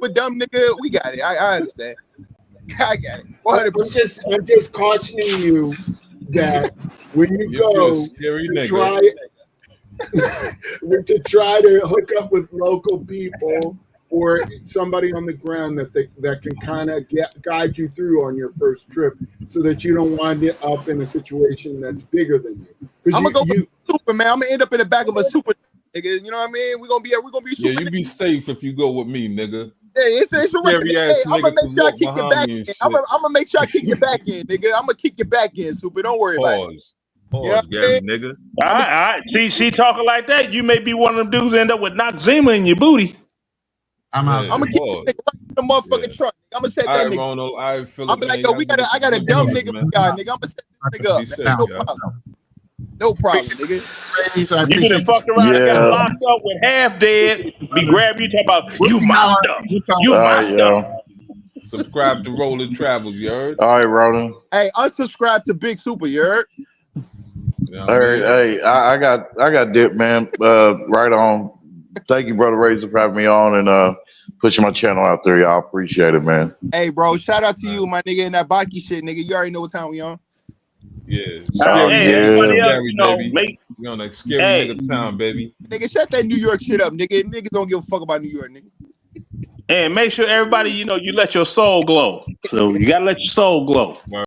dumb nigga. We got it. I understand. I got it. 100%. I'm just cautioning you that when you go to try to hook up with local people or somebody on the ground that can kind of guide you through on your first trip, so that you don't wind up in a situation that's bigger than you. I'm gonna go with Super, man. I'm gonna end up in the back of a Super, nigga. You know what I mean? We're gonna be Super. Yeah, you be safe if you go with me, nigga. Hey, it's a scary ass nigga. I'm gonna make sure I kick your back in. I'm gonna make sure I kick your back in, nigga. I'm gonna kick your back in, Super. Don't worry about it. Pause, Gary, nigga. All right. See, talking like that, you may be one of them dudes end up with Noxzema in your booty. I'm gonna keep the nigga right in the motherfucking truck. I'm gonna set that nigga. Ronald, I'm be like, yo, I got a dumb nigga for y'all, nigga. I'm gonna set this nigga up. No problem, nigga. You done fucked around and got locked up with half dead. Be grabbing you, talking about you my stuff. You my stuff. Subscribe to Rolling Travels, you heard? All right, Roland. Hey, unsubscribe to Big Super, you heard? All right, hey, I got dip, man. Right on. Thank you, brother RAZE, for having me on and pushing my channel out there, y'all. Appreciate it, man. Hey, bro, shout out to you, my nigga, and that Baki shit, nigga. You already know what time we on. Yeah. Everybody else, we on that scary nigga time, baby. Nigga, shut that New York shit up, nigga. Niggas don't give a fuck about New York, nigga. And make sure everybody, you let your soul glow. So you gotta let your soul glow.